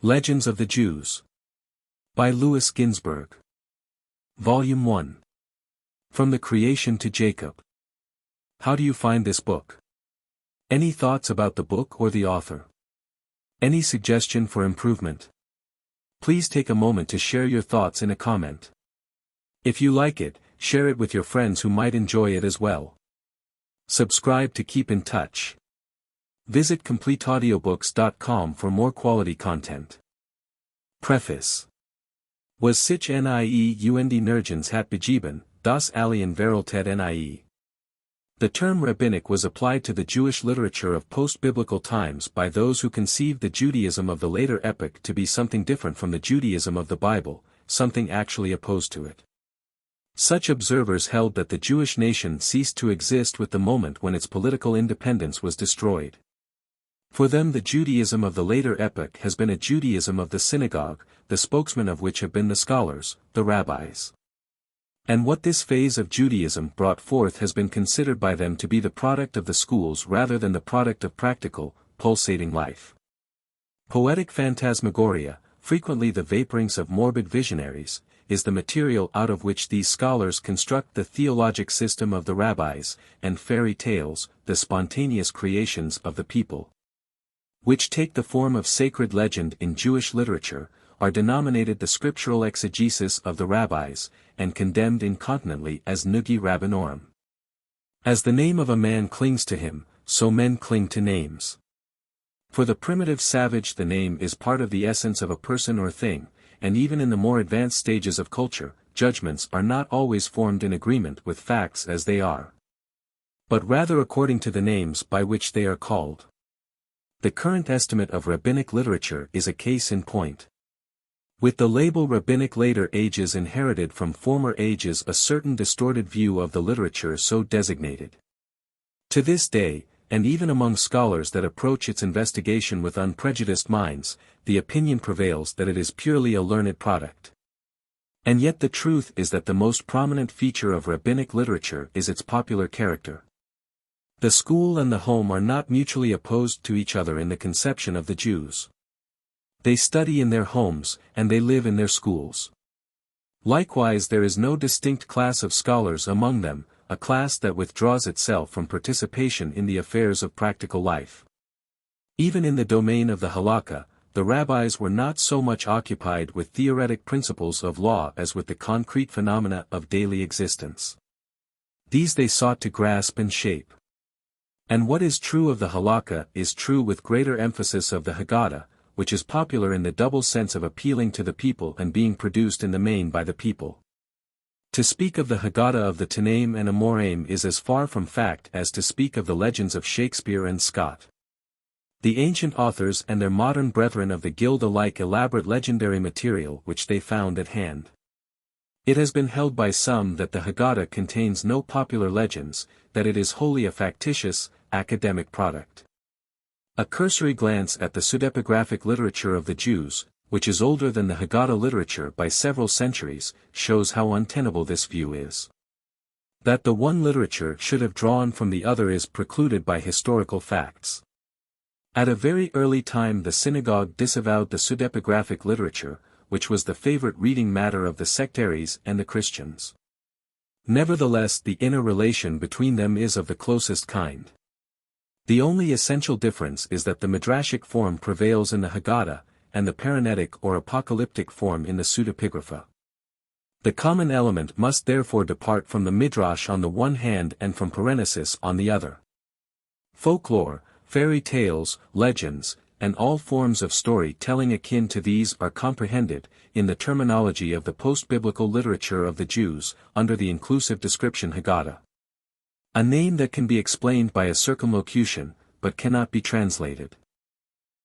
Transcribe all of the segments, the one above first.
Legends of the Jews. By Louis Ginzberg. Volume 1. From the Creation to Jacob. How do you find this book? Any thoughts about the book or the author? Any suggestion for improvement? Please take a moment to share your thoughts in a comment. If you like it, share it with your friends who might enjoy it as well. Subscribe to keep in touch. Visit completeaudiobooks.com for more quality content. Preface. Was sich nie und nirgends hat begeben, das alien Veraltet nie. The term rabbinic was applied to the Jewish literature of post-biblical times by those who conceived the Judaism of the later epoch to be something different from the Judaism of the Bible, something actually opposed to it. Such observers held that the Jewish nation ceased to exist with the moment when its political independence was destroyed. For them the Judaism of the later epoch has been a Judaism of the synagogue, the spokesmen of which have been the scholars, the rabbis. And what this phase of Judaism brought forth has been considered by them to be the product of the schools rather than the product of practical, pulsating life. Poetic phantasmagoria, frequently the vaporings of morbid visionaries, is the material out of which these scholars construct the theologic system of the rabbis, and fairy tales, the spontaneous creations of the people, which take the form of sacred legend in Jewish literature, are denominated the scriptural exegesis of the rabbis, and condemned incontinently as nugi rabbinorum. As the name of a man clings to him, so men cling to names. For the primitive savage the name is part of the essence of a person or thing, and even in the more advanced stages of culture, judgments are not always formed in agreement with facts as they are, but rather according to the names by which they are called. The current estimate of rabbinic literature is a case in point. With the label rabbinic later ages inherited from former ages a certain distorted view of the literature so designated. To this day, and even among scholars that approach its investigation with unprejudiced minds, the opinion prevails that it is purely a learned product. And yet the truth is that the most prominent feature of rabbinic literature is its popular character. The school and the home are not mutually opposed to each other in the conception of the Jews. They study in their homes, and they live in their schools. Likewise there is no distinct class of scholars among them, a class that withdraws itself from participation in the affairs of practical life. Even in the domain of the halakha, the rabbis were not so much occupied with theoretic principles of law as with the concrete phenomena of daily existence. These they sought to grasp and shape. And what is true of the halakha is true with greater emphasis of the aggadah, which is popular in the double sense of appealing to the people and being produced in the main by the people. To speak of the aggadah of the Tanaim and Amoraim is as far from fact as to speak of the legends of Shakespeare and Scott. The ancient authors and their modern brethren of the guild alike elaborate legendary material which they found at hand. It has been held by some that the aggadah contains no popular legends, that it is wholly a factitious, academic product. A cursory glance at the pseudepigraphic literature of the Jews, which is older than the aggadah literature by several centuries, shows how untenable this view is. That the one literature should have drawn from the other is precluded by historical facts. At a very early time the synagogue disavowed the pseudepigraphic literature, which was the favorite reading matter of the sectaries and the Christians. Nevertheless the inner relation between them is of the closest kind. The only essential difference is that the midrashic form prevails in the aggadah, and the parenetic or apocalyptic form in the pseudepigrapha. The common element must therefore depart from the Midrash on the one hand and from parenesis on the other. Folklore, fairy tales, legends, and all forms of story-telling akin to these are comprehended, in the terminology of the post-biblical literature of the Jews, under the inclusive description aggadah. A name that can be explained by a circumlocution, but cannot be translated.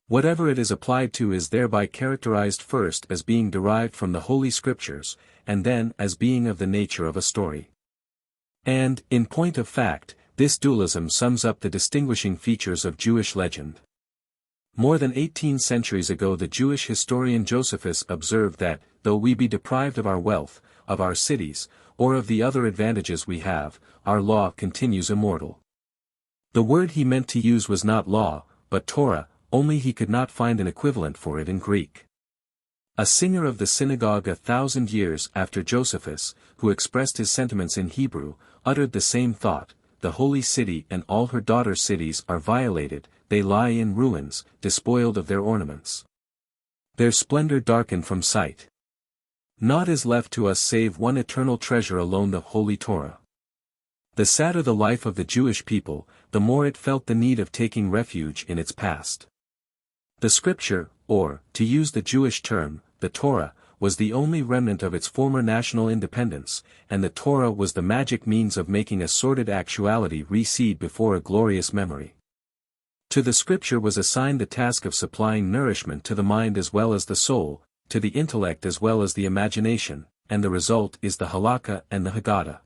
Whatever it is applied to is thereby characterized first as being derived from the Holy Scriptures, and then as being of the nature of a story. And, in point of fact, this dualism sums up the distinguishing features of Jewish legend. More than 18 centuries ago the Jewish historian Josephus observed that, though we be deprived of our wealth, of our cities, or of the other advantages we have, our law continues immortal. The word he meant to use was not law, but Torah, only he could not find an equivalent for it in Greek. A singer of the synagogue 1,000 years after Josephus, who expressed his sentiments in Hebrew, uttered the same thought: the holy city and all her daughter cities are violated, they lie in ruins, despoiled of their ornaments. Their splendor darkened from sight. Naught is left to us save one eternal treasure alone, the Holy Torah. The sadder the life of the Jewish people, the more it felt the need of taking refuge in its past. The scripture, or, to use the Jewish term, the Torah, was the only remnant of its former national independence, and the Torah was the magic means of making a sordid actuality recede before a glorious memory. To the scripture was assigned the task of supplying nourishment to the mind as well as the soul, to the intellect as well as the imagination, and the result is the halakha and the aggadah.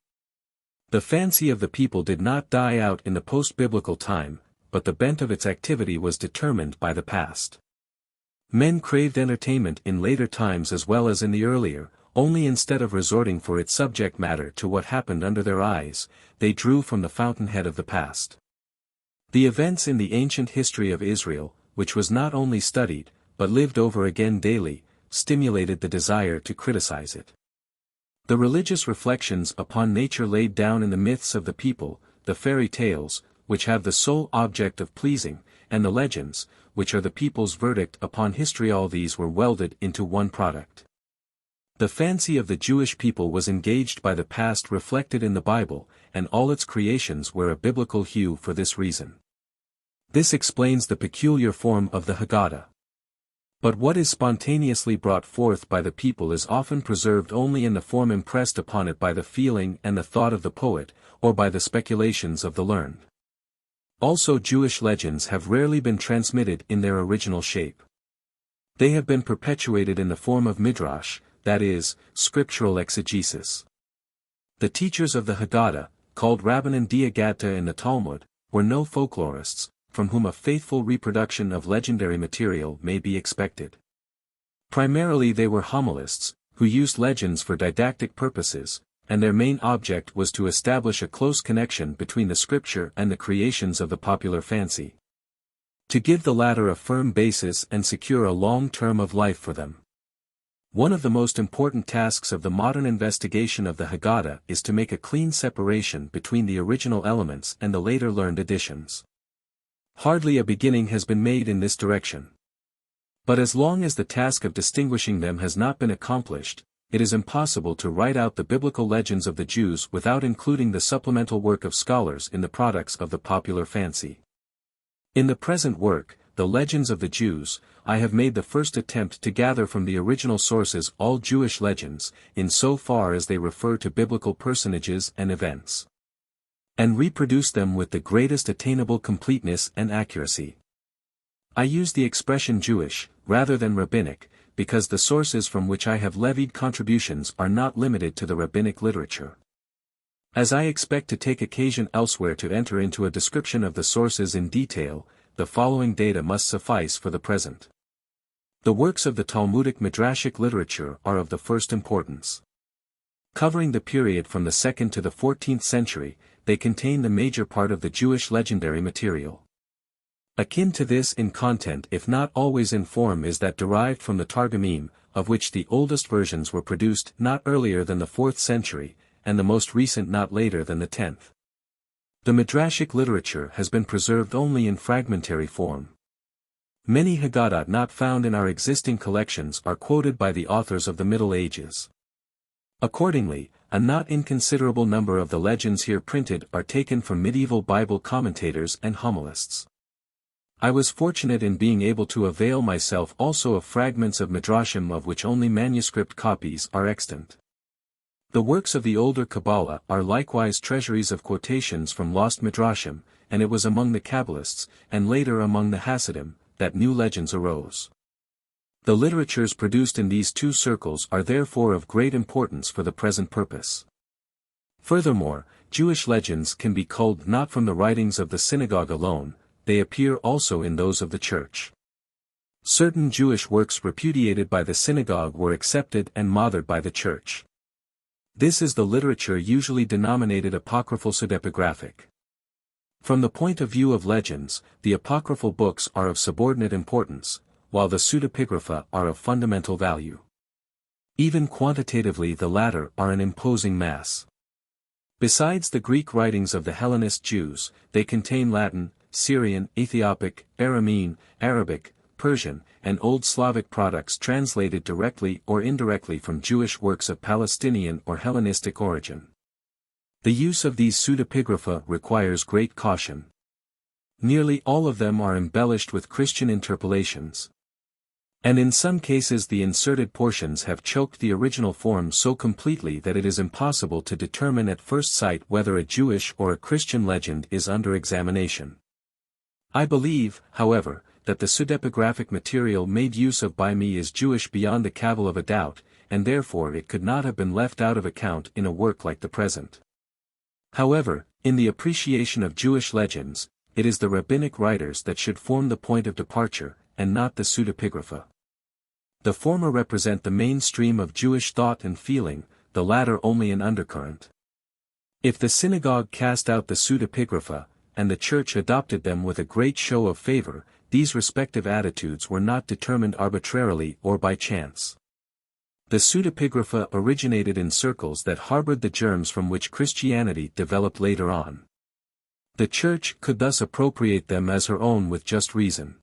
The fancy of the people did not die out in the post-biblical time, but the bent of its activity was determined by the past. Men craved entertainment in later times as well as in the earlier, only instead of resorting for its subject matter to what happened under their eyes, they drew from the fountainhead of the past. The events in the ancient history of Israel, which was not only studied, but lived over again daily, stimulated the desire to criticize it. The religious reflections upon nature laid down in the myths of the people, the fairy tales, which have the sole object of pleasing, and the legends, which are the people's verdict upon history, all these were welded into one product. The fancy of the Jewish people was engaged by the past reflected in the Bible, and all its creations wear a biblical hue for this reason. This explains the peculiar form of the aggadah. But what is spontaneously brought forth by the people is often preserved only in the form impressed upon it by the feeling and the thought of the poet, or by the speculations of the learned. Also, Jewish legends have rarely been transmitted in their original shape. They have been perpetuated in the form of Midrash, that is, scriptural exegesis. The teachers of the aggadah, called Rabbanan d'Aggadah in the Talmud, were no folklorists, from whom a faithful reproduction of legendary material may be expected. Primarily they were homilists, who used legends for didactic purposes, and their main object was to establish a close connection between the scripture and the creations of the popular fancy. To give the latter a firm basis and secure a long term of life for them. One of the most important tasks of the modern investigation of the aggadah is to make a clean separation between the original elements and the later learned additions. Hardly a beginning has been made in this direction. But as long as the task of distinguishing them has not been accomplished, it is impossible to write out the biblical legends of the Jews without including the supplemental work of scholars in the products of the popular fancy. In the present work, The Legends of the Jews, I have made the first attempt to gather from the original sources all Jewish legends, in so far as they refer to biblical personages and events, and reproduce them with the greatest attainable completeness and accuracy. I use the expression Jewish, rather than rabbinic, because the sources from which I have levied contributions are not limited to the rabbinic literature. As I expect to take occasion elsewhere to enter into a description of the sources in detail, the following data must suffice for the present. The works of the Talmudic Midrashic literature are of the first importance. Covering the period from the 2nd to the 14th century, they contain the major part of the Jewish legendary material. Akin to this in content if not always in form is that derived from the Targumim, of which the oldest versions were produced not earlier than the 4th century, and the most recent not later than the 10th. The Midrashic literature has been preserved only in fragmentary form. Many aggadah not found in our existing collections are quoted by the authors of the Middle Ages. Accordingly, a not inconsiderable number of the legends here printed are taken from medieval Bible commentators and homilists. I was fortunate in being able to avail myself also of fragments of Midrashim of which only manuscript copies are extant. The works of the older Kabbalah are likewise treasuries of quotations from lost Midrashim, and it was among the Kabbalists, and later among the Hasidim, that new legends arose. The literatures produced in these two circles are therefore of great importance for the present purpose. Furthermore, Jewish legends can be culled not from the writings of the synagogue alone, they appear also in those of the church. Certain Jewish works repudiated by the synagogue were accepted and mothered by the church. This is the literature usually denominated apocryphal pseudepigraphic. From the point of view of legends, the apocryphal books are of subordinate importance, while the pseudepigrapha are of fundamental value. Even quantitatively the latter are an imposing mass. Besides the Greek writings of the Hellenist Jews, they contain Latin, Syrian, Ethiopic, Aramean, Arabic, Persian, and Old Slavic products translated directly or indirectly from Jewish works of Palestinian or Hellenistic origin. The use of these pseudepigrapha requires great caution. Nearly all of them are embellished with Christian interpolations. And in some cases the inserted portions have choked the original form so completely that it is impossible to determine at first sight whether a Jewish or a Christian legend is under examination. I believe, however, that the pseudepigraphic material made use of by me is Jewish beyond the cavil of a doubt, and therefore it could not have been left out of account in a work like the present. However, in the appreciation of Jewish legends, it is the rabbinic writers that should form the point of departure, and not the pseudepigrapha. The former represent the main stream of Jewish thought and feeling, the latter only an undercurrent. If the synagogue cast out the pseudepigrapha, and the church adopted them with a great show of favor, these respective attitudes were not determined arbitrarily or by chance. The pseudepigrapha originated in circles that harbored the germs from which Christianity developed later on. The church could thus appropriate them as her own with just reason.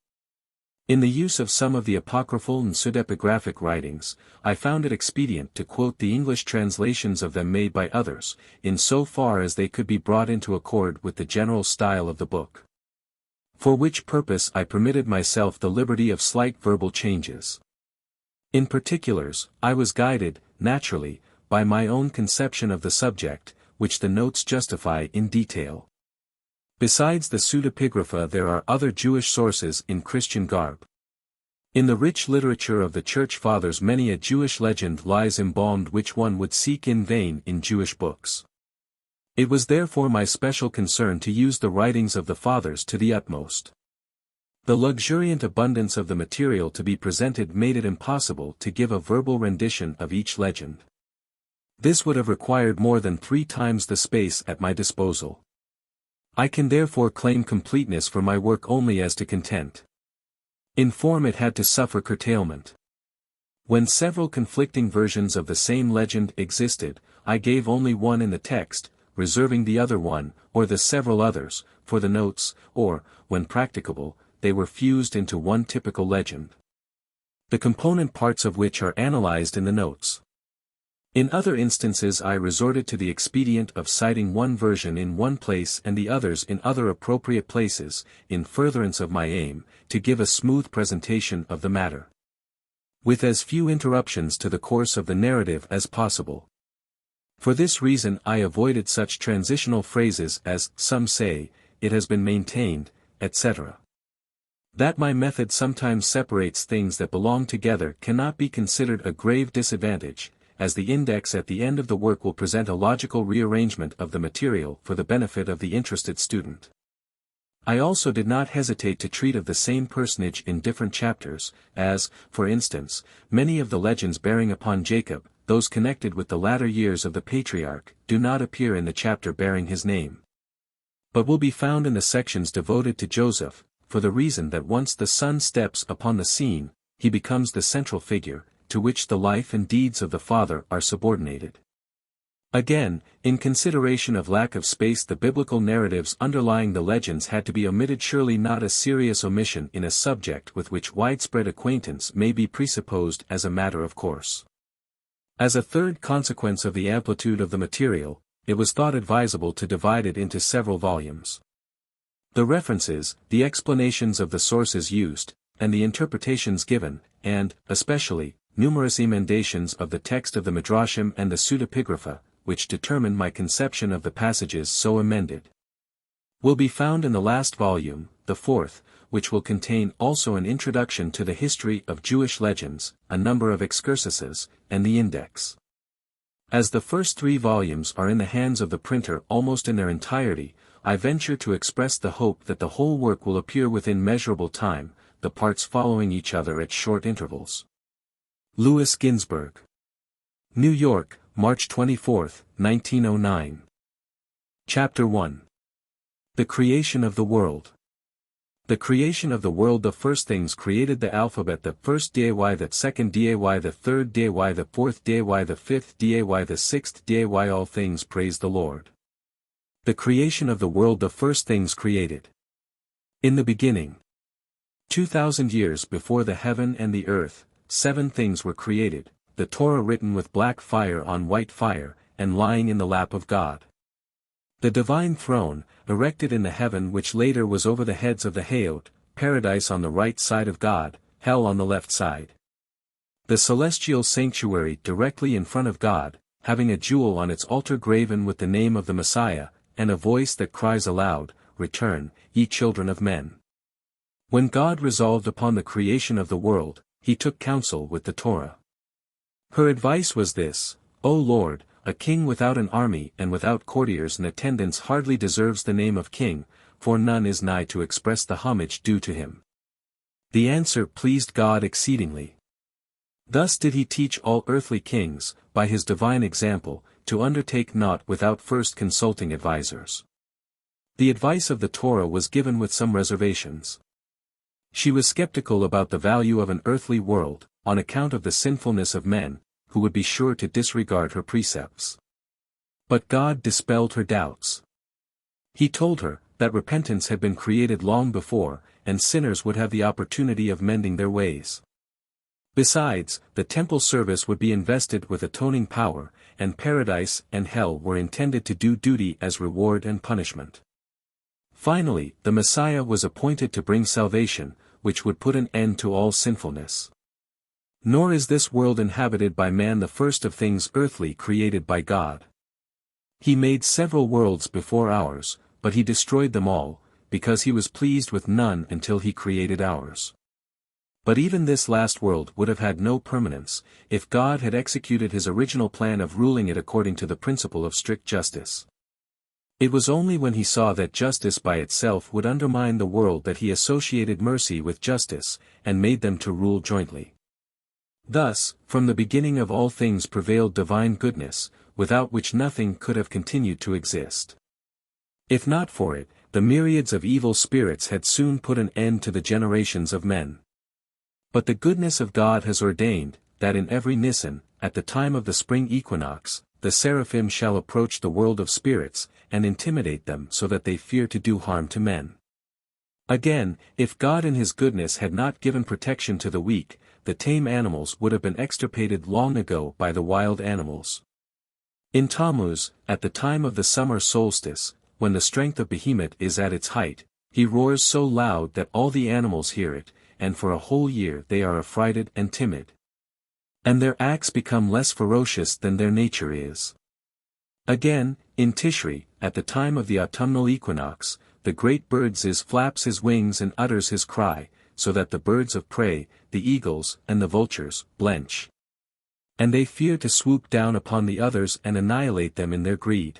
In the use of some of the apocryphal and pseudepigraphic writings, I found it expedient to quote the English translations of them made by others, in so far as they could be brought into accord with the general style of the book. For which purpose I permitted myself the liberty of slight verbal changes. In particulars, I was guided, naturally, by my own conception of the subject, which the notes justify in detail. Besides the pseudepigrapha there are other Jewish sources in Christian garb. In the rich literature of the Church Fathers many a Jewish legend lies embalmed which one would seek in vain in Jewish books. It was therefore my special concern to use the writings of the Fathers to the utmost. The luxuriant abundance of the material to be presented made it impossible to give a verbal rendition of each legend. This would have required more than 3 times the space at my disposal. I can therefore claim completeness for my work only as to content. In form it had to suffer curtailment. When several conflicting versions of the same legend existed, I gave only one in the text, reserving the other one, or the several others, for the notes, or, when practicable, they were fused into one typical legend, the component parts of which are analyzed in the notes. In other instances I resorted to the expedient of citing one version in one place and the others in other appropriate places, in furtherance of my aim, to give a smooth presentation of the matter, with as few interruptions to the course of the narrative as possible. For this reason I avoided such transitional phrases as, "some say," "it has been maintained," etc. That my method sometimes separates things that belong together cannot be considered a grave disadvantage, as the index at the end of the work will present a logical rearrangement of the material for the benefit of the interested student. I also did not hesitate to treat of the same personage in different chapters, as, for instance, many of the legends bearing upon Jacob, those connected with the latter years of the patriarch, do not appear in the chapter bearing his name, but will be found in the sections devoted to Joseph, for the reason that once the son steps upon the scene, he becomes the central figure, to which the life and deeds of the father are subordinated. Again, in consideration of lack of space the biblical narratives underlying the legends had to be omitted, surely not a serious omission in a subject with which widespread acquaintance may be presupposed as a matter of course. As a third consequence of the amplitude of the material, it was thought advisable to divide it into several volumes. The references, the explanations of the sources used, and the interpretations given, and, especially, numerous emendations of the text of the Midrashim and the pseudepigrapha, which determine my conception of the passages so amended, will be found in the last volume, the fourth, which will contain also an introduction to the history of Jewish legends, a number of excursuses, and the index. As the first 3 volumes are in the hands of the printer almost in their entirety, I venture to express the hope that the whole work will appear within measurable time, the parts following each other at short intervals. Louis Ginzberg. New York, March 24, 1909. Chapter 1. The Creation of the World. The creation of the world. The first things created the alphabet, the first day, the second day, the third day, the fourth day, the fifth day, the sixth day. All things praise the Lord. The creation of the world. The first things created. In the beginning. 2,000 years before the heaven and the earth, 7 things were created, the Torah written with black fire on white fire, and lying in the lap of God. The divine throne, erected in the heaven which later was over the heads of the Hayot, paradise on the right side of God, hell on the left side. The celestial sanctuary directly in front of God, having a jewel on its altar graven with the name of the Messiah, and a voice that cries aloud, "Return, ye children of men." When God resolved upon the creation of the world, he took counsel with the Torah. Her advice was this: O Lord, a king without an army and without courtiers and attendants hardly deserves the name of king, for none is nigh to express the homage due to him. The answer pleased God exceedingly. Thus did he teach all earthly kings, by his divine example, to undertake naught without first consulting advisers. The advice of the Torah was given with some reservations. She was skeptical about the value of an earthly world, on account of the sinfulness of men, who would be sure to disregard her precepts. But God dispelled her doubts. He told her that repentance had been created long before, and sinners would have the opportunity of mending their ways. Besides, the temple service would be invested with atoning power, and paradise and hell were intended to do duty as reward and punishment. Finally, the Messiah was appointed to bring salvation, which would put an end to all sinfulness. Nor is this world inhabited by man the first of things earthly created by God. He made several worlds before ours, but he destroyed them all, because he was pleased with none until he created ours. But even this last world would have had no permanence, if God had executed his original plan of ruling it according to the principle of strict justice. It was only when he saw that justice by itself would undermine the world that he associated mercy with justice, and made them to rule jointly. Thus, from the beginning of all things prevailed divine goodness, without which nothing could have continued to exist. If not for it, the myriads of evil spirits had soon put an end to the generations of men. But the goodness of God has ordained, that in every Nisan, at the time of the spring equinox, the seraphim shall approach the world of spirits, and intimidate them so that they fear to do harm to men. Again, if God in his goodness had not given protection to the weak, the tame animals would have been extirpated long ago by the wild animals. In Tammuz, at the time of the summer solstice, when the strength of Behemoth is at its height, he roars so loud that all the animals hear it, and for a whole year they are affrighted and timid. And their acts become less ferocious than their nature is. Again, in Tishri, at the time of the autumnal equinox, the great bird flaps his wings and utters his cry, so that the birds of prey, the eagles and the vultures, blench. And they fear to swoop down upon the others and annihilate them in their greed.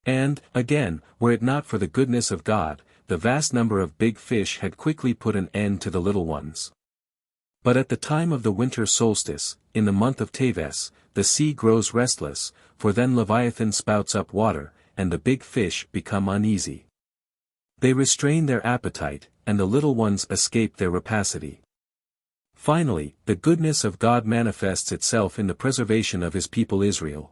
And, again, were it not for the goodness of God, the vast number of big fish had quickly put an end to the little ones. But at the time of the winter solstice, in the month of Teves, the sea grows restless, for then Leviathan spouts up water, and the big fish become uneasy. They restrain their appetite, and the little ones escape their rapacity. Finally, the goodness of God manifests itself in the preservation of his people Israel.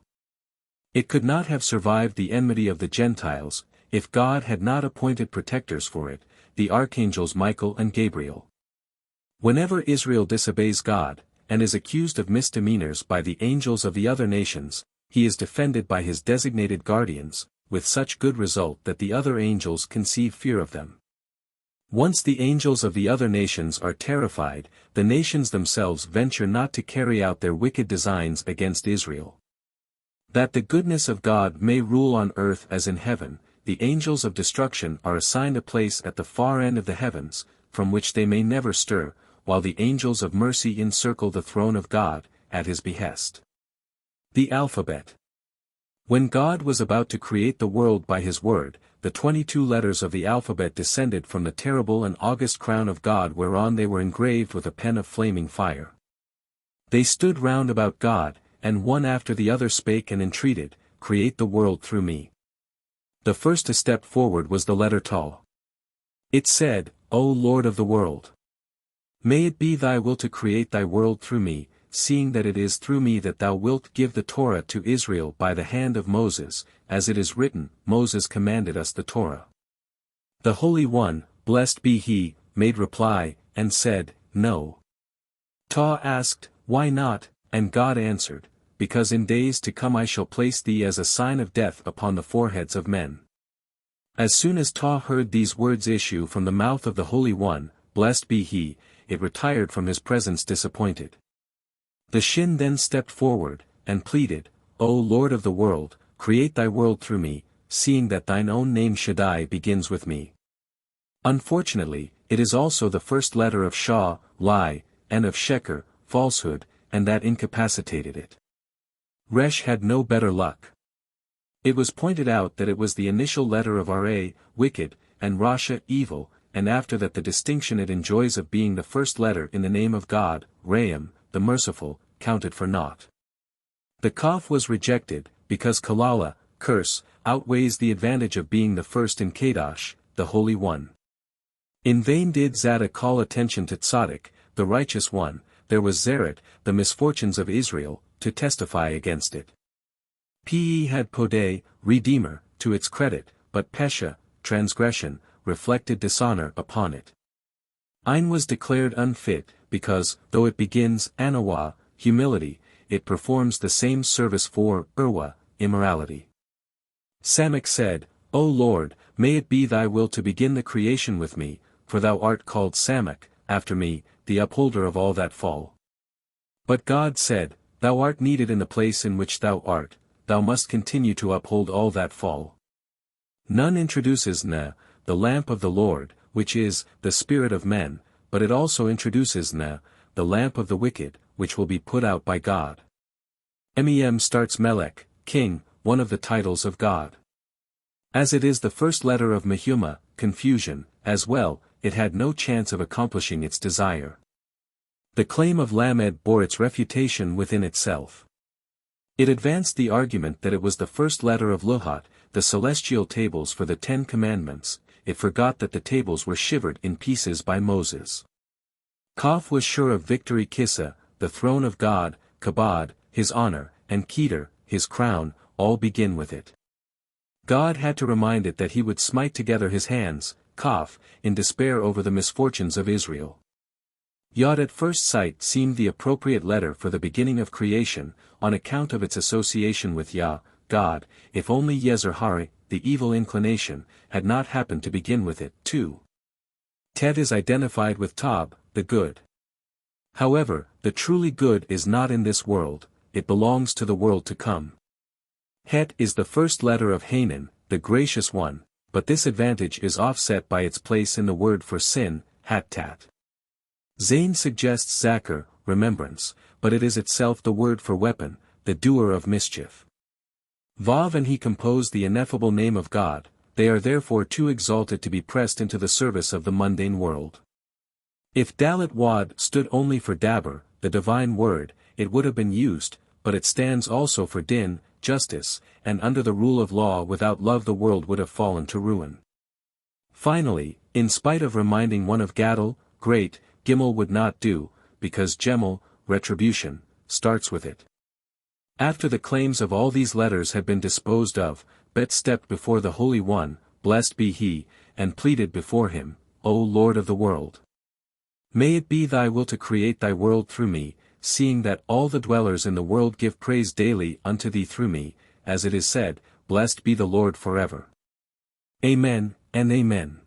It could not have survived the enmity of the Gentiles, if God had not appointed protectors for it, the archangels Michael and Gabriel. Whenever Israel disobeys God, and is accused of misdemeanors by the angels of the other nations, he is defended by his designated guardians, with such good result that the other angels conceive fear of them. Once the angels of the other nations are terrified, the nations themselves venture not to carry out their wicked designs against Israel. That the goodness of God may rule on earth as in heaven, the angels of destruction are assigned a place at the far end of the heavens, from which they may never stir, while the angels of mercy encircle the throne of God, at his behest. The Alphabet. When God was about to create the world by his word, the 22 letters of the alphabet descended from the terrible and august crown of God whereon they were engraved with a pen of flaming fire. They stood round about God, and one after the other spake and entreated, "Create the world through me." The first to step forward was the letter Tal. It said, O Lord of the world. May it be thy will to create thy world through me, seeing that it is through me that thou wilt give the Torah to Israel by the hand of Moses, as it is written, Moses commanded us the Torah. The Holy One, blessed be he, made reply, and said, No. Ta asked, Why not? And God answered, Because in days to come I shall place thee as a sign of death upon the foreheads of men. As soon as Ta heard these words issue from the mouth of the Holy One, blessed be he, it retired from his presence disappointed. The Shin then stepped forward, and pleaded, O Lord of the world, create thy world through me, seeing that thine own name Shaddai begins with me. Unfortunately, it is also the first letter of Shah, lie, and of Sheker, falsehood, and that incapacitated it. Resh had no better luck. It was pointed out that it was the initial letter of Ra, wicked, and Rasha, evil, and after that the distinction it enjoys of being the first letter in the name of God, Raam, the merciful, counted for naught. The Kaf was rejected, because Kalala, curse, outweighs the advantage of being the first in Kadosh, the Holy One. In vain did Zadok call attention to Tzaddik, the righteous one, there was Zeret, the misfortunes of Israel, to testify against it. Pe had Podeh, Redeemer, to its credit, but Pesha, transgression, reflected dishonor upon it. Ein was declared unfit, because, though it begins Anawa, humility, it performs the same service for Irwa, immorality. Samach said, O Lord, may it be thy will to begin the creation with me, for thou art called Samach, after me, the upholder of all that fall. But God said, Thou art needed in the place in which thou art, thou must continue to uphold all that fall. None introduces Na, the lamp of the Lord, which is, the spirit of men, but it also introduces Na, the lamp of the wicked, which will be put out by God. Mem starts Melech, king, one of the titles of God. As it is the first letter of Mehumah, confusion, as well, it had no chance of accomplishing its desire. The claim of Lamed bore its refutation within itself. It advanced the argument that it was the first letter of Luhat, the celestial tables for the 10 Commandments. It forgot that the tables were shivered in pieces by Moses. Kaf was sure of victory. Kissa, the throne of God, Kabod, his honor, and Keter, his crown, all begin with it. God had to remind it that he would smite together his hands, Kaf, in despair over the misfortunes of Israel. Yod at first sight seemed the appropriate letter for the beginning of creation, on account of its association with Yah, God, if only Yezer-Hari, the evil inclination, had not happened to begin with it, too. Tet is identified with Tab, the good. However, the truly good is not in this world, it belongs to the world to come. Het is the first letter of Hanan, the gracious one, but this advantage is offset by its place in the word for sin, Hattat. Zain suggests Zakir, remembrance, but it is itself the word for weapon, the doer of mischief. Vav and he compose the ineffable name of God, they are therefore too exalted to be pressed into the service of the mundane world. If Dalet Wad stood only for Daber, the divine word, it would have been used, but it stands also for Din, justice, and under the rule of law without love the world would have fallen to ruin. Finally, in spite of reminding one of Gadol, great, Gimel would not do, because Gemel, retribution, starts with it. After the claims of all these letters had been disposed of, Bet stepped before the Holy One, blessed be he, and pleaded before him, O Lord of the world. May it be thy will to create thy world through me, seeing that all the dwellers in the world give praise daily unto thee through me, as it is said, Blessed be the Lord forever. Amen, and Amen.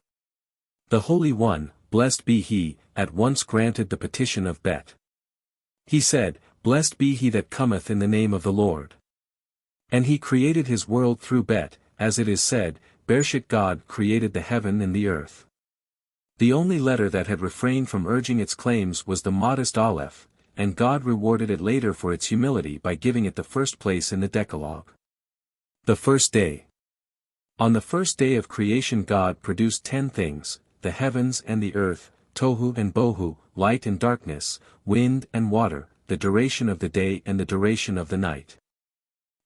The Holy One, blessed be he, at once granted the petition of Bet. He said, Blessed be he that cometh in the name of the Lord. And he created his world through Bet, as it is said, Bereshit God created the heaven and the earth. The only letter that had refrained from urging its claims was the modest Aleph, and God rewarded it later for its humility by giving it the first place in the Decalogue. The first day. On the first day of creation God produced 10 things, the heavens and the earth, Tohu and Bohu, light and darkness, wind and water, the duration of the day and the duration of the night.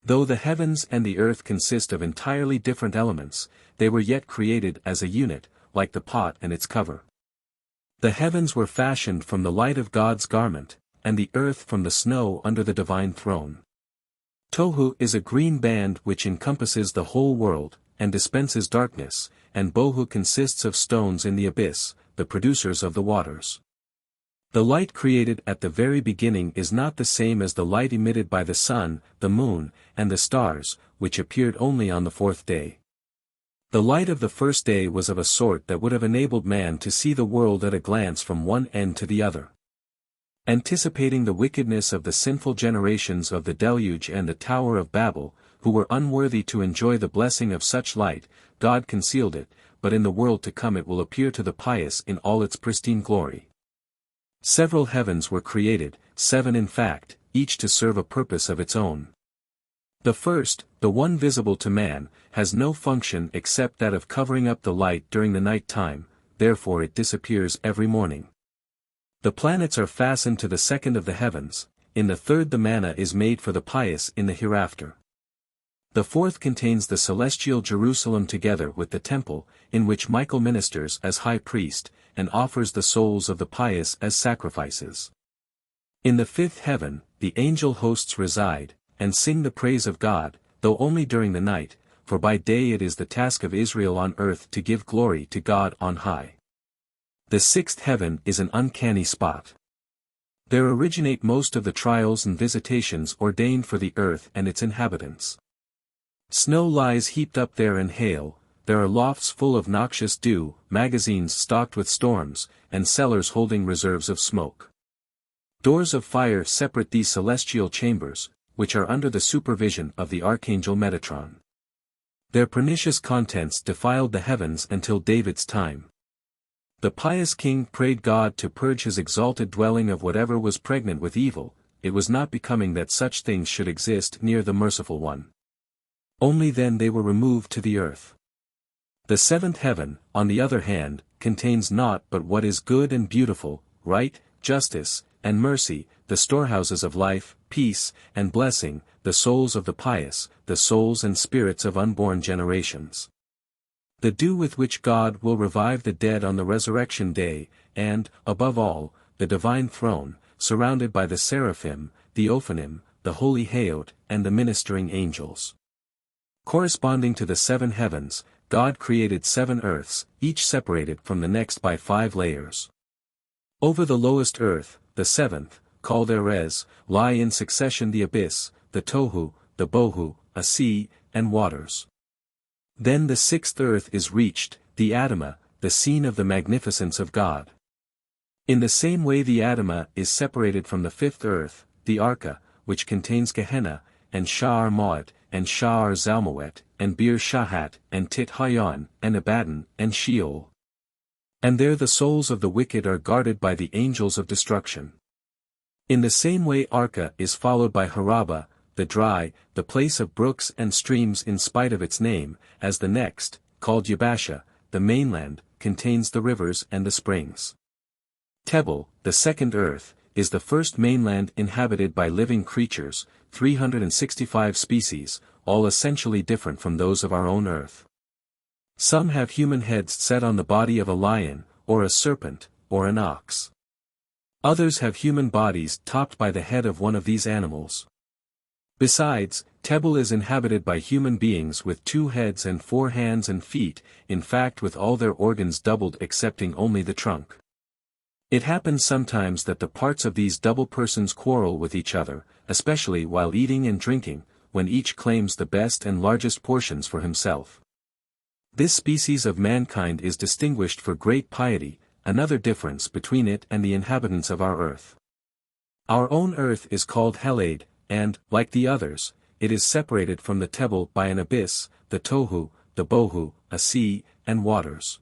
Though the heavens and the earth consist of entirely different elements, they were yet created as a unit, like the pot and its cover. The heavens were fashioned from the light of God's garment, and the earth from the snow under the divine throne. Tohu is a green band which encompasses the whole world, and dispenses darkness, and bohu consists of stones in the abyss, the producers of the waters. The light created at the very beginning is not the same as the light emitted by the sun, the moon, and the stars, which appeared only on the fourth day. The light of the first day was of a sort that would have enabled man to see the world at a glance from one end to the other. Anticipating the wickedness of the sinful generations of the deluge and the Tower of Babel, who were unworthy to enjoy the blessing of such light, God concealed it, but in the world to come it will appear to the pious in all its pristine glory. Several heavens were created, 7 in fact, each to serve a purpose of its own. The first, the one visible to man, has no function except that of covering up the light during the night time, therefore it disappears every morning. The planets are fastened to the second of the heavens, in the third the manna is made for the pious in the hereafter. The fourth contains the celestial Jerusalem together with the temple, in which Michael ministers as high priest, and offers the souls of the pious as sacrifices. In the fifth heaven, the angel hosts reside, and sing the praise of God, though only during the night, for by day it is the task of Israel on earth to give glory to God on high. The sixth heaven is an uncanny spot. There originate most of the trials and visitations ordained for the earth and its inhabitants. Snow lies heaped up there and hail, there are lofts full of noxious dew, magazines stocked with storms, and cellars holding reserves of smoke. Doors of fire separate these celestial chambers, which are under the supervision of the archangel Metatron. Their pernicious contents defiled the heavens until David's time. The pious king prayed God to purge his exalted dwelling of whatever was pregnant with evil, it was not becoming that such things should exist near the merciful one. Only then they were removed to the earth. The seventh heaven, on the other hand, contains naught but what is good and beautiful, right, justice, and mercy, the storehouses of life, peace, and blessing, the souls of the pious, the souls and spirits of unborn generations. The dew with which God will revive the dead on the resurrection day, and, above all, the divine throne, surrounded by the seraphim, the ophanim, the holy Haot, and the ministering angels. Corresponding to the 7 heavens, God created 7 earths, each separated from the next by 5 layers. Over the lowest earth, the 7th, called Erez, lie in succession the abyss, the tohu, the bohu, a sea, and waters. Then the 6th earth is reached, the Adamah, the scene of the magnificence of God. In the same way the Adamah is separated from the 5th earth, the Arka, which contains Gehenna, and Sha'ar Ma'at, and Sha'ar Zalmawet, and Bir Shahat, and Tit Hayan, and Abaddon, and Sheol. And there the souls of the wicked are guarded by the angels of destruction. In the same way Arka is followed by Haraba, the dry, the place of brooks and streams in spite of its name, as the next, called Yabasha, the mainland, contains the rivers and the springs. Tebel, the 2nd earth, is the first mainland inhabited by living creatures, 365 species, all essentially different from those of our own earth. Some have human heads set on the body of a lion, or a serpent, or an ox. Others have human bodies topped by the head of one of these animals. Besides, Tebel is inhabited by human beings with 2 heads and 4 hands and feet, in fact with all their organs doubled excepting only the trunk. It happens sometimes that the parts of these double persons quarrel with each other, especially while eating and drinking, when each claims the best and largest portions for himself. This species of mankind is distinguished for great piety, another difference between it and the inhabitants of our earth. Our own earth is called Helade, and, like the others, it is separated from the Tebel by an abyss, the Tohu, the Bohu, a sea, and waters.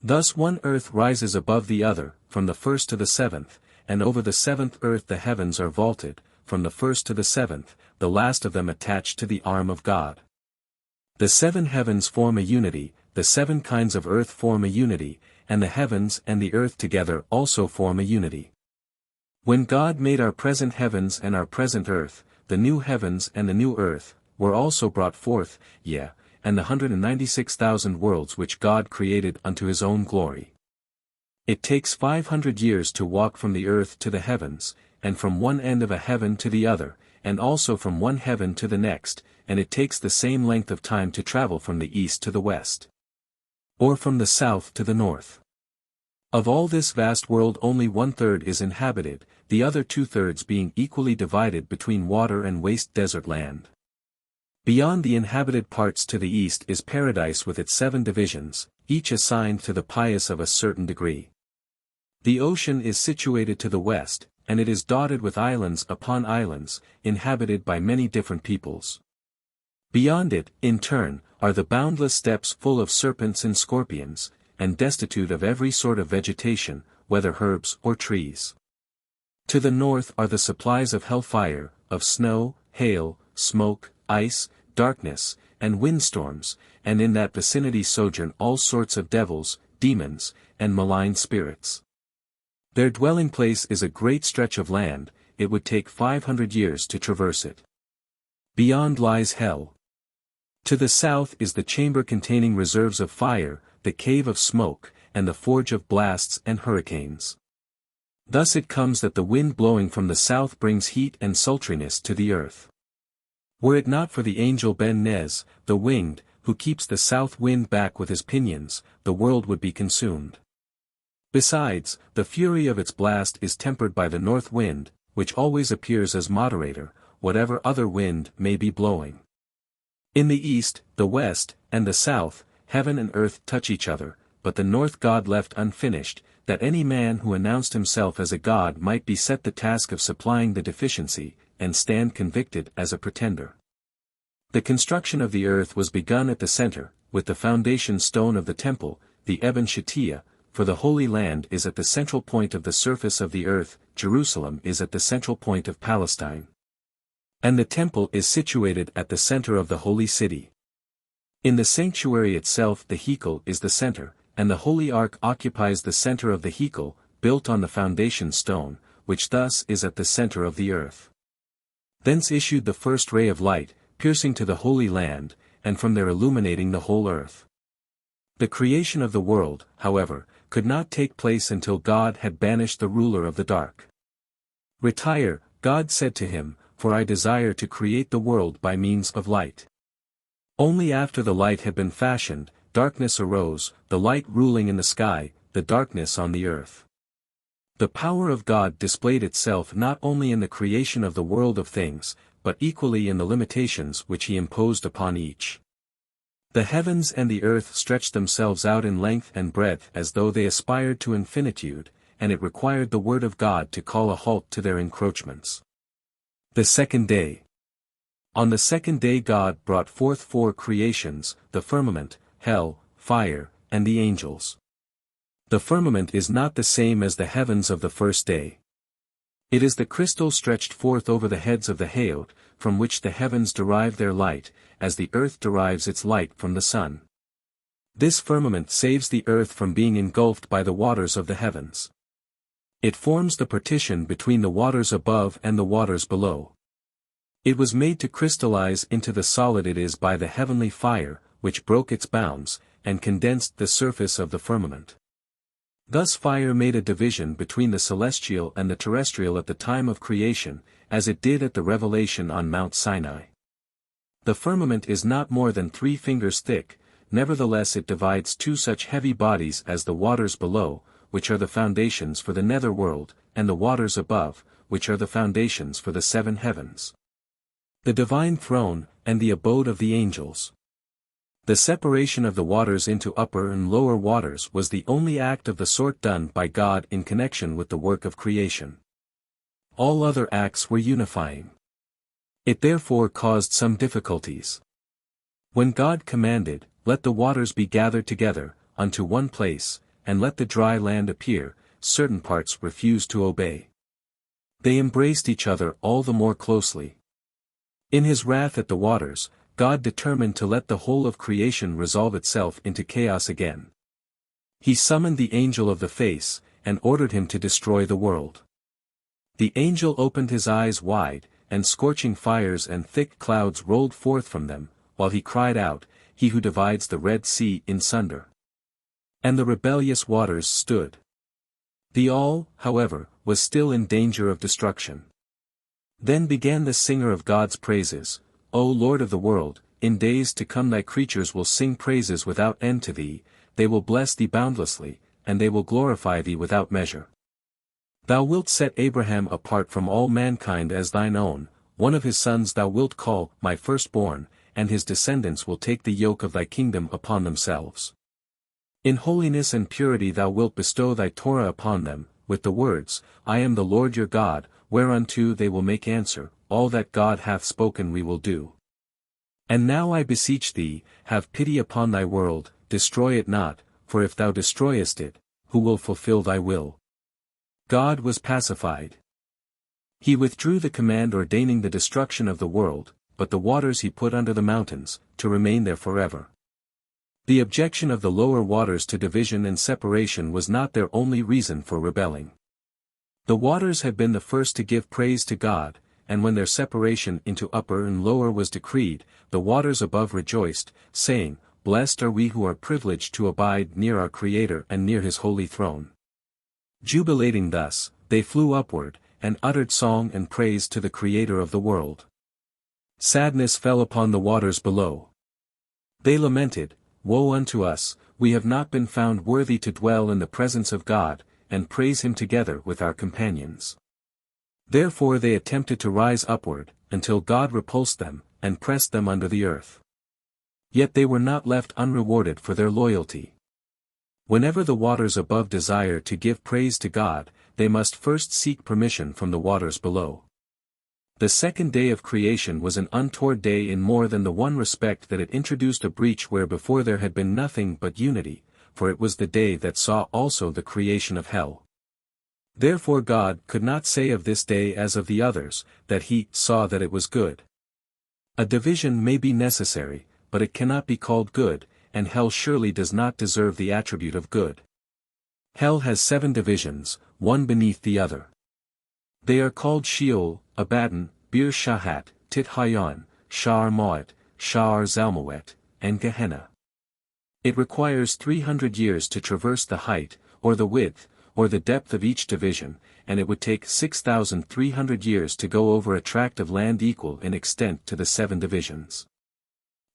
Thus one earth rises above the other, from the 1st to the 7th, and over the 7th earth the heavens are vaulted, from the 1st to the 7th, the last of them attached to the arm of God. The 7 heavens form a unity, the 7 kinds of earth form a unity, and the heavens and the earth together also form a unity. When God made our present heavens and our present earth, the new heavens and the new earth, were also brought forth, and the 196,000 worlds which God created unto his own glory. It takes 500 years to walk from the earth to the heavens, and from one end of a heaven to the other, and also from one heaven to the next, and it takes the same length of time to travel from the east to the west, or from the south to the north. Of all this vast world only 1/3 is inhabited, the other 2/3 being equally divided between water and waste desert land. Beyond the inhabited parts to the east is paradise with its 7 divisions, each assigned to the pious of a certain degree. The ocean is situated to the west, and it is dotted with islands upon islands, inhabited by many different peoples. Beyond it, in turn, are the boundless steppes full of serpents and scorpions, and destitute of every sort of vegetation, whether herbs or trees. To the north are the supplies of hellfire, of snow, hail, smoke, ice, darkness, and windstorms, and in that vicinity sojourn all sorts of devils, demons, and malign spirits. Their dwelling place is a great stretch of land, it would take 500 years to traverse it. Beyond lies hell. To the south is the chamber containing reserves of fire, the cave of smoke, and the forge of blasts and hurricanes. Thus it comes that the wind blowing from the south brings heat and sultriness to the earth. Were it not for the angel Ben Nez, the winged, who keeps the south wind back with his pinions, the world would be consumed. Besides, the fury of its blast is tempered by the north wind, which always appears as moderator, whatever other wind may be blowing. In the east, the west, and the south, heaven and earth touch each other, but the north God left unfinished, that any man who announced himself as a god might be set the task of supplying the deficiency, and stand convicted as a pretender. The construction of the earth was begun at the center, with the foundation stone of the temple, the Eben Shetiyah, for the Holy Land is at the central point of the surface of the earth, Jerusalem is at the central point of Palestine. And the temple is situated at the center of the holy city. In the sanctuary itself the Hekel is the center, and the Holy Ark occupies the center of the Hekel, built on the foundation stone, which thus is at the center of the earth. Thence issued the first ray of light, piercing to the Holy Land, and from there illuminating the whole earth. The creation of the world, however, could not take place until God had banished the ruler of the dark. "Retire," God said to him, "for I desire to create the world by means of light." Only after the light had been fashioned, darkness arose, the light ruling in the sky, the darkness on the earth. The power of God displayed itself not only in the creation of the world of things, but equally in the limitations which he imposed upon each. The heavens and the earth stretched themselves out in length and breadth as though they aspired to infinitude, and it required the word of God to call a halt to their encroachments. The second day. On the second day God brought forth 4 creations, the firmament, hell, fire, and the angels. The firmament is not the same as the heavens of the first day. It is the crystal stretched forth over the heads of the Haot, from which the heavens derive their light, as the earth derives its light from the sun. This firmament saves the earth from being engulfed by the waters of the heavens. It forms the partition between the waters above and the waters below. It was made to crystallize into the solid it is by the heavenly fire, which broke its bounds, and condensed the surface of the firmament. Thus fire made a division between the celestial and the terrestrial at the time of creation, as it did at the revelation on Mount Sinai. The firmament is not more than 3 fingers thick, nevertheless it divides 2 such heavy bodies as the waters below, which are the foundations for the nether world, and the waters above, which are the foundations for the 7 heavens. The divine throne, and the abode of the angels. The separation of the waters into upper and lower waters was the only act of the sort done by God in connection with the work of creation. All other acts were unifying. It therefore caused some difficulties. When God commanded, "Let the waters be gathered together, unto one place, and let the dry land appear," certain parts refused to obey. They embraced each other all the more closely. In his wrath at the waters, God determined to let the whole of creation resolve itself into chaos again. He summoned the angel of the face, and ordered him to destroy the world. The angel opened his eyes wide, and scorching fires and thick clouds rolled forth from them, while he cried out, "He who divides the Red Sea in sunder." And the rebellious waters stood. The all, however, was still in danger of destruction. Then began the singer of God's praises, O Lord of the world, in days to come thy creatures will sing praises without end to thee, they will bless thee boundlessly, and they will glorify thee without measure. Thou wilt set Abraham apart from all mankind as thine own, one of his sons thou wilt call, my firstborn, and his descendants will take the yoke of thy kingdom upon themselves. In holiness and purity thou wilt bestow thy Torah upon them, with the words, I am the Lord your God, whereunto they will make answer, all that God hath spoken we will do. And now I beseech thee, have pity upon thy world, destroy it not, for if thou destroyest it, who will fulfill thy will? God was pacified. He withdrew the command ordaining the destruction of the world, but the waters he put under the mountains, to remain there forever. The objection of the lower waters to division and separation was not their only reason for rebelling. The waters had been the first to give praise to God, and when their separation into upper and lower was decreed, the waters above rejoiced, saying, Blessed are we who are privileged to abide near our Creator and near his holy throne. Jubilating thus, they flew upward, and uttered song and praise to the Creator of the world. Sadness fell upon the waters below. They lamented, Woe unto us, we have not been found worthy to dwell in the presence of God, and praise him together with our companions. Therefore they attempted to rise upward, until God repulsed them, and pressed them under the earth. Yet they were not left unrewarded for their loyalty. Whenever the waters above desire to give praise to God, they must first seek permission from the waters below. The second day of creation was an untoward day in more than the one respect that it introduced a breach where before there had been nothing but unity, for it was the day that saw also the creation of hell. Therefore God could not say of this day as of the others, that he saw that it was good. A division may be necessary, but it cannot be called good, and hell surely does not deserve the attribute of good. Hell has 7 divisions, one beneath the other. They are called Sheol, Abaddon, Bir Shahat, Tit Hayan, Sha'ar Ma'at, Sha'ar Zalmawet, and Gehenna. It requires 300 years to traverse the height, or the width, or the depth of each division, and it would take 6,300 years to go over a tract of land equal in extent to the 7 divisions.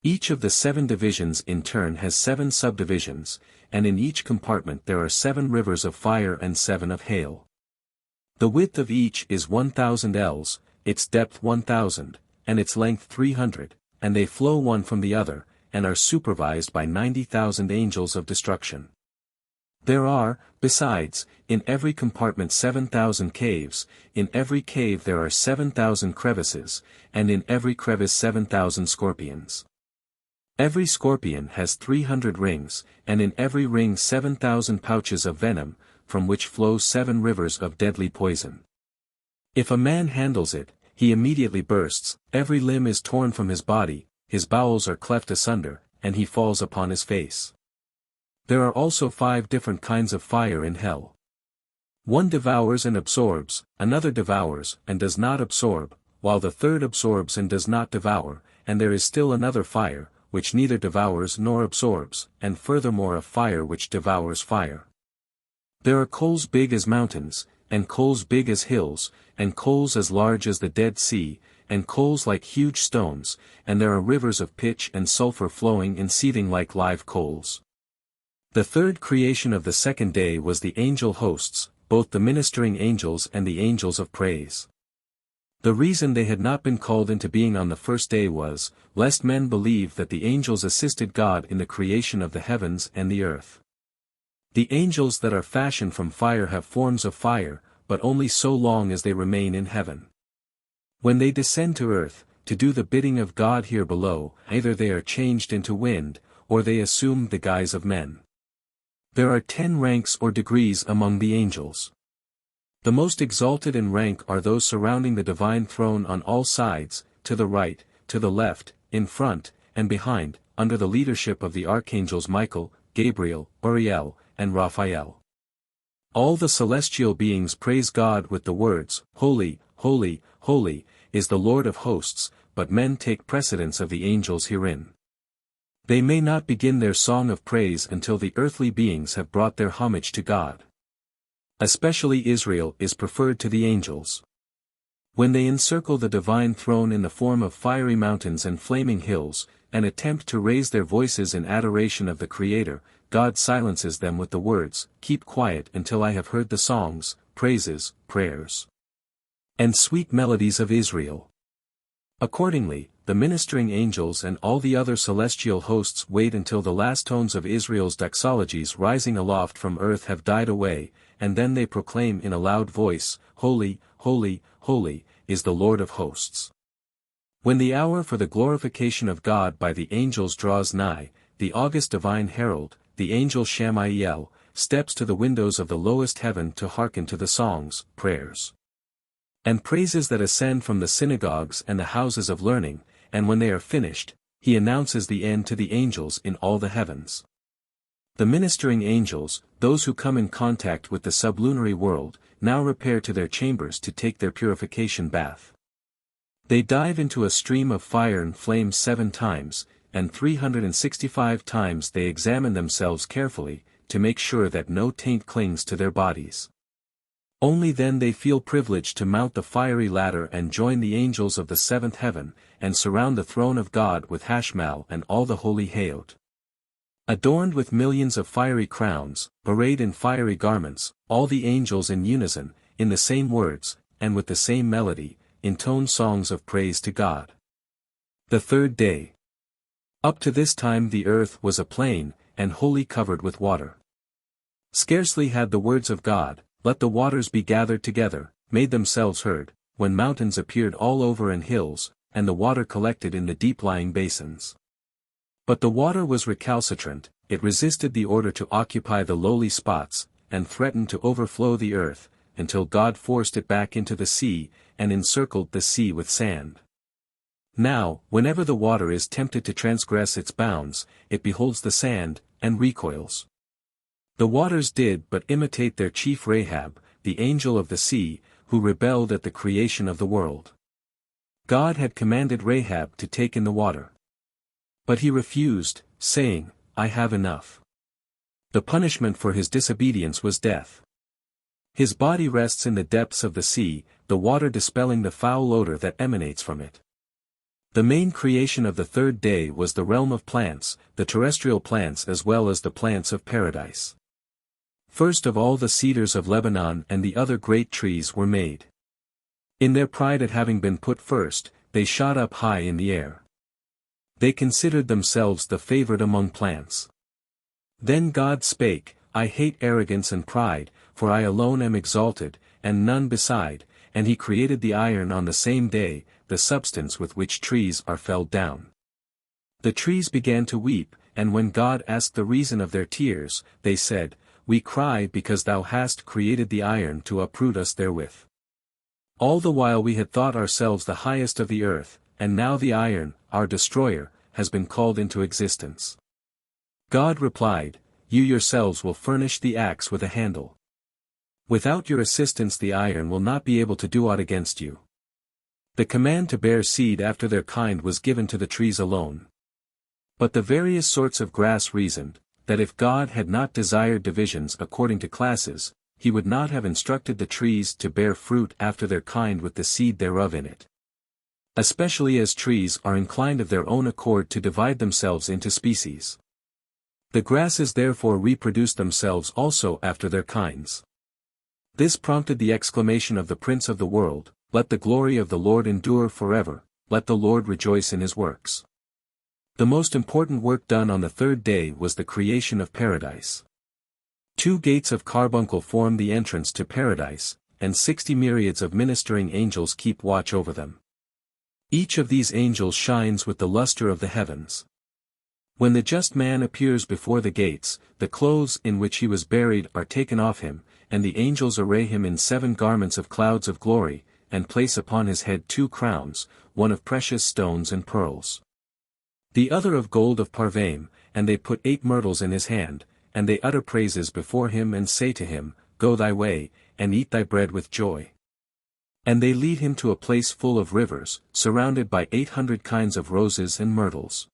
Each of the 7 divisions in turn has 7 subdivisions, and in each compartment there are 7 rivers of fire and 7 of hail. The width of each is 1,000 ells, its depth 1,000, and its length 300, and they flow one from the other, and are supervised by 90,000 angels of destruction. There are, besides, in every compartment 7,000 caves, in every cave there are 7,000 crevices, and in every crevice 7,000 scorpions. Every scorpion has 300 rings, and in every ring 7,000 pouches of venom, from which flow 7 rivers of deadly poison. If a man handles it, he immediately bursts, every limb is torn from his body, his bowels are cleft asunder, and he falls upon his face. There are also 5 different kinds of fire in hell. One devours and absorbs, another devours and does not absorb, while the third absorbs and does not devour, and there is still another fire, which neither devours nor absorbs, and furthermore a fire which devours fire. There are coals big as mountains, and coals big as hills, and coals as large as the Dead Sea, and coals like huge stones, and there are rivers of pitch and sulfur flowing and seething like live coals. The third creation of the second day was the angel hosts, both the ministering angels and the angels of praise. The reason they had not been called into being on the first day was, lest men believe that the angels assisted God in the creation of the heavens and the earth. The angels that are fashioned from fire have forms of fire, but only so long as they remain in heaven. When they descend to earth, to do the bidding of God here below, either they are changed into wind, or they assume the guise of men. There are 10 ranks or degrees among the angels. The most exalted in rank are those surrounding the divine throne on all sides, to the right, to the left, in front, and behind, under the leadership of the archangels Michael, Gabriel, Uriel, and Raphael. All the celestial beings praise God with the words, Holy, holy, holy, is the Lord of hosts, but men take precedence of the angels herein. They may not begin their song of praise until the earthly beings have brought their homage to God. Especially Israel is preferred to the angels. When they encircle the divine throne in the form of fiery mountains and flaming hills, and attempt to raise their voices in adoration of the Creator, God silences them with the words, "Keep quiet until I have heard the songs, praises, prayers, and sweet melodies of Israel." Accordingly, the ministering angels and all the other celestial hosts wait until the last tones of Israel's doxologies rising aloft from earth have died away, and then they proclaim in a loud voice, "Holy, holy, holy, is the Lord of hosts." When the hour for the glorification of God by the angels draws nigh, the august divine herald, the angel Shamael, steps to the windows of the lowest heaven to hearken to the songs, prayers, and praises that ascend from the synagogues and the houses of learning, and when they are finished, he announces the end to the angels in all the heavens. The ministering angels, those who come in contact with the sublunary world, now repair to their chambers to take their purification bath. They dive into a stream of fire and flame 7 times, and 365 times they examine themselves carefully, to make sure that no taint clings to their bodies. Only then they feel privileged to mount the fiery ladder and join the angels of the 7th heaven, and surround the throne of God with Hashmal and all the holy Hayot. Adorned with millions of fiery crowns, arrayed in fiery garments, all the angels in unison, in the same words, and with the same melody, intone songs of praise to God. The 3rd day. Up to this time the earth was a plain, and wholly covered with water. Scarcely had the words of God, "Let the waters be gathered together," made themselves heard, when mountains appeared all over and hills, and the water collected in the deep-lying basins. But the water was recalcitrant, it resisted the order to occupy the lowly spots, and threatened to overflow the earth, until God forced it back into the sea, and encircled the sea with sand. Now, whenever the water is tempted to transgress its bounds, it beholds the sand, and recoils. The waters did but imitate their chief Rahab, the angel of the sea, who rebelled at the creation of the world. God had commanded Rahab to take in the water. But he refused, saying, "I have enough." The punishment for his disobedience was death. His body rests in the depths of the sea, the water dispelling the foul odor that emanates from it. The main creation of the 3rd day was the realm of plants, the terrestrial plants as well as the plants of paradise. First of all the cedars of Lebanon and the other great trees were made. In their pride at having been put first, they shot up high in the air. They considered themselves the favored among plants. Then God spake, "I hate arrogance and pride, for I alone am exalted, and none beside," and he created the iron on the same day, the substance with which trees are felled down. The trees began to weep, and when God asked the reason of their tears, they said, "We cry because thou hast created the iron to uproot us therewith. All the while we had thought ourselves the highest of the earth, and now the iron, our destroyer, has been called into existence." God replied, "You yourselves will furnish the axe with a handle. Without your assistance the iron will not be able to do aught against you." The command to bear seed after their kind was given to the trees alone. But the various sorts of grass reasoned, that if God had not desired divisions according to classes, he would not have instructed the trees to bear fruit after their kind with the seed thereof in it. Especially as trees are inclined of their own accord to divide themselves into species. The grasses therefore reproduced themselves also after their kinds. This prompted the exclamation of the Prince of the world, "Let the glory of the Lord endure forever, let the Lord rejoice in his works." The most important work done on the 3rd day was the creation of paradise. 2 gates of carbuncle form the entrance to paradise, and 60 myriads of ministering angels keep watch over them. Each of these angels shines with the luster of the heavens. When the just man appears before the gates, the clothes in which he was buried are taken off him, and the angels array him in 7 garments of clouds of glory, and place upon his head 2 crowns, one of precious stones and pearls, the other of gold of Parvaim, and they put 8 myrtles in his hand, and they utter praises before him and say to him, "Go thy way, and eat thy bread with joy." And they lead him to a place full of rivers, surrounded by 800 kinds of roses and myrtles.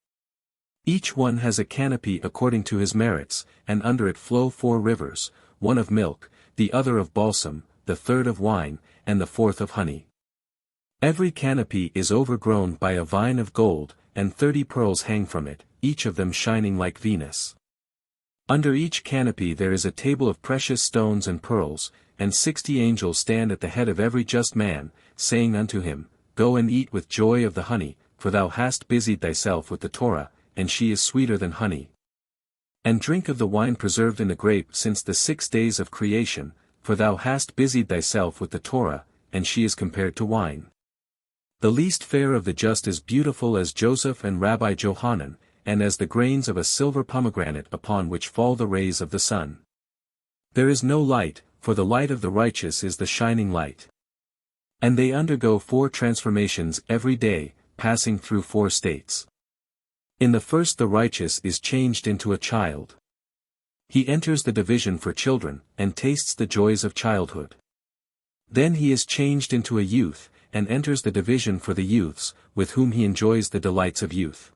Each one has a canopy according to his merits, and under it flow 4 rivers, one of milk, the other of balsam, the third of wine, and the fourth of honey. Every canopy is overgrown by a vine of gold, and 30 pearls hang from it, each of them shining like Venus. Under each canopy there is a table of precious stones and pearls, and 60 angels stand at the head of every just man, saying unto him, Go and eat with joy of the honey, for thou hast busied thyself with the Torah, and she is sweeter than honey. And drink of the wine preserved in the grape since the 6 days of creation, for thou hast busied thyself with the Torah, and she is compared to wine. The least fair of the just is beautiful as Joseph and Rabbi Johanan, and as the grains of a silver pomegranate upon which fall the rays of the sun. There is no light, for the light of the righteous is the shining light. And they undergo 4 transformations every day, passing through 4 states. In the first the righteous is changed into a child. He enters the division for children, and tastes the joys of childhood. Then he is changed into a youth, and enters the division for the youths, with whom he enjoys the delights of youth.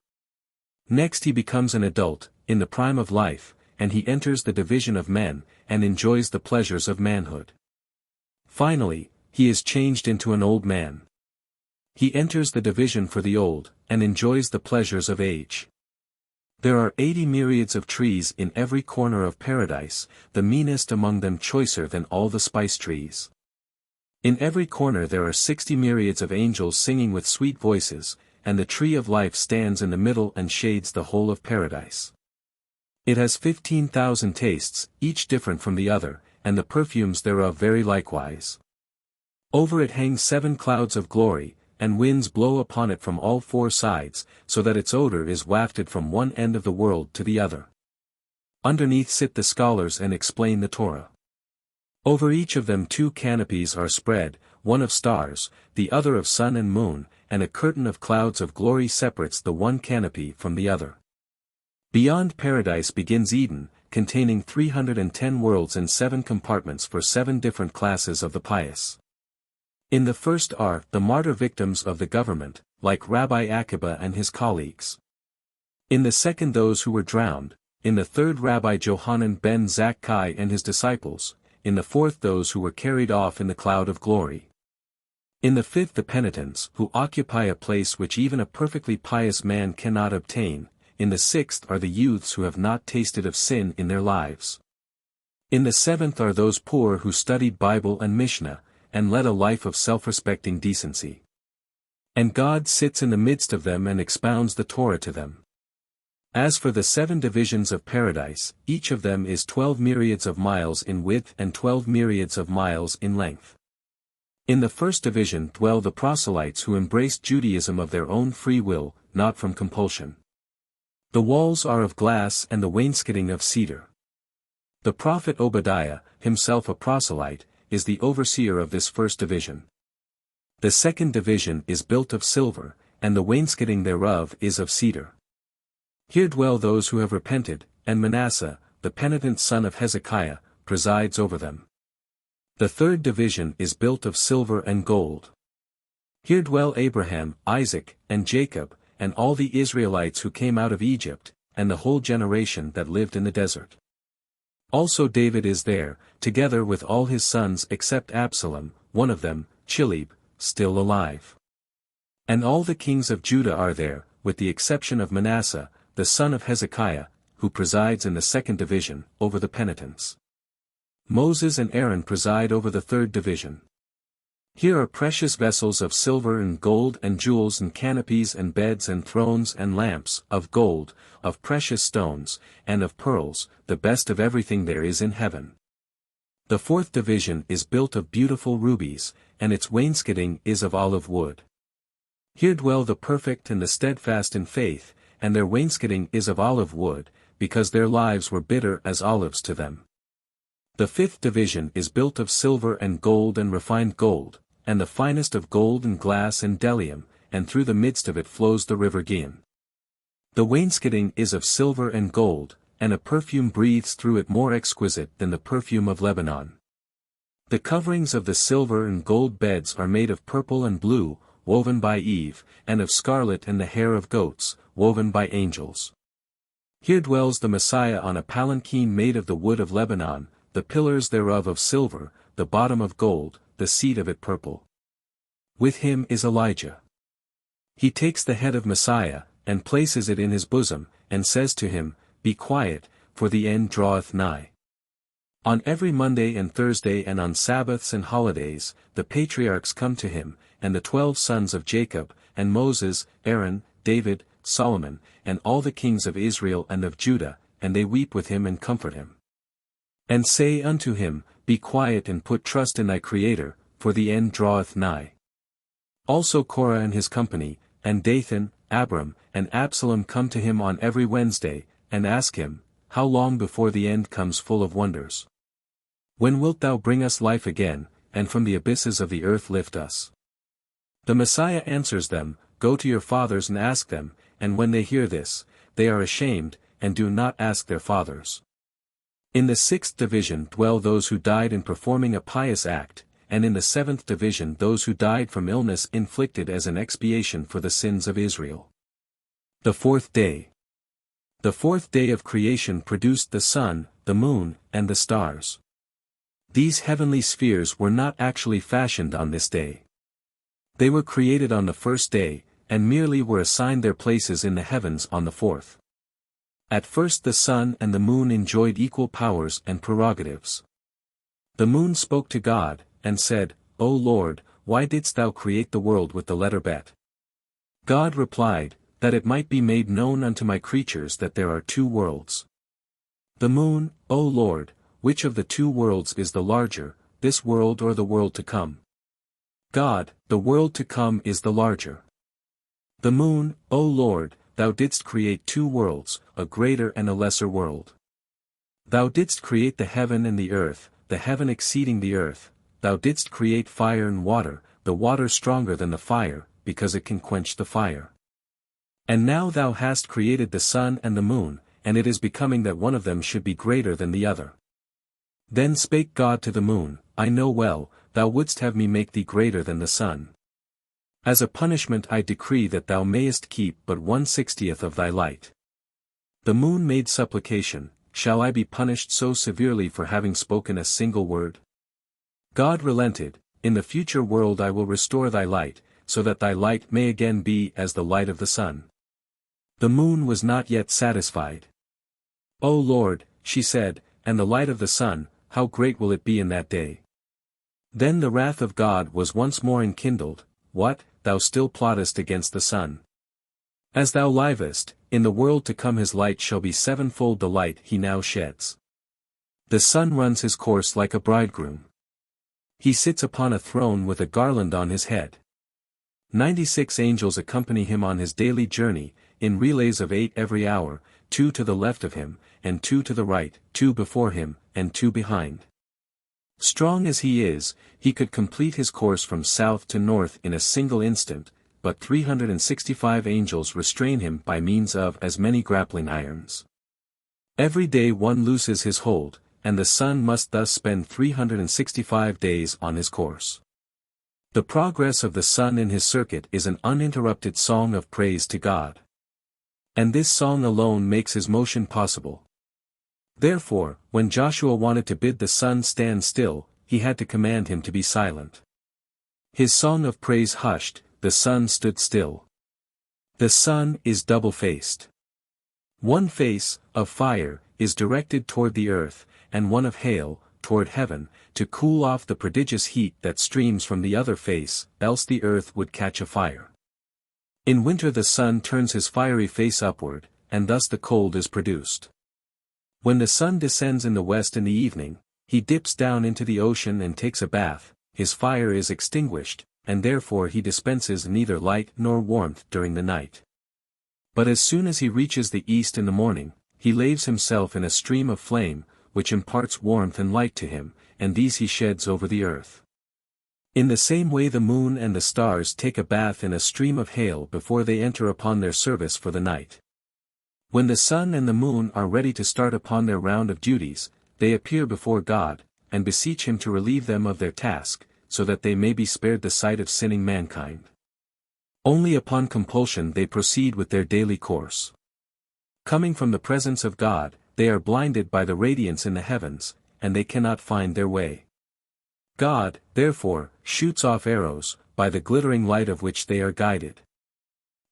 Next he becomes an adult, in the prime of life, and he enters the division of men, and enjoys the pleasures of manhood. Finally, he is changed into an old man. He enters the division for the old, and enjoys the pleasures of age. There are 80 myriads of trees in every corner of paradise, the meanest among them choicer than all the spice trees. In every corner there are 60 myriads of angels singing with sweet voices, and the tree of life stands in the middle and shades the whole of paradise. It has 15,000 tastes, each different from the other, and the perfumes thereof vary likewise. Over it hang 7 clouds of glory, and winds blow upon it from all 4 sides, so that its odor is wafted from one end of the world to the other. Underneath sit the scholars and explain the Torah. Over each of them 2 canopies are spread, one of stars, the other of sun and moon, and a curtain of clouds of glory separates the one canopy from the other. Beyond paradise begins Eden, containing 310 worlds and 7 compartments for 7 different classes of the pious. In the first are the martyr victims of the government, like Rabbi Akiba and his colleagues. In the second those who were drowned, in the third Rabbi Johanan ben Zakkai and his disciples, in the fourth those who were carried off in the cloud of glory. In the fifth the penitents who occupy a place which even a perfectly pious man cannot obtain, in the sixth are the youths who have not tasted of sin in their lives. In the seventh are those poor who studied Bible and Mishnah, and led a life of self-respecting decency. And God sits in the midst of them and expounds the Torah to them. As for the 7 divisions of paradise, each of them is 12 myriads of miles in width and 12 myriads of miles in length. In the first division dwell the proselytes who embraced Judaism of their own free will, not from compulsion. The walls are of glass and the wainscoting of cedar. The prophet Obadiah, himself a proselyte, is the overseer of this first division. The second division is built of silver, and the wainscoting thereof is of cedar. Here dwell those who have repented, and Manasseh, the penitent son of Hezekiah, presides over them. The third division is built of silver and gold. Here dwell Abraham, Isaac, and Jacob, and all the Israelites who came out of Egypt, and the whole generation that lived in the desert. Also David is there, together with all his sons except Absalom, one of them, Chilib, still alive. And all the kings of Judah are there, with the exception of Manasseh, the son of Hezekiah, who presides in the second division, over the penitents. Moses and Aaron preside over the third division. Here are precious vessels of silver and gold and jewels and canopies and beds and thrones and lamps, of gold, of precious stones, and of pearls, the best of everything there is in heaven. The fourth division is built of beautiful rubies, and its wainscoting is of olive wood. Here dwell the perfect and the steadfast in faith, and their wainscoting is of olive wood, because their lives were bitter as olives to them. The fifth division is built of silver and gold and refined gold, and the finest of gold and glass and bdellium, and through the midst of it flows the river Gihon. The wainscoting is of silver and gold, and a perfume breathes through it more exquisite than the perfume of Lebanon. The coverings of the silver and gold beds are made of purple and blue, woven by Eve, and of scarlet and the hair of goats, woven by angels. Here dwells the Messiah on a palanquin made of the wood of Lebanon, the pillars thereof of silver, the bottom of gold, the seat of it purple. With him is Elijah. He takes the head of Messiah, and places it in his bosom, and says to him, Be quiet, for the end draweth nigh. On every Monday and Thursday and on Sabbaths and holidays, the patriarchs come to him, and the 12 sons of Jacob, and Moses, Aaron, David, Solomon, and all the kings of Israel and of Judah, and they weep with him and comfort him. And say unto him, Be quiet and put trust in thy Creator, for the end draweth nigh. Also Korah and his company, and Dathan, Abiram, and Absalom come to him on every Wednesday, and ask him, How long before the end comes full of wonders? When wilt thou bring us life again, and from the abysses of the earth lift us? The Messiah answers them, Go to your fathers and ask them, and when they hear this, they are ashamed, and do not ask their fathers. In the 6th division dwell those who died in performing a pious act, and in the 7th division those who died from illness inflicted as an expiation for the sins of Israel. The 4th day. The 4th day of creation produced the sun, the moon, and the stars. These heavenly spheres were not actually fashioned on this day. They were created on the 1st day, and merely were assigned their places in the heavens on the 4th. At first the sun and the moon enjoyed equal powers and prerogatives. The moon spoke to God, and said, O Lord, why didst thou create the world with the letter Bet? God replied, That it might be made known unto my creatures that there are 2 worlds. The moon, O Lord, which of the 2 worlds is the larger, this world or the world to come? God, the world to come is the larger. The moon, O Lord, thou didst create 2 worlds, a greater and a lesser world. Thou didst create the heaven and the earth, the heaven exceeding the earth, thou didst create fire and water, the water stronger than the fire, because it can quench the fire. And now thou hast created the sun and the moon, and it is becoming that one of them should be greater than the other. Then spake God to the moon, I know well, thou wouldst have me make thee greater than the sun. As a punishment I decree that thou mayest keep but 1/60th of thy light. The moon made supplication, Shall I be punished so severely for having spoken a single word? God relented, In the future world I will restore thy light, so that thy light may again be as the light of the sun. The moon was not yet satisfied. O Lord, she said, and the light of the sun, how great will it be in that day? Then the wrath of God was once more enkindled, What, thou still plottest against the sun? As thou livest, in the world to come his light shall be 7-fold the light he now sheds. The sun runs his course like a bridegroom. He sits upon a throne with a garland on his head. 96 angels accompany him on his daily journey, in relays of 8 every hour, 2 to the left of him, and 2 to the right, 2 before him, and 2 behind. Strong as he is, he could complete his course from south to north in a single instant, but 365 angels restrain him by means of as many grappling irons. Every day one looses his hold, and the sun must thus spend 365 days on his course. The progress of the sun in his circuit is an uninterrupted song of praise to God. And this song alone makes his motion possible. Therefore, when Joshua wanted to bid the sun stand still, he had to command him to be silent. His song of praise hushed, the sun stood still. The sun is double-faced. One face, of fire, is directed toward the earth, and one of hail, toward heaven, to cool off the prodigious heat that streams from the other face, else the earth would catch afire. In winter the sun turns his fiery face upward, and thus the cold is produced. When the sun descends in the west in the evening, he dips down into the ocean and takes a bath, his fire is extinguished, and therefore he dispenses neither light nor warmth during the night. But as soon as he reaches the east in the morning, he laves himself in a stream of flame, which imparts warmth and light to him, and these he sheds over the earth. In the same way the moon and the stars take a bath in a stream of hail before they enter upon their service for the night. When the sun and the moon are ready to start upon their round of duties, they appear before God, and beseech him to relieve them of their task, so that they may be spared the sight of sinning mankind. Only upon compulsion they proceed with their daily course. Coming from the presence of God, they are blinded by the radiance in the heavens, and they cannot find their way. God, therefore, shoots off arrows, by the glittering light of which they are guided.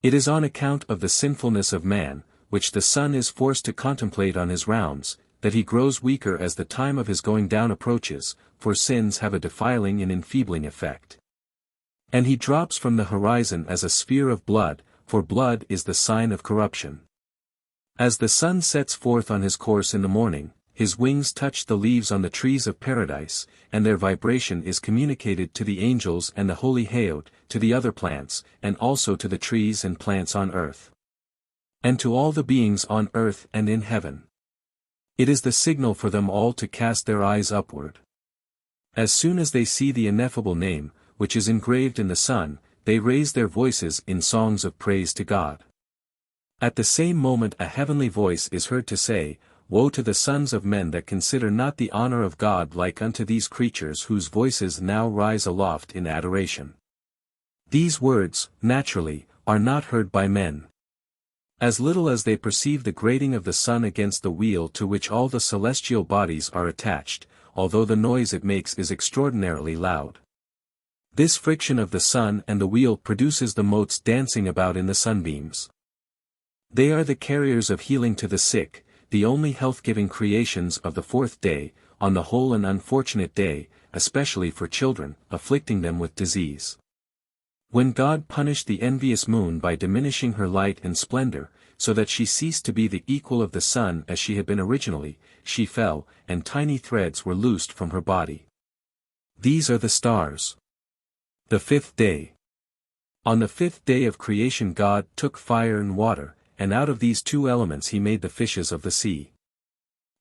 It is on account of the sinfulness of man, which the sun is forced to contemplate on his rounds, that he grows weaker as the time of his going down approaches, for sins have a defiling and enfeebling effect. And he drops from the horizon as a sphere of blood, for blood is the sign of corruption. As the sun sets forth on his course in the morning, his wings touch the leaves on the trees of paradise, and their vibration is communicated to the angels and the holy Hayot, to the other plants, and also to the trees and plants on earth. And to all the beings on earth and in heaven. It is the signal for them all to cast their eyes upward. As soon as they see the ineffable name, which is engraved in the sun, they raise their voices in songs of praise to God. At the same moment a heavenly voice is heard to say, Woe to the sons of men that consider not the honor of God like unto these creatures whose voices now rise aloft in adoration. These words, naturally, are not heard by men. As little as they perceive the grating of the sun against the wheel to which all the celestial bodies are attached, although the noise it makes is extraordinarily loud. This friction of the sun and the wheel produces the motes dancing about in the sunbeams. They are the carriers of healing to the sick, the only health-giving creations of the fourth day, on the whole an unfortunate day, especially for children, afflicting them with disease. When God punished the envious moon by diminishing her light and splendor, so that she ceased to be the equal of the sun as she had been originally, she fell, and tiny threads were loosed from her body. These are the stars. The fifth day. On the fifth day of creation God took fire and water, and out of these two elements he made the fishes of the sea.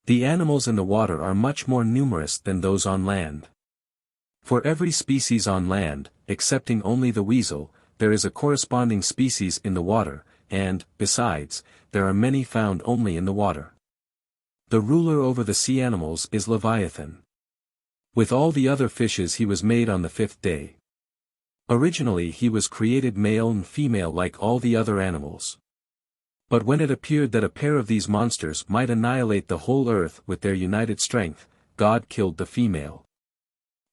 The animals in the water are much more numerous than those on land. For every species on land, excepting only the weasel, there is a corresponding species in the water, and, besides, there are many found only in the water. The ruler over the sea animals is Leviathan. With all the other fishes he was made on the fifth day. Originally he was created male and female like all the other animals. But when it appeared that a pair of these monsters might annihilate the whole earth with their united strength, God killed the female.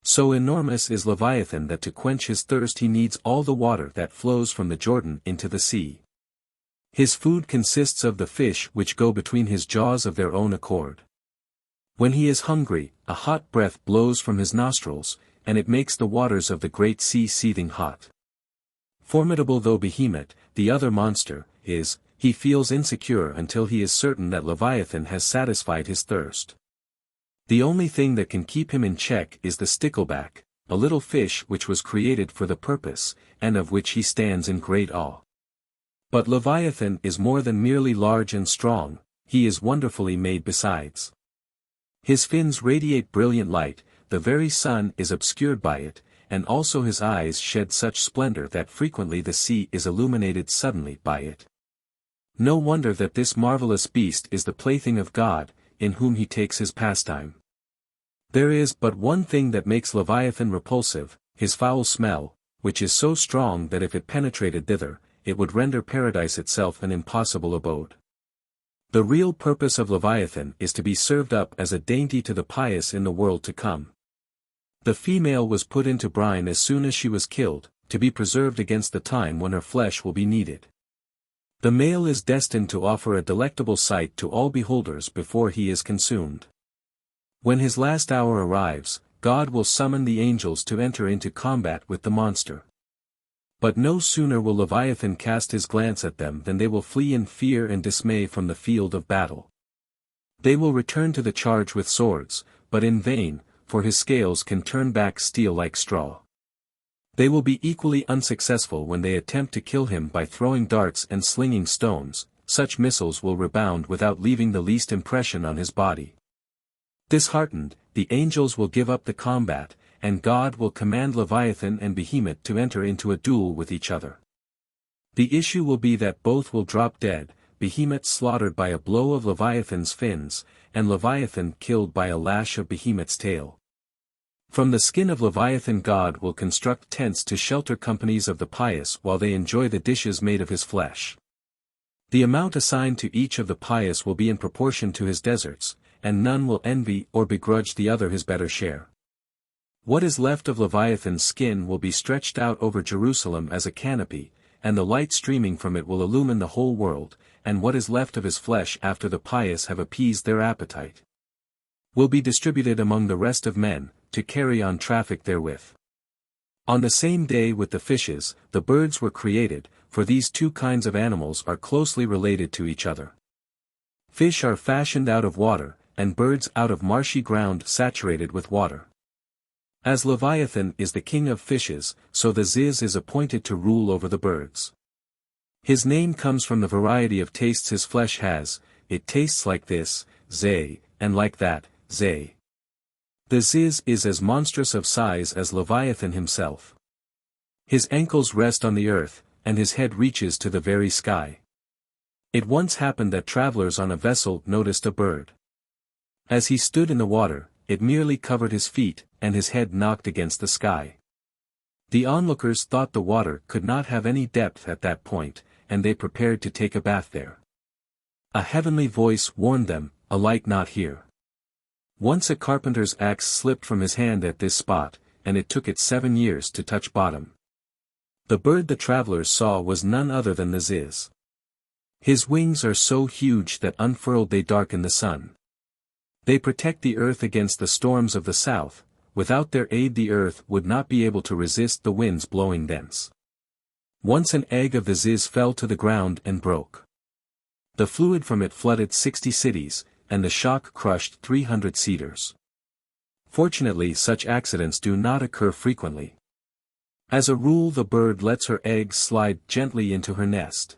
So enormous is Leviathan that to quench his thirst he needs all the water that flows from the Jordan into the sea. His food consists of the fish which go between his jaws of their own accord. When he is hungry, a hot breath blows from his nostrils, and it makes the waters of the great sea seething hot. Formidable though Behemoth, the other monster, is, he feels insecure until he is certain that Leviathan has satisfied his thirst. The only thing that can keep him in check is the stickleback, a little fish which was created for the purpose, and of which he stands in great awe. But Leviathan is more than merely large and strong, he is wonderfully made besides. His fins radiate brilliant light, the very sun is obscured by it, and also his eyes shed such splendor that frequently the sea is illuminated suddenly by it. No wonder that this marvelous beast is the plaything of God, in whom he takes his pastime. There is but one thing that makes Leviathan repulsive, his foul smell, which is so strong that if it penetrated thither, it would render paradise itself an impossible abode. The real purpose of Leviathan is to be served up as a dainty to the pious in the world to come. The female was put into brine as soon as she was killed, to be preserved against the time when her flesh will be needed. The male is destined to offer a delectable sight to all beholders before he is consumed. When his last hour arrives, God will summon the angels to enter into combat with the monster. But no sooner will Leviathan cast his glance at them than they will flee in fear and dismay from the field of battle. They will return to the charge with swords, but in vain, for his scales can turn back steel like straw. They will be equally unsuccessful when they attempt to kill him by throwing darts and slinging stones, such missiles will rebound without leaving the least impression on his body. Disheartened, the angels will give up the combat, and God will command Leviathan and Behemoth to enter into a duel with each other. The issue will be that both will drop dead, Behemoth slaughtered by a blow of Leviathan's fins, and Leviathan killed by a lash of Behemoth's tail. From the skin of Leviathan God will construct tents to shelter companies of the pious while they enjoy the dishes made of his flesh. The amount assigned to each of the pious will be in proportion to his deserts, and none will envy or begrudge the other his better share. What is left of Leviathan's skin will be stretched out over Jerusalem as a canopy, and the light streaming from it will illumine the whole world, and what is left of his flesh after the pious have appeased their appetite will be distributed among the rest of men, to carry on traffic therewith. On the same day with the fishes, the birds were created, for these two kinds of animals are closely related to each other. Fish are fashioned out of water, and birds out of marshy ground saturated with water. As Leviathan is the king of fishes, so the Ziz is appointed to rule over the birds. His name comes from the variety of tastes his flesh has, it tastes like this, zay, and like that, zay. The Ziz is as monstrous of size as Leviathan himself. His ankles rest on the earth, and his head reaches to the very sky. It once happened that travelers on a vessel noticed a bird. As he stood in the water, it merely covered his feet, and his head knocked against the sky. The onlookers thought the water could not have any depth at that point, and they prepared to take a bath there. A heavenly voice warned them, "Alight not here." Once a carpenter's axe slipped from his hand at this spot, and it took it 7 years to touch bottom. The bird the travelers saw was none other than the Ziz. His wings are so huge that unfurled they darken the sun. They protect the earth against the storms of the south, without their aid the earth would not be able to resist the winds blowing thence. Once an egg of the Ziz fell to the ground and broke. The fluid from it flooded 60 cities, and the shock crushed 300 cedars. Fortunately such accidents do not occur frequently. As a rule the bird lets her eggs slide gently into her nest.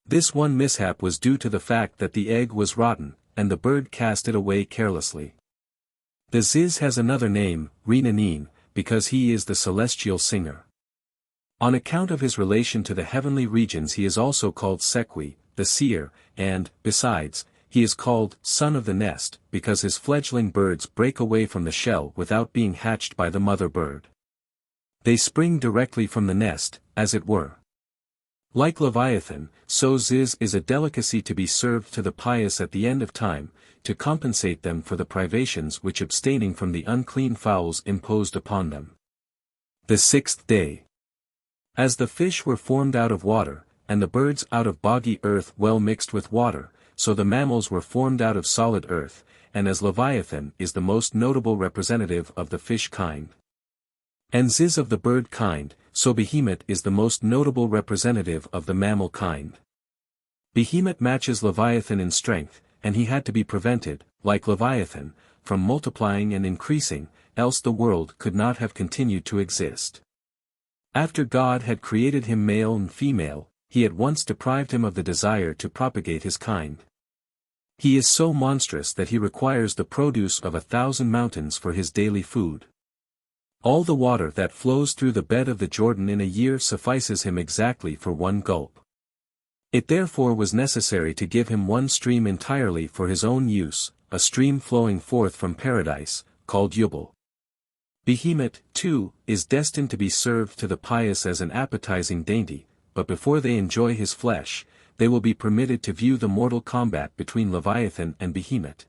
This one mishap was due to the fact that the egg was rotten, and the bird cast it away carelessly. The Ziz has another name, Renanin, because he is the celestial singer. On account of his relation to the heavenly regions he is also called Sequi, the seer, and, besides, he is called son of the nest, because his fledgling birds break away from the shell without being hatched by the mother bird. They spring directly from the nest, as it were. Like Leviathan, so Ziz is a delicacy to be served to the pious at the end of time, to compensate them for the privations which abstaining from the unclean fowls imposed upon them. The 6th day. As the fish were formed out of water, and the birds out of boggy earth well mixed with water, so the mammals were formed out of solid earth, and as Leviathan is the most notable representative of the fish kind, and Ziz of the bird kind, so Behemoth is the most notable representative of the mammal kind. Behemoth matches Leviathan in strength, and he had to be prevented, like Leviathan, from multiplying and increasing, else the world could not have continued to exist. After God had created him male and female, he at once deprived him of the desire to propagate his kind. He is so monstrous that he requires the produce of 1,000 mountains for his daily food. All the water that flows through the bed of the Jordan in a year suffices him exactly for one gulp. It therefore was necessary to give him one stream entirely for his own use, a stream flowing forth from paradise, called Yubal. Behemoth, too, is destined to be served to the pious as an appetizing dainty, but before they enjoy his flesh, they will be permitted to view the mortal combat between Leviathan and Behemoth.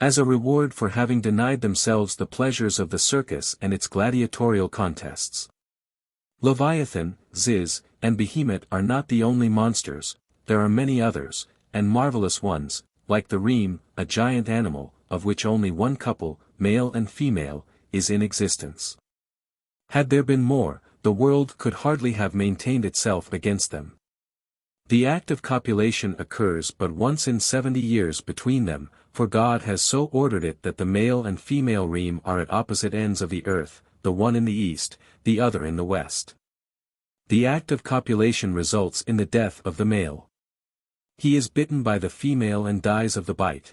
As a reward for having denied themselves the pleasures of the circus and its gladiatorial contests. Leviathan, Ziz, and Behemoth are not the only monsters, there are many others, and marvelous ones, like the reem, a giant animal, of which only one couple, male and female, is in existence. Had there been more, the world could hardly have maintained itself against them. The act of copulation occurs but once in 70 years between them, for God has so ordered it that the male and female reem are at opposite ends of the earth, the one in the east, the other in the west. The act of copulation results in the death of the male. He is bitten by the female and dies of the bite.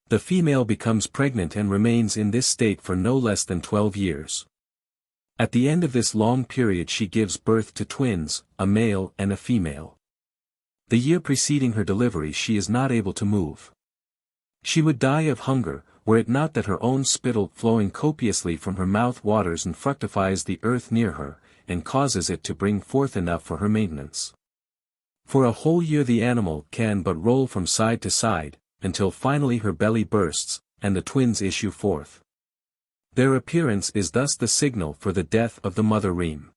The female becomes pregnant and remains in this state for no less than 12 years. At the end of this long period she gives birth to twins, a male and a female. The year preceding her delivery she is not able to move. She would die of hunger, were it not that her own spittle flowing copiously from her mouth waters and fructifies the earth near her, and causes it to bring forth enough for her maintenance. For a whole year the animal can but roll from side to side, until finally her belly bursts, and the twins issue forth. Their appearance is thus the signal for the death of the mother Reem.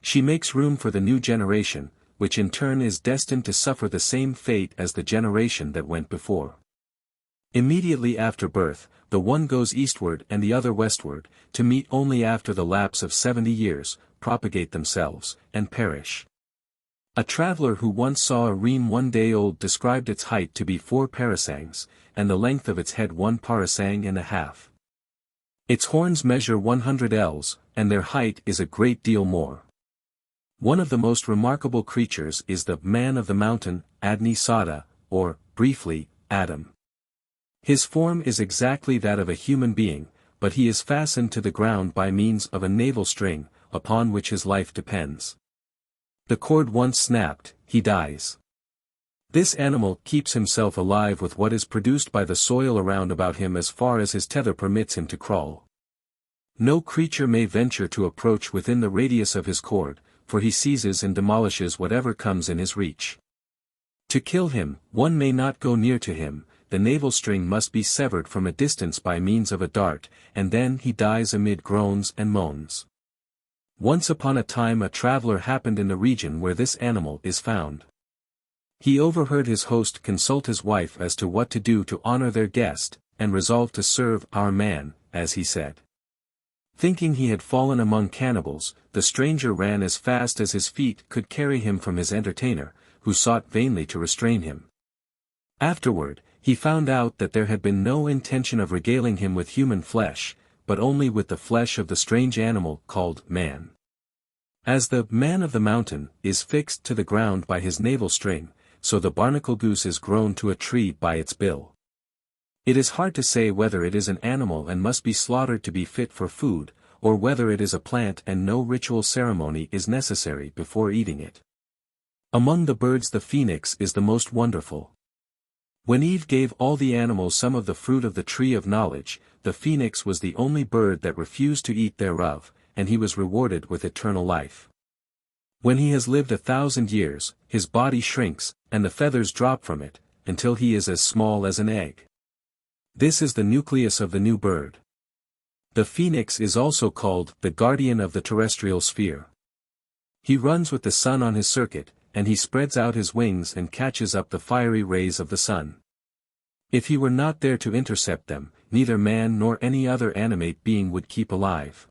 She makes room for the new generation, which in turn is destined to suffer the same fate as the generation that went before. Immediately after birth, the one goes eastward and the other westward, to meet only after the lapse of 70 years, propagate themselves, and perish. A traveler who once saw a reem 1 day old described its height to be 4 parasangs, and the length of its head 1 parasang and a half. Its horns measure 100 ells, and their height is a great deal more. One of the most remarkable creatures is the man of the mountain, Adni Sada, or, briefly, Adam. His form is exactly that of a human being, but he is fastened to the ground by means of a navel string, upon which his life depends. The cord once snapped, he dies. This animal keeps himself alive with what is produced by the soil around about him as far as his tether permits him to crawl. No creature may venture to approach within the radius of his cord, for he seizes and demolishes whatever comes in his reach. To kill him, one may not go near to him, the navel string must be severed from a distance by means of a dart, and then he dies amid groans and moans. Once upon a time a traveler happened in the region where this animal is found. He overheard his host consult his wife as to what to do to honor their guest, and resolved to serve our man, as he said. Thinking he had fallen among cannibals, the stranger ran as fast as his feet could carry him from his entertainer, who sought vainly to restrain him. Afterward, he found out that there had been no intention of regaling him with human flesh, but only with the flesh of the strange animal called man. As the man of the mountain is fixed to the ground by his navel string, so the barnacle goose is grown to a tree by its bill. It is hard to say whether it is an animal and must be slaughtered to be fit for food, or whether it is a plant and no ritual ceremony is necessary before eating it. Among the birds the phoenix is the most wonderful. When Eve gave all the animals some of the fruit of the tree of knowledge, the phoenix was the only bird that refused to eat thereof, and he was rewarded with eternal life. When he has lived 1,000 years, his body shrinks, and the feathers drop from it, until he is as small as an egg. This is the nucleus of the new bird. The phoenix is also called the guardian of the terrestrial sphere. He runs with the sun on his circuit, and he spreads out his wings and catches up the fiery rays of the sun. If he were not there to intercept them, neither man nor any other animate being would keep alive.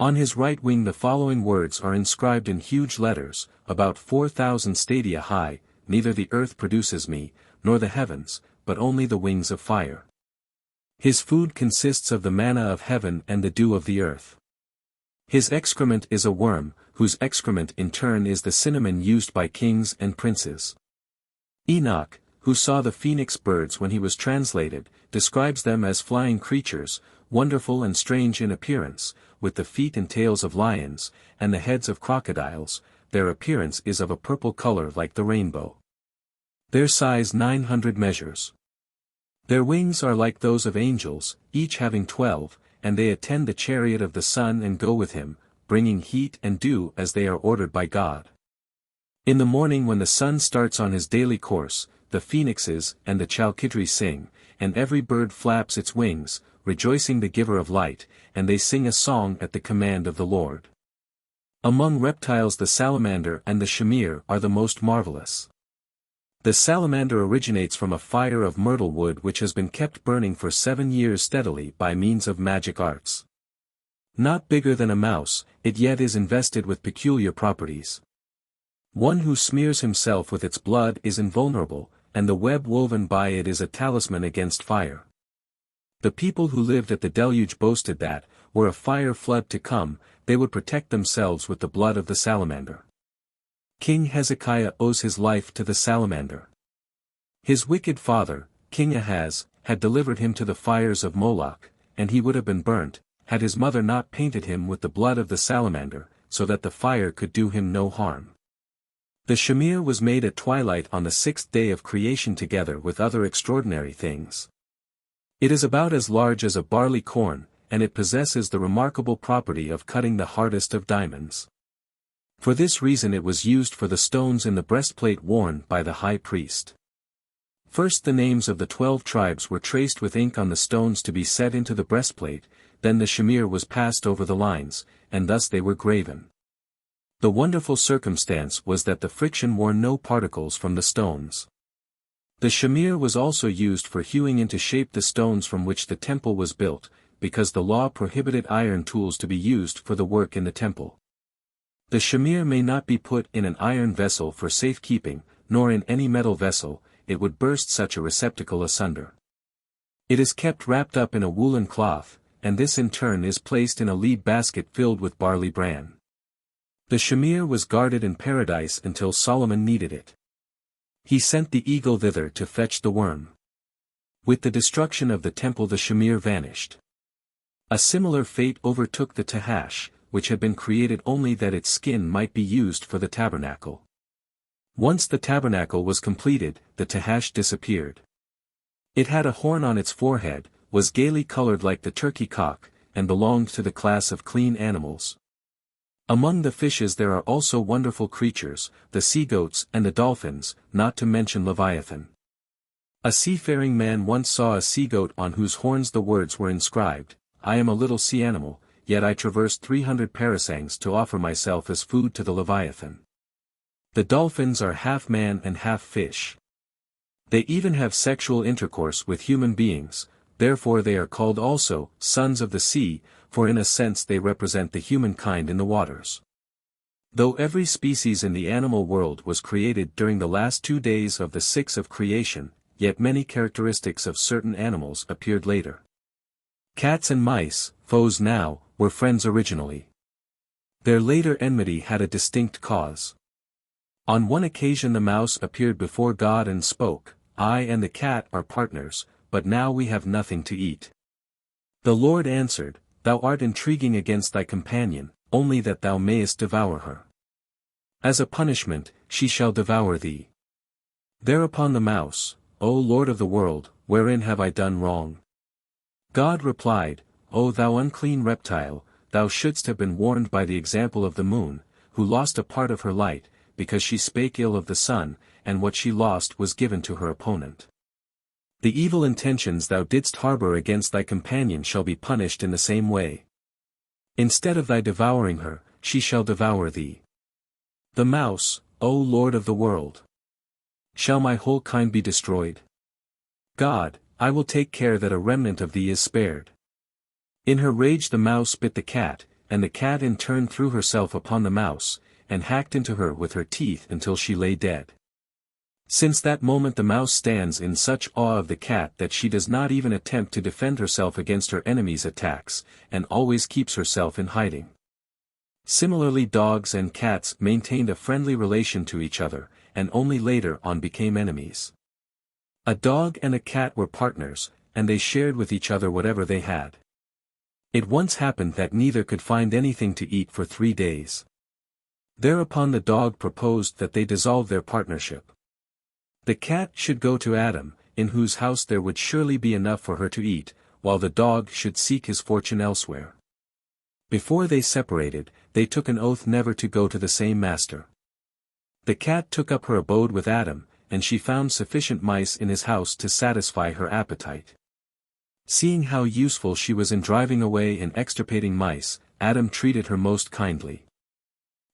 On his right wing the following words are inscribed in huge letters, about 4,000 stadia high: neither the earth produces me, nor the heavens, but only the wings of fire. His food consists of the manna of heaven and the dew of the earth. His excrement is a worm, whose excrement in turn is the cinnamon used by kings and princes. Enoch, who saw the phoenix birds when he was translated, describes them as flying creatures, wonderful and strange in appearance, with the feet and tails of lions, and the heads of crocodiles. Their appearance is of a purple color like the rainbow. Their size 900 measures. Their wings are like those of angels, each having 12, and they attend the chariot of the sun and go with him, bringing heat and dew as they are ordered by God. In the morning when the sun starts on his daily course, the phoenixes and the chalkidri sing, and every bird flaps its wings, rejoicing the giver of light, and they sing a song at the command of the Lord. Among reptiles the salamander and the shamir are the most marvelous. The salamander originates from a fire of myrtle wood which has been kept burning for 7 years steadily by means of magic arts. Not bigger than a mouse, it yet is invested with peculiar properties. One who smears himself with its blood is invulnerable, and the web woven by it is a talisman against fire. The people who lived at the deluge boasted that, were a fire flood to come, they would protect themselves with the blood of the salamander. King Hezekiah owes his life to the salamander. His wicked father, King Ahaz, had delivered him to the fires of Moloch, and he would have been burnt, had his mother not painted him with the blood of the salamander, so that the fire could do him no harm. The shamir was made at twilight on the 6th day of creation together with other extraordinary things. It is about as large as a barley corn, and it possesses the remarkable property of cutting the hardest of diamonds. For this reason it was used for the stones in the breastplate worn by the high priest. First the names of the 12 tribes were traced with ink on the stones to be set into the breastplate, then the shamir was passed over the lines, and thus they were graven. The wonderful circumstance was that the friction wore no particles from the stones. The shamir was also used for hewing into shape the stones from which the temple was built, because the law prohibited iron tools to be used for the work in the temple. The shamir may not be put in an iron vessel for safekeeping, nor in any metal vessel, it would burst such a receptacle asunder. It is kept wrapped up in a woolen cloth, and this in turn is placed in a lead basket filled with barley bran. The shamir was guarded in paradise until Solomon needed it. He sent the eagle thither to fetch the worm. With the destruction of the temple the shamir vanished. A similar fate overtook the tahash, which had been created only that its skin might be used for the tabernacle. Once the tabernacle was completed, the tahash disappeared. It had a horn on its forehead, was gaily colored like the turkey cock, and belonged to the class of clean animals. Among the fishes there are also wonderful creatures, the sea-goats and the dolphins, not to mention Leviathan. A seafaring man once saw a sea-goat on whose horns the words were inscribed, "I am a little sea animal, yet I traversed 300 parasangs to offer myself as food to the Leviathan." The dolphins are half man and half fish. They even have sexual intercourse with human beings, therefore they are called also, sons of the sea, for in a sense they represent the humankind in the waters. Though every species in the animal world was created during the last 2 days of the 6 of creation, yet many characteristics of certain animals appeared later. Cats and mice, foes now, were friends originally. Their later enmity had a distinct cause. On one occasion the mouse appeared before God and spoke, "I and the cat are partners, but now we have nothing to eat." The Lord answered, "Thou art intriguing against thy companion, only that thou mayest devour her. As a punishment, she shall devour thee." Thereupon the mouse, "O Lord of the world, wherein have I done wrong?" God replied, "O thou unclean reptile, thou shouldst have been warned by the example of the moon, who lost a part of her light, because she spake ill of the sun, and what she lost was given to her opponent. The evil intentions thou didst harbor against thy companion shall be punished in the same way. Instead of thy devouring her, she shall devour thee." The mouse, "O Lord of the world! Shall my whole kind be destroyed?" God, "I will take care that a remnant of thee is spared." In her rage the mouse bit the cat, and the cat in turn threw herself upon the mouse, and hacked into her with her teeth until she lay dead. Since that moment the mouse stands in such awe of the cat that she does not even attempt to defend herself against her enemy's attacks, and always keeps herself in hiding. Similarly dogs and cats maintained a friendly relation to each other, and only later on became enemies. A dog and a cat were partners, and they shared with each other whatever they had. It once happened that neither could find anything to eat for 3 days. Thereupon the dog proposed that they dissolve their partnership. The cat should go to Adam, in whose house there would surely be enough for her to eat, while the dog should seek his fortune elsewhere. Before they separated, they took an oath never to go to the same master. The cat took up her abode with Adam, and she found sufficient mice in his house to satisfy her appetite. Seeing how useful she was in driving away and extirpating mice, Adam treated her most kindly.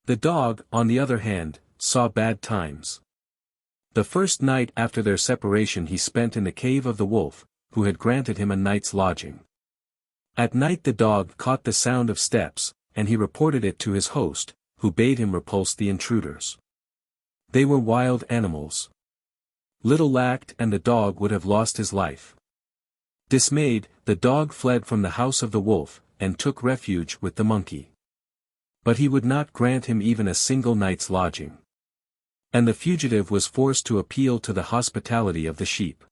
The dog, on the other hand, saw bad times. The first night after their separation he spent in the cave of the wolf, who had granted him a night's lodging. At night the dog caught the sound of steps, and he reported it to his host, who bade him repulse the intruders. They were wild animals. Little lacked and the dog would have lost his life. Dismayed, the dog fled from the house of the wolf, and took refuge with the monkey. But he would not grant him even a single night's lodging. And the fugitive was forced to appeal to the hospitality of the sheep.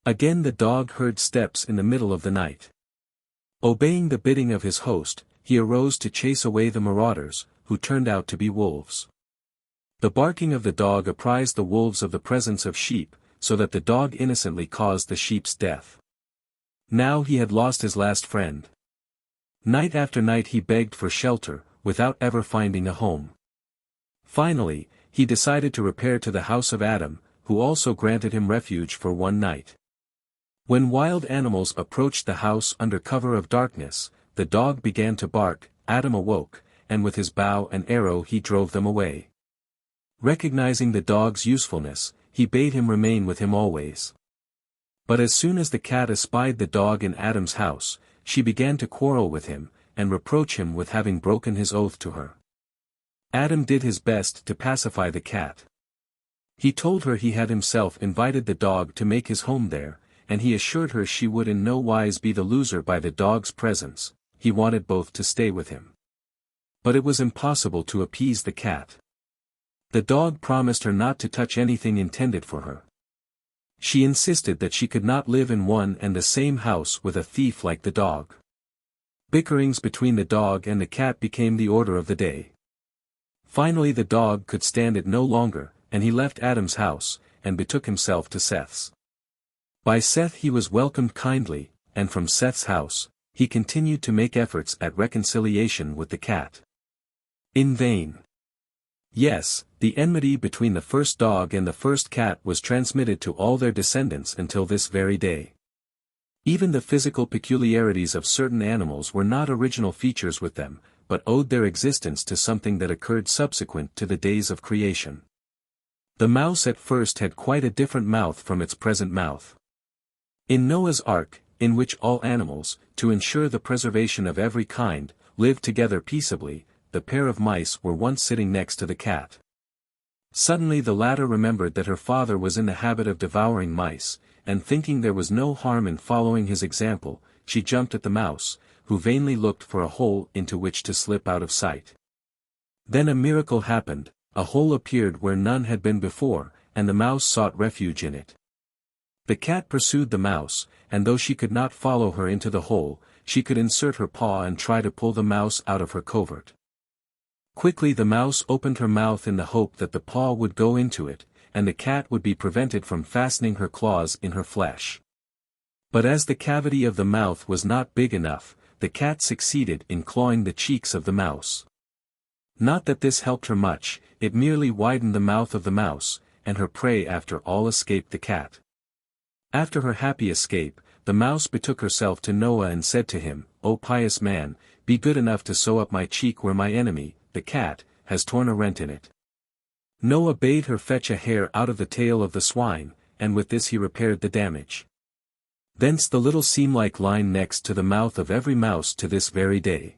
Again the dog heard steps in the middle of the night. Obeying the bidding of his host, he arose to chase away the marauders, who turned out to be wolves. The barking of the dog apprised the wolves of the presence of sheep, so that the dog innocently caused the sheep's death. Now he had lost his last friend. Night after night he begged for shelter, without ever finding a home. Finally, he decided to repair to the house of Adam, who also granted him refuge for one night. When wild animals approached the house under cover of darkness, the dog began to bark. Adam awoke, and with his bow and arrow he drove them away. Recognizing the dog's usefulness, he bade him remain with him always. But as soon as the cat espied the dog in Adam's house, she began to quarrel with him, and reproach him with having broken his oath to her. Adam did his best to pacify the cat. He told her he had himself invited the dog to make his home there, and he assured her she would in no wise be the loser by the dog's presence. He wanted both to stay with him. But it was impossible to appease the cat. The dog promised her not to touch anything intended for her. She insisted that she could not live in one and the same house with a thief like the dog. Bickerings between the dog and the cat became the order of the day. Finally the dog could stand it no longer, and he left Adam's house, and betook himself to Seth's. By Seth he was welcomed kindly, and from Seth's house, he continued to make efforts at reconciliation with the cat. In vain. Yes, the enmity between the first dog and the first cat was transmitted to all their descendants until this very day. Even the physical peculiarities of certain animals were not original features with them, but owed their existence to something that occurred subsequent to the days of creation. The mouse at first had quite a different mouth from its present mouth. In Noah's Ark, in which all animals, to ensure the preservation of every kind, lived together peaceably, the pair of mice were once sitting next to the cat. Suddenly the latter remembered that her father was in the habit of devouring mice, and thinking there was no harm in following his example, she jumped at the mouse, who vainly looked for a hole into which to slip out of sight. Then a miracle happened, a hole appeared where none had been before, and the mouse sought refuge in it. The cat pursued the mouse, and though she could not follow her into the hole, she could insert her paw and try to pull the mouse out of her covert. Quickly the mouse opened her mouth in the hope that the paw would go into it, and the cat would be prevented from fastening her claws in her flesh. But as the cavity of the mouth was not big enough, the cat succeeded in clawing the cheeks of the mouse. Not that this helped her much, it merely widened the mouth of the mouse, and her prey after all escaped the cat. After her happy escape, the mouse betook herself to Noah and said to him, "O pious man, be good enough to sew up my cheek where my enemy, the cat, has torn a rent in it." Noah bade her fetch a hair out of the tail of the swine, and with this he repaired the damage. Thence the little seam-like line next to the mouth of every mouse to this very day.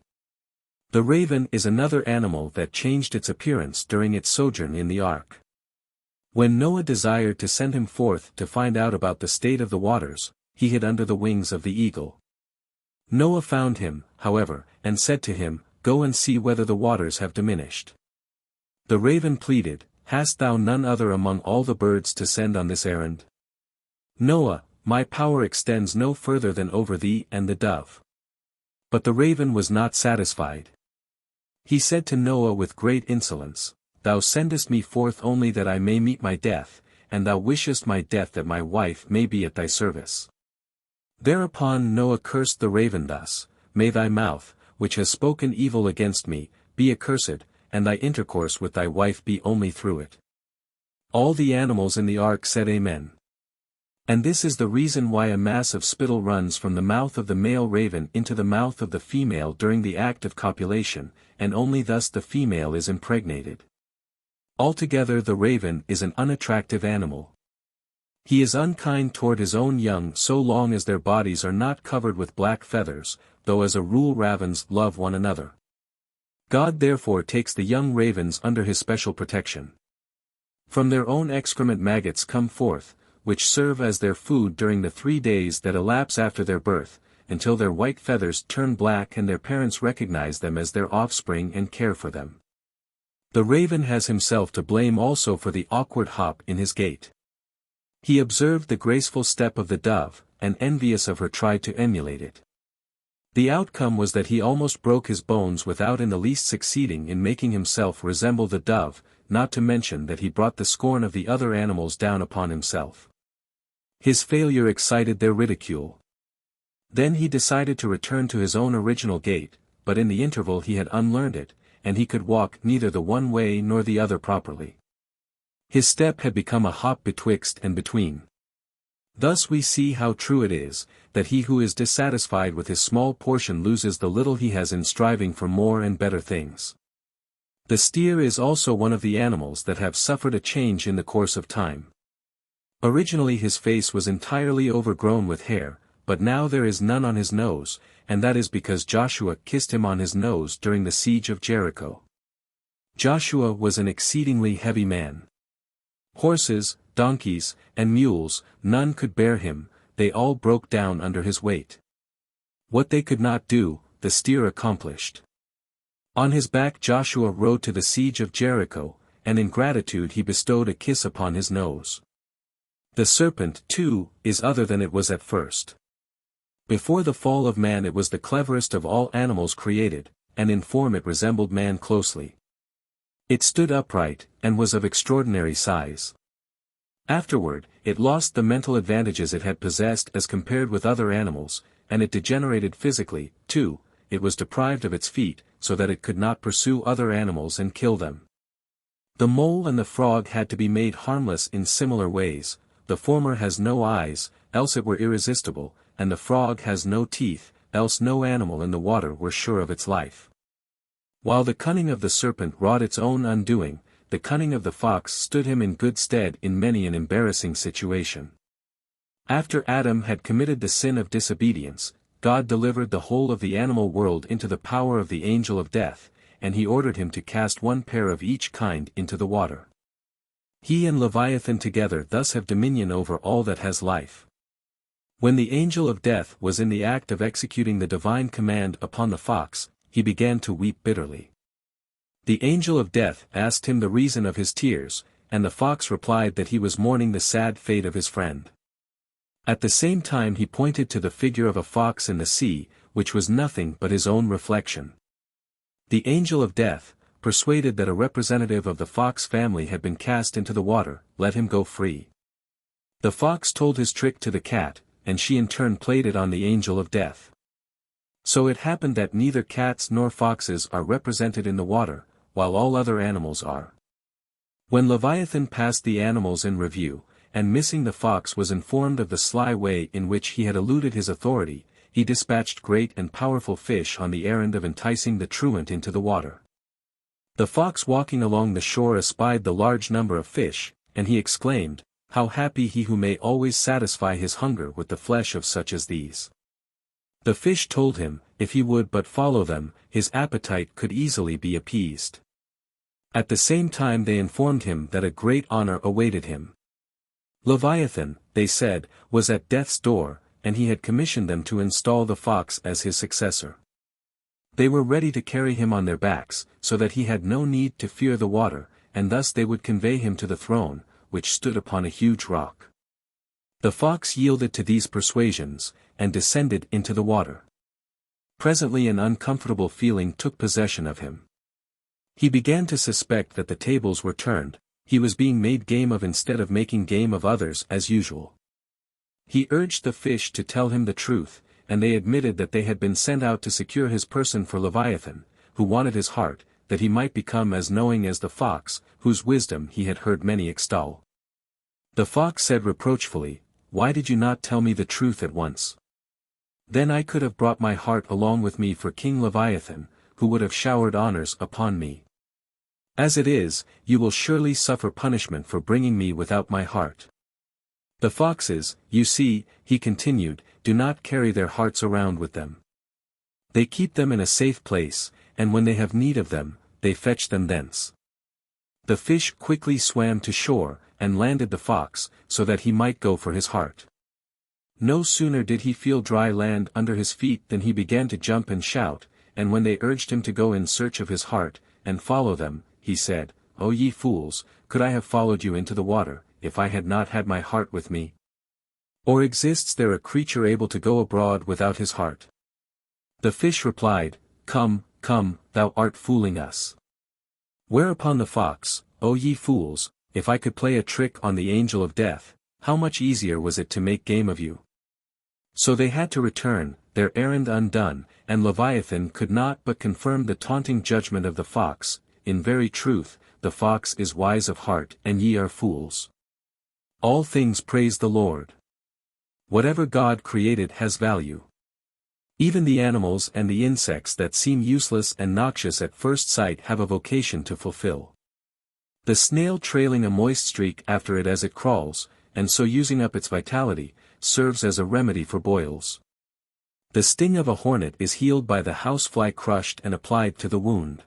The raven is another animal that changed its appearance during its sojourn in the ark. When Noah desired to send him forth to find out about the state of the waters, he hid under the wings of the eagle. Noah found him, however, and said to him, "Go and see whether the waters have diminished." The raven pleaded, "Hast thou none other among all the birds to send on this errand?" "Noah, my power extends no further than over thee and the dove." But the raven was not satisfied. He said to Noah with great insolence, "Thou sendest me forth only that I may meet my death, and thou wishest my death that my wife may be at thy service." Thereupon Noah cursed the raven thus, "May thy mouth, which has spoken evil against me, be accursed, and thy intercourse with thy wife be only through it." All the animals in the ark said Amen. And this is the reason why a mass of spittle runs from the mouth of the male raven into the mouth of the female during the act of copulation, and only thus the female is impregnated. Altogether the raven is an unattractive animal. He is unkind toward his own young so long as their bodies are not covered with black feathers, though as a rule ravens love one another. God therefore takes the young ravens under his special protection. From their own excrement maggots come forth, which serve as their food during the 3 days that elapse after their birth, until their white feathers turn black and their parents recognize them as their offspring and care for them. The raven has himself to blame also for the awkward hop in his gait. He observed the graceful step of the dove, and envious of her tried to emulate it. The outcome was that he almost broke his bones without in the least succeeding in making himself resemble the dove, not to mention that he brought the scorn of the other animals down upon himself. His failure excited their ridicule. Then he decided to return to his own original gait, but in the interval he had unlearned it, and he could walk neither the one way nor the other properly. His step had become a hop betwixt and between. Thus we see how true it is, that he who is dissatisfied with his small portion loses the little he has in striving for more and better things. The steer is also one of the animals that have suffered a change in the course of time. Originally his face was entirely overgrown with hair, but now there is none on his nose, and that is because Joshua kissed him on his nose during the siege of Jericho. Joshua was an exceedingly heavy man. Horses, donkeys, and mules, none could bear him, they all broke down under his weight. What they could not do, the steer accomplished. On his back Joshua rode to the siege of Jericho, and in gratitude he bestowed a kiss upon his nose. The serpent, too, is other than it was at first. Before the fall of man it was the cleverest of all animals created, and in form it resembled man closely. It stood upright, and was of extraordinary size. Afterward, it lost the mental advantages it had possessed as compared with other animals, and it degenerated physically, too. It was deprived of its feet, so that it could not pursue other animals and kill them. The mole and the frog had to be made harmless in similar ways. The former has no eyes, else it were irresistible, and the frog has no teeth, else no animal in the water were sure of its life. While the cunning of the serpent wrought its own undoing, the cunning of the fox stood him in good stead in many an embarrassing situation. After Adam had committed the sin of disobedience, God delivered the whole of the animal world into the power of the angel of death, and he ordered him to cast one pair of each kind into the water. He and Leviathan together thus have dominion over all that has life. When the angel of death was in the act of executing the divine command upon the fox, he began to weep bitterly. The angel of death asked him the reason of his tears, and the fox replied that he was mourning the sad fate of his friend. At the same time he pointed to the figure of a fox in the sea, which was nothing but his own reflection. The angel of death, persuaded that a representative of the fox family had been cast into the water, let him go free. The fox told his trick to the cat, and she in turn played it on the angel of death. So it happened that neither cats nor foxes are represented in the water, while all other animals are. When Leviathan passed the animals in review, and missing the fox was informed of the sly way in which he had eluded his authority, he dispatched great and powerful fish on the errand of enticing the truant into the water. The fox walking along the shore espied the large number of fish, and he exclaimed, "How happy he who may always satisfy his hunger with the flesh of such as these." The fish told him, if he would but follow them, his appetite could easily be appeased. At the same time they informed him that a great honor awaited him. Leviathan, they said, was at death's door, and he had commissioned them to install the fox as his successor. They were ready to carry him on their backs, so that he had no need to fear the water, and thus they would convey him to the throne, which stood upon a huge rock. The fox yielded to these persuasions, and descended into the water. Presently an uncomfortable feeling took possession of him. He began to suspect that the tables were turned, he was being made game of instead of making game of others as usual. He urged the fish to tell him the truth, and they admitted that they had been sent out to secure his person for Leviathan, who wanted his heart, that he might become as knowing as the fox, whose wisdom he had heard many extol. The fox said reproachfully, "Why did you not tell me the truth at once? Then I could have brought my heart along with me for King Leviathan, who would have showered honors upon me. As it is, you will surely suffer punishment for bringing me without my heart." The foxes, you see, he continued, do not carry their hearts around with them. They keep them in a safe place, and when they have need of them, they fetch them thence. The fish quickly swam to shore, and landed the fox, so that he might go for his heart. No sooner did he feel dry land under his feet than he began to jump and shout, and when they urged him to go in search of his heart, and follow them, he said, "O ye fools, could I have followed you into the water, if I had not had my heart with me? Or exists there a creature able to go abroad without his heart?" The fish replied, "Come, come, thou art fooling us." Whereupon the fox, "O ye fools, if I could play a trick on the angel of death, how much easier was it to make game of you?" So they had to return, their errand undone, and Leviathan could not but confirm the taunting judgment of the fox. In very truth, the fox is wise of heart and ye are fools. All things praise the Lord. Whatever God created has value. Even the animals and the insects that seem useless and noxious at first sight have a vocation to fulfill. The snail trailing a moist streak after it as it crawls, and so using up its vitality, serves as a remedy for boils. The sting of a hornet is healed by the housefly crushed and applied to the wound.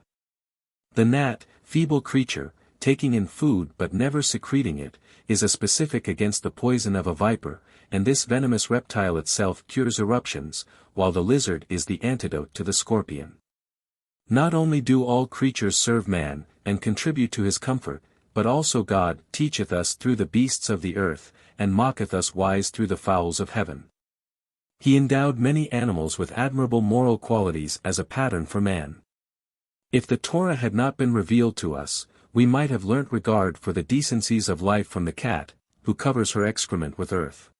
The gnat, feeble creature, taking in food but never secreting it, is a specific against the poison of a viper, and this venomous reptile itself cures eruptions, while the lizard is the antidote to the scorpion. Not only do all creatures serve man, and contribute to his comfort, but also God teacheth us through the beasts of the earth, and mocketh us wise through the fowls of heaven. He endowed many animals with admirable moral qualities as a pattern for man. If the Torah had not been revealed to us, we might have learnt regard for the decencies of life from the cat, who covers her excrement with earth.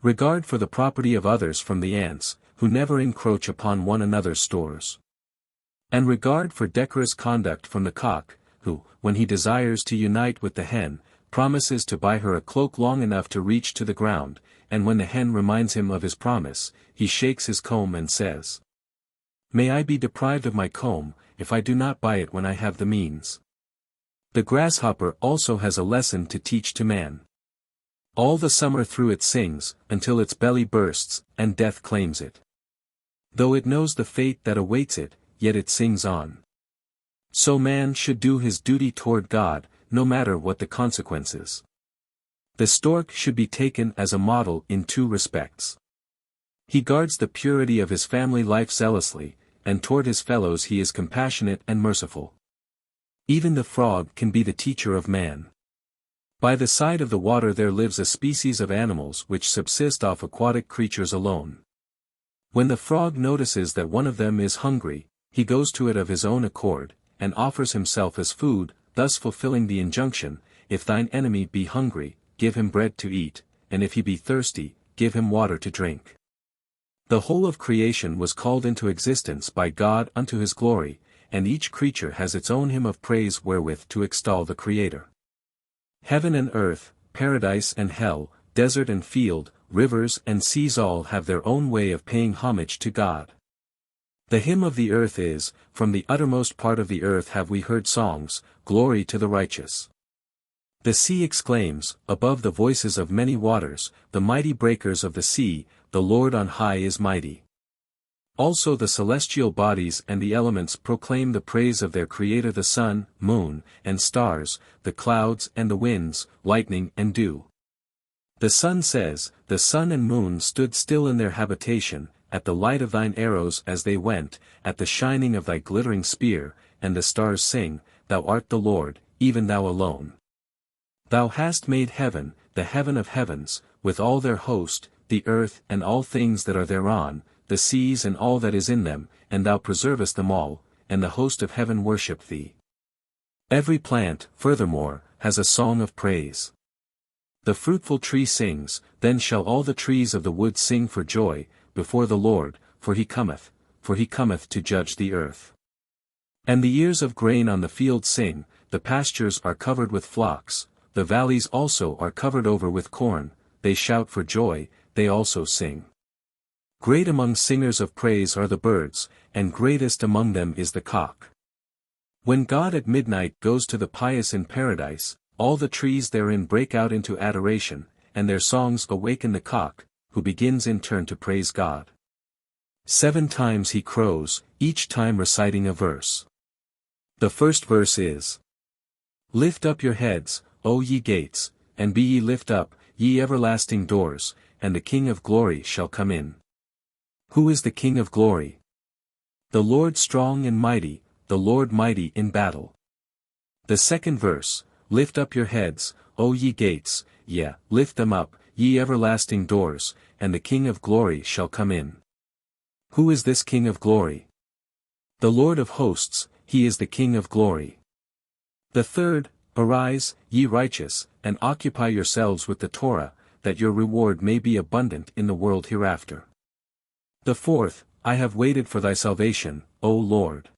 Regard for the property of others from the ants, who never encroach upon one another's stores. And regard for decorous conduct from the cock, who, when he desires to unite with the hen, promises to buy her a cloak long enough to reach to the ground, and when the hen reminds him of his promise, he shakes his comb and says, "May I be deprived of my comb, if I do not buy it when I have the means." The grasshopper also has a lesson to teach to man. All the summer through it sings, until its belly bursts, and death claims it. Though it knows the fate that awaits it, yet it sings on. So man should do his duty toward God, no matter what the consequences. The stork should be taken as a model in two respects. He guards the purity of his family life zealously, and toward his fellows he is compassionate and merciful. Even the frog can be the teacher of man. By the side of the water there lives a species of animals which subsist off aquatic creatures alone. When the frog notices that one of them is hungry, he goes to it of his own accord, and offers himself as food, thus fulfilling the injunction, "If thine enemy be hungry, give him bread to eat, and if he be thirsty, give him water to drink." The whole of creation was called into existence by God unto his glory, and each creature has its own hymn of praise wherewith to extol the Creator. Heaven and earth, paradise and hell, desert and field, rivers and seas all have their own way of paying homage to God. The hymn of the earth is, "From the uttermost part of the earth have we heard songs, glory to the righteous." The sea exclaims, above the voices of many waters, the mighty breakers of the sea, "The Lord on high is mighty." Also the celestial bodies and the elements proclaim the praise of their Creator, the sun, moon, and stars, the clouds and the winds, lightning and dew. The sun says, "The sun and moon stood still in their habitation, at the light of thine arrows as they went, at the shining of thy glittering spear," and the stars sing, "Thou art the Lord, even thou alone. Thou hast made heaven, the heaven of heavens, with all their host, the earth and all things that are thereon, the seas and all that is in them, and thou preservest them all, and the host of heaven worship thee." Every plant, furthermore, has a song of praise. The fruitful tree sings, then shall all the trees of the wood sing for joy, before the Lord, for he cometh to judge the earth. And the ears of grain on the field sing, the pastures are covered with flocks, the valleys also are covered over with corn, they shout for joy, they also sing. Great among singers of praise are the birds, and greatest among them is the cock. When God at midnight goes to the pious in paradise, all the trees therein break out into adoration, and their songs awaken the cock, who begins in turn to praise God. 7 times he crows, each time reciting a verse. The first verse is, "Lift up your heads, O ye gates, and be ye lift up, ye everlasting doors, and the King of glory shall come in." Who is the King of glory? The Lord strong and mighty, the Lord mighty in battle. The second verse, "Lift up your heads, O ye gates, yea, lift them up, ye everlasting doors, and the King of glory shall come in." Who is this King of glory? The Lord of hosts, he is the King of glory. The third, "Arise, ye righteous, and occupy yourselves with the Torah, that your reward may be abundant in the world hereafter." The fourth, "I have waited for thy salvation, O Lord."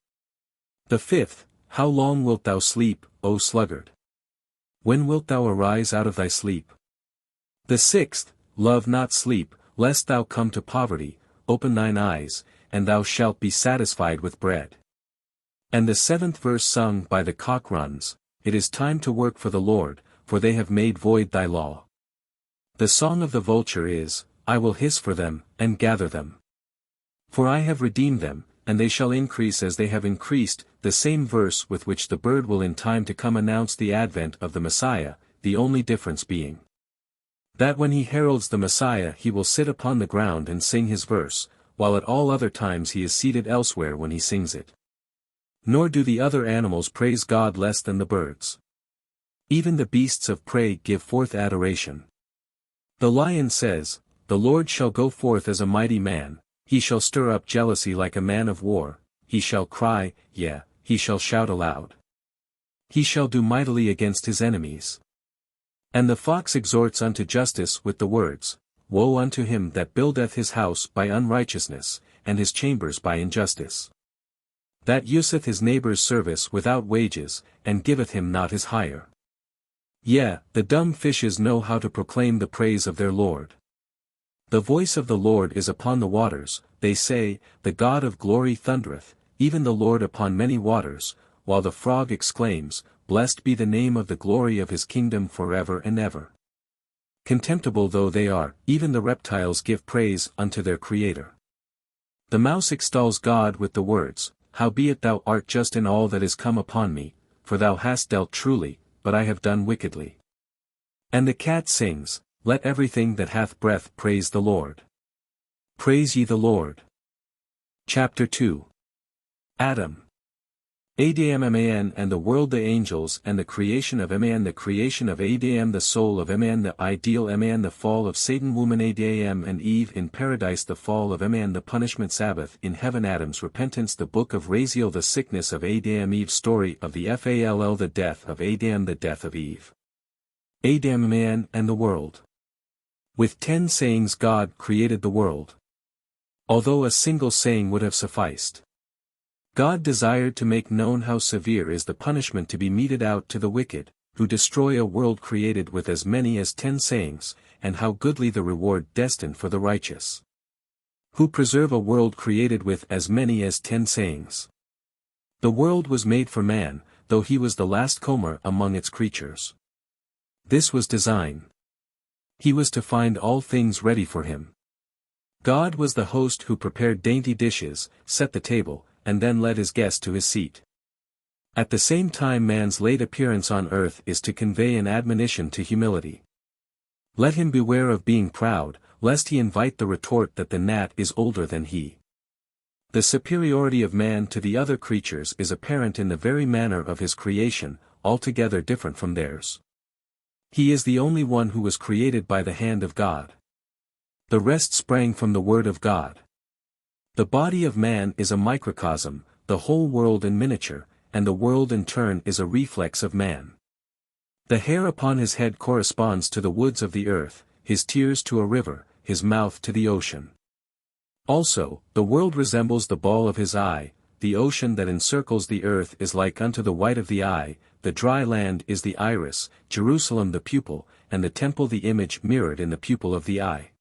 The fifth, How long wilt thou sleep, O sluggard? When wilt thou arise out of thy sleep? The 6th, love not sleep, lest thou come to poverty, open thine eyes, and thou shalt be satisfied with bread. And the 7th verse sung by the cock runs, it is time to work for the Lord, for they have made void thy law. The song of the vulture is, I will hiss for them, and gather them. For I have redeemed them, and they shall increase as they have increased, the same verse with which the bird will in time to come announce the advent of the Messiah, the only difference being that when he heralds the Messiah he will sit upon the ground and sing his verse, while at all other times he is seated elsewhere when he sings it. Nor do the other animals praise God less than the birds. Even the beasts of prey give forth adoration. The lion says, The Lord shall go forth as a mighty man, he shall stir up jealousy like a man of war, he shall cry, yea, he shall shout aloud. He shall do mightily against his enemies. And the fox exhorts unto justice with the words, Woe unto him that buildeth his house by unrighteousness, and his chambers by injustice. That useth his neighbour's service without wages, and giveth him not his hire. Yea, the dumb fishes know how to proclaim the praise of their Lord. The voice of the Lord is upon the waters, they say, The God of glory thundereth, even the Lord upon many waters, while the frog exclaims, Blessed be the name of the glory of his kingdom forever and ever. Contemptible though they are, even the reptiles give praise unto their Creator. The mouse extols God with the words, Howbeit thou art just in all that is come upon me, for thou hast dealt truly, but I have done wickedly. And the cat sings, Let everything that hath breath praise the Lord. Praise ye the Lord. Chapter 2. Adam. Adam man and the world the angels and the creation of man the creation of Adam the soul of man the ideal man the fall of Satan woman Adam and Eve in paradise the fall of man the punishment Sabbath in heaven Adam's repentance the book of Raziel the sickness of Adam Eve's story of the fall the death of Adam the death of Eve. Adam man and the world. With 10 sayings God created the world. Although a single saying would have sufficed. God desired to make known how severe is the punishment to be meted out to the wicked, who destroy a world created with as many as 10 sayings, and how goodly the reward destined for the righteous, who preserve a world created with as many as 10 sayings. The world was made for man, though he was the last comer among its creatures. This was design. He was to find all things ready for him. God was the host who prepared dainty dishes, set the table, and then led his guest to his seat. At the same time man's late appearance on earth is to convey an admonition to humility. Let him beware of being proud, lest he invite the retort that the gnat is older than he. The superiority of man to the other creatures is apparent in the very manner of his creation, altogether different from theirs. He is the only one who was created by the hand of God. The rest sprang from the word of God. The body of man is a microcosm, the whole world in miniature, and the world in turn is a reflex of man. The hair upon his head corresponds to the woods of the earth, his tears to a river, his mouth to the ocean. Also, the world resembles the ball of his eye, the ocean that encircles the earth is like unto the white of the eye, the dry land is the iris, Jerusalem the pupil, and the temple the image mirrored in the pupil of the eye.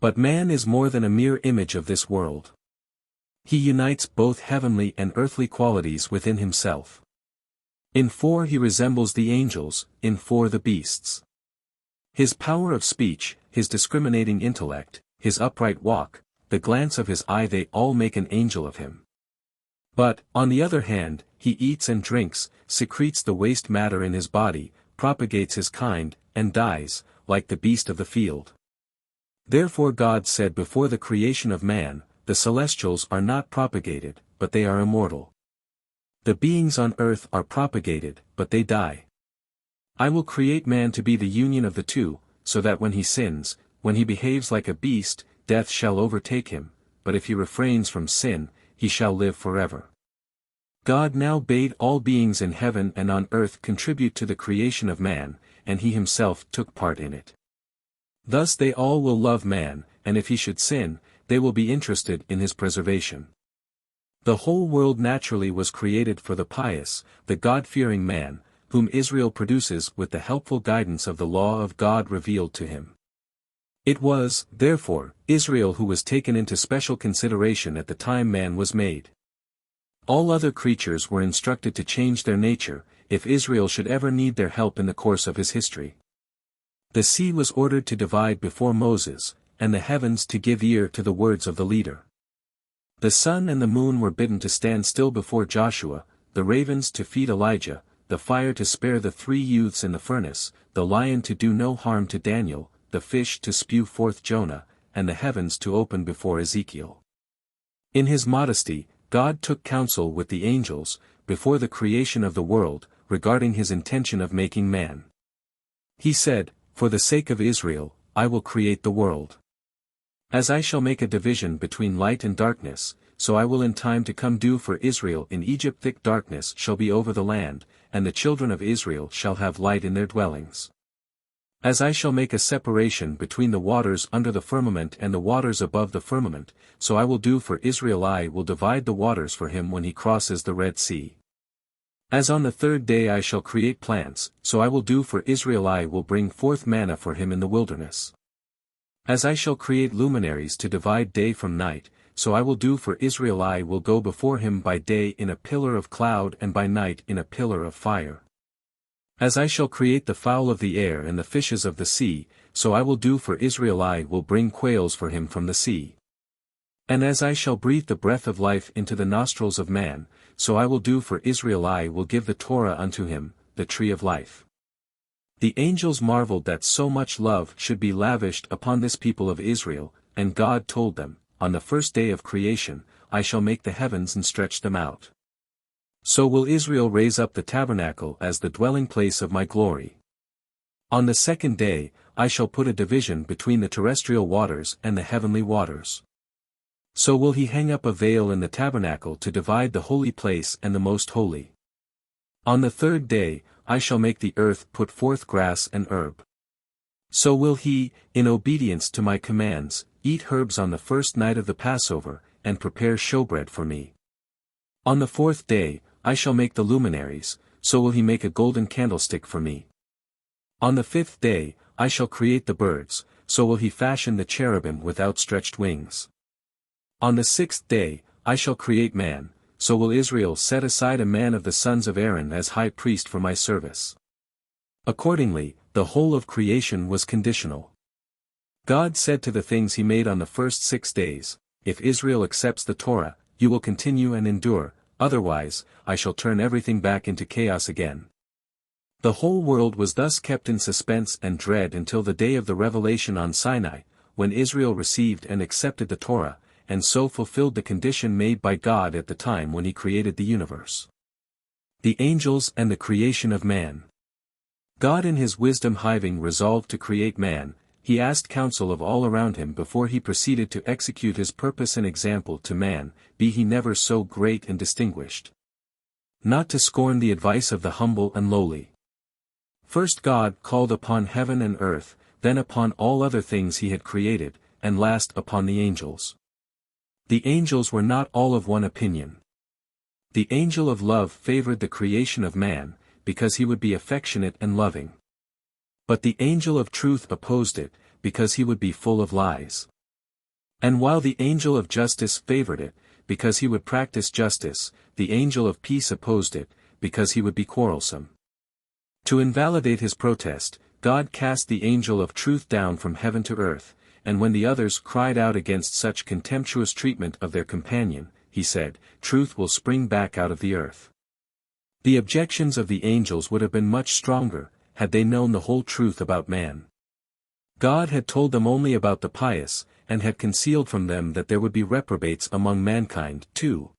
But man is more than a mere image of this world. He unites both heavenly and earthly qualities within himself. In 4 he resembles the angels, in 4 the beasts. His power of speech, his discriminating intellect, his upright walk, the glance of his eye they all make an angel of him. But, on the other hand, he eats and drinks, secretes the waste matter in his body, propagates his kind, and dies, like the beast of the field. Therefore God said before the creation of man, the celestials are not propagated, but they are immortal. The beings on earth are propagated, but they die. I will create man to be the union of the two, so that when he sins, when he behaves like a beast, death shall overtake him, but if he refrains from sin, he shall live forever. God now bade all beings in heaven and on earth contribute to the creation of man, and he himself took part in it. Thus they all will love man, and if he should sin, they will be interested in his preservation. The whole world naturally was created for the pious, the God-fearing man, whom Israel produces with the helpful guidance of the law of God revealed to him. It was, therefore, Israel who was taken into special consideration at the time man was made. All other creatures were instructed to change their nature, if Israel should ever need their help in the course of his history. The sea was ordered to divide before Moses, and the heavens to give ear to the words of the leader. The sun and the moon were bidden to stand still before Joshua, the ravens to feed Elijah, the fire to spare the 3 youths in the furnace, the lion to do no harm to Daniel, the fish to spew forth Jonah, and the heavens to open before Ezekiel. In his modesty, God took counsel with the angels, before the creation of the world, regarding his intention of making man. He said, "For the sake of Israel, I will create the world. As I shall make a division between light and darkness, so I will in time to come do for Israel in Egypt. Thick darkness shall be over the land, and the children of Israel shall have light in their dwellings. As I shall make a separation between the waters under the firmament and the waters above the firmament, so I will do for Israel. I will divide the waters for him when he crosses the Red Sea. As on the 3rd day I shall create plants, so I will do for Israel. I will bring forth manna for him in the wilderness. As I shall create luminaries to divide day from night, so I will do for Israel. I will go before him by day in a pillar of cloud and by night in a pillar of fire. As I shall create the fowl of the air and the fishes of the sea, so I will do for Israel. I will bring quails for him from the sea. And as I shall breathe the breath of life into the nostrils of man, so I will do for Israel. I will give the Torah unto him, the tree of life." The angels marveled that so much love should be lavished upon this people of Israel, and God told them, "On the 1st day of creation, I shall make the heavens and stretch them out. So will Israel raise up the tabernacle as the dwelling place of my glory. On the 2nd day, I shall put a division between the terrestrial waters and the heavenly waters. So will he hang up a veil in the tabernacle to divide the holy place and the most holy. On the 3rd day, I shall make the earth put forth grass and herb. So will he, in obedience to my commands, eat herbs on the 1st night of the Passover, and prepare showbread for me. On the 4th day, I shall make the luminaries, so will he make a golden candlestick for me. On the 5th day, I shall create the birds, so will he fashion the cherubim with outstretched wings. On the 6th day, I shall create man, so will Israel set aside a man of the sons of Aaron as high priest for my service." Accordingly, the whole of creation was conditional. God said to the things he made on the first 6 days, "If Israel accepts the Torah, you will continue and endure, otherwise, I shall turn everything back into chaos again." The whole world was thus kept in suspense and dread until the day of the revelation on Sinai, when Israel received and accepted the Torah, and so fulfilled the condition made by God at the time when he created the universe. The angels and the creation of man. God in his wisdom having resolved to create man, he asked counsel of all around him before he proceeded to execute his purpose and example to man, be he never so great and distinguished. Not to scorn the advice of the humble and lowly. First God called upon heaven and earth, then upon all other things he had created, and last upon the angels. The angels were not all of one opinion. The angel of love favored the creation of man, because he would be affectionate and loving. But the angel of truth opposed it, because he would be full of lies. And while the angel of justice favored it, because he would practice justice, the angel of peace opposed it, because he would be quarrelsome. To invalidate his protest, God cast the angel of truth down from heaven to earth, and when the others cried out against such contemptuous treatment of their companion, he said, "Truth will spring back out of the earth." The objections of the angels would have been much stronger, had they known the whole truth about man. God had told them only about the pious, and had concealed from them that there would be reprobates among mankind, too.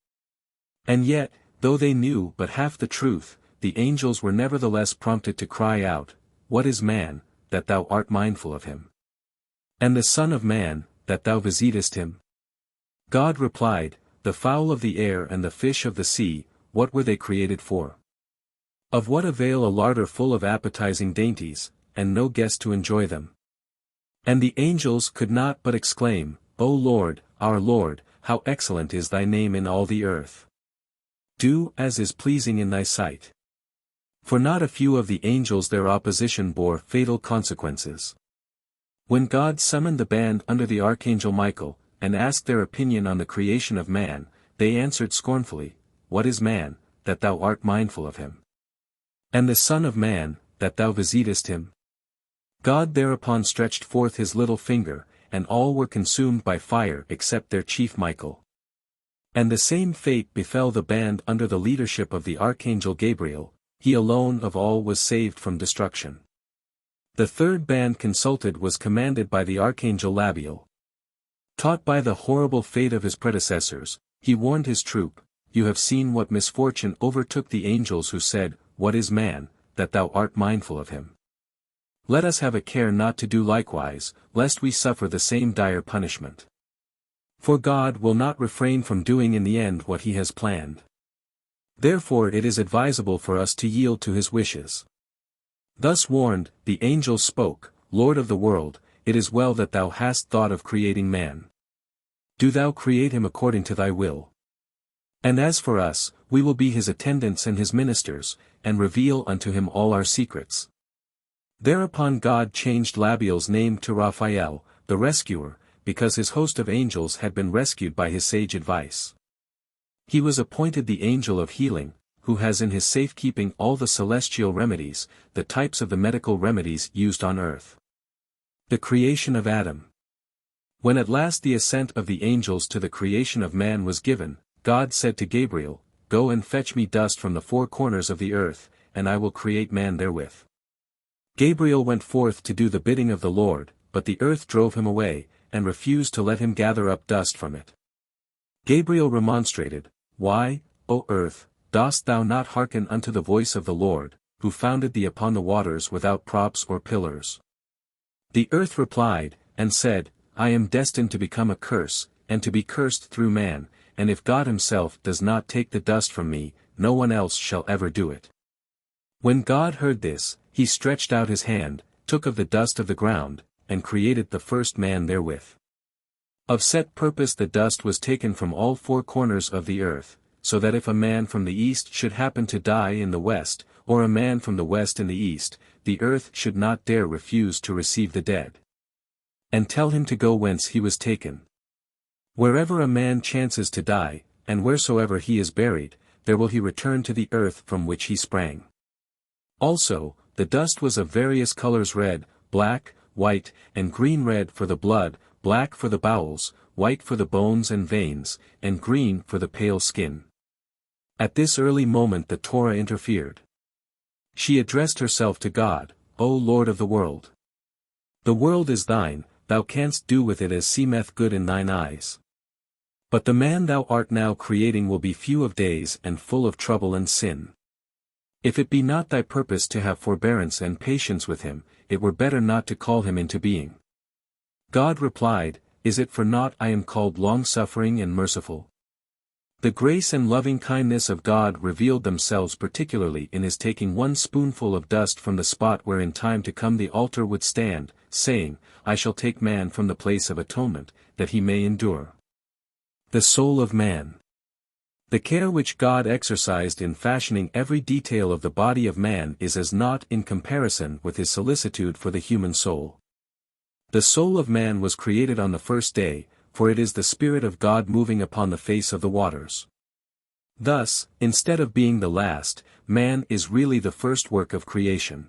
And yet, though they knew but half the truth, the angels were nevertheless prompted to cry out, "What is man, that thou art mindful of him? And the Son of Man, that thou visitest him?" God replied, "The fowl of the air and the fish of the sea, what were they created for? Of what avail a larder full of appetizing dainties, and no guest to enjoy them?" And the angels could not but exclaim, "O Lord, our Lord, how excellent is thy name in all the earth. Do as is pleasing in thy sight. For not a few of the angels their opposition bore fatal consequences. When God summoned the band under the archangel Michael, and asked their opinion on the creation of man, they answered scornfully, What is man, that thou art mindful of him? And the Son of Man, that thou visitest him? God thereupon stretched forth his little finger, and all were consumed by fire except their chief Michael. And the same fate befell the band under the leadership of the archangel Gabriel, he alone of all was saved from destruction. The third band consulted was commanded by the archangel Labiel. Taught by the horrible fate of his predecessors, he warned his troop, You have seen what misfortune overtook the angels who said, What is man, that thou art mindful of him? Let us have a care not to do likewise, lest we suffer the same dire punishment. For God will not refrain from doing in the end what he has planned. Therefore it is advisable for us to yield to his wishes. Thus warned, the angels spoke, Lord of the world, it is well that thou hast thought of creating man. Do thou create him according to thy will. And as for us, we will be his attendants and his ministers, and reveal unto him all our secrets. Thereupon God changed Labiel's name to Raphael, the rescuer, because his host of angels had been rescued by his sage advice. He was appointed the angel of healing, who has in his safekeeping all the celestial remedies, the types of the medical remedies used on earth. The creation of Adam. When at last the assent of the angels to the creation of man was given, God said to Gabriel, Go and fetch me dust from the four corners of the earth, and I will create man therewith. Gabriel went forth to do the bidding of the Lord, but the earth drove him away, and refused to let him gather up dust from it. Gabriel remonstrated, Why, O earth, dost thou not hearken unto the voice of the Lord, who founded thee upon the waters without props or pillars? The earth replied, and said, I am destined to become a curse, and to be cursed through man, and if God himself does not take the dust from me, no one else shall ever do it. When God heard this, he stretched out his hand, took of the dust of the ground, and created the first man therewith. Of set purpose the dust was taken from all four corners of the earth, so that if a man from the east should happen to die in the west, or a man from the west in the east, the earth should not dare refuse to receive the dead. And tell him to go whence he was taken. Wherever a man chances to die, and wheresoever he is buried, there will he return to the earth from which he sprang. Also, the dust was of various colors red, black, white, and green-red for the blood, black for the bowels, white for the bones and veins, and green for the pale skin. At this early moment the Torah interfered. She addressed herself to God, O Lord of the world. The world is thine, thou canst do with it as seemeth good in thine eyes. But the man thou art now creating will be few of days and full of trouble and sin. If it be not thy purpose to have forbearance and patience with him, it were better not to call him into being. God replied, Is it for naught I am called long-suffering and merciful? The grace and loving kindness of God revealed themselves particularly in his taking one spoonful of dust from the spot where in time to come the altar would stand, saying, I shall take man from the place of atonement, that he may endure. The soul of man. The care which God exercised in fashioning every detail of the body of man is as naught in comparison with his solicitude for the human soul. The soul of man was created on the first day, for it is the Spirit of God moving upon the face of the waters. Thus, instead of being the last, man is really the first work of creation.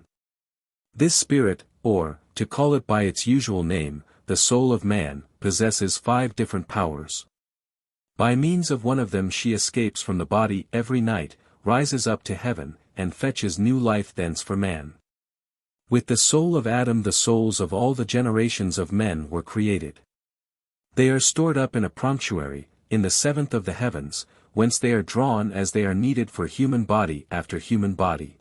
This Spirit, or, to call it by its usual name, the soul of man, possesses 5 different powers. By means of one of them she escapes from the body every night, rises up to heaven, and fetches new life thence for man. With the soul of Adam the souls of all the generations of men were created. They are stored up in a promontory, in the 7th of the heavens, whence they are drawn as they are needed for human body after human body.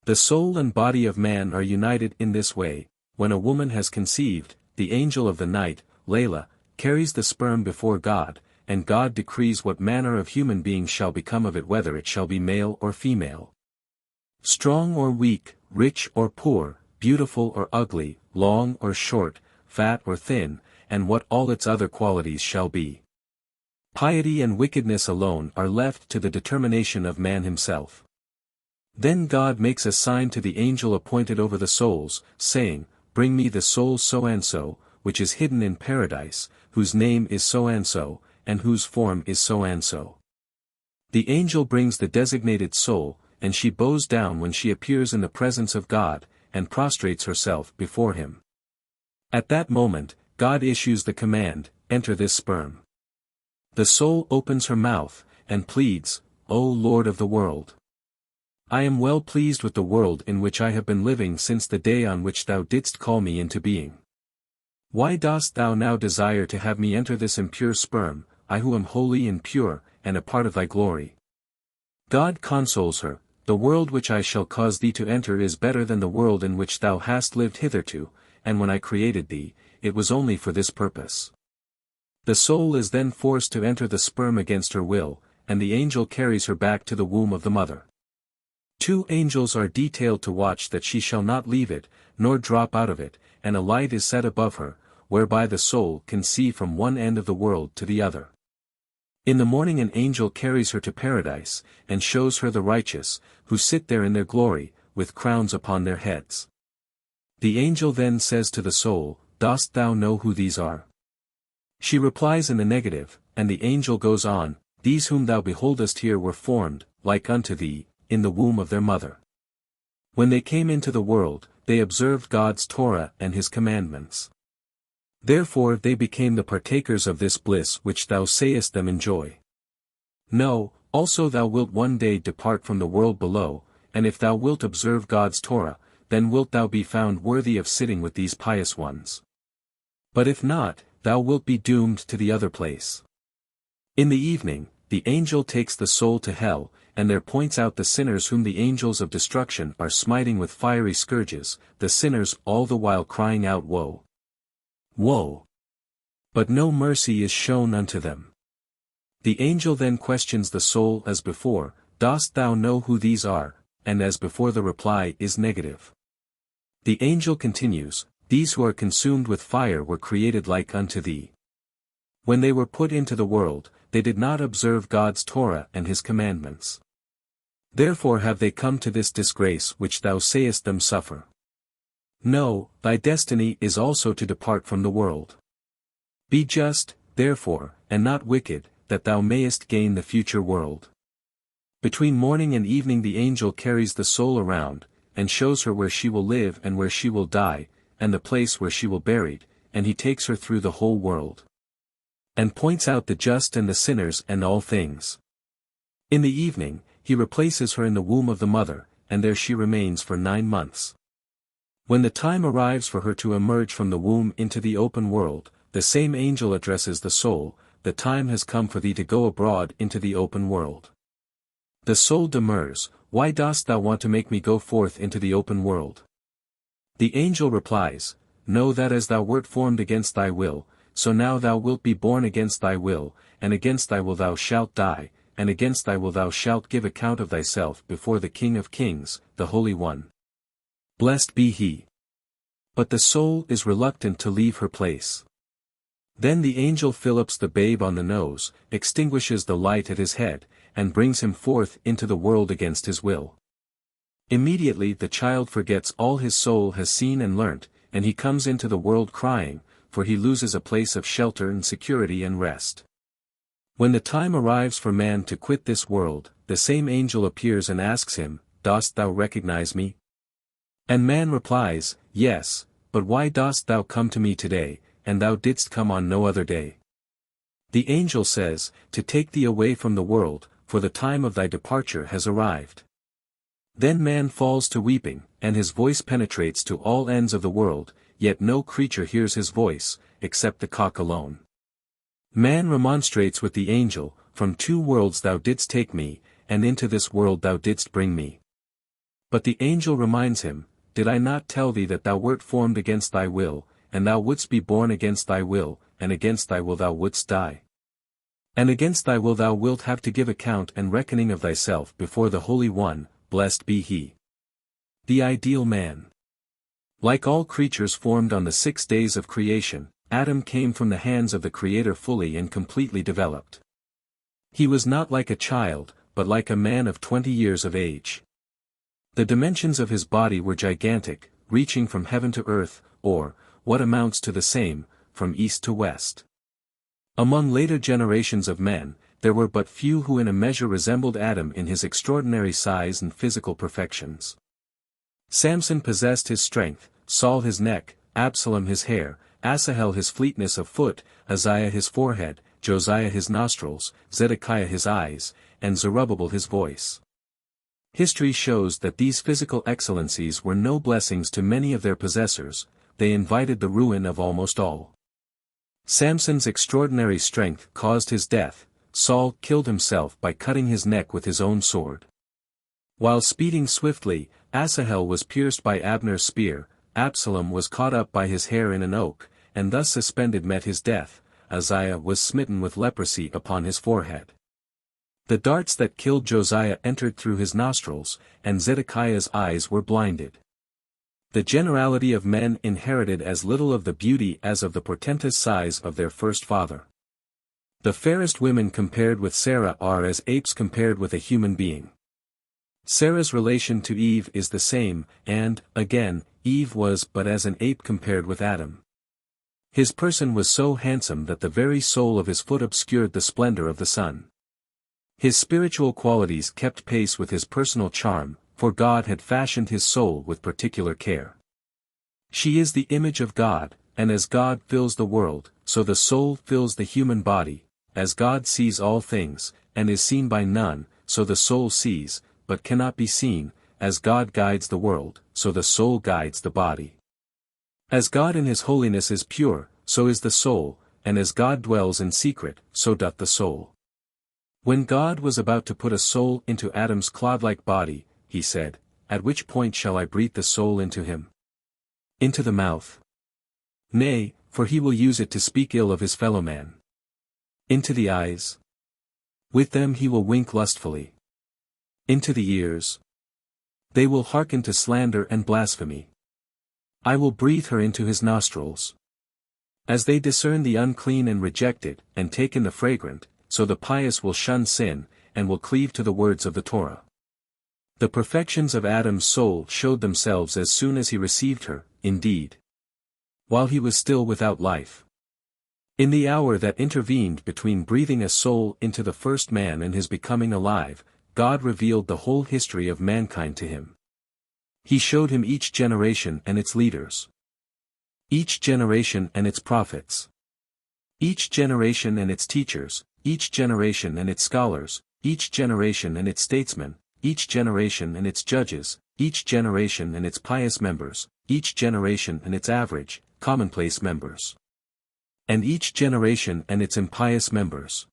The soul and body of man are united in this way. When a woman has conceived, the angel of the night, Layla, carries the sperm before God, and God decrees what manner of human being shall become of it, whether it shall be male or female, strong or weak, rich or poor, beautiful or ugly, long or short, fat or thin, and what all its other qualities shall be. Piety and wickedness alone are left to the determination of man himself. Then God makes a sign to the angel appointed over the souls, saying, Bring me the soul so-and-so, which is hidden in paradise, whose name is so-and-so, and whose form is so-and-so. The angel brings the designated soul, and she bows down when she appears in the presence of God, and prostrates herself before him. At that moment, God issues the command, Enter this sperm. The soul opens her mouth, and pleads, O Lord of the world! I am well pleased with the world in which I have been living since the day on which thou didst call me into being. Why dost thou now desire to have me enter this impure sperm, I who am holy and pure, and a part of thy glory? God consoles her, The world which I shall cause thee to enter is better than the world in which thou hast lived hitherto, and when I created thee, it was only for this purpose. The soul is then forced to enter the sperm against her will, and the angel carries her back to the womb of the mother. 2 angels are detailed to watch that she shall not leave it, nor drop out of it, and a light is set above her, whereby the soul can see from one end of the world to the other. In the morning an angel carries her to paradise, and shows her the righteous, who sit there in their glory, with crowns upon their heads. The angel then says to the soul, Dost thou know who these are? She replies in the negative, and the angel goes on, These whom thou beholdest here were formed, like unto thee, in the womb of their mother. When they came into the world, they observed God's Torah and his commandments. Therefore they became the partakers of this bliss which thou sayest them enjoy. Know, also thou wilt one day depart from the world below, and if thou wilt observe God's Torah, then wilt thou be found worthy of sitting with these pious ones. But if not, thou wilt be doomed to the other place. In the evening, the angel takes the soul to hell, and there points out the sinners whom the angels of destruction are smiting with fiery scourges, the sinners all the while crying out Woe! Woe! But no mercy is shown unto them. The angel then questions the soul as before, Dost thou know who these are? And as before the reply is negative. The angel continues, These who are consumed with fire were created like unto thee. When they were put into the world, they did not observe God's Torah and his commandments. Therefore have they come to this disgrace which thou sayest them suffer. No, thy destiny is also to depart from the world. Be just, therefore, and not wicked, that thou mayest gain the future world. Between morning and evening the angel carries the soul around, and shows her where she will live and where she will die, and the place where she will be buried, and he takes her through the whole world. And points out the just and the sinners and all things. In the evening, he replaces her in the womb of the mother, and there she remains for 9 months. When the time arrives for her to emerge from the womb into the open world, the same angel addresses the soul, The time has come for thee to go abroad into the open world. The soul demurs, Why dost thou want to make me go forth into the open world? The angel replies, Know that as thou wert formed against thy will, so now thou wilt be born against thy will, and against thy will thou shalt die, and against thy will thou shalt give account of thyself before the King of Kings, the Holy One. Blessed be he. But the soul is reluctant to leave her place. Then the angel fillips the babe on the nose, extinguishes the light at his head, and brings him forth into the world against his will. Immediately the child forgets all his soul has seen and learnt, and he comes into the world crying, for he loses a place of shelter and security and rest. When the time arrives for man to quit this world, the same angel appears and asks him, Dost thou recognize me? And man replies, Yes, but why dost thou come to me today, and thou didst come on no other day? The angel says, To take thee away from the world, for the time of thy departure has arrived. Then man falls to weeping, and his voice penetrates to all ends of the world, yet no creature hears his voice, except the cock alone. Man remonstrates with the angel, From 2 worlds thou didst take me, and into this world thou didst bring me. But the angel reminds him, Did I not tell thee that thou wert formed against thy will, and thou wouldst be born against thy will, and against thy will thou wouldst die? And against thy will thou wilt have to give account and reckoning of thyself before the Holy One, blessed be he. The ideal man. Like all creatures formed on the 6 days of creation, Adam came from the hands of the Creator fully and completely developed. He was not like a child, but like a man of 20 years of age. The dimensions of his body were gigantic, reaching from heaven to earth, or, what amounts to the same, from east to west. Among later generations of men, there were but few who in a measure resembled Adam in his extraordinary size and physical perfections. Samson possessed his strength, Saul his neck, Absalom his hair, Asahel his fleetness of foot, Uzziah his forehead, Josiah his nostrils, Zedekiah his eyes, and Zerubbabel his voice. History shows that these physical excellencies were no blessings to many of their possessors, they invited the ruin of almost all. Samson's extraordinary strength caused his death. Saul killed himself by cutting his neck with his own sword. While speeding swiftly, Asahel was pierced by Abner's spear, Absalom was caught up by his hair in an oak, and thus suspended met his death. Uzziah was smitten with leprosy upon his forehead. The darts that killed Josiah entered through his nostrils, and Zedekiah's eyes were blinded. The generality of men inherited as little of the beauty as of the portentous size of their first father. The fairest women compared with Sarah are as apes compared with a human being. Sarah's relation to Eve is the same, and, again, Eve was but as an ape compared with Adam. His person was so handsome that the very sole of his foot obscured the splendor of the sun. His spiritual qualities kept pace with his personal charm, for God had fashioned his soul with particular care. She is the image of God, and as God fills the world, so the soul fills the human body, as God sees all things, and is seen by none, so the soul sees, but cannot be seen, as God guides the world, so the soul guides the body. As God in his holiness is pure, so is the soul, and as God dwells in secret, so doth the soul. When God was about to put a soul into Adam's clod-like body, he said, "At which point shall I breathe the soul into him? Into the mouth? Nay, for he will use it to speak ill of his fellowman. Into the eyes? With them he will wink lustfully. Into the ears? They will hearken to slander and blasphemy. I will breathe her into his nostrils. As they discern the unclean and reject it, and take in the fragrant, so the pious will shun sin, and will cleave to the words of the Torah." The perfections of Adam's soul showed themselves as soon as he received her, indeed, while he was still without life. In the hour that intervened between breathing a soul into the first man and his becoming alive, God revealed the whole history of mankind to him. He showed him each generation and its leaders. Each generation and its prophets. Each generation and its teachers, each generation and its scholars, each generation and its statesmen, each generation and its judges, each generation and its pious members, each generation and its average, commonplace members. And each generation and its impious members.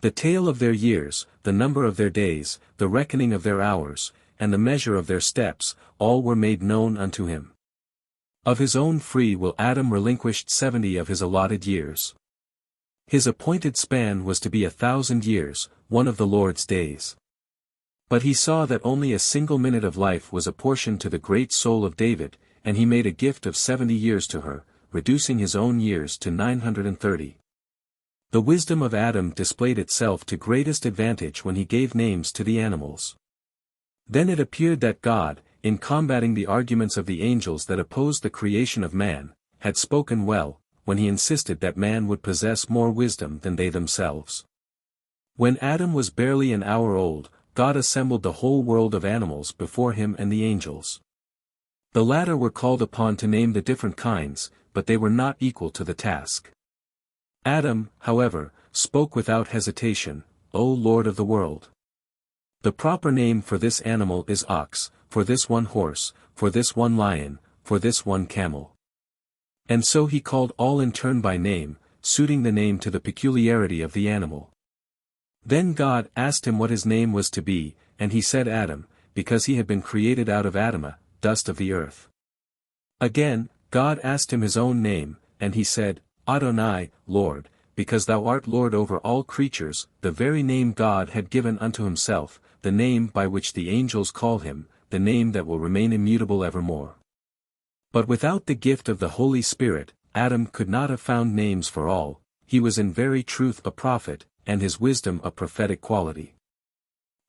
The tale of their years, the number of their days, the reckoning of their hours, and the measure of their steps, all were made known unto him. Of his own free will Adam relinquished 70 of his allotted years. His appointed span was to be 1,000 years, one of the Lord's days. But he saw that only a single minute of life was apportioned to the great soul of David, and he made a gift of 70 years to her, reducing his own years to 930. The wisdom of Adam displayed itself to greatest advantage when he gave names to the animals. Then it appeared that God, in combating the arguments of the angels that opposed the creation of man, had spoken well, when he insisted that man would possess more wisdom than they themselves. When Adam was barely an hour old, God assembled the whole world of animals before him and the angels. The latter were called upon to name the different kinds, but they were not equal to the task. Adam, however, spoke without hesitation, "O Lord of the world. The proper name for this animal is ox, for this one horse, for this one lion, for this one camel." And so he called all in turn by name, suiting the name to the peculiarity of the animal. Then God asked him what his name was to be, and he said Adam, because he had been created out of Adamah, dust of the earth. Again, God asked him his own name, and he said, Adonai, Lord, because thou art Lord over all creatures, the very name God had given unto himself, the name by which the angels call him, the name that will remain immutable evermore. But without the gift of the Holy Spirit, Adam could not have found names for all. He was in very truth a prophet, and his wisdom a prophetic quality.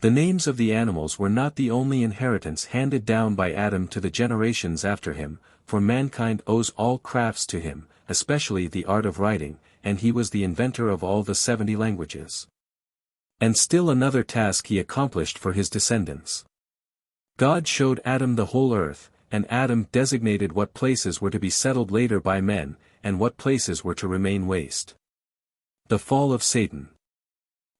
The names of the animals were not the only inheritance handed down by Adam to the generations after him, for mankind owes all crafts to him, especially the art of writing, and he was the inventor of all the 70 languages. And still another task he accomplished for his descendants. God showed Adam the whole earth, and Adam designated what places were to be settled later by men, and what places were to remain waste. The fall of Satan.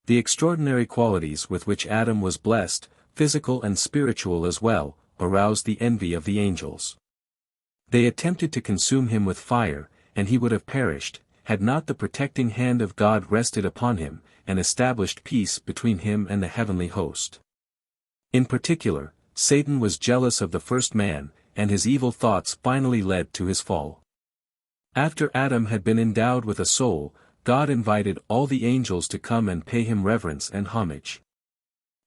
The extraordinary qualities with which Adam was blessed, physical and spiritual as well, aroused the envy of the angels. They attempted to consume him with fire, and he would have perished, had not the protecting hand of God rested upon him, and established peace between him and the heavenly host. In particular, Satan was jealous of the first man, and his evil thoughts finally led to his fall. After Adam had been endowed with a soul, God invited all the angels to come and pay him reverence and homage.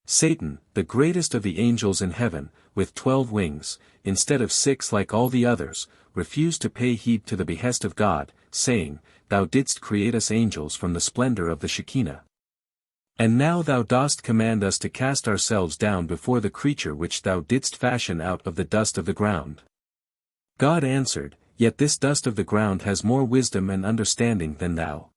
Satan, the greatest of the angels in heaven, with 12 wings, instead of 6 like all the others, refused to pay heed to the behest of God, saying, "Thou didst create us angels from the splendor of the Shekinah. And now thou dost command us to cast ourselves down before the creature which thou didst fashion out of the dust of the ground." God answered, "Yet this dust of the ground has more wisdom and understanding than thou."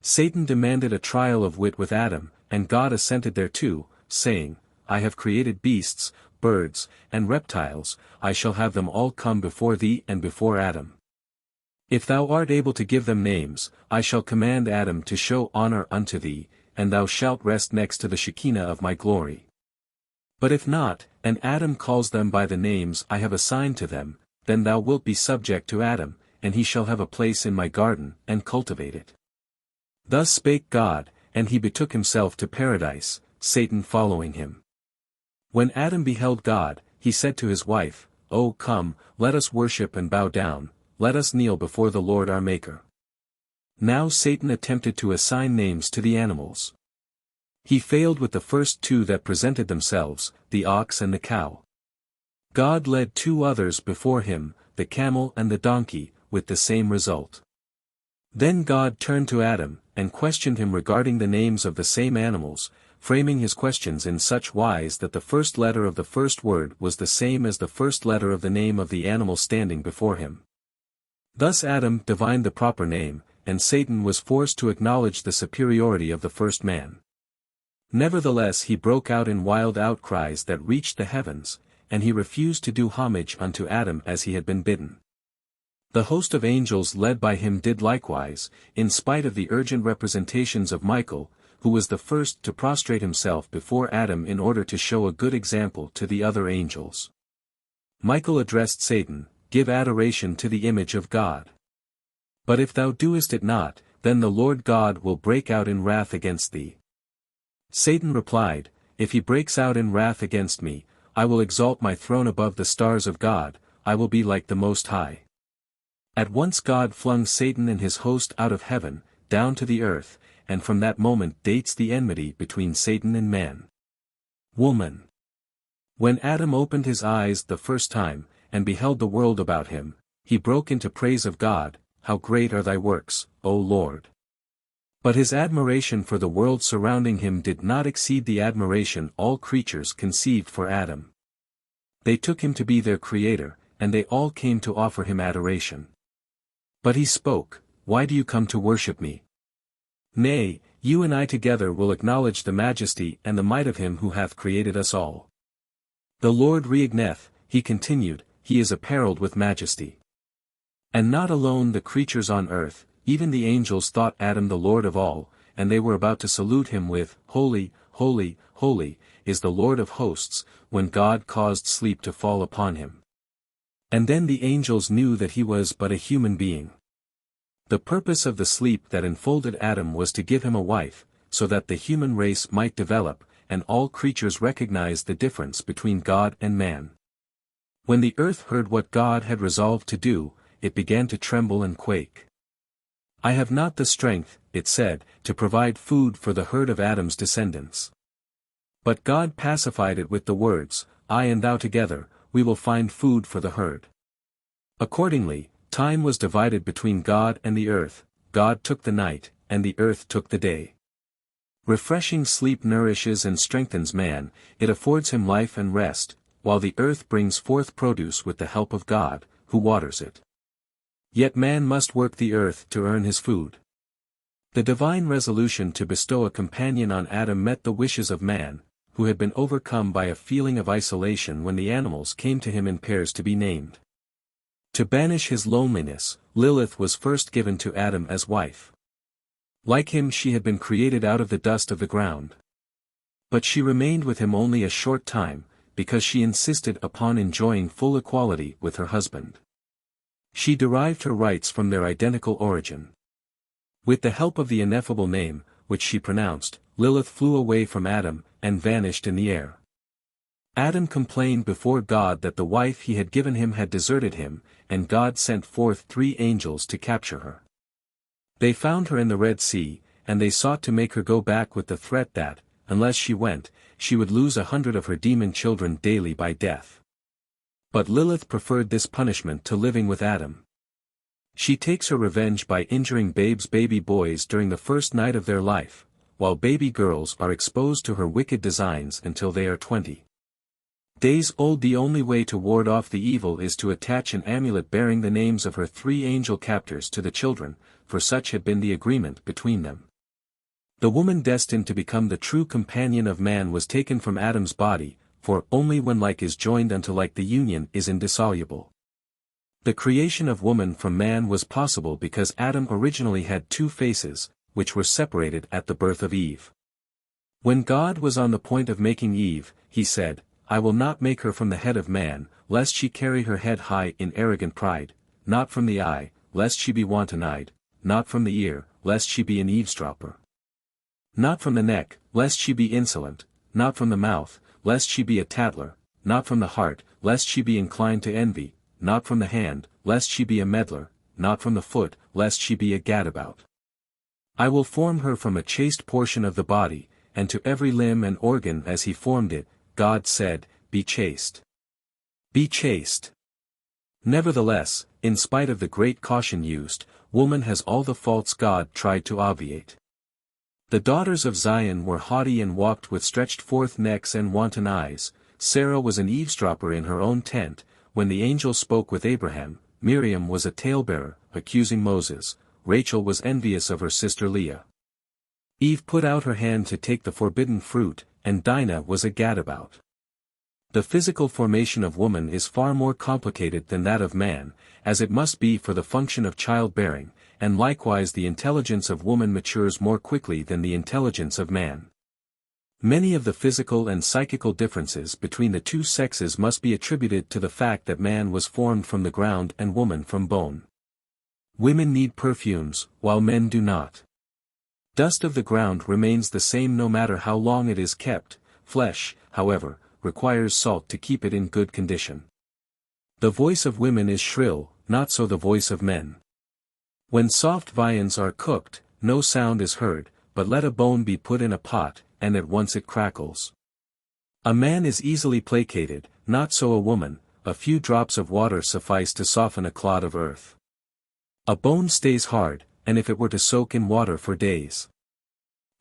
Satan demanded a trial of wit with Adam, and God assented thereto, saying, "I have created beasts, birds, and reptiles, I shall have them all come before thee and before Adam. If thou art able to give them names, I shall command Adam to show honor unto thee, and thou shalt rest next to the Shekinah of my glory. But if not, and Adam calls them by the names I have assigned to them, then thou wilt be subject to Adam, and he shall have a place in my garden, and cultivate it." Thus spake God, and he betook himself to paradise, Satan following him. When Adam beheld God, he said to his wife, "O come, let us worship and bow down, let us kneel before the Lord our Maker." Now Satan attempted to assign names to the animals. He failed with the first 2 that presented themselves, the ox and the cow. God led 2 others before him, the camel and the donkey, with the same result. Then God turned to Adam, and questioned him regarding the names of the same animals, framing his questions in such wise that the first letter of the first word was the same as the first letter of the name of the animal standing before him. Thus Adam divined the proper name, and Satan was forced to acknowledge the superiority of the first man. Nevertheless he broke out in wild outcries that reached the heavens, and he refused to do homage unto Adam as he had been bidden. The host of angels led by him did likewise, in spite of the urgent representations of Michael, who was the first to prostrate himself before Adam in order to show a good example to the other angels. Michael addressed Satan, "Give adoration to the image of God. But if thou doest it not, then the Lord God will break out in wrath against thee." Satan replied, "If he breaks out in wrath against me, I will exalt my throne above the stars of God, I will be like the Most High." At once God flung Satan and his host out of heaven, down to the earth, and from that moment dates the enmity between Satan and man. Woman. When Adam opened his eyes the first time, and beheld the world about him, he broke into praise of God, "How great are thy works, O Lord!" But his admiration for the world surrounding him did not exceed the admiration all creatures conceived for Adam. They took him to be their creator, and they all came to offer him adoration. But he spoke, "Why do you come to worship me? Nay, you and I together will acknowledge the majesty and the might of him who hath created us all. The Lord reigneth," he continued, "he is apparelled with majesty." And not alone the creatures on earth, even the angels thought Adam the Lord of all, and they were about to salute him with, "Holy, holy, holy, is the Lord of hosts," when God caused sleep to fall upon him. And then the angels knew that he was but a human being. The purpose of the sleep that enfolded Adam was to give him a wife, so that the human race might develop, and all creatures recognize the difference between God and man. When the earth heard what God had resolved to do, it began to tremble and quake. "I have not the strength," it said, "to provide food for the herd of Adam's descendants." But God pacified it with the words, "I and thou together, we will find food for the herd." Accordingly, time was divided between God and the earth, God took the night, and the earth took the day. Refreshing sleep nourishes and strengthens man, it affords him life and rest, while the earth brings forth produce with the help of God, who waters it. Yet man must work the earth to earn his food. The divine resolution to bestow a companion on Adam met the wishes of man, who had been overcome by a feeling of isolation when the animals came to him in pairs to be named. To banish his loneliness, Lilith was first given to Adam as wife. Like him, she had been created out of the dust of the ground. But she remained with him only a short time, because she insisted upon enjoying full equality with her husband. She derived her rights from their identical origin. With the help of the ineffable name, which she pronounced, Lilith flew away from Adam, and vanished in the air. Adam complained before God that the wife he had given him had deserted him, and God sent forth 3 angels to capture her. They found her in the Red Sea, and they sought to make her go back with the threat that, unless she went, she would lose 100 of her demon children daily by death. But Lilith preferred this punishment to living with Adam. She takes her revenge by injuring baby boys during the first night of their life, while baby girls are exposed to her wicked designs until they are 20 days old. The only way to ward off the evil is to attach an amulet bearing the names of her 3 angel captors to the children, for such had been the agreement between them. The woman destined to become the true companion of man was taken from Adam's body, for only when like is joined unto like the union is indissoluble. The creation of woman from man was possible because Adam originally had 2 faces, which were separated at the birth of Eve. When God was on the point of making Eve, he said, I will not make her from the head of man, lest she carry her head high in arrogant pride, not from the eye, lest she be wanton-eyed, not from the ear, lest she be an eavesdropper. Not from the neck, lest she be insolent, not from the mouth, lest she be a tattler, not from the heart, lest she be inclined to envy, not from the hand, lest she be a meddler, not from the foot, lest she be a gadabout. I will form her from a chaste portion of the body, and to every limb and organ as he formed it, God said, Be chaste. Be chaste. Nevertheless, in spite of the great caution used, woman has all the faults God tried to obviate. The daughters of Zion were haughty and walked with stretched forth necks and wanton eyes. Sarah was an eavesdropper in her own tent. When the angel spoke with Abraham, Miriam was a talebearer, accusing Moses. Rachel was envious of her sister Leah. Eve put out her hand to take the forbidden fruit, and Dinah was a gadabout. The physical formation of woman is far more complicated than that of man, as it must be for the function of childbearing, and likewise the intelligence of woman matures more quickly than the intelligence of man. Many of the physical and psychical differences between the 2 sexes must be attributed to the fact that man was formed from the ground and woman from bone. Women need perfumes, while men do not. Dust of the ground remains the same no matter how long it is kept. Flesh, however, requires salt to keep it in good condition. The voice of women is shrill, not so the voice of men. When soft viands are cooked, no sound is heard, but let a bone be put in a pot, and at once it crackles. A man is easily placated, not so a woman. A few drops of water suffice to soften a clod of earth. A bone stays hard, and if it were to soak in water for days.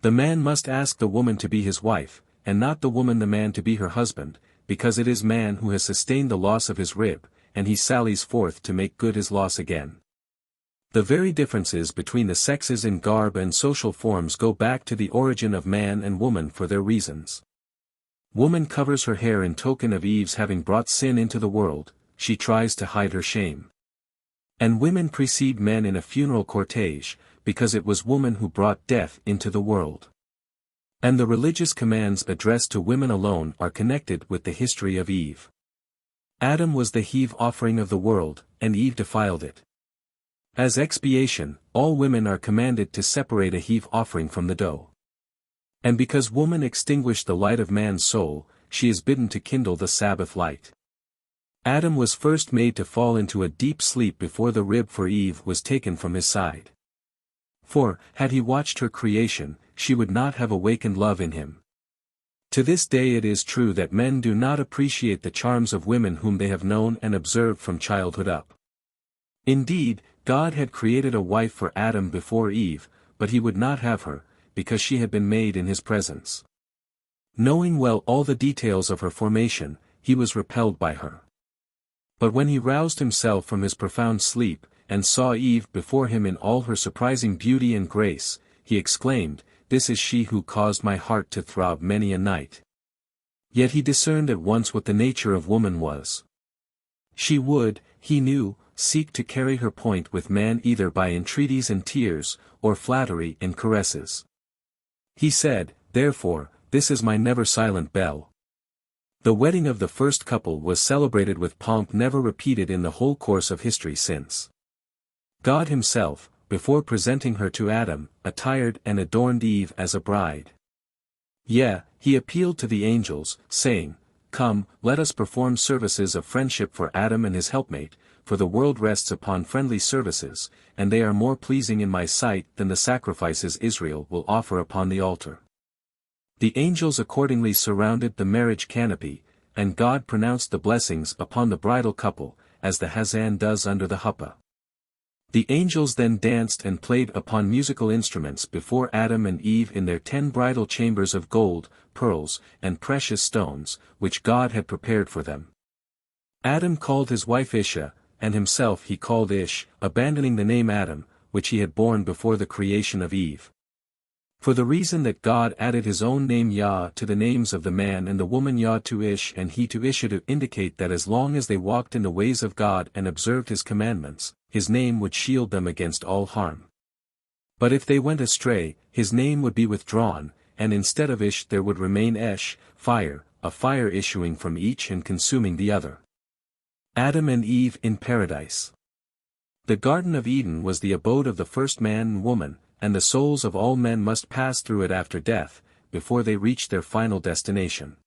The man must ask the woman to be his wife, and not the woman the man to be her husband, because it is man who has sustained the loss of his rib, and he sallies forth to make good his loss again. The very differences between the sexes in garb and social forms go back to the origin of man and woman for their reasons. Woman covers her hair in token of Eve's having brought sin into the world. She tries to hide her shame. And women precede men in a funeral cortege, because it was woman who brought death into the world. And the religious commands addressed to women alone are connected with the history of Eve. Adam was the heave offering of the world, and Eve defiled it. As expiation, all women are commanded to separate a heave offering from the dough. And because woman extinguished the light of man's soul, she is bidden to kindle the Sabbath light. Adam was first made to fall into a deep sleep before the rib for Eve was taken from his side. For, had he watched her creation, she would not have awakened love in him. To this day it is true that men do not appreciate the charms of women whom they have known and observed from childhood up. Indeed, God had created a wife for Adam before Eve, but he would not have her, because she had been made in his presence. Knowing well all the details of her formation, he was repelled by her. But when he roused himself from his profound sleep, and saw Eve before him in all her surprising beauty and grace, he exclaimed, "This is she who caused my heart to throb many a night." Yet he discerned at once what the nature of woman was. She would, he knew, seek to carry her point with man either by entreaties and tears, or flattery and caresses. He said, therefore, "This is my never-silent bell." The wedding of the first couple was celebrated with pomp never repeated in the whole course of history since. God himself, before presenting her to Adam, attired and adorned Eve as a bride. Yea, he appealed to the angels, saying, "Come, let us perform services of friendship for Adam and his helpmate, for the world rests upon friendly services, and they are more pleasing in my sight than the sacrifices Israel will offer upon the altar." The angels accordingly surrounded the marriage canopy, and God pronounced the blessings upon the bridal couple, as the Hazan does under the huppah. The angels then danced and played upon musical instruments before Adam and Eve in their 10 bridal chambers of gold, pearls, and precious stones, which God had prepared for them. Adam called his wife Isha, and himself he called Ish, abandoning the name Adam, which he had borne before the creation of Eve. For the reason that God added his own name Yah to the names of the man and the woman Yah to Ish and he to Isha to indicate that as long as they walked in the ways of God and observed his commandments, his name would shield them against all harm. But if they went astray, his name would be withdrawn, and instead of Ish there would remain Esh, fire, a fire issuing from each and consuming the other. Adam and Eve in Paradise. The Garden of Eden was the abode of the first man and woman, and the souls of all men must pass through it after death, before they reach their final destination.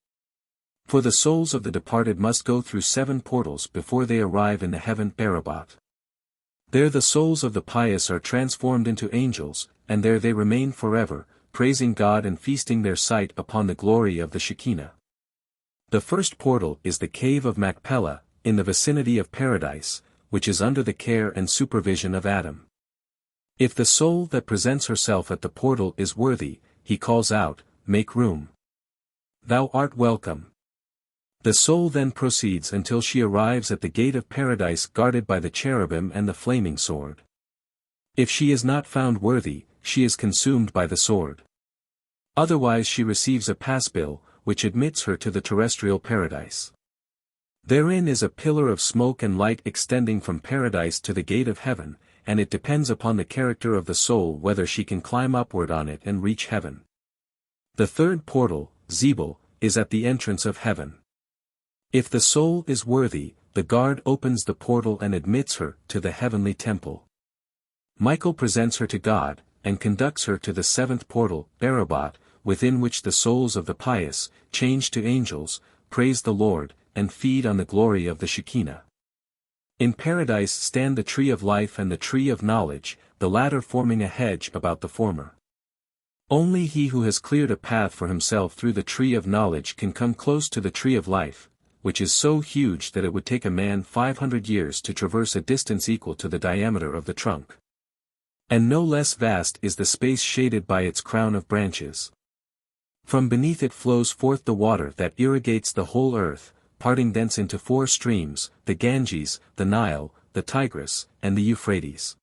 For the souls of the departed must go through 7 portals before they arrive in the heaven Arabat. There the souls of the pious are transformed into angels, and there they remain forever, praising God and feasting their sight upon the glory of the Shekinah. The first portal is the cave of Machpelah, in the vicinity of Paradise, which is under the care and supervision of Adam. If the soul that presents herself at the portal is worthy, he calls out, "Make room. Thou art welcome." The soul then proceeds until she arrives at the gate of paradise guarded by the cherubim and the flaming sword. If she is not found worthy, she is consumed by the sword. Otherwise she receives a pass-bill, which admits her to the terrestrial paradise. Therein is a pillar of smoke and light extending from paradise to the gate of heaven, and it depends upon the character of the soul whether she can climb upward on it and reach heaven. The third portal, Zebul, is at the entrance of heaven. If the soul is worthy, the guard opens the portal and admits her to the heavenly temple. Michael presents her to God, and conducts her to the 7th portal, Arabat, within which the souls of the pious, changed to angels, praise the Lord, and feed on the glory of the Shekinah. In paradise stand the tree of life and the tree of knowledge, the latter forming a hedge about the former. Only he who has cleared a path for himself through the tree of knowledge can come close to the tree of life, which is so huge that it would take a man 500 years to traverse a distance equal to the diameter of the trunk. And no less vast is the space shaded by its crown of branches. From beneath it flows forth the water that irrigates the whole earth, parting thence into 4 streams, the Ganges, the Nile, the Tigris, and the Euphrates.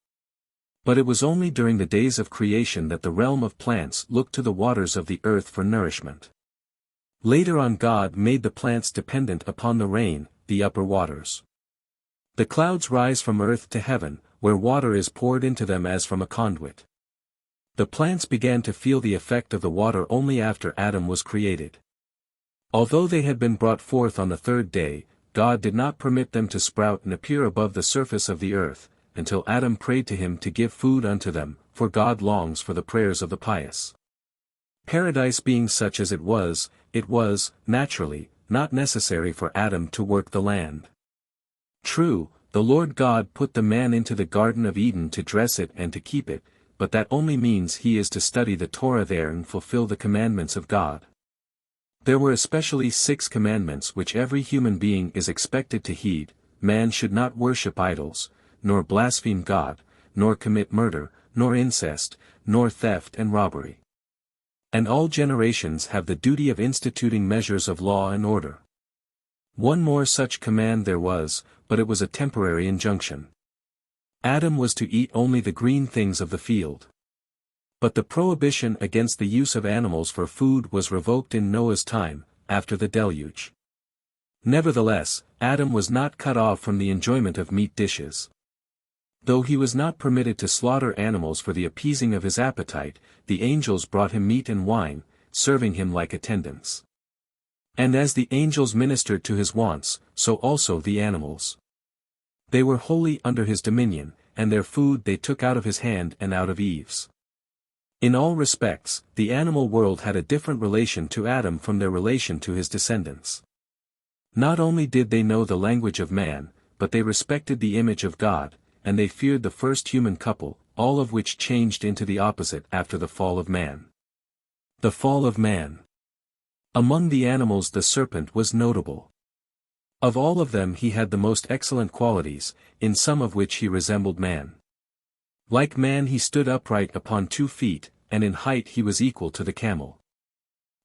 But it was only during the days of creation that the realm of plants looked to the waters of the earth for nourishment. Later on God made the plants dependent upon the rain, the upper waters. The clouds rise from earth to heaven, where water is poured into them as from a conduit. The plants began to feel the effect of the water only after Adam was created. Although they had been brought forth on the 3rd day, God did not permit them to sprout and appear above the surface of the earth, until Adam prayed to him to give food unto them, for God longs for the prayers of the pious. Paradise being such as it was, naturally, not necessary for Adam to work the land. True, the Lord God put the man into the Garden of Eden to dress it and to keep it, but that only means he is to study the Torah there and fulfill the commandments of God. There were especially 6 commandments which every human being is expected to heed: man should not worship idols, nor blaspheme God, nor commit murder, nor incest, nor theft and robbery. And all generations have the duty of instituting measures of law and order. One more such command there was, but it was a temporary injunction. Adam was to eat only the green things of the field. But the prohibition against the use of animals for food was revoked in Noah's time, after the deluge. Nevertheless, Adam was not cut off from the enjoyment of meat dishes. Though he was not permitted to slaughter animals for the appeasing of his appetite, the angels brought him meat and wine, serving him like attendants. And as the angels ministered to his wants, so also the animals. They were wholly under his dominion, and their food they took out of his hand and out of Eve's. In all respects, the animal world had a different relation to Adam from their relation to his descendants. Not only did they know the language of man, but they respected the image of God, and they feared the first human couple, all of which changed into the opposite after the fall of man. The fall of man. Among the animals the serpent was notable. Of all of them he had the most excellent qualities, in some of which he resembled man. Like man he stood upright upon 2 feet, and in height he was equal to the camel.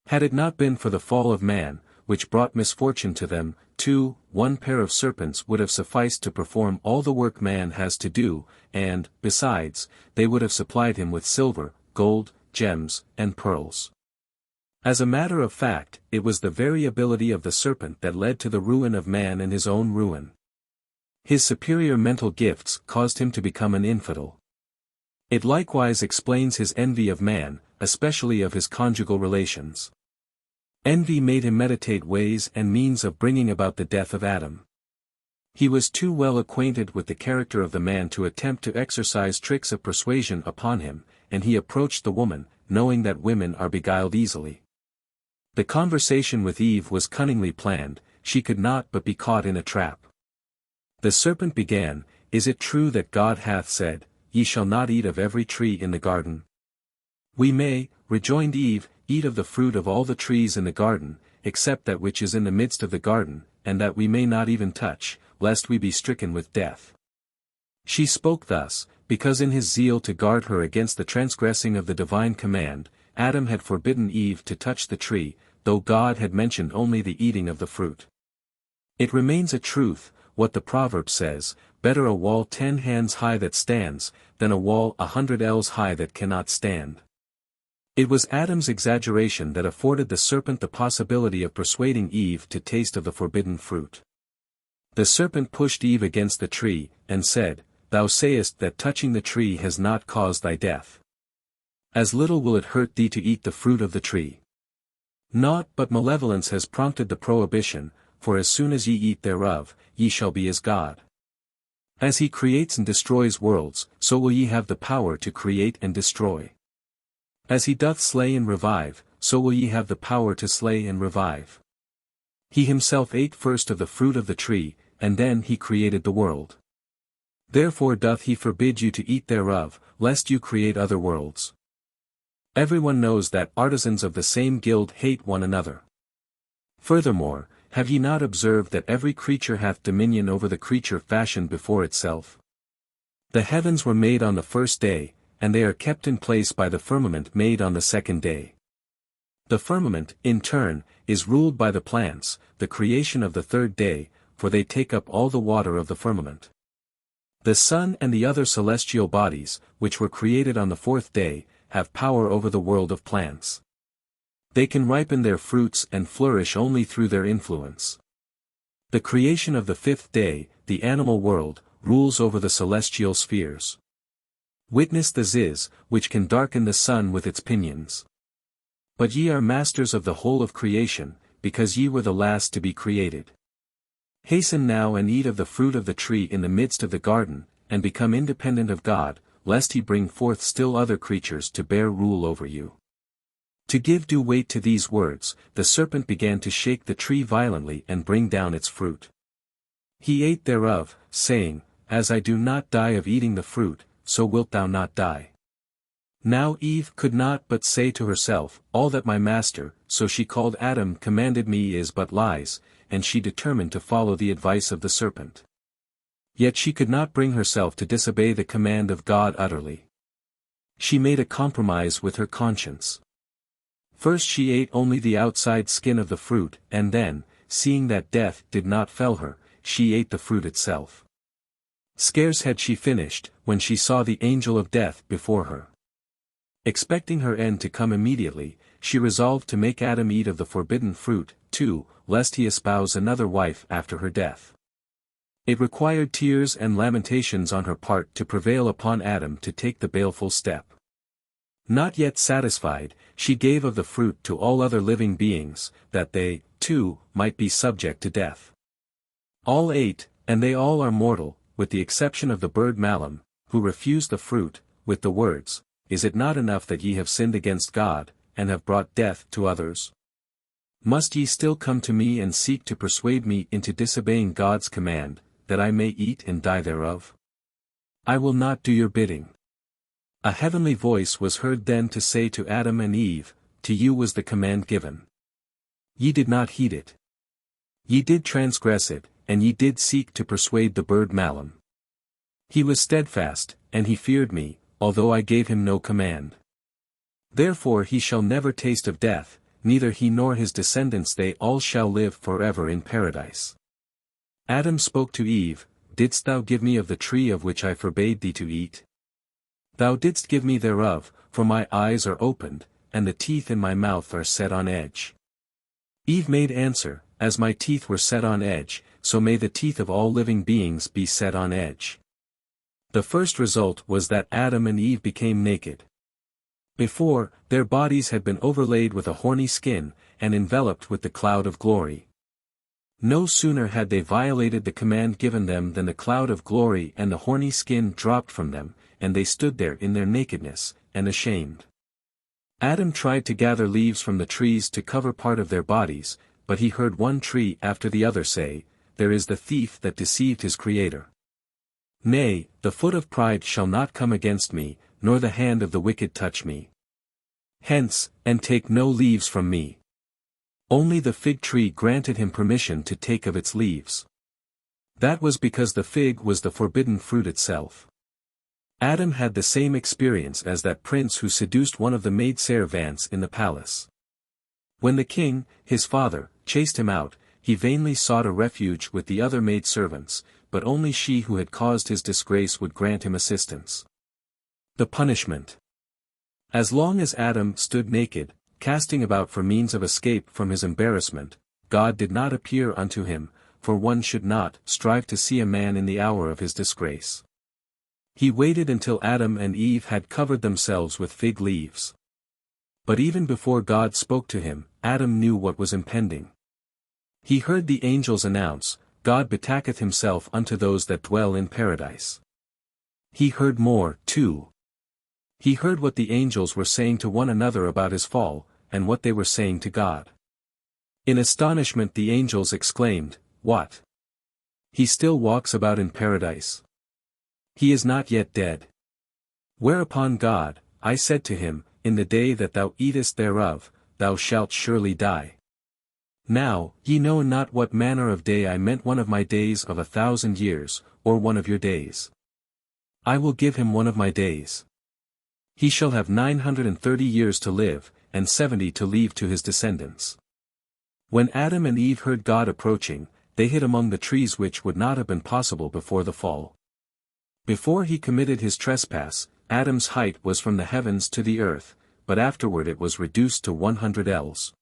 Had it not been for the fall of man, which brought misfortune to them, 1 pair of serpents would have sufficed to perform all the work man has to do, and, besides, they would have supplied him with silver, gold, gems, and pearls. As a matter of fact, it was the very ability of the serpent that led to the ruin of man and his own ruin. His superior mental gifts caused him to become an infidel. It likewise explains his envy of man, especially of his conjugal relations. Envy made him meditate ways and means of bringing about the death of Adam. He was too well acquainted with the character of the man to attempt to exercise tricks of persuasion upon him, and he approached the woman, knowing that women are beguiled easily. The conversation with Eve was cunningly planned, she could not but be caught in a trap. The serpent began, "Is it true that God hath said, Ye shall not eat of every tree in the garden?" "We may," rejoined Eve, "eat of the fruit of all the trees in the garden, except that which is in the midst of the garden, and that we may not even touch, lest we be stricken with death." She spoke thus, because in his zeal to guard her against the transgressing of the divine command, Adam had forbidden Eve to touch the tree, though God had mentioned only the eating of the fruit. It remains a truth, what the proverb says, "Better a wall 10 hands high that stands, than a wall 100 ells high that cannot stand." It was Adam's exaggeration that afforded the serpent the possibility of persuading Eve to taste of the forbidden fruit. The serpent pushed Eve against the tree, and said, "Thou sayest that touching the tree has not caused thy death. As little will it hurt thee to eat the fruit of the tree. Naught but malevolence has prompted the prohibition, for as soon as ye eat thereof, ye shall be as God. As he creates and destroys worlds, so will ye have the power to create and destroy. As he doth slay and revive, so will ye have the power to slay and revive. He himself ate first of the fruit of the tree, and then he created the world. Therefore doth he forbid you to eat thereof, lest you create other worlds." Everyone knows that artisans of the same guild hate one another. Furthermore, have ye not observed that every creature hath dominion over the creature fashioned before itself? The heavens were made on the first day, and they are kept in place by the firmament made on the second day. The firmament, in turn, is ruled by the plants, the creation of the third day, for they take up all the water of the firmament. The sun and the other celestial bodies, which were created on the 4th day, have power over the world of plants. They can ripen their fruits and flourish only through their influence. The creation of the 5th day, the animal world, rules over the celestial spheres. Witness the ziz, which can darken the sun with its pinions. But ye are masters of the whole of creation, because ye were the last to be created. Hasten now and eat of the fruit of the tree in the midst of the garden, and become independent of God, lest he bring forth still other creatures to bear rule over you. To give due weight to these words, the serpent began to shake the tree violently and bring down its fruit. He ate thereof, saying, "As I do not die of eating the fruit, so wilt thou not die." Now Eve could not but say to herself, "All that my master," so she called Adam, "commanded me is but lies," and she determined to follow the advice of the serpent. Yet she could not bring herself to disobey the command of God utterly. She made a compromise with her conscience. First she ate only the outside skin of the fruit, and then, seeing that death did not fell her, she ate the fruit itself. Scarce had she finished, when she saw the angel of death before her. Expecting her end to come immediately, she resolved to make Adam eat of the forbidden fruit, too, lest he espouse another wife after her death. It required tears and lamentations on her part to prevail upon Adam to take the baleful step. Not yet satisfied, she gave of the fruit to all other living beings, that they, too, might be subject to death. All ate, and they all are mortal, with the exception of the bird Malum, who refused the fruit, with the words, "Is it not enough that ye have sinned against God, and have brought death to others? Must ye still come to me and seek to persuade me into disobeying God's command, that I may eat and die thereof? I will not do your bidding." A heavenly voice was heard then to say to Adam and Eve, "To you was the command given. Ye did not heed it. Ye did transgress it, and ye did seek to persuade the bird Malum. He was steadfast, and he feared me, although I gave him no command. Therefore he shall never taste of death, neither he nor his descendants, they all shall live forever in paradise." Adam spoke to Eve, "Didst thou give me of the tree of which I forbade thee to eat? Thou didst give me thereof, for my eyes are opened, and the teeth in my mouth are set on edge." Eve made answer, "As my teeth were set on edge, so may the teeth of all living beings be set on edge." The first result was that Adam and Eve became naked. Before, their bodies had been overlaid with a horny skin, and enveloped with the cloud of glory. No sooner had they violated the command given them than the cloud of glory and the horny skin dropped from them, and they stood there in their nakedness, and ashamed. Adam tried to gather leaves from the trees to cover part of their bodies, but he heard one tree after the other say, "There is the thief that deceived his Creator. Nay, the foot of pride shall not come against me, nor the hand of the wicked touch me. Hence, and take no leaves from me." Only the fig tree granted him permission to take of its leaves. That was because the fig was the forbidden fruit itself. Adam had the same experience as that prince who seduced one of the maidservants in the palace. When the king, his father, chased him out, he vainly sought a refuge with the other maidservants, but only she who had caused his disgrace would grant him assistance. The punishment. As long as Adam stood naked, casting about for means of escape from his embarrassment, God did not appear unto him, for one should not strive to see a man in the hour of his disgrace. He waited until Adam and Eve had covered themselves with fig leaves. But even before God spoke to him, Adam knew what was impending. He heard the angels announce, "God betaketh himself unto those that dwell in paradise." He heard more, too. He heard what the angels were saying to one another about his fall, and what they were saying to God. In astonishment the angels exclaimed, "What? He still walks about in paradise? He is not yet dead." Whereupon God, "I said to him, In the day that thou eatest thereof, thou shalt surely die. Now, ye know not what manner of day I meant, one of my days of 1,000 years, or one of your days. I will give him one of my days. He shall have 930 years to live, and 70 to leave to his descendants." When Adam and Eve heard God approaching, they hid among the trees, which would not have been possible before the fall. Before he committed his trespass, Adam's height was from the heavens to the earth, but afterward it was reduced to 100 ells.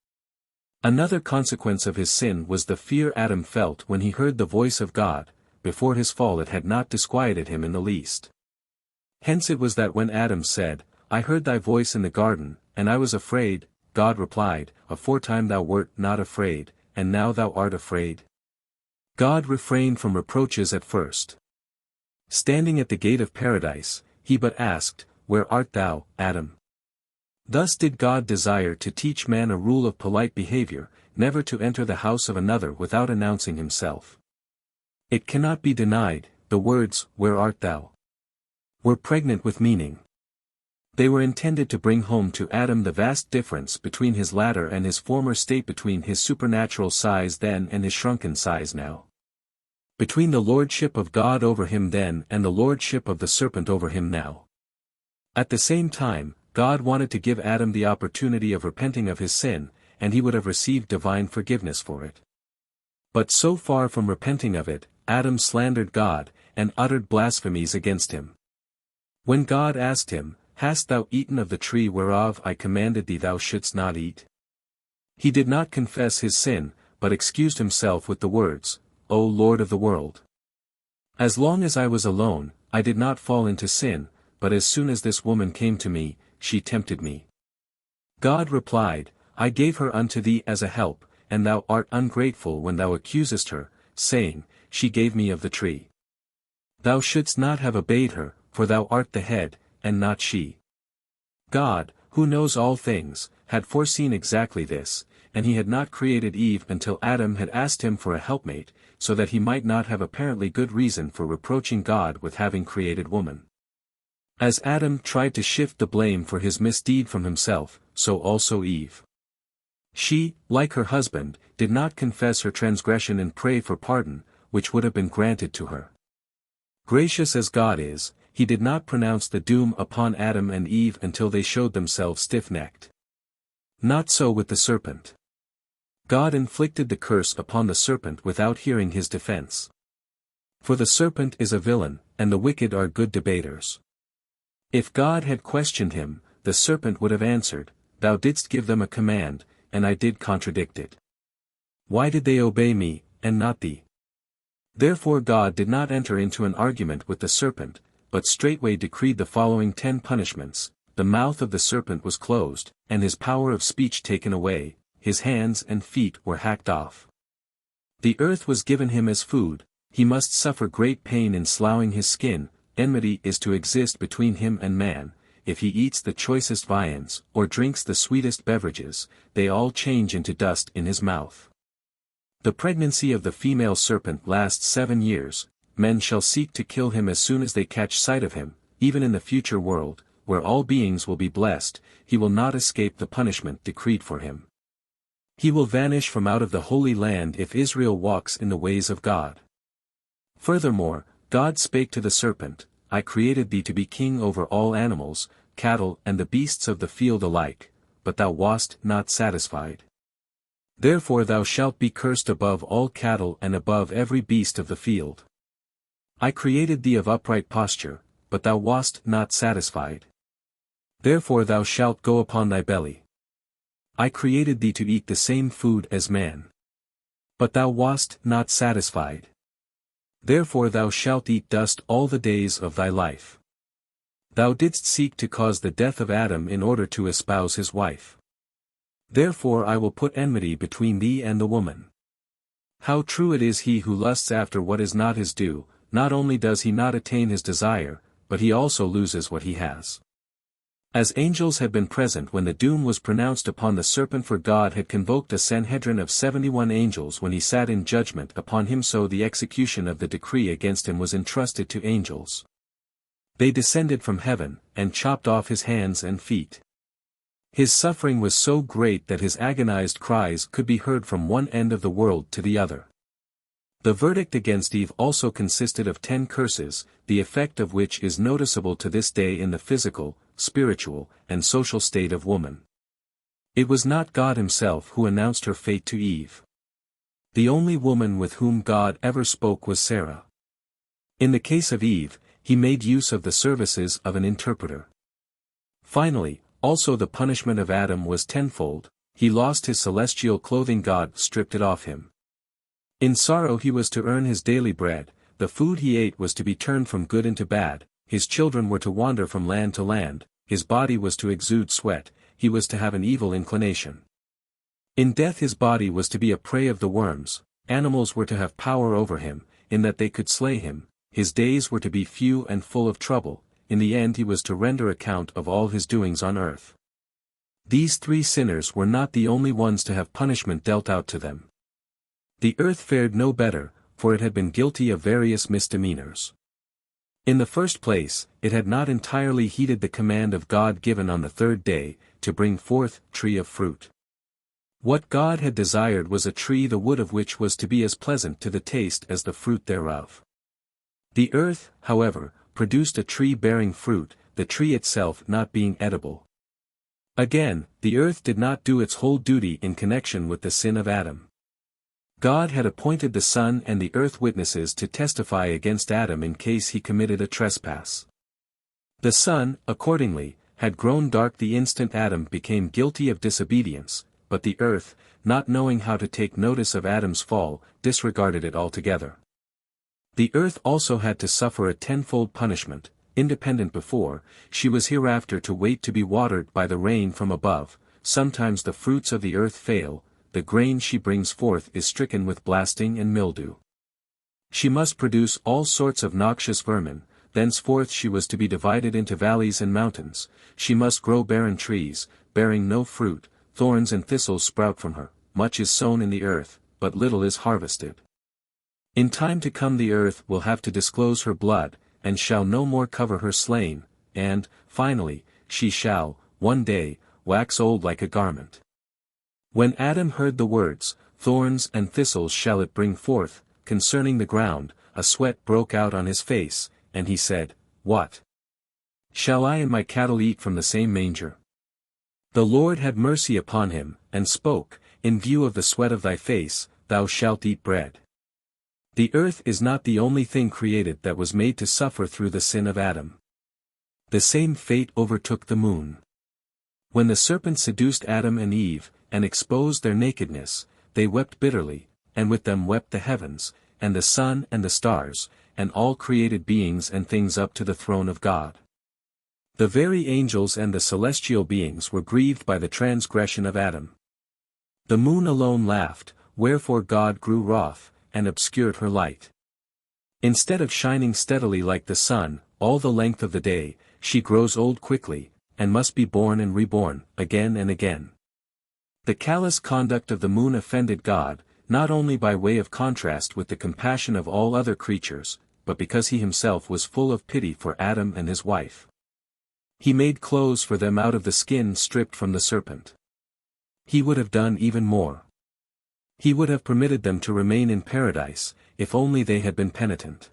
Another consequence of his sin was the fear Adam felt when he heard the voice of God. Before his fall it had not disquieted him in the least. Hence it was that when Adam said, "I heard thy voice in the garden, and I was afraid," God replied, "Aforetime thou wert not afraid, and now thou art afraid." God refrained from reproaches at first. Standing at the gate of paradise, he but asked, "Where art thou, Adam?" Thus did God desire to teach man a rule of polite behavior, never to enter the house of another without announcing himself. It cannot be denied, the words, "Where art thou?" were pregnant with meaning. They were intended to bring home to Adam the vast difference between his latter and his former state, between his supernatural size then and his shrunken size now. Between the lordship of God over him then and the lordship of the serpent over him now. At the same time, God wanted to give Adam the opportunity of repenting of his sin, and he would have received divine forgiveness for it. But so far from repenting of it, Adam slandered God, and uttered blasphemies against him. When God asked him, "Hast thou eaten of the tree whereof I commanded thee thou shouldst not eat?" he did not confess his sin, but excused himself with the words, "O Lord of the world! As long as I was alone, I did not fall into sin, but as soon as this woman came to me, she tempted me." God replied, "I gave her unto thee as a help, and thou art ungrateful when thou accusest her, saying, She gave me of the tree. Thou shouldst not have obeyed her, for thou art the head, and not she." God, who knows all things, had foreseen exactly this, and he had not created Eve until Adam had asked him for a helpmate, so that he might not have apparently good reason for reproaching God with having created woman. As Adam tried to shift the blame for his misdeed from himself, so also Eve. She, like her husband, did not confess her transgression and pray for pardon, which would have been granted to her. Gracious as God is, he did not pronounce the doom upon Adam and Eve until they showed themselves stiff-necked. Not so with the serpent. God inflicted the curse upon the serpent without hearing his defense. For the serpent is a villain, and the wicked are good debaters. If God had questioned him, the serpent would have answered, "Thou didst give them a command, and I did contradict it. Why did they obey me, and not thee?" Therefore God did not enter into an argument with the serpent, but straightway decreed the following 10 punishments: the mouth of the serpent was closed, and his power of speech taken away, his hands and feet were hacked off. The earth was given him as food, he must suffer great pain in sloughing his skin, enmity is to exist between him and man, if he eats the choicest viands, or drinks the sweetest beverages, they all change into dust in his mouth. The pregnancy of the female serpent lasts 7 years, men shall seek to kill him as soon as they catch sight of him, even in the future world, where all beings will be blessed, he will not escape the punishment decreed for him. He will vanish from out of the Holy Land if Israel walks in the ways of God. Furthermore, God spake to the serpent, "I created thee to be king over all animals, cattle and the beasts of the field alike, but thou wast not satisfied. Therefore thou shalt be cursed above all cattle and above every beast of the field. I created thee of upright posture, but thou wast not satisfied. Therefore thou shalt go upon thy belly. I created thee to eat the same food as man. But thou wast not satisfied. Therefore thou shalt eat dust all the days of thy life. Thou didst seek to cause the death of Adam in order to espouse his wife. Therefore I will put enmity between thee and the woman." How true it is, he who lusts after what is not his due, not only does he not attain his desire, but he also loses what he has. As angels had been present when the doom was pronounced upon the serpent, for God had convoked a Sanhedrin of 71 angels when he sat in judgment upon him, so the execution of the decree against him was entrusted to angels. They descended from heaven, and chopped off his hands and feet. His suffering was so great that his agonized cries could be heard from one end of the world to the other. The verdict against Eve also consisted of 10 curses, the effect of which is noticeable to this day in the physical, spiritual, and social state of woman. It was not God himself who announced her fate to Eve. The only woman with whom God ever spoke was Sarah. In the case of Eve, he made use of the services of an interpreter. Finally, also the punishment of Adam was tenfold, he lost his celestial clothing, God stripped it off him. In sorrow he was to earn his daily bread, the food he ate was to be turned from good into bad, his children were to wander from land to land, his body was to exude sweat, he was to have an evil inclination. In death his body was to be a prey of the worms, animals were to have power over him, in that they could slay him, his days were to be few and full of trouble, in the end he was to render account of all his doings on earth. These 3 sinners were not the only ones to have punishment dealt out to them. The earth fared no better, for it had been guilty of various misdemeanors. In the first place, it had not entirely heeded the command of God given on the 3rd day, to bring forth tree of fruit. What God had desired was a tree the wood of which was to be as pleasant to the taste as the fruit thereof. The earth, however, produced a tree bearing fruit, the tree itself not being edible. Again, the earth did not do its whole duty in connection with the sin of Adam. God had appointed the sun and the earth witnesses to testify against Adam in case he committed a trespass. The sun, accordingly, had grown dark the instant Adam became guilty of disobedience, but the earth, not knowing how to take notice of Adam's fall, disregarded it altogether. The earth also had to suffer a tenfold punishment. Independent before, she was hereafter to wait to be watered by the rain from above. Sometimes the fruits of the earth fail, the grain she brings forth is stricken with blasting and mildew. She must produce all sorts of noxious vermin. Thenceforth she was to be divided into valleys and mountains. She must grow barren trees, bearing no fruit. Thorns and thistles sprout from her. Much is sown in the earth, but little is harvested. In time to come the earth will have to disclose her blood, and shall no more cover her slain, and, finally, she shall, one day, wax old like a garment. When Adam heard the words, "Thorns and thistles shall it bring forth," concerning the ground, a sweat broke out on his face, and he said, "What? Shall I and my cattle eat from the same manger?" The Lord had mercy upon him, and spoke, "In view of the sweat of thy face, thou shalt eat bread." The earth is not the only thing created that was made to suffer through the sin of Adam. The same fate overtook the moon. When the serpent seduced Adam and Eve, and exposed their nakedness, they wept bitterly, and with them wept the heavens, and the sun and the stars, and all created beings and things up to the throne of God. The very angels and the celestial beings were grieved by the transgression of Adam. The moon alone laughed, wherefore God grew wroth, and obscured her light. Instead of shining steadily like the sun, all the length of the day, she grows old quickly, and must be born and reborn, again and again. The callous conduct of the moon offended God, not only by way of contrast with the compassion of all other creatures, but because he himself was full of pity for Adam and his wife. He made clothes for them out of the skin stripped from the serpent. He would have done even more. He would have permitted them to remain in paradise, if only they had been penitent.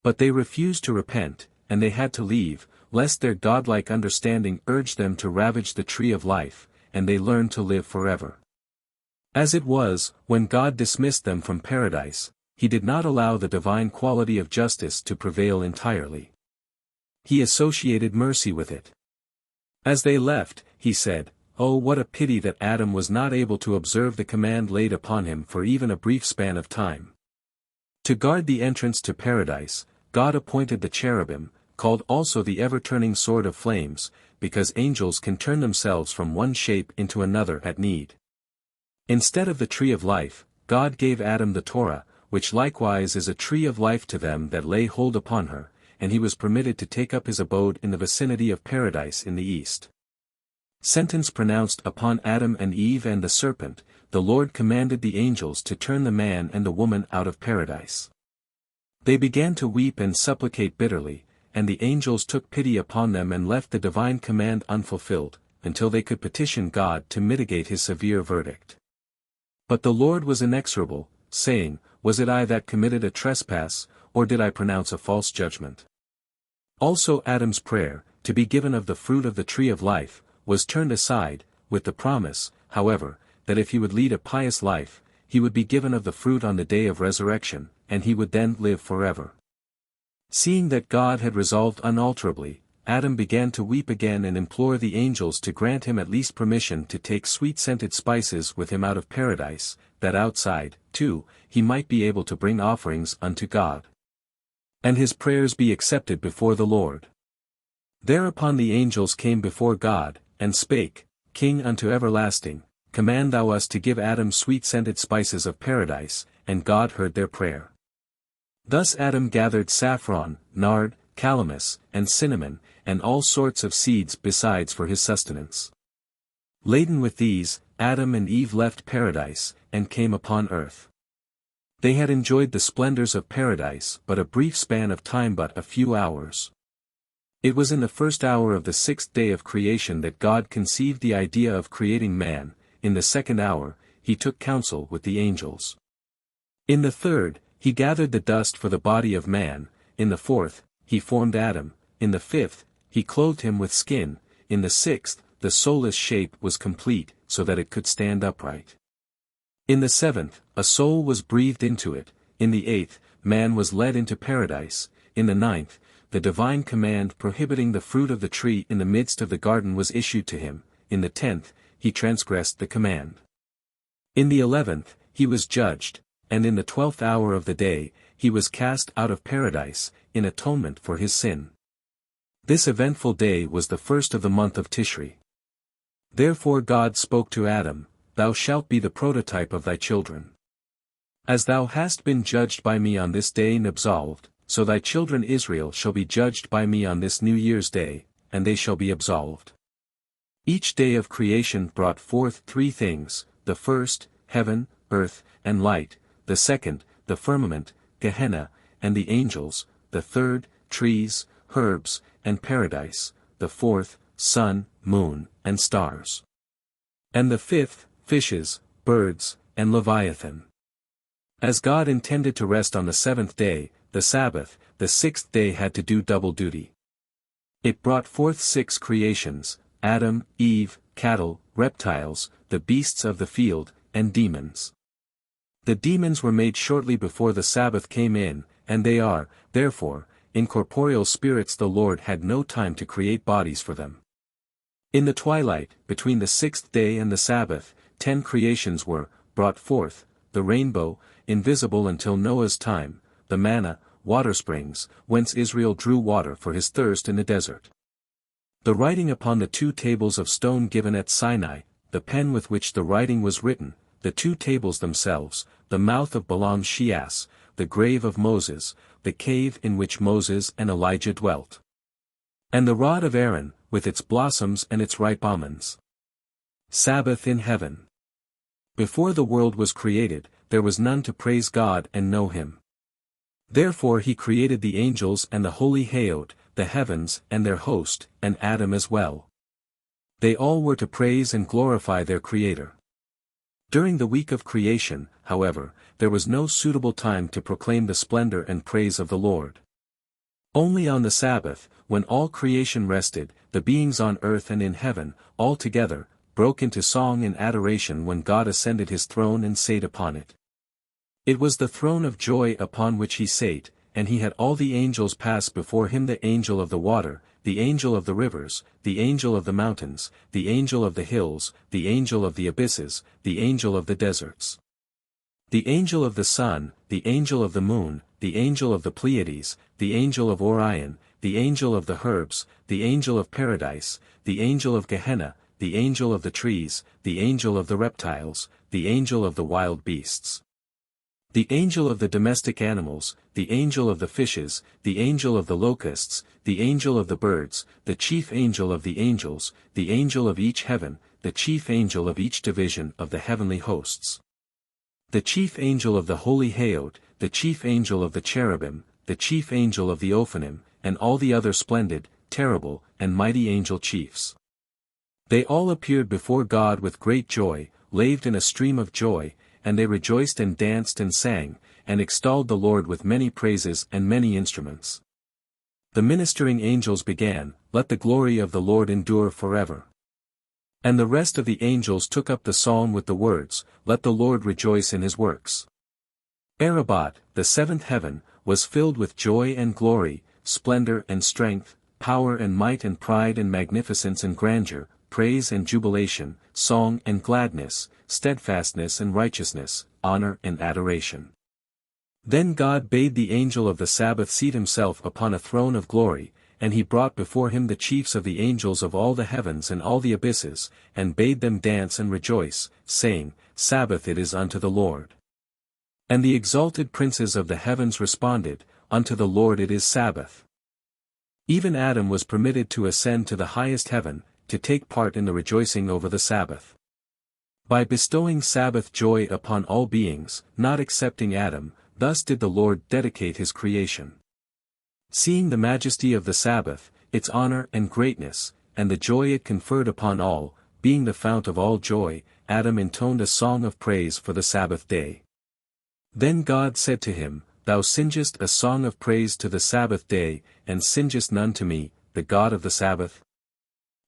But they refused to repent, and they had to leave, lest their godlike understanding urged them to ravage the tree of life, and they learned to live forever. As it was, when God dismissed them from paradise, he did not allow the divine quality of justice to prevail entirely. He associated mercy with it. As they left, he said, "Oh, what a pity that Adam was not able to observe the command laid upon him for even a brief span of time." To guard the entrance to paradise, God appointed the cherubim, called also the ever-turning sword of flames, because angels can turn themselves from one shape into another at need. Instead of the tree of life, God gave Adam the Torah, which likewise is a tree of life to them that lay hold upon her, and he was permitted to take up his abode in the vicinity of paradise in the east. Sentence pronounced upon Adam and Eve and the serpent, the Lord commanded the angels to turn the man and the woman out of paradise. They began to weep and supplicate bitterly, and the angels took pity upon them and left the divine command unfulfilled, until they could petition God to mitigate his severe verdict. But the Lord was inexorable, saying, "Was it I that committed a trespass, or did I pronounce a false judgment?" Also Adam's prayer, to be given of the fruit of the tree of life, was turned aside, with the promise, however, that if he would lead a pious life, he would be given of the fruit on the day of resurrection, and he would then live forever. Seeing that God had resolved unalterably, Adam began to weep again and implore the angels to grant him at least permission to take sweet-scented spices with him out of paradise, that outside, too, he might be able to bring offerings unto God, and his prayers be accepted before the Lord. Thereupon the angels came before God, and spake, "King unto everlasting, command thou us to give Adam sweet-scented spices of paradise," and God heard their prayer. Thus Adam gathered saffron, nard, calamus, and cinnamon, and all sorts of seeds besides for his sustenance. Laden with these, Adam and Eve left paradise, and came upon earth. They had enjoyed the splendors of paradise but a brief span of time, but a few hours. It was in the first hour of the sixth day of creation that God conceived the idea of creating man. In the second hour, he took counsel with the angels. In the third, he gathered the dust for the body of man. In the fourth, he formed Adam. In the fifth, he clothed him with skin. In the sixth, the soulless shape was complete, so that it could stand upright. In the 7th, a soul was breathed into it, in the 8th, man was led into paradise, in the 9th, the divine command prohibiting the fruit of the tree in the midst of the garden was issued to him, in the 10th, he transgressed the command. In the 11th, he was judged, and in the 12th hour of the day, he was cast out of paradise, in atonement for his sin. This eventful day was the 1st of the month of Tishri. Therefore God spoke to Adam, Thou shalt be the prototype of thy children. As thou hast been judged by me on this day and absolved, so thy children Israel shall be judged by me on this New Year's day, and they shall be absolved. Each day of creation brought forth 3 things, the first, heaven, earth, and light, the second, the firmament, Gehenna, and the angels, the third, trees, herbs, and paradise, the fourth, sun, moon, and stars. And the 5th, fishes, birds, and Leviathan. As God intended to rest on the 7th day, the Sabbath, the 6th day had to do double duty. It brought forth 6 creations, Adam, Eve, cattle, reptiles, the beasts of the field, and demons. The demons were made shortly before the Sabbath came in, and they are, therefore, incorporeal spirits. The Lord had no time to create bodies for them. In the twilight, between the 6th day and the Sabbath, 10 creations were brought forth, the rainbow, invisible until Noah's time, the manna, water springs, whence Israel drew water for his thirst in the desert. The writing upon the 2 tables of stone given at Sinai, the pen with which the writing was written, the 2 tables themselves, the mouth of Balaam Sheas, the grave of Moses, the cave in which Moses and Elijah dwelt. And the rod of Aaron, with its blossoms and its ripe almonds. Sabbath in heaven. Before the world was created, there was none to praise God and know him. Therefore he created the angels and the holy Haot, the heavens and their host, and Adam as well. They all were to praise and glorify their Creator. During the week of creation, however, there was no suitable time to proclaim the splendor and praise of the Lord. Only on the Sabbath, when all creation rested, the beings on earth and in heaven, all together, broke into song and adoration when God ascended his throne and sate upon it. It was the throne of joy upon which he sate, and he had all the angels pass before him, the angel of the water, the angel of the rivers, the angel of the mountains, the angel of the hills, the angel of the abysses, the angel of the deserts. The angel of the sun, the angel of the moon, the angel of the Pleiades, the angel of Orion, the angel of the herbs, the angel of paradise, the angel of Gehenna, the angel of the trees, the angel of the reptiles, the angel of the wild beasts. The angel of the domestic animals, the angel of the fishes, the angel of the locusts, the angel of the birds, the chief angel of the angels, the angel of each heaven, the chief angel of each division of the heavenly hosts. The chief angel of the holy Haot, the chief angel of the cherubim, the chief angel of the Ophanim, and all the other splendid, terrible, and mighty angel chiefs. They all appeared before God with great joy, laved in a stream of joy, and they rejoiced and danced and sang, and extolled the Lord with many praises and many instruments. The ministering angels began, Let the glory of the Lord endure forever. And the rest of the angels took up the psalm with the words, Let the Lord rejoice in his works. Arabot, the 7th heaven, was filled with joy and glory, splendor and strength, power and might and pride and magnificence and grandeur, praise and jubilation, song and gladness, steadfastness and righteousness, honor and adoration. Then God bade the angel of the Sabbath seat himself upon a throne of glory, and he brought before him the chiefs of the angels of all the heavens and all the abysses, and bade them dance and rejoice, saying, Sabbath it is unto the Lord. And the exalted princes of the heavens responded, Unto the Lord it is Sabbath. Even Adam was permitted to ascend to the highest heaven, to take part in the rejoicing over the Sabbath. By bestowing Sabbath joy upon all beings, not excepting Adam, thus did the Lord dedicate his creation. Seeing the majesty of the Sabbath, its honor and greatness, and the joy it conferred upon all, being the fount of all joy, Adam intoned a song of praise for the Sabbath day. Then God said to him, Thou singest a song of praise to the Sabbath day, and singest none to me, the God of the Sabbath?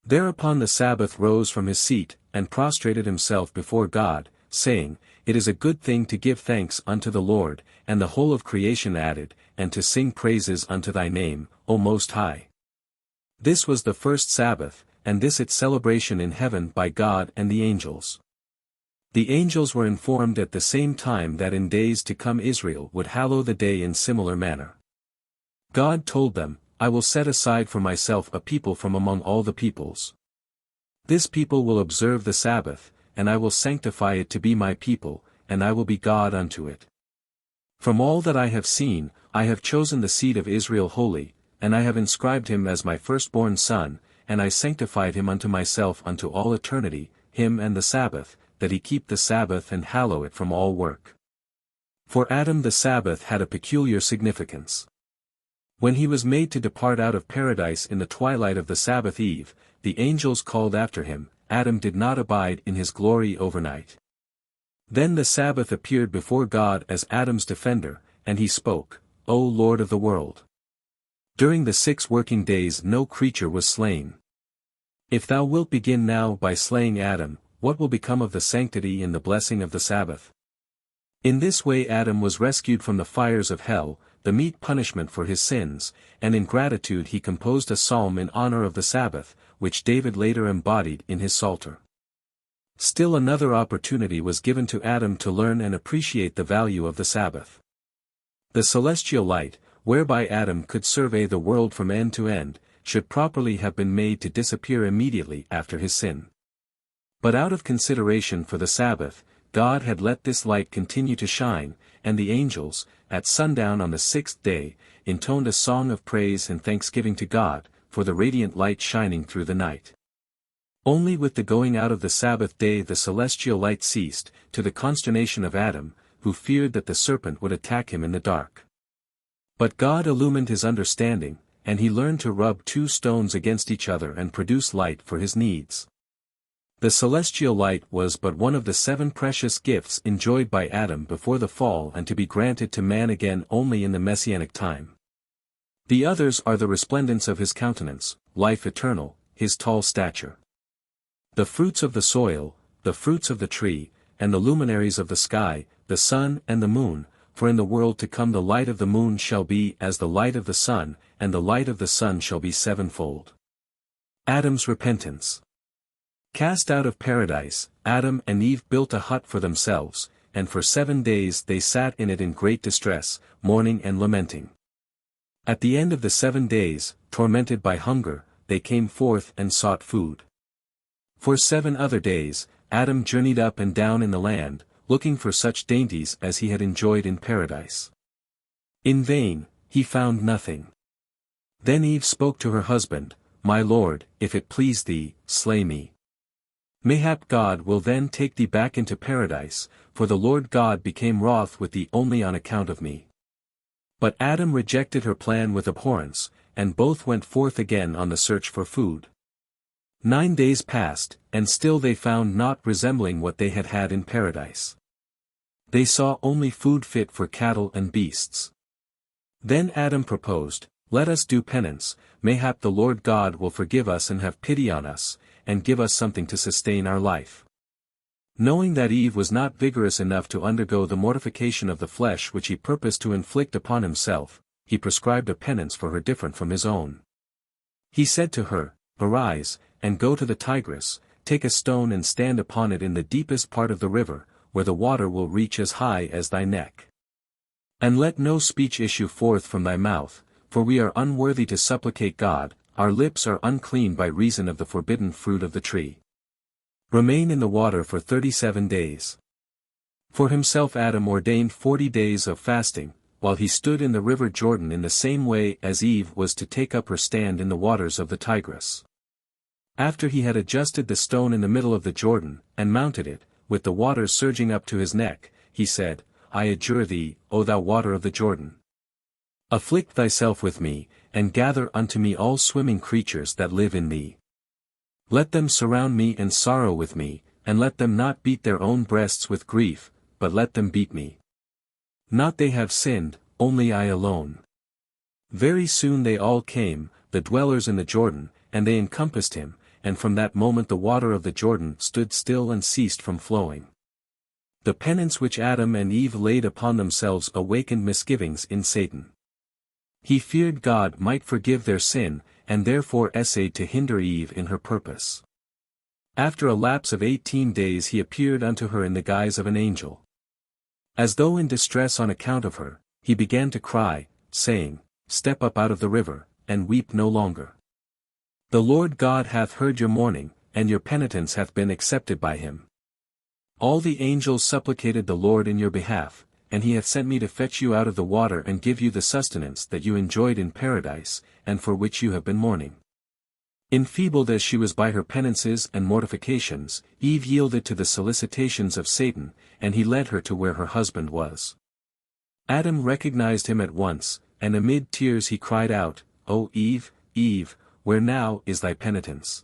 Thereupon the Sabbath rose from his seat, and prostrated himself before God, saying, It is a good thing to give thanks unto the Lord, and the whole of creation added, and to sing praises unto thy name, O Most High. This was the first Sabbath, and this its celebration in heaven by God and the angels. The angels were informed at the same time that in days to come Israel would hallow the day in similar manner. God told them, I will set aside for myself a people from among all the peoples. This people will observe the Sabbath, and I will sanctify it to be my people, and I will be God unto it. From all that I have seen, I have chosen the seed of Israel holy, and I have inscribed him as my firstborn son, and I sanctified him unto myself unto all eternity, him and the Sabbath, that he keep the Sabbath and hallow it from all work. For Adam the Sabbath had a peculiar significance. When he was made to depart out of paradise in the twilight of the Sabbath eve, the angels called after him, Adam did not abide in his glory overnight. Then the Sabbath appeared before God as Adam's defender, and he spoke, O Lord of the world! During the 6 working days no creature was slain. If thou wilt begin now by slaying Adam, what will become of the sanctity and the blessing of the Sabbath? In this way Adam was rescued from the fires of hell, the meet punishment for his sins, and in gratitude he composed a psalm in honor of the Sabbath, which David later embodied in his Psalter. Still another opportunity was given to Adam to learn and appreciate the value of the Sabbath. The celestial light, whereby Adam could survey the world from end to end, should properly have been made to disappear immediately after his sin. But out of consideration for the Sabbath, God had let this light continue to shine, and the angels, at sundown on the 6th day, intoned a song of praise and thanksgiving to God, for the radiant light shining through the night. Only with the going out of the Sabbath day the celestial light ceased, to the consternation of Adam, who feared that the serpent would attack him in the dark. But God illumined his understanding, and he learned to rub 2 stones against each other and produce light for his needs. The celestial light was but one of the 7 precious gifts enjoyed by Adam before the fall and to be granted to man again only in the Messianic time. The others are the resplendence of his countenance, life eternal, his tall stature. The fruits of the soil, the fruits of the tree, and the luminaries of the sky, the sun and the moon, for in the world to come the light of the moon shall be as the light of the sun, and the light of the sun shall be 7-fold. Adam's repentance. Cast out of paradise, Adam and Eve built a hut for themselves, and for 7 days they sat in it in great distress, mourning and lamenting. At the end of the 7 days, tormented by hunger, they came forth and sought food. For 7 other days, Adam journeyed up and down in the land, looking for such dainties as he had enjoyed in paradise. In vain, he found nothing. Then Eve spoke to her husband, My Lord, if it please thee, slay me. Mayhap God will then take thee back into paradise, for the Lord God became wroth with thee only on account of me. But Adam rejected her plan with abhorrence, and both went forth again on the search for food. 9 days passed, and still they found naught resembling what they had had in paradise. They saw only food fit for cattle and beasts. Then Adam proposed, Let us do penance, mayhap the Lord God will forgive us and have pity on us, and give us something to sustain our life. Knowing that Eve was not vigorous enough to undergo the mortification of the flesh which he purposed to inflict upon himself, he prescribed a penance for her different from his own. He said to her, Arise, and go to the Tigris, take a stone and stand upon it in the deepest part of the river, where the water will reach as high as thy neck. And let no speech issue forth from thy mouth, for we are unworthy to supplicate God, our lips are unclean by reason of the forbidden fruit of the tree. Remain in the water for 37 days. For himself Adam ordained 40 days of fasting, while he stood in the river Jordan in the same way as Eve was to take up her stand in the waters of the Tigris. After he had adjusted the stone in the middle of the Jordan, and mounted it, with the water surging up to his neck, he said, I adjure thee, O thou water of the Jordan, afflict thyself with me, and gather unto me all swimming creatures that live in thee. Let them surround me and sorrow with me, and let them not beat their own breasts with grief, but let them beat me. Not they have sinned, only I alone. Very soon they all came, the dwellers in the Jordan, and they encompassed him, and from that moment the water of the Jordan stood still and ceased from flowing. The penance which Adam and Eve laid upon themselves awakened misgivings in Satan. He feared God might forgive their sin, and therefore essayed to hinder Eve in her purpose. After a lapse of 18 days he appeared unto her in the guise of an angel. As though in distress on account of her, he began to cry, saying, Step up out of the river, and weep no longer. The Lord God hath heard your mourning, and your penitence hath been accepted by him. All the angels supplicated the Lord in your behalf, and he hath sent me to fetch you out of the water and give you the sustenance that you enjoyed in paradise, and for which you have been mourning. Enfeebled as she was by her penances and mortifications, Eve yielded to the solicitations of Satan, and he led her to where her husband was. Adam recognized him at once, and amid tears he cried out, O Eve, Eve, where now is thy penitence?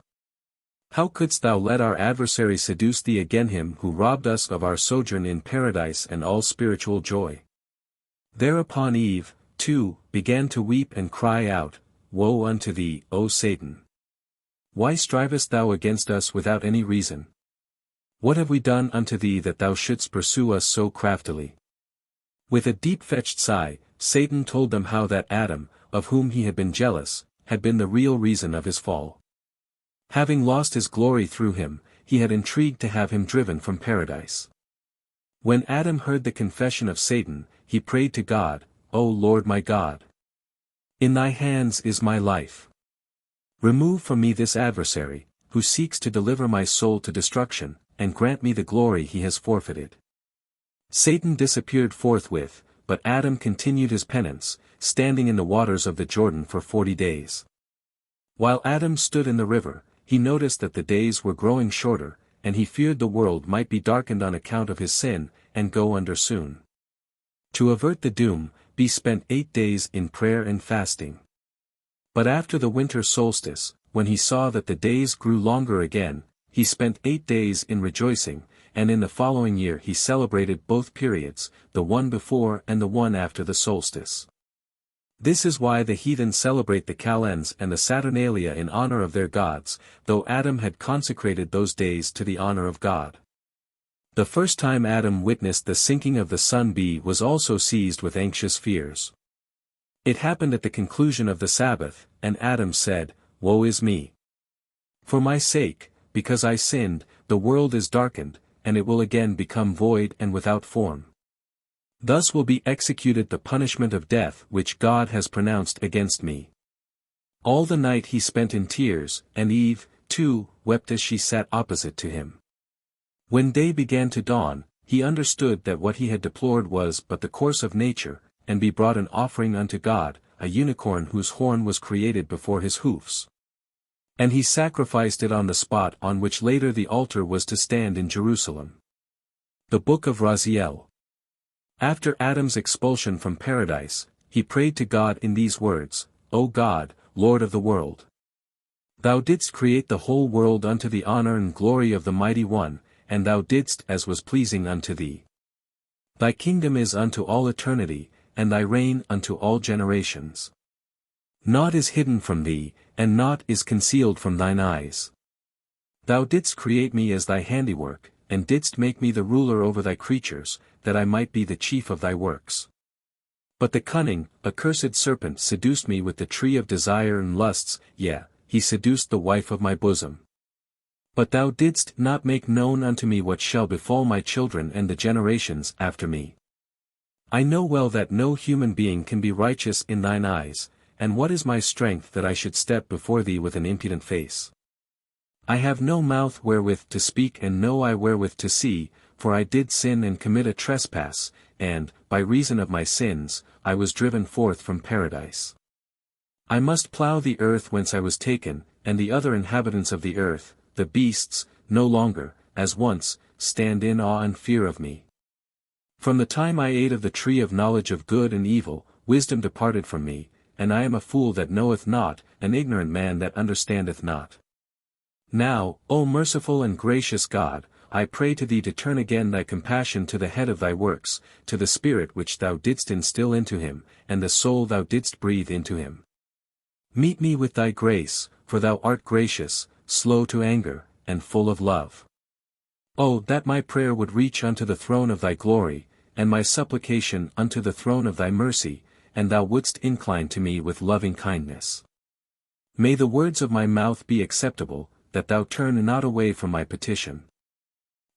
How couldst thou let our adversary seduce thee again, him who robbed us of our sojourn in paradise and all spiritual joy? Thereupon Eve, too, began to weep and cry out, Woe unto thee, O Satan! Why strivest thou against us without any reason? What have we done unto thee that thou shouldst pursue us so craftily? With a deep-fetched sigh, Satan told them how that Adam, of whom he had been jealous, had been the real reason of his fall. Having lost his glory through him, he had intrigued to have him driven from paradise. When Adam heard the confession of Satan, he prayed to God, O Lord my God! In thy hands is my life. Remove from me this adversary, who seeks to deliver my soul to destruction, and grant me the glory he has forfeited. Satan disappeared forthwith, but Adam continued his penance, standing in the waters of the Jordan for 40 days. While Adam stood in the river, he noticed that the days were growing shorter, and he feared the world might be darkened on account of his sin, and go under soon. To avert the doom, he spent 8 days in prayer and fasting. But after the winter solstice, when he saw that the days grew longer again, he spent 8 days in rejoicing, and in the following year he celebrated both periods, the one before and the one after the solstice. This is why the heathen celebrate the calends and the Saturnalia in honor of their gods, though Adam had consecrated those days to the honor of God. The first time Adam witnessed the sinking of the sun, he was also seized with anxious fears. It happened at the conclusion of the Sabbath, and Adam said, Woe is me! For my sake, because I sinned, the world is darkened, and it will again become void and without form. Thus will be executed the punishment of death which God has pronounced against me. All the night he spent in tears, and Eve, too, wept as she sat opposite to him. When day began to dawn, he understood that what he had deplored was but the course of nature, and he brought an offering unto God, a unicorn whose horn was created before his hoofs. And he sacrificed it on the spot on which later the altar was to stand in Jerusalem. The Book of Raziel. After Adam's expulsion from paradise, he prayed to God in these words, O God, Lord of the world! Thou didst create the whole world unto the honor and glory of the Mighty One, and thou didst as was pleasing unto thee. Thy kingdom is unto all eternity, and thy reign unto all generations. Naught is hidden from thee, and naught is concealed from thine eyes. Thou didst create me as thy handiwork, and didst make me the ruler over thy creatures, that I might be the chief of thy works. But the cunning, accursed serpent seduced me with the tree of desire and lusts, yea, he seduced the wife of my bosom. But thou didst not make known unto me what shall befall my children and the generations after me. I know well that no human being can be righteous in thine eyes, and what is my strength that I should step before thee with an impudent face? I have no mouth wherewith to speak and no eye wherewith to see, for I did sin and commit a trespass, and, by reason of my sins, I was driven forth from paradise. I must plough the earth whence I was taken, and the other inhabitants of the earth, the beasts, no longer, as once, stand in awe and fear of me. From the time I ate of the tree of knowledge of good and evil, wisdom departed from me, and I am a fool that knoweth not, an ignorant man that understandeth not. Now, O merciful and gracious God, I pray to thee to turn again thy compassion to the head of thy works, to the spirit which thou didst instill into him, and the soul thou didst breathe into him. Meet me with thy grace, for thou art gracious, slow to anger, and full of love. Oh, that my prayer would reach unto the throne of thy glory, and my supplication unto the throne of thy mercy, and thou wouldst incline to me with loving kindness. May the words of my mouth be acceptable, that thou turn not away from my petition.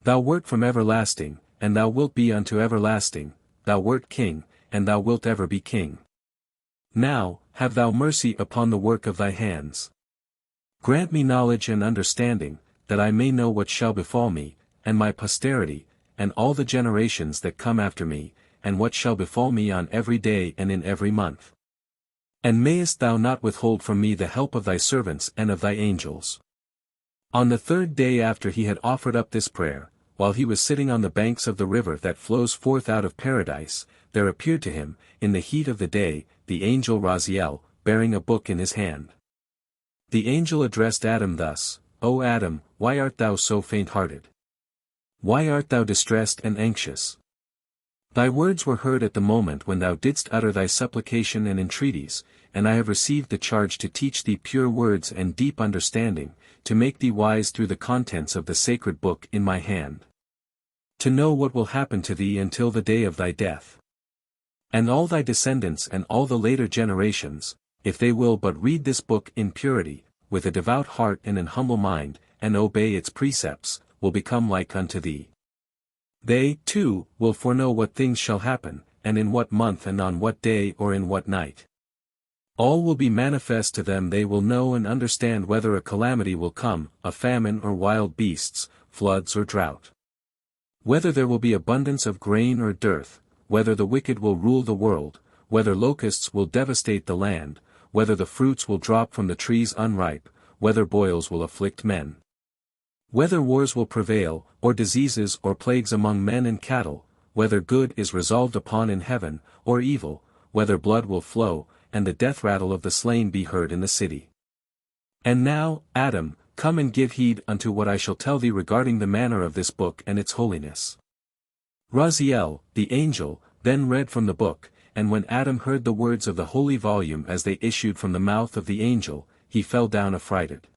Thou wert from everlasting, and thou wilt be unto everlasting, thou wert king, and thou wilt ever be king. Now, have thou mercy upon the work of thy hands. Grant me knowledge and understanding, that I may know what shall befall me, and my posterity, and all the generations that come after me, and what shall befall me on every day and in every month. And mayest thou not withhold from me the help of thy servants and of thy angels. On the third day after he had offered up this prayer, while he was sitting on the banks of the river that flows forth out of paradise, there appeared to him, in the heat of the day, the angel Raziel, bearing a book in his hand. The angel addressed Adam thus, O Adam, why art thou so faint-hearted? Why art thou distressed and anxious? Thy words were heard at the moment when thou didst utter thy supplication and entreaties, and I have received the charge to teach thee pure words and deep understanding, to make thee wise through the contents of the sacred book in my hand. To know what will happen to thee until the day of thy death. And all thy descendants and all the later generations, if they will but read this book in purity, with a devout heart and an humble mind, and obey its precepts, will become like unto thee. They, too, will foreknow what things shall happen, and in what month and on what day or in what night. All will be manifest to them. They will know and understand whether a calamity will come, a famine or wild beasts, floods or drought. Whether there will be abundance of grain or dearth, whether the wicked will rule the world, whether locusts will devastate the land, whether the fruits will drop from the trees unripe, whether boils will afflict men. Whether wars will prevail, or diseases or plagues among men and cattle, whether good is resolved upon in heaven, or evil, whether blood will flow, and the death rattle of the slain be heard in the city. And now, Adam, come and give heed unto what I shall tell thee regarding the manner of this book and its holiness. Raziel, the angel, then read from the book, and when Adam heard the words of the holy volume as they issued from the mouth of the angel, he fell down affrighted.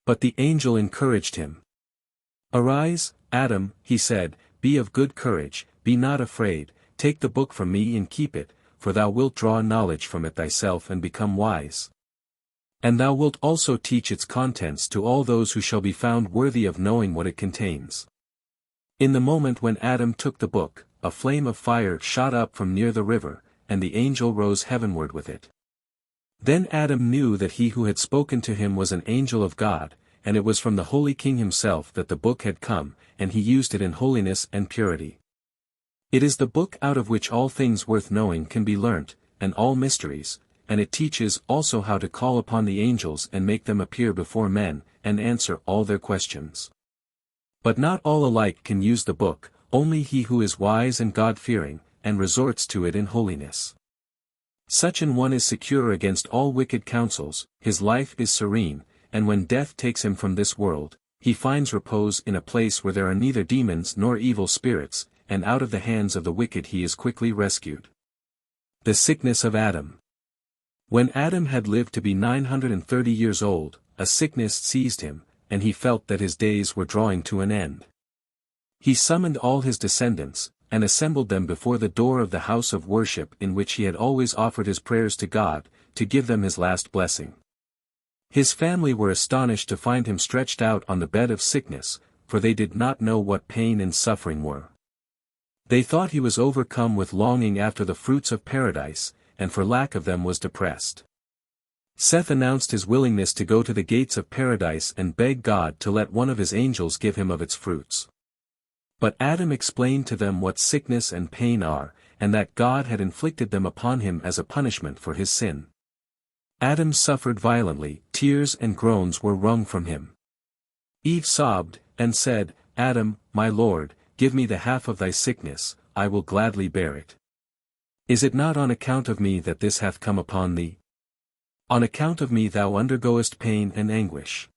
But the angel encouraged him. Arise, Adam, he said, be of good courage, be not afraid, take the book from me and keep it, for thou wilt draw knowledge from it thyself and become wise. And thou wilt also teach its contents to all those who shall be found worthy of knowing what it contains. In the moment when Adam took the book, a flame of fire shot up from near the river, and the angel rose heavenward with it. Then Adam knew that he who had spoken to him was an angel of God, and it was from the Holy King himself that the book had come, and he used it in holiness and purity. It is the book out of which all things worth knowing can be learnt, and all mysteries, and it teaches also how to call upon the angels and make them appear before men, and answer all their questions. But not all alike can use the book, only he who is wise and God-fearing, and resorts to it in holiness. Such an one is secure against all wicked counsels, his life is serene, and when death takes him from this world, he finds repose in a place where there are neither demons nor evil spirits, and out of the hands of the wicked he is quickly rescued. The sickness of Adam. When Adam had lived to be 930 years old, a sickness seized him, and he felt that his days were drawing to an end. He summoned all his descendants, and assembled them before the door of the house of worship in which he had always offered his prayers to God, to give them his last blessing. His family were astonished to find him stretched out on the bed of sickness, for they did not know what pain and suffering were. They thought he was overcome with longing after the fruits of paradise, and for lack of them was depressed. Seth announced his willingness to go to the gates of paradise and beg God to let one of his angels give him of its fruits. But Adam explained to them what sickness and pain are, and that God had inflicted them upon him as a punishment for his sin. Adam suffered violently, tears and groans were wrung from him. Eve sobbed, and said, Adam, my Lord, give me the half of thy sickness, I will gladly bear it. Is it not on account of me that this hath come upon thee? On account of me thou undergoest pain and anguish.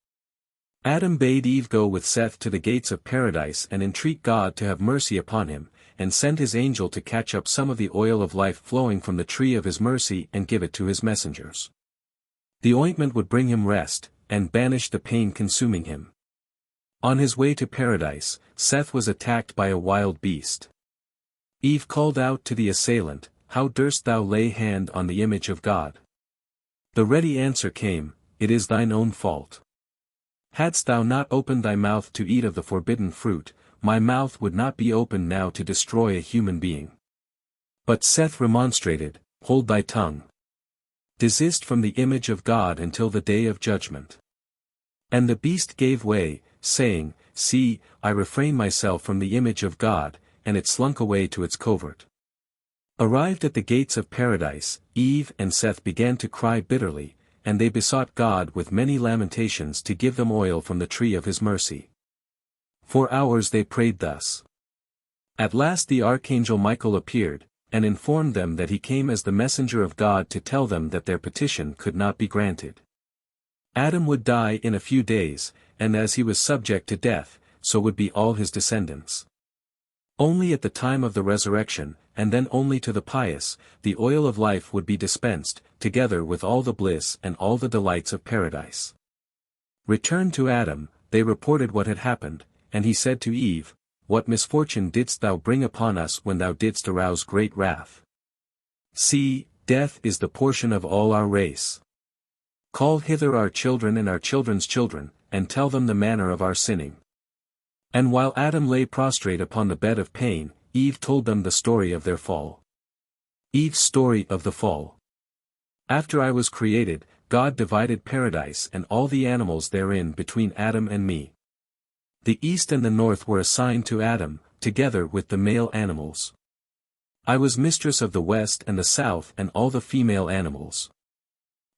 Adam bade Eve go with Seth to the gates of paradise and entreat God to have mercy upon him, and send his angel to catch up some of the oil of life flowing from the tree of his mercy and give it to his messengers. The ointment would bring him rest, and banished the pain consuming him. On his way to paradise, Seth was attacked by a wild beast. Eve called out to the assailant, "How durst thou lay hand on the image of God?" The ready answer came, "It is thine own fault. Hadst thou not opened thy mouth to eat of the forbidden fruit, my mouth would not be opened now to destroy a human being." But Seth remonstrated, "Hold thy tongue. Desist from the image of God until the day of judgment." And the beast gave way, saying, "See, I refrain myself from the image of God," and it slunk away to its covert. Arrived at the gates of paradise, Eve and Seth began to cry bitterly, and they besought God with many lamentations to give them oil from the tree of his mercy. For hours they prayed thus. At last the archangel Michael appeared, and informed them that he came as the messenger of God to tell them that their petition could not be granted. Adam would die in a few days, and as he was subject to death, so would be all his descendants. Only at the time of the resurrection, and then only to the pious, the oil of life would be dispensed, together with all the bliss and all the delights of paradise. Returned to Adam, they reported what had happened, and he said to Eve, "What misfortune didst thou bring upon us when thou didst arouse great wrath? See, death is the portion of all our race. Call hither our children and our children's children, and tell them the manner of our sinning." And while Adam lay prostrate upon the bed of pain, Eve told them the story of their fall. Eve's story of the fall. After I was created, God divided paradise and all the animals therein between Adam and me. The east and the north were assigned to Adam, together with the male animals. I was mistress of the west and the south and all the female animals.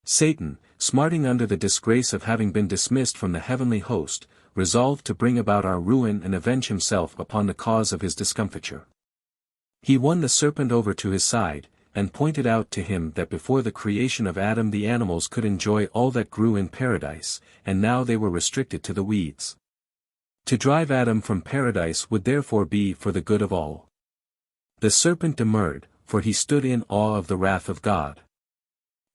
Satan, smarting under the disgrace of having been dismissed from the heavenly host, resolved to bring about our ruin and avenge himself upon the cause of his discomfiture. He won the serpent over to his side, and pointed out to him that before the creation of Adam the animals could enjoy all that grew in paradise, and now they were restricted to the weeds. To drive Adam from paradise would therefore be for the good of all. The serpent demurred, for he stood in awe of the wrath of God.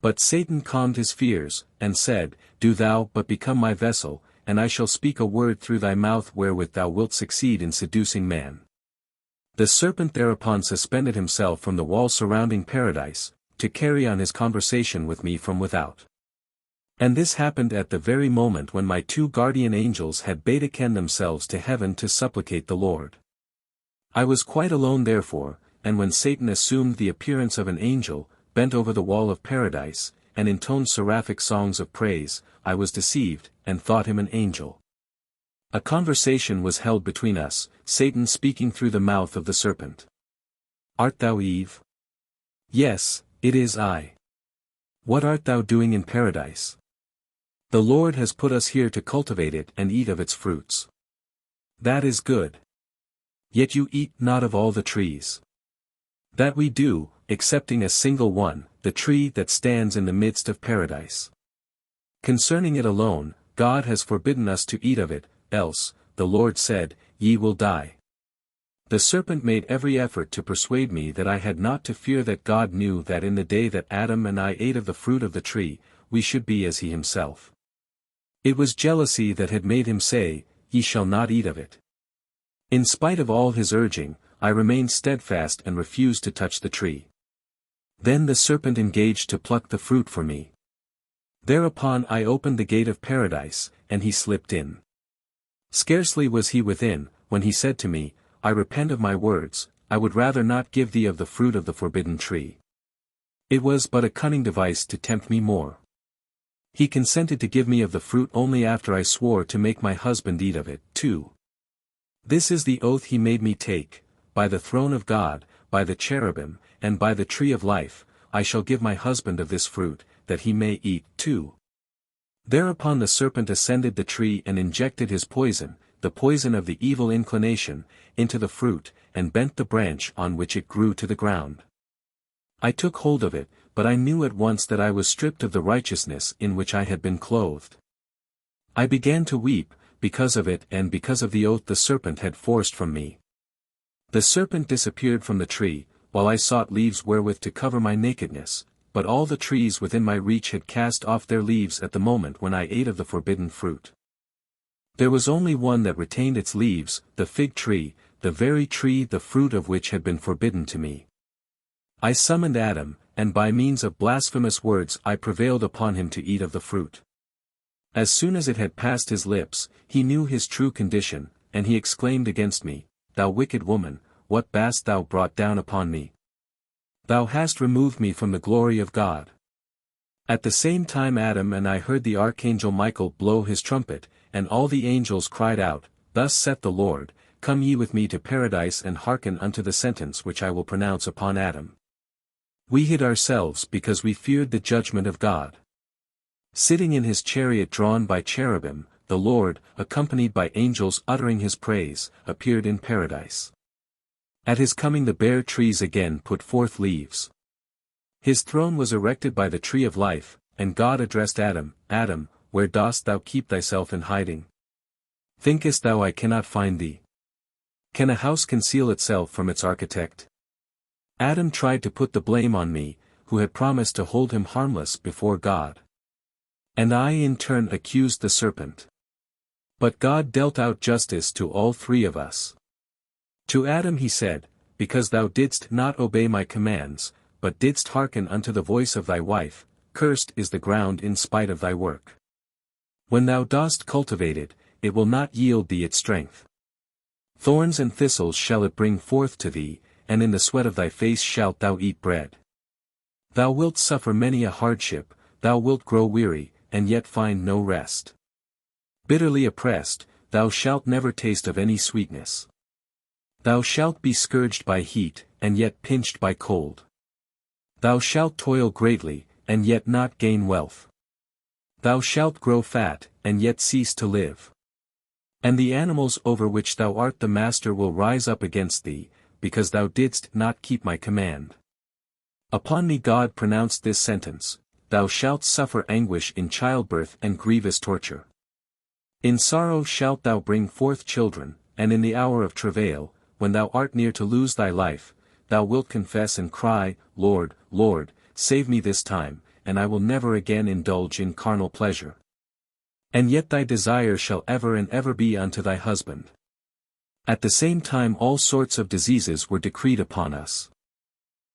But Satan calmed his fears, and said, "Do thou but become my vessel, and I shall speak a word through thy mouth wherewith thou wilt succeed in seducing man." The serpent thereupon suspended himself from the wall surrounding paradise, to carry on his conversation with me from without. And this happened at the very moment when my two guardian angels had betaken themselves to heaven to supplicate the Lord. I was quite alone therefore, and when Satan assumed the appearance of an angel, bent over the wall of paradise, and intoned seraphic songs of praise, I was deceived, and thought him an angel. A conversation was held between us, Satan speaking through the mouth of the serpent. "Art thou Eve?" "Yes, it is I." "What art thou doing in paradise?" "The Lord has put us here to cultivate it and eat of its fruits." "That is good. Yet you eat not of all the trees." "That we do, excepting a single one, the tree that stands in the midst of paradise. Concerning it alone, God has forbidden us to eat of it, else, the Lord said, ye will die." The serpent made every effort to persuade me that I had not to fear, that God knew that in the day that Adam and I ate of the fruit of the tree, we should be as he himself. It was jealousy that had made him say, "Ye shall not eat of it." In spite of all his urging, I remained steadfast and refused to touch the tree. Then the serpent engaged to pluck the fruit for me. Thereupon I opened the gate of paradise, and he slipped in. Scarcely was he within, when he said to me, "I repent of my words, I would rather not give thee of the fruit of the forbidden tree." It was but a cunning device to tempt me more. He consented to give me of the fruit only after I swore to make my husband eat of it, too. This is the oath he made me take: by the throne of God, by the cherubim, and by the tree of life, I shall give my husband of this fruit, that he may eat, too. Thereupon the serpent ascended the tree and injected his poison, the poison of the evil inclination, into the fruit, and bent the branch on which it grew to the ground. I took hold of it, but I knew at once that I was stripped of the righteousness in which I had been clothed. I began to weep, because of it and because of the oath the serpent had forced from me. The serpent disappeared from the tree, while I sought leaves wherewith to cover my nakedness, but all the trees within my reach had cast off their leaves at the moment when I ate of the forbidden fruit. There was only one that retained its leaves, the fig tree, the very tree the fruit of which had been forbidden to me. I summoned Adam, and by means of blasphemous words I prevailed upon him to eat of the fruit. As soon as it had passed his lips, he knew his true condition, and he exclaimed against me, Thou wicked woman, what hast thou brought down upon me? Thou hast removed me from the glory of God. At the same time Adam and I heard the archangel Michael blow his trumpet, and all the angels cried out, Thus saith the Lord, Come ye with me to paradise and hearken unto the sentence which I will pronounce upon Adam. We hid ourselves because we feared the judgment of God. Sitting in his chariot drawn by cherubim, the Lord, accompanied by angels uttering his praise, appeared in paradise. At his coming the bare trees again put forth leaves. His throne was erected by the tree of life, and God addressed Adam, Adam, where dost thou keep thyself in hiding? Thinkest thou I cannot find thee? Can a house conceal itself from its architect? Adam tried to put the blame on me, who had promised to hold him harmless before God. And I in turn accused the serpent. But God dealt out justice to all three of us. To Adam he said, Because thou didst not obey my commands, but didst hearken unto the voice of thy wife, cursed is the ground in spite of thy work. When thou dost cultivate it, it will not yield thee its strength. Thorns and thistles shall it bring forth to thee, and in the sweat of thy face shalt thou eat bread. Thou wilt suffer many a hardship, thou wilt grow weary, and yet find no rest. Bitterly oppressed, thou shalt never taste of any sweetness. Thou shalt be scourged by heat, and yet pinched by cold. Thou shalt toil greatly, and yet not gain wealth. Thou shalt grow fat, and yet cease to live. And the animals over which thou art the master will rise up against thee, because thou didst not keep my command. Upon me God pronounced this sentence, Thou shalt suffer anguish in childbirth and grievous torture. In sorrow shalt thou bring forth children, and in the hour of travail, when thou art near to lose thy life, thou wilt confess and cry, Lord, Lord, save me this time, and I will never again indulge in carnal pleasure. And yet thy desire shall ever and ever be unto thy husband. At the same time all sorts of diseases were decreed upon us.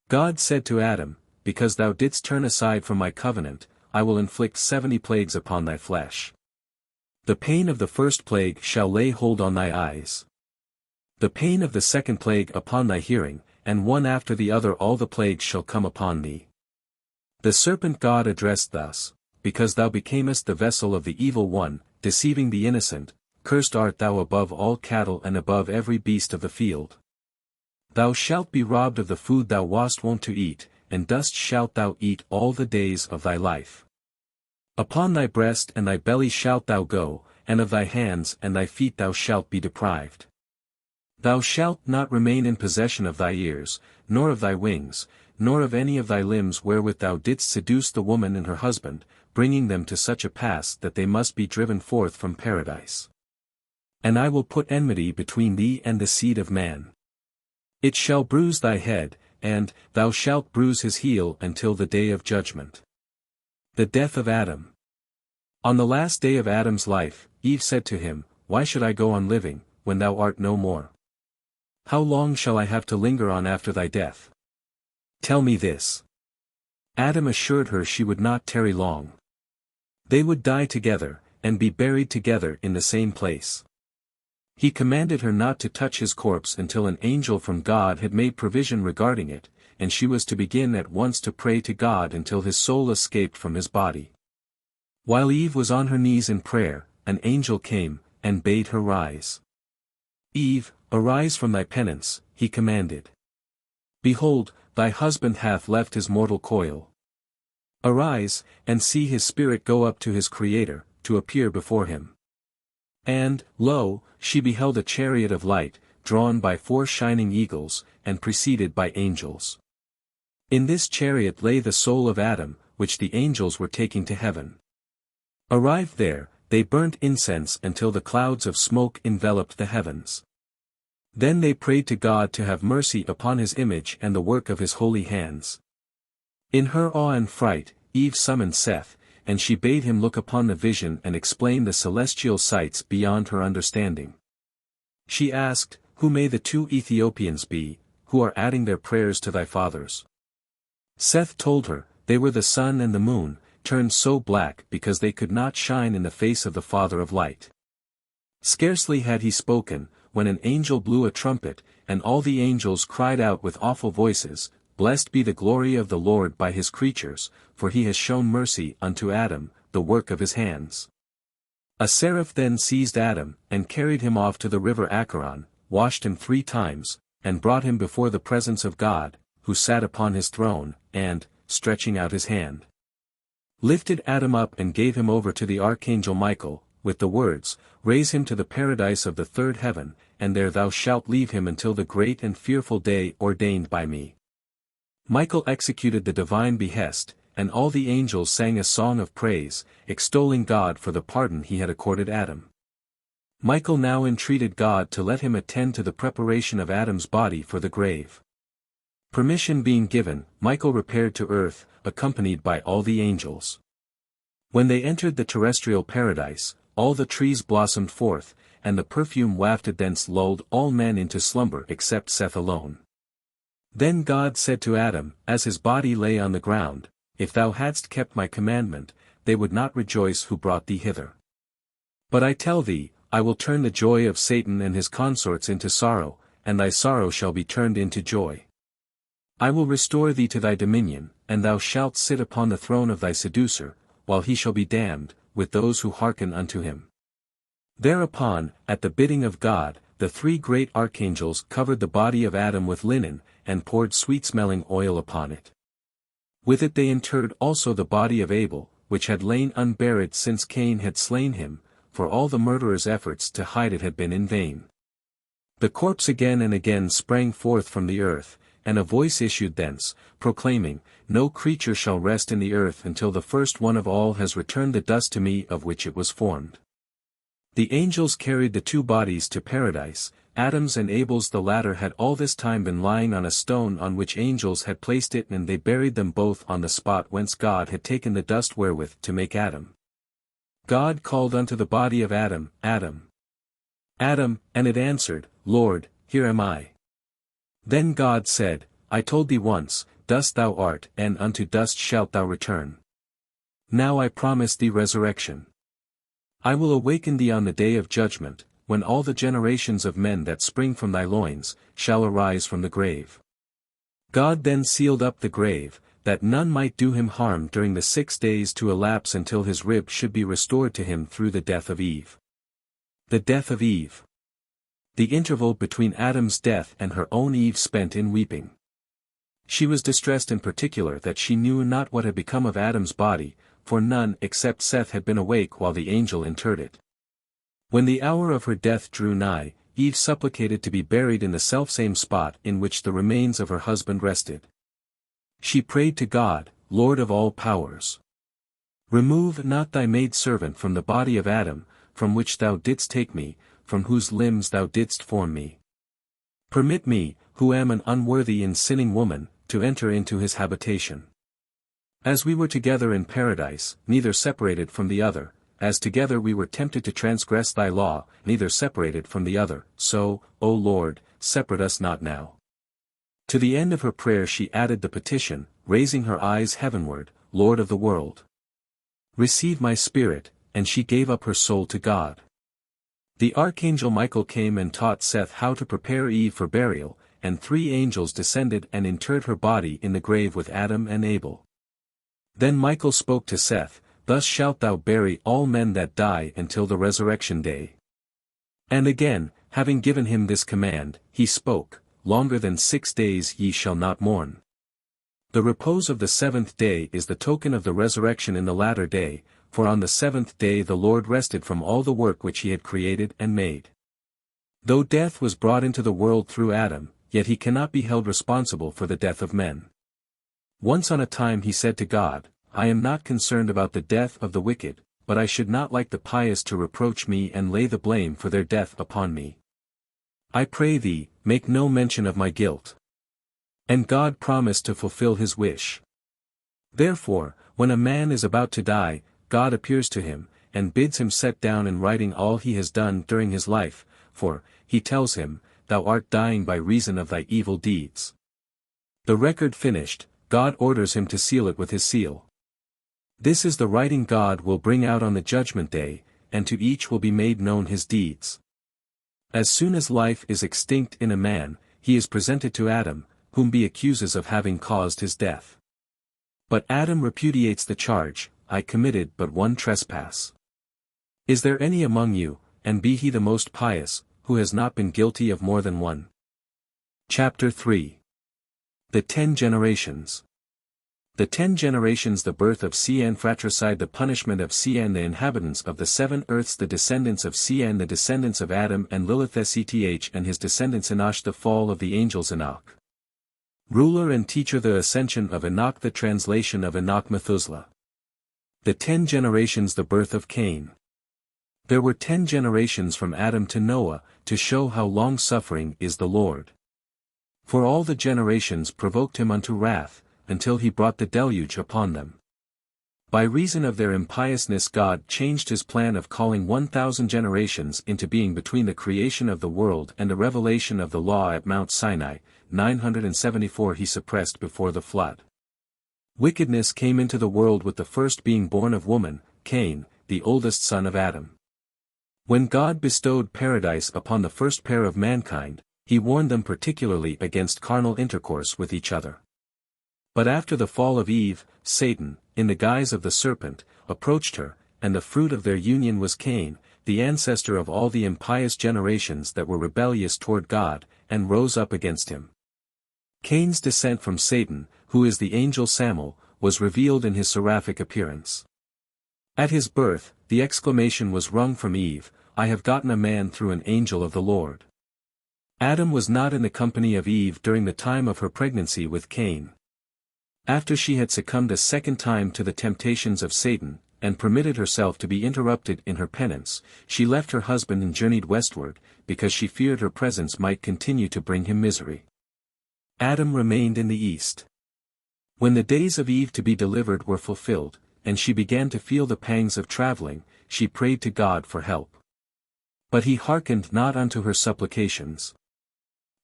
God said to Adam, Because thou didst turn aside from my covenant, I will inflict 70 plagues upon thy flesh. The pain of the first plague shall lay hold on thy eyes. The pain of the second plague upon thy hearing, and one after the other all the plagues shall come upon thee. The serpent God addressed thus, Because thou becamest the vessel of the evil one, deceiving the innocent, cursed art thou above all cattle and above every beast of the field. Thou shalt be robbed of the food thou wast wont to eat, and dust shalt thou eat all the days of thy life. Upon thy breast and thy belly shalt thou go, and of thy hands and thy feet thou shalt be deprived. Thou shalt not remain in possession of thy ears, nor of thy wings, nor of any of thy limbs wherewith thou didst seduce the woman and her husband, bringing them to such a pass that they must be driven forth from paradise. And I will put enmity between thee and the seed of man. It shall bruise thy head, and thou shalt bruise his heel until the day of judgment. The death of Adam. On the last day of Adam's life, Eve said to him, Why should I go on living, when thou art no more? How long shall I have to linger on after thy death? Tell me this. Adam assured her she would not tarry long. They would die together, and be buried together in the same place. He commanded her not to touch his corpse until an angel from God had made provision regarding it, and she was to begin at once to pray to God until his soul escaped from his body. While Eve was on her knees in prayer, an angel came, and bade her rise. Eve, arise from thy penance, he commanded. Behold, thy husband hath left his mortal coil. Arise, and see his spirit go up to his Creator, to appear before him. And, lo, she beheld a chariot of light, drawn by 4 shining eagles, and preceded by angels. In this chariot lay the soul of Adam, which the angels were taking to heaven. Arrived there, they burnt incense until the clouds of smoke enveloped the heavens. Then they prayed to God to have mercy upon his image and the work of his holy hands. In her awe and fright, Eve summoned Seth, and she bade him look upon the vision and explain the celestial sights beyond her understanding. She asked, "Who may the two Ethiopians be, who are adding their prayers to thy fathers?" Seth told her, "They were the sun and the moon, turned so black because they could not shine in the face of the Father of light." Scarcely had he spoken, when an angel blew a trumpet, and all the angels cried out with awful voices, "Blessed be the glory of the Lord by his creatures, for he has shown mercy unto Adam, the work of his hands." A seraph then seized Adam, and carried him off to the river Acheron, washed him 3 times, and brought him before the presence of God, who sat upon his throne, and, stretching out his hand, lifted Adam up and gave him over to the archangel Michael, with the words, "Raise him to the paradise of the 3rd heaven, and there thou shalt leave him until the great and fearful day ordained by me." Michael executed the divine behest, and all the angels sang a song of praise, extolling God for the pardon he had accorded Adam. Michael now entreated God to let him attend to the preparation of Adam's body for the grave. Permission being given, Michael repaired to earth, accompanied by all the angels. When they entered the terrestrial paradise, all the trees blossomed forth, and the perfume wafted thence lulled all men into slumber except Seth alone. Then God said to Adam, as his body lay on the ground, "If thou hadst kept my commandment, they would not rejoice who brought thee hither. But I tell thee, I will turn the joy of Satan and his consorts into sorrow, and thy sorrow shall be turned into joy. I will restore thee to thy dominion, and thou shalt sit upon the throne of thy seducer, while he shall be damned, with those who hearken unto him." Thereupon, at the bidding of God, the 3 great archangels covered the body of Adam with linen, and poured sweet-smelling oil upon it. With it they interred also the body of Abel, which had lain unburied since Cain had slain him, for all the murderer's efforts to hide it had been in vain. The corpse again and again sprang forth from the earth, and a voice issued thence, proclaiming, "No creature shall rest in the earth until the first one of all has returned the dust to me of which it was formed." The angels carried the 2 bodies to paradise. Adam's and Abel's. The latter had all this time been lying on a stone on which angels had placed it, and they buried them both on the spot whence God had taken the dust wherewith to make Adam. God called unto the body of Adam, "Adam, Adam, and it answered, Lord, here am I." Then God said, "I told thee once, dust thou art, and unto dust shalt thou return. Now I promise thee resurrection. I will awaken thee on the day of judgment, when all the generations of men that spring from thy loins, shall arise from the grave." God then sealed up the grave, that none might do him harm during the 6 days to elapse until his rib should be restored to him through the death of Eve. The death of Eve. The interval between Adam's death and her own Eve spent in weeping. She was distressed in particular that she knew not what had become of Adam's body, for none except Seth had been awake while the angel interred it. When the hour of her death drew nigh, Eve supplicated to be buried in the selfsame spot in which the remains of her husband rested. She prayed to God, "Lord of all powers, remove not thy maidservant from the body of Adam, from which thou didst take me, from whose limbs thou didst form me. Permit me, who am an unworthy and sinning woman, to enter into his habitation. As we were together in paradise, neither separated from the other, as together we were tempted to transgress thy law, neither separated from the other, so, O Lord, separate us not now." To the end of her prayer she added the petition, raising her eyes heavenward, "Lord of the world, receive my spirit," and she gave up her soul to God. The archangel Michael came and taught Seth how to prepare Eve for burial, and 3 angels descended and interred her body in the grave with Adam and Abel. Then Michael spoke to Seth, "Thus shalt thou bury all men that die until the resurrection day." And again, having given him this command, he spoke, "Longer than 6 days ye shall not mourn." The repose of the 7th day is the token of the resurrection in the latter day, for on the 7th day the Lord rested from all the work which he had created and made. Though death was brought into the world through Adam, yet he cannot be held responsible for the death of men. Once on a time he said to God, "I am not concerned about the death of the wicked, but I should not like the pious to reproach me and lay the blame for their death upon me. I pray thee, make no mention of my guilt." And God promised to fulfill his wish. Therefore, when a man is about to die, God appears to him, and bids him set down in writing all he has done during his life, for, he tells him, thou art dying by reason of thy evil deeds. The record finished, God orders him to seal it with his seal. This is the writing God will bring out on the judgment day, and to each will be made known his deeds. As soon as life is extinct in a man, he is presented to Adam, whom he accuses of having caused his death. But Adam repudiates the charge, I committed but one trespass. Is there any among you, and be he the most pious, who has not been guilty of more than one? Chapter 3. The 10 Generations. The 10 generations, the birth of Cn, fratricide, the punishment of Cn, the inhabitants of the 7 earths, the descendants of Cn, the descendants of Adam and Lilith, Seth and his descendants, Enosh, the fall of the angels, Enoch. Ruler and teacher, the ascension of Enoch, the translation of Enoch, Methuselah. The 10 generations, the birth of Cain. There were 10 generations from Adam to Noah, to show how long-suffering is the Lord. For all the generations provoked him unto wrath, until he brought the deluge upon them. By reason of their impiousness God changed his plan of calling 1,000 generations into being between the creation of the world and the revelation of the law at Mount Sinai, 974 he suppressed before the flood. Wickedness came into the world with the first being born of woman, Cain, the oldest son of Adam. When God bestowed paradise upon the first pair of mankind, he warned them particularly against carnal intercourse with each other. But after the fall of Eve, Satan, in the guise of the serpent, approached her, and the fruit of their union was Cain, the ancestor of all the impious generations that were rebellious toward God, and rose up against him. Cain's descent from Satan, who is the angel Samael, was revealed in his seraphic appearance. At his birth, the exclamation was wrung from Eve, I have gotten a man through an angel of the Lord. Adam was not in the company of Eve during the time of her pregnancy with Cain. After she had succumbed a second time to the temptations of Satan, and permitted herself to be interrupted in her penance, she left her husband and journeyed westward, because she feared her presence might continue to bring him misery. Adam remained in the east. When the days of Eve to be delivered were fulfilled, and she began to feel the pangs of traveling, she prayed to God for help. But he hearkened not unto her supplications.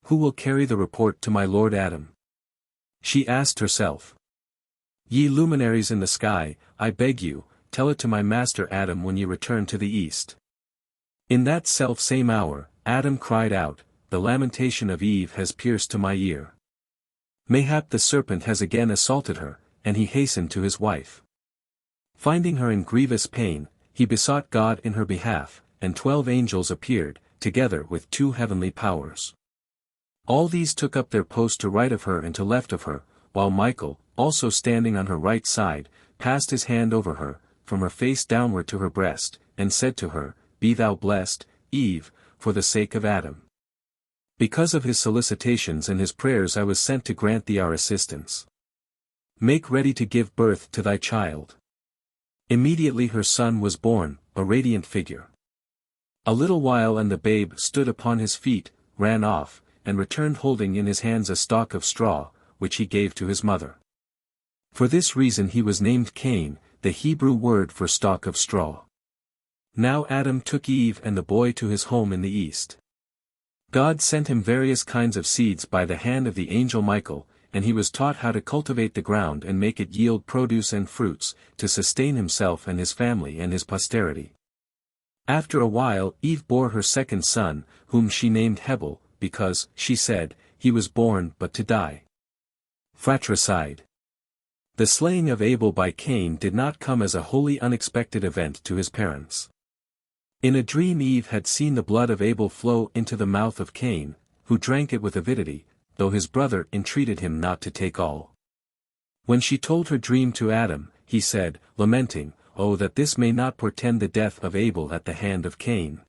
Who will carry the report to my lord Adam? She asked herself. Ye luminaries in the sky, I beg you, tell it to my master Adam when ye return to the east. In that self-same hour, Adam cried out, the lamentation of Eve has pierced to my ear. Mayhap the serpent has again assaulted her, and he hastened to his wife. Finding her in grievous pain, he besought God in her behalf, and 12 angels appeared, together with 2 heavenly powers. All these took up their post to right of her and to left of her, while Michael, also standing on her right side, passed his hand over her, from her face downward to her breast, and said to her, Be thou blessed, Eve, for the sake of Adam. Because of his solicitations and his prayers I was sent to grant thee our assistance. Make ready to give birth to thy child. Immediately her son was born, a radiant figure. A little while and the babe stood upon his feet, ran off, and returned holding in his hands a stalk of straw, which he gave to his mother. For this reason he was named Cain, the Hebrew word for stalk of straw. Now Adam took Eve and the boy to his home in the east. God sent him various kinds of seeds by the hand of the angel Michael, and he was taught how to cultivate the ground and make it yield produce and fruits, to sustain himself and his family and his posterity. After a while Eve bore her second son, whom she named Hebel, because, she said, he was born but to die. Fratricide. The slaying of Abel by Cain did not come as a wholly unexpected event to his parents. In a dream Eve had seen the blood of Abel flow into the mouth of Cain, who drank it with avidity, though his brother entreated him not to take all. When she told her dream to Adam, he said, lamenting, Oh, that this may not portend the death of Abel at the hand of Cain.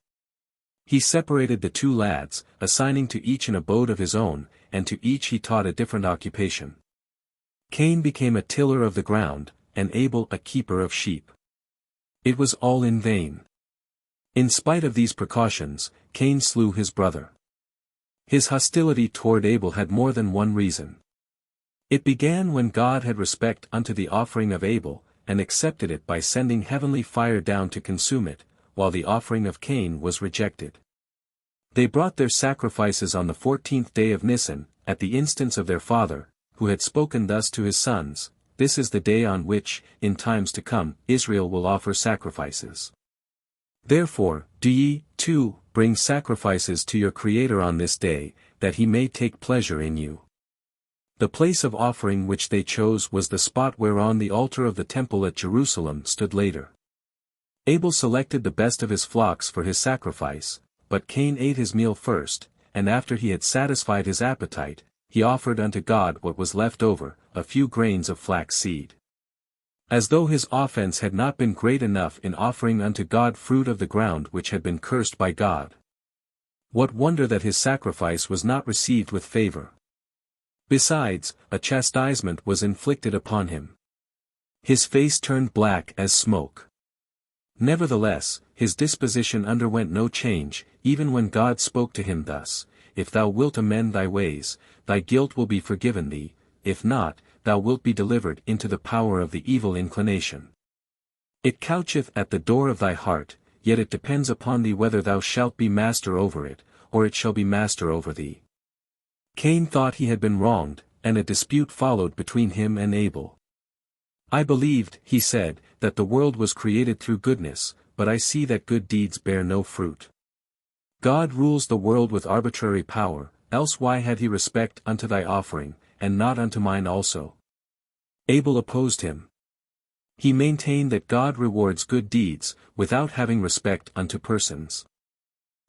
He separated the 2 lads, assigning to each an abode of his own, and to each he taught a different occupation. Cain became a tiller of the ground, and Abel a keeper of sheep. It was all in vain. In spite of these precautions, Cain slew his brother. His hostility toward Abel had more than one reason. It began when God had respect unto the offering of Abel, and accepted it by sending heavenly fire down to consume it, while the offering of Cain was rejected. They brought their sacrifices on the 14th day of Nisan, at the instance of their father, who had spoken thus to his sons, "This is the day on which, in times to come, Israel will offer sacrifices. Therefore, do ye, too, bring sacrifices to your Creator on this day, that he may take pleasure in you." The place of offering which they chose was the spot whereon the altar of the temple at Jerusalem stood later. Abel selected the best of his flocks for his sacrifice, but Cain ate his meal first, and after he had satisfied his appetite, he offered unto God what was left over, a few grains of flax seed. As though his offense had not been great enough in offering unto God fruit of the ground which had been cursed by God. What wonder that his sacrifice was not received with favor. Besides, a chastisement was inflicted upon him. His face turned black as smoke. Nevertheless, his disposition underwent no change, even when God spoke to him thus, "If thou wilt amend thy ways, thy guilt will be forgiven thee, if not, thou wilt be delivered into the power of the evil inclination. It coucheth at the door of thy heart, yet it depends upon thee whether thou shalt be master over it, or it shall be master over thee." Cain thought he had been wronged, and a dispute followed between him and Abel. "I believed," he said, "that the world was created through goodness, but I see that good deeds bear no fruit. God rules the world with arbitrary power, else why had he respect unto thy offering, and not unto mine also?" Abel opposed him. He maintained that God rewards good deeds, without having respect unto persons.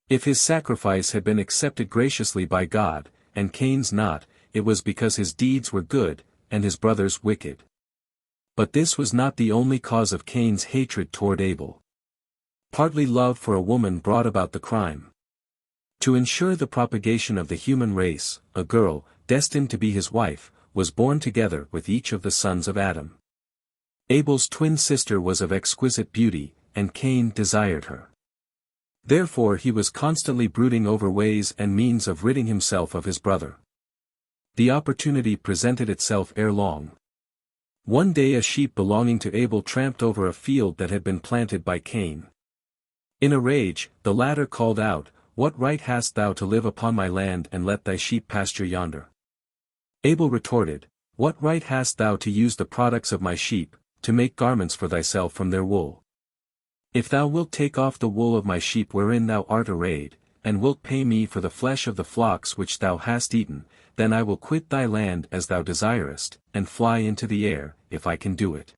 If his sacrifice had been accepted graciously by God, and Cain's not, it was because his deeds were good, and his brother's wicked. But this was not the only cause of Cain's hatred toward Abel. Partly love for a woman brought about the crime. To ensure the propagation of the human race, a girl, destined to be his wife, was born together with each of the sons of Adam. Abel's twin sister was of exquisite beauty, and Cain desired her. Therefore he was constantly brooding over ways and means of ridding himself of his brother. The opportunity presented itself ere long. One day a sheep belonging to Abel tramped over a field that had been planted by Cain. In a rage, the latter called out, "What right hast thou to live upon my land and let thy sheep pasture yonder?" Abel retorted, "What right hast thou to use the products of my sheep, to make garments for thyself from their wool? If thou wilt take off the wool of my sheep wherein thou art arrayed, and wilt pay me for the flesh of the flocks which thou hast eaten, then I will quit thy land as thou desirest, and fly into the air, if I can do it."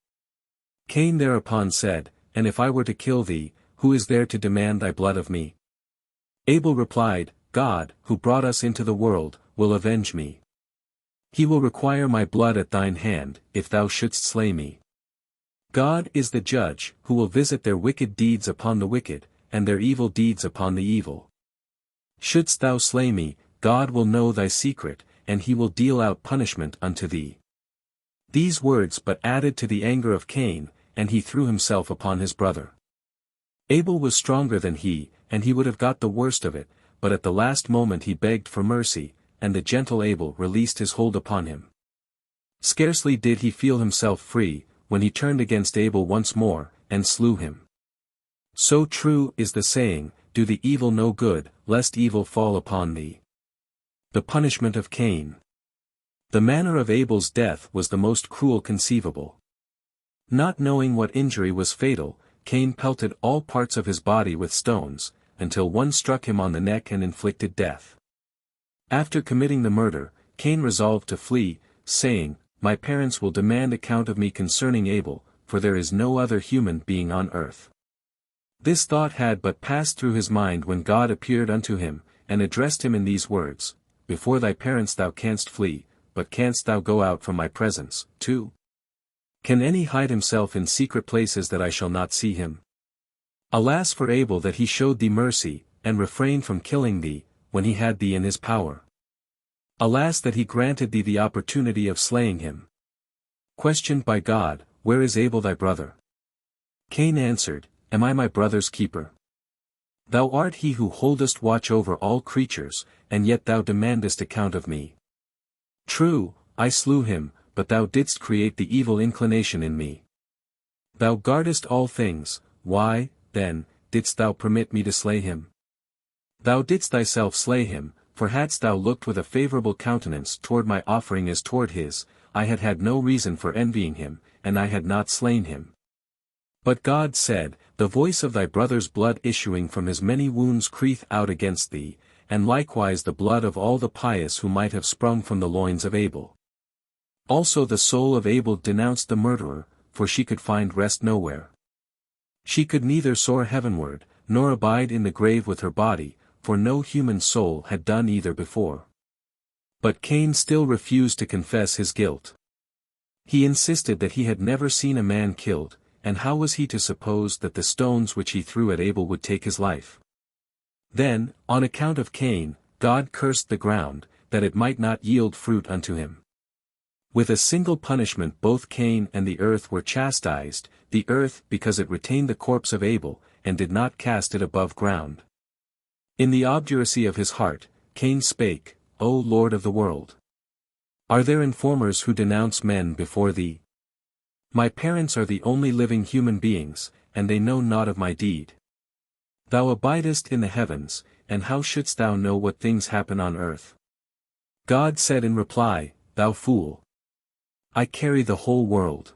Cain thereupon said, "And if I were to kill thee, who is there to demand thy blood of me?" Abel replied, "God, who brought us into the world, will avenge me. He will require my blood at thine hand, if thou shouldst slay me. God is the judge, who will visit their wicked deeds upon the wicked, and their evil deeds upon the evil. Shouldst thou slay me, God will know thy secret, and he will deal out punishment unto thee." These words but added to the anger of Cain, and he threw himself upon his brother. Abel was stronger than he, and he would have got the worst of it, but at the last moment he begged for mercy, and the gentle Abel released his hold upon him. Scarcely did he feel himself free, when he turned against Abel once more, and slew him. So true is the saying, "Do the evil no good, lest evil fall upon thee." The punishment of Cain. The manner of Abel's death was the most cruel conceivable. Not knowing what injury was fatal, Cain pelted all parts of his body with stones, until one struck him on the neck and inflicted death. After committing the murder, Cain resolved to flee, saying, "My parents will demand account of me concerning Abel, for there is no other human being on earth." This thought had but passed through his mind when God appeared unto him, and addressed him in these words, "Before thy parents thou canst flee, but canst thou go out from my presence, too? Can any hide himself in secret places that I shall not see him? Alas for Abel that he showed thee mercy, and refrained from killing thee, when he had thee in his power. Alas that he granted thee the opportunity of slaying him." Questioned by God, "Where is Abel thy brother?" Cain answered, "Am I my brother's keeper? Thou art he who holdest watch over all creatures, and yet thou demandest account of me. True, I slew him, but thou didst create the evil inclination in me. Thou guardest all things, why, then, didst thou permit me to slay him? Thou didst thyself slay him, for hadst thou looked with a favorable countenance toward my offering as toward his, I had had no reason for envying him, and I had not slain him. But God said, The voice of thy brother's blood issuing from his many wounds crieth out against thee, and likewise the blood of all the pious who might have sprung from the loins of Abel. Also the soul of Abel denounced the murderer, for she could find rest nowhere. She could neither soar heavenward, nor abide in the grave with her body, for no human soul had done either before. But Cain still refused to confess his guilt. He insisted that he had never seen a man killed, and how was he to suppose that the stones which he threw at Abel would take his life? Then, on account of Cain, God cursed the ground, that it might not yield fruit unto him. With a single punishment both Cain and the earth were chastised, the earth because it retained the corpse of Abel, and did not cast it above ground. In the obduracy of his heart, Cain spake, O Lord of the world! Are there informers who denounce men before thee? My parents are the only living human beings, and they know naught of my deed. Thou abidest in the heavens, and how shouldst thou know what things happen on earth? God said in reply, Thou fool! I carry the whole world.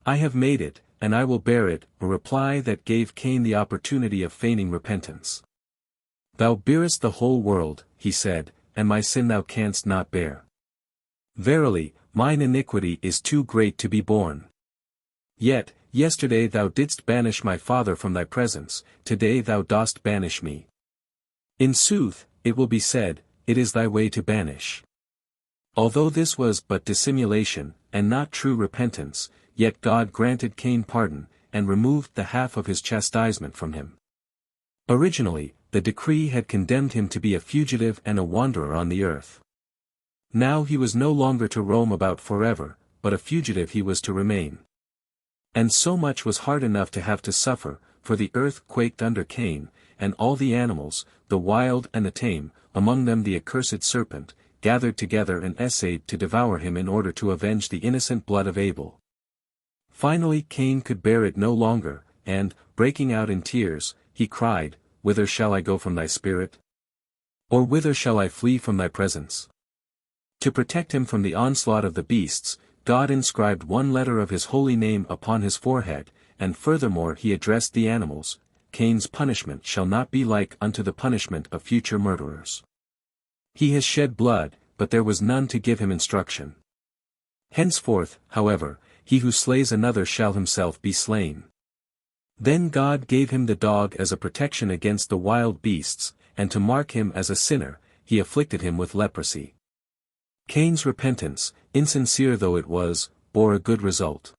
I have made it, and I will bear it, a reply that gave Cain the opportunity of feigning repentance. Thou bearest the whole world, he said, and my sin thou canst not bear. Verily, mine iniquity is too great to be borne. Yet, yesterday thou didst banish my father from thy presence, today thou dost banish me. In sooth, it will be said, it is thy way to banish. Although this was but dissimulation, and not true repentance, yet God granted Cain pardon, and removed the half of his chastisement from him. Originally, the decree had condemned him to be a fugitive and a wanderer on the earth. Now he was no longer to roam about forever, but a fugitive he was to remain. And so much was hard enough to have to suffer, for the earth quaked under Cain, and all the animals, the wild and the tame, among them the accursed serpent, gathered together and essayed to devour him in order to avenge the innocent blood of Abel. Finally Cain could bear it no longer, and, breaking out in tears, he cried, Whither shall I go from thy spirit? Or whither shall I flee from thy presence? To protect him from the onslaught of the beasts, God inscribed one letter of his holy name upon his forehead, and furthermore he addressed the animals, Cain's punishment shall not be like unto the punishment of future murderers. He has shed blood, but there was none to give him instruction. Henceforth, however, he who slays another shall himself be slain. Then God gave him the dog as a protection against the wild beasts, and to mark him as a sinner, he afflicted him with leprosy. Cain's repentance, insincere though it was, bore a good result.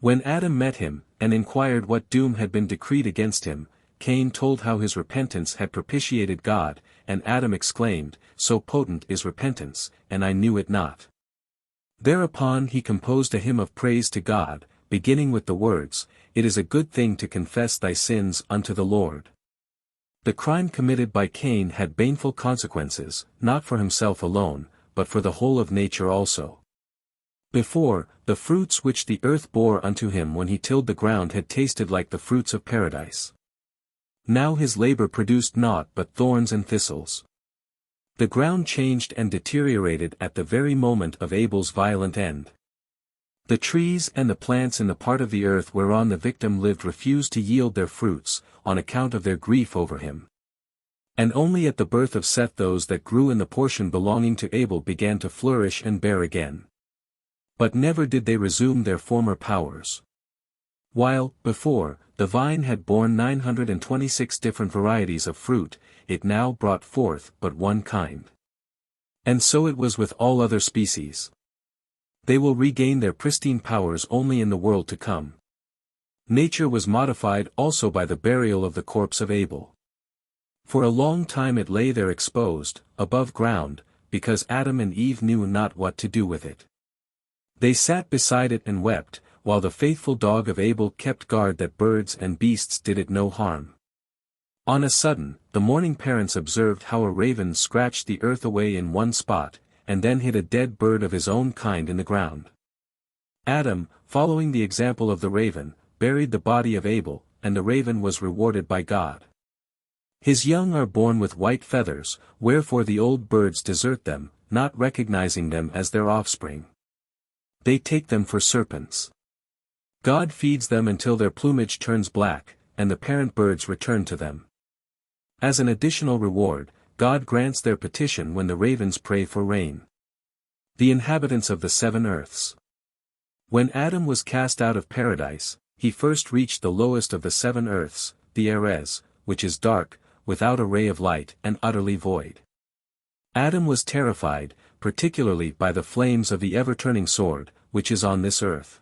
When Adam met him, and inquired what doom had been decreed against him, Cain told how his repentance had propitiated God, and Adam exclaimed, So potent is repentance, and I knew it not. Thereupon he composed a hymn of praise to God, beginning with the words, It is a good thing to confess thy sins unto the Lord. The crime committed by Cain had baneful consequences, not for himself alone, but for the whole of nature also. Before, the fruits which the earth bore unto him when he tilled the ground had tasted like the fruits of paradise. Now his labor produced naught but thorns and thistles. The ground changed and deteriorated at the very moment of Abel's violent end. The trees and the plants in the part of the earth whereon the victim lived refused to yield their fruits, on account of their grief over him. And only at the birth of Seth those that grew in the portion belonging to Abel began to flourish and bear again. But never did they resume their former powers. While, before, the vine had borne 926 different varieties of fruit, it now brought forth but one kind. And so it was with all other species. They will regain their pristine powers only in the world to come. Nature was modified also by the burial of the corpse of Abel. For a long time it lay there exposed, above ground, because Adam and Eve knew not what to do with it. They sat beside it and wept, while the faithful dog of Abel kept guard that birds and beasts did it no harm. On a sudden, the mourning parents observed how a raven scratched the earth away in one spot, and then hid a dead bird of his own kind in the ground. Adam, following the example of the raven, buried the body of Abel, and the raven was rewarded by God. His young are born with white feathers, wherefore the old birds desert them, not recognizing them as their offspring. They take them for serpents. God feeds them until their plumage turns black, and the parent birds return to them. As an additional reward, God grants their petition when the ravens pray for rain. The inhabitants of the seven earths. When Adam was cast out of paradise, he first reached the lowest of the seven earths, the Erez, which is dark, without a ray of light and utterly void. Adam was terrified, particularly by the flames of the ever-turning sword, which is on this earth.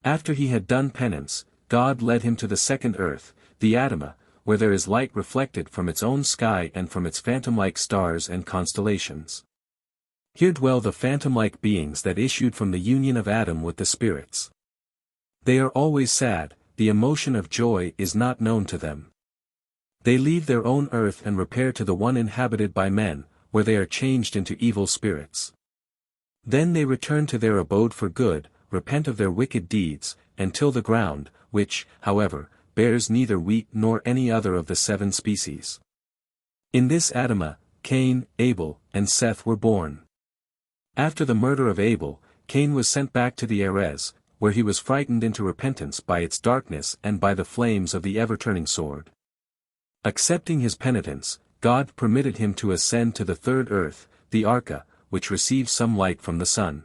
After he had done penance, God led him to the second earth, the Adamah, where there is light reflected from its own sky and from its phantom-like stars and constellations. Here dwell the phantom-like beings that issued from the union of Adam with the spirits. They are always sad, the emotion of joy is not known to them. They leave their own earth and repair to the one inhabited by men, where they are changed into evil spirits. Then they return to their abode for good, repent of their wicked deeds, and till the ground, which, however, bears neither wheat nor any other of the seven species. In this Adamah, Cain, Abel, and Seth were born. After the murder of Abel, Cain was sent back to the Erez, where he was frightened into repentance by its darkness and by the flames of the ever-turning sword. Accepting his penitence, God permitted him to ascend to the third earth, the Arka, which receives some light from the sun.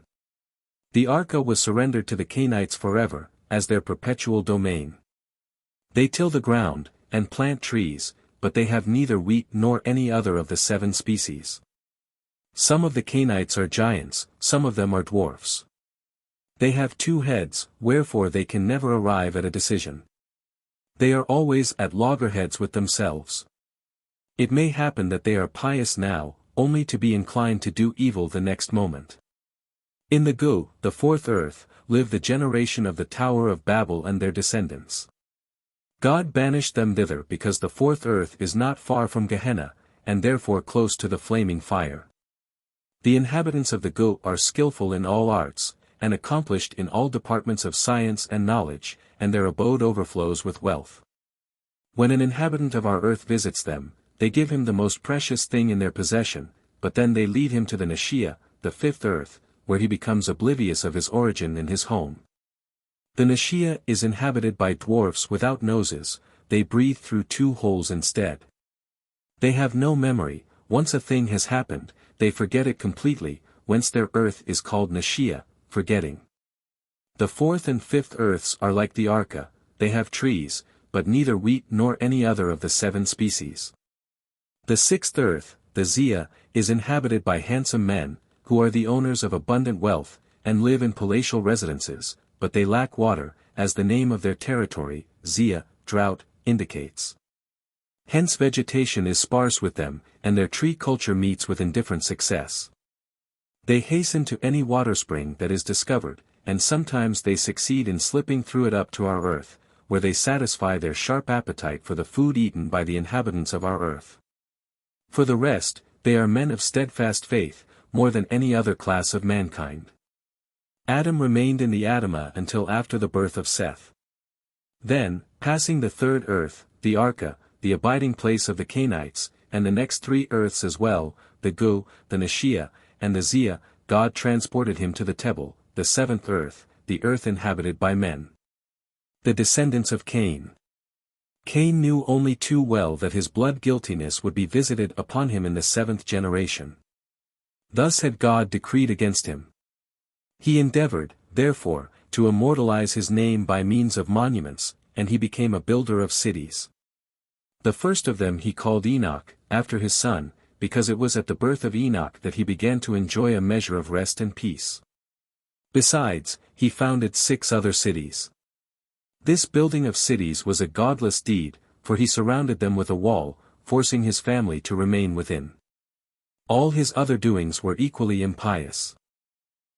The Arka was surrendered to the Cainites forever, as their perpetual domain. They till the ground, and plant trees, but they have neither wheat nor any other of the seven species. Some of the Cainites are giants, some of them are dwarfs. They have 2 heads, wherefore they can never arrive at a decision. They are always at loggerheads with themselves. It may happen that they are pious now, only to be inclined to do evil the next moment. In the Gu, the fourth earth, live the generation of the Tower of Babel and their descendants. God banished them thither because the fourth earth is not far from Gehenna, and therefore close to the flaming fire. The inhabitants of the Gu are skillful in all arts, and accomplished in all departments of science and knowledge, and their abode overflows with wealth. When an inhabitant of our earth visits them, they give him the most precious thing in their possession, but then they lead him to the Nashia, the fifth earth, where he becomes oblivious of his origin and his home. The Nashia is inhabited by dwarfs without noses, they breathe through 2 holes instead. They have no memory, once a thing has happened, they forget it completely, whence their earth is called Nashia, forgetting. The fourth and fifth earths are like the Arka, they have trees, but neither wheat nor any other of the 7 species. The sixth earth, the Zia, is inhabited by handsome men, who are the owners of abundant wealth, and live in palatial residences, but they lack water, as the name of their territory, Zia, drought, indicates. Hence vegetation is sparse with them, and their tree culture meets with indifferent success. They hasten to any water spring that is discovered, and sometimes they succeed in slipping through it up to our earth, where they satisfy their sharp appetite for the food eaten by the inhabitants of our earth. For the rest, they are men of steadfast faith, more than any other class of mankind. Adam remained in the Adamah until after the birth of Seth. Then, passing the third earth, the Arka, the abiding place of the Cainites, and the next 3 earths as well, the Gu, the Nashia, and the Zia, God transported him to the Tebel, the 7th earth, the earth inhabited by men. The descendants of Cain. Cain knew only too well that his blood guiltiness would be visited upon him in the 7th generation. Thus had God decreed against him. He endeavored, therefore, to immortalize his name by means of monuments, and he became a builder of cities. The first of them he called Enoch, after his son, because it was at the birth of Enoch that he began to enjoy a measure of rest and peace. Besides, he founded 6 other cities. This building of cities was a godless deed, for he surrounded them with a wall, forcing his family to remain within. All his other doings were equally impious.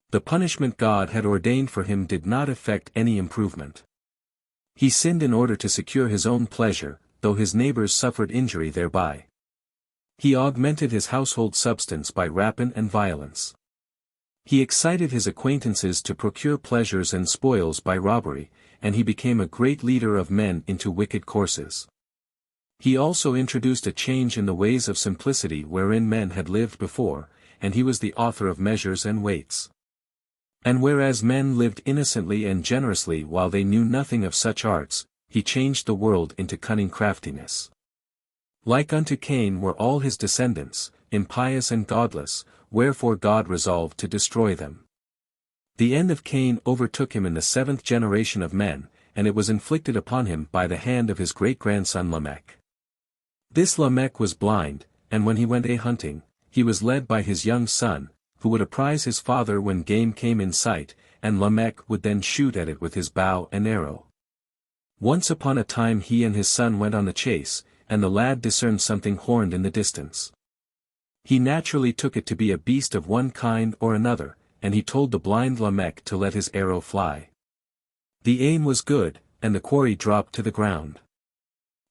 The punishment God had ordained for him did not effect any improvement. He sinned in order to secure his own pleasure, though his neighbors suffered injury thereby. He augmented his household substance by rapine and violence. He excited his acquaintances to procure pleasures and spoils by robbery, and he became a great leader of men into wicked courses. He also introduced a change in the ways of simplicity wherein men had lived before, and he was the author of measures and weights. And whereas men lived innocently and generously while they knew nothing of such arts, he changed the world into cunning craftiness. Like unto Cain were all his descendants, impious and godless, wherefore God resolved to destroy them. The end of Cain overtook him in the 7th generation of men, and it was inflicted upon him by the hand of his great-grandson Lamech. This Lamech was blind, and when he went a-hunting, he was led by his young son, who would apprise his father when game came in sight, and Lamech would then shoot at it with his bow and arrow. Once upon a time he and his son went on the chase, and the lad discerned something horned in the distance. He naturally took it to be a beast of one kind or another, and he told the blind Lamech to let his arrow fly. The aim was good, and the quarry dropped to the ground.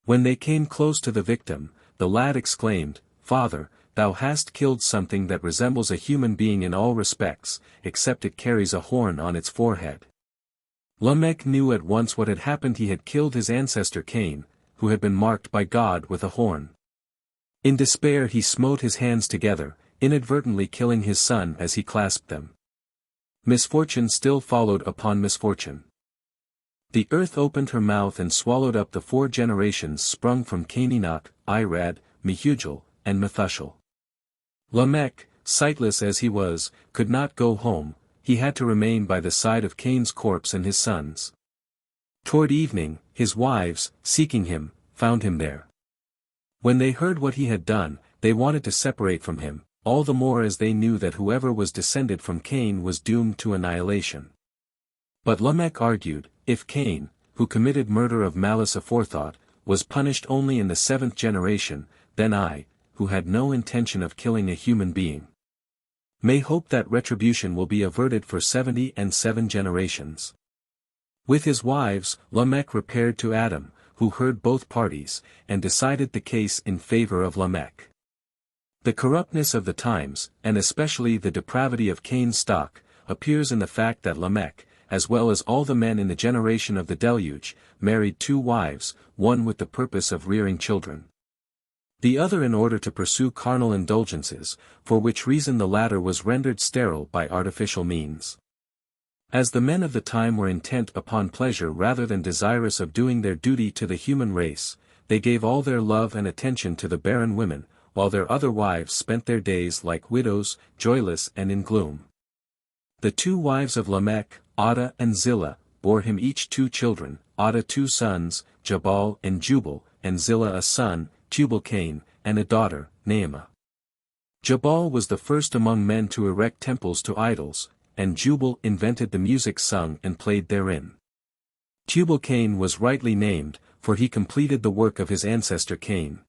When they came close to the victim, the lad exclaimed, "Father, thou hast killed something that resembles a human being in all respects, except it carries a horn on its forehead." Lamech knew at once what had happened. He had killed his ancestor Cain, who had been marked by God with a horn. In despair he smote his hands together, inadvertently killing his son as he clasped them. Misfortune still followed upon misfortune. The earth opened her mouth and swallowed up the 4 generations sprung from Cain: Enoch, Irad, Mehujael, and Methuselah. Lamech, sightless as he was, could not go home. He had to remain by the side of Cain's corpse and his sons. Toward evening, his wives, seeking him, found him there. When they heard what he had done, they wanted to separate from him, all the more as they knew that whoever was descended from Cain was doomed to annihilation. But Lamech argued, if Cain, who committed murder of malice aforethought, was punished only in the 7th generation, then I, who had no intention of killing a human being, may hope that retribution will be averted for 77 generations. With his wives, Lamech repaired to Adam, who heard both parties, and decided the case in favor of Lamech. The corruptness of the times, and especially the depravity of Cain's stock, appears in the fact that Lamech, as well as all the men in the generation of the deluge, married 2 wives, one with the purpose of rearing children, the other in order to pursue carnal indulgences, for which reason the latter was rendered sterile by artificial means. As the men of the time were intent upon pleasure rather than desirous of doing their duty to the human race, they gave all their love and attention to the barren women, while their other wives spent their days like widows, joyless and in gloom. The 2 wives of Lamech, Auddah and Zillah, bore him each 2 children, Auddah 2 sons, Jabal and Jubal, and Zillah a son, Tubal-Cain, and a daughter, Naamah. Jabal was the first among men to erect temples to idols, and Jubal invented the music sung and played therein. Tubal-Cain was rightly named, for he completed the work of his ancestor Cain.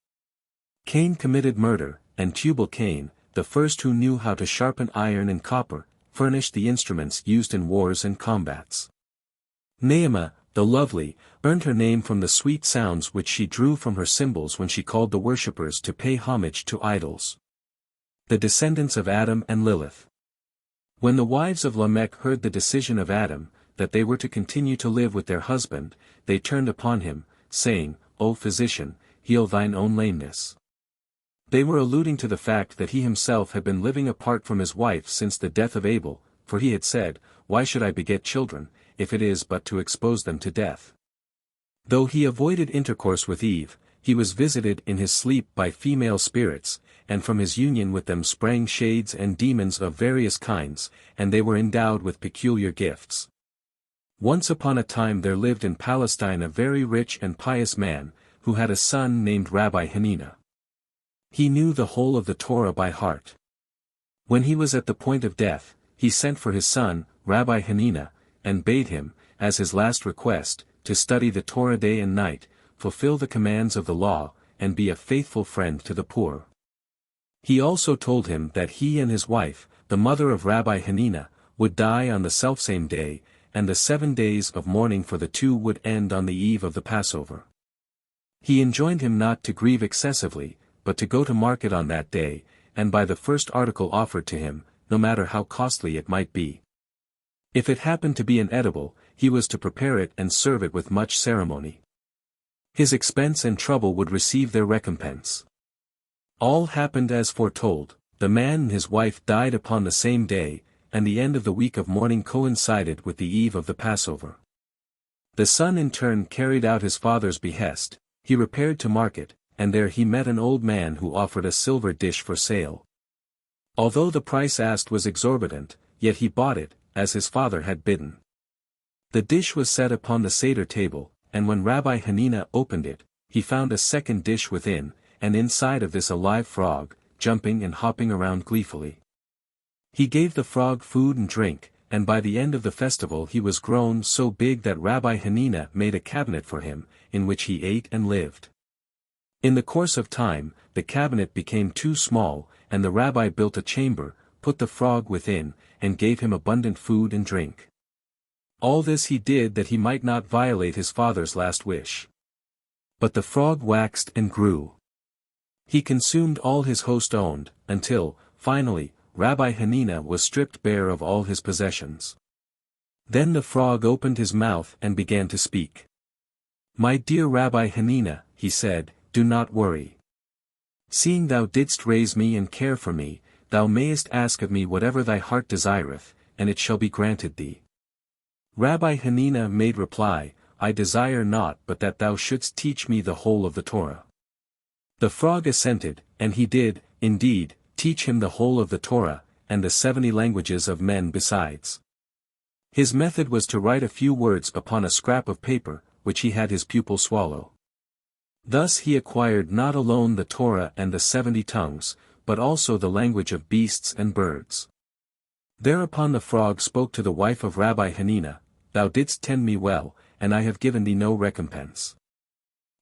Cain committed murder, and Tubal-Cain, the first who knew how to sharpen iron and copper, furnished the instruments used in wars and combats. Naamah, the lovely, earned her name from the sweet sounds which she drew from her cymbals when she called the worshippers to pay homage to idols. The descendants of Adam and Lilith. When the wives of Lamech heard the decision of Adam, that they were to continue to live with their husband, they turned upon him, saying, "O physician, heal thine own lameness." They were alluding to the fact that he himself had been living apart from his wife since the death of Abel, for he had said, "Why should I beget children, if it is but to expose them to death?" Though he avoided intercourse with Eve, he was visited in his sleep by female spirits, and from his union with them sprang shades and demons of various kinds, and they were endowed with peculiar gifts. Once upon a time there lived in Palestine a very rich and pious man, who had a son named Rabbi Hanina. He knew the whole of the Torah by heart. When he was at the point of death, he sent for his son, Rabbi Hanina, and bade him, as his last request, to study the Torah day and night, fulfill the commands of the law, and be a faithful friend to the poor. He also told him that he and his wife, the mother of Rabbi Hanina, would die on the selfsame day, and the 7 days of mourning for the 2 would end on the eve of the Passover. He enjoined him not to grieve excessively, but to go to market on that day, and buy the first article offered to him, no matter how costly it might be. If it happened to be an edible, he was to prepare it and serve it with much ceremony. His expense and trouble would receive their recompense. All happened as foretold. The man and his wife died upon the same day, and the end of the week of mourning coincided with the eve of the Passover. The son in turn carried out his father's behest. He repaired to market, and there he met an old man who offered a silver dish for sale. Although the price asked was exorbitant, yet he bought it, as his father had bidden. The dish was set upon the Seder table, and when Rabbi Hanina opened it, he found a second dish within, and inside of this a live frog, jumping and hopping around gleefully. He gave the frog food and drink, and by the end of the festival he was grown so big that Rabbi Hanina made a cabinet for him, in which he ate and lived. In the course of time, the cabinet became too small, and the rabbi built a chamber, put the frog within, and gave him abundant food and drink. All this he did that he might not violate his father's last wish. But the frog waxed and grew. He consumed all his host owned, until, finally, Rabbi Hanina was stripped bare of all his possessions. Then the frog opened his mouth and began to speak. "My dear Rabbi Hanina," he said, "do not worry. Seeing thou didst raise me and care for me, thou mayest ask of me whatever thy heart desireth, and it shall be granted thee." Rabbi Hanina made reply, "I desire naught but that thou shouldst teach me the whole of the Torah." The frog assented, and he did, indeed, teach him the whole of the Torah, and the 70 languages of men besides. His method was to write a few words upon a scrap of paper, which he had his pupil swallow. Thus he acquired not alone the Torah and the 70 tongues, but also the language of beasts and birds. Thereupon the frog spoke to the wife of Rabbi Hanina, "Thou didst tend me well, and I have given thee no recompense.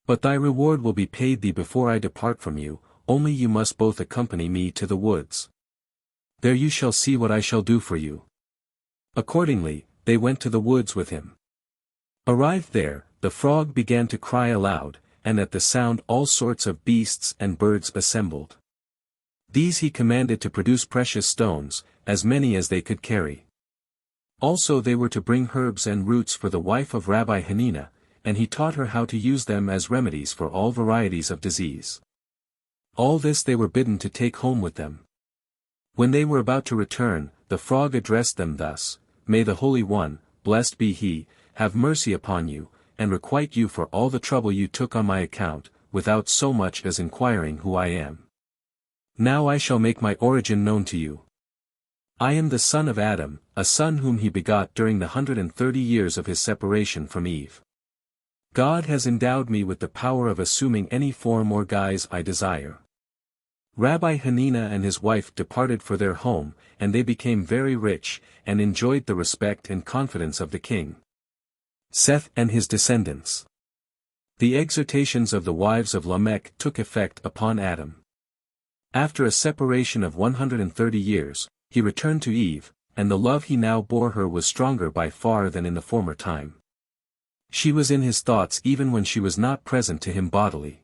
But thy reward will be paid thee before I depart from you, only you must both accompany me to the woods. There you shall see what I shall do for you." Accordingly, they went to the woods with him. Arrived there, the frog began to cry aloud, and at the sound all sorts of beasts and birds assembled. These he commanded to produce precious stones, as many as they could carry. Also they were to bring herbs and roots for the wife of Rabbi Hanina, and he taught her how to use them as remedies for all varieties of disease. All this they were bidden to take home with them. When they were about to return, the frog addressed them thus, "May the Holy One, blessed be He, have mercy upon you, and requite you for all the trouble you took on my account, without so much as inquiring who I am. Now I shall make my origin known to you. I am the son of Adam, a son whom he begot during the 130 years of his separation from Eve. God has endowed me with the power of assuming any form or guise I desire." Rabbi Hanina and his wife departed for their home, and they became very rich, and enjoyed the respect and confidence of the king. Seth and his descendants. The exhortations of the wives of Lamech took effect upon Adam. After a separation of 130 years, he returned to Eve, and the love he now bore her was stronger by far than in the former time. She was in his thoughts even when she was not present to him bodily.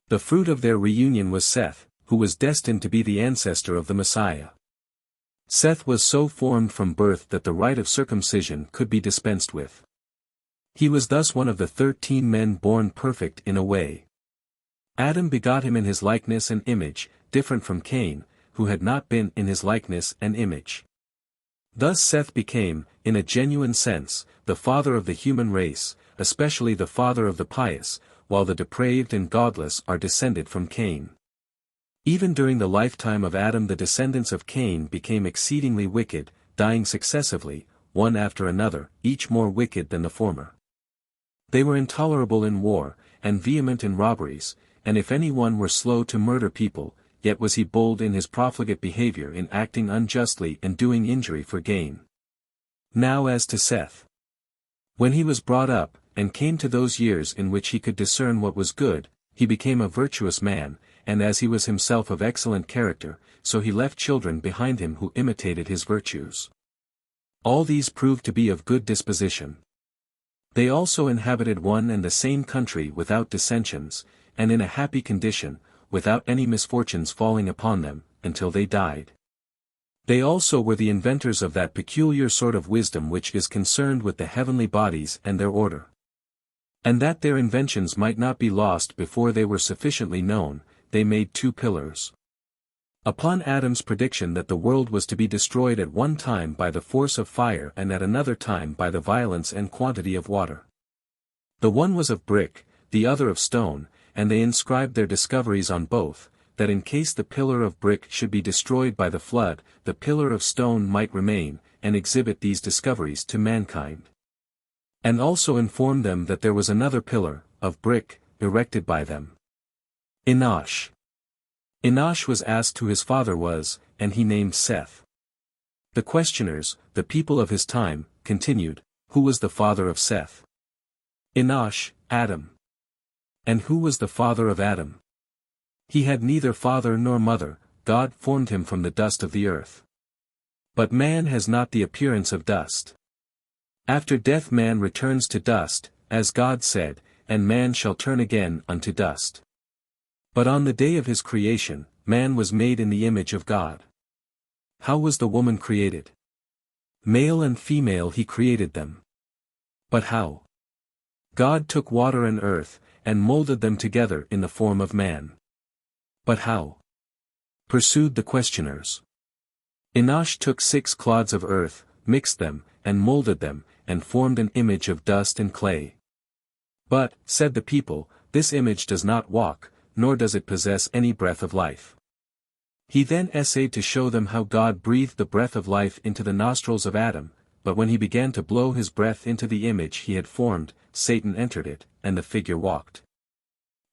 The fruit of their reunion was Seth, who was destined to be the ancestor of the Messiah. Seth was so formed from birth that the rite of circumcision could be dispensed with. He was thus one of the 13 men born perfect in a way. Adam begot him in his likeness and image, different from Cain, who had not been in his likeness and image. Thus Seth became, in a genuine sense, the father of the human race, especially the father of the pious, while the depraved and godless are descended from Cain. Even during the lifetime of Adam the descendants of Cain became exceedingly wicked, dying successively, one after another, each more wicked than the former. They were intolerable in war, and vehement in robberies, and if anyone were slow to murder people, yet was he bold in his profligate behavior in acting unjustly and doing injury for gain. Now as to Seth. When he was brought up, and came to those years in which he could discern what was good, he became a virtuous man, and as he was himself of excellent character, so he left children behind him who imitated his virtues. All these proved to be of good disposition. They also inhabited one and the same country without dissensions, and in a happy condition, without any misfortunes falling upon them, until they died. They also were the inventors of that peculiar sort of wisdom which is concerned with the heavenly bodies and their order. And that their inventions might not be lost before they were sufficiently known, they made 2 pillars. Upon Adam's prediction that the world was to be destroyed at one time by the force of fire and at another time by the violence and quantity of water. The one was of brick, the other of stone, and they inscribed their discoveries on both, that in case the pillar of brick should be destroyed by the flood, the pillar of stone might remain, and exhibit these discoveries to mankind. And also informed them that there was another pillar, of brick, erected by them. Enosh. Enosh was asked who his father was, and he named Seth. The questioners, the people of his time, continued, who was the father of Seth? Enosh, Adam. And who was the father of Adam? He had neither father nor mother, God formed him from the dust of the earth. But man has not the appearance of dust. After death man returns to dust, as God said, and man shall turn again unto dust. But on the day of his creation, man was made in the image of God. How was the woman created? Male and female he created them. But how? God took water and earth, and molded them together in the form of man. But how? Pursued the questioners. Enosh took 6 clods of earth, mixed them, and molded them, and formed an image of dust and clay. But, said the people, this image does not walk, nor does it possess any breath of life. He then essayed to show them how God breathed the breath of life into the nostrils of Adam, but when he began to blow his breath into the image he had formed, Satan entered it, and the figure walked.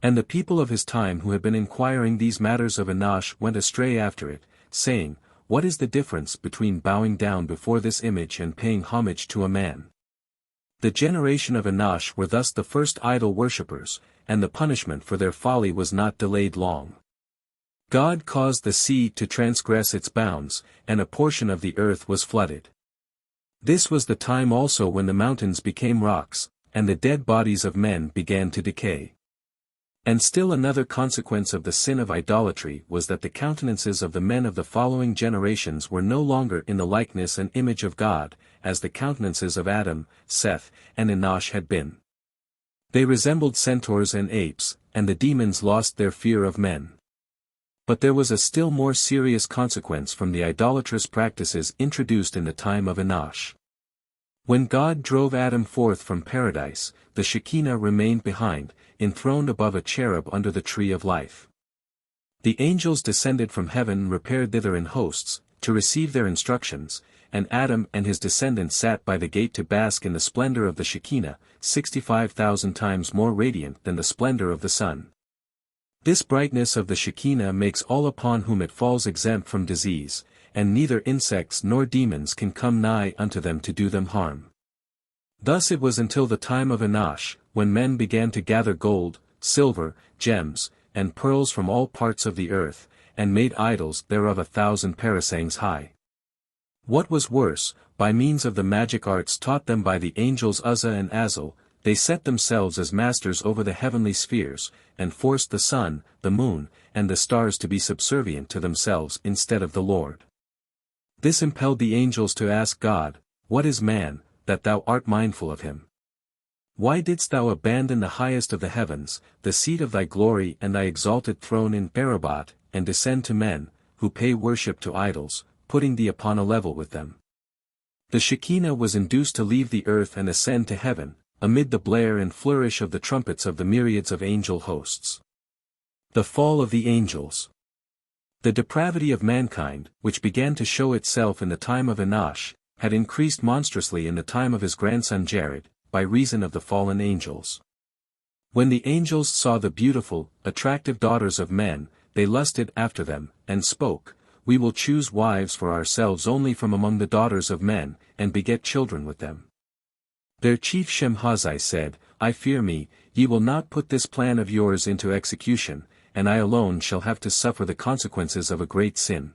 And the people of his time who had been inquiring these matters of Enosh went astray after it, saying, what is the difference between bowing down before this image and paying homage to a man? The generation of Enosh were thus the first idol worshippers, and the punishment for their folly was not delayed long. God caused the sea to transgress its bounds, and a portion of the earth was flooded. This was the time also when the mountains became rocks, and the dead bodies of men began to decay. And still another consequence of the sin of idolatry was that the countenances of the men of the following generations were no longer in the likeness and image of God, as the countenances of Adam, Seth, and Enosh had been. They resembled centaurs and apes, and the demons lost their fear of men. But there was a still more serious consequence from the idolatrous practices introduced in the time of Enosh. When God drove Adam forth from paradise, the Shekinah remained behind, enthroned above a cherub under the tree of life. The angels descended from heaven repaired thither in hosts, to receive their instructions, and Adam and his descendants sat by the gate to bask in the splendor of the Shekinah, 65,000 times more radiant than the splendor of the sun. This brightness of the Shekinah makes all upon whom it falls exempt from disease, and neither insects nor demons can come nigh unto them to do them harm. Thus it was until the time of Enosh, when men began to gather gold, silver, gems, and pearls from all parts of the earth, and made idols thereof 1,000 parasangs high. What was worse, by means of the magic arts taught them by the angels Uzzah and Azel, they set themselves as masters over the heavenly spheres, and forced the sun, the moon, and the stars to be subservient to themselves instead of the Lord. This impelled the angels to ask God, what is man, that thou art mindful of him? Why didst thou abandon the highest of the heavens, the seat of thy glory and thy exalted throne in Barabat, and descend to men, who pay worship to idols, putting thee upon a level with them? The Shekinah was induced to leave the earth and ascend to heaven, amid the blare and flourish of the trumpets of the myriads of angel hosts. The fall of the angels. The depravity of mankind, which began to show itself in the time of Enosh, had increased monstrously in the time of his grandson Jared, by reason of the fallen angels. When the angels saw the beautiful, attractive daughters of men, they lusted after them, and spoke, we will choose wives for ourselves only from among the daughters of men, and beget children with them. Their chief Shemhazi said, I fear me, ye will not put this plan of yours into execution, and I alone shall have to suffer the consequences of a great sin.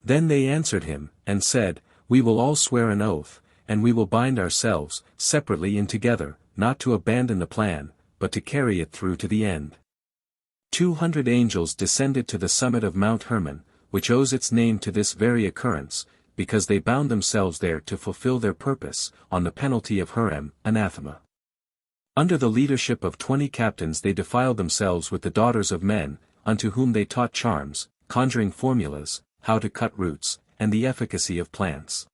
Then they answered him, and said, we will all swear an oath, and we will bind ourselves, separately and together, not to abandon the plan, but to carry it through to the end. 200 angels descended to the summit of Mount Hermon, which owes its name to this very occurrence, because they bound themselves there to fulfill their purpose, on the penalty of Herem, anathema. Under the leadership of 20 captains they defiled themselves with the daughters of men, unto whom they taught charms, conjuring formulas, how to cut roots, and the efficacy of plants.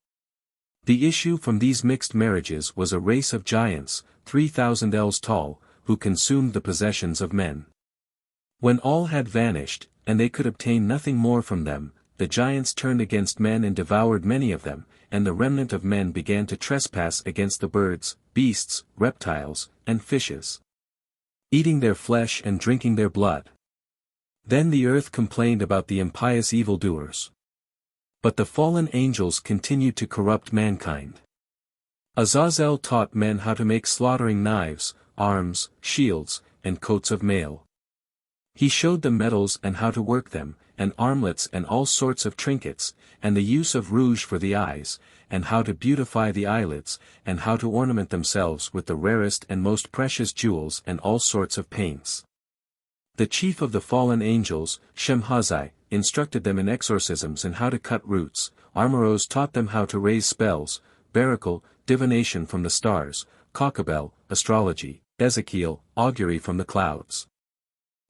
The issue from these mixed marriages was a race of giants, 3,000 ells tall, who consumed the possessions of men. When all had vanished, and they could obtain nothing more from them, the giants turned against men and devoured many of them, and the remnant of men began to trespass against the birds, beasts, reptiles, and fishes, eating their flesh and drinking their blood. Then the earth complained about the impious evildoers. But the fallen angels continued to corrupt mankind. Azazel taught men how to make slaughtering knives, arms, shields, and coats of mail. He showed them metals and how to work them, and armlets and all sorts of trinkets, and the use of rouge for the eyes, and how to beautify the eyelids, and how to ornament themselves with the rarest and most precious jewels and all sorts of paints. The chief of the fallen angels, Shemhazai, instructed them in exorcisms and how to cut roots. Armoros taught them how to raise spells, Barakel, divination from the stars, Kokabel, astrology, Ezekiel, augury from the clouds.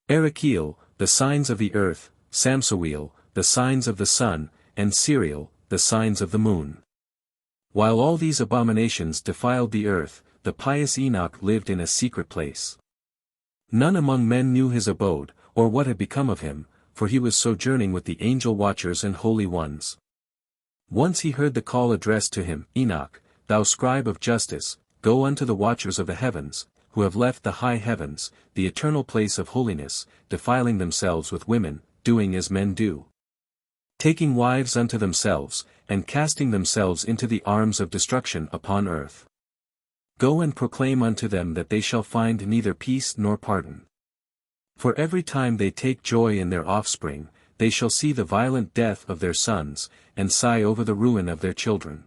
Erakiel, the signs of the earth, Samsawil, the signs of the sun, and Siriel, the signs of the moon. While all these abominations defiled the earth, the pious Enoch lived in a secret place. None among men knew his abode, or what had become of him, for he was sojourning with the angel watchers and holy ones. Once he heard the call addressed to him, Enoch, thou scribe of justice, go unto the watchers of the heavens, who have left the high heavens, the eternal place of holiness, defiling themselves with women, doing as men do, taking wives unto themselves, and casting themselves into the arms of destruction upon earth. Go and proclaim unto them that they shall find neither peace nor pardon. For every time they take joy in their offspring, they shall see the violent death of their sons, and sigh over the ruin of their children.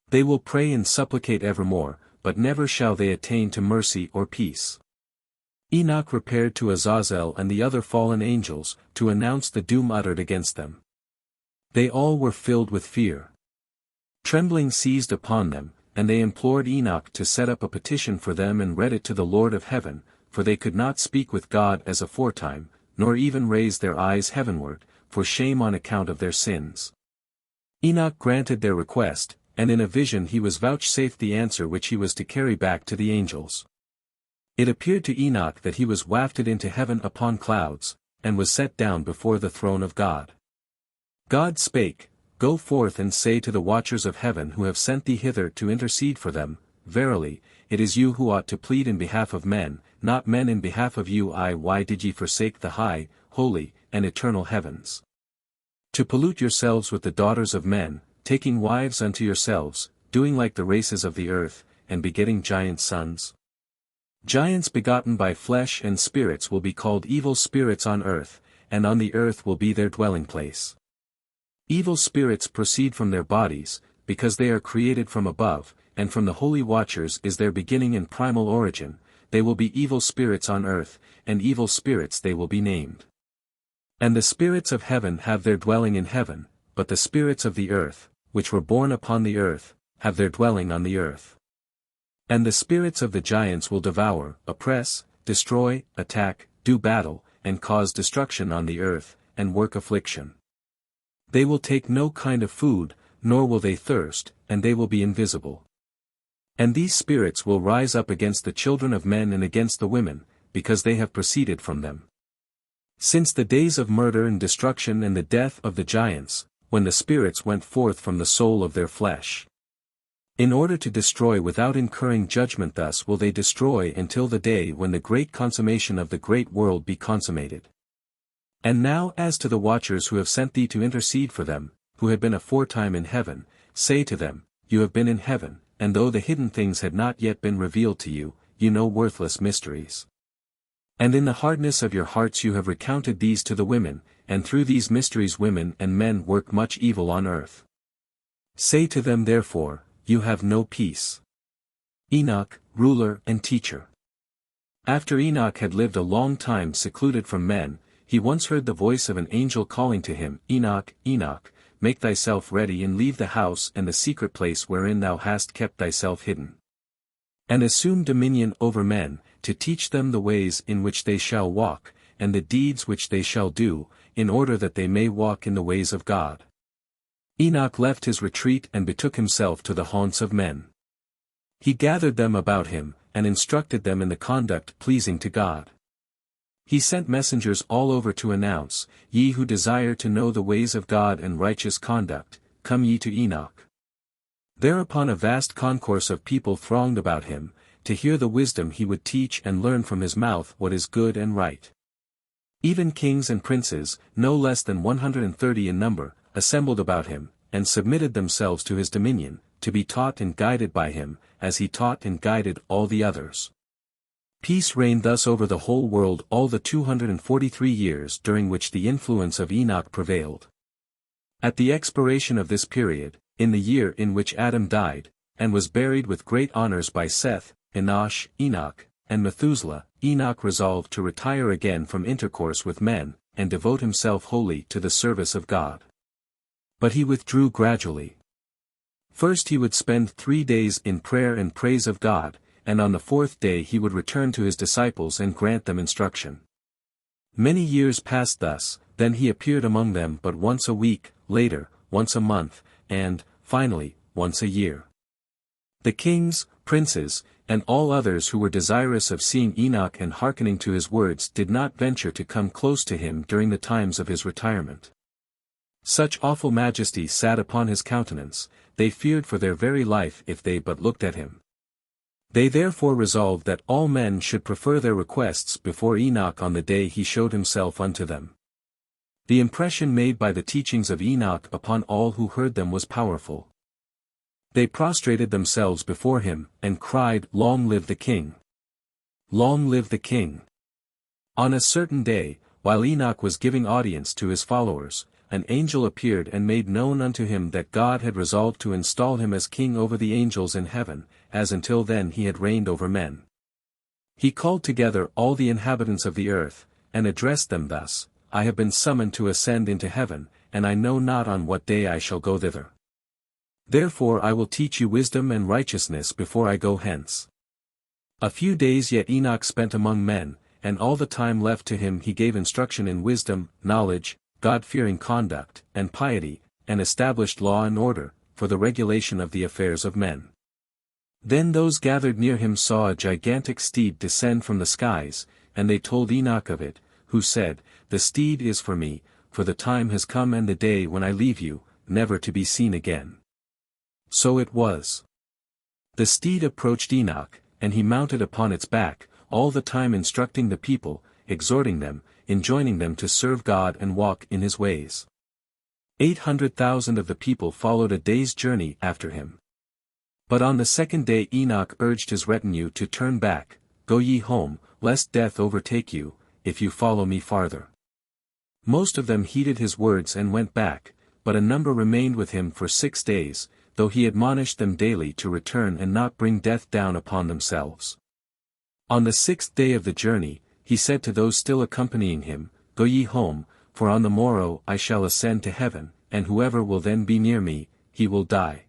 They will pray and supplicate evermore, but never shall they attain to mercy or peace. Enoch repaired to Azazel and the other fallen angels, to announce the doom uttered against them. They all were filled with fear. Trembling seized upon them, and they implored Enoch to set up a petition for them and read it to the Lord of heaven, for they could not speak with God as aforetime, nor even raise their eyes heavenward, for shame on account of their sins. Enoch granted their request, and in a vision he was vouchsafed the answer which he was to carry back to the angels. It appeared to Enoch that he was wafted into heaven upon clouds, and was set down before the throne of God. God spake, Go forth and say to the watchers of heaven who have sent thee hither to intercede for them, Verily, it is you who ought to plead in behalf of men, not men in behalf of you. Why did ye forsake the high, holy, and eternal heavens? To pollute yourselves with the daughters of men, taking wives unto yourselves, doing like the races of the earth, and begetting giant sons? Giants begotten by flesh and spirits will be called evil spirits on earth, and on the earth will be their dwelling place. Evil spirits proceed from their bodies, because they are created from above, and from the holy watchers is their beginning and primal origin. They will be evil spirits on earth, and evil spirits they will be named. And the spirits of heaven have their dwelling in heaven, but the spirits of the earth, which were born upon the earth, have their dwelling on the earth. And the spirits of the giants will devour, oppress, destroy, attack, do battle, and cause destruction on the earth, and work affliction. They will take no kind of food, nor will they thirst, and they will be invisible. And these spirits will rise up against the children of men and against the women, because they have proceeded from them. Since the days of murder and destruction and the death of the giants, when the spirits went forth from the soul of their flesh, in order to destroy without incurring judgment, thus will they destroy until the day when the great consummation of the great world be consummated. And now as to the watchers who have sent thee to intercede for them, who had been aforetime in heaven, say to them, You have been in heaven, and though the hidden things had not yet been revealed to you, you know worthless mysteries. And in the hardness of your hearts you have recounted these to the women, and through these mysteries women and men work much evil on earth. Say to them therefore, You have no peace. Enoch, ruler and teacher. After Enoch had lived a long time secluded from men, he once heard the voice of an angel calling to him, Enoch, Enoch, make thyself ready and leave the house and the secret place wherein thou hast kept thyself hidden. And assume dominion over men, to teach them the ways in which they shall walk, and the deeds which they shall do, in order that they may walk in the ways of God. Enoch left his retreat and betook himself to the haunts of men. He gathered them about him, and instructed them in the conduct pleasing to God. He sent messengers all over to announce, Ye who desire to know the ways of God and righteous conduct, come ye to Enoch. Thereupon a vast concourse of people thronged about him, to hear the wisdom he would teach and learn from his mouth what is good and right. Even kings and princes, no less than 130 in number, assembled about him, and submitted themselves to his dominion, to be taught and guided by him, as he taught and guided all the others. Peace reigned thus over the whole world all the 243 years during which the influence of Enoch prevailed. At the expiration of this period, in the year in which Adam died, and was buried with great honors by Seth, Enosh, Enoch, and Methuselah, Enoch resolved to retire again from intercourse with men, and devote himself wholly to the service of God. But he withdrew gradually. First he would spend 3 days in prayer and praise of God, and on the 4th day he would return to his disciples and grant them instruction. Many years passed thus, then he appeared among them but once a week, later, once a month, and, finally, once a year. The kings, princes, and all others who were desirous of seeing Enoch and hearkening to his words did not venture to come close to him during the times of his retirement. Such awful majesty sat upon his countenance, they feared for their very life if they but looked at him. They therefore resolved that all men should prefer their requests before Enoch on the day he showed himself unto them. The impression made by the teachings of Enoch upon all who heard them was powerful. They prostrated themselves before him, and cried, Long live the king! Long live the king! On a certain day, while Enoch was giving audience to his followers, an angel appeared and made known unto him that God had resolved to install him as king over the angels in heaven, as until then he had reigned over men. He called together all the inhabitants of the earth, and addressed them thus, I have been summoned to ascend into heaven, and I know not on what day I shall go thither. Therefore I will teach you wisdom and righteousness before I go hence. A few days yet Enoch spent among men, and all the time left to him he gave instruction in wisdom, knowledge, God-fearing conduct, and piety, and established law and order, for the regulation of the affairs of men. Then those gathered near him saw a gigantic steed descend from the skies, and they told Enoch of it, who said, The steed is for me, for the time has come and the day when I leave you, never to be seen again. So it was. The steed approached Enoch, and he mounted upon its back, all the time instructing the people, exhorting them, enjoining them to serve God and walk in his ways. 800,000 of the people followed a day's journey after him. But on the 2nd day Enoch urged his retinue to turn back, Go ye home, lest death overtake you, if you follow me farther. Most of them heeded his words and went back, but a number remained with him for 6 days, though he admonished them daily to return and not bring death down upon themselves. On the 6th day of the journey, he said to those still accompanying him, Go ye home, for on the morrow I shall ascend to heaven, and whoever will then be near me, he will die.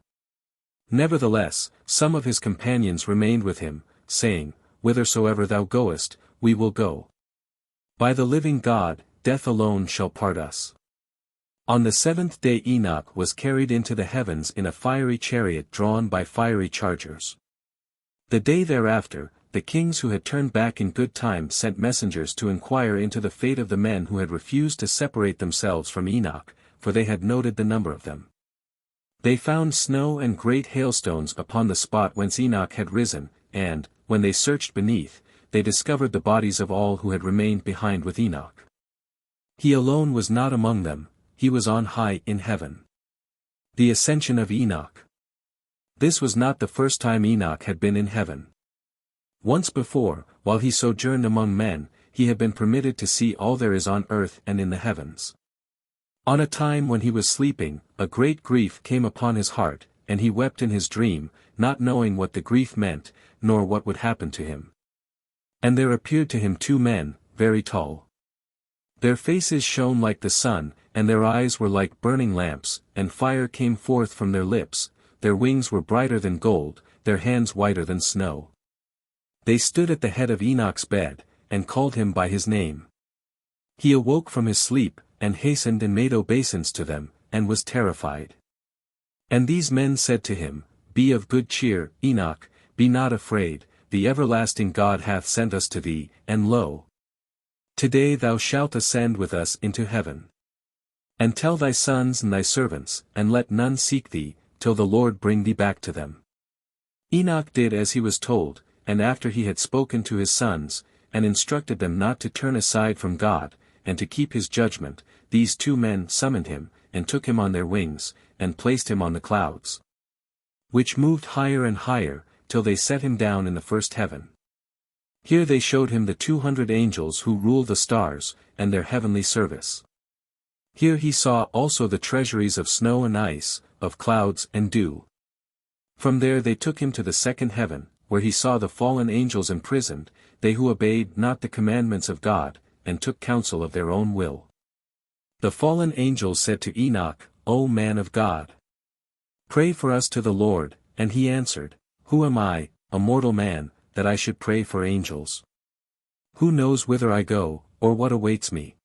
Nevertheless, some of his companions remained with him, saying, Whithersoever thou goest, we will go. By the living God, death alone shall part us. On the 7th day Enoch was carried into the heavens in a fiery chariot drawn by fiery chargers. The day thereafter, the kings who had turned back in good time sent messengers to inquire into the fate of the men who had refused to separate themselves from Enoch, for they had noted the number of them. They found snow and great hailstones upon the spot whence Enoch had risen, and, when they searched beneath, they discovered the bodies of all who had remained behind with Enoch. He alone was not among them, he was on high in heaven. The Ascension of Enoch. This was not the first time Enoch had been in heaven. Once before, while he sojourned among men, he had been permitted to see all there is on earth and in the heavens. On a time when he was sleeping, a great grief came upon his heart, and he wept in his dream, not knowing what the grief meant, nor what would happen to him. And there appeared to him 2 men, very tall. Their faces shone like the sun, and their eyes were like burning lamps, and fire came forth from their lips, their wings were brighter than gold, their hands whiter than snow. They stood at the head of Enoch's bed, and called him by his name. He awoke from his sleep, and hastened and made obeisance to them, and was terrified. And these men said to him, Be of good cheer, Enoch, be not afraid, the everlasting God hath sent us to thee, and lo, today thou shalt ascend with us into heaven. And tell thy sons and thy servants, and let none seek thee, till the Lord bring thee back to them. Enoch did as he was told, and after he had spoken to his sons, and instructed them not to turn aside from God, and to keep his judgment, these 2 men summoned him, and took him on their wings, and placed him on the clouds, which moved higher and higher, till they set him down in the first heaven. Here they showed him the 200 angels who rule the stars, and their heavenly service. Here he saw also the treasuries of snow and ice, of clouds and dew. From there they took him to the second heaven, where he saw the fallen angels imprisoned, they who obeyed not the commandments of God, and took counsel of their own will. The fallen angels said to Enoch, O man of God, pray for us to the Lord, and he answered, Who am I, a mortal man, that I should pray for angels? Who knows whither I go, or what awaits me?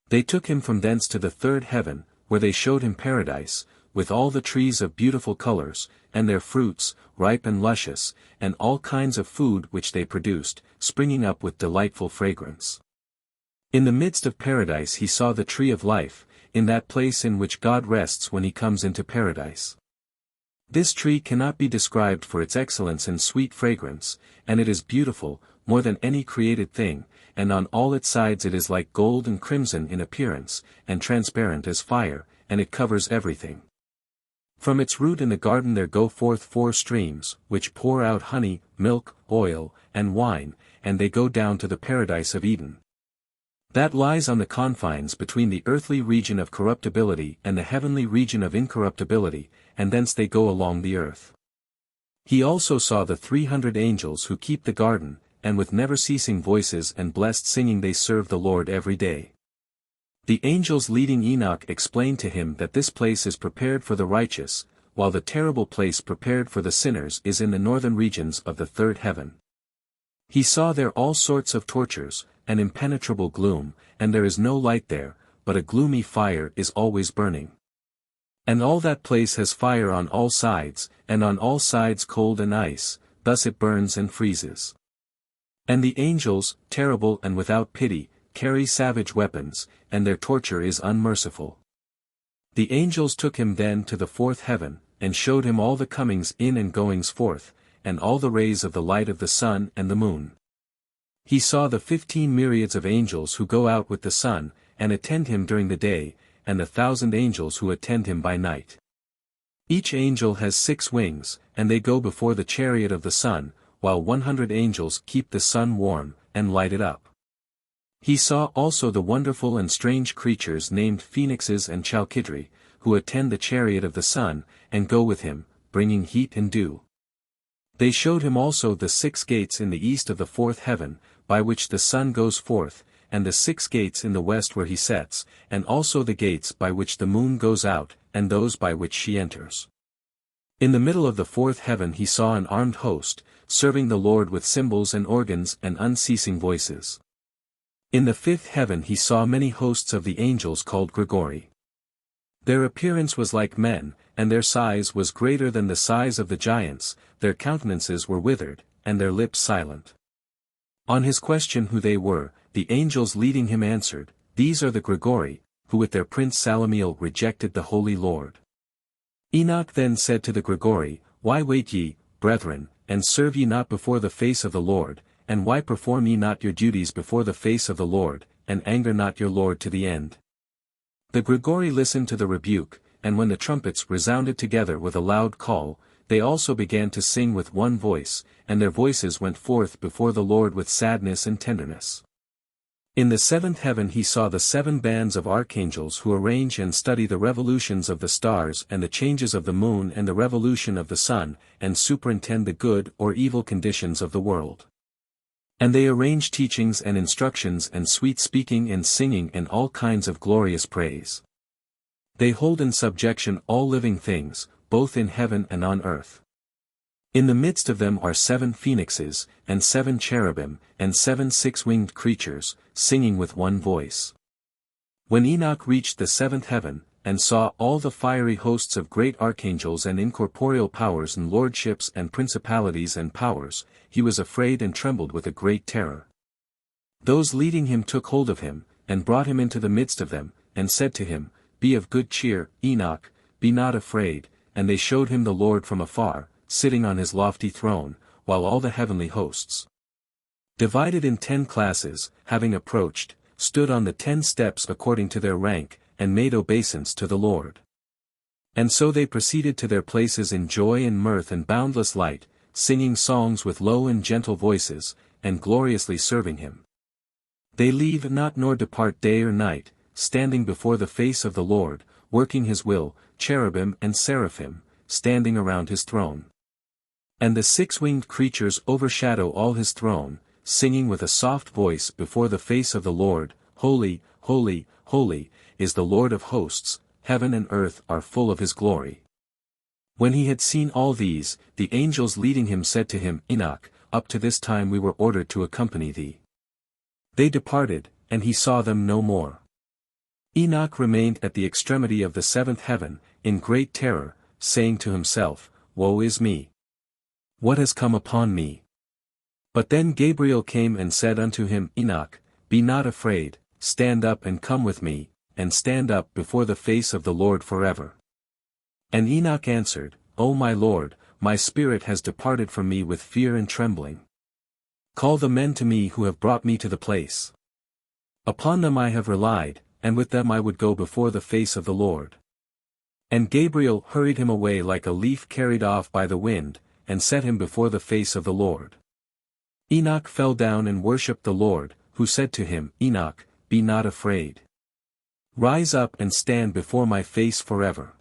They took him from thence to the third heaven, where they showed him paradise, with all the trees of beautiful colors, and their fruits, ripe and luscious, and all kinds of food which they produced, springing up with delightful fragrance. In the midst of paradise he saw the tree of life, in that place in which God rests when he comes into paradise. This tree cannot be described for its excellence and sweet fragrance, and it is beautiful, more than any created thing, and on all its sides it is like gold and crimson in appearance, and transparent as fire, and it covers everything. From its root in the garden there go forth 4 streams, which pour out honey, milk, oil, and wine, and they go down to the paradise of Eden. That lies on the confines between the earthly region of corruptibility and the heavenly region of incorruptibility, and thence they go along the earth. He also saw the 300 angels who keep the garden, and with never-ceasing voices and blessed singing they serve the Lord every day. The angels leading Enoch explained to him that this place is prepared for the righteous, while the terrible place prepared for the sinners is in the northern regions of the third heaven. He saw there all sorts of tortures, an impenetrable gloom, and there is no light there, but a gloomy fire is always burning. And all that place has fire on all sides, and on all sides cold and ice, thus it burns and freezes. And the angels, terrible and without pity, carry savage weapons, and their torture is unmerciful. The angels took him then to the fourth heaven, and showed him all the comings in and goings forth, and all the rays of the light of the sun and the moon. He saw the 15 myriads of angels who go out with the sun, and attend him during the day, and the 1,000 angels who attend him by night. Each angel has 6 wings, and they go before the chariot of the sun, while 100 angels keep the sun warm, and light it up. He saw also the wonderful and strange creatures named phoenixes and chalkidri, who attend the chariot of the sun, and go with him, bringing heat and dew. They showed him also the 6 gates in the east of the fourth heaven, by which the sun goes forth, and the 6 gates in the west where he sets, and also the gates by which the moon goes out, and those by which she enters. In the middle of the fourth heaven he saw an armed host, serving the Lord with cymbals and organs and unceasing voices. In the fifth heaven he saw many hosts of the angels called Grigori. Their appearance was like men, and their size was greater than the size of the giants, their countenances were withered, and their lips silent. On his question who they were, the angels leading him answered, These are the Grigori, who with their prince Salamiel rejected the Holy Lord. Enoch then said to the Grigori, Why wait ye, brethren, and serve ye not before the face of the Lord, and why perform ye not your duties before the face of the Lord, and anger not your Lord to the end? The Grigori listened to the rebuke, and when the trumpets resounded together with a loud call, they also began to sing with one voice, and their voices went forth before the Lord with sadness and tenderness. In the seventh heaven he saw the 7 bands of archangels who arrange and study the revolutions of the stars and the changes of the moon and the revolution of the sun, and superintend the good or evil conditions of the world. And they arrange teachings and instructions and sweet speaking and singing and all kinds of glorious praise. They hold in subjection all living things, both in heaven and on earth. In the midst of them are 7 phoenixes, and 7 cherubim, and 7 six-winged creatures, singing with one voice. When Enoch reached the 7th heaven, and saw all the fiery hosts of great archangels and incorporeal powers and lordships and principalities and powers, he was afraid and trembled with a great terror. Those leading him took hold of him, and brought him into the midst of them, and said to him, Be of good cheer, Enoch, be not afraid, and they showed him the Lord from afar, sitting on his lofty throne, while all the heavenly hosts, divided in 10 classes, having approached, stood on the 10 steps according to their rank, and made obeisance to the Lord. And so they proceeded to their places in joy and mirth and boundless light, singing songs with low and gentle voices, and gloriously serving him. They leave not nor depart day or night, standing before the face of the Lord, working his will, cherubim and seraphim, standing around his throne. And the 6-winged creatures overshadow all his throne, singing with a soft voice before the face of the Lord, Holy, holy, holy, is the Lord of hosts, heaven and earth are full of his glory. When he had seen all these, the angels leading him said to him, Enoch, up to this time we were ordered to accompany thee. They departed, and he saw them no more. Enoch remained at the extremity of the 7th heaven, in great terror, saying to himself, Woe is me! What has come upon me? But then Gabriel came and said unto him, Enoch, be not afraid, stand up and come with me, and stand up before the face of the Lord forever. And Enoch answered, O my Lord, my spirit has departed from me with fear and trembling. Call the men to me who have brought me to the place. Upon them I have relied, and with them I would go before the face of the Lord. And Gabriel hurried him away like a leaf carried off by the wind, and set him before the face of the Lord. Enoch fell down and worshipped the Lord, who said to him, Enoch, be not afraid. Rise up and stand before my face forever.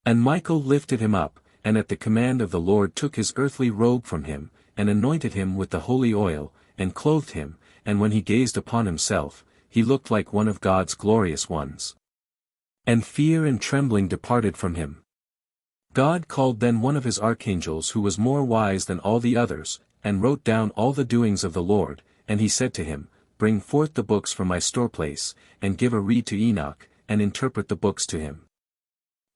And Michael lifted him up, and at the command of the Lord took his earthly robe from him, and anointed him with the holy oil, and clothed him, and when he gazed upon himself, he looked like one of God's glorious ones. And fear and trembling departed from him. God called then one of his archangels who was more wise than all the others, and wrote down all the doings of the Lord, and he said to him, Bring forth the books from my storeplace, and give a reed to Enoch, and interpret the books to him.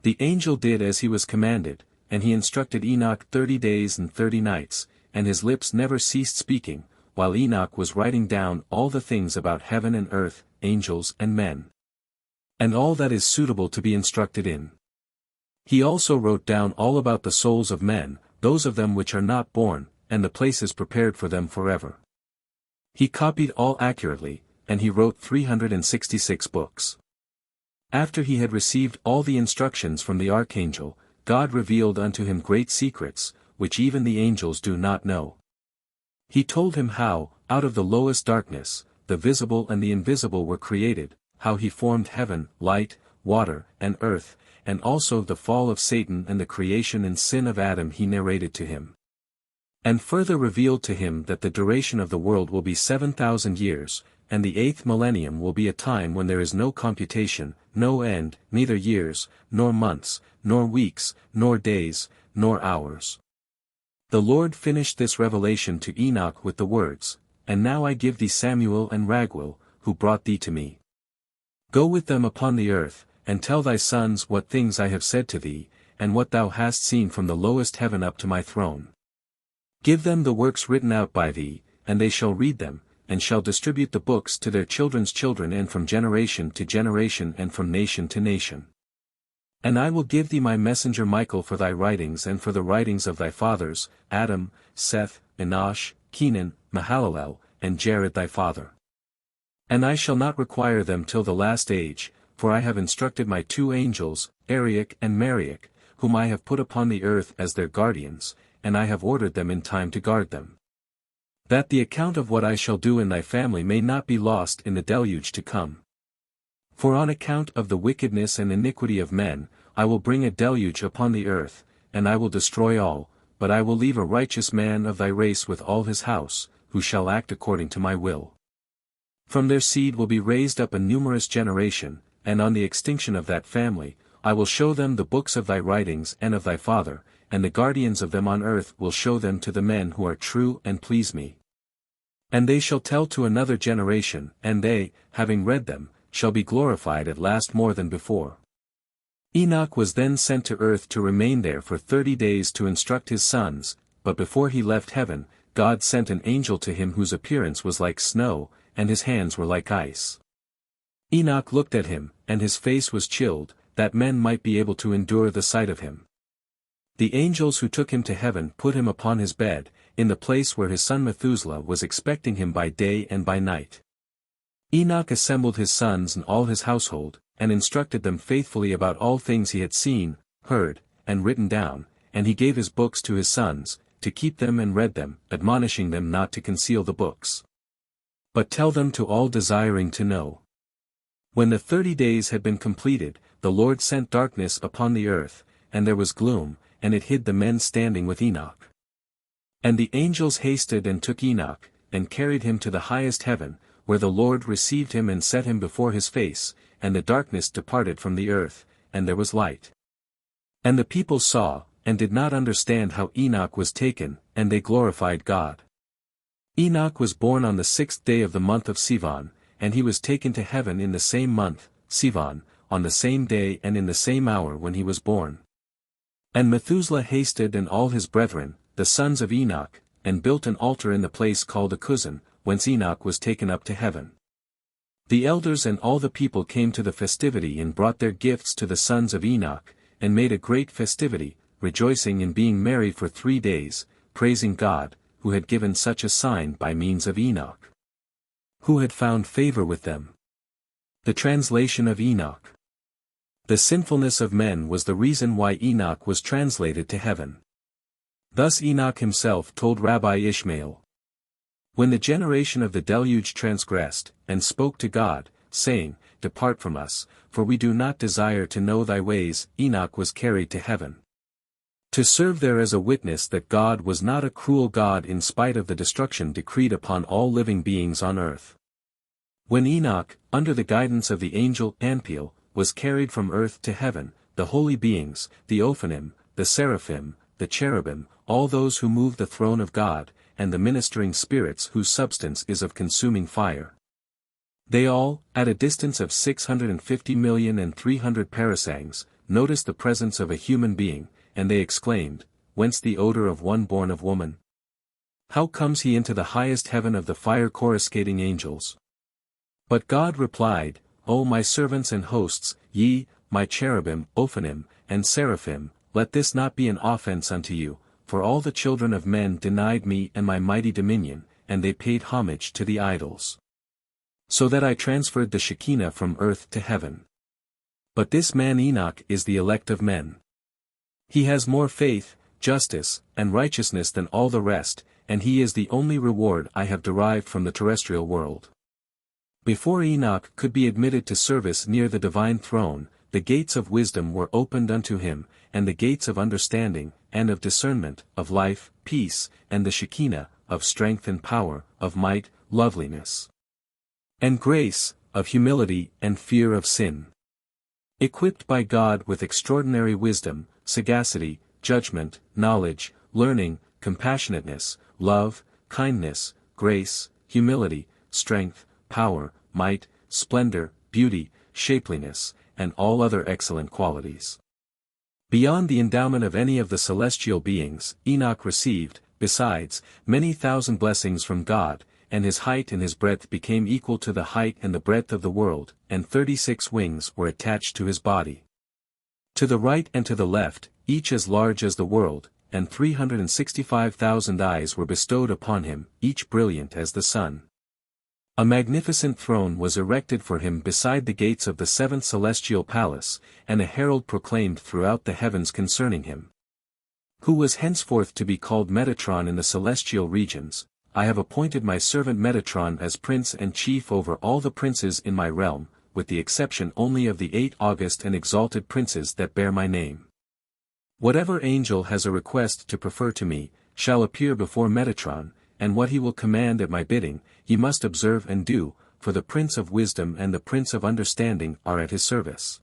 The angel did as he was commanded, and he instructed Enoch 30 days and 30 nights, and his lips never ceased speaking, while Enoch was writing down all the things about heaven and earth, angels and men, and all that is suitable to be instructed in. He also wrote down all about the souls of men, those of them which are not born, and the places prepared for them forever. He copied all accurately, and he wrote 366 books. After he had received all the instructions from the archangel, God revealed unto him great secrets, which even the angels do not know. He told him how, out of the lowest darkness, the visible and the invisible were created, how he formed heaven, light, water, and earth, and also the fall of Satan and the creation and sin of Adam he narrated to him. And further revealed to him that the duration of the world will be 7,000 years, and the 8th millennium will be a time when there is no computation, no end, neither years, nor months, nor weeks, nor days, nor hours. The Lord finished this revelation to Enoch with the words, And now I give thee Samuel and Raguel, who brought thee to me. Go with them upon the earth, and tell thy sons what things I have said to thee, and what thou hast seen from the lowest heaven up to my throne. Give them the works written out by thee, and they shall read them, and shall distribute the books to their children's children and from generation to generation and from nation to nation. And I will give thee my messenger Michael for thy writings and for the writings of thy fathers, Adam, Seth, Enosh, Kenan, Mahalalel, and Jared thy father. And I shall not require them till the last age, for I have instructed my 2 angels, Arioch and Marioch, whom I have put upon the earth as their guardians, and I have ordered them in time to guard them. That the account of what I shall do in thy family may not be lost in the deluge to come. For on account of the wickedness and iniquity of men, I will bring a deluge upon the earth, and I will destroy all, but I will leave a righteous man of thy race with all his house, who shall act according to my will. From their seed will be raised up a numerous generation, and on the extinction of that family, I will show them the books of thy writings and of thy father, and the guardians of them on earth will show them to the men who are true and please me. And they shall tell to another generation, and they, having read them, shall be glorified at last more than before. Enoch was then sent to earth to remain there for 30 days to instruct his sons, but before he left heaven, God sent an angel to him whose appearance was like snow, and his hands were like ice. Enoch looked at him, and his face was chilled, that men might be able to endure the sight of him. The angels who took him to heaven put him upon his bed, in the place where his son Methuselah was expecting him by day and by night. Enoch assembled his sons and all his household, and instructed them faithfully about all things he had seen, heard, and written down, and he gave his books to his sons, to keep them and read them, admonishing them not to conceal the books, but tell them to all desiring to know. When the 30 days had been completed, the Lord sent darkness upon the earth, and there was gloom, and it hid the men standing with Enoch. And the angels hasted and took Enoch, and carried him to the highest heaven, where the Lord received him and set him before his face, and the darkness departed from the earth, and there was light. And the people saw, and did not understand how Enoch was taken, and they glorified God. Enoch was born on the 6th day of the month of Sivan, and he was taken to heaven in the same month, Sivan, on the same day and in the same hour when he was born. And Methuselah hasted and all his brethren, the sons of Enoch, and built an altar in the place called Akuzan, whence Enoch was taken up to heaven. The elders and all the people came to the festivity and brought their gifts to the sons of Enoch, and made a great festivity, rejoicing in being merry for 3 days, praising God, who had given such a sign by means of Enoch, who had found favor with them. The translation of Enoch. The sinfulness of men was the reason why Enoch was translated to heaven. Thus Enoch himself told Rabbi Ishmael, when the generation of the deluge transgressed, and spoke to God, saying, Depart from us, for we do not desire to know thy ways, Enoch was carried to heaven, to serve there as a witness that God was not a cruel God in spite of the destruction decreed upon all living beings on earth. When Enoch, under the guidance of the angel Anpiel, was carried from earth to heaven, the holy beings, the Ophanim, the Seraphim, the Cherubim, all those who move the throne of God, and the ministering spirits whose substance is of consuming fire. They all, at a distance of 650,300,000 parasangs, noticed the presence of a human being, and they exclaimed, Whence the odor of one born of woman? How comes he into the highest heaven of the fire coruscating angels? But God replied, O my servants and hosts, ye, my cherubim, Ophanim, and Seraphim, let this not be an offense unto you, for all the children of men denied me and my mighty dominion, and they paid homage to the idols. So that I transferred the Shekinah from earth to heaven. But this man Enoch is the elect of men. He has more faith, justice, and righteousness than all the rest, and he is the only reward I have derived from the terrestrial world. Before Enoch could be admitted to service near the divine throne, the gates of wisdom were opened unto him, and the gates of understanding, and of discernment, of life, peace, and the Shekinah, of strength and power, of might, loveliness, and grace, of humility and fear of sin. Equipped by God with extraordinary wisdom, sagacity, judgment, knowledge, learning, compassionateness, love, kindness, grace, humility, strength, power, might, splendor, beauty, shapeliness, and all other excellent qualities. Beyond the endowment of any of the celestial beings, Enoch received, besides, many thousand blessings from God, and his height and his breadth became equal to the height and the breadth of the world, and 36 wings were attached to his body. To the right and to the left, each as large as the world, and 365,000 eyes were bestowed upon him, each brilliant as the sun. A magnificent throne was erected for him beside the gates of the 7th celestial palace, and a herald proclaimed throughout the heavens concerning him, who was henceforth to be called Metatron in the celestial regions, I have appointed my servant Metatron as prince and chief over all the princes in my realm, with the exception only of the 8 august and exalted princes that bear my name. Whatever angel has a request to prefer to me, shall appear before Metatron, and what he will command at my bidding, ye must observe and do, for the Prince of Wisdom and the Prince of Understanding are at his service.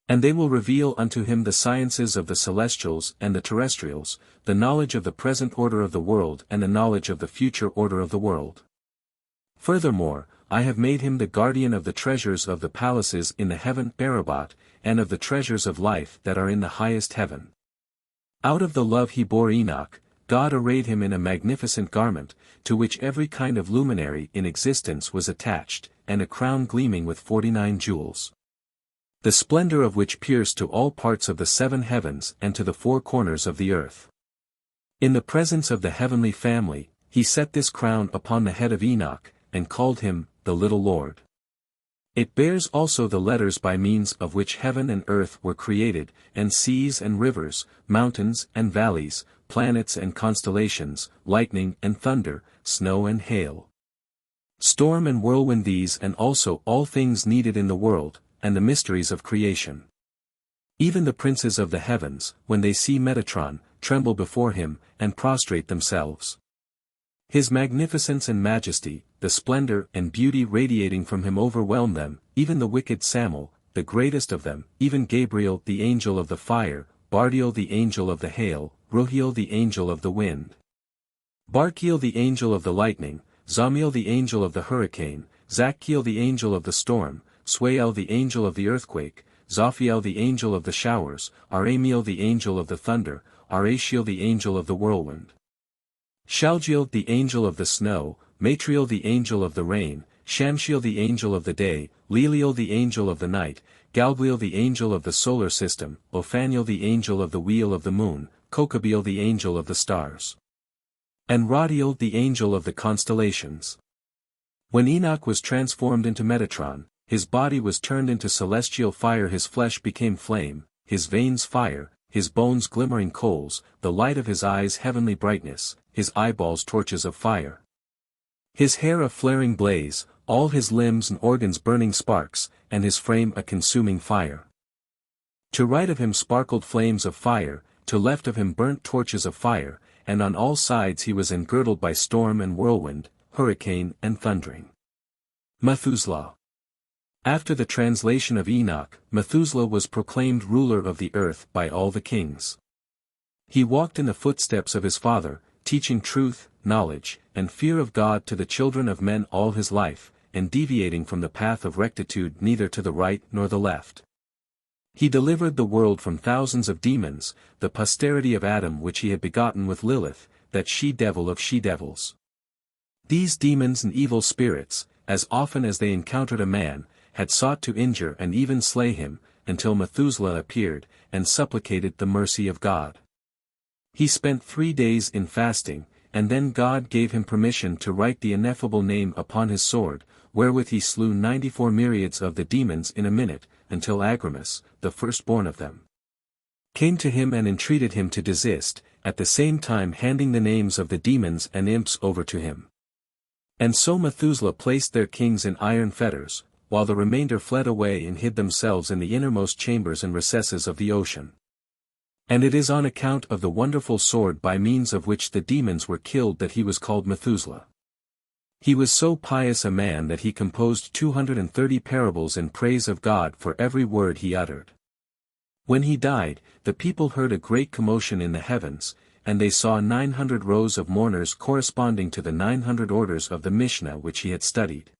And they will reveal unto him the sciences of the celestials and the terrestrials, the knowledge of the present order of the world and the knowledge of the future order of the world. Furthermore, I have made him the guardian of the treasures of the palaces in the heaven Barabat, and of the treasures of life that are in the highest heaven. Out of the love he bore Enoch, God arrayed him in a magnificent garment, to which every kind of luminary in existence was attached, and a crown gleaming with 49 jewels. The splendor of which pierced to all parts of the 7 heavens and to the 4 corners of the earth. In the presence of the heavenly family, he set this crown upon the head of Enoch, and called him, the Little Lord. It bears also the letters by means of which heaven and earth were created, and seas and rivers, mountains and valleys, planets and constellations, lightning and thunder, snow and hail. Storm and whirlwind, these and also all things needed in the world, and the mysteries of creation. Even the princes of the heavens, when they see Metatron, tremble before him, and prostrate themselves. His magnificence and majesty, the splendor and beauty radiating from him overwhelm them, even the wicked Samuel, the greatest of them, even Gabriel the angel of the fire, Bardiel the angel of the hail, Ruhiel the angel of the wind, Barkiel the angel of the lightning, Zamiel the angel of the hurricane, Zachiel the angel of the storm, Swael the angel of the earthquake, Zophiel the angel of the showers, Aramiel the angel of the thunder, Arashiel the angel of the whirlwind, Shalgiel the angel of the snow, Matriel the angel of the rain, Shamshiel the angel of the day, Leliel the angel of the night, Galgliel the angel of the solar system, Ophaniel the angel of the wheel of the moon, Kokabiel the angel of the stars, and Radiel the angel of the constellations. When Enoch was transformed into Metatron, his body was turned into celestial fire, his flesh became flame, his veins fire, his bones glimmering coals, the light of his eyes heavenly brightness, his eyeballs torches of fire. His hair a flaring blaze, all his limbs and organs burning sparks, and his frame a consuming fire. To right of him sparkled flames of fire, to left of him burnt torches of fire, and on all sides he was engirdled by storm and whirlwind, hurricane and thundering. Methuselah. After the translation of Enoch, Methuselah was proclaimed ruler of the earth by all the kings. He walked in the footsteps of his father, teaching truth, knowledge, and fear of God to the children of men all his life, and deviating from the path of rectitude neither to the right nor the left. He delivered the world from thousands of demons, the posterity of Adam which he had begotten with Lilith, that she-devil of she-devils. These demons and evil spirits, as often as they encountered a man, had sought to injure and even slay him, until Methuselah appeared, and supplicated the mercy of God. He spent 3 days in fasting, and then God gave him permission to write the ineffable name upon his sword, wherewith he slew 94 myriads of the demons in a minute, until Agrimus, the firstborn of them, came to him and entreated him to desist, at the same time handing the names of the demons and imps over to him. And so Methuselah placed their kings in iron fetters, while the remainder fled away and hid themselves in the innermost chambers and recesses of the ocean. And it is on account of the wonderful sword by means of which the demons were killed that he was called Methuselah. He was so pious a man that he composed 230 parables in praise of God for every word he uttered. When he died, the people heard a great commotion in the heavens, and they saw 900 rows of mourners corresponding to the 900 orders of the Mishnah which he had studied.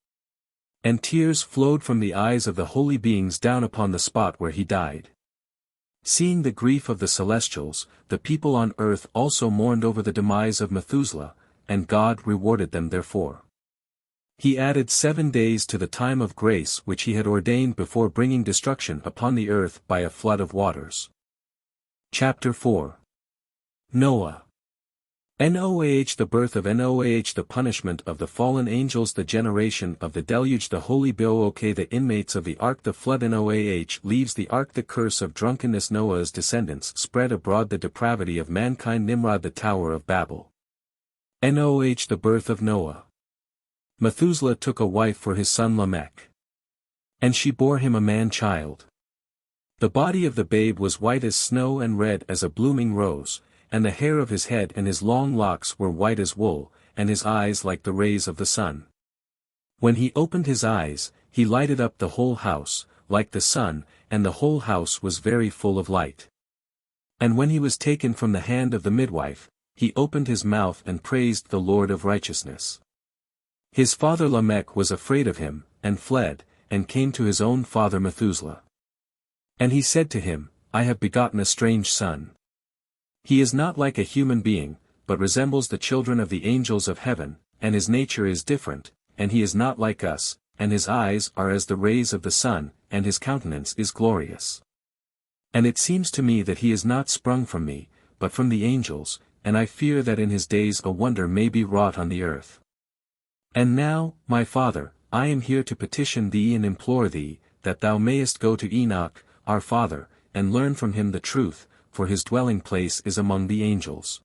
And tears flowed from the eyes of the holy beings down upon the spot where he died. Seeing the grief of the celestials, the people on earth also mourned over the demise of Methuselah, and God rewarded them therefor. He added 7 days to the time of grace which he had ordained before bringing destruction upon the earth by a flood of waters. Chapter 4. Noah. Noah, the birth of Noah, the punishment of the fallen angels, the generation of the deluge, the holy Book, the inmates of the ark, the flood. Noah leaves the ark, the curse of drunkenness. Noah's descendants spread abroad the depravity of mankind. Nimrod, the Tower of Babel. Noah, the birth of Noah. Methuselah took a wife for his son Lamech. And she bore him a man-child. The body of the babe was white as snow and red as a blooming rose, and the hair of his head and his long locks were white as wool, and his eyes like the rays of the sun. When he opened his eyes, he lighted up the whole house, like the sun, and the whole house was very full of light. And when he was taken from the hand of the midwife, he opened his mouth and praised the Lord of righteousness. His father Lamech was afraid of him, and fled, and came to his own father Methuselah. And he said to him, I have begotten a strange son. He is not like a human being, but resembles the children of the angels of heaven, and his nature is different, and he is not like us, and his eyes are as the rays of the sun, and his countenance is glorious. And it seems to me that he is not sprung from me, but from the angels, and I fear that in his days a wonder may be wrought on the earth. And now, my father, I am here to petition thee and implore thee, that thou mayest go to Enoch, our father, and learn from him the truth, for his dwelling place is among the angels.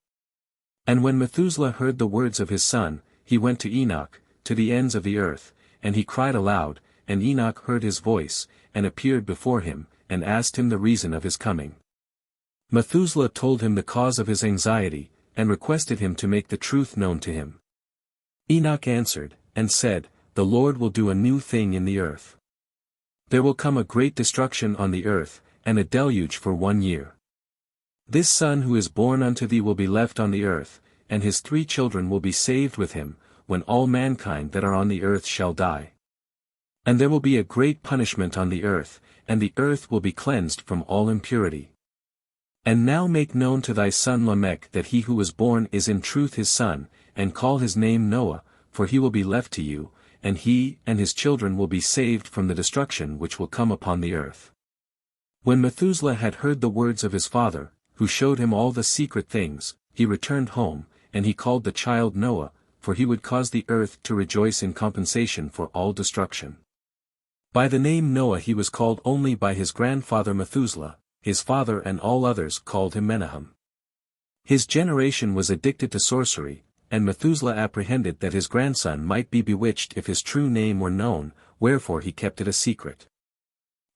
And when Methuselah heard the words of his son, he went to Enoch, to the ends of the earth, and he cried aloud, and Enoch heard his voice, and appeared before him, and asked him the reason of his coming. Methuselah told him the cause of his anxiety, and requested him to make the truth known to him. Enoch answered, and said, The Lord will do a new thing in the earth. There will come a great destruction on the earth, and a deluge for 1 year. This son who is born unto thee will be left on the earth, and his 3 children will be saved with him, when all mankind that are on the earth shall die. And there will be a great punishment on the earth, and the earth will be cleansed from all impurity. And now make known to thy son Lamech that he who was born is in truth his son, and call his name Noah, for he will be left to you, and he and his children will be saved from the destruction which will come upon the earth. When Methuselah had heard the words of his father, who showed him all the secret things, he returned home, and he called the child Noah, for he would cause the earth to rejoice in compensation for all destruction. By the name Noah he was called only by his grandfather Methuselah, his father and all others called him Menahem. His generation was addicted to sorcery, and Methuselah apprehended that his grandson might be bewitched if his true name were known, wherefore he kept it a secret.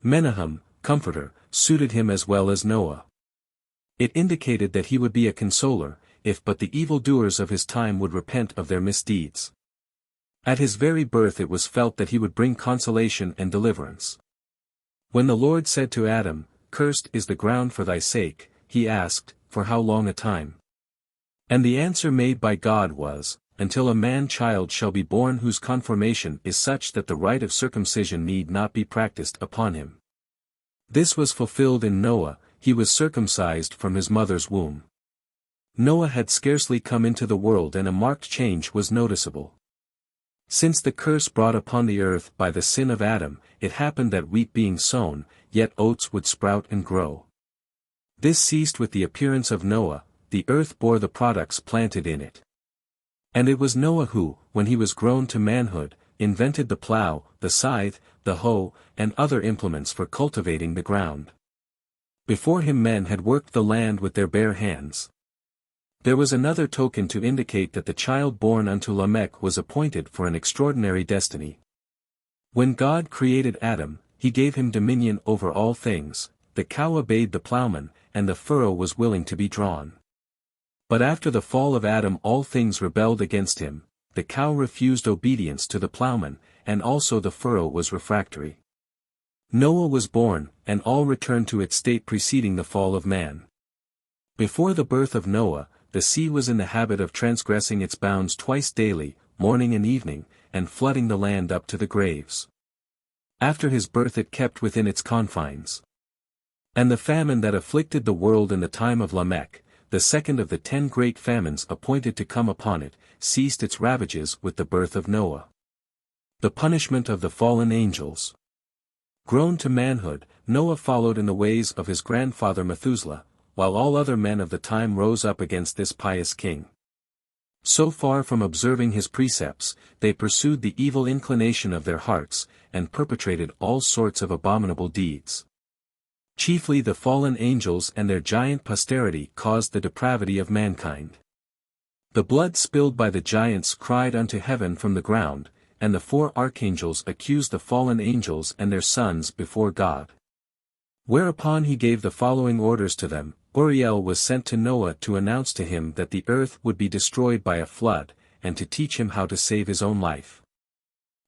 Menahem, comforter, suited him as well as Noah. It indicated that he would be a consoler, if but the evildoers of his time would repent of their misdeeds. At his very birth it was felt that he would bring consolation and deliverance. When the Lord said to Adam, Cursed is the ground for thy sake, he asked, For how long a time? And the answer made by God was, Until a man-child shall be born whose conformation is such that the rite of circumcision need not be practiced upon him. This was fulfilled in Noah, he was circumcised from his mother's womb. Noah had scarcely come into the world and a marked change was noticeable. Since the curse brought upon the earth by the sin of Adam, it happened that wheat being sown, yet oats would sprout and grow. This ceased with the appearance of Noah, the earth bore the products planted in it. And it was Noah who, when he was grown to manhood, invented the plough, the scythe, the hoe, and other implements for cultivating the ground. Before him men had worked the land with their bare hands. There was another token to indicate that the child born unto Lamech was appointed for an extraordinary destiny. When God created Adam, he gave him dominion over all things, the cow obeyed the plowman, and the furrow was willing to be drawn. But after the fall of Adam all things rebelled against him, the cow refused obedience to the plowman, and also the furrow was refractory. Noah was born, and all returned to its state preceding the fall of man. Before the birth of Noah, the sea was in the habit of transgressing its bounds twice daily, morning and evening, and flooding the land up to the graves. After his birth it kept within its confines. And the famine that afflicted the world in the time of Lamech, the second of the 10 great famines appointed to come upon it, ceased its ravages with the birth of Noah. The punishment of the fallen angels. Grown to manhood, Noah followed in the ways of his grandfather Methuselah, while all other men of the time rose up against this pious king. So far from observing his precepts, they pursued the evil inclination of their hearts, and perpetrated all sorts of abominable deeds. Chiefly the fallen angels and their giant posterity caused the depravity of mankind. The blood spilled by the giants cried unto heaven from the ground, and the 4 archangels accused the fallen angels and their sons before God. Whereupon he gave the following orders to them. Uriel was sent to Noah to announce to him that the earth would be destroyed by a flood, and to teach him how to save his own life.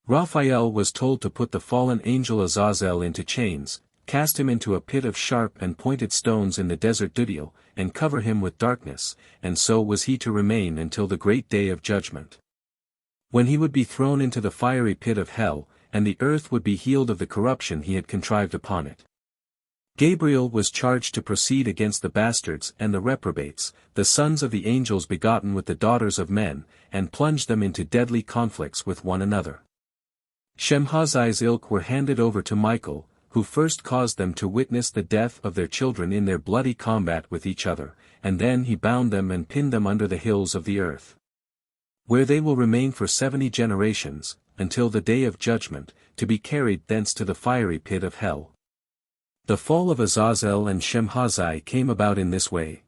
Raphael was told to put the fallen angel Azazel into chains, cast him into a pit of sharp and pointed stones in the desert Dudiel, and cover him with darkness, and so was he to remain until the great day of judgment. When he would be thrown into the fiery pit of hell, and the earth would be healed of the corruption he had contrived upon it. Gabriel was charged to proceed against the bastards and the reprobates, the sons of the angels begotten with the daughters of men, and plunge them into deadly conflicts with one another. Shemhazai's ilk were handed over to Michael, who first caused them to witness the death of their children in their bloody combat with each other, and then he bound them and pinned them under the hills of the earth, where they will remain for 70 generations, until the day of judgment, to be carried thence to the fiery pit of hell. The fall of Azazel and Shemhazai came about in this way.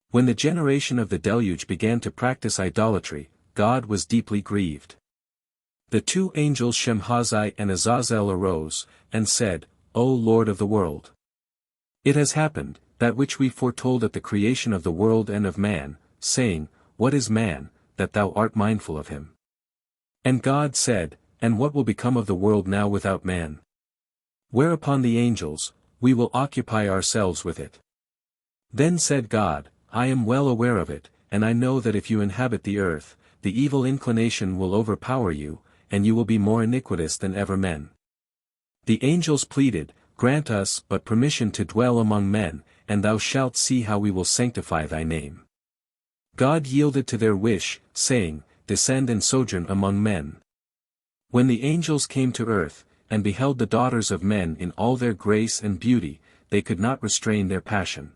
When the generation of the deluge began to practice idolatry, God was deeply grieved. The two angels Shemhazai and Azazel arose, and said, O Lord of the world! It has happened, that which we foretold at the creation of the world and of man, saying, What is man, that thou art mindful of him? And God said, And what will become of the world now without man? Whereupon the angels, We will occupy ourselves with it. Then said God, I am well aware of it, and I know that if you inhabit the earth, the evil inclination will overpower you, and you will be more iniquitous than ever men. The angels pleaded, Grant us but permission to dwell among men, and thou shalt see how we will sanctify thy name. God yielded to their wish, saying, Descend and sojourn among men. When the angels came to earth, and beheld the daughters of men in all their grace and beauty, they could not restrain their passion.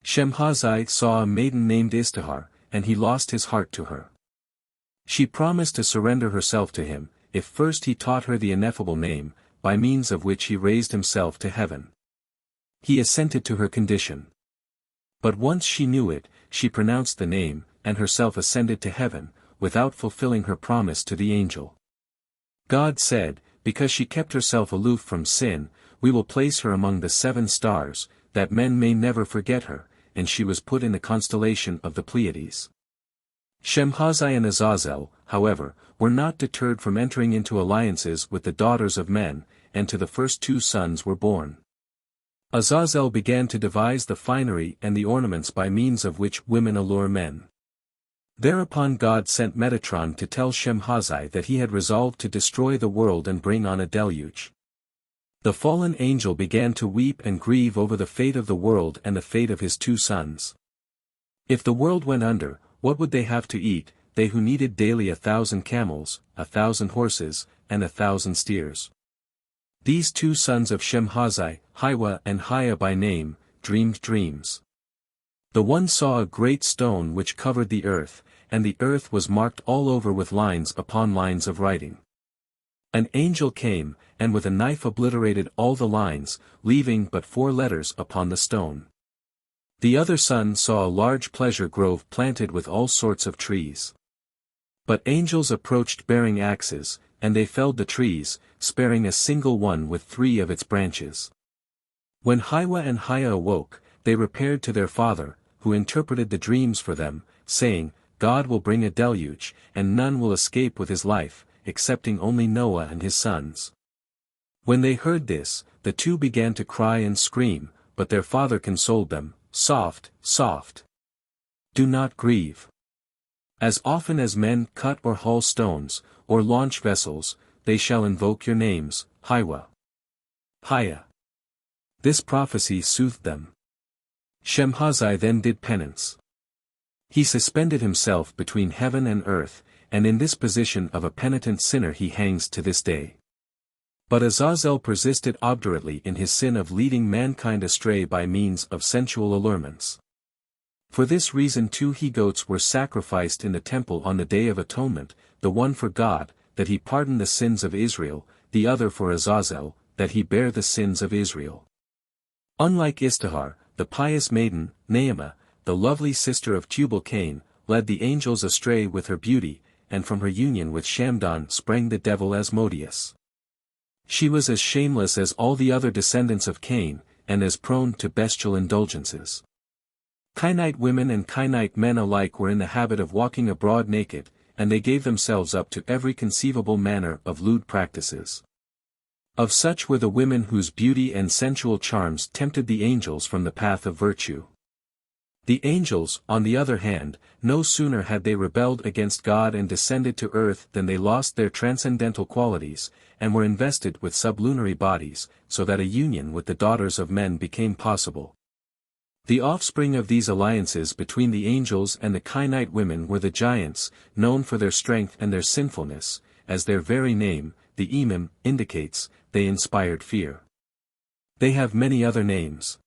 Shemhazai saw a maiden named Istihar, and he lost his heart to her. She promised to surrender herself to him, if first he taught her the ineffable name, by means of which he raised himself to heaven. He assented to her condition. But once she knew it, she pronounced the name, and herself ascended to heaven, without fulfilling her promise to the angel. God said, Because she kept herself aloof from sin, we will place her among the 7 stars, that men may never forget her, and she was put in the constellation of the Pleiades. Shemhazai and Azazel, however, were not deterred from entering into alliances with the daughters of men, and to the first 2 sons were born. Azazel began to devise the finery and the ornaments by means of which women allure men. Thereupon God sent Metatron to tell Shemhazai that he had resolved to destroy the world and bring on a deluge. The fallen angel began to weep and grieve over the fate of the world and the fate of his 2 sons. If the world went under, what would they have to eat, they who needed daily 1,000 camels, 1,000 horses, and 1,000 steers? These 2 sons of Shemhazai, Hiwa and Hiah by name, dreamed dreams. The one saw a great stone which covered the earth, and the earth was marked all over with lines upon lines of writing. An angel came, and with a knife obliterated all the lines, leaving but 4 letters upon the stone. The other son saw a large pleasure grove planted with all sorts of trees. But angels approached bearing axes, and they felled the trees, sparing a single one with 3 of its branches. When Hiwa and Hiah awoke, they repaired to their father, who interpreted the dreams for them, saying, God will bring a deluge, and none will escape with his life, excepting only Noah and his sons. When they heard this, the 2 began to cry and scream, but their father consoled them, Soft, soft. Do not grieve. As often as men cut or haul stones, or launch vessels, they shall invoke your names, Hiwa, Hiah. This prophecy soothed them. Shemhazai then did penance. He suspended himself between heaven and earth, and in this position of a penitent sinner he hangs to this day. But Azazel persisted obdurately in his sin of leading mankind astray by means of sensual allurements. For this reason 2 he-goats were sacrificed in the temple on the Day of Atonement, the one for God, that he pardon the sins of Israel, the other for Azazel, that he bear the sins of Israel. Unlike Istihar, the pious maiden, Naamah, the lovely sister of Tubal-Cain, led the angels astray with her beauty, and from her union with Shamdon sprang the devil Asmodeus. She was as shameless as all the other descendants of Cain, and as prone to bestial indulgences. Cainite women and Cainite men alike were in the habit of walking abroad naked, and they gave themselves up to every conceivable manner of lewd practices. Of such were the women whose beauty and sensual charms tempted the angels from the path of virtue. The angels, on the other hand, no sooner had they rebelled against God and descended to earth than they lost their transcendental qualities, and were invested with sublunary bodies, so that a union with the daughters of men became possible. The offspring of these alliances between the angels and the Cainite women were the giants, known for their strength and their sinfulness, as their very name, the Emim, indicates. They inspired fear. They have many other names.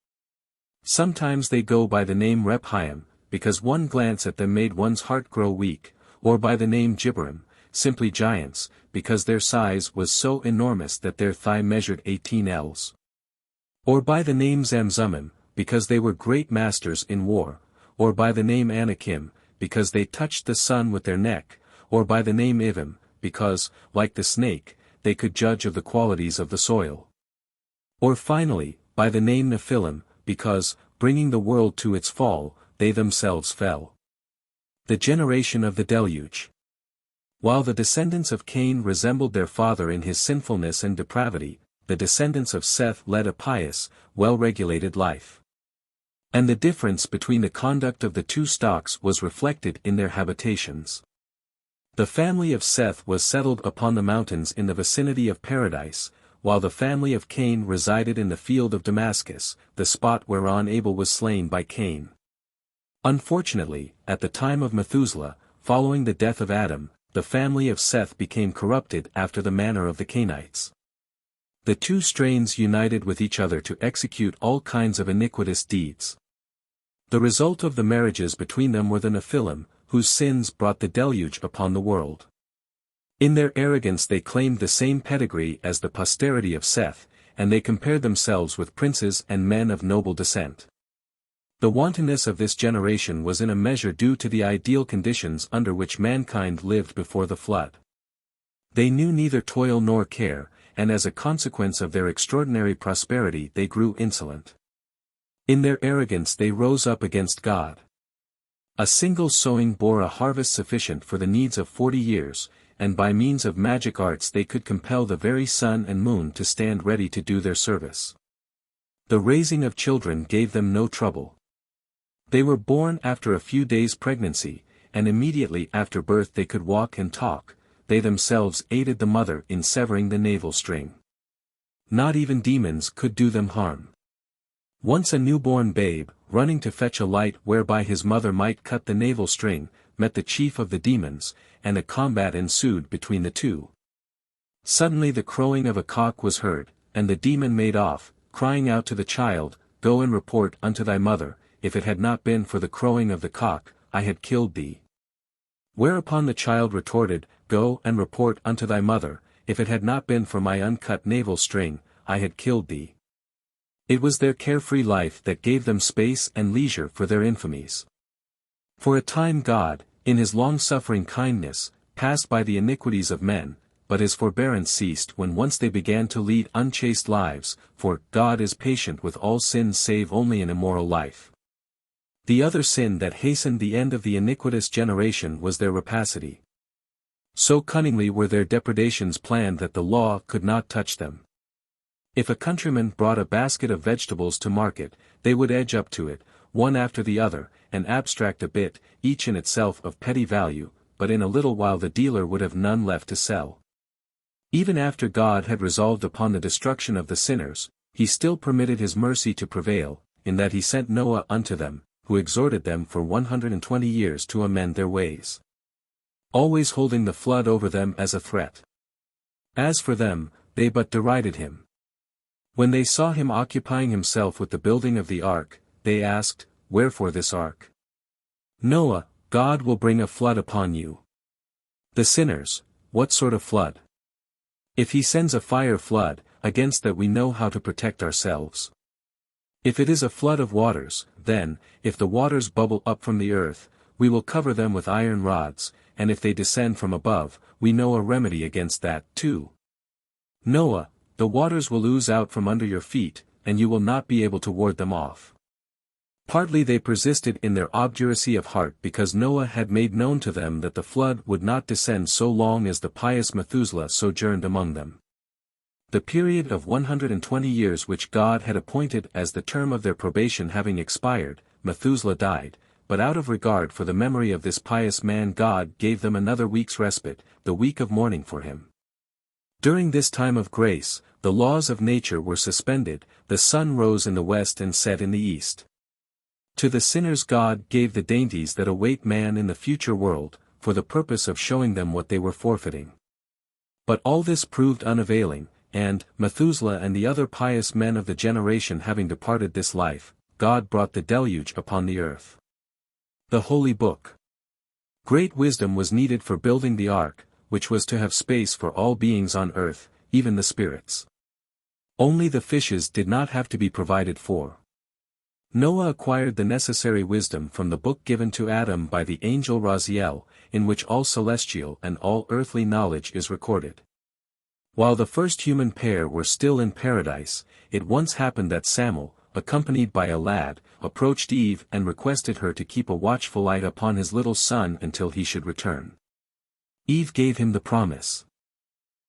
Sometimes they go by the name Rephaim, because one glance at them made one's heart grow weak, or by the name Gibberim, simply giants, because their size was so enormous that their thigh measured 18 ells. Or by the name Zamzumim, because they were great masters in war, or by the name Anakim, because they touched the sun with their neck, or by the name Ivim, because, like the snake, they could judge of the qualities of the soil. Or finally, by the name Nephilim, because, bringing the world to its fall, they themselves fell. The generation of the deluge. While the descendants of Cain resembled their father in his sinfulness and depravity, the descendants of Seth led a pious, well-regulated life. And the difference between the conduct of the two stocks was reflected in their habitations. The family of Seth was settled upon the mountains in the vicinity of Paradise, while the family of Cain resided in the field of Damascus, the spot whereon Abel was slain by Cain. Unfortunately, at the time of Methuselah, following the death of Adam, the family of Seth became corrupted after the manner of the Cainites. The two strains united with each other to execute all kinds of iniquitous deeds. The result of the marriages between them were the Nephilim, whose sins brought the deluge upon the world. In their arrogance they claimed the same pedigree as the posterity of Seth, and they compared themselves with princes and men of noble descent. The wantonness of this generation was in a measure due to the ideal conditions under which mankind lived before the flood. They knew neither toil nor care, and as a consequence of their extraordinary prosperity they grew insolent. In their arrogance they rose up against God. A single sowing bore a harvest sufficient for the needs of 40 years, and by means of magic arts they could compel the very sun and moon to stand ready to do their service. The raising of children gave them no trouble. They were born after a few days' pregnancy, and immediately after birth they could walk and talk. They themselves aided the mother in severing the navel string. Not even demons could do them harm. Once a newborn babe, running to fetch a light whereby his mother might cut the navel string, met the chief of the demons, and a combat ensued between the two. Suddenly the crowing of a cock was heard, and the demon made off, crying out to the child, "Go and report unto thy mother, if it had not been for the crowing of the cock, I had killed thee." Whereupon the child retorted, "Go and report unto thy mother, if it had not been for my uncut navel string, I had killed thee." It was their carefree life that gave them space and leisure for their infamies. For a time God, in his long-suffering kindness, passed by the iniquities of men, but his forbearance ceased when once they began to lead unchaste lives, for God is patient with all sins save only an immoral life. The other sin that hastened the end of the iniquitous generation was their rapacity. So cunningly were their depredations planned that the law could not touch them. If a countryman brought a basket of vegetables to market, they would edge up to it, one after the other, and abstract a bit, each in itself of petty value, but in a little while the dealer would have none left to sell. Even after God had resolved upon the destruction of the sinners, he still permitted his mercy to prevail, in that he sent Noah unto them, who exhorted them for 120 years to amend their ways, always holding the flood over them as a threat. As for them, they but derided him. When they saw him occupying himself with the building of the ark, they asked, "Wherefore this ark?" "Noah, God will bring a flood upon you." The sinners, what sort of flood? If he sends a fire flood, against that we know how to protect ourselves. If it is a flood of waters, then, if the waters bubble up from the earth, we will cover them with iron rods, and if they descend from above, we know a remedy against that, too. Noah, the waters will ooze out from under your feet, and you will not be able to ward them off. Partly they persisted in their obduracy of heart because Noah had made known to them that the flood would not descend so long as the pious Methuselah sojourned among them. The period of 120 years which God had appointed as the term of their probation having expired, Methuselah died, but out of regard for the memory of this pious man God gave them another week's respite, the week of mourning for him. During this time of grace, the laws of nature were suspended, the sun rose in the west and set in the east. To the sinners God gave the dainties that await man in the future world, for the purpose of showing them what they were forfeiting. But all this proved unavailing, and, Methuselah and the other pious men of the generation having departed this life, God brought the deluge upon the earth. The Holy Book. Great wisdom was needed for building the ark, which was to have space for all beings on earth, even the spirits. Only the fishes did not have to be provided for. Noah acquired the necessary wisdom from the book given to Adam by the angel Raziel, in which all celestial and all earthly knowledge is recorded. While the first human pair were still in paradise, it once happened that Samuel, accompanied by a lad, approached Eve and requested her to keep a watchful eye upon his little son until he should return. Eve gave him the promise.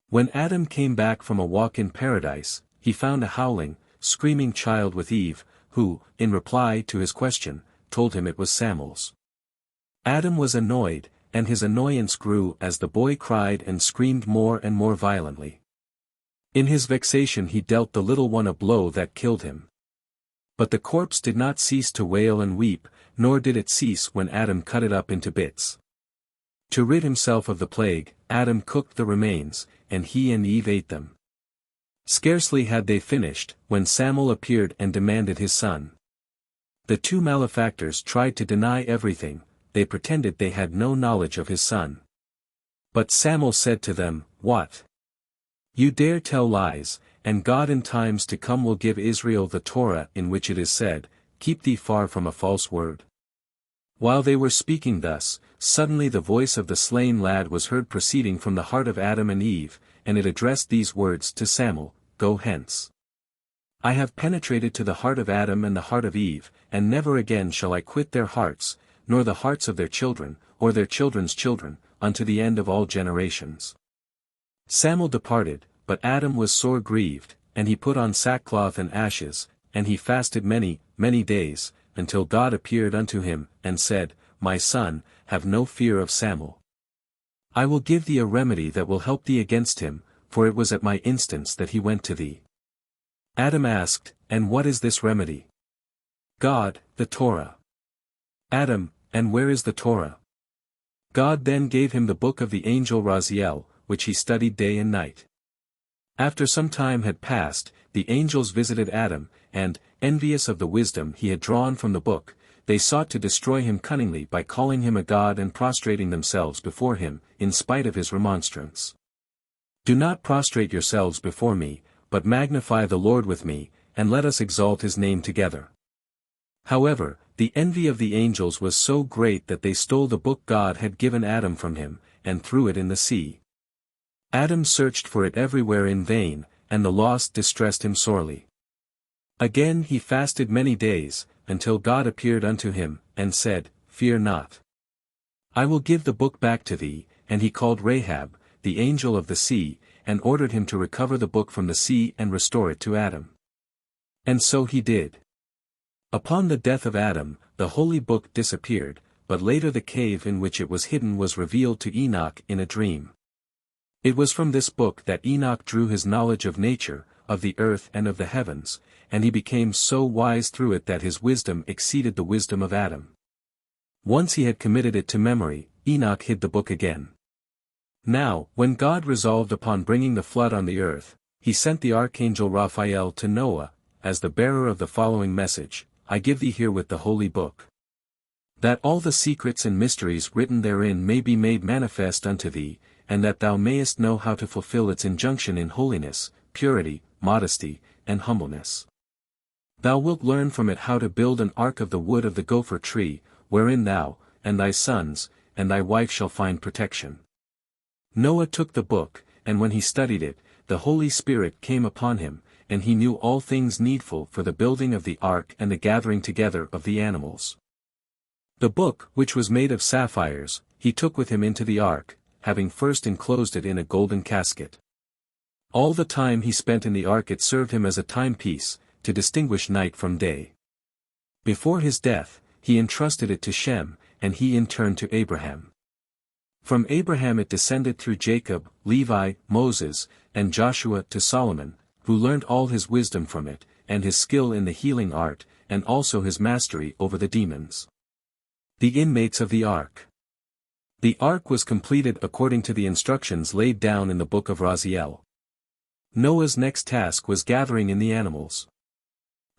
When Adam came back from a walk in paradise, he found a howling, screaming child with Eve, who, in reply to his question, told him it was Samuel's. Adam was annoyed, and his annoyance grew as the boy cried and screamed more and more violently. In his vexation he dealt the little one a blow that killed him. But the corpse did not cease to wail and weep, nor did it cease when Adam cut it up into bits. To rid himself of the plague, Adam cooked the remains, and he and Eve ate them. Scarcely had they finished, when Samuel appeared and demanded his son. The two malefactors tried to deny everything, they pretended they had no knowledge of his son. But Samuel said to them, "What? You dare tell lies, and God in times to come will give Israel the Torah in which it is said, 'Keep thee far from a false word.'" While they were speaking thus, suddenly the voice of the slain lad was heard proceeding from the heart of Adam and Eve, and it addressed these words to Samuel, "Go hence. I have penetrated to the heart of Adam and the heart of Eve, and never again shall I quit their hearts, nor the hearts of their children, or their children's children, unto the end of all generations." Samuel departed, but Adam was sore grieved, and he put on sackcloth and ashes, and he fasted many, many days, until God appeared unto him, and said, "My son, have no fear of Samuel. I will give thee a remedy that will help thee against him, for it was at my instance that he went to thee." Adam asked, "And what is this remedy?" God, "The Torah." Adam, "And where is the Torah?" God then gave him the book of the angel Raziel, which he studied day and night. After some time had passed, the angels visited Adam, and, envious of the wisdom he had drawn from the book, they sought to destroy him cunningly by calling him a god and prostrating themselves before him, in spite of his remonstrance. "Do not prostrate yourselves before me, but magnify the Lord with me, and let us exalt his name together." However, the envy of the angels was so great that they stole the book God had given Adam from him, and threw it in the sea. Adam searched for it everywhere in vain, and the loss distressed him sorely. Again he fasted many days, until God appeared unto him, and said, "Fear not. I will give the book back to thee," and he called Rahab, the angel of the sea, and ordered him to recover the book from the sea and restore it to Adam. And so he did. Upon the death of Adam, the holy book disappeared, but later the cave in which it was hidden was revealed to Enoch in a dream. It was from this book that Enoch drew his knowledge of nature, of the earth and of the heavens, and he became so wise through it that his wisdom exceeded the wisdom of Adam. Once he had committed it to memory, Enoch hid the book again. Now, when God resolved upon bringing the flood on the earth, he sent the archangel Raphael to Noah, as the bearer of the following message, "I give thee herewith the holy book. That all the secrets and mysteries written therein may be made manifest unto thee, and that thou mayest know how to fulfill its injunction in holiness, purity, modesty, and humbleness. Thou wilt learn from it how to build an ark of the wood of the gopher tree, wherein thou, and thy sons, and thy wife shall find protection." Noah took the book, and when he studied it, the Holy Spirit came upon him, and he knew all things needful for the building of the ark and the gathering together of the animals. The book, which was made of sapphires, he took with him into the ark, having first enclosed it in a golden casket. All the time he spent in the ark it served him as a timepiece, to distinguish night from day. Before his death, he entrusted it to Shem, and he in turn to Abraham. From Abraham it descended through Jacob, Levi, Moses, and Joshua to Solomon, who learned all his wisdom from it, and his skill in the healing art, and also his mastery over the demons. The inmates of the ark. The ark was completed according to the instructions laid down in the book of Raziel. Noah's next task was gathering in the animals.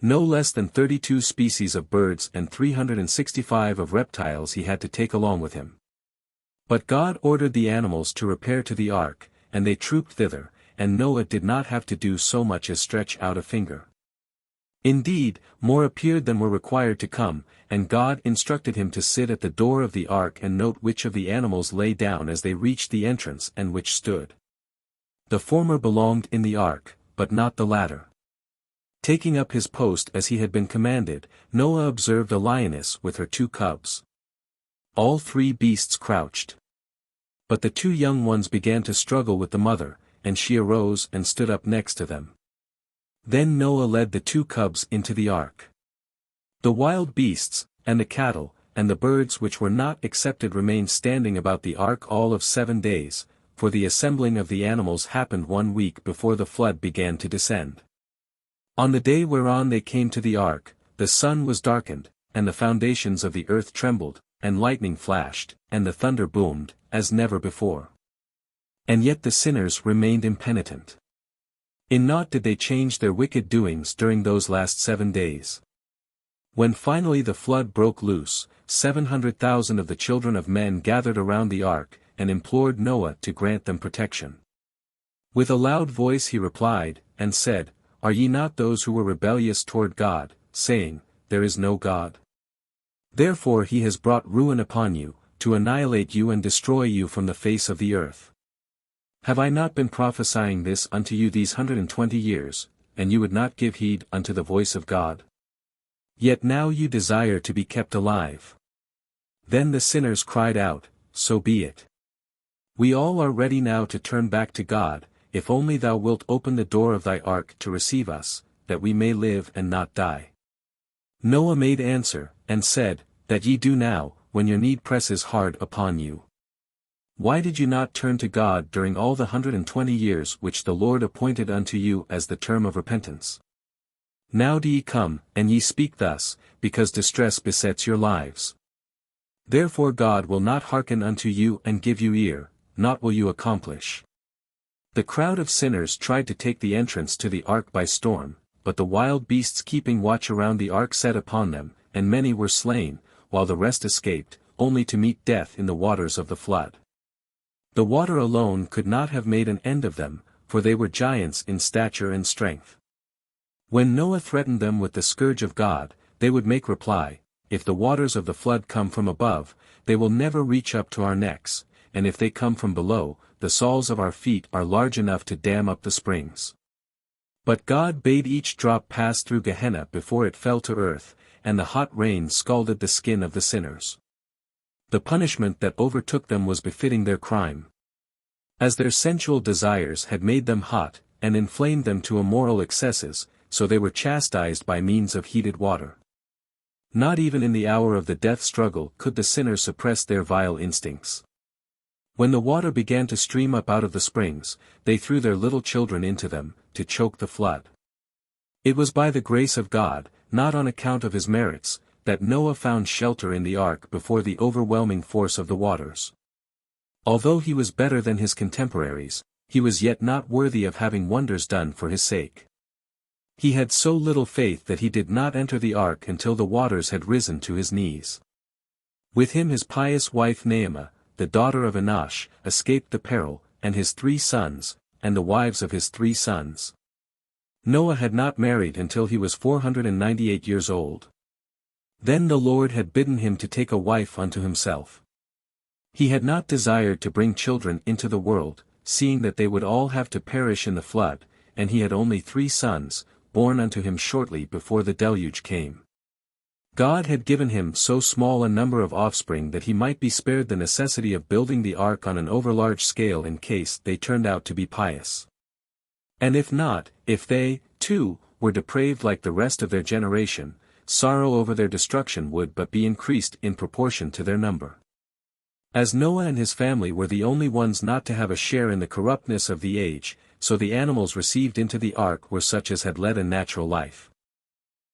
No less than 32 species of birds and 365 of reptiles he had to take along with him. But God ordered the animals to repair to the ark, and they trooped thither, and Noah did not have to do so much as stretch out a finger. Indeed, more appeared than were required to come, and God instructed him to sit at the door of the ark and note which of the animals lay down as they reached the entrance and which stood. The former belonged in the ark, but not the latter. Taking up his post as he had been commanded, Noah observed a lioness with her 2 cubs. All 3 beasts crouched. But the 2 young ones began to struggle with the mother, and she arose and stood up next to them. Then Noah led the 2 cubs into the ark. The wild beasts, and the cattle, and the birds which were not accepted remained standing about the ark all of 7 days, for the assembling of the animals happened 1 week before the flood began to descend. On the day whereon they came to the ark, the sun was darkened, and the foundations of the earth trembled, and lightning flashed, and the thunder boomed, as never before. And yet the sinners remained impenitent. In naught did they change their wicked doings during those last 7 days. When finally the flood broke loose, 700,000 of the children of men gathered around the ark, and implored Noah to grant them protection. With a loud voice he replied, and said, Are ye not those who were rebellious toward God, saying, There is no God? Therefore he has brought ruin upon you, to annihilate you and destroy you from the face of the earth. Have I not been prophesying this unto you these 120 years, and you would not give heed unto the voice of God? Yet now you desire to be kept alive. Then the sinners cried out, So be it. We all are ready now to turn back to God, if only thou wilt open the door of thy ark to receive us, that we may live and not die. Noah made answer, and said, That ye do now, when your need presses hard upon you. Why did you not turn to God during all the 120 years which the Lord appointed unto you as the term of repentance? Now do ye come, and ye speak thus, because distress besets your lives. Therefore God will not hearken unto you and give you ear, naught will you accomplish. The crowd of sinners tried to take the entrance to the ark by storm, but the wild beasts keeping watch around the ark set upon them, and many were slain, while the rest escaped, only to meet death in the waters of the flood. The water alone could not have made an end of them, for they were giants in stature and strength. When Noah threatened them with the scourge of God, they would make reply, If the waters of the flood come from above, they will never reach up to our necks, and if they come from below, the soles of our feet are large enough to dam up the springs. But God bade each drop pass through Gehenna before it fell to earth, and the hot rain scalded the skin of the sinners. The punishment that overtook them was befitting their crime. As their sensual desires had made them hot, and inflamed them to immoral excesses, so they were chastised by means of heated water. Not even in the hour of the death struggle could the sinners suppress their vile instincts. When the water began to stream up out of the springs, they threw their little children into them, to choke the flood. It was by the grace of God, not on account of his merits, that Noah found shelter in the ark before the overwhelming force of the waters. Although he was better than his contemporaries, he was yet not worthy of having wonders done for his sake. He had so little faith that he did not enter the ark until the waters had risen to his knees. With him his pious wife Naamah, the daughter of Enosh, escaped the peril, and his 3 sons, and the wives of his 3 sons. Noah had not married until he was 498 years old. Then the Lord had bidden him to take a wife unto himself. He had not desired to bring children into the world, seeing that they would all have to perish in the flood, and he had only 3 sons, born unto him shortly before the deluge came. God had given him so small a number of offspring that he might be spared the necessity of building the ark on an overlarge scale in case they turned out to be pious. And if not, if they, too, were depraved like the rest of their generation, sorrow over their destruction would but be increased in proportion to their number. As Noah and his family were the only ones not to have a share in the corruptness of the age, so the animals received into the ark were such as had led a natural life.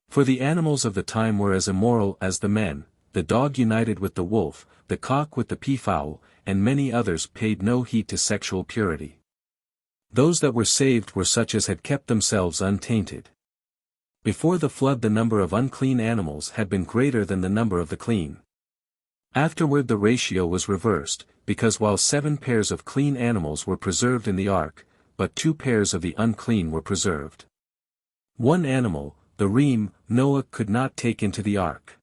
For the animals of the time were as immoral as the men, the dog united with the wolf, the cock with the peafowl, and many others paid no heed to sexual purity. Those that were saved were such as had kept themselves untainted. Before the flood the number of unclean animals had been greater than the number of the clean. Afterward the ratio was reversed, because while 7 pairs of clean animals were preserved in the ark, but 2 pairs of the unclean were preserved. One animal, the reem, Noah could not take into the ark.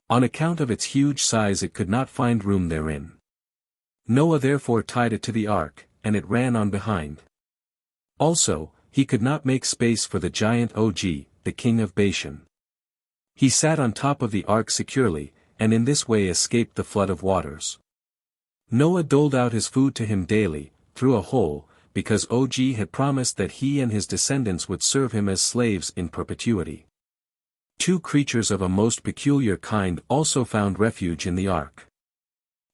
On account of its huge size it could not find room therein. Noah therefore tied it to the ark, and it ran on behind. Also, he could not make space for the giant Og, the king of Bashan. He sat on top of the ark securely, and in this way escaped the flood of waters. Noah doled out his food to him daily, through a hole, because Og had promised that he and his descendants would serve him as slaves in perpetuity. 2 creatures of a most peculiar kind also found refuge in the ark.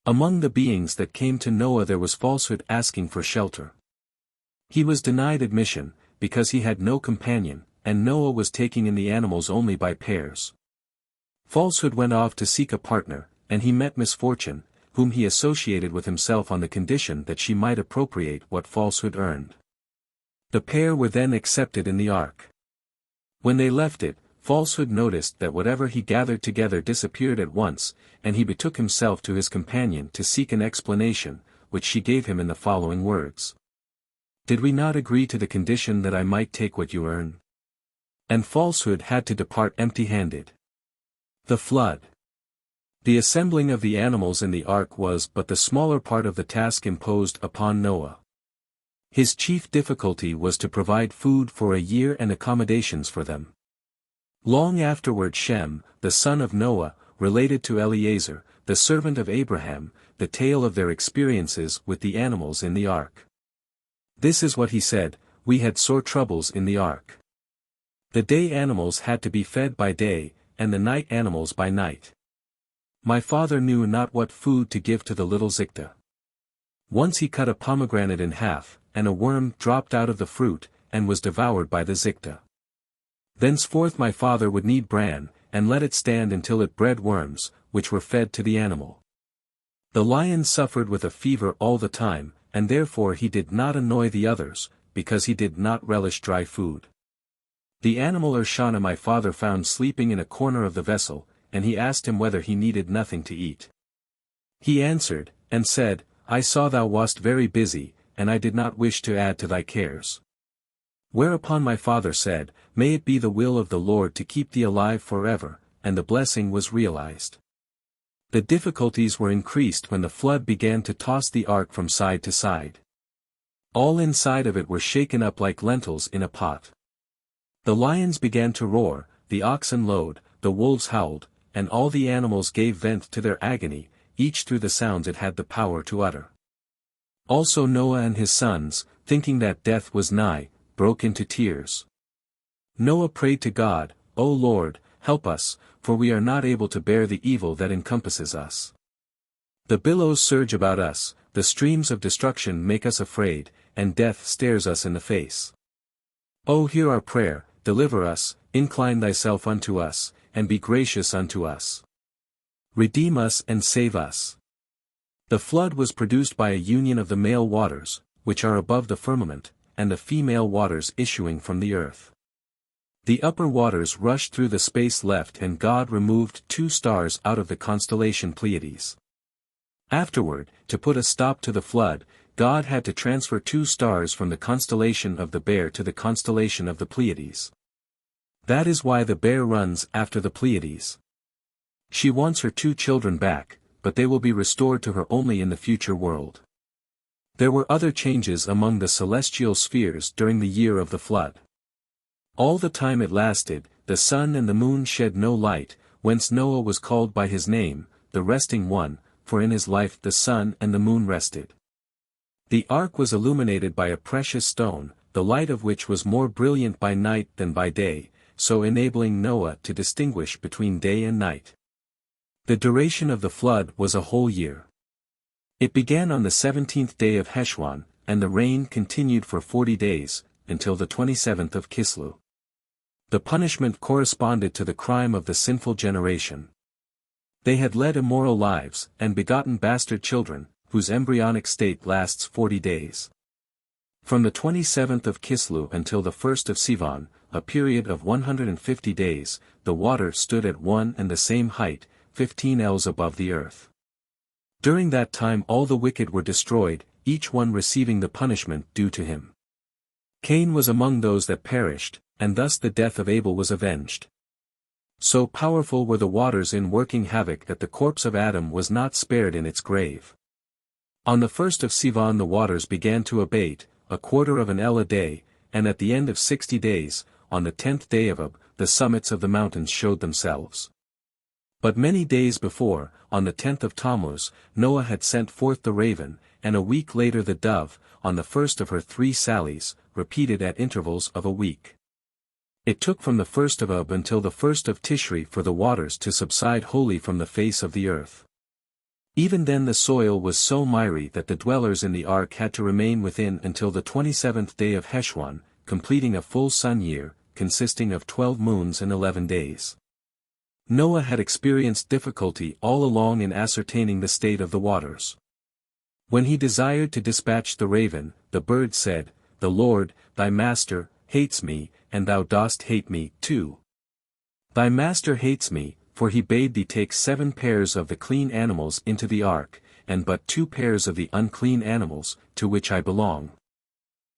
Among the beings that came to Noah there was falsehood asking for shelter. He was denied admission, because he had no companion, and Noah was taking in the animals only by pairs. Falsehood went off to seek a partner, and he met Misfortune, whom he associated with himself on the condition that she might appropriate what falsehood earned. The pair were then accepted in the ark. When they left it, Falsehood noticed that whatever he gathered together disappeared at once, and he betook himself to his companion to seek an explanation, which she gave him in the following words. Did we not agree to the condition that I might take what you earn? And Falsehood had to depart empty-handed. The flood. The assembling of the animals in the ark was but the smaller part of the task imposed upon Noah. His chief difficulty was to provide food for a year and accommodations for them. Long afterward Shem, the son of Noah, related to Eliezer, the servant of Abraham, the tale of their experiences with the animals in the ark. This is what he said: we had sore troubles in the ark. The day animals had to be fed by day, and the night animals by night. My father knew not what food to give to the little Zikta. Once he cut a pomegranate in half, and a worm dropped out of the fruit, and was devoured by the Zikta. Thenceforth my father would knead bran, and let it stand until it bred worms, which were fed to the animal. The lion suffered with a fever all the time, and therefore he did not annoy the others, because he did not relish dry food. The animal Urshana my father found sleeping in a corner of the vessel, and he asked him whether he needed nothing to eat. He answered, and said, I saw thou wast very busy, and I did not wish to add to thy cares. Whereupon my father said, May it be the will of the Lord to keep thee alive forever, and the blessing was realized. The difficulties were increased when the flood began to toss the ark from side to side. All inside of it were shaken up like lentils in a pot. The lions began to roar, the oxen lowed, the wolves howled, and all the animals gave vent to their agony, each through the sounds it had the power to utter. Also Noah and his sons, thinking that death was nigh, broke into tears. Noah prayed to God, O Lord, help us, for we are not able to bear the evil that encompasses us. The billows surge about us, the streams of destruction make us afraid, and death stares us in the face. O hear our prayer, deliver us, incline thyself unto us, and be gracious unto us. Redeem us and save us. The flood was produced by a union of the male waters, which are above the firmament, and the female waters issuing from the earth. The upper waters rushed through the space left, and God removed 2 stars out of the constellation Pleiades. Afterward, to put a stop to the flood, God had to transfer 2 stars from the constellation of the Bear to the constellation of the Pleiades. That is why the Bear runs after the Pleiades. She wants her 2 children back, but they will be restored to her only in the future world. There were other changes among the celestial spheres during the year of the flood. All the time it lasted, the sun and the moon shed no light, whence Noah was called by his name, the resting one, for in his life the sun and the moon rested. The ark was illuminated by a precious stone, the light of which was more brilliant by night than by day, so enabling Noah to distinguish between day and night. The duration of the flood was a whole year. It began on the 17th day of Heshwan, and the rain continued for 40 days, until the 27th of Kislew. The punishment corresponded to the crime of the sinful generation. They had led immoral lives, and begotten bastard children, whose embryonic state lasts 40 days. From the 27th of Kislew until the 1st of Sivan, a period of 150 days, the water stood at one and the same height, 15 ells above the earth. During that time all the wicked were destroyed, each one receiving the punishment due to him. Cain was among those that perished, and thus the death of Abel was avenged. So powerful were the waters in working havoc that the corpse of Adam was not spared in its grave. On the 1st of Sivan the waters began to abate, a quarter of an ell a day, and at the end of 60 days, on the 10th day of Ab, the summits of the mountains showed themselves. But many days before, on the 10th of Tammuz, Noah had sent forth the raven, and a week later the dove, on the first of her 3 sallies, repeated at intervals of a week. It took from the 1st of Ab until the 1st of Tishri for the waters to subside wholly from the face of the earth. Even then the soil was so miry that the dwellers in the ark had to remain within until the 27th day of Heshwan, completing a full sun year, consisting of 12 moons and 11 days. Noah had experienced difficulty all along in ascertaining the state of the waters. When he desired to dispatch the raven, the bird said, "The Lord, thy master, hates me, and thou dost hate me, too. Thy master hates me, for he bade thee take 7 pairs of the clean animals into the ark, and but 2 pairs of the unclean animals, to which I belong.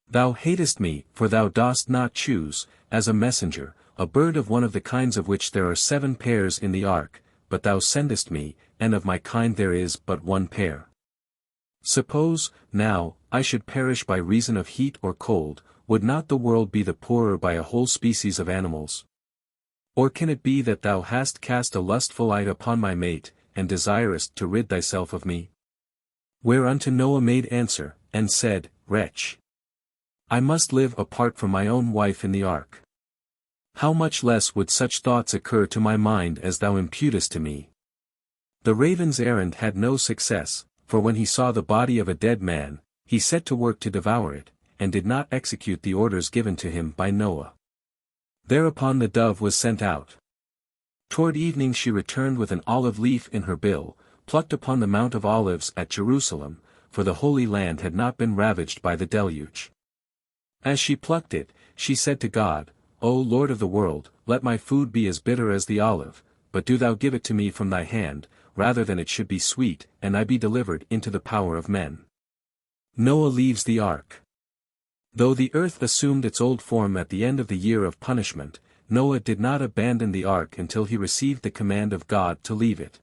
Thou hatest me, for thou dost not choose, as a messenger, a bird of one of the kinds of which there are 7 pairs in the ark, but thou sendest me, and of my kind there is but 1 pair. Suppose, now, I should perish by reason of heat or cold, would not the world be the poorer by a whole species of animals? Or can it be that thou hast cast a lustful eye upon my mate, and desirest to rid thyself of me?" Whereunto Noah made answer, and said, "Wretch! I must live apart from my own wife in the ark. How much less would such thoughts occur to my mind as thou imputest to me?" The raven's errand had no success, for when he saw the body of a dead man, he set to work to devour it, and did not execute the orders given to him by Noah. Thereupon the dove was sent out. Toward evening she returned with an olive leaf in her bill, plucked upon the Mount of Olives at Jerusalem, for the Holy Land had not been ravaged by the deluge. As she plucked it, she said to God, "O Lord of the world, let my food be as bitter as the olive, but do thou give it to me from thy hand, rather than it should be sweet, and I be delivered into the power of men." Noah leaves the ark. Though the earth assumed its old form at the end of the year of punishment, Noah did not abandon the ark until he received the command of God to leave it.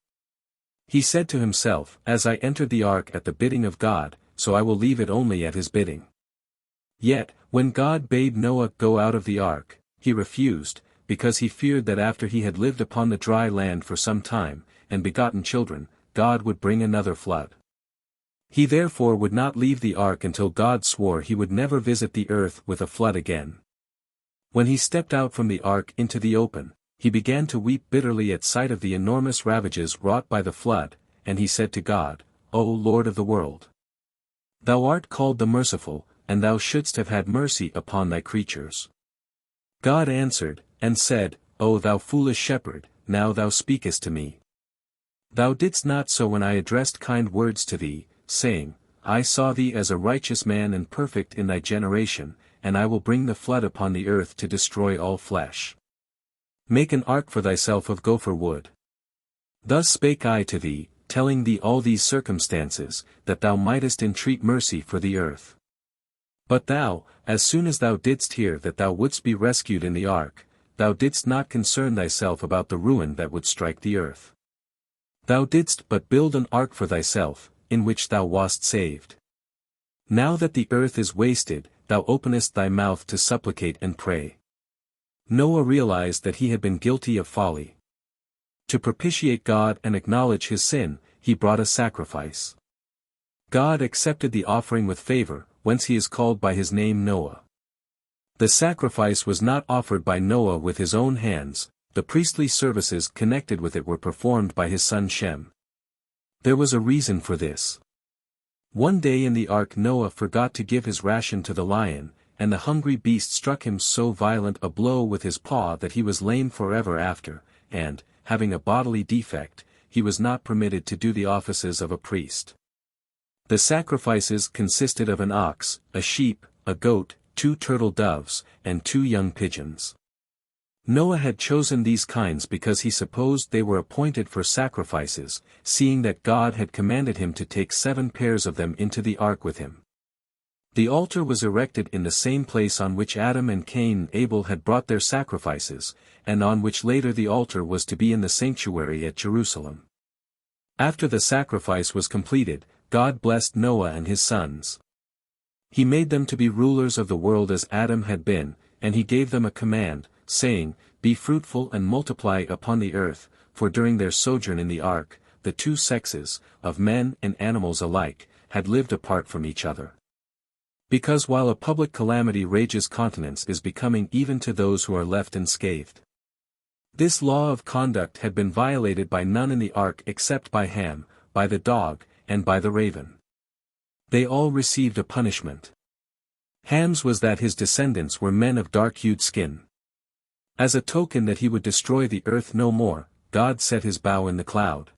He said to himself, "As I entered the ark at the bidding of God, so I will leave it only at his bidding." Yet, when God bade Noah go out of the ark, he refused, because he feared that after he had lived upon the dry land for some time, and begotten children, God would bring another flood. He therefore would not leave the ark until God swore he would never visit the earth with a flood again. When he stepped out from the ark into the open, he began to weep bitterly at sight of the enormous ravages wrought by the flood, and he said to God, "O Lord of the world! Thou art called the merciful, and thou shouldst have had mercy upon thy creatures." God answered, and said, "O thou foolish shepherd, now thou speakest to me. Thou didst not so when I addressed kind words to thee, saying, I saw thee as a righteous man and perfect in thy generation, and I will bring the flood upon the earth to destroy all flesh. Make an ark for thyself of gopher wood. Thus spake I to thee, telling thee all these circumstances, that thou mightest entreat mercy for the earth. But thou, as soon as thou didst hear that thou wouldst be rescued in the ark, thou didst not concern thyself about the ruin that would strike the earth. Thou didst but build an ark for thyself, in which thou wast saved. Now that the earth is wasted, thou openest thy mouth to supplicate and pray. Noah realized that he had been guilty of folly. To propitiate God and acknowledge his sin, he brought a sacrifice. God accepted the offering with favor, whence he is called by his name Noah. The sacrifice was not offered by Noah with his own hands, the priestly services connected with it were performed by his son Shem. There was a reason for this. One day in the ark Noah forgot to give his ration to the lion, and the hungry beast struck him so violent a blow with his paw that he was lame forever after, and, having a bodily defect, he was not permitted to do the offices of a priest. The sacrifices consisted of an ox, a sheep, a goat, 2 turtle doves, and 2 young pigeons. Noah had chosen these kinds because he supposed they were appointed for sacrifices, seeing that God had commanded him to take 7 pairs of them into the ark with him. The altar was erected in the same place on which Adam and Cain and Abel had brought their sacrifices, and on which later the altar was to be in the sanctuary at Jerusalem. After the sacrifice was completed, God blessed Noah and his sons. He made them to be rulers of the world as Adam had been, and he gave them a command, saying, Be fruitful and multiply upon the earth, for during their sojourn in the ark, the 2 sexes, of men and animals alike, had lived apart from each other. Because while a public calamity rages, continence is becoming even to those who are left unscathed. This law of conduct had been violated by none in the ark except by Ham, by the dog, and by the raven. They all received a punishment. Ham's was that his descendants were men of dark-hued skin. As a token that he would destroy the earth no more, God set his bow in the cloud.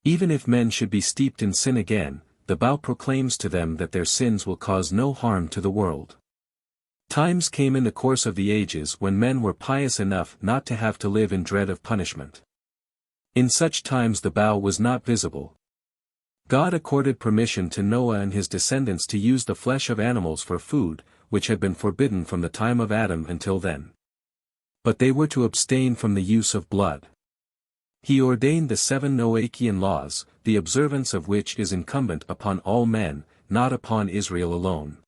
Even if men should be steeped in sin again, the bow proclaims to them that their sins will cause no harm to the world. Times came in the course of the ages when men were pious enough not to have to live in dread of punishment. In such times the bow was not visible. God accorded permission to Noah and his descendants to use the flesh of animals for food, which had been forbidden from the time of Adam until then. But they were to abstain from the use of blood. He ordained the 7 Noachian laws, the observance of which is incumbent upon all men, not upon Israel alone.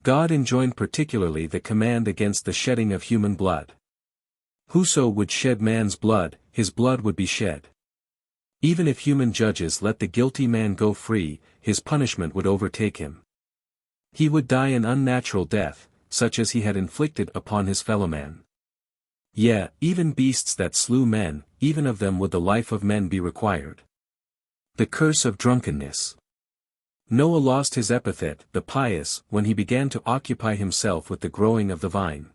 God enjoined particularly the command against the shedding of human blood. Whoso would shed man's blood, his blood would be shed. Even if human judges let the guilty man go free, his punishment would overtake him. He would die an unnatural death, such as he had inflicted upon his fellowman. Yea, even beasts that slew men, even of them would the life of men be required. The curse of drunkenness. Noah lost his epithet, the pious, when he began to occupy himself with the growing of the vine.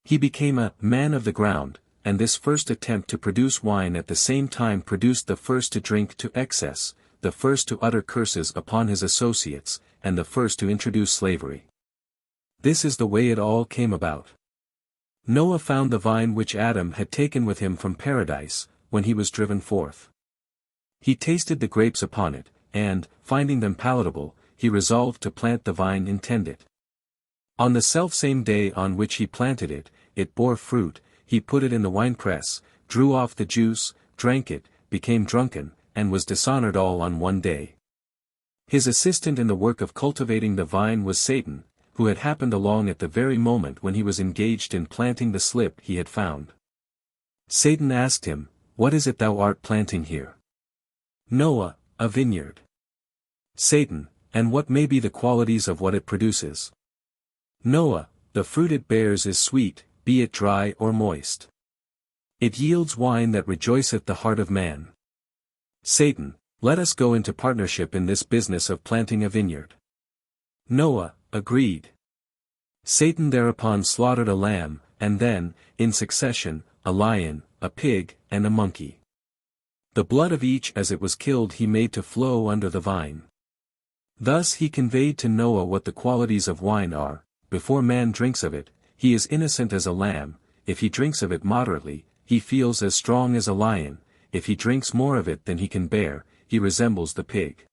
He became a man of the ground, and this first attempt to produce wine at the same time produced the first to drink to excess, the first to utter curses upon his associates, and the first to introduce slavery. This is the way it all came about. Noah found the vine which Adam had taken with him from paradise, when he was driven forth. He tasted the grapes upon it, and, finding them palatable, he resolved to plant the vine and tend it. On the selfsame day on which he planted it, it bore fruit. He put it in the winepress, drew off the juice, drank it, became drunken, and was dishonored all on one day. His assistant in the work of cultivating the vine was Satan, who had happened along at the very moment when he was engaged in planting the slip he had found. Satan asked him, What is it thou art planting here? Noah, a vineyard. Satan, and what may be the qualities of what it produces? Noah, the fruit it bears is sweet, be it dry or moist. It yields wine that rejoiceth the heart of man. Satan, let us go into partnership in this business of planting a vineyard. Noah, agreed. Satan thereupon slaughtered a lamb, and then, in succession, a lion, a pig, and a monkey. The blood of each as it was killed he made to flow under the vine. Thus he conveyed to Noah what the qualities of wine are. Before man drinks of it, he is innocent as a lamb. If he drinks of it moderately, he feels as strong as a lion. If he drinks more of it than he can bear, he resembles the pig.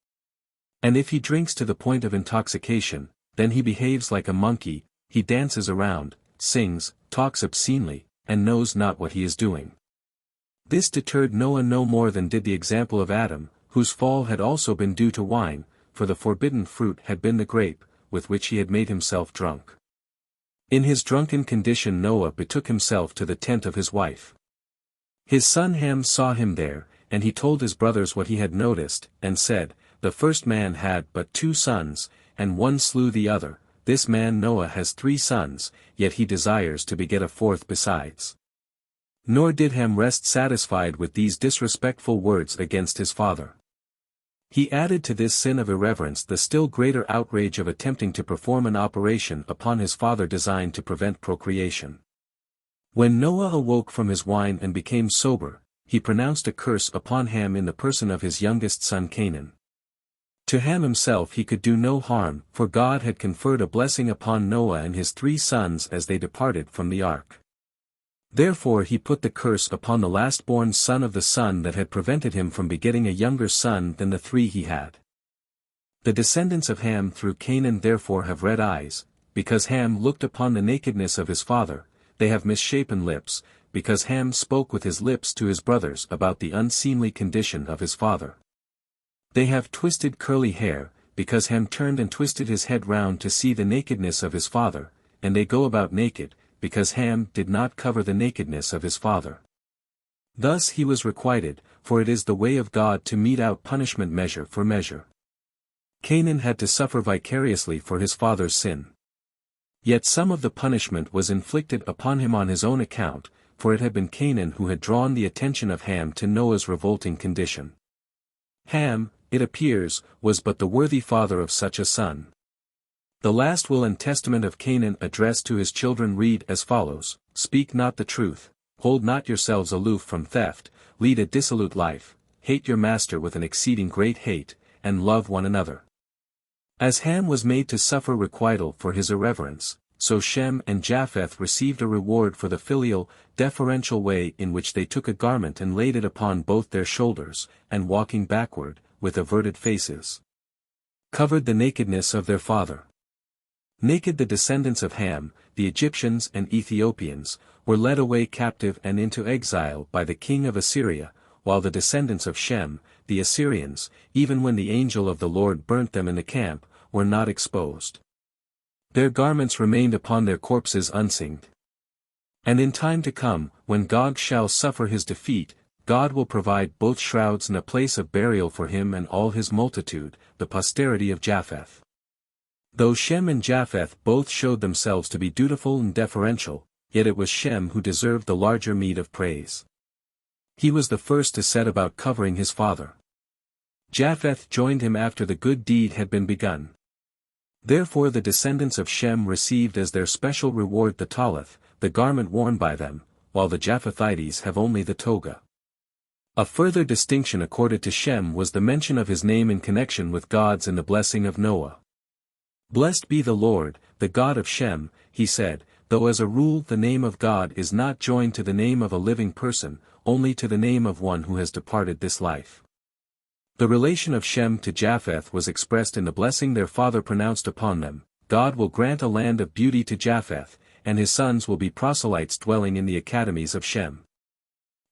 And if he drinks to the point of intoxication, then he behaves like a monkey. He dances around, sings, talks obscenely, and knows not what he is doing. This deterred Noah no more than did the example of Adam, whose fall had also been due to wine, for the forbidden fruit had been the grape, with which he had made himself drunk. In his drunken condition Noah betook himself to the tent of his wife. His son Ham saw him there, and he told his brothers what he had noticed, and said, "The first man had but 2 sons, and one slew the other. This man Noah has 3 sons, yet he desires to beget a 4th besides." Nor did Ham rest satisfied with these disrespectful words against his father. He added to this sin of irreverence the still greater outrage of attempting to perform an operation upon his father designed to prevent procreation. When Noah awoke from his wine and became sober, he pronounced a curse upon Ham in the person of his youngest son Canaan. To Ham himself he could do no harm, for God had conferred a blessing upon Noah and his 3 sons as they departed from the ark. Therefore he put the curse upon the last-born son of the son that had prevented him from begetting a younger son than the 3 he had. The descendants of Ham through Canaan therefore have red eyes, because Ham looked upon the nakedness of his father. They have misshapen lips, because Ham spoke with his lips to his brothers about the unseemly condition of his father. They have twisted curly hair, because Ham turned and twisted his head round to see the nakedness of his father, and they go about naked, because Ham did not cover the nakedness of his father. Thus he was requited, for it is the way of God to mete out punishment measure for measure. Canaan had to suffer vicariously for his father's sin. Yet some of the punishment was inflicted upon him on his own account, for it had been Canaan who had drawn the attention of Ham to Noah's revolting condition. Ham, it appears, was but the worthy father of such a son. The last will and testament of Canaan addressed to his children read as follows: "Speak not the truth, hold not yourselves aloof from theft, lead a dissolute life, hate your master with an exceeding great hate, and love one another." As Ham was made to suffer requital for his irreverence, so Shem and Japheth received a reward for the filial, deferential way in which they took a garment and laid it upon both their shoulders, and walking backward, with averted faces, covered the nakedness of their father. Naked the descendants of Ham, the Egyptians and Ethiopians, were led away captive and into exile by the king of Assyria, while the descendants of Shem, the Assyrians, even when the angel of the Lord burnt them in the camp, were not exposed. Their garments remained upon their corpses unsinged. And in time to come, when Gog shall suffer his defeat, God will provide both shrouds and a place of burial for him and all his multitude, the posterity of Japheth. Though Shem and Japheth both showed themselves to be dutiful and deferential, yet it was Shem who deserved the larger meed of praise. He was the first to set about covering his father. Japheth joined him after the good deed had been begun. Therefore the descendants of Shem received as their special reward the talith, the garment worn by them, while the Japhethites have only the toga. A further distinction accorded to Shem was the mention of his name in connection with God's and the blessing of Noah. "Blessed be the Lord, the God of Shem," he said, though as a rule the name of God is not joined to the name of a living person, only to the name of one who has departed this life. The relation of Shem to Japheth was expressed in the blessing their father pronounced upon them: "God will grant a land of beauty to Japheth, and his sons will be proselytes dwelling in the academies of Shem."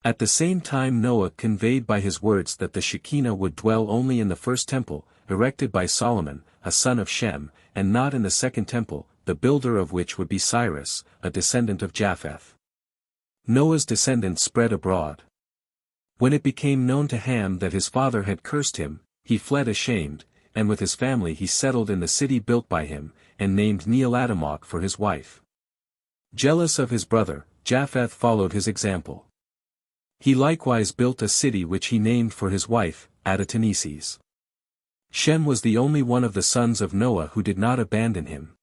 At the same time Noah conveyed by his words that the Shekinah would dwell only in the first temple, erected by Solomon, a son of Shem, and not in the second temple, the builder of which would be Cyrus, a descendant of Japheth. Noah's descendants spread abroad. When it became known to Ham that his father had cursed him, he fled ashamed, and with his family he settled in the city built by him, and named Neeladamach for his wife. Jealous of his brother, Japheth followed his example. He likewise built a city which he named for his wife, Adataneses. Shem was the only one of the sons of Noah who did not abandon him.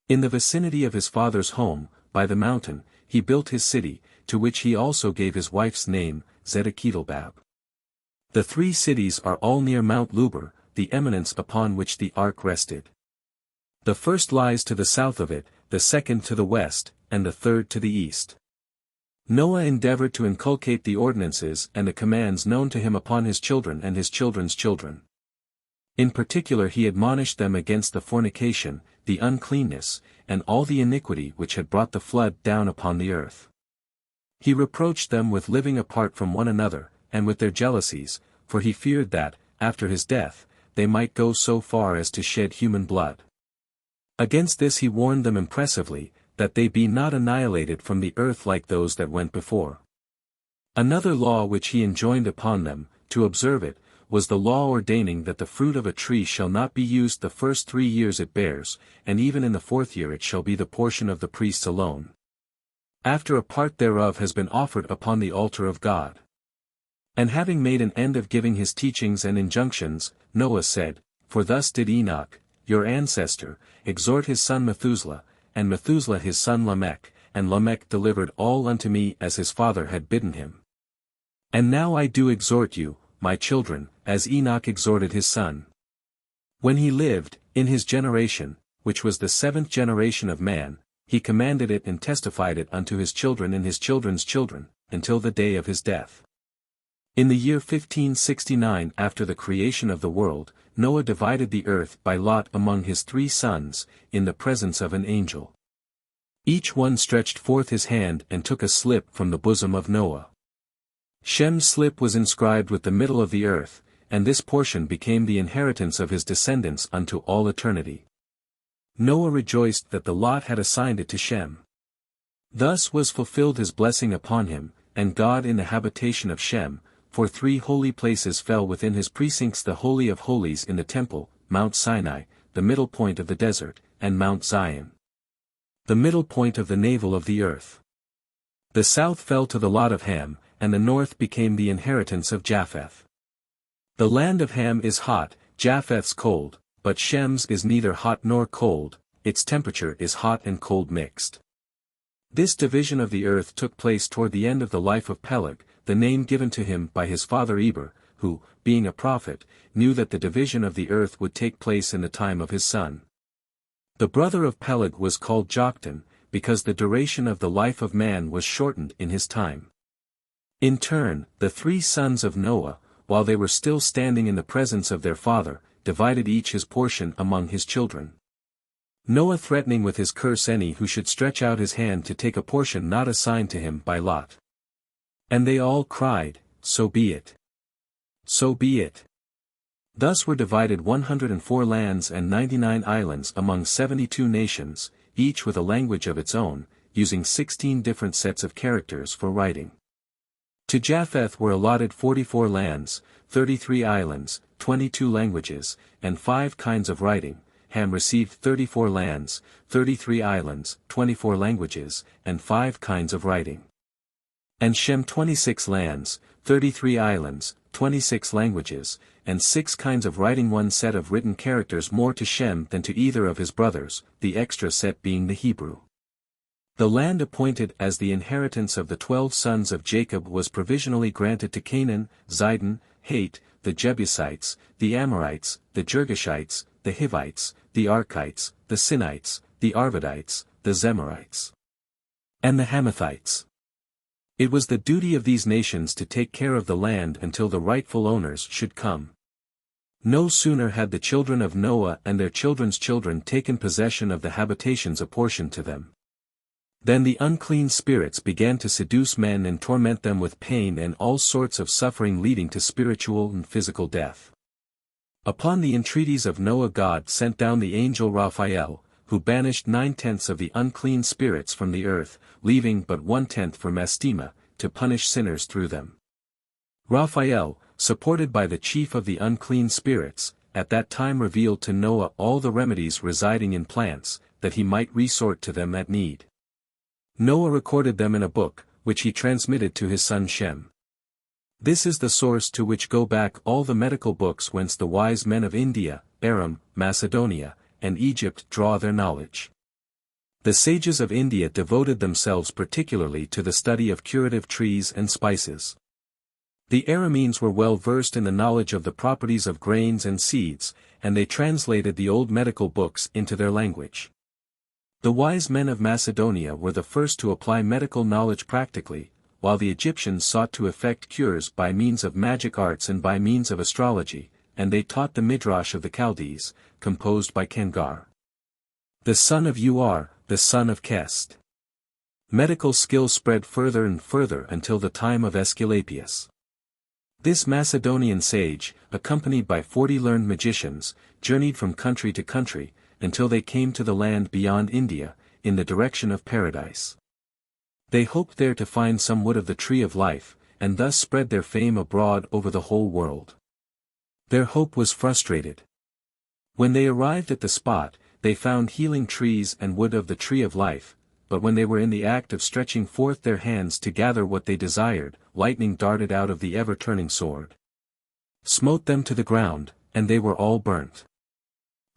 In the vicinity of his father's home, by the mountain, he built his city, to which he also gave his wife's name, Zedeketelbab. The 3 cities are all near Mount Luber, the eminence upon which the ark rested. The first lies to the south of it, the second to the west, and the third to the east. Noah endeavored to inculcate the ordinances and the commands known to him upon his children and his children's children. In particular he admonished them against the fornication, the uncleanness, and all the iniquity which had brought the flood down upon the earth. He reproached them with living apart from one another, and with their jealousies, for he feared that, after his death, they might go so far as to shed human blood. Against this he warned them impressively, that they be not annihilated from the earth like those that went before. Another law which he enjoined upon them, to observe it, was the law ordaining that the fruit of a tree shall not be used the first 3 years it bears, and even in the 4th year it shall be the portion of the priests alone, after a part thereof has been offered upon the altar of God. And having made an end of giving his teachings and injunctions, Noah said, For thus did Enoch, your ancestor, exhort his son Methuselah, and Methuselah his son Lamech, and Lamech delivered all unto me as his father had bidden him. And now I do exhort you, my children, as Enoch exhorted his son. When he lived, in his generation, which was the 7th generation of man, he commanded it and testified it unto his children and his children's children, until the day of his death. In the year 1569 after the creation of the world, Noah divided the earth by lot among his 3 sons, in the presence of an angel. Each one stretched forth his hand and took a slip from the bosom of Noah. Shem's slip was inscribed with the middle of the earth, and this portion became the inheritance of his descendants unto all eternity. Noah rejoiced that the lot had assigned it to Shem. Thus was fulfilled his blessing upon him, and God in the habitation of Shem, for 3 holy places fell within his precincts: the Holy of Holies in the temple, Mount Sinai, the middle point of the desert, and Mount Zion, the middle point of the navel of the earth. The south fell to the lot of Ham, and the north became the inheritance of Japheth. The land of Ham is hot, Japheth's cold, but Shem's is neither hot nor cold, its temperature is hot and cold mixed. This division of the earth took place toward the end of the life of Peleg, the name given to him by his father Eber, who, being a prophet, knew that the division of the earth would take place in the time of his son. The brother of Peleg was called Joktan, because the duration of the life of man was shortened in his time. In turn, the 3 sons of Noah, while they were still standing in the presence of their father, divided each his portion among his children. Noah threatening with his curse any who should stretch out his hand to take a portion not assigned to him by lot. And they all cried, So be it. So be it. Thus were divided 104 lands and 99 islands among 72 nations, each with a language of its own, using 16 different sets of characters for writing. To Japheth were allotted 44 lands, 33 islands, 22 languages, and 5 kinds of writing. Ham received 34 lands, 33 islands, 24 languages, and 5 kinds of writing. And Shem 26 lands, 33 islands, 26 languages, and 6 kinds of writing, 1 set of written characters more to Shem than to either of his brothers, the extra set being the Hebrew. The land appointed as the inheritance of the 12 sons of Jacob was provisionally granted to Canaan, Zidon, Heth, the Jebusites, the Amorites, the Girgashites, the Hivites, the Arkites, the Sinites, the Arvadites, the Zemarites, and the Hamathites. It was the duty of these nations to take care of the land until the rightful owners should come. No sooner had the children of Noah and their children's children taken possession of the habitations apportioned to them, then the unclean spirits began to seduce men and torment them with pain and all sorts of suffering, leading to spiritual and physical death. Upon the entreaties of Noah, God sent down the angel Raphael, who banished 9/10 of the unclean spirits from the earth, leaving but 1/10 for Mastema, to punish sinners through them. Raphael, supported by the chief of the unclean spirits, at that time revealed to Noah all the remedies residing in plants, that he might resort to them at need. Noah recorded them in a book, which he transmitted to his son Shem. This is the source to which go back all the medical books whence the wise men of India, Aram, Macedonia, and Egypt draw their knowledge. The sages of India devoted themselves particularly to the study of curative trees and spices. The Arameans were well versed in the knowledge of the properties of grains and seeds, and they translated the old medical books into their language. The wise men of Macedonia were the first to apply medical knowledge practically, while the Egyptians sought to effect cures by means of magic arts and by means of astrology, and they taught the Midrash of the Chaldees, composed by Kangar, the son of Uar, the son of Kest. Medical skill spread further and further until the time of Aesculapius. This Macedonian sage, accompanied by 40 learned magicians, journeyed from country to country, until they came to the land beyond India, in the direction of paradise. They hoped there to find some wood of the tree of life, and thus spread their fame abroad over the whole world. Their hope was frustrated. When they arrived at the spot, they found healing trees and wood of the tree of life, but when they were in the act of stretching forth their hands to gather what they desired, lightning darted out of the ever-turning sword, smote them to the ground, and they were all burnt.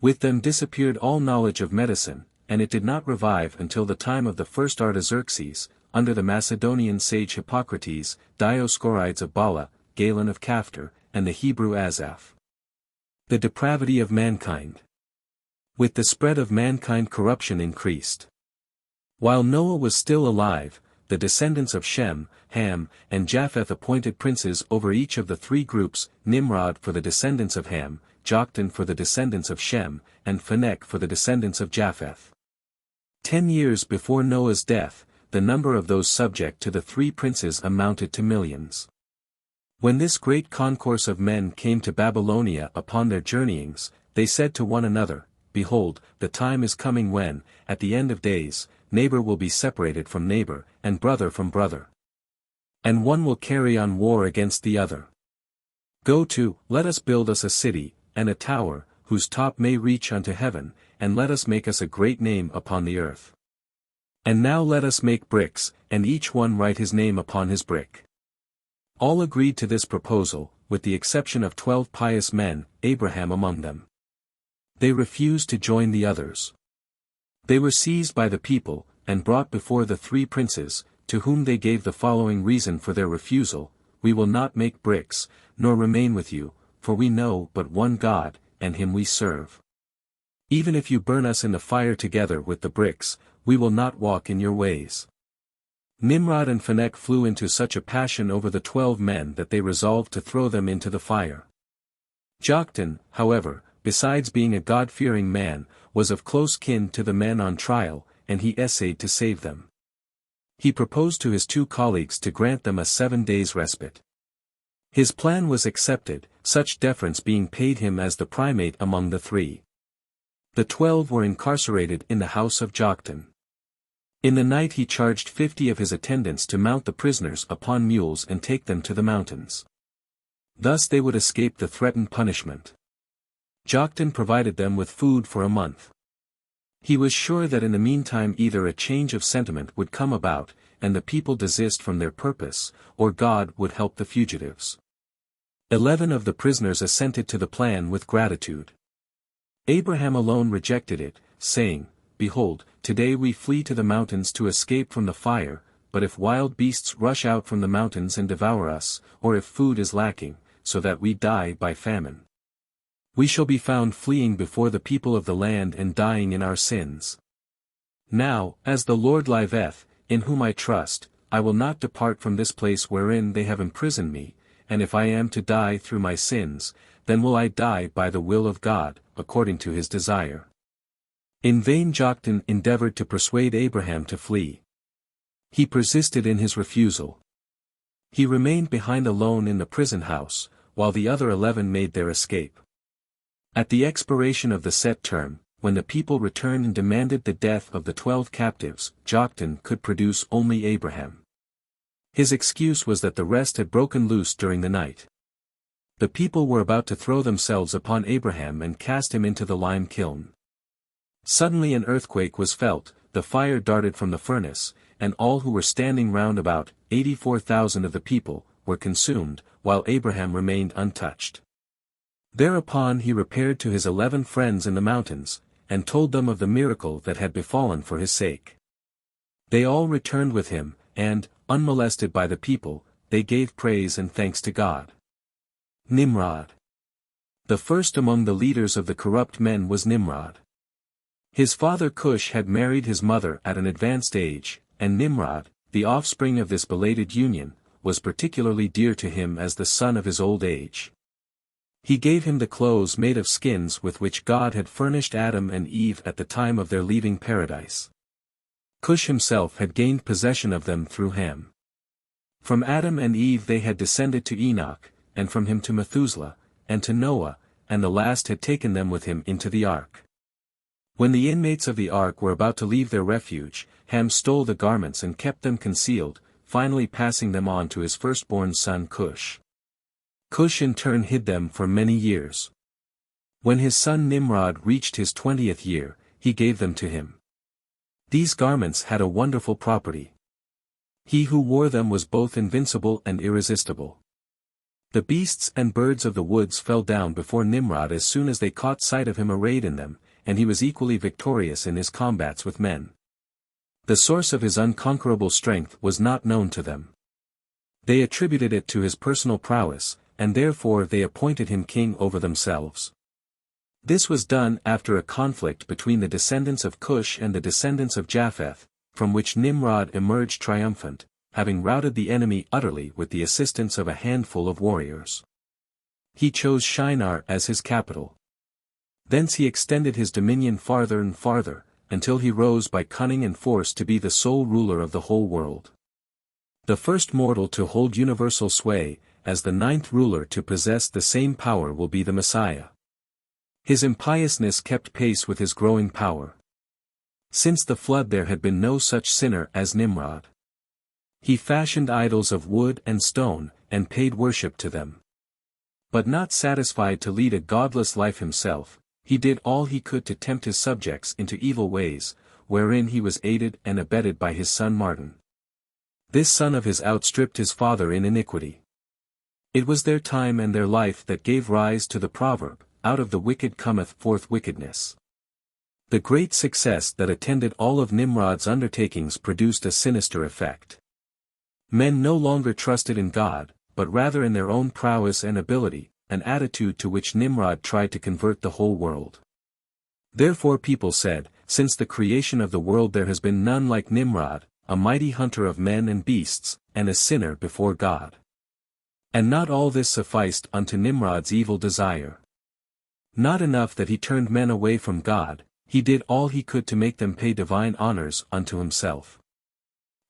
With them disappeared all knowledge of medicine, and it did not revive until the time of the first Artaxerxes, under the Macedonian sage Hippocrates, Dioscorides of Bala, Galen of Caftor, and the Hebrew Asaph. The depravity of mankind. With the spread of mankind, corruption increased. While Noah was still alive, the descendants of Shem, Ham, and Japheth appointed princes over each of the three groups, Nimrod for the descendants of Ham, Joktan for the descendants of Shem, and Phanek for the descendants of Japheth. 10 years before Noah's death, the number of those subject to the three princes amounted to millions. When this great concourse of men came to Babylonia upon their journeyings, they said to one another, Behold, the time is coming when, at the end of days, neighbor will be separated from neighbor, and brother from brother. And one will carry on war against the other. Go to, let us build us a city, and a tower, whose top may reach unto heaven, and let us make us a great name upon the earth. And now let us make bricks, and each one write his name upon his brick. All agreed to this proposal, with the exception of 12 pious men, Abraham among them. They refused to join the others. They were seized by the people, and brought before the three princes, to whom they gave the following reason for their refusal: We will not make bricks, nor remain with you, for we know but one God, and him we serve. Even if you burn us in the fire together with the bricks, we will not walk in your ways. Nimrod and Phanek flew into such a passion over the 12 men that they resolved to throw them into the fire. Joktan, however, besides being a God-fearing man, was of close kin to the men on trial, and he essayed to save them. He proposed to his 2 colleagues to grant them a 7 days' respite. His plan was accepted, such deference being paid him as the primate among the 3. The 12 were incarcerated in the house of Joktan. In the night he charged 50 of his attendants to mount the prisoners upon mules and take them to the mountains. Thus they would escape the threatened punishment. Joktan provided them with food for a month. He was sure that in the meantime either a change of sentiment would come about, and the people desist from their purpose, or God would help the fugitives. 11 of the prisoners assented to the plan with gratitude. Abraham alone rejected it, saying, Behold, today we flee to the mountains to escape from the fire, but if wild beasts rush out from the mountains and devour us, or if food is lacking, so that we die by famine, we shall be found fleeing before the people of the land and dying in our sins. Now, as the Lord liveth, in whom I trust, I will not depart from this place wherein they have imprisoned me, and if I am to die through my sins, then will I die by the will of God, according to his desire. In vain Joktan endeavored to persuade Abraham to flee. He persisted in his refusal. He remained behind alone in the prison house, while the other 11 made their escape. At the expiration of the set term, when the people returned and demanded the death of the 12 captives, Joktan could produce only Abraham. His excuse was that the rest had broken loose during the night. The people were about to throw themselves upon Abraham and cast him into the lime kiln. Suddenly an earthquake was felt, the fire darted from the furnace, and all who were standing round about, 84,000 of the people, were consumed, while Abraham remained untouched. Thereupon he repaired to his 11 friends in the mountains, and told them of the miracle that had befallen for his sake. They all returned with him, and, unmolested by the people, they gave praise and thanks to God. Nimrod. The first among the leaders of the corrupt men was Nimrod. His father Cush had married his mother at an advanced age, and Nimrod, the offspring of this belated union, was particularly dear to him as the son of his old age. He gave him the clothes made of skins with which God had furnished Adam and Eve at the time of their leaving paradise. Cush himself had gained possession of them through Ham. From Adam and Eve they had descended to Enoch, and from him to Methuselah, and to Noah, and the last had taken them with him into the ark. When the inmates of the ark were about to leave their refuge, Ham stole the garments and kept them concealed, finally passing them on to his firstborn son Cush. Cush in turn hid them for many years. When his son Nimrod reached his 20th year, he gave them to him. These garments had a wonderful property. He who wore them was both invincible and irresistible. The beasts and birds of the woods fell down before Nimrod as soon as they caught sight of him arrayed in them, and he was equally victorious in his combats with men. The source of his unconquerable strength was not known to them. They attributed it to his personal prowess, and therefore they appointed him king over themselves. This was done after a conflict between the descendants of Cush and the descendants of Japheth, from which Nimrod emerged triumphant, having routed the enemy utterly with the assistance of a handful of warriors. He chose Shinar as his capital. Thence he extended his dominion farther and farther, until he rose by cunning and force to be the sole ruler of the whole world. The first mortal to hold universal sway, as the 9th ruler to possess the same power will be the Messiah. His impiousness kept pace with his growing power. Since the flood there had been no such sinner as Nimrod. He fashioned idols of wood and stone, and paid worship to them. But not satisfied to lead a godless life himself, he did all he could to tempt his subjects into evil ways, wherein he was aided and abetted by his son Mardon. This son of his outstripped his father in iniquity. It was their time and their life that gave rise to the proverb, "Out of the wicked cometh forth wickedness." The great success that attended all of Nimrod's undertakings produced a sinister effect. Men no longer trusted in God, but rather in their own prowess and ability, an attitude to which Nimrod tried to convert the whole world. Therefore people said, "Since the creation of the world there has been none like Nimrod, a mighty hunter of men and beasts, and a sinner before God." And not all this sufficed unto Nimrod's evil desire. Not enough that he turned men away from God, he did all he could to make them pay divine honors unto himself.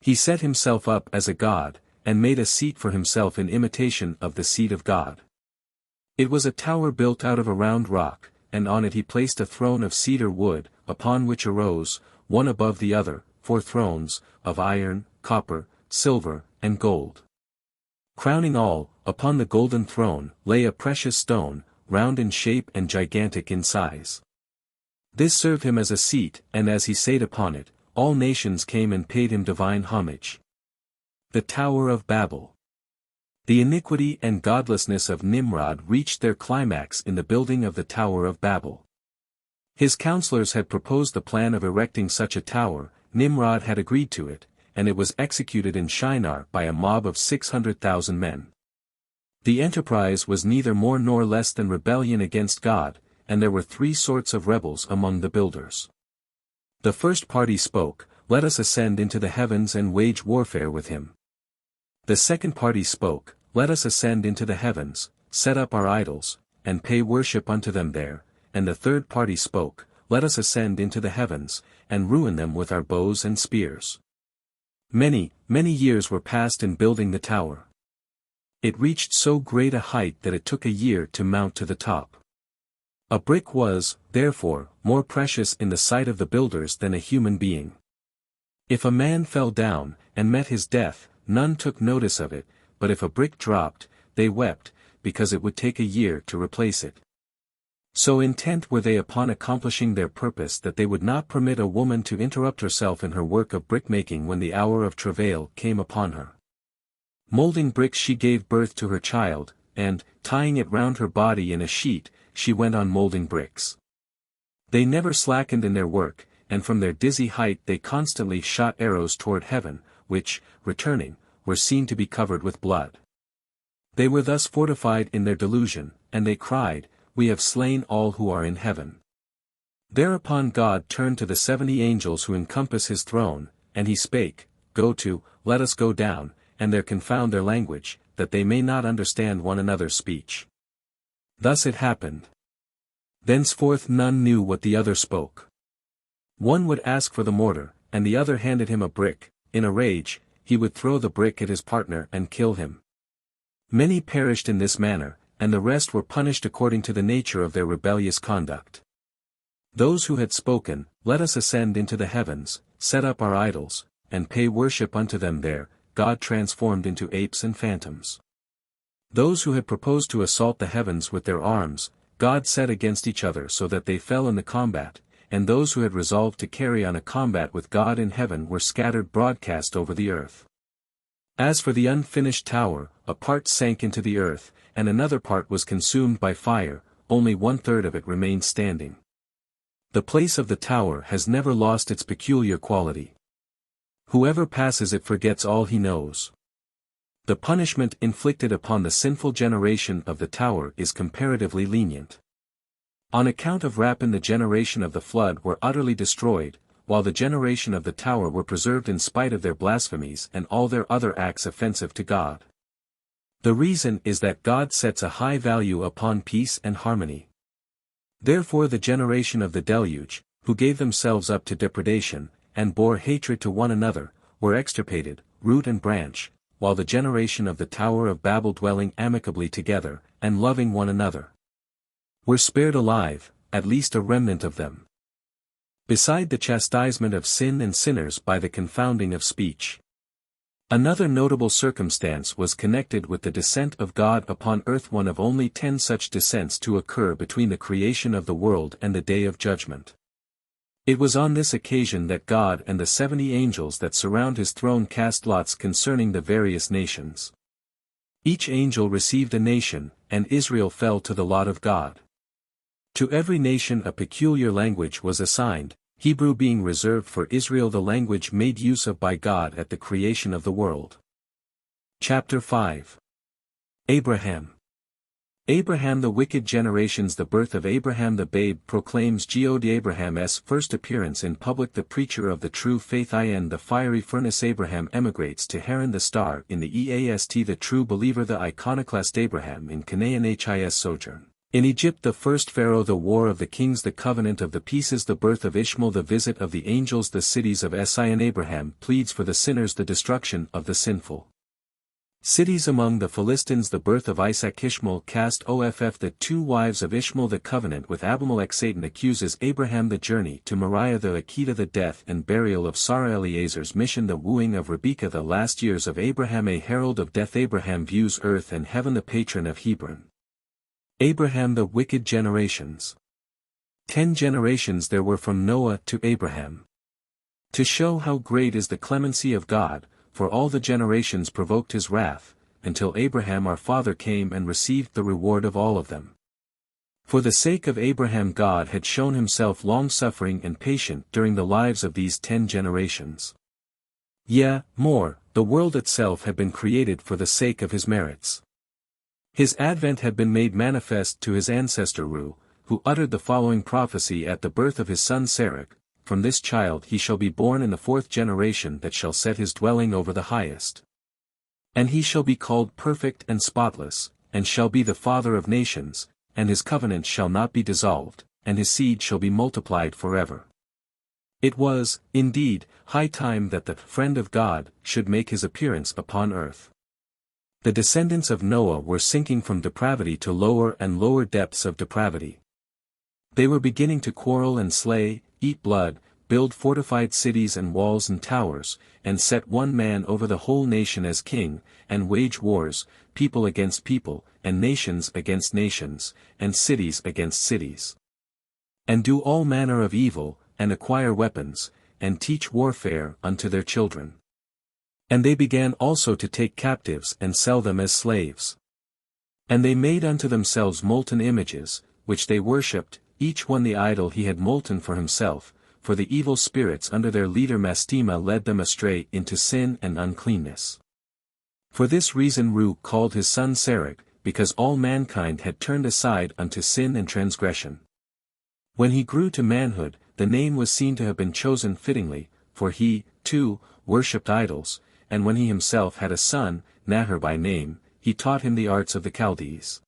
He set himself up as a god, and made a seat for himself in imitation of the seat of God. It was a tower built out of a round rock, and on it he placed a throne of cedar wood, upon which arose, one above the other, 4 thrones, of iron, copper, silver, and gold. Crowning all, upon the golden throne, lay a precious stone, round in shape and gigantic in size. This served him as a seat, and as he sate upon it, all nations came and paid him divine homage. The Tower of Babel. The iniquity and godlessness of Nimrod reached their climax in the building of the Tower of Babel. His counselors had proposed the plan of erecting such a tower, Nimrod had agreed to it, and it was executed in Shinar by a mob of 600,000 men. The enterprise was neither more nor less than rebellion against God, and there were 3 sorts of rebels among the builders. The first party spoke, "Let us ascend into the heavens and wage warfare with him." The second party spoke, "Let us ascend into the heavens, set up our idols, and pay worship unto them there," and the third party spoke, "Let us ascend into the heavens, and ruin them with our bows and spears." Many years were passed in building the tower. It reached so great a height that it took a year to mount to the top. A brick was, therefore, more precious in the sight of the builders than a human being. If a man fell down, and met his death, none took notice of it, but if a brick dropped, they wept, because it would take a year to replace it. So intent were they upon accomplishing their purpose that they would not permit a woman to interrupt herself in her work of brickmaking when the hour of travail came upon her. Molding bricks she gave birth to her child, and, tying it round her body in a sheet, she went on molding bricks. They never slackened in their work, and from their dizzy height they constantly shot arrows toward heaven, which, returning, were seen to be covered with blood. They were thus fortified in their delusion, and they cried, "We have slain all who are in heaven." Thereupon God turned to the 70 angels who encompass his throne, and he spake, "Go to, let us go down, and there confound their language, that they may not understand one another's speech." Thus it happened. Thenceforth none knew what the other spoke. One would ask for the mortar, and the other handed him a brick. In a rage, he would throw the brick at his partner and kill him. Many perished in this manner, and the rest were punished according to the nature of their rebellious conduct. Those who had spoken, "Let us ascend into the heavens, set up our idols, and pay worship unto them there," God transformed into apes and phantoms. Those who had proposed to assault the heavens with their arms, God set against each other so that they fell in the combat, and those who had resolved to carry on a combat with God in heaven were scattered broadcast over the earth. As for the unfinished tower, a part sank into the earth, and another part was consumed by fire, only 1/3 of it remained standing. The place of the tower has never lost its peculiar quality. Whoever passes it forgets all he knows. The punishment inflicted upon the sinful generation of the tower is comparatively lenient. On account of rapine the generation of the flood were utterly destroyed, while the generation of the tower were preserved in spite of their blasphemies and all their other acts offensive to God. The reason is that God sets a high value upon peace and harmony. Therefore the generation of the deluge, who gave themselves up to depredation, and bore hatred to one another, were extirpated, root and branch, while the generation of the Tower of Babel dwelling amicably together, and loving one another, were spared alive, at least a remnant of them. Beside the chastisement of sin and sinners by the confounding of speech. Another notable circumstance was connected with the descent of God upon earth, one of only 10 such descents to occur between the creation of the world and the day of judgment. It was on this occasion that God and the 70 angels that surround his throne cast lots concerning the various nations. Each angel received a nation, and Israel fell to the lot of God. To every nation a peculiar language was assigned, Hebrew being reserved for Israel, the language made use of by God at the creation of the world. Chapter 5. Abraham. Abraham the wicked generations. The birth of Abraham the babe proclaims God. Abraham's first appearance in public. The preacher of the true faith in the fiery furnace. Abraham emigrates to Haran. The star in the East. The true believer. The iconoclast Abraham in Canaan. His sojourn in Egypt. The first Pharaoh. The war of the kings. The covenant of the pieces. The birth of Ishmael. The visit of the angels. The cities of Sion. Abraham pleads for the sinners. The destruction of the sinful cities among the Philistines. The birth of Isaac. Ishmael cast off the 2 wives of Ishmael. The covenant with Abimelech. Satan accuses Abraham. The journey to Moriah. The Akedah. The death and burial of Sarah. Eliezer's mission. The wooing of Rebekah. The last years of Abraham. A herald of death. Abraham views earth and heaven. The patron of Hebron. Abraham the wicked generations. 10 generations there were from Noah to Abraham. To show how great is the clemency of God, for all the generations provoked his wrath, until Abraham our father came and received the reward of all of them. For the sake of Abraham God had shown himself long-suffering and patient during the lives of these 10 generations. Yea, more, the world itself had been created for the sake of his merits. His advent had been made manifest to his ancestor Ru, who uttered the following prophecy at the birth of his son Serach: "From this child he shall be born in the 4th generation that shall set his dwelling over the highest. And he shall be called perfect and spotless, and shall be the father of nations, and his covenant shall not be dissolved, and his seed shall be multiplied forever." It was, indeed, high time that the friend of God should make his appearance upon earth. The descendants of Noah were sinking from depravity to lower and lower depths of depravity. They were beginning to quarrel and slay, eat blood, build fortified cities and walls and towers, and set one man over the whole nation as king, and wage wars, people against people, and nations against nations, and cities against cities. And do all manner of evil, and acquire weapons, and teach warfare unto their children. And they began also to take captives and sell them as slaves. And they made unto themselves molten images, which they worshipped, each one the idol he had molten for himself, for the evil spirits under their leader Mastema led them astray into sin and uncleanness. For this reason Ru called his son Serach, because all mankind had turned aside unto sin and transgression. When he grew to manhood, the name was seen to have been chosen fittingly, for he, too, worshipped idols, and when he himself had a son, Nahor by name, he taught him the arts of the Chaldees.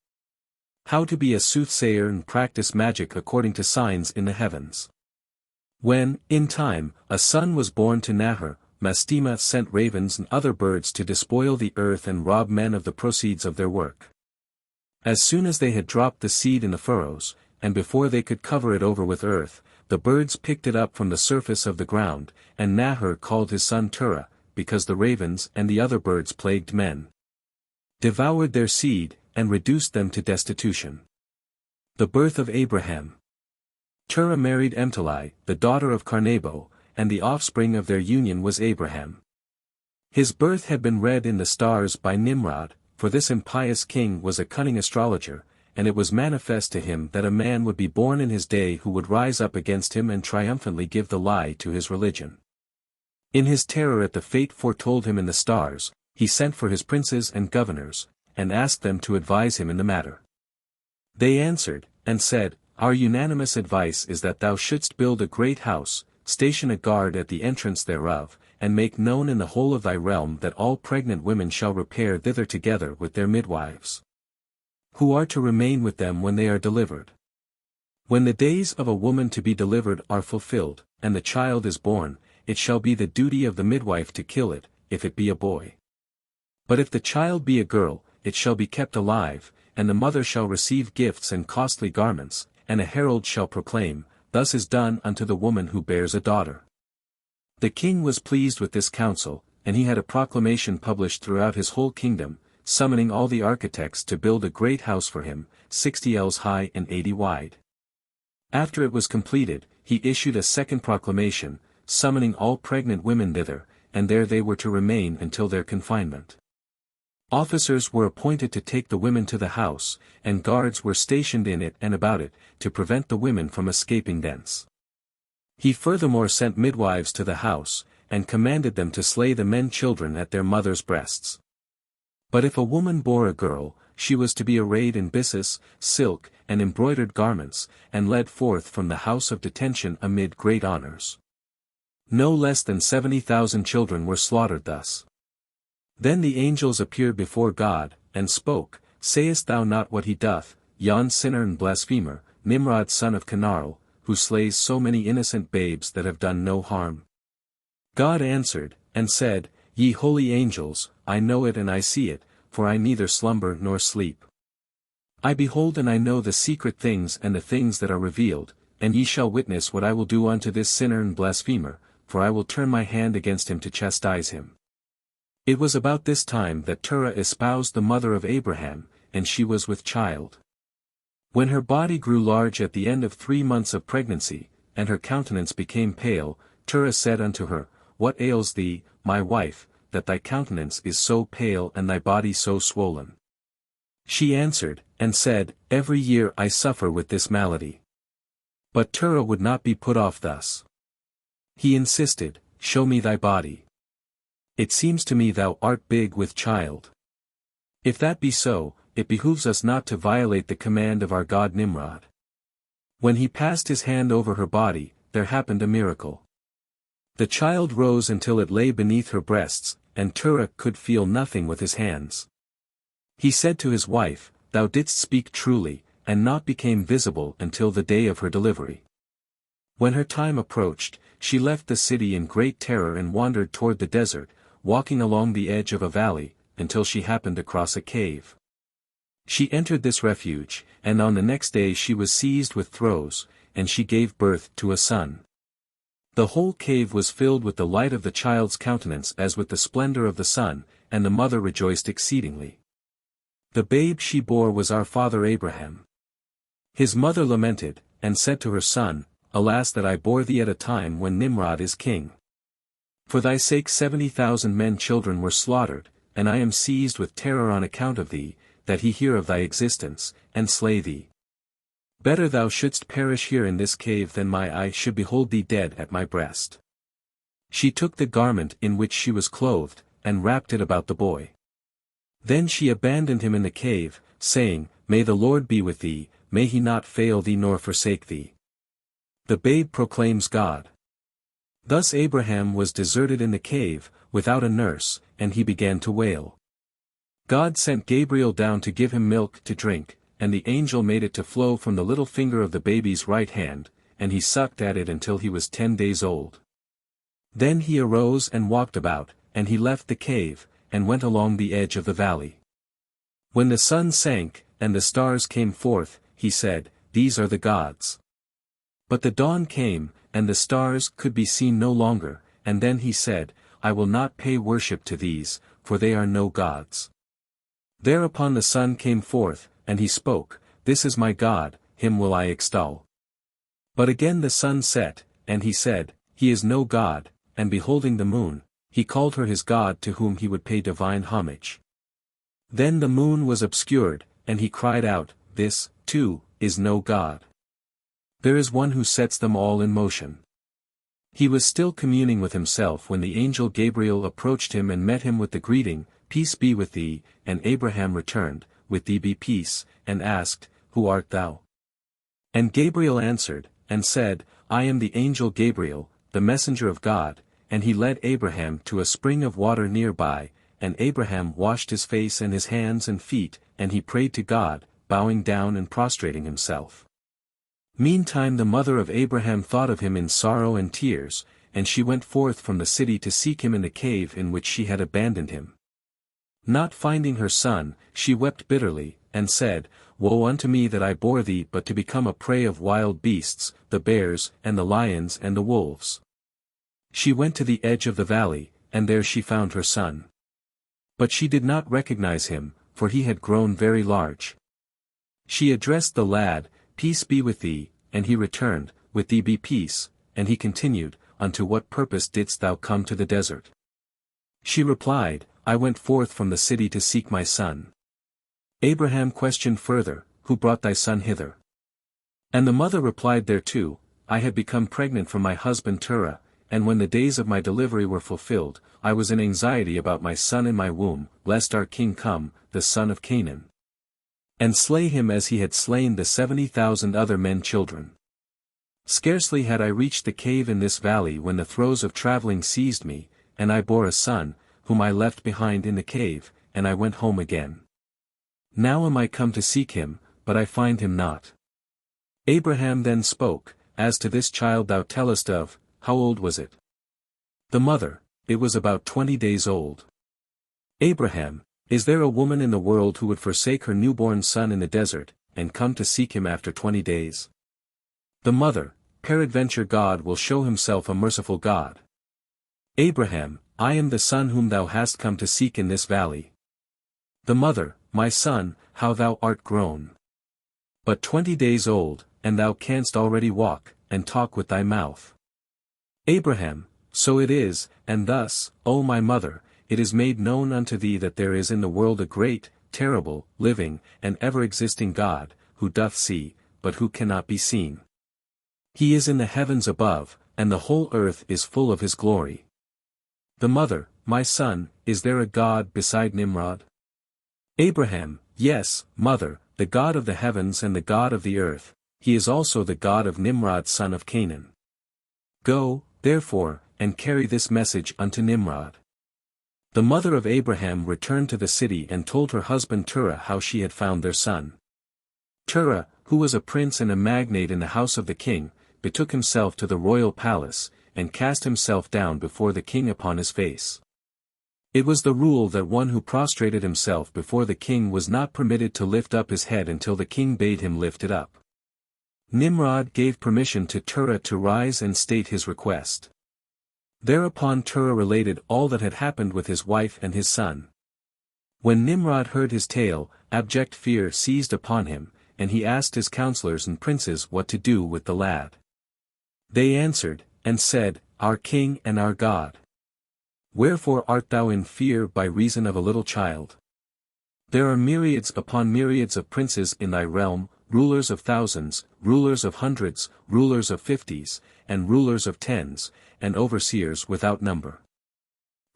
How to be a soothsayer and practice magic according to signs in the heavens. When, in time, a son was born to Nahor, Mastema sent ravens and other birds to despoil the earth and rob men of the proceeds of their work. As soon as they had dropped the seed in the furrows, and before they could cover it over with earth, the birds picked it up from the surface of the ground, and Nahor called his son Terah, because the ravens and the other birds plagued men, devoured their seed, and reduced them to destitution. The birth of Abraham. Terah married Emtali, the daughter of Carnabo, and the offspring of their union was Abraham. His birth had been read in the stars by Nimrod, for this impious king was a cunning astrologer, and it was manifest to him that a man would be born in his day who would rise up against him and triumphantly give the lie to his religion. In his terror at the fate foretold him in the stars, he sent for his princes and governors, and asked them to advise him in the matter. They answered, and said, Our unanimous advice is that thou shouldst build a great house, station a guard at the entrance thereof, and make known in the whole of thy realm that all pregnant women shall repair thither together with their midwives, who are to remain with them when they are delivered. When the days of a woman to be delivered are fulfilled, and the child is born, it shall be the duty of the midwife to kill it, if it be a boy. But if the child be a girl, it shall be kept alive, and the mother shall receive gifts and costly garments, and a herald shall proclaim, Thus is done unto the woman who bears a daughter. The king was pleased with this counsel, and he had a proclamation published throughout his whole kingdom, summoning all the architects to build a great house for him, 60 ells high and 80 wide. After it was completed, he issued a second proclamation, summoning all pregnant women thither, and there they were to remain until their confinement. Officers were appointed to take the women to the house, and guards were stationed in it and about it, to prevent the women from escaping thence. He furthermore sent midwives to the house, and commanded them to slay the men children at their mothers' breasts. But if a woman bore a girl, she was to be arrayed in byssus, silk, and embroidered garments, and led forth from the house of detention amid great honors. No less than 70,000 children were slaughtered thus. Then the angels appeared before God, and spoke, Sayest thou not what he doth, yon sinner and blasphemer, Nimrod son of Canarl, who slays so many innocent babes that have done no harm? God answered, and said, Ye holy angels, I know it and I see it, for I neither slumber nor sleep. I behold and I know the secret things and the things that are revealed, and ye shall witness what I will do unto this sinner and blasphemer, for I will turn my hand against him to chastise him. It was about this time that Terah espoused the mother of Abraham, and she was with child. When her body grew large at the end of 3 months of pregnancy, and her countenance became pale, Terah said unto her, What ails thee, my wife, that thy countenance is so pale and thy body so swollen? She answered, and said, Every year I suffer with this malady. But Terah would not be put off thus. He insisted, Show me thy body. It seems to me thou art big with child. If that be so, it behooves us not to violate the command of our god Nimrod. When he passed his hand over her body, there happened a miracle. The child rose until it lay beneath her breasts, and Terah could feel nothing with his hands. He said to his wife, Thou didst speak truly, and naught became visible until the day of her delivery. When her time approached, she left the city in great terror and wandered toward the desert, walking along the edge of a valley, until she happened across a cave. She entered this refuge, and on the next day she was seized with throes, and she gave birth to a son. The whole cave was filled with the light of the child's countenance as with the splendor of the sun, and the mother rejoiced exceedingly. The babe she bore was our father Abraham. His mother lamented, and said to her son, Alas that I bore thee at a time when Nimrod is king. For thy sake 70,000 men children were slaughtered, and I am seized with terror on account of thee, that he hear of thy existence, and slay thee. Better thou shouldst perish here in this cave than my eye should behold thee dead at my breast. She took the garment in which she was clothed, and wrapped it about the boy. Then she abandoned him in the cave, saying, May the Lord be with thee, may he not fail thee nor forsake thee. The babe proclaims God. Thus Abraham was deserted in the cave, without a nurse, and he began to wail. God sent Gabriel down to give him milk to drink, and the angel made it to flow from the little finger of the baby's right hand, and he sucked at it until he was 10 days old. Then he arose and walked about, and he left the cave, and went along the edge of the valley. When the sun sank, and the stars came forth, he said, "These are the gods." But the dawn came, and the stars could be seen no longer, and then he said, "I will not pay worship to these, for they are no gods." Thereupon the sun came forth, and he spoke, "This is my God, him will I extol." But again the sun set, and he said, "He is no God," and beholding the moon, he called her his God to whom he would pay divine homage. Then the moon was obscured, and he cried out, "This, too, is no God. There is one who sets them all in motion." He was still communing with himself when the angel Gabriel approached him and met him with the greeting, "Peace be with thee," and Abraham returned, "With thee be peace," and asked, "Who art thou?" And Gabriel answered, and said, "I am the angel Gabriel, the messenger of God," and he led Abraham to a spring of water nearby, and Abraham washed his face and his hands and feet, and he prayed to God, bowing down and prostrating himself. Meantime the mother of Abraham thought of him in sorrow and tears, and she went forth from the city to seek him in the cave in which she had abandoned him. Not finding her son, she wept bitterly, and said, "Woe unto me that I bore thee but to become a prey of wild beasts, the bears, and the lions and the wolves." She went to the edge of the valley, and there she found her son. But she did not recognize him, for he had grown very large. She addressed the lad, "Peace be with thee," and he returned, "With thee be peace," and he continued, "Unto what purpose didst thou come to the desert?" She replied, "I went forth from the city to seek my son." Abraham questioned further, "Who brought thy son hither?" And the mother replied thereto, "I had become pregnant from my husband Terah, and when the days of my delivery were fulfilled, I was in anxiety about my son in my womb, lest our king come, the son of Canaan, and slay him as he had slain the 70,000 other men children. Scarcely had I reached the cave in this valley when the throes of traveling seized me, and I bore a son, whom I left behind in the cave, and I went home again. Now am I come to seek him, but I find him not." Abraham then spoke, "As to this child thou tellest of, how old was it?" The mother, "It was about 20 days old." Abraham, "Is there a woman in the world who would forsake her newborn son in the desert, and come to seek him after 20 days? The mother, "Peradventure God will show himself a merciful God." Abraham, "I am the son whom thou hast come to seek in this valley." The mother, "My son, how thou art grown! But 20 days old, and thou canst already walk, and talk with thy mouth." Abraham, "So it is, and thus, O my mother, it is made known unto thee that there is in the world a great, terrible, living, and ever-existing God, who doth see, but who cannot be seen. He is in the heavens above, and the whole earth is full of his glory." The mother, "My son, is there a God beside Nimrod?" Abraham, "Yes, mother, the God of the heavens and the God of the earth, he is also the God of Nimrod son of Canaan. Go, therefore, and carry this message unto Nimrod." The mother of Abraham returned to the city and told her husband Terah how she had found their son. Terah, who was a prince and a magnate in the house of the king, betook himself to the royal palace, and cast himself down before the king upon his face. It was the rule that one who prostrated himself before the king was not permitted to lift up his head until the king bade him lift it up. Nimrod gave permission to Terah to rise and state his request. Thereupon Terah related all that had happened with his wife and his son. When Nimrod heard his tale, abject fear seized upon him, and he asked his counselors and princes what to do with the lad. They answered, and said, "Our king and our God. Wherefore art thou in fear by reason of a little child? There are myriads upon myriads of princes in thy realm, rulers of thousands, rulers of hundreds, rulers of 50s, and rulers of 10s, and overseers without number.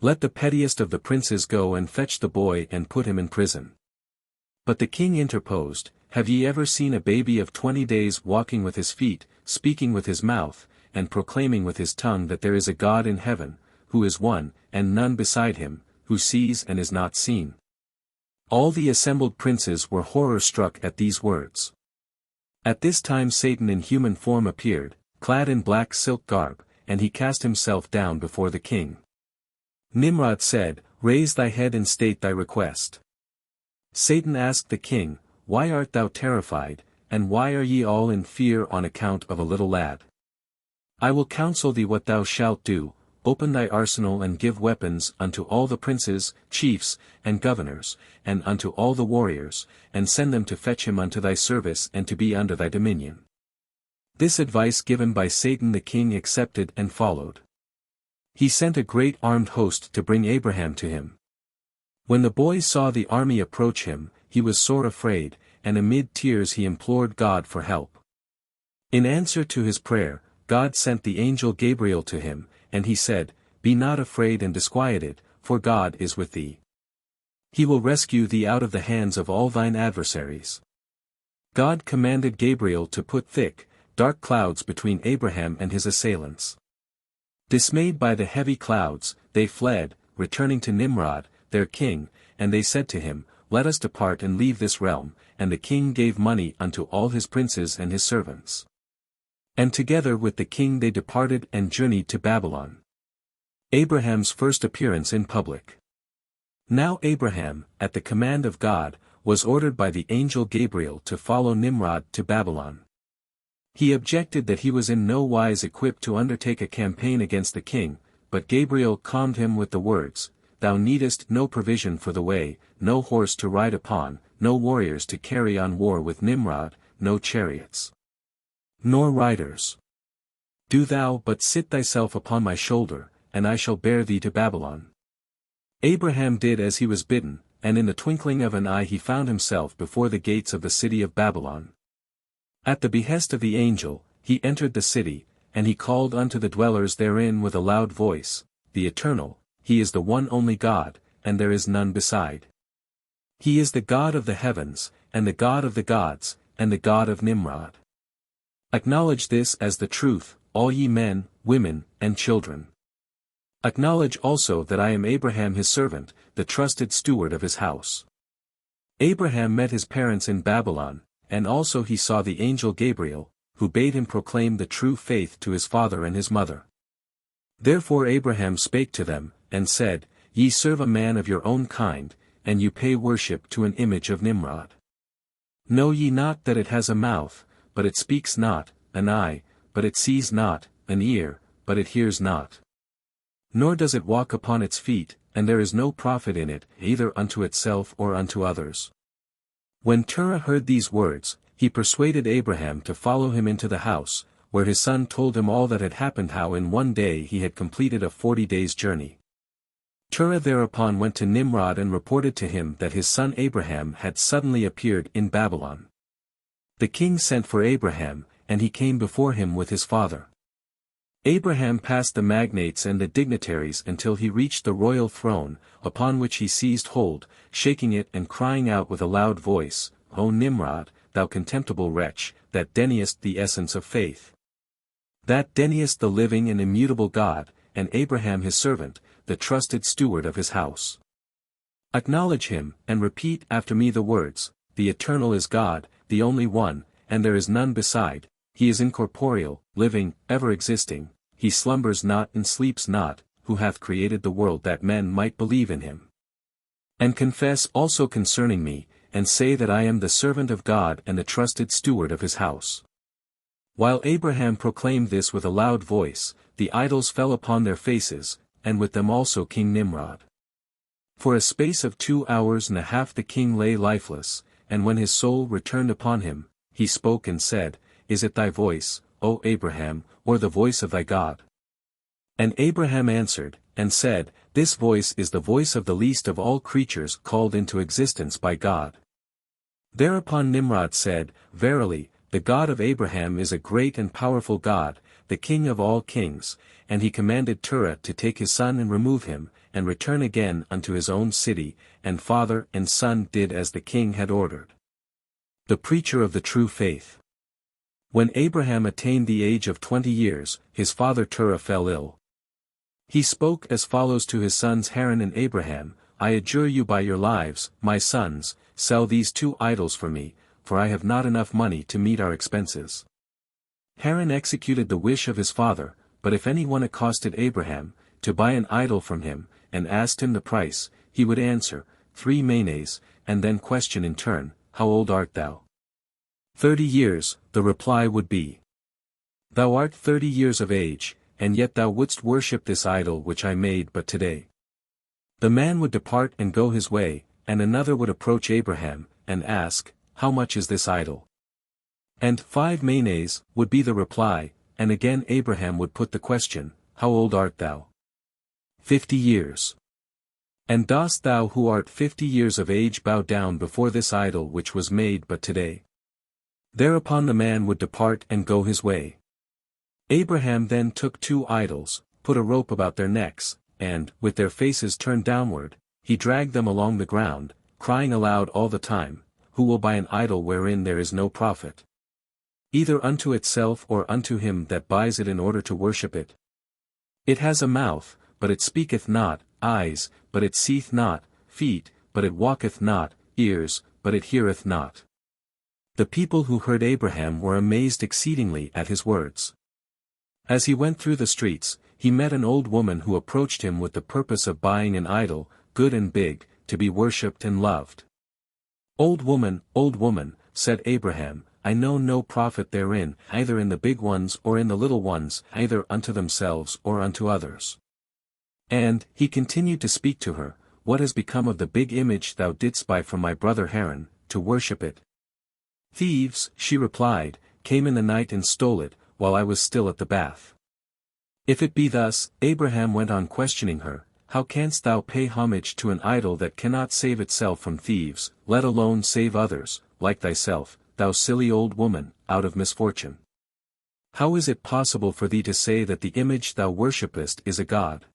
Let the pettiest of the princes go and fetch the boy and put him in prison." But the king interposed, "Have ye ever seen a baby of 20 days walking with his feet, speaking with his mouth, and proclaiming with his tongue that there is a God in heaven, who is one, and none beside him, who sees and is not seen?" All the assembled princes were horror-struck at these words. At this time Satan in human form appeared, clad in black silk garb, and he cast himself down before the king. Nimrod said, "Raise thy head and state thy request." Satan asked the king, "Why art thou terrified, and why are ye all in fear on account of a little lad? I will counsel thee what thou shalt do. Open thy arsenal and give weapons unto all the princes, chiefs, and governors, and unto all the warriors, and send them to fetch him unto thy service and to be under thy dominion." This advice given by Satan the king accepted and followed. He sent a great armed host to bring Abraham to him. When the boy saw the army approach him, he was sore afraid, and amid tears he implored God for help. In answer to his prayer, God sent the angel Gabriel to him, and he said, "Be not afraid and disquieted, for God is with thee. He will rescue thee out of the hands of all thine adversaries." God commanded Gabriel to put thick, dark clouds between Abraham and his assailants. Dismayed by the heavy clouds, they fled, returning to Nimrod, their king, and they said to him, "Let us depart and leave this realm," and the king gave money unto all his princes and his servants. And together with the king they departed and journeyed to Babylon. Abraham's first appearance in public. Now Abraham, at the command of God, was ordered by the angel Gabriel to follow Nimrod to Babylon. He objected that he was in no wise equipped to undertake a campaign against the king, but Gabriel calmed him with the words, "Thou needest no provision for the way, no horse to ride upon, no warriors to carry on war with Nimrod, no chariots, nor riders. Do thou but sit thyself upon my shoulder, and I shall bear thee to Babylon." Abraham did as he was bidden, and in the twinkling of an eye he found himself before the gates of the city of Babylon. At the behest of the angel, he entered the city, and he called unto the dwellers therein with a loud voice, "The Eternal, He is the one only God, and there is none beside. He is the God of the heavens, and the God of the gods, and the God of Nimrod. Acknowledge this as the truth, all ye men, women, and children. Acknowledge also that I am Abraham his servant, the trusted steward of his house." Abraham met his parents in Babylon, and also he saw the angel Gabriel, who bade him proclaim the true faith to his father and his mother. Therefore Abraham spake to them, and said, "Ye serve a man of your own kind, and you pay worship to an image of Nimrod. Know ye not that it has a mouth, but it speaks not, an eye, but it sees not, an ear, but it hears not? Nor does it walk upon its feet, and there is no profit in it, either unto itself or unto others." When Terah heard these words, he persuaded Abraham to follow him into the house, where his son told him all that had happened, how in one day he had completed a 40 days' journey. Terah thereupon went to Nimrod and reported to him that his son Abraham had suddenly appeared in Babylon. The king sent for Abraham, and he came before him with his father. Abraham passed the magnates and the dignitaries until he reached the royal throne, upon which he seized hold, shaking it and crying out with a loud voice, "O Nimrod, thou contemptible wretch, that deniest the essence of faith, that deniest the living and immutable God, and Abraham his servant, the trusted steward of his house. Acknowledge him, and repeat after me the words, The Eternal is God, the only one, and there is none beside. He is incorporeal, living, ever-existing, he slumbers not and sleeps not, who hath created the world that men might believe in him. And confess also concerning me, and say that I am the servant of God and the trusted steward of his house." While Abraham proclaimed this with a loud voice, the idols fell upon their faces, and with them also King Nimrod. For a space of 2 hours and a half the king lay lifeless, and when his soul returned upon him, he spoke and said, "Is it thy voice, O Abraham, or the voice of thy God?" And Abraham answered, and said, "This voice is the voice of the least of all creatures called into existence by God." Thereupon Nimrod said, "Verily, the God of Abraham is a great and powerful God, the King of all kings," and he commanded Terah to take his son and remove him, and return again unto his own city, and father and son did as the king had ordered. The preacher of the true faith. When Abraham attained the age of 20 years, his father Terah fell ill. He spoke as follows to his sons Haran and Abraham, "I adjure you by your lives, my sons, sell these 2 idols for me, for I have not enough money to meet our expenses." Haran executed the wish of his father, but if anyone accosted Abraham, to buy an idol from him, and asked him the price, he would answer, 3 manes, and then question in turn, How old art thou? 30 years, the reply would be. Thou art 30 years of age, and yet thou wouldst worship this idol which I made but today. The man would depart and go his way, and another would approach Abraham, and ask, How much is this idol? And 5 manes would be the reply, and again Abraham would put the question, How old art thou? 50 years. And dost thou who art 50 years of age bow down before this idol which was made but today? Thereupon the man would depart and go his way. Abraham then took 2 idols, put a rope about their necks, and, with their faces turned downward, he dragged them along the ground, crying aloud all the time, Who will buy an idol wherein there is no profit? Either unto itself or unto him that buys it in order to worship it. It has a mouth, but it speaketh not, eyes, but it seeth not, feet, but it walketh not, ears, but it heareth not. The people who heard Abraham were amazed exceedingly at his words. As he went through the streets, he met an old woman who approached him with the purpose of buying an idol, good and big, to be worshipped and loved. Old woman, said Abraham, I know no profit therein, either in the big ones or in the little ones, either unto themselves or unto others. And, he continued to speak to her, What has become of the big image thou didst buy from my brother Haran, to worship it? Thieves, she replied, came in the night and stole it, while I was still at the bath. If it be thus, Abraham went on questioning her, How canst thou pay homage to an idol that cannot save itself from thieves, let alone save others, like thyself, thou silly old woman, out of misfortune? How is it possible for thee to say that the image thou worshippest is a god?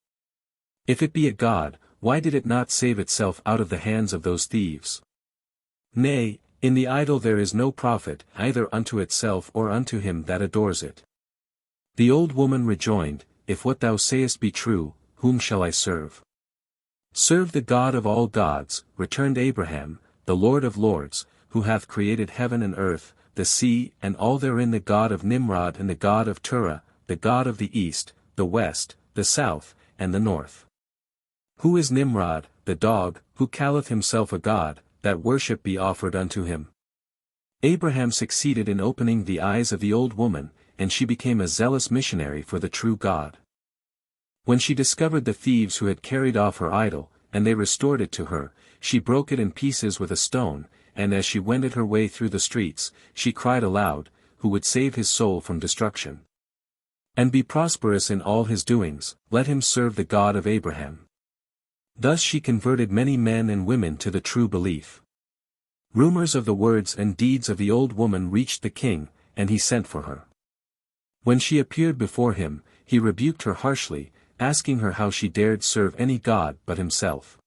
If it be a god, why did it not save itself out of the hands of those thieves? Nay, in the idol there is no profit, either unto itself or unto him that adores it. The old woman rejoined, If what thou sayest be true, whom shall I serve? Serve the God of all gods, returned Abraham, the Lord of lords, who hath created heaven and earth, the sea and all therein, the God of Nimrod and the God of Terah, the God of the east, the west, the south, and the north. Who is Nimrod, the dog, who calleth himself a god, that worship be offered unto him? Abraham succeeded in opening the eyes of the old woman, and she became a zealous missionary for the true God. When she discovered the thieves who had carried off her idol, and they restored it to her, she broke it in pieces with a stone, and as she wended her way through the streets, she cried aloud, Who would save his soul from destruction and be prosperous in all his doings, let him serve the God of Abraham. Thus she converted many men and women to the true belief. Rumors of the words and deeds of the old woman reached the king, and he sent for her. When she appeared before him, he rebuked her harshly, asking her how she dared serve any god but himself.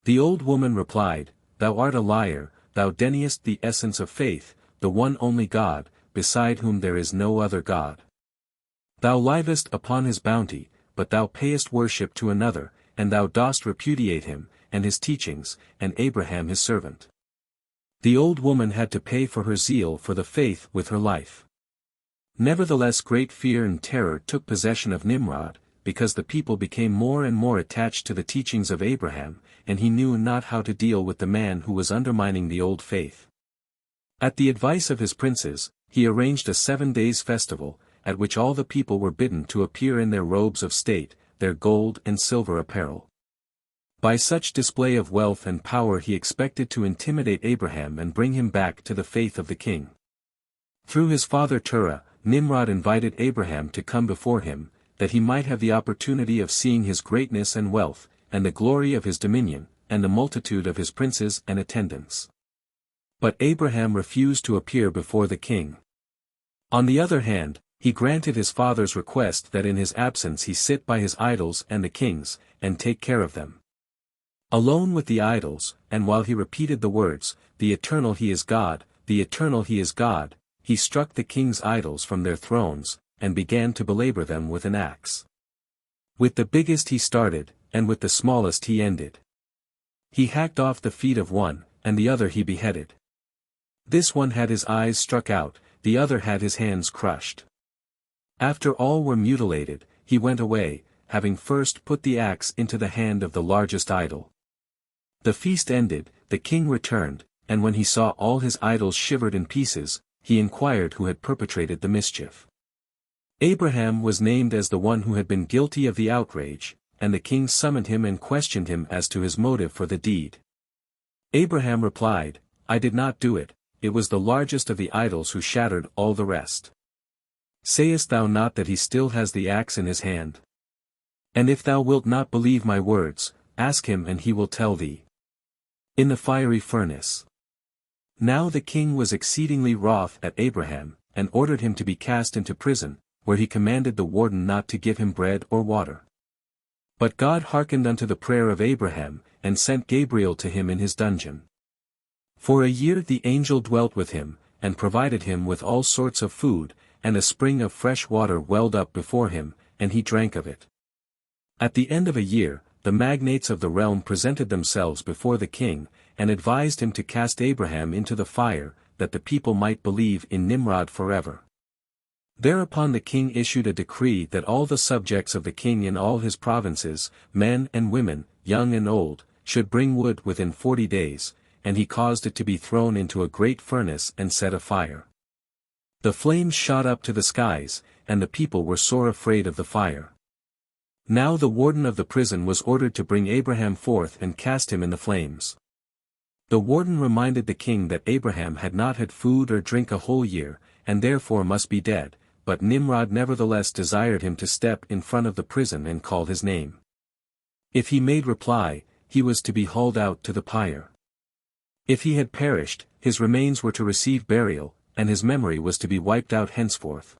The old woman replied, Thou art a liar, thou deniest the essence of faith, the one only God, beside whom there is no other God. Thou livest upon his bounty, but thou payest worship to another, and thou dost repudiate him, and his teachings, and Abraham his servant. The old woman had to pay for her zeal for the faith with her life. Nevertheless great fear and terror took possession of Nimrod, because the people became more and more attached to the teachings of Abraham, and he knew not how to deal with the man who was undermining the old faith. At the advice of his princes, he arranged a 7 days festival, at which all the people were bidden to appear in their robes of state, their gold and silver apparel. By such display of wealth and power he expected to intimidate Abraham and bring him back to the faith of the king. Through his father Terah, Nimrod invited Abraham to come before him, that he might have the opportunity of seeing his greatness and wealth, and the glory of his dominion, and the multitude of his princes and attendants. But Abraham refused to appear before the king. On the other hand, he granted his father's request that in his absence he sit by his idols and the king's, and take care of them. Alone with the idols, and while he repeated the words, The Eternal He is God, the Eternal He is God, he struck the king's idols from their thrones, and began to belabor them with an axe. With the biggest he started, and with the smallest he ended. He hacked off the feet of one, and the other he beheaded. This one had his eyes struck out, the other had his hands crushed. After all were mutilated, he went away, having first put the axe into the hand of the largest idol. The feast ended, the king returned, and when he saw all his idols shivered in pieces, he inquired who had perpetrated the mischief. Abraham was named as the one who had been guilty of the outrage, and the king summoned him and questioned him as to his motive for the deed. Abraham replied, "I did not do it, it was the largest of the idols who shattered all the rest. Sayest thou not that he still has the axe in his hand? And if thou wilt not believe my words, ask him and he will tell thee." In the fiery furnace. Now the king was exceedingly wroth at Abraham, and ordered him to be cast into prison, where he commanded the warden not to give him bread or water. But God hearkened unto the prayer of Abraham, and sent Gabriel to him in his dungeon. For a year the angel dwelt with him, and provided him with all sorts of food, and a spring of fresh water welled up before him, and he drank of it. At the end of a year, the magnates of the realm presented themselves before the king, and advised him to cast Abraham into the fire, that the people might believe in Nimrod forever. Thereupon the king issued a decree that all the subjects of the king in all his provinces, men and women, young and old, should bring wood within 40 days, and he caused it to be thrown into a great furnace and set afire. The flames shot up to the skies, and the people were sore afraid of the fire. Now the warden of the prison was ordered to bring Abraham forth and cast him in the flames. The warden reminded the king that Abraham had not had food or drink a whole year, and therefore must be dead, but Nimrod nevertheless desired him to step in front of the prison and call his name. If he made reply, he was to be hauled out to the pyre. If he had perished, his remains were to receive burial, and his memory was to be wiped out henceforth.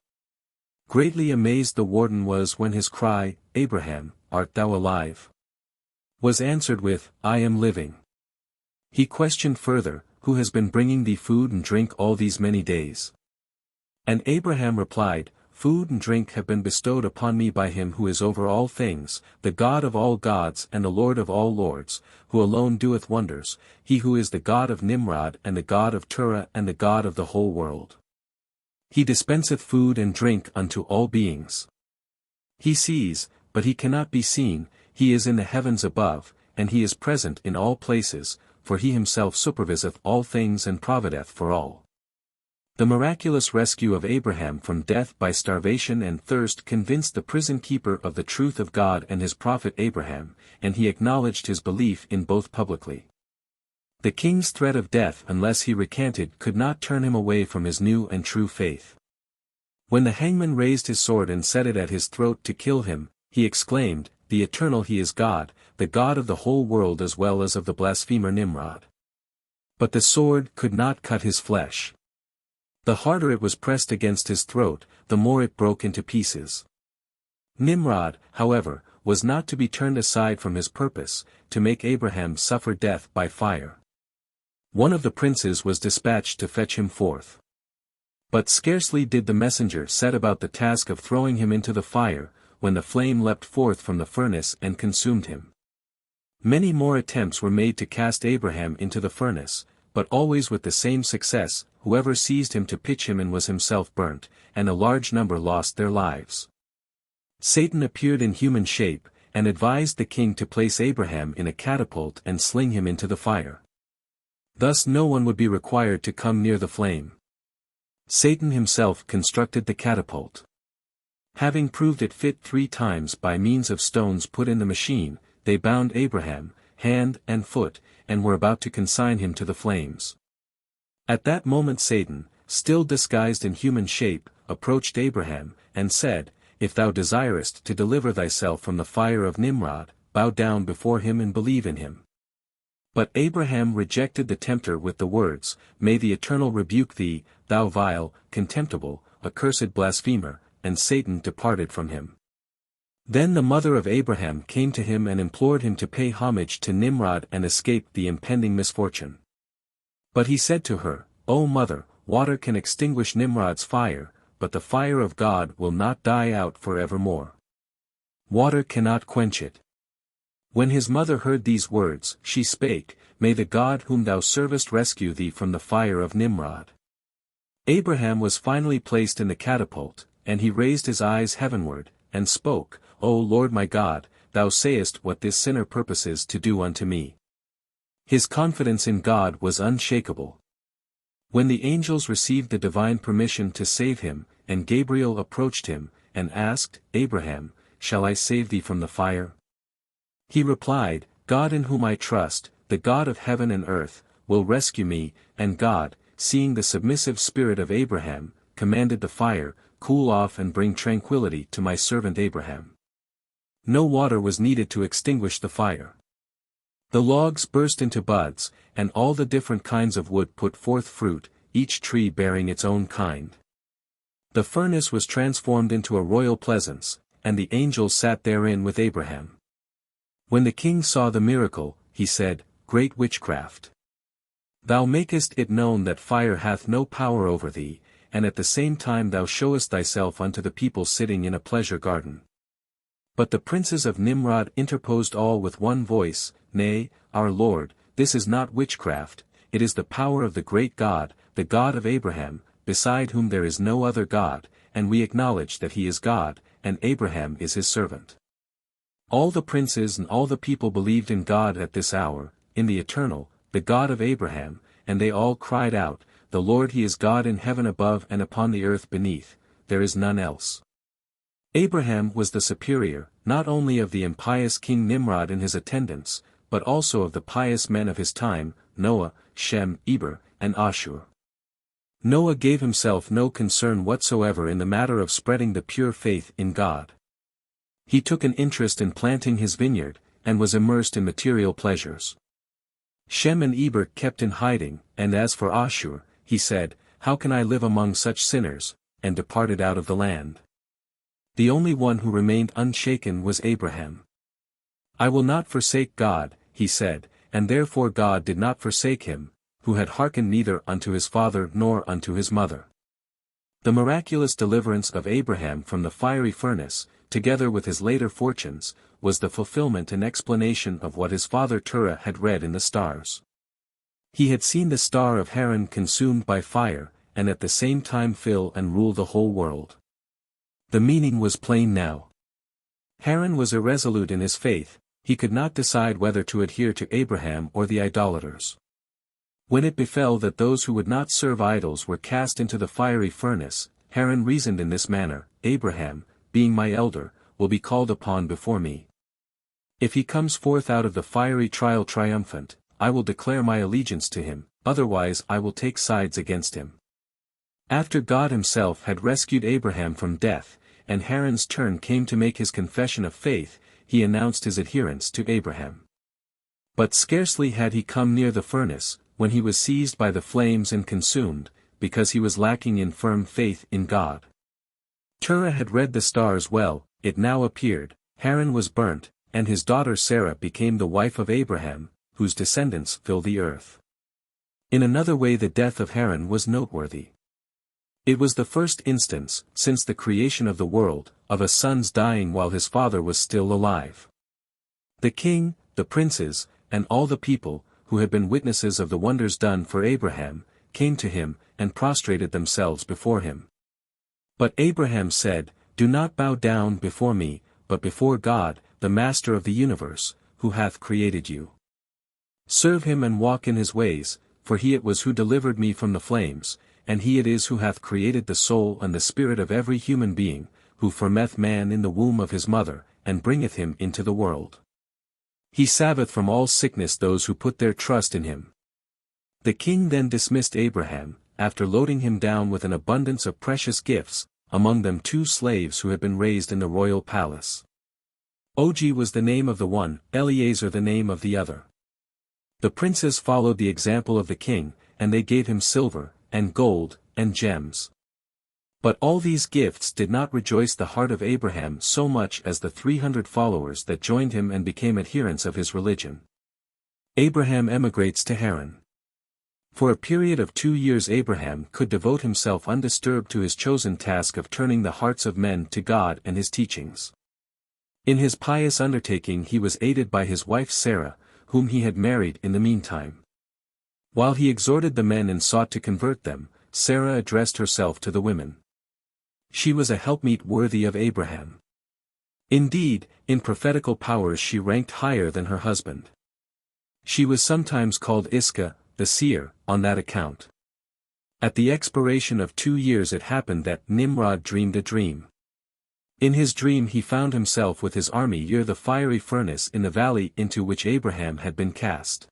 Greatly amazed the warden was when his cry, "Abraham, art thou alive?" was answered with, "I am living." He questioned further, "Who has been bringing thee food and drink all these many days?" And Abraham replied, "Food and drink have been bestowed upon me by him who is over all things, the God of all gods and the Lord of all lords, who alone doeth wonders, he who is the God of Nimrod and the God of Terah and the God of the whole world. He dispenseth food and drink unto all beings. He sees, but he cannot be seen, he is in the heavens above, and he is present in all places, for he himself superviseth all things and provideth for all." The miraculous rescue of Abraham from death by starvation and thirst convinced the prison keeper of the truth of God and his prophet Abraham, and he acknowledged his belief in both publicly. The king's threat of death unless he recanted could not turn him away from his new and true faith. When the hangman raised his sword and set it at his throat to kill him, he exclaimed, "The Eternal He is God, the God of the whole world as well as of the blasphemer Nimrod." But the sword could not cut his flesh. The harder it was pressed against his throat, the more it broke into pieces. Nimrod, however, was not to be turned aside from his purpose, to make Abraham suffer death by fire. One of the princes was dispatched to fetch him forth. But scarcely did the messenger set about the task of throwing him into the fire, when the flame leapt forth from the furnace and consumed him. Many more attempts were made to cast Abraham into the furnace, but always with the same success, whoever seized him to pitch him in was himself burnt, and a large number lost their lives. Satan appeared in human shape, and advised the king to place Abraham in a catapult and sling him into the fire. Thus no one would be required to come near the flame. Satan himself constructed the catapult. Having proved it fit 3 times by means of stones put in the machine, they bound Abraham, hand and foot, and were about to consign him to the flames. At that moment Satan, still disguised in human shape, approached Abraham, and said, "If thou desirest to deliver thyself from the fire of Nimrod, bow down before him and believe in him." But Abraham rejected the tempter with the words, "May the Eternal rebuke thee, thou vile, contemptible, accursed blasphemer," and Satan departed from him. Then the mother of Abraham came to him and implored him to pay homage to Nimrod and escape the impending misfortune. But he said to her, "O mother, water can extinguish Nimrod's fire, but the fire of God will not die out for evermore. Water cannot quench it." When his mother heard these words, she spake, "May the God whom thou servest rescue thee from the fire of Nimrod." Abraham was finally placed in the catapult, and he raised his eyes heavenward, and spoke, O Lord my God, thou sayest what this sinner purposes to do unto me. His confidence in God was unshakable. When the angels received the divine permission to save him, and Gabriel approached him, and asked, Abraham, shall I save thee from the fire? He replied, God in whom I trust, the God of heaven and earth, will rescue me, and God, seeing the submissive spirit of Abraham, commanded the fire, cool off and bring tranquility to my servant Abraham. No water was needed to extinguish the fire. The logs burst into buds, and all the different kinds of wood put forth fruit, each tree bearing its own kind. The furnace was transformed into a royal pleasance, and the angels sat therein with Abraham. When the king saw the miracle, he said, Great witchcraft! Thou makest it known that fire hath no power over thee, and at the same time thou showest thyself unto the people sitting in a pleasure garden. But the princes of Nimrod interposed all with one voice, Nay, our Lord, this is not witchcraft, it is the power of the great God, the God of Abraham, beside whom there is no other God, and we acknowledge that he is God, and Abraham is his servant. All the princes and all the people believed in God at this hour, in the eternal, the God of Abraham, and they all cried out, The Lord he is God in heaven above and upon the earth beneath, there is none else. Abraham was the superior, not only of the impious king Nimrod and his attendants, but also of the pious men of his time, Noah, Shem, Eber, and Ashur. Noah gave himself no concern whatsoever in the matter of spreading the pure faith in God. He took an interest in planting his vineyard, and was immersed in material pleasures. Shem and Eber kept in hiding, and as for Ashur, he said, How can I live among such sinners, and departed out of the land? The only one who remained unshaken was Abraham. I will not forsake God, he said, and therefore God did not forsake him, who had hearkened neither unto his father nor unto his mother. The miraculous deliverance of Abraham from the fiery furnace, together with his later fortunes, was the fulfillment and explanation of what his father Terah had read in the stars. He had seen the star of Haran consumed by fire, and at the same time fill and rule the whole world. The meaning was plain now. Haran was irresolute in his faith, he could not decide whether to adhere to Abraham or the idolaters. When it befell that those who would not serve idols were cast into the fiery furnace, Haran reasoned in this manner, Abraham, being my elder, will be called upon before me. If he comes forth out of the fiery trial triumphant, I will declare my allegiance to him, otherwise I will take sides against him. After God himself had rescued Abraham from death, and Haran's turn came to make his confession of faith, he announced his adherence to Abraham. But scarcely had he come near the furnace, when he was seized by the flames and consumed, because he was lacking in firm faith in God. Terah had read the stars well, it now appeared, Haran was burnt, and his daughter Sarah became the wife of Abraham, whose descendants fill the earth. In another way the death of Haran was noteworthy. It was the first instance, since the creation of the world, of a son's dying while his father was still alive. The king, the princes, and all the people, who had been witnesses of the wonders done for Abraham, came to him, and prostrated themselves before him. But Abraham said, Do not bow down before me, but before God, the Master of the universe, who hath created you. Serve him and walk in his ways, for he it was who delivered me from the flames, and he it is who hath created the soul and the spirit of every human being, who formeth man in the womb of his mother, and bringeth him into the world. He salveth from all sickness those who put their trust in him. The king then dismissed Abraham, after loading him down with an abundance of precious gifts, among them 2 slaves who had been raised in the royal palace. Ogi was the name of the one, Eleazar the name of the other. The princes followed the example of the king, and they gave him silver, and gold, and gems. But all these gifts did not rejoice the heart of Abraham so much as the 300 followers that joined him and became adherents of his religion. Abraham emigrates to Haran. For a period of 2 years Abraham could devote himself undisturbed to his chosen task of turning the hearts of men to God and his teachings. In his pious undertaking he was aided by his wife Sarah, whom he had married in the meantime. While he exhorted the men and sought to convert them, Sarah addressed herself to the women. She was a helpmeet worthy of Abraham. Indeed, in prophetical powers she ranked higher than her husband. She was sometimes called Iscah, the seer, on that account. At the expiration of 2 years it happened that Nimrod dreamed a dream. In his dream he found himself with his army near the fiery furnace in the valley into which Abraham had been cast.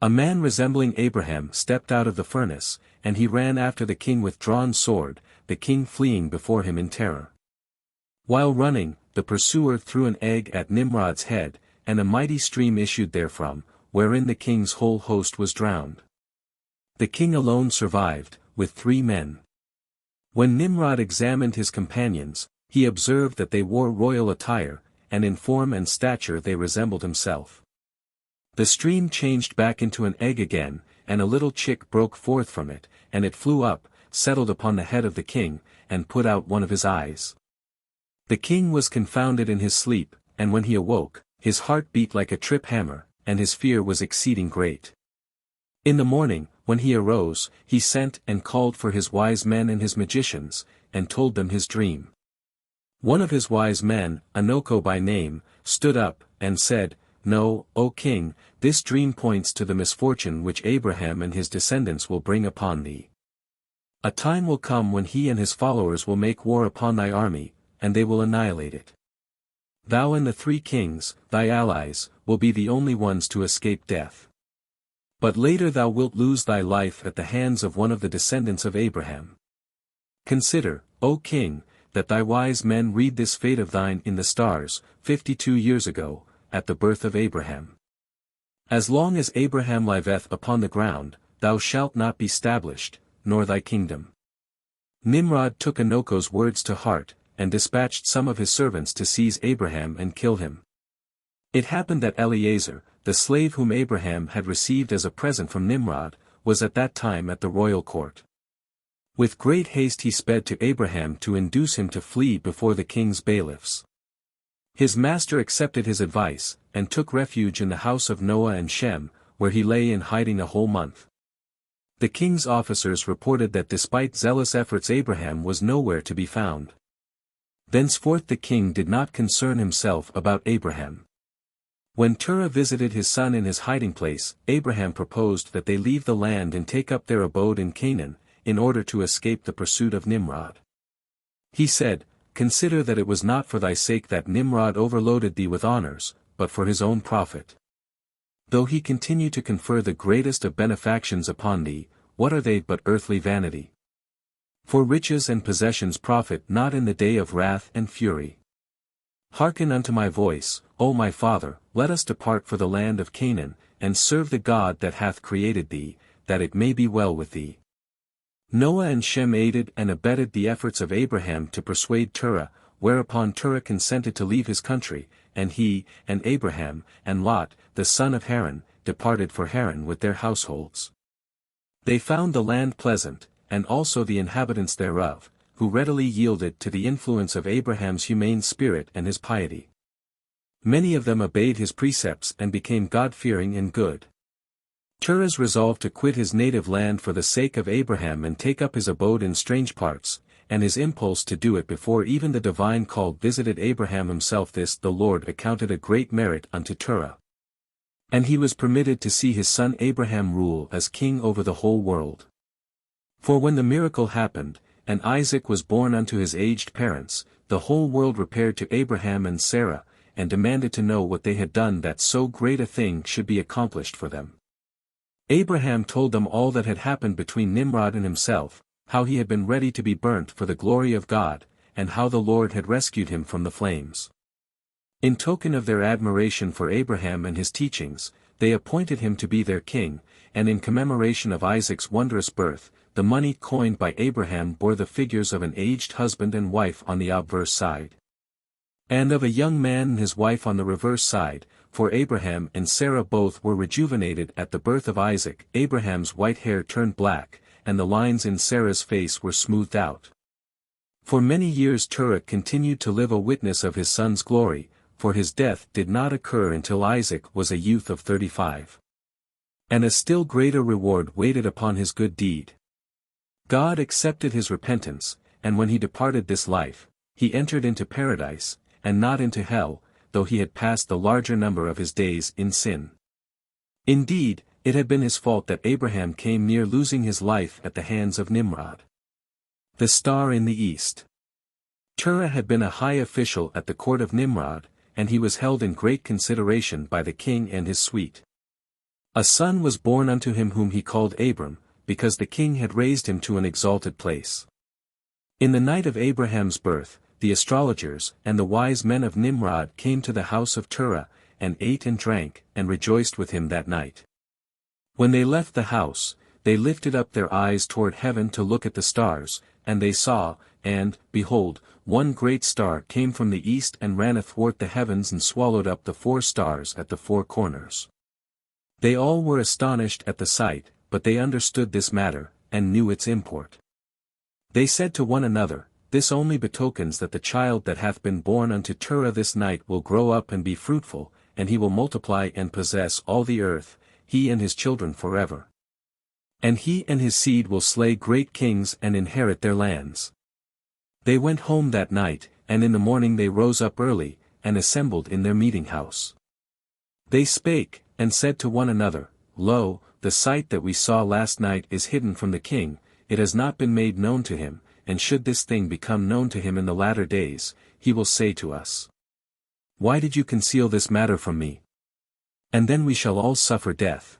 A man resembling Abraham stepped out of the furnace, and he ran after the king with drawn sword, the king fleeing before him in terror. While running, the pursuer threw an egg at Nimrod's head, and a mighty stream issued therefrom, wherein the king's whole host was drowned. The king alone survived, with 3 men. When Nimrod examined his companions, he observed that they wore royal attire, and in form and stature they resembled himself. The stream changed back into an egg again, and a little chick broke forth from it, and it flew up, settled upon the head of the king, and put out one of his eyes. The king was confounded in his sleep, and when he awoke, his heart beat like a trip hammer, and his fear was exceeding great. In the morning, when he arose, he sent and called for his wise men and his magicians, and told them his dream. One of his wise men, Anoko by name, stood up, and said, "Know, O king, this dream points to the misfortune which Abraham and his descendants will bring upon thee. A time will come when he and his followers will make war upon thy army, and they will annihilate it. Thou and the 3 kings, thy allies, will be the only ones to escape death. But later thou wilt lose thy life at the hands of one of the descendants of Abraham. Consider, O king, that thy wise men read this fate of thine in the stars, 52 years ago, at the birth of Abraham. As long as Abraham liveth upon the ground, thou shalt not be stablished, nor thy kingdom." Nimrod took Anoko's words to heart, and dispatched some of his servants to seize Abraham and kill him. It happened that Eliezer, the slave whom Abraham had received as a present from Nimrod, was at that time at the royal court. With great haste he sped to Abraham to induce him to flee before the king's bailiffs. His master accepted his advice, and took refuge in the house of Noah and Shem, where he lay in hiding a whole month. The king's officers reported that despite zealous efforts Abraham was nowhere to be found. Thenceforth the king did not concern himself about Abraham. When Terah visited his son in his hiding place, Abraham proposed that they leave the land and take up their abode in Canaan, in order to escape the pursuit of Nimrod. He said, "Consider that it was not for thy sake that Nimrod overloaded thee with honors, but for his own profit. Though he continue to confer the greatest of benefactions upon thee, what are they but earthly vanity? For riches and possessions profit not in the day of wrath and fury. Hearken unto my voice, O my father, let us depart for the land of Canaan, and serve the God that hath created thee, that it may be well with thee." Noah and Shem aided and abetted the efforts of Abraham to persuade Terah, whereupon Terah consented to leave his country, and he, and Abraham, and Lot, the son of Haran, departed for Haran with their households. They found the land pleasant, and also the inhabitants thereof, who readily yielded to the influence of Abraham's humane spirit and his piety. Many of them obeyed his precepts and became God-fearing and good. Terah's resolved to quit his native land for the sake of Abraham and take up his abode in strange parts, and his impulse to do it before even the divine call visited Abraham himself, this the Lord accounted a great merit unto Terah. And he was permitted to see his son Abraham rule as king over the whole world. For when the miracle happened, and Isaac was born unto his aged parents, the whole world repaired to Abraham and Sarah, and demanded to know what they had done that so great a thing should be accomplished for them. Abraham told them all that had happened between Nimrod and himself, how he had been ready to be burnt for the glory of God, and how the Lord had rescued him from the flames. In token of their admiration for Abraham and his teachings, they appointed him to be their king, and in commemoration of Isaac's wondrous birth, the money coined by Abraham bore the figures of an aged husband and wife on the obverse side, and of a young man and his wife on the reverse side, for Abraham and Sarah both were rejuvenated at the birth of Isaac. Abraham's white hair turned black, and the lines in Sarah's face were smoothed out. For many years Terah continued to live a witness of his son's glory, for his death did not occur until Isaac was a youth of 35. And a still greater reward waited upon his good deed. God accepted his repentance, and when he departed this life, he entered into paradise, and not into hell, though he had passed the larger number of his days in sin. Indeed, it had been his fault that Abraham came near losing his life at the hands of Nimrod. The star in the east. Terah had been a high official at the court of Nimrod, and he was held in great consideration by the king and his suite. A son was born unto him whom he called Abram, because the king had raised him to an exalted place. In the night of Abraham's birth, the astrologers and the wise men of Nimrod came to the house of Terah, and ate and drank, and rejoiced with him that night. When they left the house, they lifted up their eyes toward heaven to look at the stars, and they saw, and, behold, one great star came from the east and ran athwart the heavens and swallowed up the 4 stars at the 4 corners. They all were astonished at the sight, but they understood this matter, and knew its import. They said to one another, This only betokens that the child that hath been born unto Terah this night will grow up and be fruitful, and he will multiply and possess all the earth, he and his children forever. And he and his seed will slay great kings and inherit their lands. They went home that night, and in the morning they rose up early, and assembled in their meeting house. They spake, and said to one another, Lo, the sight that we saw last night is hidden from the king, it has not been made known to him, and should this thing become known to him in the latter days, he will say to us, Why did you conceal this matter from me? And then we shall all suffer death.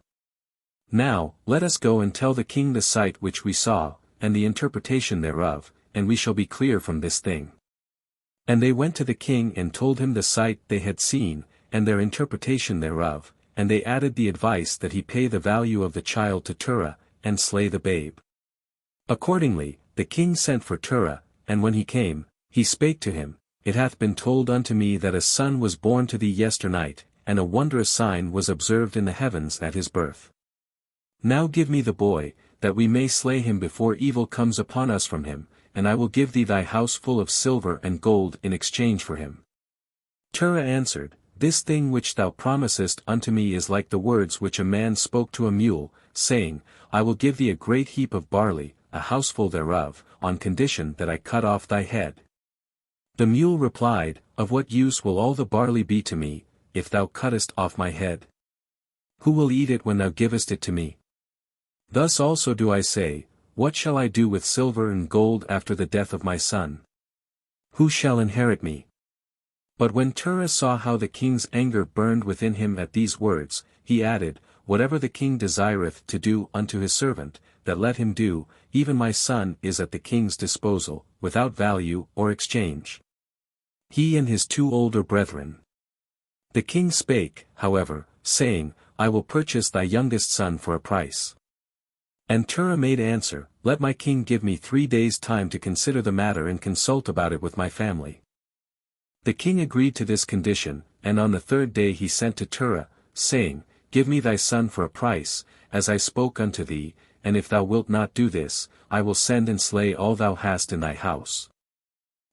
Now, let us go and tell the king the sight which we saw, and the interpretation thereof, and we shall be clear from this thing. And they went to the king and told him the sight they had seen, and their interpretation thereof, and they added the advice that he pay the value of the child to Terah, and slay the babe. Accordingly, the king sent for Terah, and when he came, he spake to him, It hath been told unto me that a son was born to thee yesternight, and a wondrous sign was observed in the heavens at his birth. Now give me the boy, that we may slay him before evil comes upon us from him, and I will give thee thy house full of silver and gold in exchange for him. Terah answered, This thing which thou promisest unto me is like the words which a man spoke to a mule, saying, I will give thee a great heap of barley, a houseful thereof, on condition that I cut off thy head. The mule replied, Of what use will all the barley be to me, if thou cuttest off my head? Who will eat it when thou givest it to me? Thus also do I say, What shall I do with silver and gold after the death of my son? Who shall inherit me? But when Terah saw how the king's anger burned within him at these words, he added, Whatever the king desireth to do unto his servant, that let him do, even my son is at the king's disposal, without value or exchange. He and his 2 older brethren. The king spake, however, saying, I will purchase thy youngest son for a price. And Terah made answer, Let my king give me 3 days' time to consider the matter and consult about it with my family. The king agreed to this condition, and on the 3rd day he sent to Terah, saying, Give me thy son for a price, as I spoke unto thee, and if thou wilt not do this, I will send and slay all thou hast in thy house.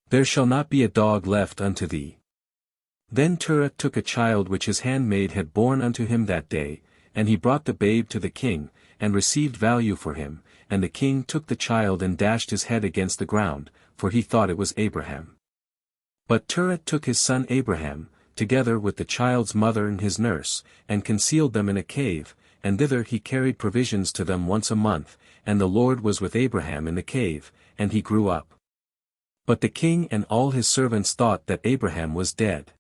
There shall not be a dog left unto thee. Then Terah took a child which his handmaid had borne unto him that day, and he brought the babe to the king, and received value for him, and the king took the child and dashed his head against the ground, for he thought it was Abraham. But Terah took his son Abraham, together with the child's mother and his nurse, and concealed them in a cave, and thither he carried provisions to them once a month, and the Lord was with Abraham in the cave, and he grew up. But the king and all his servants thought that Abraham was dead.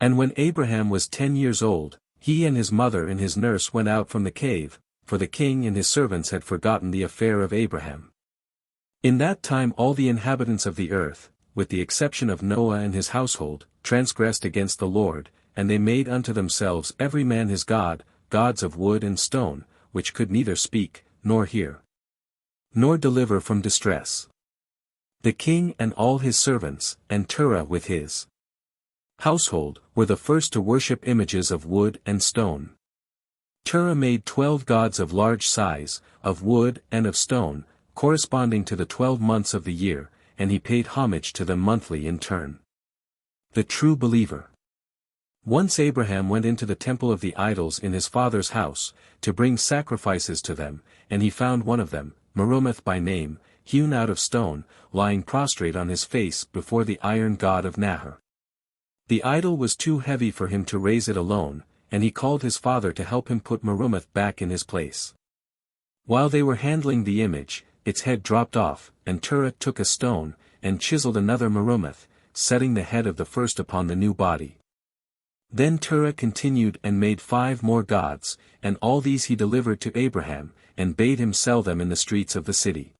And when Abraham was 10 years old, he and his mother and his nurse went out from the cave, for the king and his servants had forgotten the affair of Abraham. In that time all the inhabitants of the earth, with the exception of Noah and his household, transgressed against the Lord, and they made unto themselves every man his god, gods of wood and stone, which could neither speak, nor hear, nor deliver from distress. The king and all his servants, and Terah with his household, were the first to worship images of wood and stone. Terah made 12 gods of large size, of wood and of stone, corresponding to the 12 months of the year, and he paid homage to them monthly in turn. The true believer. Once Abraham went into the temple of the idols in his father's house, to bring sacrifices to them, and he found one of them, Meromoth by name. hewn out of stone, lying prostrate on his face before the iron god of Nahor. The idol was too heavy for him to raise it alone, and he called his father to help him put Merumoth back in his place. While they were handling the image, its head dropped off, and Terah took a stone, and chiseled another Merumoth, setting the head of the first upon the new body. Then Terah continued and made 5 more gods, and all these he delivered to Abraham, and bade him sell them in the streets of the city.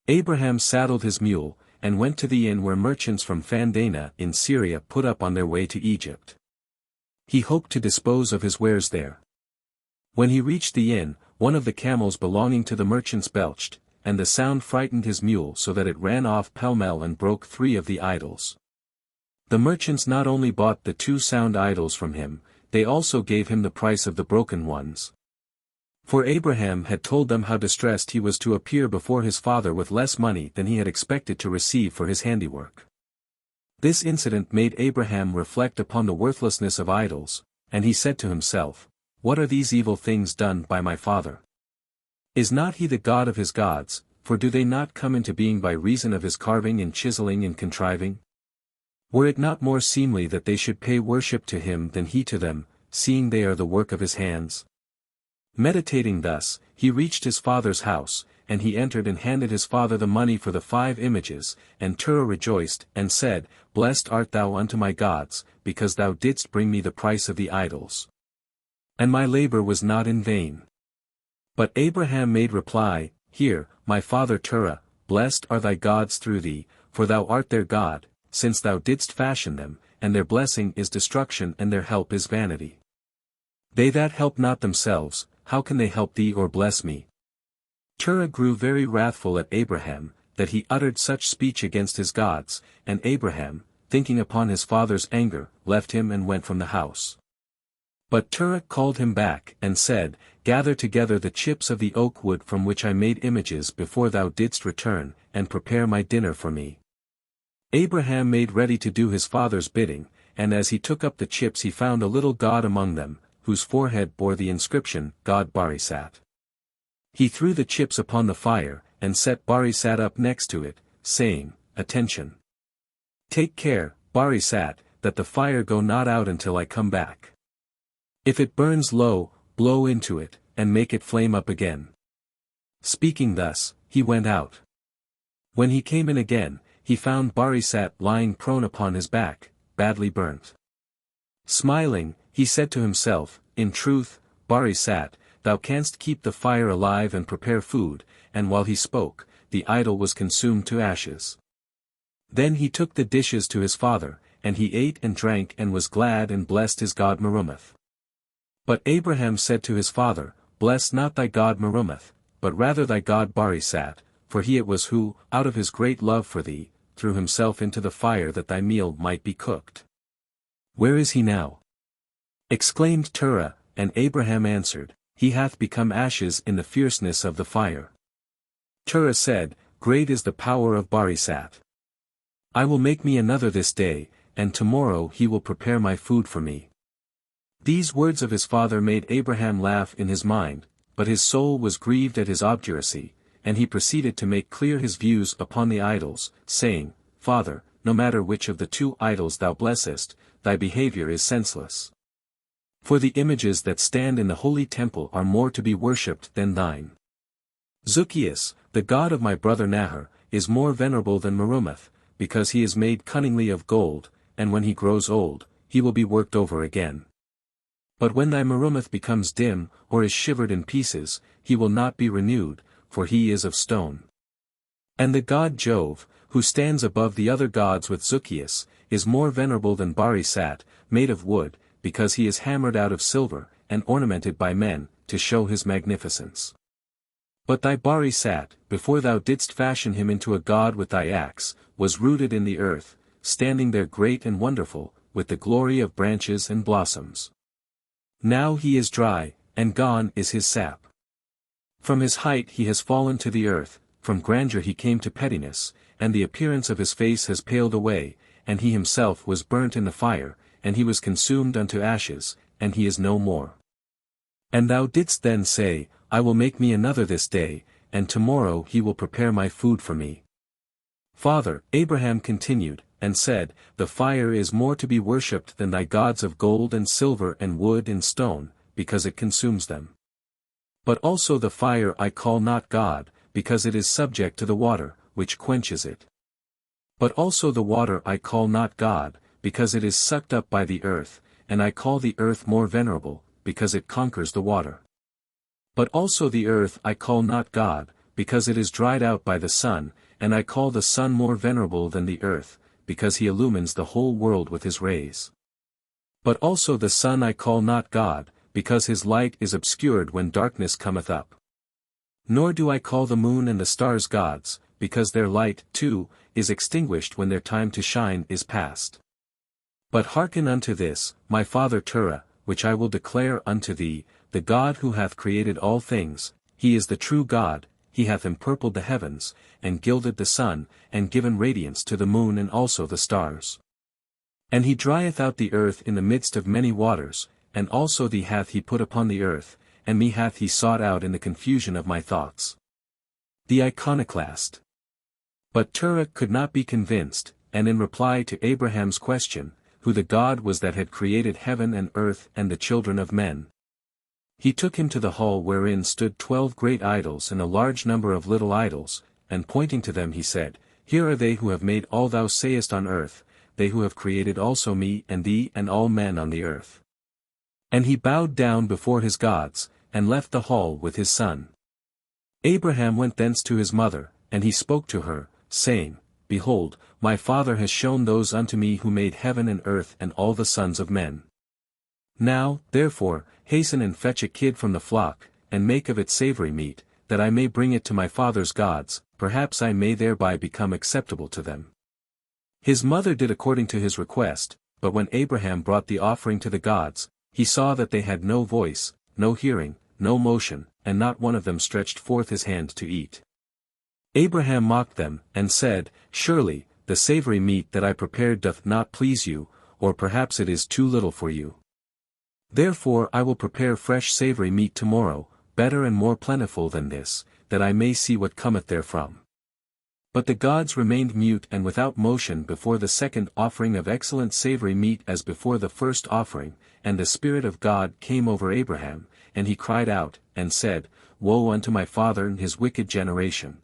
Abraham saddled his mule, and went to the inn where merchants from Fandana in Syria put up on their way to Egypt. He hoped to dispose of his wares there. When he reached the inn, one of the camels belonging to the merchants belched, and the sound frightened his mule so that it ran off pell-mell and broke 3 of the idols. The merchants not only bought the 2 sound idols from him, they also gave him the price of the broken ones. For Abraham had told them how distressed he was to appear before his father with less money than he had expected to receive for his handiwork. This incident made Abraham reflect upon the worthlessness of idols, and he said to himself, "What are these evil things done by my father? Is not he the God of his gods, for do they not come into being by reason of his carving and chiseling and contriving? Were it not more seemly that they should pay worship to him than he to them, seeing they are the work of his hands?" Meditating thus, he reached his father's house, and he entered and handed his father the money for the 5 images, and Terah rejoiced, and said, "Blessed art thou unto my gods, because thou didst bring me the price of the idols. And my labor was not in vain." But Abraham made reply, "Hear, my father Terah, blessed are thy gods through thee, for thou art their God, since thou didst fashion them, and their blessing is destruction and their help is vanity. They that help not themselves, how can they help thee or bless me?" Terah grew very wrathful at Abraham, that he uttered such speech against his gods, and Abraham, thinking upon his father's anger, left him and went from the house. But Terah called him back, and said, "Gather together the chips of the oak wood from which I made images before thou didst return, and prepare my dinner for me." Abraham made ready to do his father's bidding, and as he took up the chips he found a little god among them, whose forehead bore the inscription, God Barisat. He threw the chips upon the fire, and set Barisat up next to it, saying, "Attention! Take care, Barisat, that the fire go not out until I come back. If it burns low, blow into it, and make it flame up again." Speaking thus, he went out. When he came in again, he found Barisat lying prone upon his back, badly burnt. Smiling, he said to himself, "In truth, Barisat, thou canst keep the fire alive and prepare food," and while he spoke, the idol was consumed to ashes. Then he took the dishes to his father, and he ate and drank and was glad and blessed his god Merumoth. But Abraham said to his father, "Bless not thy god Merumoth, but rather thy god Barisat, for he it was who, out of his great love for thee, threw himself into the fire that thy meal might be cooked." "Where is he now?" exclaimed Terah, and Abraham answered, "He hath become ashes in the fierceness of the fire." Terah said, "Great is the power of Barisat. I will make me another this day, and tomorrow he will prepare my food for me." These words of his father made Abraham laugh in his mind, but his soul was grieved at his obduracy, and he proceeded to make clear his views upon the idols, saying, "Father, no matter which of the 2 idols thou blessest, thy behavior is senseless. For the images that stand in the holy temple are more to be worshipped than thine. Zucchius, the god of my brother Nahor, is more venerable than Merumoth, because he is made cunningly of gold, and when he grows old, he will be worked over again. But when thy Merumoth becomes dim, or is shivered in pieces, he will not be renewed, for he is of stone. And the god Jove, who stands above the other gods with Zucchius, is more venerable than Barisat, made of wood, because he is hammered out of silver, and ornamented by men, to show his magnificence. But thy Barisat, before thou didst fashion him into a god with thy axe, was rooted in the earth, standing there great and wonderful, with the glory of branches and blossoms. Now he is dry, and gone is his sap. From his height he has fallen to the earth, from grandeur he came to pettiness, and the appearance of his face has paled away, and he himself was burnt in the fire, and he was consumed unto ashes, and he is no more. And thou didst then say, I will make me another this day, and tomorrow he will prepare my food for me. Father, Abraham continued, and said, the fire is more to be worshipped than thy gods of gold and silver and wood and stone, because it consumes them. But also the fire I call not God, because it is subject to the water, which quenches it. But also the water I call not God, because it is sucked up by the earth, and I call the earth more venerable, because it conquers the water. But also the earth I call not God, because it is dried out by the sun, and I call the sun more venerable than the earth, because he illumines the whole world with his rays. But also the sun I call not God, because his light is obscured when darkness cometh up. Nor do I call the moon and the stars gods, because their light, too, is extinguished when their time to shine is past. But hearken unto this, my father Terah, which I will declare unto thee, the God who hath created all things, he is the true God, he hath empurpled the heavens, and gilded the sun, and given radiance to the moon and also the stars. And he drieth out the earth in the midst of many waters, and also thee hath he put upon the earth, and me hath he sought out in the confusion of my thoughts. The iconoclast. But Terah could not be convinced, and in reply to Abraham's question, who the God was that had created heaven and earth and the children of men, he took him to the hall wherein stood 12 great idols and a large number of little idols, and pointing to them he said, Here are they who have made all thou sayest on earth, they who have created also me and thee and all men on the earth. And he bowed down before his gods, and left the hall with his son. Abraham went thence to his mother, and he spoke to her, saying, Behold, my father has shown those unto me who made heaven and earth and all the sons of men. Now, therefore, hasten and fetch a kid from the flock, and make of it savory meat, that I may bring it to my father's gods, perhaps I may thereby become acceptable to them. His mother did according to his request, but when Abraham brought the offering to the gods, he saw that they had no voice, no hearing, no motion, and not one of them stretched forth his hand to eat. Abraham mocked them, and said, Surely, the savory meat that I prepared doth not please you, or perhaps it is too little for you. Therefore I will prepare fresh savory meat tomorrow, better and more plentiful than this, that I may see what cometh therefrom. But the gods remained mute and without motion before the second offering of excellent savory meat as before the first offering, and the Spirit of God came over Abraham, and he cried out, and said, Woe unto my father and his wicked generation!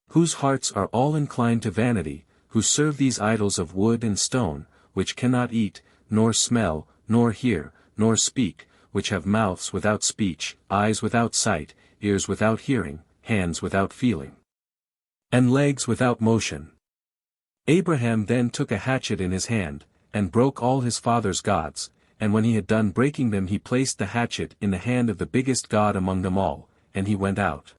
Whose hearts are all inclined to vanity, who serve these idols of wood and stone, which cannot eat, nor smell, nor hear, nor speak, which have mouths without speech, eyes without sight, ears without hearing, hands without feeling, and legs without motion. Abraham then took a hatchet in his hand, and broke all his father's gods, and when he had done breaking them he placed the hatchet in the hand of the biggest god among them all, and he went out.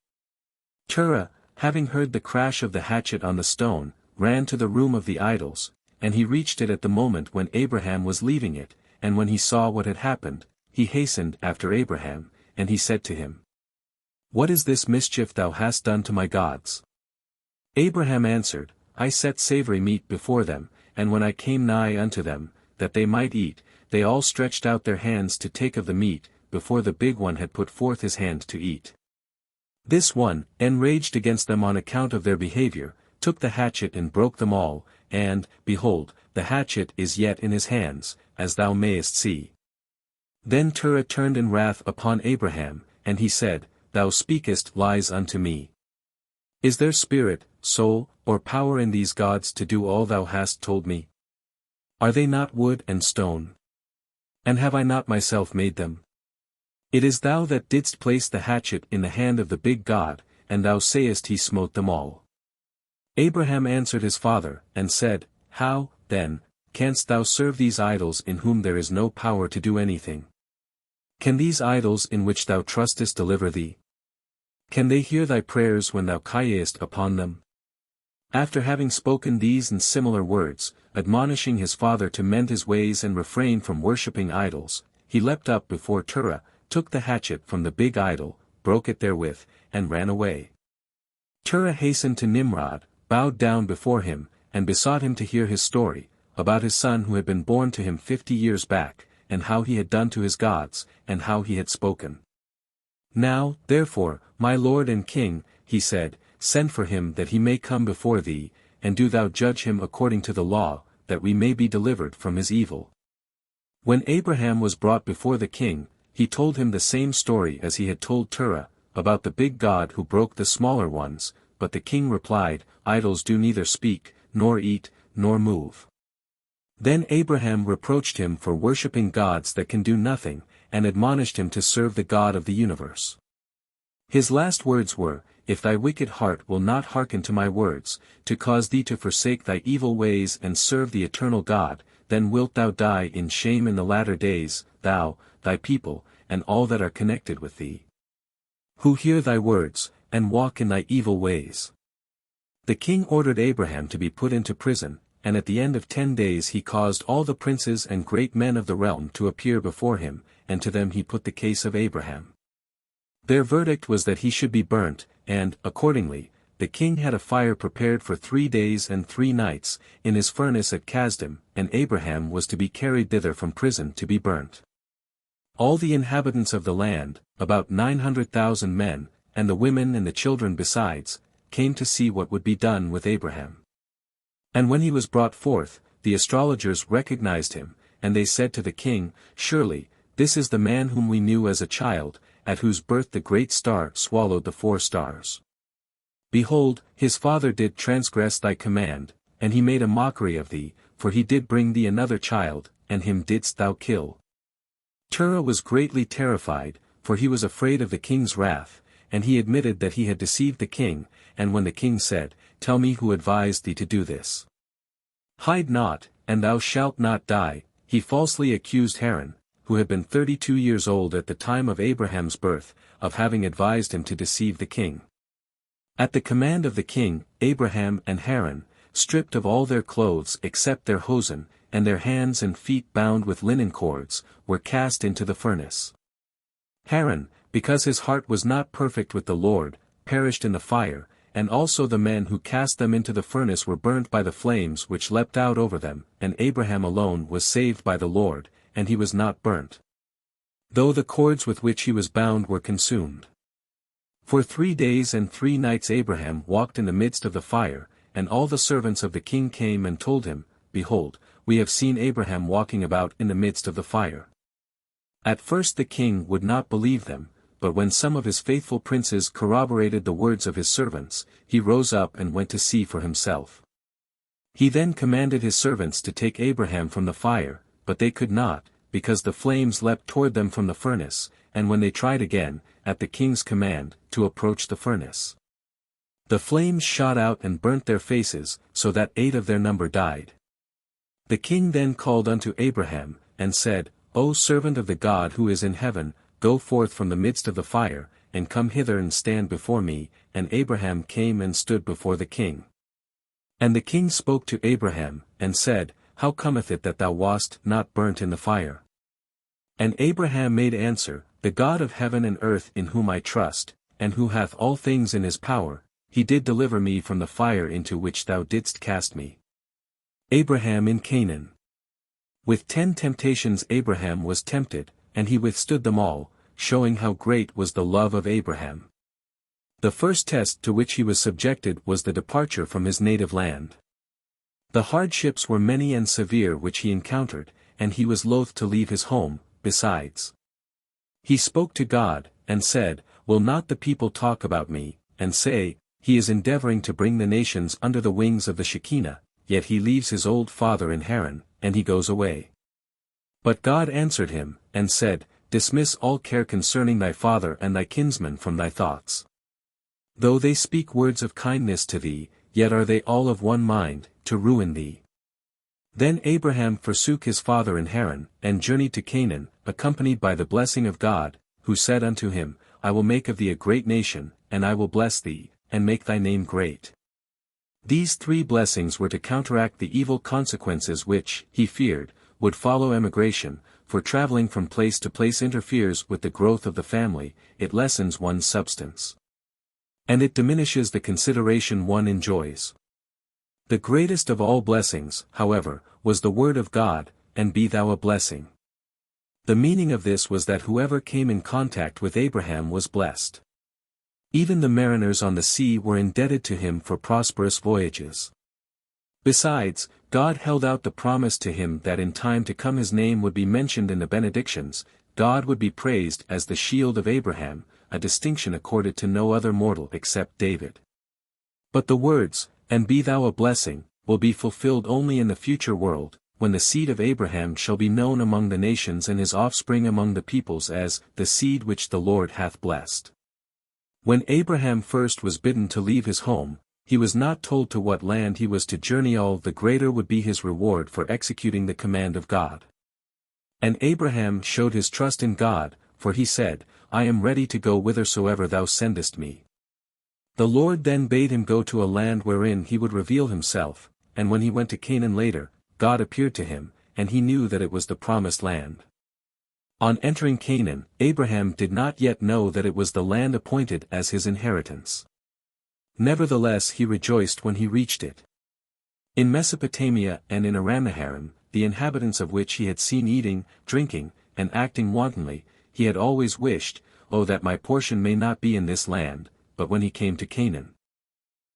Terah, having heard the crash of the hatchet on the stone, ran to the room of the idols, and he reached it at the moment when Abraham was leaving it, and when he saw what had happened, he hastened after Abraham, and he said to him, What is this mischief thou hast done to my gods? Abraham answered, I set savory meat before them, and when I came nigh unto them, that they might eat, they all stretched out their hands to take of the meat, before the big one had put forth his hand to eat. This one, enraged against them on account of their behavior, took the hatchet and broke them all, and, behold, the hatchet is yet in his hands, as thou mayest see. Then Terah turned in wrath upon Abraham, and he said, Thou speakest lies unto me. Is there spirit, soul, or power in these gods to do all thou hast told me? Are they not wood and stone? And have I not myself made them? It is thou that didst place the hatchet in the hand of the big god, and thou sayest he smote them all. Abraham answered his father, and said, How, then, canst thou serve these idols in whom there is no power to do anything? Can these idols in which thou trustest deliver thee? Can they hear thy prayers when thou criest upon them? After having spoken these and similar words, admonishing his father to mend his ways and refrain from worshipping idols, he leapt up before Terah, took the hatchet from the big idol, broke it therewith, and ran away. Terah hastened to Nimrod, bowed down before him, and besought him to hear his story, about his son who had been born to him 50 years back, and how he had done to his gods, and how he had spoken. Now, therefore, my lord and king, he said, send for him that he may come before thee, and do thou judge him according to the law, that we may be delivered from his evil. When Abraham was brought before the king, he told him the same story as he had told Terah, about the big God who broke the smaller ones, but the king replied, idols do neither speak, nor eat, nor move. Then Abraham reproached him for worshipping gods that can do nothing, and admonished him to serve the God of the universe. His last words were, if thy wicked heart will not hearken to my words, to cause thee to forsake thy evil ways and serve the eternal God, then wilt thou die in shame in the latter days, thou, thy people, and all that are connected with thee, who hear thy words, and walk in thy evil ways. The king ordered Abraham to be put into prison, and at the end of 10 days he caused all the princes and great men of the realm to appear before him, and to them he put the case of Abraham. Their verdict was that he should be burnt, and, accordingly, the king had a fire prepared for 3 days and 3 nights, in his furnace at Kasdim, and Abraham was to be carried thither from prison to be burnt. All the inhabitants of the land, about 900,000 men, and the women and the children besides, came to see what would be done with Abraham. And when he was brought forth, the astrologers recognized him, and they said to the king, surely, this is the man whom we knew as a child, at whose birth the great star swallowed the 4 stars. Behold, his father did transgress thy command, and he made a mockery of thee, for he did bring thee another child, and him didst thou kill. Terah was greatly terrified, for he was afraid of the king's wrath, and he admitted that he had deceived the king, and when the king said, tell me who advised thee to do this. Hide not, and thou shalt not die, he falsely accused Haran, who had been 32 years old at the time of Abraham's birth, of having advised him to deceive the king. At the command of the king, Abraham and Haran, stripped of all their clothes except their hosen, and their hands and feet bound with linen cords, were cast into the furnace. Haran, because his heart was not perfect with the Lord, perished in the fire, and also the men who cast them into the furnace were burnt by the flames which leapt out over them, and Abraham alone was saved by the Lord, and he was not burnt, though the cords with which he was bound were consumed. For 3 days and 3 nights Abraham walked in the midst of the fire, and all the servants of the king came and told him, behold, we have seen Abraham walking about in the midst of the fire. At first the king would not believe them, but when some of his faithful princes corroborated the words of his servants, he rose up and went to see for himself. He then commanded his servants to take Abraham from the fire, but they could not, because the flames leapt toward them from the furnace, and when they tried again, at the king's command, to approach the furnace, the flames shot out and burnt their faces, so that 8 of their number died. The king then called unto Abraham, and said, O servant of the God who is in heaven, go forth from the midst of the fire, and come hither and stand before me, and Abraham came and stood before the king. And the king spoke to Abraham, and said, How cometh it that thou wast not burnt in the fire? And Abraham made answer, The God of heaven and earth in whom I trust, and who hath all things in his power, he did deliver me from the fire into which thou didst cast me. Abraham in Canaan. With 10 temptations Abraham was tempted, and he withstood them all, showing how great was the love of Abraham. The first test to which he was subjected was the departure from his native land. The hardships were many and severe which he encountered, and he was loath to leave his home, besides. He spoke to God, and said, Will not the people talk about me, and say, He is endeavoring to bring the nations under the wings of the Shekinah, yet he leaves his old father in Haran, and he goes away. But God answered him, and said, Dismiss all care concerning thy father and thy kinsmen from thy thoughts. Though they speak words of kindness to thee, yet are they all of one mind, to ruin thee. Then Abraham forsook his father in Haran, and journeyed to Canaan, accompanied by the blessing of God, who said unto him, I will make of thee a great nation, and I will bless thee, and make thy name great. These 3 blessings were to counteract the evil consequences which, he feared, would follow emigration, for traveling from place to place interferes with the growth of the family, it lessens one's substance, and it diminishes the consideration one enjoys. The greatest of all blessings, however, was the word of God, and be thou a blessing. The meaning of this was that whoever came in contact with Abraham was blessed. Even the mariners on the sea were indebted to him for prosperous voyages. Besides, God held out the promise to him that in time to come his name would be mentioned in the benedictions. God would be praised as the shield of Abraham, a distinction accorded to no other mortal except David. But the words, "And be thou a blessing," will be fulfilled only in the future world, when the seed of Abraham shall be known among the nations and his offspring among the peoples as, "the seed which the Lord hath blessed." When Abraham first was bidden to leave his home, he was not told to what land he was to journey, all the greater would be his reward for executing the command of God. And Abraham showed his trust in God, for he said, "I am ready to go whithersoever thou sendest me." The Lord then bade him go to a land wherein he would reveal himself, and when he went to Canaan later, God appeared to him, and he knew that it was the promised land. On entering Canaan, Abraham did not yet know that it was the land appointed as his inheritance. Nevertheless he rejoiced when he reached it. In Mesopotamia and in Aram-naharaim, the inhabitants of which he had seen eating, drinking, and acting wantonly, he had always wished, "Oh, that my portion may not be in this land," but when he came to Canaan,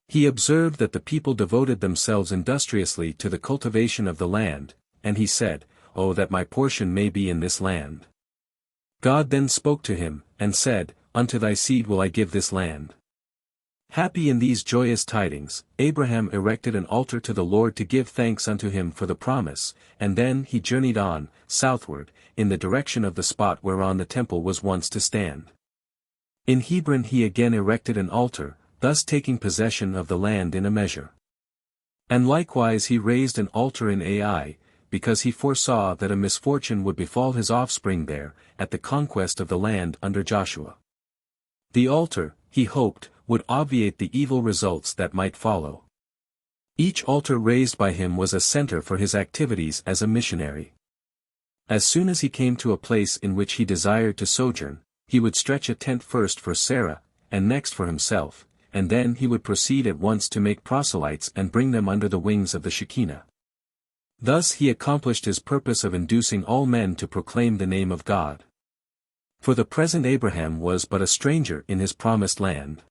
he observed that the people devoted themselves industriously to the cultivation of the land, and he said, "Oh, that my portion may be in this land." God then spoke to him, and said, "Unto thy seed will I give this land." Happy in these joyous tidings, Abraham erected an altar to the Lord to give thanks unto him for the promise, and then he journeyed on, southward, in the direction of the spot whereon the temple was once to stand. In Hebron he again erected an altar, thus taking possession of the land in a measure. And likewise he raised an altar in Ai, because he foresaw that a misfortune would befall his offspring there, at the conquest of the land under Joshua. The altar, he hoped, would obviate the evil results that might follow. Each altar raised by him was a center for his activities as a missionary. As soon as he came to a place in which he desired to sojourn, he would stretch a tent first for Sarah, and next for himself, and then he would proceed at once to make proselytes and bring them under the wings of the Shekinah. Thus he accomplished his purpose of inducing all men to proclaim the name of God. For the present Abraham was but a stranger in his promised land.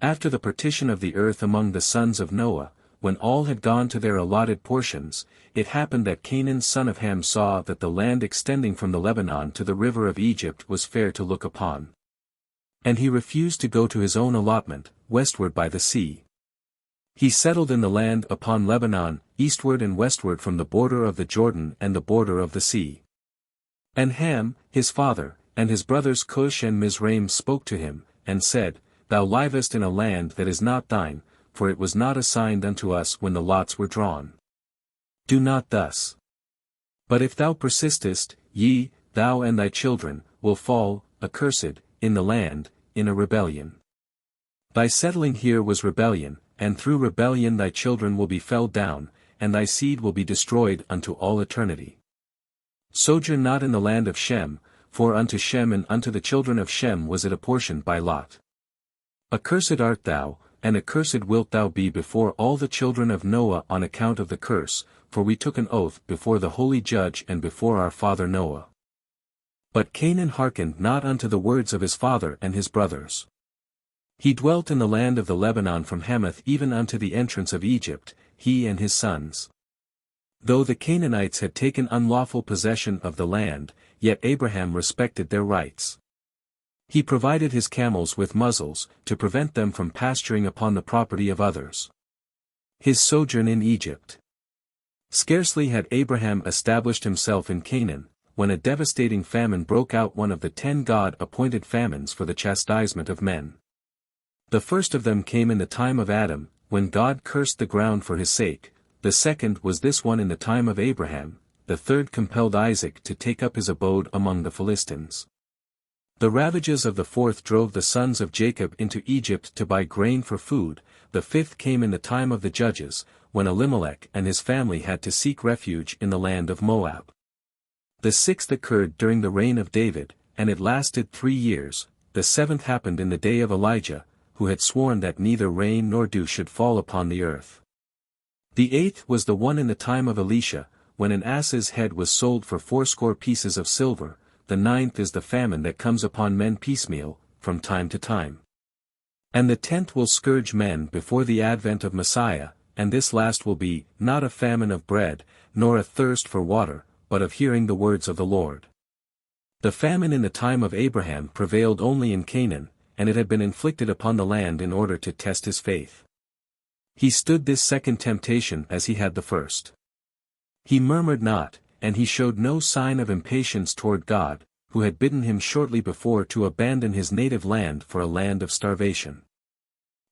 After the partition of the earth among the sons of Noah, when all had gone to their allotted portions, it happened that Canaan son of Ham saw that the land extending from the Lebanon to the river of Egypt was fair to look upon. And he refused to go to his own allotment, westward by the sea. He settled in the land upon Lebanon, eastward and westward from the border of the Jordan and the border of the sea. And Ham, his father, and his brothers Cush and Mizraim spoke to him, and said, "Thou livest in a land that is not thine, for it was not assigned unto us when the lots were drawn. Do not thus. But if thou persistest, thou and thy children, will fall, accursed, in the land, in a rebellion. Thy settling here was rebellion, and through rebellion thy children will be felled down, and thy seed will be destroyed unto all eternity. Sojourn not in the land of Shem, for unto Shem and unto the children of Shem was it apportioned by lot. Accursed art thou, and accursed wilt thou be before all the children of Noah on account of the curse, for we took an oath before the holy judge and before our father Noah." But Canaan hearkened not unto the words of his father and his brothers. He dwelt in the land of the Lebanon from Hamath even unto the entrance of Egypt, he and his sons. Though the Canaanites had taken unlawful possession of the land, yet Abraham respected their rights. He provided his camels with muzzles, to prevent them from pasturing upon the property of others. His sojourn in Egypt. Scarcely had Abraham established himself in Canaan, when a devastating famine broke out, one of the 10 God-appointed famines for the chastisement of men. The first of them came in the time of Adam, when God cursed the ground for his sake. The second was this one in the time of Abraham. The third compelled Isaac to take up his abode among the Philistines. The ravages of the fourth drove the sons of Jacob into Egypt to buy grain for food. The fifth came in the time of the judges, when Elimelech and his family had to seek refuge in the land of Moab. The sixth occurred during the reign of David, and it lasted 3 years. The seventh happened in the day of Elijah, who had sworn that neither rain nor dew should fall upon the earth. The eighth was the one in the time of Elisha, when an ass's head was sold for 80 pieces of silver. The ninth is the famine that comes upon men piecemeal, from time to time. And the 10th will scourge men before the advent of Messiah, and this last will be, not a famine of bread, nor a thirst for water, but of hearing the words of the Lord. The famine in the time of Abraham prevailed only in Canaan, and it had been inflicted upon the land in order to test his faith. He stood this second temptation as he had the first. He murmured not, and he showed no sign of impatience toward God, who had bidden him shortly before to abandon his native land for a land of starvation.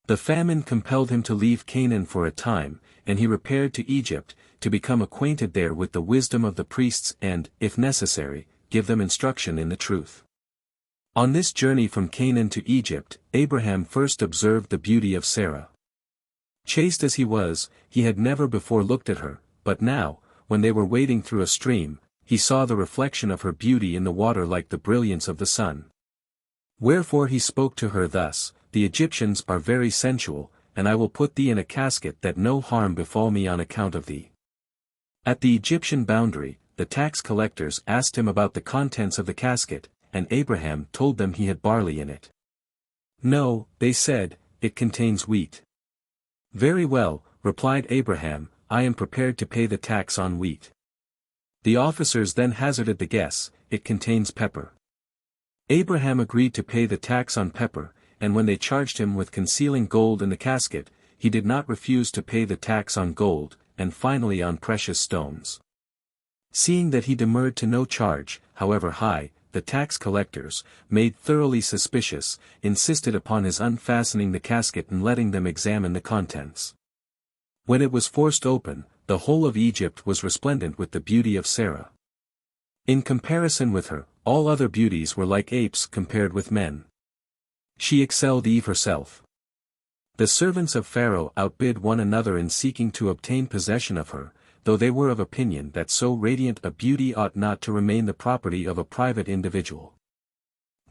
The famine compelled him to leave Canaan for a time, and he repaired to Egypt, to become acquainted there with the wisdom of the priests and, if necessary, give them instruction in the truth. On this journey from Canaan to Egypt, Abraham first observed the beauty of Sarah. Chaste as he was, he had never before looked at her, but now, when they were wading through a stream, he saw the reflection of her beauty in the water like the brilliance of the sun. Wherefore he spoke to her thus, "The Egyptians are very sensual, and I will put thee in a casket that no harm befall me on account of thee." At the Egyptian boundary, the tax collectors asked him about the contents of the casket, and Abraham told them he had barley in it. "No," they said, "it contains wheat." "Very well," replied Abraham, "I am prepared to pay the tax on wheat." The officers then hazarded the guess, "It contains pepper." Abraham agreed to pay the tax on pepper, and when they charged him with concealing gold in the casket, he did not refuse to pay the tax on gold, and finally on precious stones. Seeing that he demurred to no charge, however high, the tax collectors, made thoroughly suspicious, insisted upon his unfastening the casket and letting them examine the contents. When it was forced open, the whole of Egypt was resplendent with the beauty of Sarah. In comparison with her, all other beauties were like apes compared with men. She excelled Eve herself. The servants of Pharaoh outbid one another in seeking to obtain possession of her, though they were of opinion that so radiant a beauty ought not to remain the property of a private individual.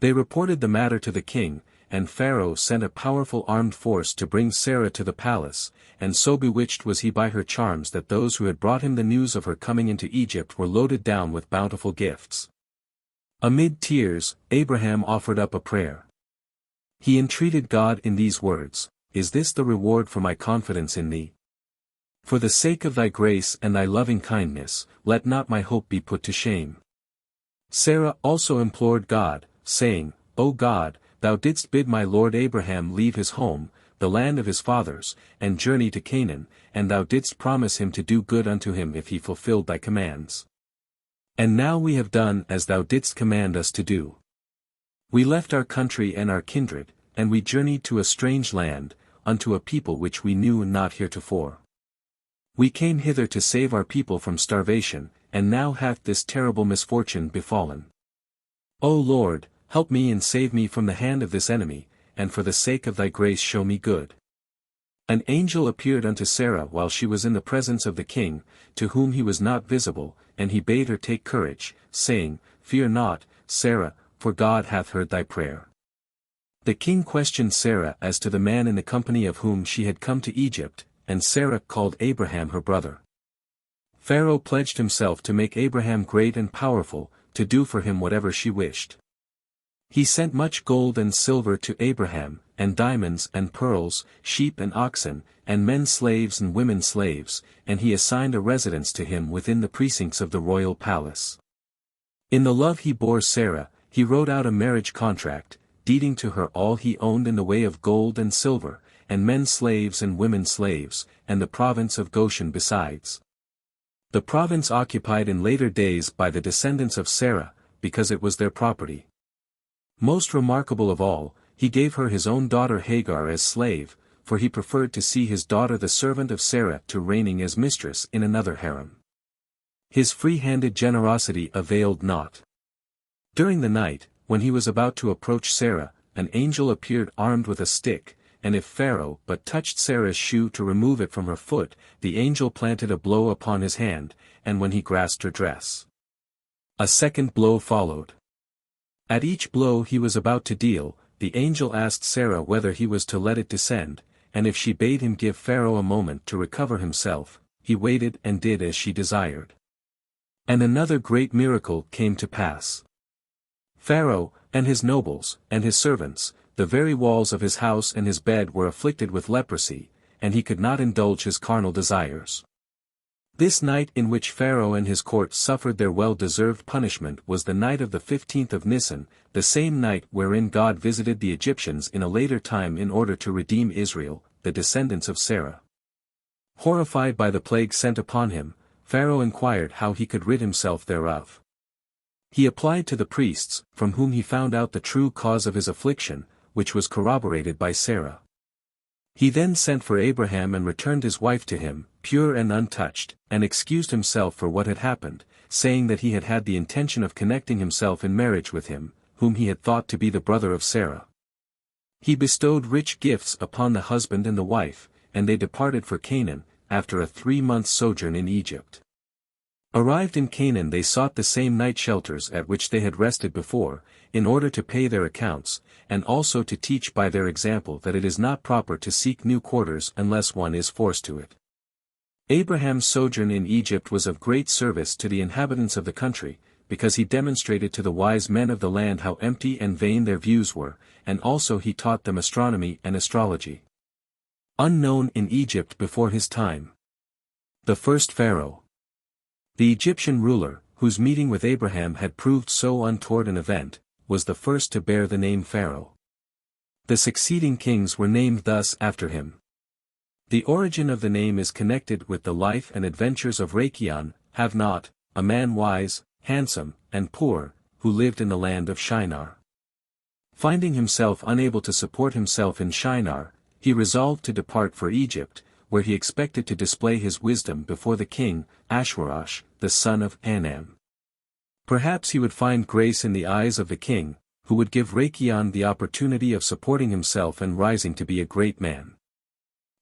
They reported the matter to the king, and Pharaoh sent a powerful armed force to bring Sarah to the palace, and so bewitched was he by her charms that those who had brought him the news of her coming into Egypt were loaded down with bountiful gifts. Amid tears, Abraham offered up a prayer. He entreated God in these words, "Is this the reward for my confidence in thee? For the sake of thy grace and thy loving kindness, let not my hope be put to shame." Sarah also implored God, saying, "O God, thou didst bid my lord Abraham leave his home, the land of his fathers, and journey to Canaan, and thou didst promise him to do good unto him if he fulfilled thy commands. And now we have done as thou didst command us to do. We left our country and our kindred, and we journeyed to a strange land, unto a people which we knew not heretofore. We came hither to save our people from starvation, and now hath this terrible misfortune befallen. O Lord, help me and save me from the hand of this enemy, and for the sake of thy grace show me good." An angel appeared unto Sarah while she was in the presence of the king, to whom he was not visible, and he bade her take courage, saying, "Fear not, Sarah, for God hath heard thy prayer." The king questioned Sarah as to the man in the company of whom she had come to Egypt, and Sarah called Abraham her brother. Pharaoh pledged himself to make Abraham great and powerful, to do for him whatever she wished. He sent much gold and silver to Abraham, and diamonds and pearls, sheep and oxen, and men slaves and women slaves, and he assigned a residence to him within the precincts of the royal palace. In the love he bore Sarah, he wrote out a marriage contract, deeding to her all he owned in the way of gold and silver, and men slaves and women slaves, and the province of Goshen besides. The province occupied in later days by the descendants of Sarah, because it was their property. Most remarkable of all, he gave her his own daughter Hagar as slave, for he preferred to see his daughter the servant of Sarah to reigning as mistress in another harem. His free-handed generosity availed naught. During the night, when he was about to approach Sarah, an angel appeared armed with a stick, and if Pharaoh but touched Sarah's shoe to remove it from her foot, the angel planted a blow upon his hand, and when he grasped her dress, a second blow followed. At each blow he was about to deal, the angel asked Sarah whether he was to let it descend, and if she bade him give Pharaoh a moment to recover himself, he waited and did as she desired. And another great miracle came to pass. Pharaoh, and his nobles, and his servants, the very walls of his house and his bed were afflicted with leprosy, and he could not indulge his carnal desires. This night in which Pharaoh and his court suffered their well-deserved punishment was the night of the 15th of Nisan, the same night wherein God visited the Egyptians in a later time in order to redeem Israel, the descendants of Sarah. Horrified by the plague sent upon him, Pharaoh inquired how he could rid himself thereof. He applied to the priests, from whom he found out the true cause of his affliction, which was corroborated by Sarah. He then sent for Abraham and returned his wife to him, pure and untouched, and excused himself for what had happened, saying that he had had the intention of connecting himself in marriage with him, whom he had thought to be the brother of Sarah. He bestowed rich gifts upon the husband and the wife, and they departed for Canaan, after a 3 months' sojourn in Egypt. Arrived in Canaan they sought the same night shelters at which they had rested before, in order to pay their accounts, and also to teach by their example that it is not proper to seek new quarters unless one is forced to it. Abraham's sojourn in Egypt was of great service to the inhabitants of the country, because he demonstrated to the wise men of the land how empty and vain their views were, and also he taught them astronomy and astrology. Unknown in Egypt before his time. The first Pharaoh. The Egyptian ruler, whose meeting with Abraham had proved so untoward an event, was the first to bear the name Pharaoh. The succeeding kings were named thus after him. The origin of the name is connected with the life and adventures of Rachion, have not, a man wise, handsome, and poor, who lived in the land of Shinar. Finding himself unable to support himself in Shinar, he resolved to depart for Egypt, where he expected to display his wisdom before the king, Ashwarosh, the son of Anam. Perhaps he would find grace in the eyes of the king, who would give Rachion the opportunity of supporting himself and rising to be a great man.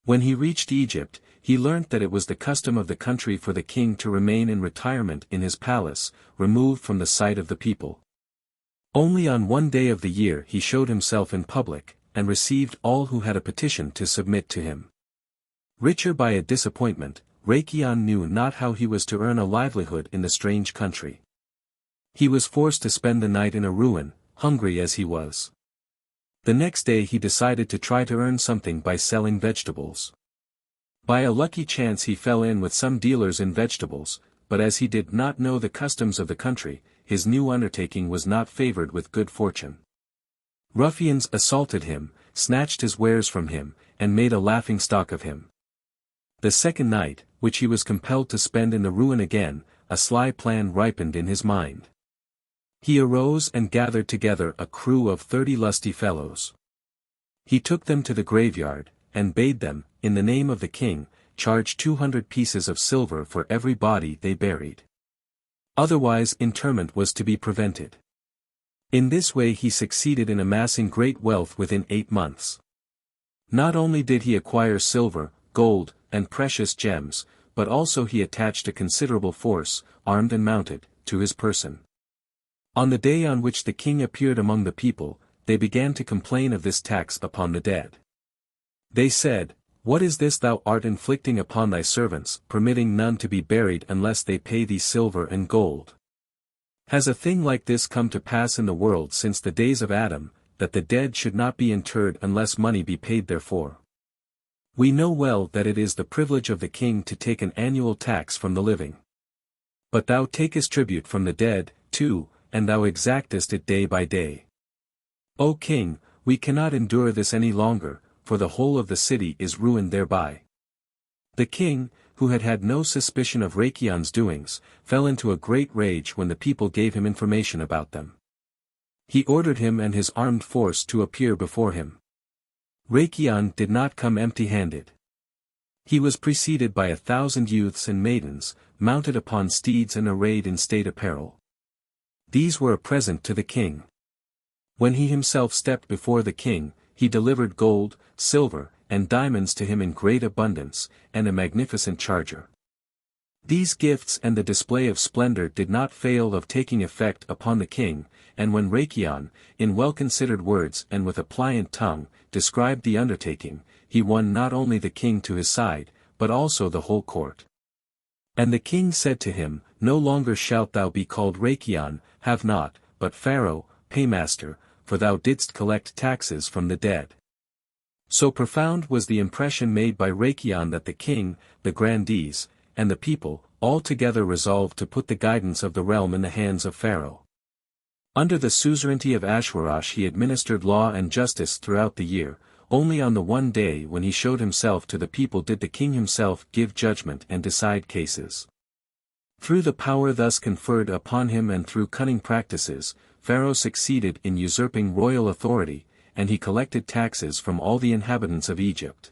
When he reached Egypt, he learnt that it was the custom of the country for the king to remain in retirement in his palace, removed from the sight of the people. Only on one day of the year he showed himself in public, and received all who had a petition to submit to him. Richer by a disappointment, Rachion knew not how he was to earn a livelihood in the strange country. He was forced to spend the night in a ruin, hungry as he was. The next day he decided to try to earn something by selling vegetables. By a lucky chance he fell in with some dealers in vegetables, but as he did not know the customs of the country, his new undertaking was not favored with good fortune. Ruffians assaulted him, snatched his wares from him, and made a laughingstock of him. The second night, which he was compelled to spend in the ruin again, a sly plan ripened in his mind. He arose and gathered together a crew of 30 lusty fellows. He took them to the graveyard, and bade them, in the name of the king, charge 200 pieces of silver for every body they buried. Otherwise interment was to be prevented. In this way he succeeded in amassing great wealth within 8 months. Not only did he acquire silver, gold, and precious gems, but also he attached a considerable force, armed and mounted, to his person. On the day on which the king appeared among the people, they began to complain of this tax upon the dead. They said, "What is this thou art inflicting upon thy servants, permitting none to be buried unless they pay thee silver and gold? Has a thing like this come to pass in the world since the days of Adam, that the dead should not be interred unless money be paid therefor? We know well that it is the privilege of the king to take an annual tax from the living. But thou takest tribute from the dead, too, and thou exactest it day by day. O king, we cannot endure this any longer, for the whole of the city is ruined thereby." The king, who had had no suspicion of Rachion's doings, fell into a great rage when the people gave him information about them. He ordered him and his armed force to appear before him. Rachion did not come empty-handed. He was preceded by 1,000 youths and maidens, mounted upon steeds and arrayed in state apparel. These were a present to the king. When he himself stepped before the king, he delivered gold, silver, and diamonds to him in great abundance, and a magnificent charger. These gifts and the display of splendor did not fail of taking effect upon the king, and when Rachion, in well-considered words and with a pliant tongue, described the undertaking, he won not only the king to his side, but also the whole court. And the king said to him, "No longer shalt thou be called Rachion, have not, but Pharaoh, paymaster, for thou didst collect taxes from the dead. So profound was the impression made by Rachion that the king, the grandees, and the people, all together resolved to put the guidance of the realm in the hands of Pharaoh. Under the suzerainty of Ashwerosh he administered law and justice throughout the year. Only on the one day when he showed himself to the people did the king himself give judgment and decide cases. Through the power thus conferred upon him and through cunning practices, Pharaoh succeeded in usurping royal authority, and he collected taxes from all the inhabitants of Egypt.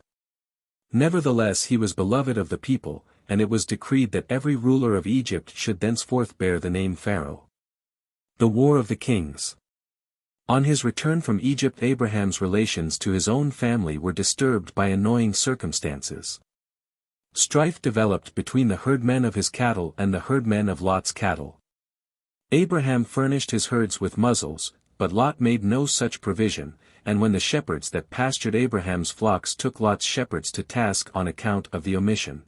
Nevertheless he was beloved of the people, and it was decreed that every ruler of Egypt should thenceforth bear the name Pharaoh. The War of the Kings. On his return from Egypt, Abraham's relations to his own family were disturbed by annoying circumstances. Strife developed between the herdmen of his cattle and the herdmen of Lot's cattle. Abraham furnished his herds with muzzles, but Lot made no such provision, and when the shepherds that pastured Abraham's flocks took Lot's shepherds to task on account of the omission,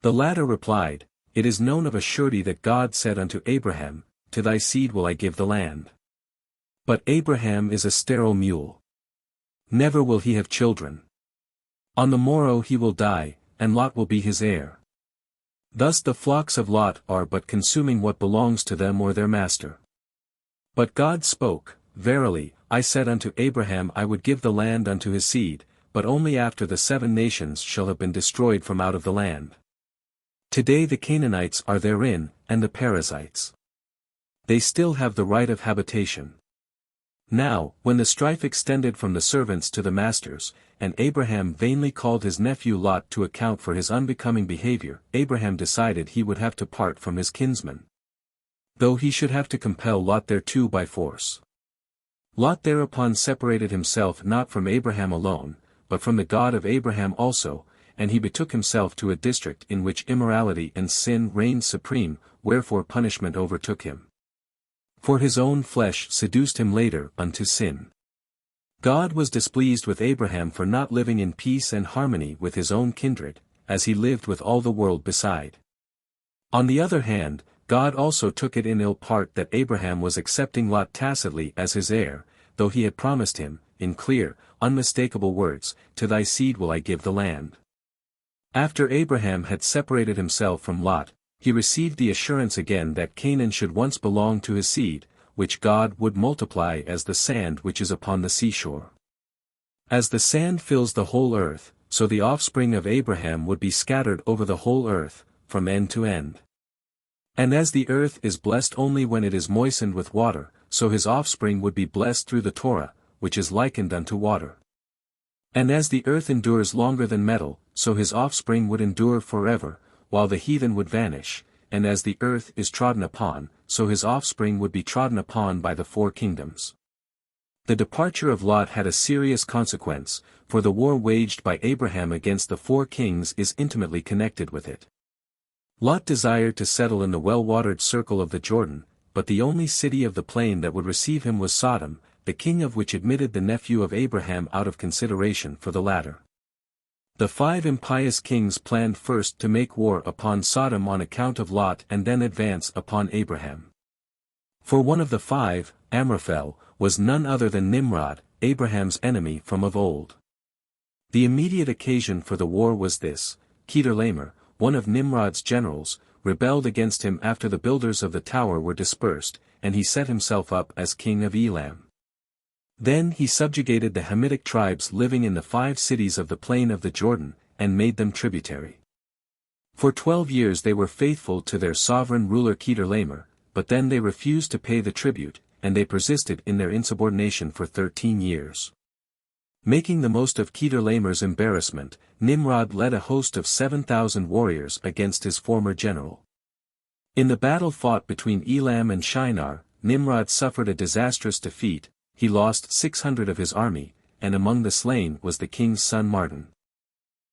the latter replied, "It is known of a surety that God said unto Abraham, To thy seed will I give the land. But Abraham is a sterile mule. Never will he have children. On the morrow he will die, and Lot will be his heir." Thus the flocks of Lot are but consuming what belongs to them or their master. But God spoke, "Verily, I said unto Abraham I would give the land unto his seed, but only after the 7 nations shall have been destroyed from out of the land. Today the Canaanites are therein, and the Perizzites. They still have the right of habitation. Now, when the strife extended from the servants to the masters, and Abraham vainly called his nephew Lot to account for his unbecoming behavior, Abraham decided he would have to part from his kinsman, though he should have to compel Lot thereto by force. Lot thereupon separated himself not from Abraham alone, but from the God of Abraham also, and he betook himself to a district in which immorality and sin reigned supreme, wherefore punishment overtook him. For his own flesh seduced him later unto sin. God was displeased with Abraham for not living in peace and harmony with his own kindred, as he lived with all the world beside. On the other hand, God also took it in ill part that Abraham was accepting Lot tacitly as his heir, though he had promised him, in clear, unmistakable words, "To thy seed will I give the land." After Abraham had separated himself from Lot, he received the assurance again that Canaan should once belong to his seed, which God would multiply as the sand which is upon the seashore. As the sand fills the whole earth, so the offspring of Abraham would be scattered over the whole earth, from end to end. And as the earth is blessed only when it is moistened with water, so his offspring would be blessed through the Torah, which is likened unto water. And as the earth endures longer than metal, so his offspring would endure forever, while the heathen would vanish, and as the earth is trodden upon, so his offspring would be trodden upon by the 4 kingdoms. The departure of Lot had a serious consequence, for the war waged by Abraham against the 4 kings is intimately connected with it. Lot desired to settle in the well-watered circle of the Jordan, but the only city of the plain that would receive him was Sodom, the king of which admitted the nephew of Abraham out of consideration for the latter. The 5 impious kings planned first to make war upon Sodom on account of Lot and then advance upon Abraham. For one of the 5, Amraphel, was none other than Nimrod, Abraham's enemy from of old. The immediate occasion for the war was this: Chedorlaomer, one of Nimrod's generals, rebelled against him after the builders of the tower were dispersed, and he set himself up as king of Elam. Then he subjugated the Hamitic tribes living in the 5 cities of the plain of the Jordan, and made them tributary. For 12 years they were faithful to their sovereign ruler Chedorlaomer, but then they refused to pay the tribute, and they persisted in their insubordination for 13 years. Making the most of Chedorlaomer's embarrassment, Nimrod led a host of 7,000 warriors against his former general. In the battle fought between Elam and Shinar, Nimrod suffered a disastrous defeat. He lost 600 of his army, and among the slain was the king's son Mardon.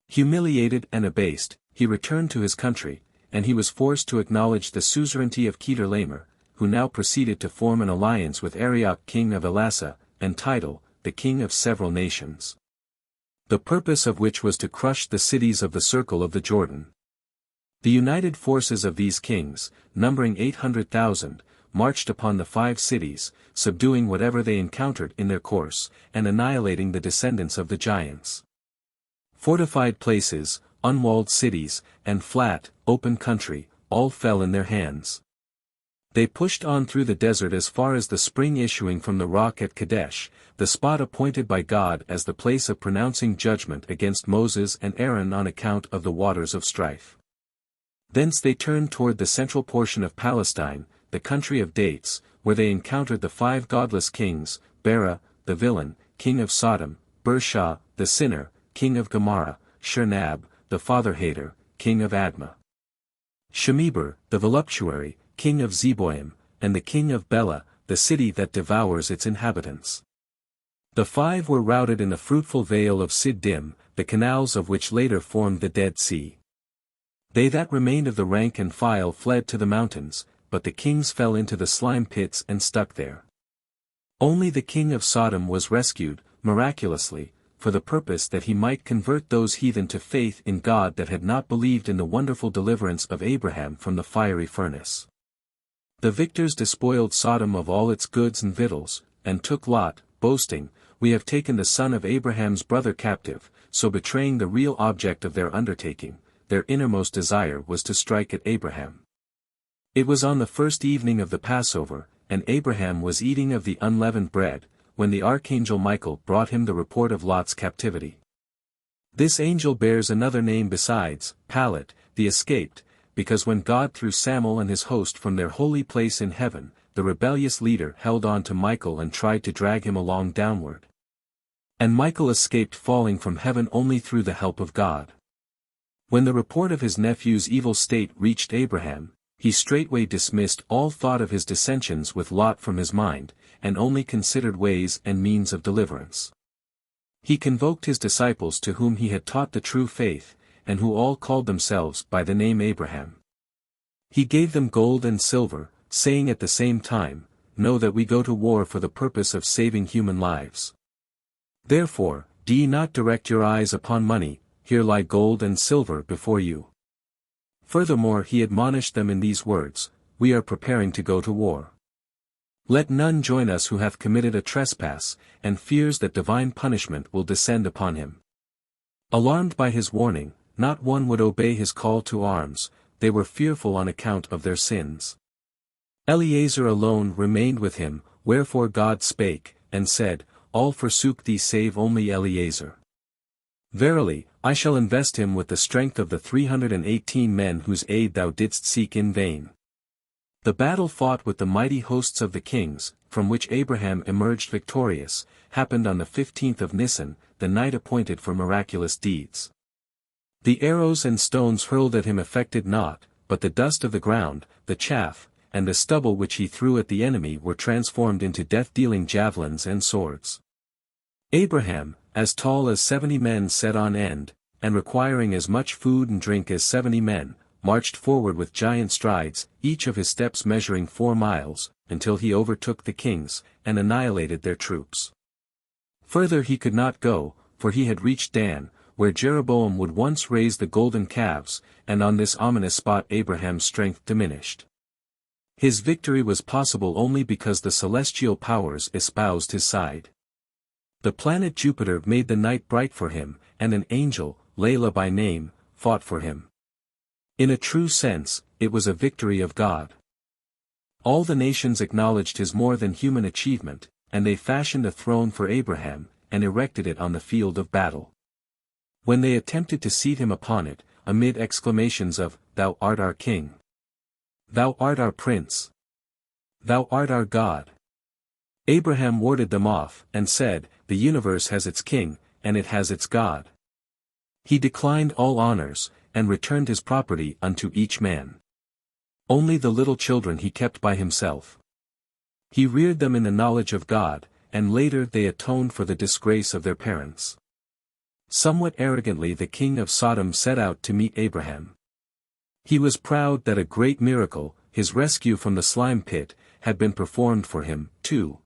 Humiliated and abased, he returned to his country, and he was forced to acknowledge the suzerainty of Chedorlaomer, who now proceeded to form an alliance with Arioch king of Elasa, and Tidal, the king of several nations. The purpose of which was to crush the cities of the circle of the Jordan. The united forces of these kings, numbering 800,000, marched upon the 5 cities, subduing whatever they encountered in their course, and annihilating the descendants of the giants. Fortified places, unwalled cities, and flat, open country, all fell in their hands. They pushed on through the desert as far as the spring issuing from the rock at Kadesh, the spot appointed by God as the place of pronouncing judgment against Moses and Aaron on account of the waters of strife. Thence they turned toward the central portion of Palestine, the country of dates, where they encountered the 5 godless kings, Bera, the villain, king of Sodom, Bersha, the sinner, king of Gomorrah, Shernab, the father-hater, king of Admah, Shemeber, the voluptuary, king of Zeboim, and the king of Bela, the city that devours its inhabitants. The 5 were routed in the fruitful vale of Siddim, the canals of which later formed the Dead Sea. They that remained of the rank and file fled to the mountains, but the kings fell into the slime pits and stuck there. Only the king of Sodom was rescued, miraculously, for the purpose that he might convert those heathen to faith in God that had not believed in the wonderful deliverance of Abraham from the fiery furnace. The victors despoiled Sodom of all its goods and victuals, and took Lot, boasting, "We have taken the son of Abraham's brother captive," so betraying the real object of their undertaking. Their innermost desire was to strike at Abraham. It was on the first evening of the Passover, and Abraham was eating of the unleavened bread, when the archangel Michael brought him the report of Lot's captivity. This angel bears another name besides, Palet, the escaped, because when God threw Samuel and his host from their holy place in heaven, the rebellious leader held on to Michael and tried to drag him along downward. And Michael escaped falling from heaven only through the help of God. When the report of his nephew's evil state reached Abraham, he straightway dismissed all thought of his dissensions with Lot from his mind, and only considered ways and means of deliverance. He convoked his disciples to whom he had taught the true faith, and who all called themselves by the name Abraham. He gave them gold and silver, saying at the same time, "Know that we go to war for the purpose of saving human lives. Therefore, do ye not direct your eyes upon money, here lie gold and silver before you." Furthermore he admonished them in these words, "We are preparing to go to war. Let none join us who hath committed a trespass, and fears that divine punishment will descend upon him." Alarmed by his warning, not one would obey his call to arms, they were fearful on account of their sins. Eleazar alone remained with him, wherefore God spake, and said, "All forsook thee save only Eleazar. Verily, I shall invest him with the strength of the 318 men whose aid thou didst seek in vain." The battle fought with the mighty hosts of the kings, from which Abraham emerged victorious, happened on the 15th of Nisan, the night appointed for miraculous deeds. The arrows and stones hurled at him affected naught, but the dust of the ground, the chaff, and the stubble which he threw at the enemy were transformed into death-dealing javelins and swords. Abraham, as tall as 70 men set on end, and requiring as much food and drink as 70 men, marched forward with giant strides, each of his steps measuring 4 miles, until he overtook the kings, and annihilated their troops. Further he could not go, for he had reached Dan, where Jeroboam would once raise the golden calves, and on this ominous spot Abraham's strength diminished. His victory was possible only because the celestial powers espoused his side. The planet Jupiter made the night bright for him, and an angel, Layla by name, fought for him. In a true sense, it was a victory of God. All the nations acknowledged his more than human achievement, and they fashioned a throne for Abraham, and erected it on the field of battle. When they attempted to seat him upon it, amid exclamations of, "Thou art our king! Thou art our prince! Thou art our God!" Abraham warded them off, and said, "The universe has its king, and it has its God." He declined all honors, and returned his property unto each man. Only the little children he kept by himself. He reared them in the knowledge of God, and later they atoned for the disgrace of their parents. Somewhat arrogantly the king of Sodom set out to meet Abraham. He was proud that a great miracle, his rescue from the slime pit, had been performed for him, too.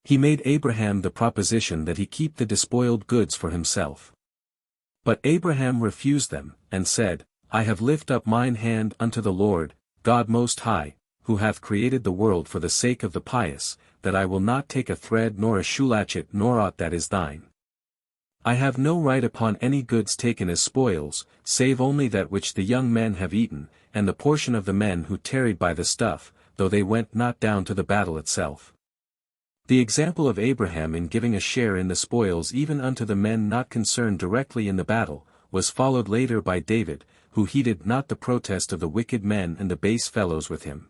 He made Abraham the proposition that he keep the despoiled goods for himself. But Abraham refused them, and said, "I have lift up mine hand unto the Lord, God Most High, who hath created the world for the sake of the pious, that I will not take a thread nor a shoelatchet nor aught that is thine. I have no right upon any goods taken as spoils, save only that which the young men have eaten, and the portion of the men who tarried by the stuff, though they went not down to the battle itself. The example of Abraham in giving a share in the spoils even unto the men not concerned directly in the battle, was followed later by David, who heeded not the protest of the wicked men and the base fellows with him.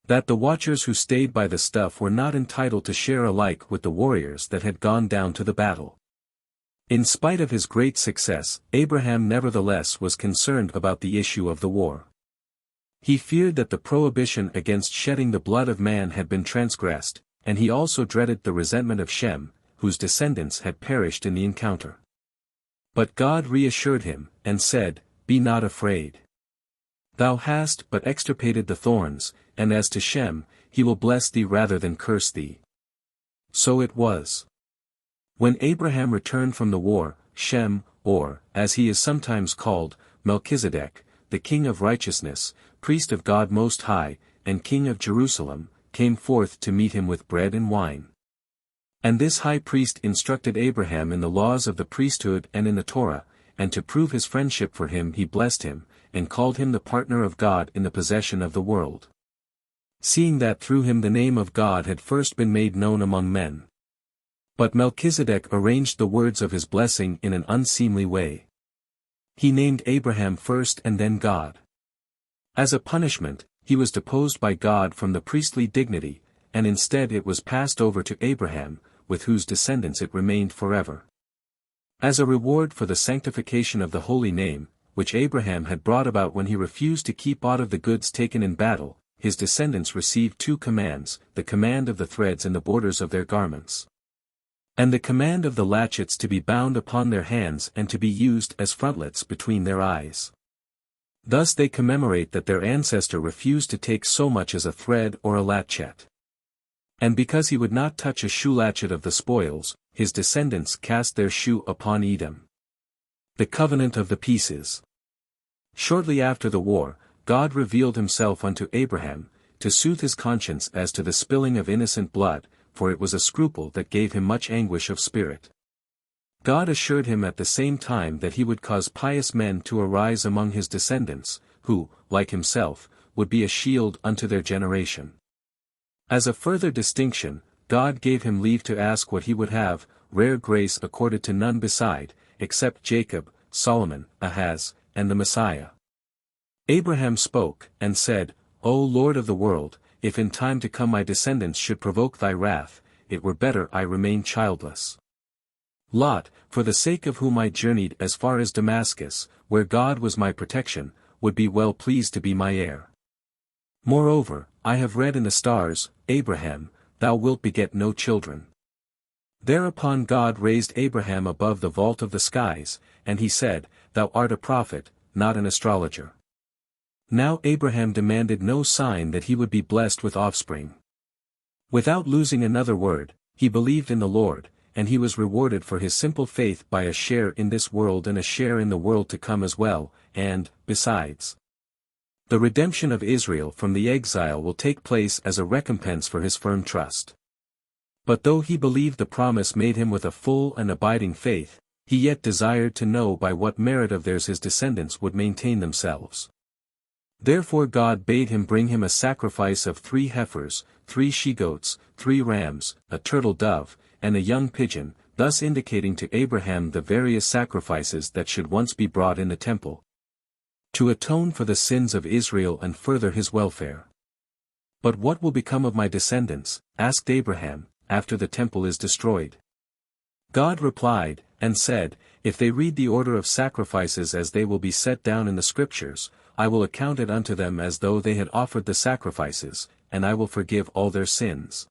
That the watchers who stayed by the stuff were not entitled to share alike with the warriors that had gone down to the battle. In spite of his great success, Abraham nevertheless was concerned about the issue of the war. He feared that the prohibition against shedding the blood of man had been transgressed, and he also dreaded the resentment of Shem, whose descendants had perished in the encounter. But God reassured him, and said, Be not afraid. Thou hast but extirpated the thorns, and as to Shem, he will bless thee rather than curse thee. So it was. When Abraham returned from the war, Shem, or, as he is sometimes called, Melchizedek, the king of righteousness, priest of God Most High, and king of Jerusalem, came forth to meet him with bread and wine. And this high priest instructed Abraham in the laws of the priesthood and in the Torah, and to prove his friendship for him he blessed him, and called him the partner of God in the possession of the world. Seeing that through him the name of God had first been made known among men. But Melchizedek arranged the words of his blessing in an unseemly way. He named Abraham first and then God. As a punishment, he was deposed by God from the priestly dignity, and instead it was passed over to Abraham, with whose descendants it remained forever. As a reward for the sanctification of the holy name, which Abraham had brought about when he refused to keep aught of the goods taken in battle, his descendants received two commands, the command of the threads in the borders of their garments, and the command of the latchets to be bound upon their hands and to be used as frontlets between their eyes. Thus they commemorate that their ancestor refused to take so much as a thread or a latchet. And because he would not touch a shoe latchet of the spoils, his descendants cast their shoe upon Edom. The covenant of the pieces. Shortly after the war, God revealed himself unto Abraham, to soothe his conscience as to the spilling of innocent blood, for it was a scruple that gave him much anguish of spirit. God assured him at the same time that he would cause pious men to arise among his descendants, who, like himself, would be a shield unto their generation. As a further distinction, God gave him leave to ask what he would have, rare grace accorded to none beside, except Jacob, Solomon, Ahaz, and the Messiah. Abraham spoke, and said, O Lord of the world, if in time to come my descendants should provoke thy wrath, it were better I remain childless. Lot, for the sake of whom I journeyed as far as Damascus, where God was my protection, would be well pleased to be my heir. Moreover, I have read in the stars, Abraham, thou wilt beget no children. Thereupon God raised Abraham above the vault of the skies, and he said, Thou art a prophet, not an astrologer. Now Abraham demanded no sign that he would be blessed with offspring. Without losing another word, he believed in the Lord, and he was rewarded for his simple faith by a share in this world and a share in the world to come as well, and, besides, the redemption of Israel from the exile will take place as a recompense for his firm trust. But though he believed the promise made him with a full and abiding faith, he yet desired to know by what merit of theirs his descendants would maintain themselves. Therefore God bade him bring him a sacrifice of 3 heifers, 3 she-goats, 3 rams, a turtle dove, and a young pigeon, thus indicating to Abraham the various sacrifices that should once be brought in the temple, to atone for the sins of Israel and further his welfare. But what will become of my descendants, asked Abraham, after the temple is destroyed? God replied, and said, If they read the order of sacrifices as they will be set down in the Scriptures, I will account it unto them as though they had offered the sacrifices, and I will forgive all their sins.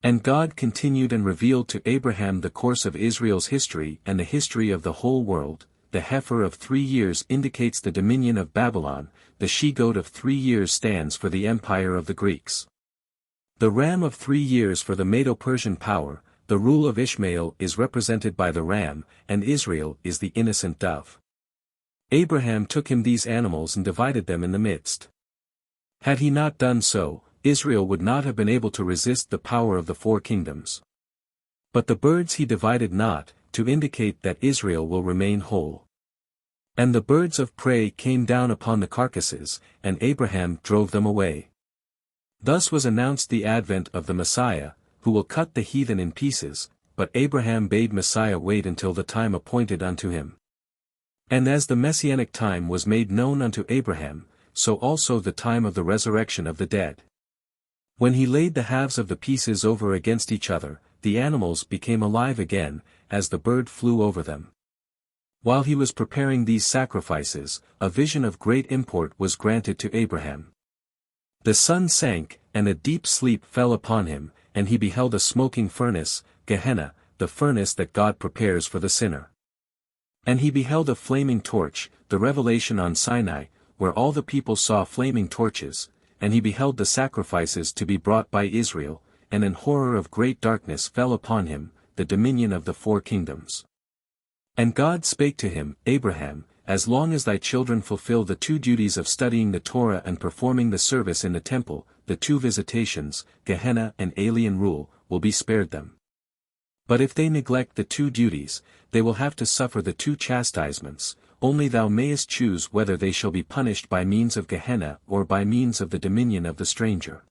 And God continued and revealed to Abraham the course of Israel's history and the history of the whole world. The heifer of 3 years indicates the dominion of Babylon, the she-goat of 3 years stands for the empire of the Greeks. The ram of 3 years for the Medo-Persian power, the rule of Ishmael is represented by the ram, and Israel is the innocent dove. Abraham took him these animals and divided them in the midst. Had he not done so, Israel would not have been able to resist the power of the four kingdoms. But the birds he divided not, to indicate that Israel will remain whole. And the birds of prey came down upon the carcasses, and Abraham drove them away. Thus was announced the advent of the Messiah, who will cut the heathen in pieces, but Abraham bade Messiah wait until the time appointed unto him. And as the messianic time was made known unto Abraham, so also the time of the resurrection of the dead. When he laid the halves of the pieces over against each other, the animals became alive again, as the bird flew over them. While he was preparing these sacrifices, a vision of great import was granted to Abraham. The sun sank, and a deep sleep fell upon him, and he beheld a smoking furnace, Gehenna, the furnace that God prepares for the sinner. And he beheld a flaming torch, the revelation on Sinai, where all the people saw flaming torches, and he beheld the sacrifices to be brought by Israel, and an horror of great darkness fell upon him, the dominion of the four kingdoms. And God spake to him, Abraham, as long as thy children fulfill the two duties of studying the Torah and performing the service in the temple, the two visitations, Gehenna and alien rule, will be spared them. But if they neglect the two duties, they will have to suffer the two chastisements, only thou mayest choose whether they shall be punished by means of Gehenna or by means of the dominion of the stranger.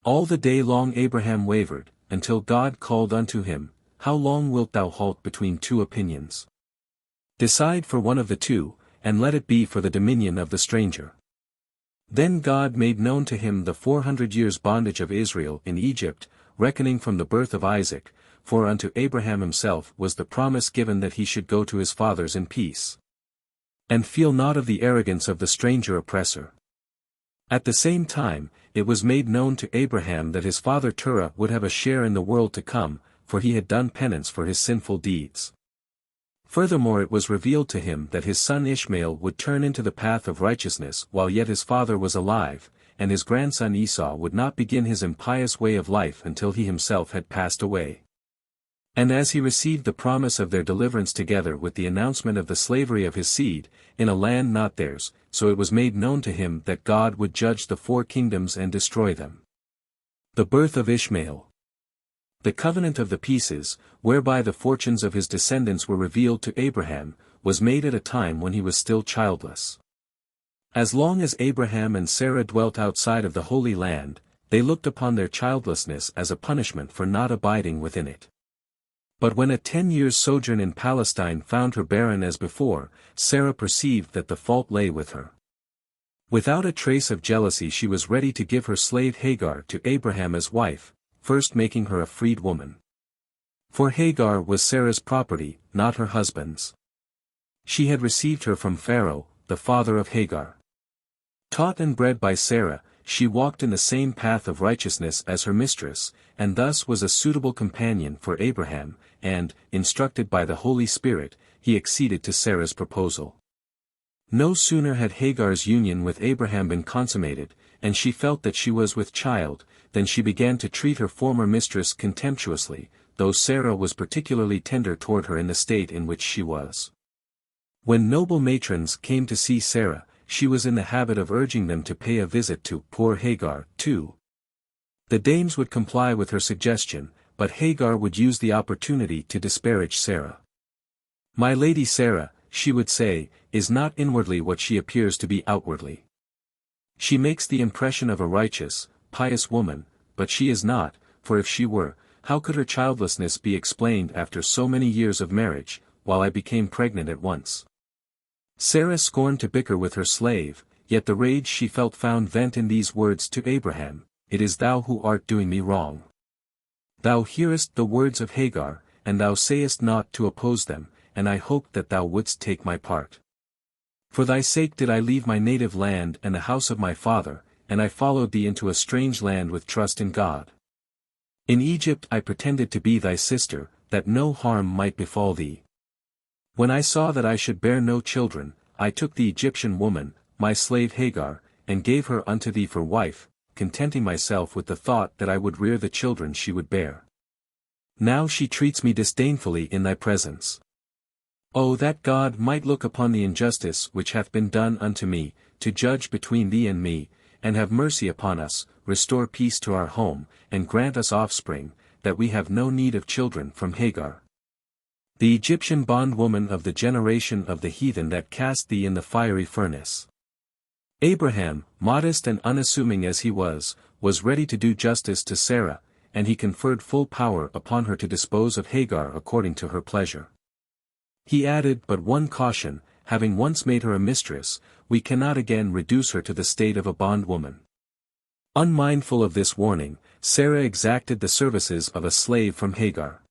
All the day long Abraham wavered, until God called unto him, How long wilt thou halt between two opinions? Decide for one of the two, and let it be for the dominion of the stranger. Then God made known to him the 400 years' bondage of Israel in Egypt, reckoning from the birth of Isaac, for unto Abraham himself was the promise given that he should go to his fathers in peace. And feel not of the arrogance of the stranger oppressor. At the same time, it was made known to Abraham that his father Terah would have a share in the world to come, for he had done penance for his sinful deeds. Furthermore it was revealed to him that his son Ishmael would turn into the path of righteousness while yet his father was alive, and his grandson Esau would not begin his impious way of life until he himself had passed away. And as he received the promise of their deliverance together with the announcement of the slavery of his seed, in a land not theirs, so it was made known to him that God would judge the four kingdoms and destroy them. The birth of Ishmael. The covenant of the pieces, whereby the fortunes of his descendants were revealed to Abraham, was made at a time when he was still childless. As long as Abraham and Sarah dwelt outside of the Holy Land, they looked upon their childlessness as a punishment for not abiding within it. But when a 10 years' sojourn in Palestine found her barren as before, Sarah perceived that the fault lay with her. Without a trace of jealousy she was ready to give her slave Hagar to Abraham as wife, first making her a freed woman. For Hagar was Sarah's property, not her husband's. She had received her from Pharaoh, the father of Hagar. Taught and bred by Sarah, she walked in the same path of righteousness as her mistress, and thus was a suitable companion for Abraham, and, instructed by the Holy Spirit, he acceded to Sarah's proposal. No sooner had Hagar's union with Abraham been consummated, and she felt that she was with child, than she began to treat her former mistress contemptuously, though Sarah was particularly tender toward her in the state in which she was. When noble matrons came to see Sarah, she was in the habit of urging them to pay a visit to poor Hagar, too. The dames would comply with her suggestion, but Hagar would use the opportunity to disparage Sarah. My lady Sarah, she would say, is not inwardly what she appears to be outwardly. She makes the impression of a righteous, pious woman, but she is not, for if she were, how could her childlessness be explained after so many years of marriage, while I became pregnant at once? Sarah scorned to bicker with her slave, yet the rage she felt found vent in these words to Abraham, It is thou who art doing me wrong. Thou hearest the words of Hagar, and thou sayest not to oppose them, and I hoped that thou wouldst take my part. For thy sake did I leave my native land and the house of my father, and I followed thee into a strange land with trust in God. In Egypt I pretended to be thy sister, that no harm might befall thee. When I saw that I should bear no children, I took the Egyptian woman, my slave Hagar, and gave her unto thee for wife, contenting myself with the thought that I would rear the children she would bear. Now she treats me disdainfully in thy presence. O that God might look upon the injustice which hath been done unto me, to judge between thee and me, and have mercy upon us, restore peace to our home, and grant us offspring, that we have no need of children from Hagar, the Egyptian bondwoman of the generation of the heathen that cast thee in the fiery furnace. Abraham, modest and unassuming as he was ready to do justice to Sarah, and he conferred full power upon her to dispose of Hagar according to her pleasure. He added but one caution: having once made her a mistress, we cannot again reduce her to the state of a bondwoman. Unmindful of this warning, Sarah exacted the services of a slave from Hagar.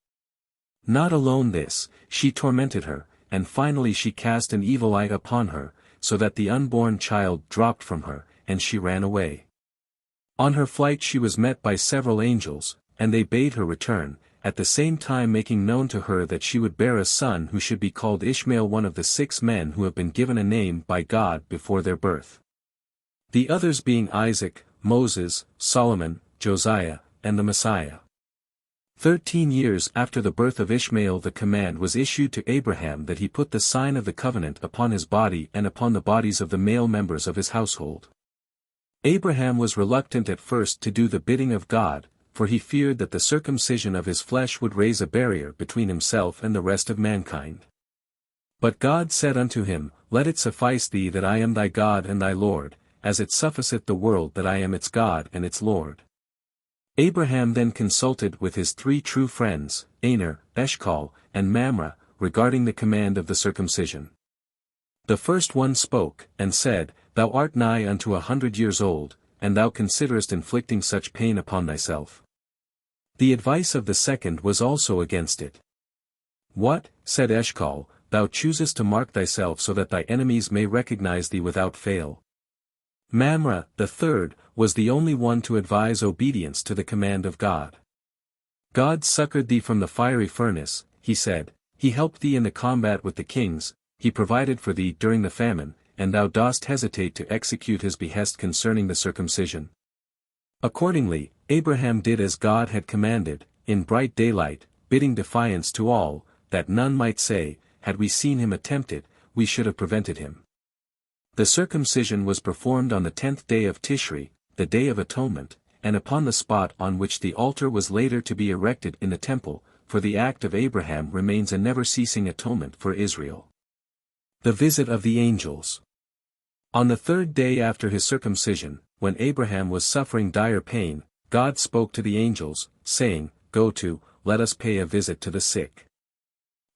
Not alone this, she tormented her, and finally she cast an evil eye upon her, so that the unborn child dropped from her, and she ran away. On her flight she was met by several angels, and they bade her return, at the same time making known to her that she would bear a son who should be called Ishmael, one of the 6 men who have been given a name by God before their birth. The others being Isaac, Moses, Solomon, Josiah, and the Messiah. 13 years after the birth of Ishmael the command was issued to Abraham that he put the sign of the covenant upon his body and upon the bodies of the male members of his household. Abraham was reluctant at first to do the bidding of God, for he feared that the circumcision of his flesh would raise a barrier between himself and the rest of mankind. But God said unto him, Let it suffice thee that I am thy God and thy Lord, as it sufficeth the world that I am its God and its Lord. Abraham then consulted with his 3 true friends, Aner, Eshcol, and Mamre, regarding the command of the circumcision. The first one spoke, and said, Thou art nigh unto 100 years old, and thou considerest inflicting such pain upon thyself. The advice of the second was also against it. What, said Eshcol, thou choosest to mark thyself so that thy enemies may recognize thee without fail. Mamre, the third, was the only one to advise obedience to the command of God. God succored thee from the fiery furnace, he said, he helped thee in the combat with the kings, he provided for thee during the famine, and thou dost hesitate to execute his behest concerning the circumcision. Accordingly, Abraham did as God had commanded, in bright daylight, bidding defiance to all, that none might say, Had we seen him attempt it, we should have prevented him. The circumcision was performed on the 10th day of Tishri, the Day of Atonement, and upon the spot on which the altar was later to be erected in the temple, for the act of Abraham remains a never-ceasing atonement for Israel. The visit of the angels. On the 3rd day after his circumcision, when Abraham was suffering dire pain, God spoke to the angels, saying, Go to, let us pay a visit to the sick.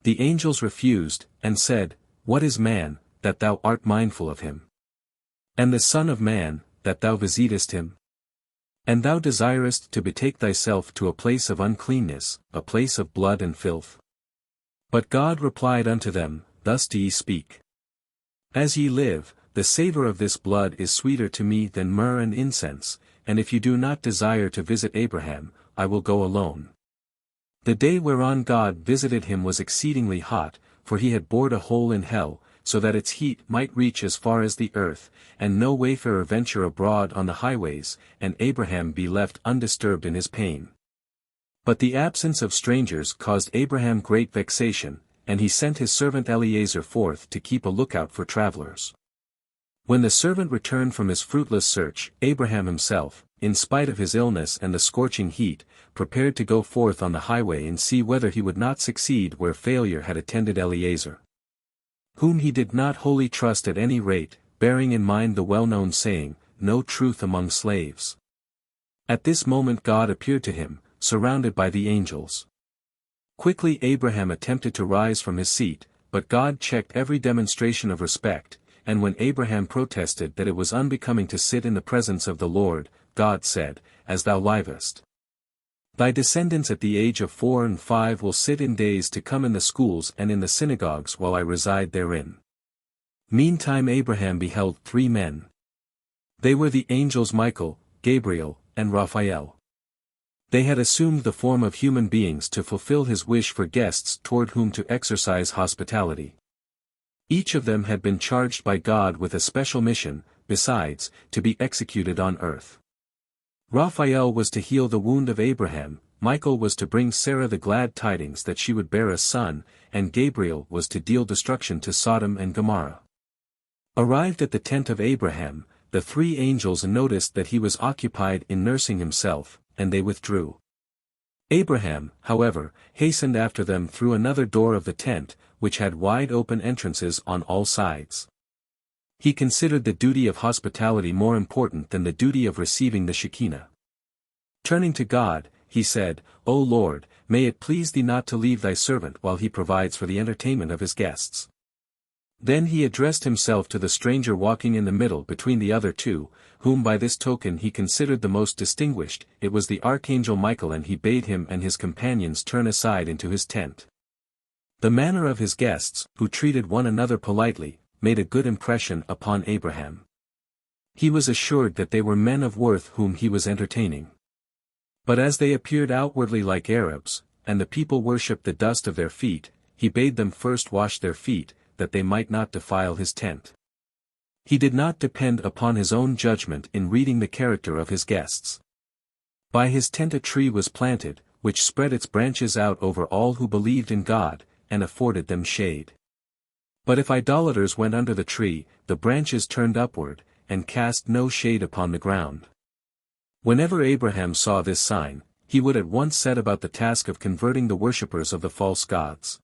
The angels refused, and said, What is man, that thou art mindful of him? And the Son of Man, that thou visitest him? And thou desirest to betake thyself to a place of uncleanness, a place of blood and filth? But God replied unto them, Thus do ye speak. As ye live, the savour of this blood is sweeter to me than myrrh and incense, and if you do not desire to visit Abraham, I will go alone. The day whereon God visited him was exceedingly hot, for he had bored a hole in hell, so that its heat might reach as far as the earth, and no wayfarer venture abroad on the highways, and Abraham be left undisturbed in his pain. But the absence of strangers caused Abraham great vexation, and he sent his servant Eliezer forth to keep a lookout for travelers. When the servant returned from his fruitless search, Abraham himself, in spite of his illness and the scorching heat, prepared to go forth on the highway and see whether he would not succeed where failure had attended Eliezer, whom he did not wholly trust at any rate, bearing in mind the well-known saying, No truth among slaves. At this moment God appeared to him, surrounded by the angels. Quickly Abraham attempted to rise from his seat, but God checked every demonstration of respect, and when Abraham protested that it was unbecoming to sit in the presence of the Lord, God said, As thou livest. Thy descendants at the age of 4 and 5 will sit in days to come in the schools and in the synagogues while I reside therein. Meantime Abraham beheld 3 men. They were the angels Michael, Gabriel, and Raphael. They had assumed the form of human beings to fulfill his wish for guests toward whom to exercise hospitality. Each of them had been charged by God with a special mission, besides, to be executed on earth. Raphael was to heal the wound of Abraham, Michael was to bring Sarah the glad tidings that she would bear a son, and Gabriel was to deal destruction to Sodom and Gomorrah. Arrived at the tent of Abraham, the three angels noticed that he was occupied in nursing himself, and they withdrew. Abraham, however, hastened after them through another door of the tent, which had wide open entrances on all sides. He considered the duty of hospitality more important than the duty of receiving the Shekinah. Turning to God, he said, "O Lord, may it please thee not to leave thy servant while he provides for the entertainment of his guests." Then he addressed himself to the stranger walking in the middle between the other two, whom by this token he considered the most distinguished. It was the archangel Michael, and he bade him and his companions turn aside into his tent. The manner of his guests, who treated one another politely, made a good impression upon Abraham. He was assured that they were men of worth whom he was entertaining. But as they appeared outwardly like Arabs, and the people worshipped the dust of their feet, he bade them first wash their feet, that they might not defile his tent. He did not depend upon his own judgment in reading the character of his guests. By his tent a tree was planted, which spread its branches out over all who believed in God, and afforded them shade. But if idolaters went under the tree, the branches turned upward, and cast no shade upon the ground. Whenever Abraham saw this sign, he would at once set about the task of converting the worshippers of the false gods.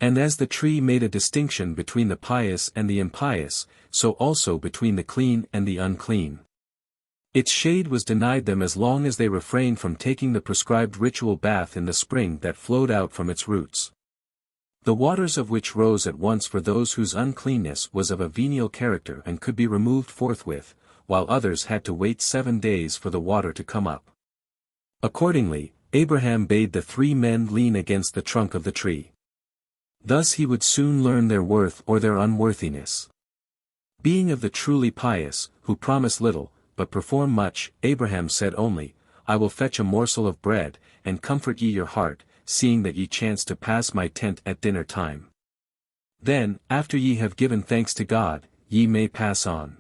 And as the tree made a distinction between the pious and the impious, so also between the clean and the unclean. Its shade was denied them as long as they refrained from taking the prescribed ritual bath in the spring that flowed out from its roots. The waters of which rose at once for those whose uncleanness was of a venial character and could be removed forthwith, while others had to wait 7 days for the water to come up. Accordingly, Abraham bade the 3 men lean against the trunk of the tree. Thus he would soon learn their worth or their unworthiness. Being of the truly pious, who promise little, but perform much, Abraham said only, "I will fetch a morsel of bread, and comfort ye your heart, seeing that ye chance to pass my tent at dinner time. Then, after ye have given thanks to God, ye may pass on."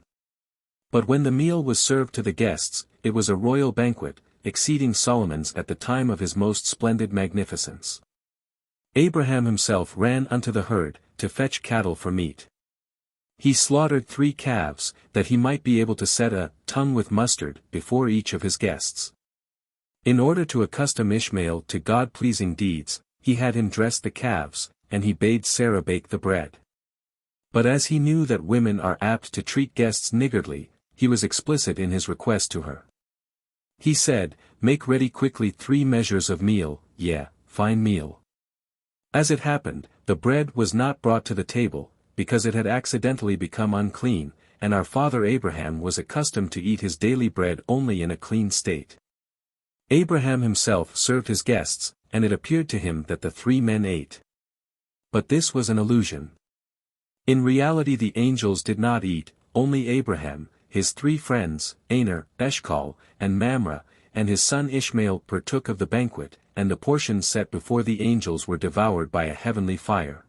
But when the meal was served to the guests, it was a royal banquet, exceeding Solomon's at the time of his most splendid magnificence. Abraham himself ran unto the herd, to fetch cattle for meat. He slaughtered 3 calves, that he might be able to set a tongue with mustard before each of his guests. In order to accustom Ishmael to God-pleasing deeds, he had him dress the calves, and he bade Sarah bake the bread. But as he knew that women are apt to treat guests niggardly, he was explicit in his request to her. He said, "Make ready quickly 3 measures of meal, fine meal." As it happened, the bread was not brought to the table, because it had accidentally become unclean, and our father Abraham was accustomed to eat his daily bread only in a clean state. Abraham himself served his guests, and it appeared to him that the 3 men ate. But this was an illusion. In reality the angels did not eat, only Abraham, his 3 friends, Aner, Eshcol, and Mamre, and his son Ishmael partook of the banquet, and the portions set before the angels were devoured by a heavenly fire.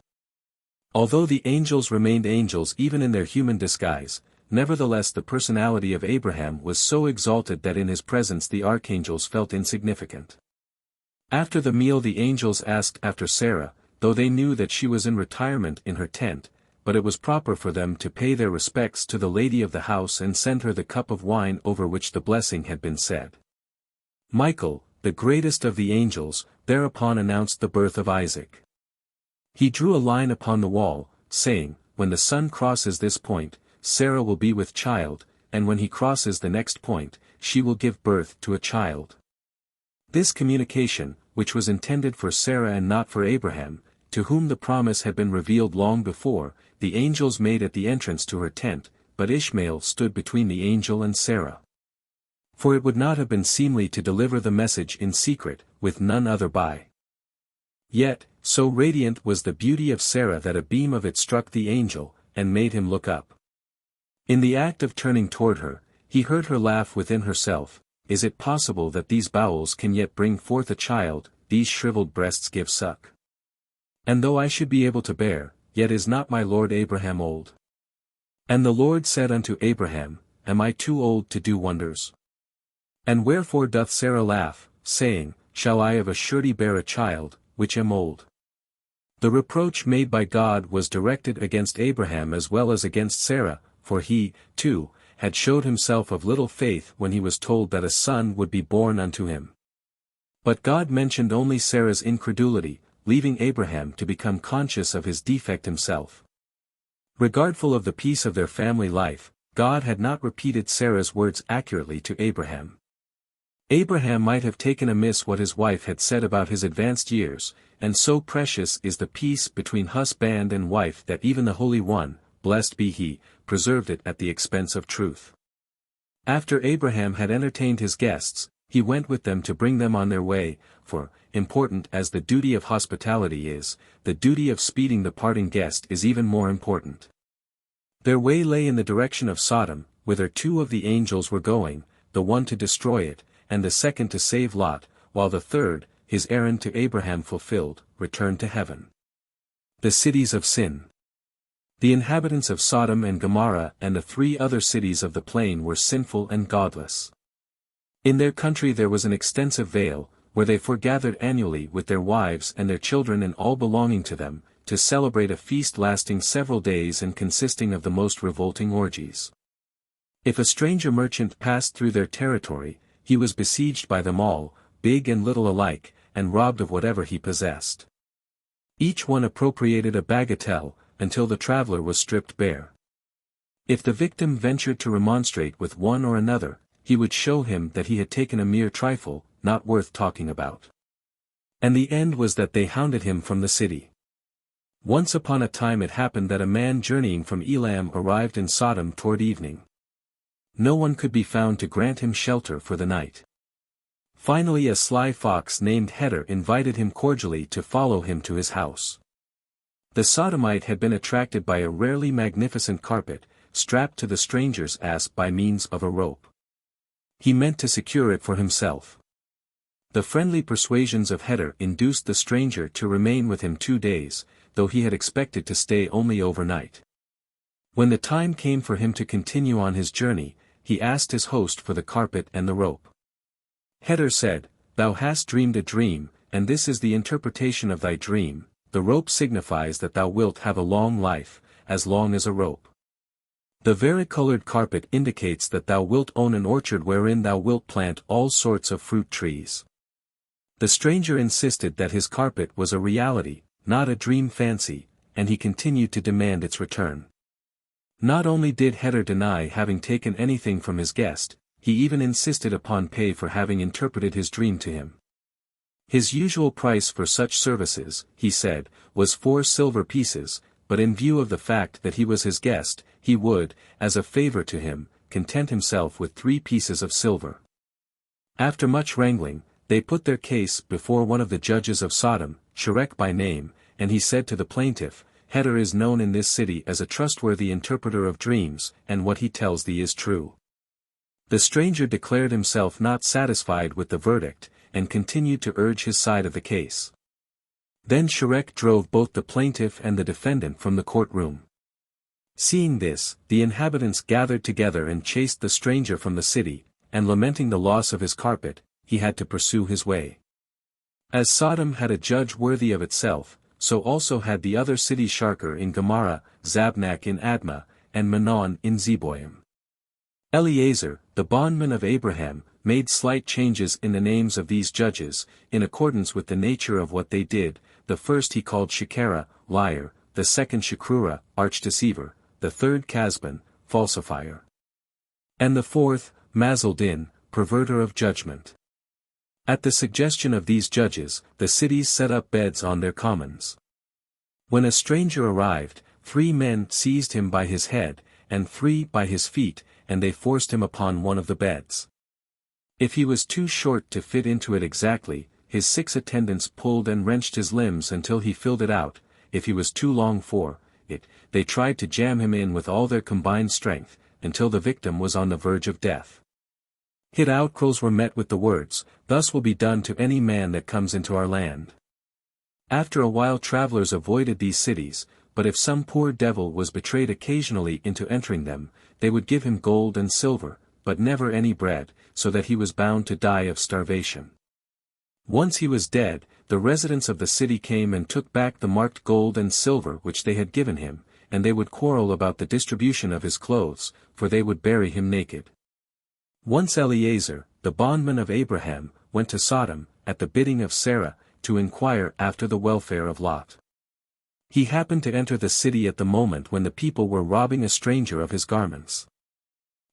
Although the angels remained angels even in their human disguise, nevertheless the personality of Abraham was so exalted that in his presence the archangels felt insignificant. After the meal the angels asked after Sarah, though they knew that she was in retirement in her tent, but it was proper for them to pay their respects to the lady of the house and send her the cup of wine over which the blessing had been said. Michael, the greatest of the angels, thereupon announced the birth of Isaac. He drew a line upon the wall, saying, "When the sun crosses this point, Sarah will be with child, and when he crosses the next point, she will give birth to a child." This communication, which was intended for Sarah and not for Abraham, to whom the promise had been revealed long before, the angels made at the entrance to her tent, but Ishmael stood between the angel and Sarah. For it would not have been seemly to deliver the message in secret, with none other by. Yet, so radiant was the beauty of Sarah that a beam of it struck the angel, and made him look up. In the act of turning toward her, he heard her laugh within herself, "Is it possible that these bowels can yet bring forth a child, these shriveled breasts give suck? And though I should be able to bear, yet is not my lord Abraham old?" And the Lord said unto Abraham, "Am I too old to do wonders? And wherefore doth Sarah laugh, saying, Shall I of a surety bear a child, which am old?" The reproach made by God was directed against Abraham as well as against Sarah, for he, too, had showed himself of little faith when he was told that a son would be born unto him. But God mentioned only Sarah's incredulity, leaving Abraham to become conscious of his defect himself. Regardful of the peace of their family life, God had not repeated Sarah's words accurately to Abraham. Abraham might have taken amiss what his wife had said about his advanced years, and so precious is the peace between husband and wife that even the Holy One, blessed be He, preserved it at the expense of truth. After Abraham had entertained his guests, he went with them to bring them on their way, for, important as the duty of hospitality is, the duty of speeding the parting guest is even more important. Their way lay in the direction of Sodom, whither two of the angels were going, the one to destroy it, and the second to save Lot, while the third, his errand to Abraham fulfilled, returned to heaven. The cities of sin. The inhabitants of Sodom and Gomorrah and the 3 other cities of the plain were sinful and godless. In their country there was an extensive vale, where they foregathered annually with their wives and their children and all belonging to them, to celebrate a feast lasting several days and consisting of the most revolting orgies. If a stranger merchant passed through their territory, he was besieged by them all, big and little alike, and robbed of whatever he possessed. Each one appropriated a bagatelle, until the traveler was stripped bare. If the victim ventured to remonstrate with one or another, he would show him that he had taken a mere trifle, not worth talking about. And the end was that they hounded him from the city. Once upon a time it happened that a man journeying from Elam arrived in Sodom toward evening. No one could be found to grant him shelter for the night. Finally a sly fox named Heder invited him cordially to follow him to his house. The Sodomite had been attracted by a rarely magnificent carpet, strapped to the stranger's ass by means of a rope. He meant to secure it for himself. The friendly persuasions of Heder induced the stranger to remain with him 2 days, though he had expected to stay only overnight. When the time came for him to continue on his journey, he asked his host for the carpet and the rope. Heder said, "Thou hast dreamed a dream, and this is the interpretation of thy dream. The rope signifies that thou wilt have a long life, as long as a rope. The varicolored carpet indicates that thou wilt own an orchard wherein thou wilt plant all sorts of fruit trees." The stranger insisted that his carpet was a reality, not a dream fancy, and he continued to demand its return. Not only did Heder deny having taken anything from his guest, he even insisted upon pay for having interpreted his dream to him. His usual price for such services, he said, was 4 silver pieces, but in view of the fact that he was his guest, he would, as a favor to him, content himself with 3 pieces of silver. After much wrangling, they put their case before one of the judges of Sodom, Sherek by name, and he said to the plaintiff, "Heder is known in this city as a trustworthy interpreter of dreams, and what he tells thee is true." The stranger declared himself not satisfied with the verdict, and continued to urge his side of the case. Then Sherek drove both the plaintiff and the defendant from the courtroom. Seeing this, the inhabitants gathered together and chased the stranger from the city, and lamenting the loss of his carpet, he had to pursue his way. As Sodom had a judge worthy of itself, so also had the other cities Sharker in Gomorrah, Zabnak in Admah, and Manon in Zeboim. Eliezer, the bondman of Abraham, made slight changes in the names of these judges, in accordance with the nature of what they did. The first he called Shekera, liar, the second Shekrura, arch-deceiver, the third Kasban, falsifier, and the fourth, Mazaldin, perverter of judgment. At the suggestion of these judges, the cities set up beds on their commons. When a stranger arrived, 3 men seized him by his head, and 3 by his feet, and they forced him upon one of the beds. If he was too short to fit into it exactly, his 6 attendants pulled and wrenched his limbs until he filled it out. If he was too long for it, they tried to jam him in with all their combined strength, until the victim was on the verge of death. Hid outcries were met with the words, "Thus will be done to any man that comes into our land." After a while travelers avoided these cities, but if some poor devil was betrayed occasionally into entering them, they would give him gold and silver, but never any bread, so that he was bound to die of starvation. Once he was dead, the residents of the city came and took back the marked gold and silver which they had given him, and they would quarrel about the distribution of his clothes, for they would bury him naked. Once Eliezer, the bondman of Abraham, went to Sodom, at the bidding of Sarah, to inquire after the welfare of Lot. He happened to enter the city at the moment when the people were robbing a stranger of his garments.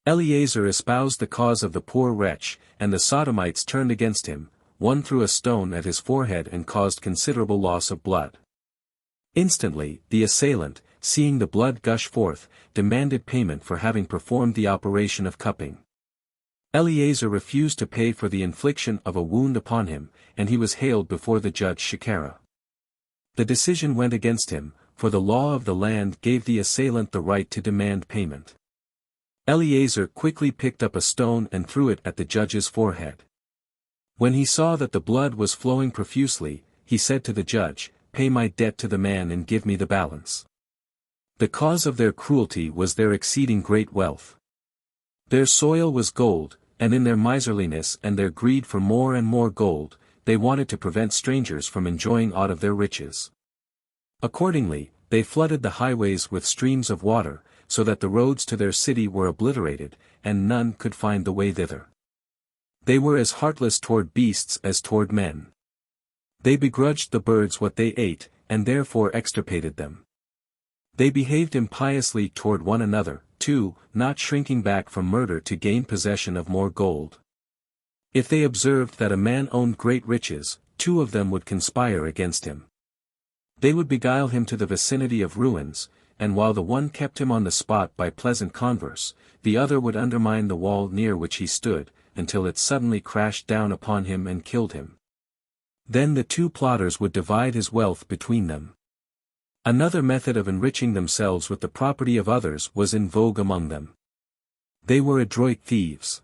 Eliezer espoused the cause of the poor wretch, and the Sodomites turned against him. One threw a stone at his forehead and caused considerable loss of blood. Instantly, the assailant, seeing the blood gush forth, demanded payment for having performed the operation of cupping. Eliezer refused to pay for the infliction of a wound upon him, and he was haled before the judge Shekharah. The decision went against him, for the law of the land gave the assailant the right to demand payment. Eliezer quickly picked up a stone and threw it at the judge's forehead. When he saw that the blood was flowing profusely, he said to the judge, "Pay my debt to the man and give me the balance." The cause of their cruelty was their exceeding great wealth. Their soil was gold, and in their miserliness and their greed for more and more gold, they wanted to prevent strangers from enjoying aught of their riches. Accordingly, they flooded the highways with streams of water, so that the roads to their city were obliterated, and none could find the way thither. They were as heartless toward beasts as toward men. They begrudged the birds what they ate, and therefore extirpated them. They behaved impiously toward one another, too, not shrinking back from murder to gain possession of more gold. If they observed that a man owned great riches, two of them would conspire against him. They would beguile him to the vicinity of ruins, and while the one kept him on the spot by pleasant converse, the other would undermine the wall near which he stood, until it suddenly crashed down upon him and killed him. Then the two plotters would divide his wealth between them. Another method of enriching themselves with the property of others was in vogue among them. They were adroit thieves.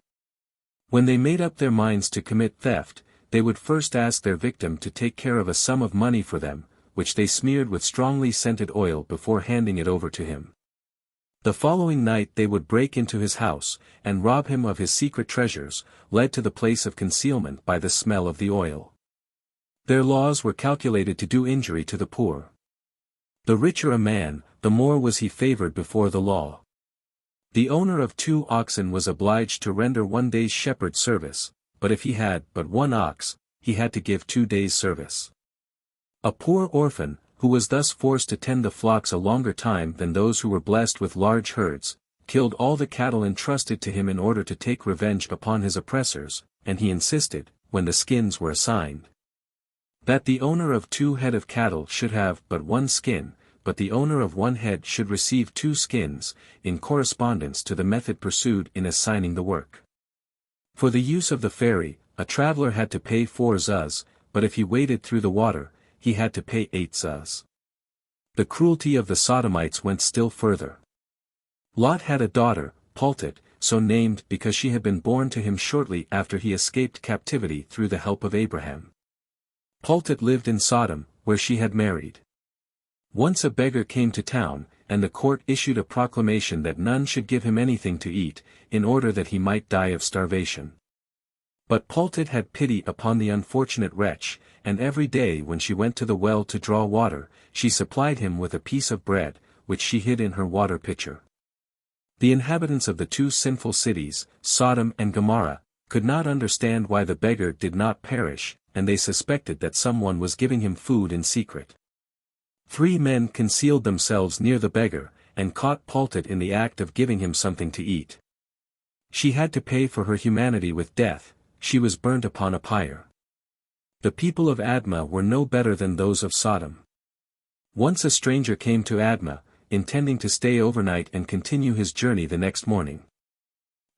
When they made up their minds to commit theft, they would first ask their victim to take care of a sum of money for them, which they smeared with strongly scented oil before handing it over to him. The following night they would break into his house, and rob him of his secret treasures, led to the place of concealment by the smell of the oil. Their laws were calculated to do injury to the poor. The richer a man, the more was he favored before the law. The owner of 2 oxen was obliged to render 1 day's shepherd service, but if he had but 1 ox, he had to give 2 days' service. A poor orphan, who was thus forced to tend the flocks a longer time than those who were blessed with large herds, killed all the cattle entrusted to him in order to take revenge upon his oppressors, and he insisted, when the skins were assigned, that the owner of 2 head of cattle should have but 1 skin, but the owner of 1 head should receive 2 skins, in correspondence to the method pursued in assigning the work. For the use of the ferry, a traveler had to pay 4 zuz, but if he waded through the water, he had to pay 8 zuz. The cruelty of the Sodomites went still further. Lot had a daughter, Paltit, so named because she had been born to him shortly after he escaped captivity through the help of Abraham. Paltit lived in Sodom, where she had married. Once a beggar came to town, and the court issued a proclamation that none should give him anything to eat, in order that he might die of starvation. But Paltit had pity upon the unfortunate wretch, and every day when she went to the well to draw water, she supplied him with a piece of bread, which she hid in her water pitcher. The inhabitants of the 2 sinful cities, Sodom and Gomorrah, could not understand why the beggar did not perish, and they suspected that someone was giving him food in secret. 3 men concealed themselves near the beggar, and caught Paltit in the act of giving him something to eat. She had to pay for her humanity with death. She was burnt upon a pyre. The people of Admah were no better than those of Sodom. Once a stranger came to Admah, intending to stay overnight and continue his journey the next morning.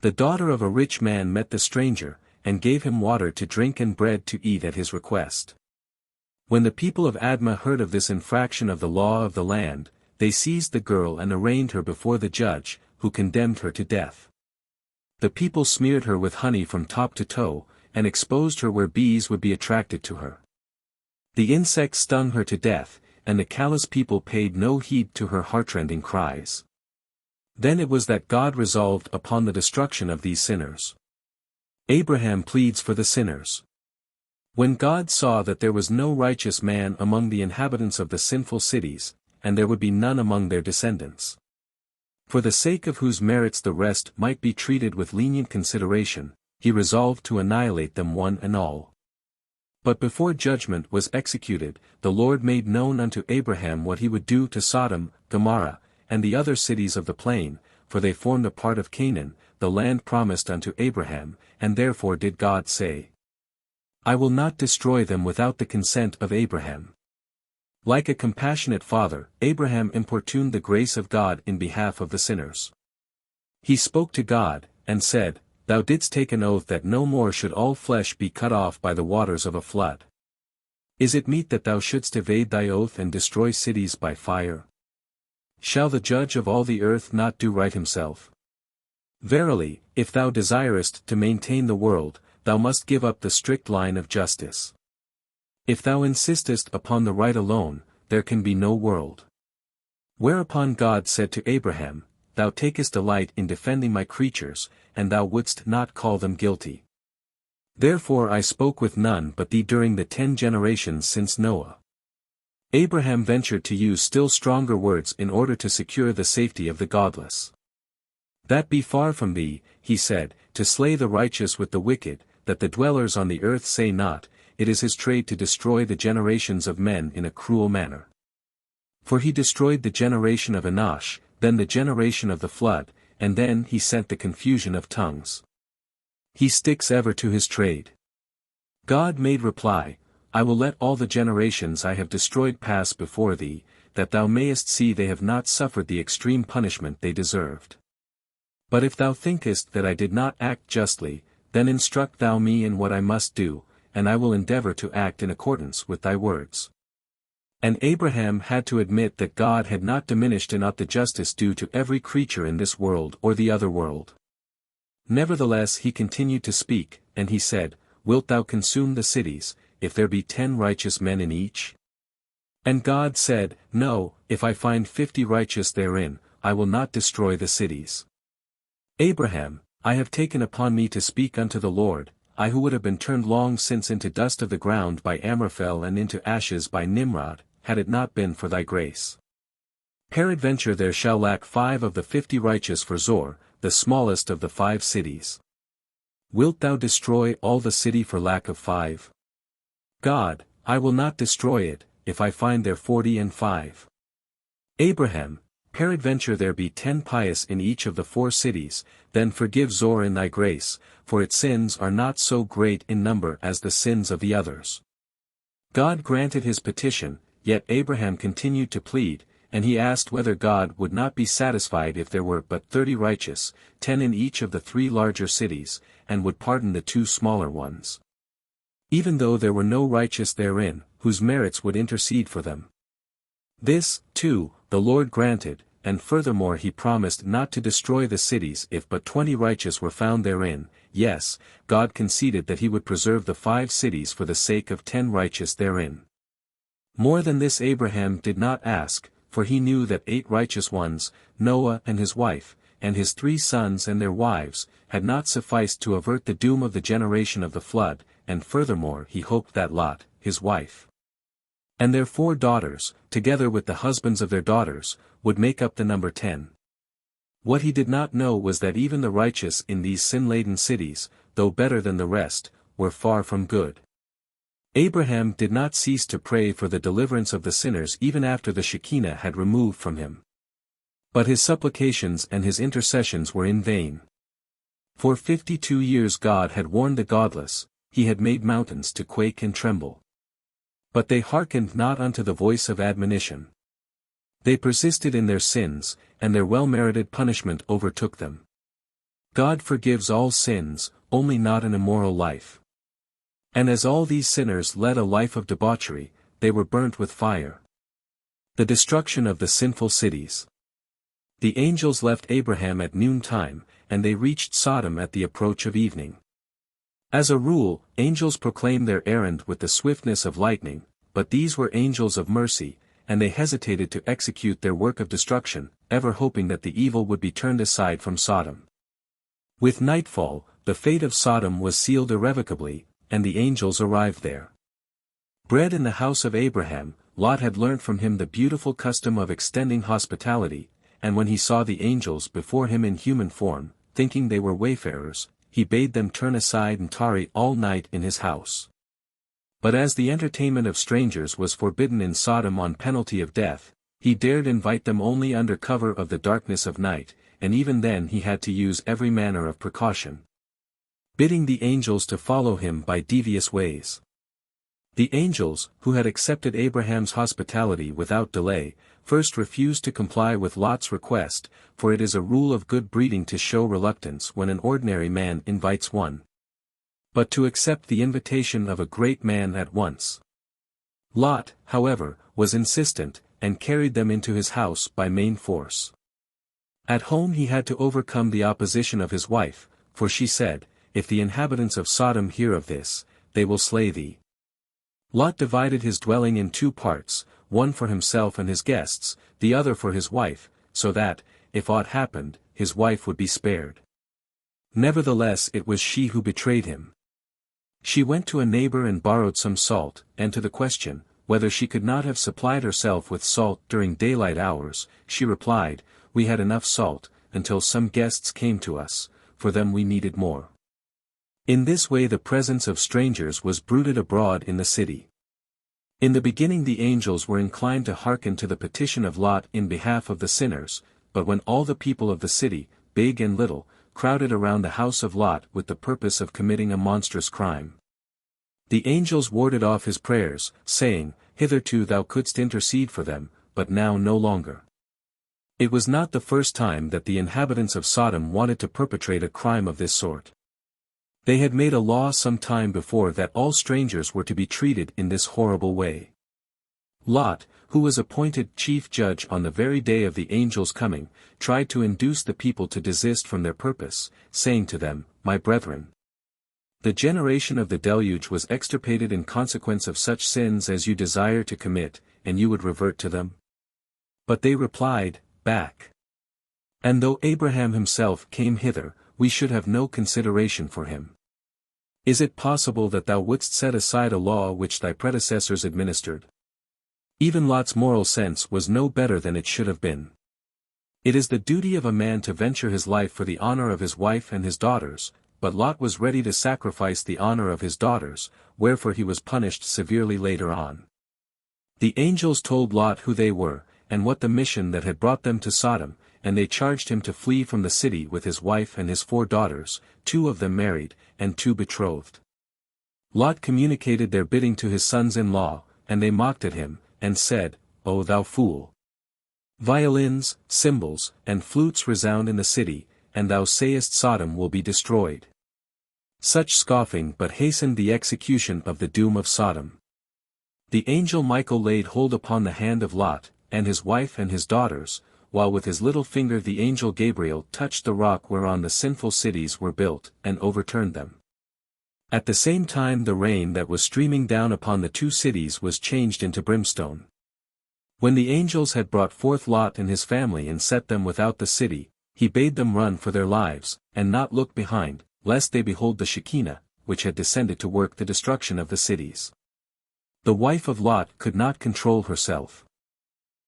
The daughter of a rich man met the stranger, and gave him water to drink and bread to eat at his request. When the people of Admah heard of this infraction of the law of the land, they seized the girl and arraigned her before the judge, who condemned her to death. The people smeared her with honey from top to toe, and exposed her where bees would be attracted to her. The insects stung her to death, and the callous people paid no heed to her heartrending cries. Then it was that God resolved upon the destruction of these sinners. Abraham pleads for the sinners. When God saw that there was no righteous man among the inhabitants of the sinful cities, and there would be none among their descendants. For the sake of whose merits the rest might be treated with lenient consideration, he resolved to annihilate them one and all. But before judgment was executed, the Lord made known unto Abraham what he would do to Sodom, Gomorrah, and the other cities of the plain, for they formed a part of Canaan, the land promised unto Abraham, and therefore did God say, I will not destroy them without the consent of Abraham. Like a compassionate father, Abraham importuned the grace of God in behalf of the sinners. He spoke to God, and said, Thou didst take an oath that no more should all flesh be cut off by the waters of a flood. Is it meet that thou shouldst evade thy oath and destroy cities by fire? Shall the judge of all the earth not do right himself? Verily, if thou desirest to maintain the world, thou must give up the strict line of justice. If thou insistest upon the right alone, there can be no world. Whereupon God said to Abraham, Thou takest delight in defending my creatures, and thou wouldst not call them guilty. Therefore I spoke with none but thee during the 10 generations since Noah. Abraham ventured to use still stronger words in order to secure the safety of the godless. That be far from thee, he said, to slay the righteous with the wicked, that the dwellers on the earth say not, it is his trade to destroy the generations of men in a cruel manner. For he destroyed the generation of Enosh, then the generation of the flood, and then he sent the confusion of tongues. He sticks ever to his trade. God made reply, I will let all the generations I have destroyed pass before thee, that thou mayest see they have not suffered the extreme punishment they deserved. But if thou thinkest that I did not act justly, then instruct thou me in what I must do, and I will endeavor to act in accordance with thy words. And Abraham had to admit that God had not diminished in aught the justice due to every creature in this world or the other world. Nevertheless he continued to speak, and he said, Wilt thou consume the cities, if there be 10 righteous men in each? And God said, No, if I find 50 righteous therein, I will not destroy the cities. Abraham, I have taken upon me to speak unto the Lord, I who would have been turned long since into dust of the ground by Amraphel and into ashes by Nimrod, had it not been for thy grace. Peradventure there shall lack 5 of the 50 righteous for Zor, the smallest of the 5 cities. Wilt thou destroy all the city for lack of 5? God, I will not destroy it, if I find there 40 and 5. Abraham, peradventure there be 10 pious in each of the 4 cities, then forgive Zor in thy grace, for its sins are not so great in number as the sins of the others. God granted his petition, yet Abraham continued to plead, and he asked whether God would not be satisfied if there were but 30 righteous, 10 in each of the 3 larger cities, and would pardon the 2 smaller ones. Even though there were no righteous therein, whose merits would intercede for them. This, too, the Lord granted, and furthermore he promised not to destroy the cities if but 20 righteous were found therein. Yes, God conceded that he would preserve the 5 cities for the sake of 10 righteous therein. More than this Abraham did not ask, for he knew that 8 righteous ones, Noah and his wife, and his 3 sons and their wives, had not sufficed to avert the doom of the generation of the flood, and furthermore he hoped that Lot, his wife, and their 4 daughters, together with the husbands of their daughters, would make up the number 10. What he did not know was that even the righteous in these sin-laden cities, though better than the rest, were far from good. Abraham did not cease to pray for the deliverance of the sinners even after the Shekinah had removed from him. But his supplications and his intercessions were in vain. For 52 years God had warned the godless, he had made mountains to quake and tremble. But they hearkened not unto the voice of admonition. They persisted in their sins, and their well-merited punishment overtook them. God forgives all sins, only not an immoral life. And as all these sinners led a life of debauchery, they were burnt with fire. The destruction of the sinful cities. The angels left Abraham at noontime, and they reached Sodom at the approach of evening. As a rule, angels proclaim their errand with the swiftness of lightning, but these were angels of mercy, and they hesitated to execute their work of destruction, ever hoping that the evil would be turned aside from Sodom. With nightfall, the fate of Sodom was sealed irrevocably, and the angels arrived there. Bread in the house of Abraham, Lot had learnt from him the beautiful custom of extending hospitality, and when he saw the angels before him in human form, thinking they were wayfarers, he bade them turn aside and tarry all night in his house. But as the entertainment of strangers was forbidden in Sodom on penalty of death, he dared invite them only under cover of the darkness of night, and even then he had to use every manner of precaution, bidding the angels to follow him by devious ways. The angels, who had accepted Abraham's hospitality without delay, first refused to comply with Lot's request, for it is a rule of good breeding to show reluctance when an ordinary man invites one, but to accept the invitation of a great man at once. Lot, however, was insistent, and carried them into his house by main force. At home he had to overcome the opposition of his wife, for she said, "If the inhabitants of Sodom hear of this, they will slay thee." Lot divided his dwelling in 2 parts, one for himself and his guests, the other for his wife, so that, if aught happened, his wife would be spared. Nevertheless it was she who betrayed him. She went to a neighbor and borrowed some salt, and to the question, whether she could not have supplied herself with salt during daylight hours, she replied, "We had enough salt, until some guests came to us, for them we needed more." In this way the presence of strangers was bruited abroad in the city. In the beginning the angels were inclined to hearken to the petition of Lot in behalf of the sinners, but when all the people of the city, big and little, crowded around the house of Lot with the purpose of committing a monstrous crime, the angels warded off his prayers, saying, "Hitherto thou couldst intercede for them, but now no longer." It was not the first time that the inhabitants of Sodom wanted to perpetrate a crime of this sort. They had made a law some time before that all strangers were to be treated in this horrible way. Lot, who was appointed chief judge on the very day of the angels' coming, tried to induce the people to desist from their purpose, saying to them, "My brethren, the generation of the deluge was extirpated in consequence of such sins as you desire to commit, and you would revert to them?" But they replied, "Back. And though Abraham himself came hither, we should have no consideration for him. Is it possible that thou wouldst set aside a law which thy predecessors administered?" Even Lot's moral sense was no better than it should have been. It is the duty of a man to venture his life for the honor of his wife and his daughters, but Lot was ready to sacrifice the honor of his daughters, wherefore he was punished severely later on. The angels told Lot who they were, and what the mission that had brought them to Sodom, and they charged him to flee from the city with his wife and his 4 daughters, 2 of them married, and 2 betrothed. Lot communicated their bidding to his sons-in-law, and they mocked at him, and said, "O thou fool! Violins, cymbals, and flutes resound in the city, and thou sayest Sodom will be destroyed." Such scoffing but hastened the execution of the doom of Sodom. The angel Michael laid hold upon the hand of Lot, and his wife and his daughters, while with his little finger the angel Gabriel touched the rock whereon the sinful cities were built, and overturned them. At the same time the rain that was streaming down upon the 2 cities was changed into brimstone. When the angels had brought forth Lot and his family and set them without the city, he bade them run for their lives, and not look behind, lest they behold the Shekinah, which had descended to work the destruction of the cities. The wife of Lot could not control herself.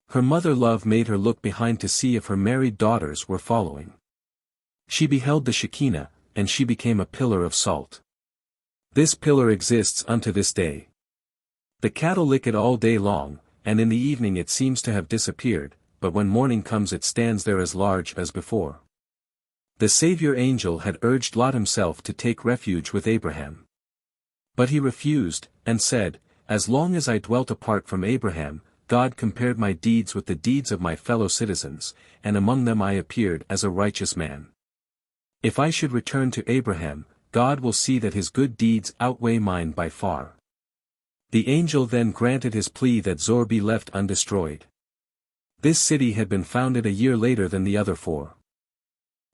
Her mother love made her look behind to see if her married daughters were following. She beheld the Shekinah, and she became a pillar of salt. This pillar exists unto this day. The cattle lick it all day long, and in the evening it seems to have disappeared, but when morning comes it stands there as large as before. The Savior angel had urged Lot himself to take refuge with Abraham. But he refused, and said, "As long as I dwelt apart from Abraham, God compared my deeds with the deeds of my fellow citizens, and among them I appeared as a righteous man. If I should return to Abraham, God will see that his good deeds outweigh mine by far." The angel then granted his plea that Zor be left undestroyed. This city had been founded a year later than the other 4.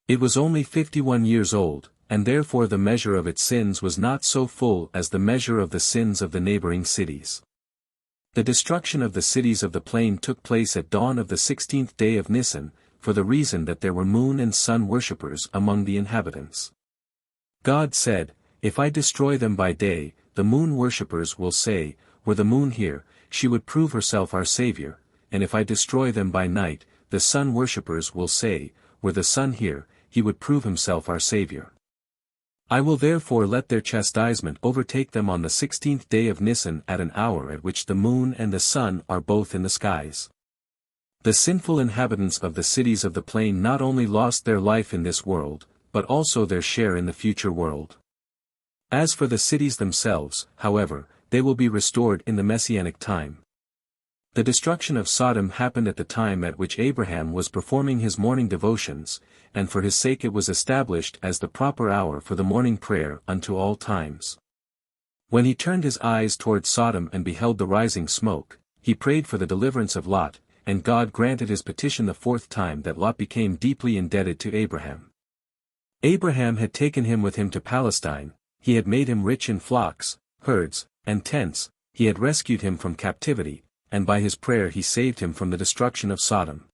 It was only 51 years old, and therefore the measure of its sins was not so full as the measure of the sins of the neighboring cities. The destruction of the cities of the plain took place at dawn of the 16th day of Nisan, for the reason that there were moon and sun worshippers among the inhabitants. God said, "If I destroy them by day, the moon worshippers will say, Were the moon here, she would prove herself our savior, and if I destroy them by night, the sun worshippers will say, were the sun here, he would prove himself our savior. I will therefore let their chastisement overtake them on the 16th day of Nisan at an hour at which the moon and the sun are both in the skies. The sinful inhabitants of the cities of the plain not only lost their life in this world, but also their share in the future world. As for the cities themselves, however, they will be restored in the Messianic time. The destruction of Sodom happened at the time at which Abraham was performing his morning devotions, and for his sake it was established as the proper hour for the morning prayer unto all times. When he turned his eyes toward Sodom and beheld the rising smoke, he prayed for the deliverance of Lot, and God granted his petition the fourth time that Lot became deeply indebted to Abraham. Abraham had taken him with him to Palestine, he had made him rich in flocks, herds, and tents, he had rescued him from captivity, and by his prayer he saved him from the destruction of Sodom.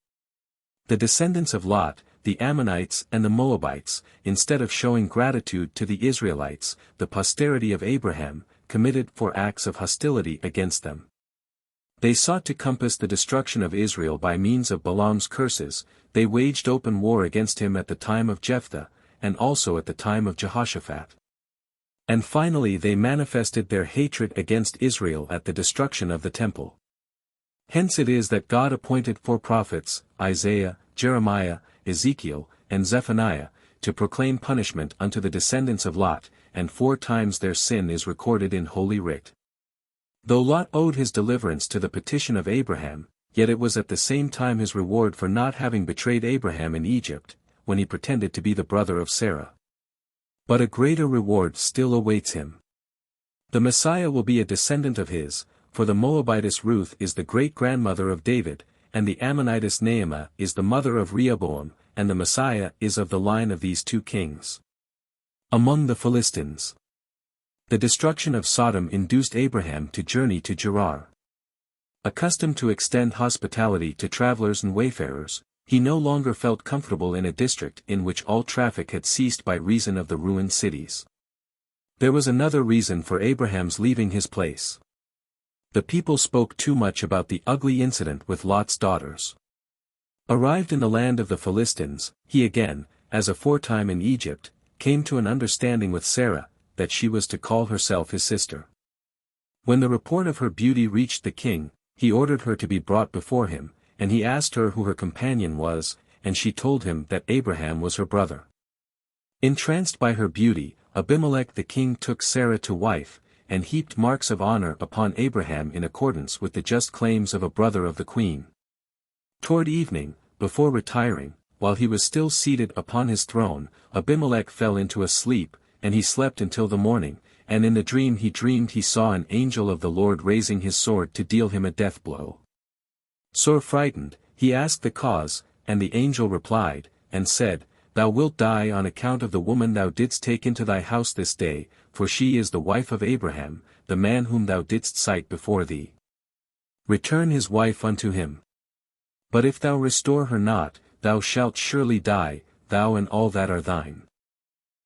The descendants of Lot, the Ammonites and the Moabites, instead of showing gratitude to the Israelites, the posterity of Abraham, committed four acts of hostility against them. They sought to compass the destruction of Israel by means of Balaam's curses, they waged open war against him at the time of Jephthah, and also at the time of Jehoshaphat. And finally they manifested their hatred against Israel at the destruction of the temple. Hence it is that God appointed 4 prophets, Isaiah, Jeremiah, Ezekiel, and Zephaniah, to proclaim punishment unto the descendants of Lot, and 4 times their sin is recorded in Holy Writ. Though Lot owed his deliverance to the petition of Abraham, yet it was at the same time his reward for not having betrayed Abraham in Egypt, when he pretended to be the brother of Sarah. But a greater reward still awaits him. The Messiah will be a descendant of his, for the Moabitess Ruth is the great-grandmother of David, and the Ammonitess Naamah is the mother of Rehoboam, and the Messiah is of the line of these 2 kings. Among the Philistines. The destruction of Sodom induced Abraham to journey to Gerar. Accustomed to extend hospitality to travelers and wayfarers, he no longer felt comfortable in a district in which all traffic had ceased by reason of the ruined cities. There was another reason for Abraham's leaving his place. The people spoke too much about the ugly incident with Lot's daughters. Arrived in the land of the Philistines, he again, as aforetime in Egypt, came to an understanding with Sarah, that she was to call herself his sister. When the report of her beauty reached the king, he ordered her to be brought before him, and he asked her who her companion was, and she told him that Abraham was her brother. Entranced by her beauty, Abimelech the king took Sarah to wife, and heaped marks of honor upon Abraham in accordance with the just claims of a brother of the queen. Toward evening, before retiring, while he was still seated upon his throne, Abimelech fell into a sleep, and he slept until the morning, and in the dream he dreamed he saw an angel of the Lord raising his sword to deal him a death blow. Sore frightened, he asked the cause, and the angel replied, and said, Thou wilt die on account of the woman thou didst take into thy house this day, for she is the wife of Abraham, the man whom thou didst cite before thee. Return his wife unto him. But if thou restore her not, thou shalt surely die, thou and all that are thine.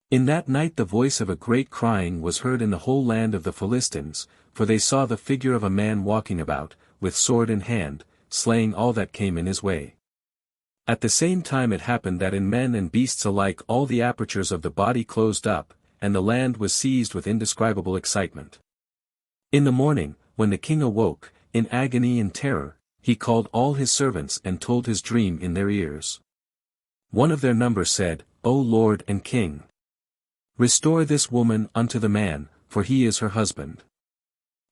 In that night the voice of a great crying was heard in the whole land of the Philistines, for they saw the figure of a man walking about, with sword in hand, slaying all that came in his way. At the same time it happened that in men and beasts alike all the apertures of the body closed up, and the land was seized with indescribable excitement. In the morning, when the king awoke, in agony and terror, he called all his servants and told his dream in their ears. One of their number said, O Lord and King! Restore this woman unto the man, for he is her husband.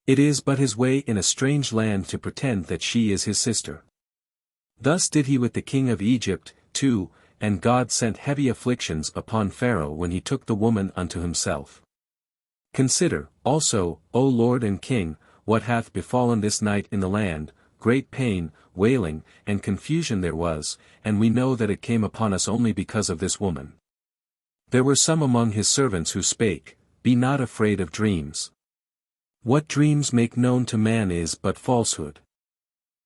It is but his way in a strange land to pretend that she is his sister. Thus did he with the king of Egypt, too, and God sent heavy afflictions upon Pharaoh when he took the woman unto himself. Consider, also, O Lord and King, what hath befallen this night in the land, great pain, wailing, and confusion there was, and we know that it came upon us only because of this woman. There were some among his servants who spake, Be not afraid of dreams. What dreams make known to man is but falsehood.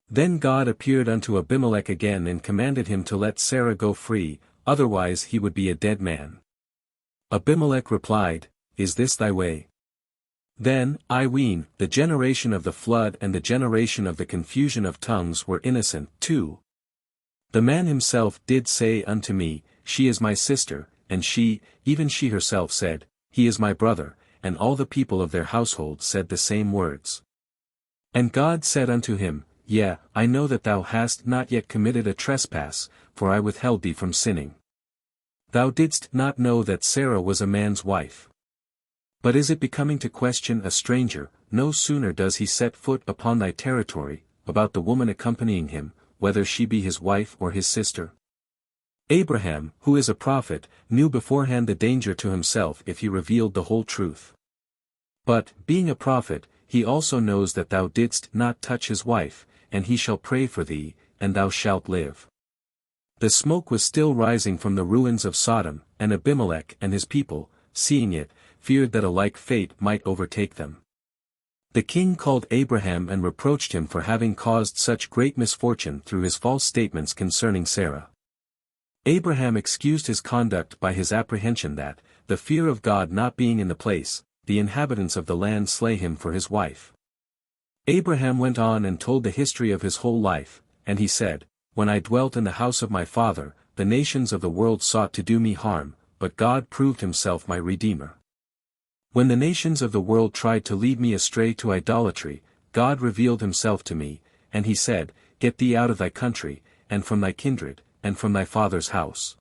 Then God appeared unto Abimelech again and commanded him to let Sarah go free, otherwise he would be a dead man. Abimelech replied, Is this thy way? Then, I ween, the generation of the flood and the generation of the confusion of tongues were innocent too. The man himself did say unto me, She is my sister, and she, even she herself said, He is my brother, and all the people of their household said the same words. And God said unto him, Yea, I know that thou hast not yet committed a trespass, for I withheld thee from sinning. Thou didst not know that Sarah was a man's wife. But is it becoming to question a stranger, no sooner does he set foot upon thy territory, about the woman accompanying him, whether she be his wife or his sister? Abraham, who is a prophet, knew beforehand the danger to himself if he revealed the whole truth. But, being a prophet, he also knows that thou didst not touch his wife, and he shall pray for thee, and thou shalt live. The smoke was still rising from the ruins of Sodom, and Abimelech and his people, seeing it, feared that a like fate might overtake them. The king called Abraham and reproached him for having caused such great misfortune through his false statements concerning Sarah. Abraham excused his conduct by his apprehension that, the fear of God not being in the place, the inhabitants of the land slay him for his wife. Abraham went on and told the history of his whole life, and he said, When I dwelt in the house of my father, the nations of the world sought to do me harm, but God proved himself my Redeemer. When the nations of the world tried to lead me astray to idolatry, God revealed himself to me, and he said, Get thee out of thy country, and from thy kindred, and from thy father's house.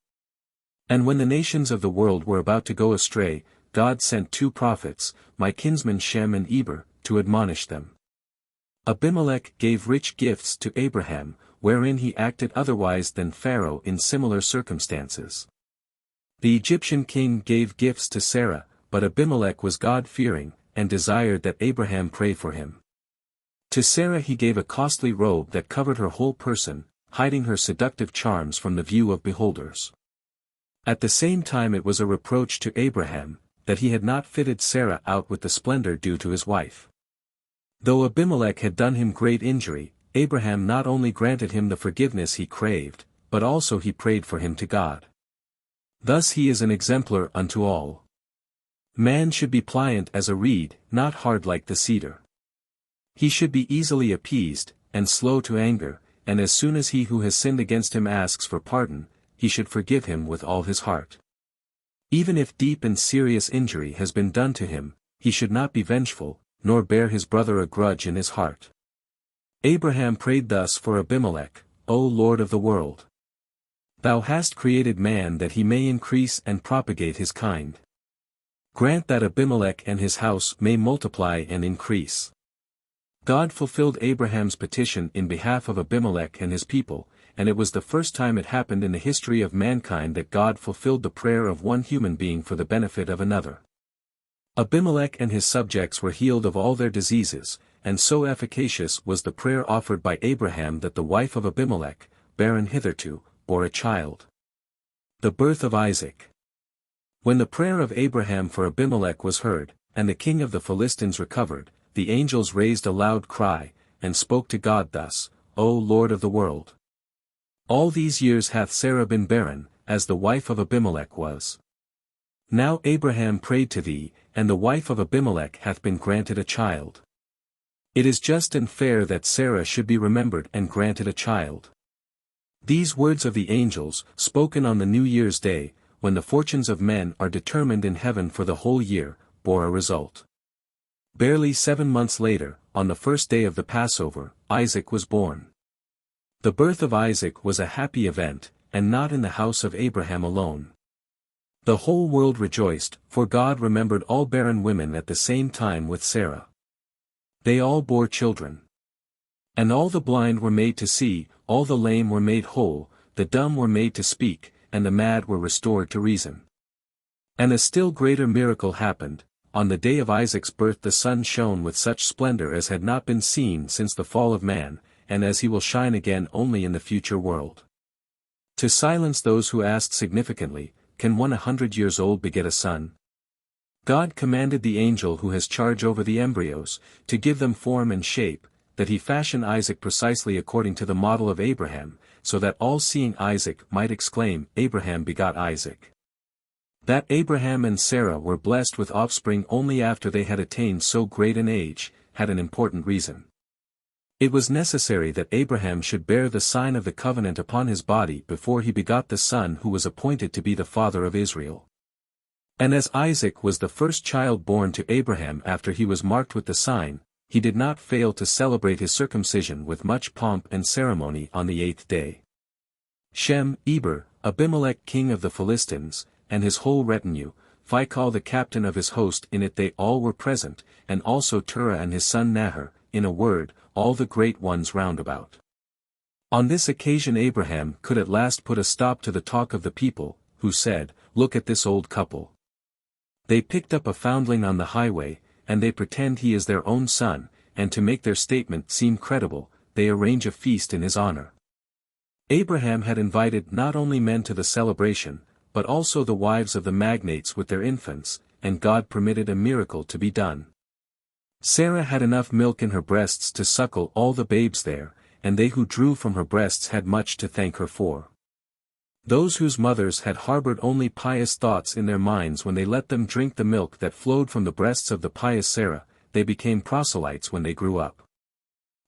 And when the nations of the world were about to go astray, God sent 2 prophets, my kinsmen Shem and Eber, to admonish them. Abimelech gave rich gifts to Abraham, wherein he acted otherwise than Pharaoh in similar circumstances. The Egyptian king gave gifts to Sarah, but Abimelech was God-fearing, and desired that Abraham pray for him. To Sarah he gave a costly robe that covered her whole person, hiding her seductive charms from the view of beholders. At the same time it was a reproach to Abraham, that he had not fitted Sarah out with the splendor due to his wife. Though Abimelech had done him great injury, Abraham not only granted him the forgiveness he craved, but also he prayed for him to God. Thus he is an exemplar unto all. Man should be pliant as a reed, not hard like the cedar. He should be easily appeased, and slow to anger, and as soon as he who has sinned against him asks for pardon, he should forgive him with all his heart. Even if deep and serious injury has been done to him, he should not be vengeful, nor bear his brother a grudge in his heart. Abraham prayed thus for Abimelech, O Lord of the world. Thou hast created man that he may increase and propagate his kind. Grant that Abimelech and his house may multiply and increase. God fulfilled Abraham's petition in behalf of Abimelech and his people, and it was the first time it happened in the history of mankind that God fulfilled the prayer of one human being for the benefit of another. Abimelech and his subjects were healed of all their diseases, and so efficacious was the prayer offered by Abraham that the wife of Abimelech, barren hitherto, bore a child. The birth of Isaac. When the prayer of Abraham for Abimelech was heard, and the king of the Philistines recovered, the angels raised a loud cry, and spoke to God thus, O Lord of the world. All these years hath Sarah been barren, as the wife of Abimelech was. Now Abraham prayed to thee, and the wife of Abimelech hath been granted a child. It is just and fair that Sarah should be remembered and granted a child. These words of the angels, spoken on the New Year's Day, when the fortunes of men are determined in heaven for the whole year, bore a result. Barely 7 months later, on the first day of the Passover, Isaac was born. The birth of Isaac was a happy event, and not in the house of Abraham alone. The whole world rejoiced, for God remembered all barren women at the same time with Sarah. They all bore children. And all the blind were made to see, all the lame were made whole, the dumb were made to speak, and the mad were restored to reason. And a still greater miracle happened. On the day of Isaac's birth the sun shone with such splendor as had not been seen since the fall of man, and as he will shine again only in the future world. To silence those who ask significantly, can one 100 years old beget a son? God commanded the angel who has charge over the embryos, to give them form and shape, that he fashion Isaac precisely according to the model of Abraham, so that all seeing Isaac might exclaim, Abraham begot Isaac. That Abraham and Sarah were blessed with offspring only after they had attained so great an age, had an important reason. It was necessary that Abraham should bear the sign of the covenant upon his body before he begot the son who was appointed to be the father of Israel. And as Isaac was the first child born to Abraham after he was marked with the sign, he did not fail to celebrate his circumcision with much pomp and ceremony on the 8th day. Shem, Eber, Abimelech king of the Philistines, and his whole retinue, Phicol the captain of his host in it, they all were present, and also Terah and his son Nahor, in a word, all the great ones round about. On this occasion Abraham could at last put a stop to the talk of the people, who said, "Look at this old couple. They picked up a foundling on the highway, and they pretend he is their own son, and to make their statement seem credible, they arrange a feast in his honor." Abraham had invited not only men to the celebration, but also the wives of the magnates with their infants, and God permitted a miracle to be done. Sarah had enough milk in her breasts to suckle all the babes there, and they who drew from her breasts had much to thank her for. Those whose mothers had harbored only pious thoughts in their minds when they let them drink the milk that flowed from the breasts of the pious Sarah, they became proselytes when they grew up.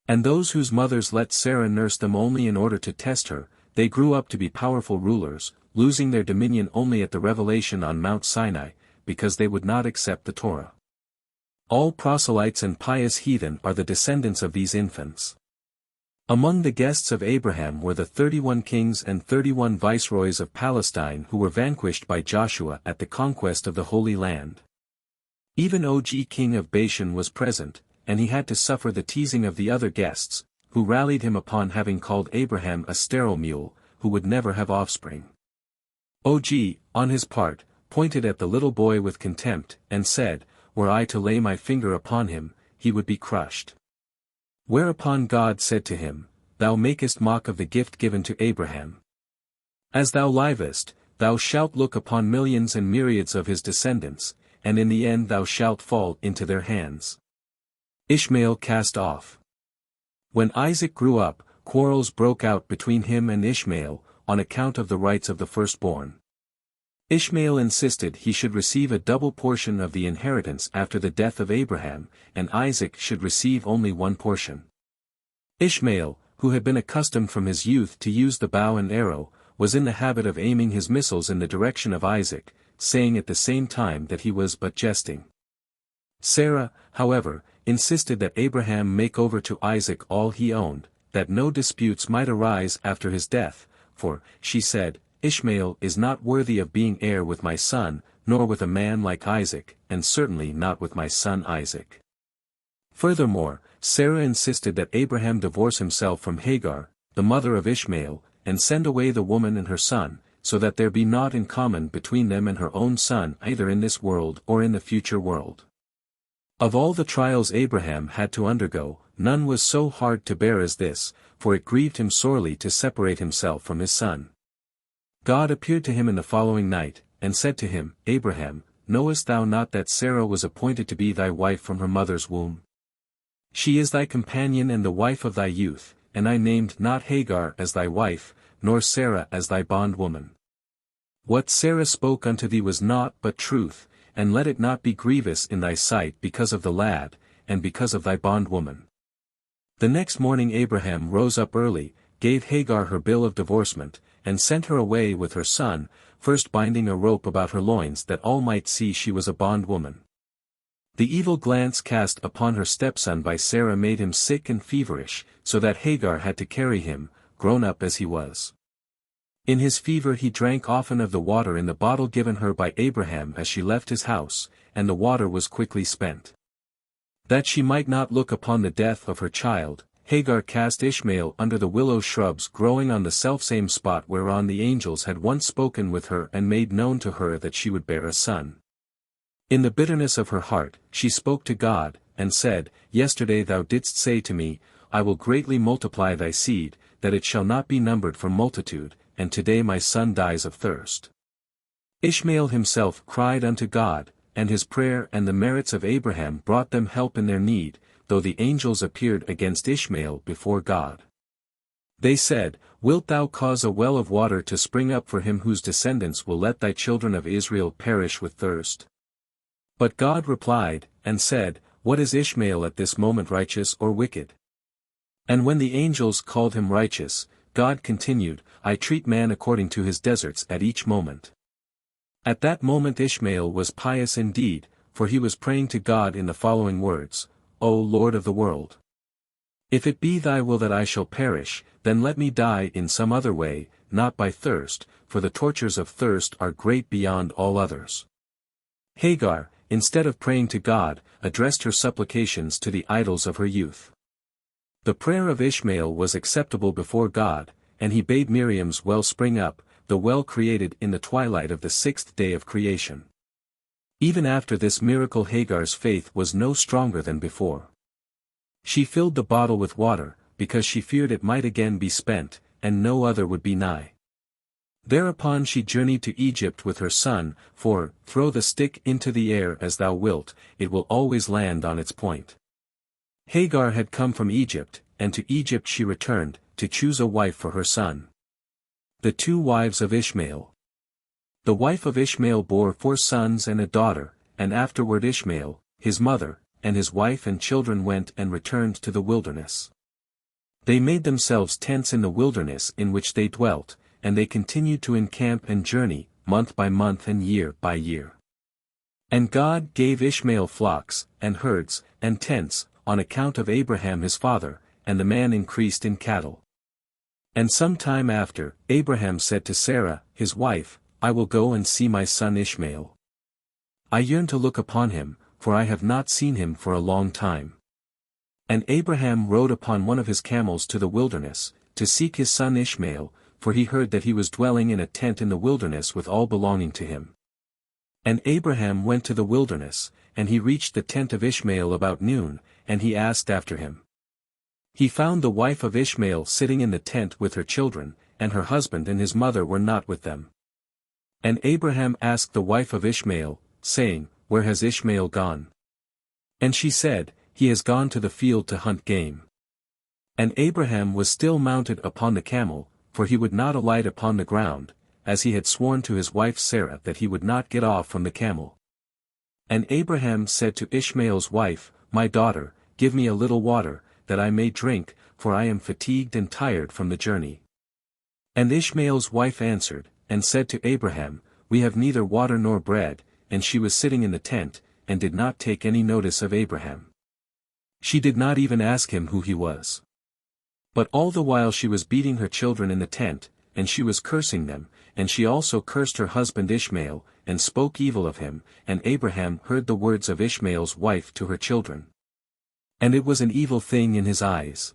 And those whose mothers let Sarah nurse them only in order to test her, they grew up to be powerful rulers, losing their dominion only at the revelation on Mount Sinai, because they would not accept the Torah. All proselytes and pious heathen are the descendants of these infants. Among the guests of Abraham were the 31 kings and 31 viceroys of Palestine who were vanquished by Joshua at the conquest of the Holy Land. Even Og king of Bashan was present, and he had to suffer the teasing of the other guests, who rallied him upon having called Abraham a sterile mule, who would never have offspring. Og, on his part, pointed at the little boy with contempt, and said, "Were I to lay my finger upon him, he would be crushed." Whereupon God said to him, "Thou makest mock of the gift given to Abraham. As thou livest, thou shalt look upon millions and myriads of his descendants, and in the end thou shalt fall into their hands." Ishmael cast off. When Isaac grew up, quarrels broke out between him and Ishmael, on account of the rights of the firstborn. Ishmael insisted he should receive a double portion of the inheritance after the death of Abraham, and Isaac should receive only one portion. Ishmael, who had been accustomed from his youth to use the bow and arrow, was in the habit of aiming his missiles in the direction of Isaac, saying at the same time that he was but jesting. Sarah, however, insisted that Abraham make over to Isaac all he owned, that no disputes might arise after his death, for, she said, "Ishmael is not worthy of being heir with my son, nor with a man like Isaac, and certainly not with my son Isaac." Furthermore, Sarah insisted that Abraham divorce himself from Hagar, the mother of Ishmael, and send away the woman and her son, so that there be naught in common between them and her own son either in this world or in the future world. Of all the trials Abraham had to undergo, none was so hard to bear as this, for it grieved him sorely to separate himself from his son. God appeared to him in the following night, and said to him, "Abraham, knowest thou not that Sarah was appointed to be thy wife from her mother's womb? She is thy companion and the wife of thy youth, and I named not Hagar as thy wife, nor Sarah as thy bondwoman. What Sarah spoke unto thee was naught but truth, and let it not be grievous in thy sight because of the lad, and because of thy bondwoman." The next morning Abraham rose up early, gave Hagar her bill of divorcement, and sent her away with her son, first binding a rope about her loins that all might see she was a bondwoman. The evil glance cast upon her stepson by Sarah made him sick and feverish, so that Hagar had to carry him, grown up as he was. In his fever he drank often of the water in the bottle given her by Abraham as she left his house, and the water was quickly spent. That she might not look upon the death of her child, Hagar cast Ishmael under the willow shrubs growing on the selfsame spot whereon the angels had once spoken with her and made known to her that she would bear a son. In the bitterness of her heart, she spoke to God, and said, "Yesterday thou didst say to me, I will greatly multiply thy seed, that it shall not be numbered for multitude, and today my son dies of thirst." Ishmael himself cried unto God, and his prayer and the merits of Abraham brought them help in their need, though the angels appeared against Ishmael before God. They said, Wilt thou cause a well of water to spring up for him whose descendants will let thy children of Israel perish with thirst? But God replied, and said, What is Ishmael at this moment, righteous or wicked? And when the angels called him righteous, God continued, I treat man according to his deserts at each moment. At that moment Ishmael was pious indeed, for he was praying to God in the following words, O Lord of the world! If it be thy will that I shall perish, then let me die in some other way, not by thirst, for the tortures of thirst are great beyond all others. Hagar, instead of praying to God, addressed her supplications to the idols of her youth. The prayer of Ishmael was acceptable before God, and he bade Miriam's well spring up, the well created in the twilight of the 6th day of creation. Even after this miracle Hagar's faith was no stronger than before. She filled the bottle with water, because she feared it might again be spent, and no other would be nigh. Thereupon she journeyed to Egypt with her son, for, throw the stick into the air as thou wilt, it will always land on its point. Hagar had come from Egypt, and to Egypt she returned, to choose a wife for her son. The 2 wives of Ishmael. The wife of Ishmael bore 4 sons and a daughter, and afterward Ishmael, his mother, and his wife and children went and returned to the wilderness. They made themselves tents in the wilderness in which they dwelt, and they continued to encamp and journey, month by month and year by year. And God gave Ishmael flocks, and herds, and tents, on account of Abraham his father, and the man increased in cattle. And some time after, Abraham said to Sarah, his wife, I will go and see my son Ishmael. I yearn to look upon him, for I have not seen him for a long time. And Abraham rode upon one of his camels to the wilderness, to seek his son Ishmael, for he heard that he was dwelling in a tent in the wilderness with all belonging to him. And Abraham went to the wilderness, and he reached the tent of Ishmael about noon, and he asked after him. He found the wife of Ishmael sitting in the tent with her children, and her husband and his mother were not with them. And Abraham asked the wife of Ishmael, saying, Where has Ishmael gone? And she said, He has gone to the field to hunt game. And Abraham was still mounted upon the camel, for he would not alight upon the ground, as he had sworn to his wife Sarah that he would not get off from the camel. And Abraham said to Ishmael's wife, My daughter, give me a little water, that I may drink, for I am fatigued and tired from the journey. And Ishmael's wife answered, and said to Abraham, We have neither water nor bread, and she was sitting in the tent, and did not take any notice of Abraham. She did not even ask him who he was. But all the while she was beating her children in the tent, and she was cursing them, and she also cursed her husband Ishmael, and spoke evil of him, and Abraham heard the words of Ishmael's wife to her children. And it was an evil thing in his eyes.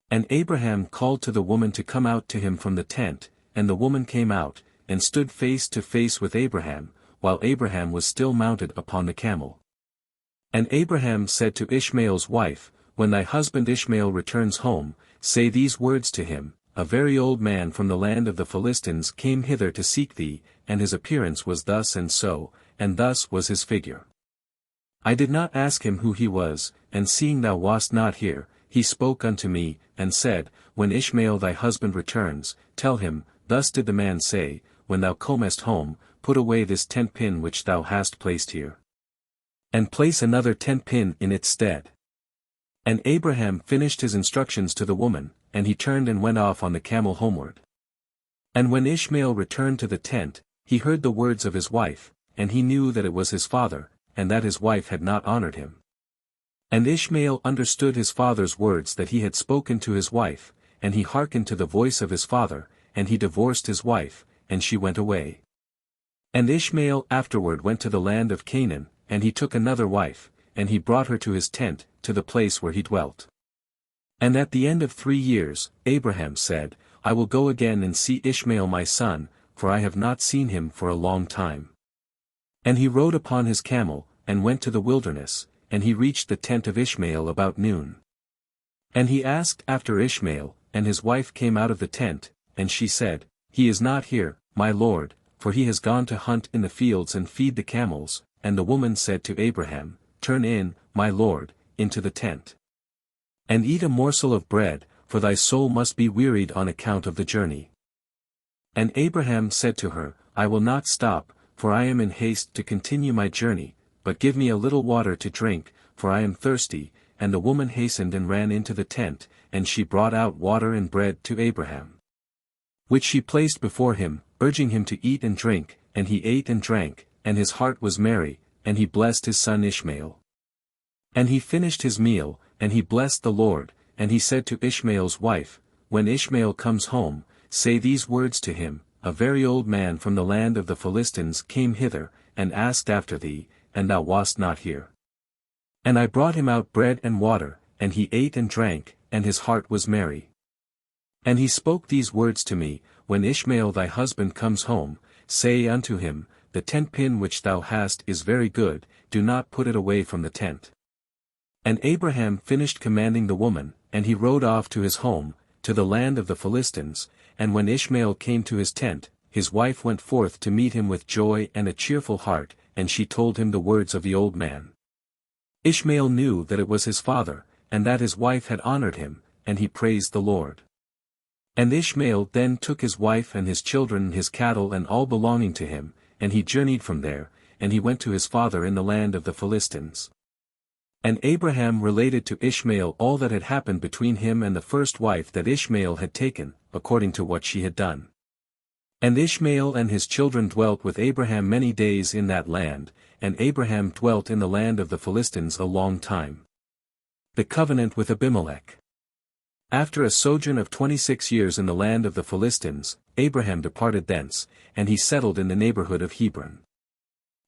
And Abraham called to the woman to come out to him from the tent, and the woman came out, and stood face to face with Abraham, while Abraham was still mounted upon the camel. And Abraham said to Ishmael's wife, When thy husband Ishmael returns home, say these words to him, A very old man from the land of the Philistines came hither to seek thee, and his appearance was thus and so, and thus was his figure. I did not ask him who he was, and seeing thou wast not here, he spoke unto me, and said, When Ishmael thy husband returns, tell him, Thus did the man say, When thou comest home, put away this tent pin which thou hast placed here. And place another tent pin in its stead. And Abraham finished his instructions to the woman, and he turned and went off on the camel homeward. And when Ishmael returned to the tent, he heard the words of his wife, and he knew that it was his father, and that his wife had not honored him. And Ishmael understood his father's words that he had spoken to his wife, and he hearkened to the voice of his father, and he divorced his wife, and she went away. And Ishmael afterward went to the land of Canaan, and he took another wife, and he brought her to his tent, to the place where he dwelt. And at the end of 3 years, Abraham said, I will go again and see Ishmael my son, for I have not seen him for a long time. And he rode upon his camel, and went to the wilderness, and he reached the tent of Ishmael about noon. And he asked after Ishmael, and his wife came out of the tent, and she said, He is not here, my lord, for he has gone to hunt in the fields and feed the camels. And the woman said to Abraham, Turn in, my lord, into the tent. And eat a morsel of bread, for thy soul must be wearied on account of the journey. And Abraham said to her, I will not stop, for I am in haste to continue my journey, but give me a little water to drink, for I am thirsty. And the woman hastened and ran into the tent, and she brought out water and bread to Abraham, which she placed before him, urging him to eat and drink, and he ate and drank, and his heart was merry, and he blessed his son Ishmael. And he finished his meal, and he blessed the Lord, and he said to Ishmael's wife, When Ishmael comes home, say these words to him, A very old man from the land of the Philistines came hither, and asked after thee, and thou wast not here. And I brought him out bread and water, and he ate and drank, and his heart was merry. And he spoke these words to me, When Ishmael thy husband comes home, say unto him, The tent pin which thou hast is very good, do not put it away from the tent. And Abraham finished commanding the woman, and he rode off to his home, to the land of the Philistines, and when Ishmael came to his tent, his wife went forth to meet him with joy and a cheerful heart, and she told him the words of the old man. Ishmael knew that it was his father, and that his wife had honored him, and he praised the Lord. And Ishmael then took his wife and his children and his cattle and all belonging to him, and he journeyed from there, and he went to his father in the land of the Philistines. And Abraham related to Ishmael all that had happened between him and the first wife that Ishmael had taken, according to what she had done. And Ishmael and his children dwelt with Abraham many days in that land, and Abraham dwelt in the land of the Philistines a long time. The covenant with Abimelech. After a sojourn of 26 years in the land of the Philistines, Abraham departed thence, and he settled in the neighborhood of Hebron.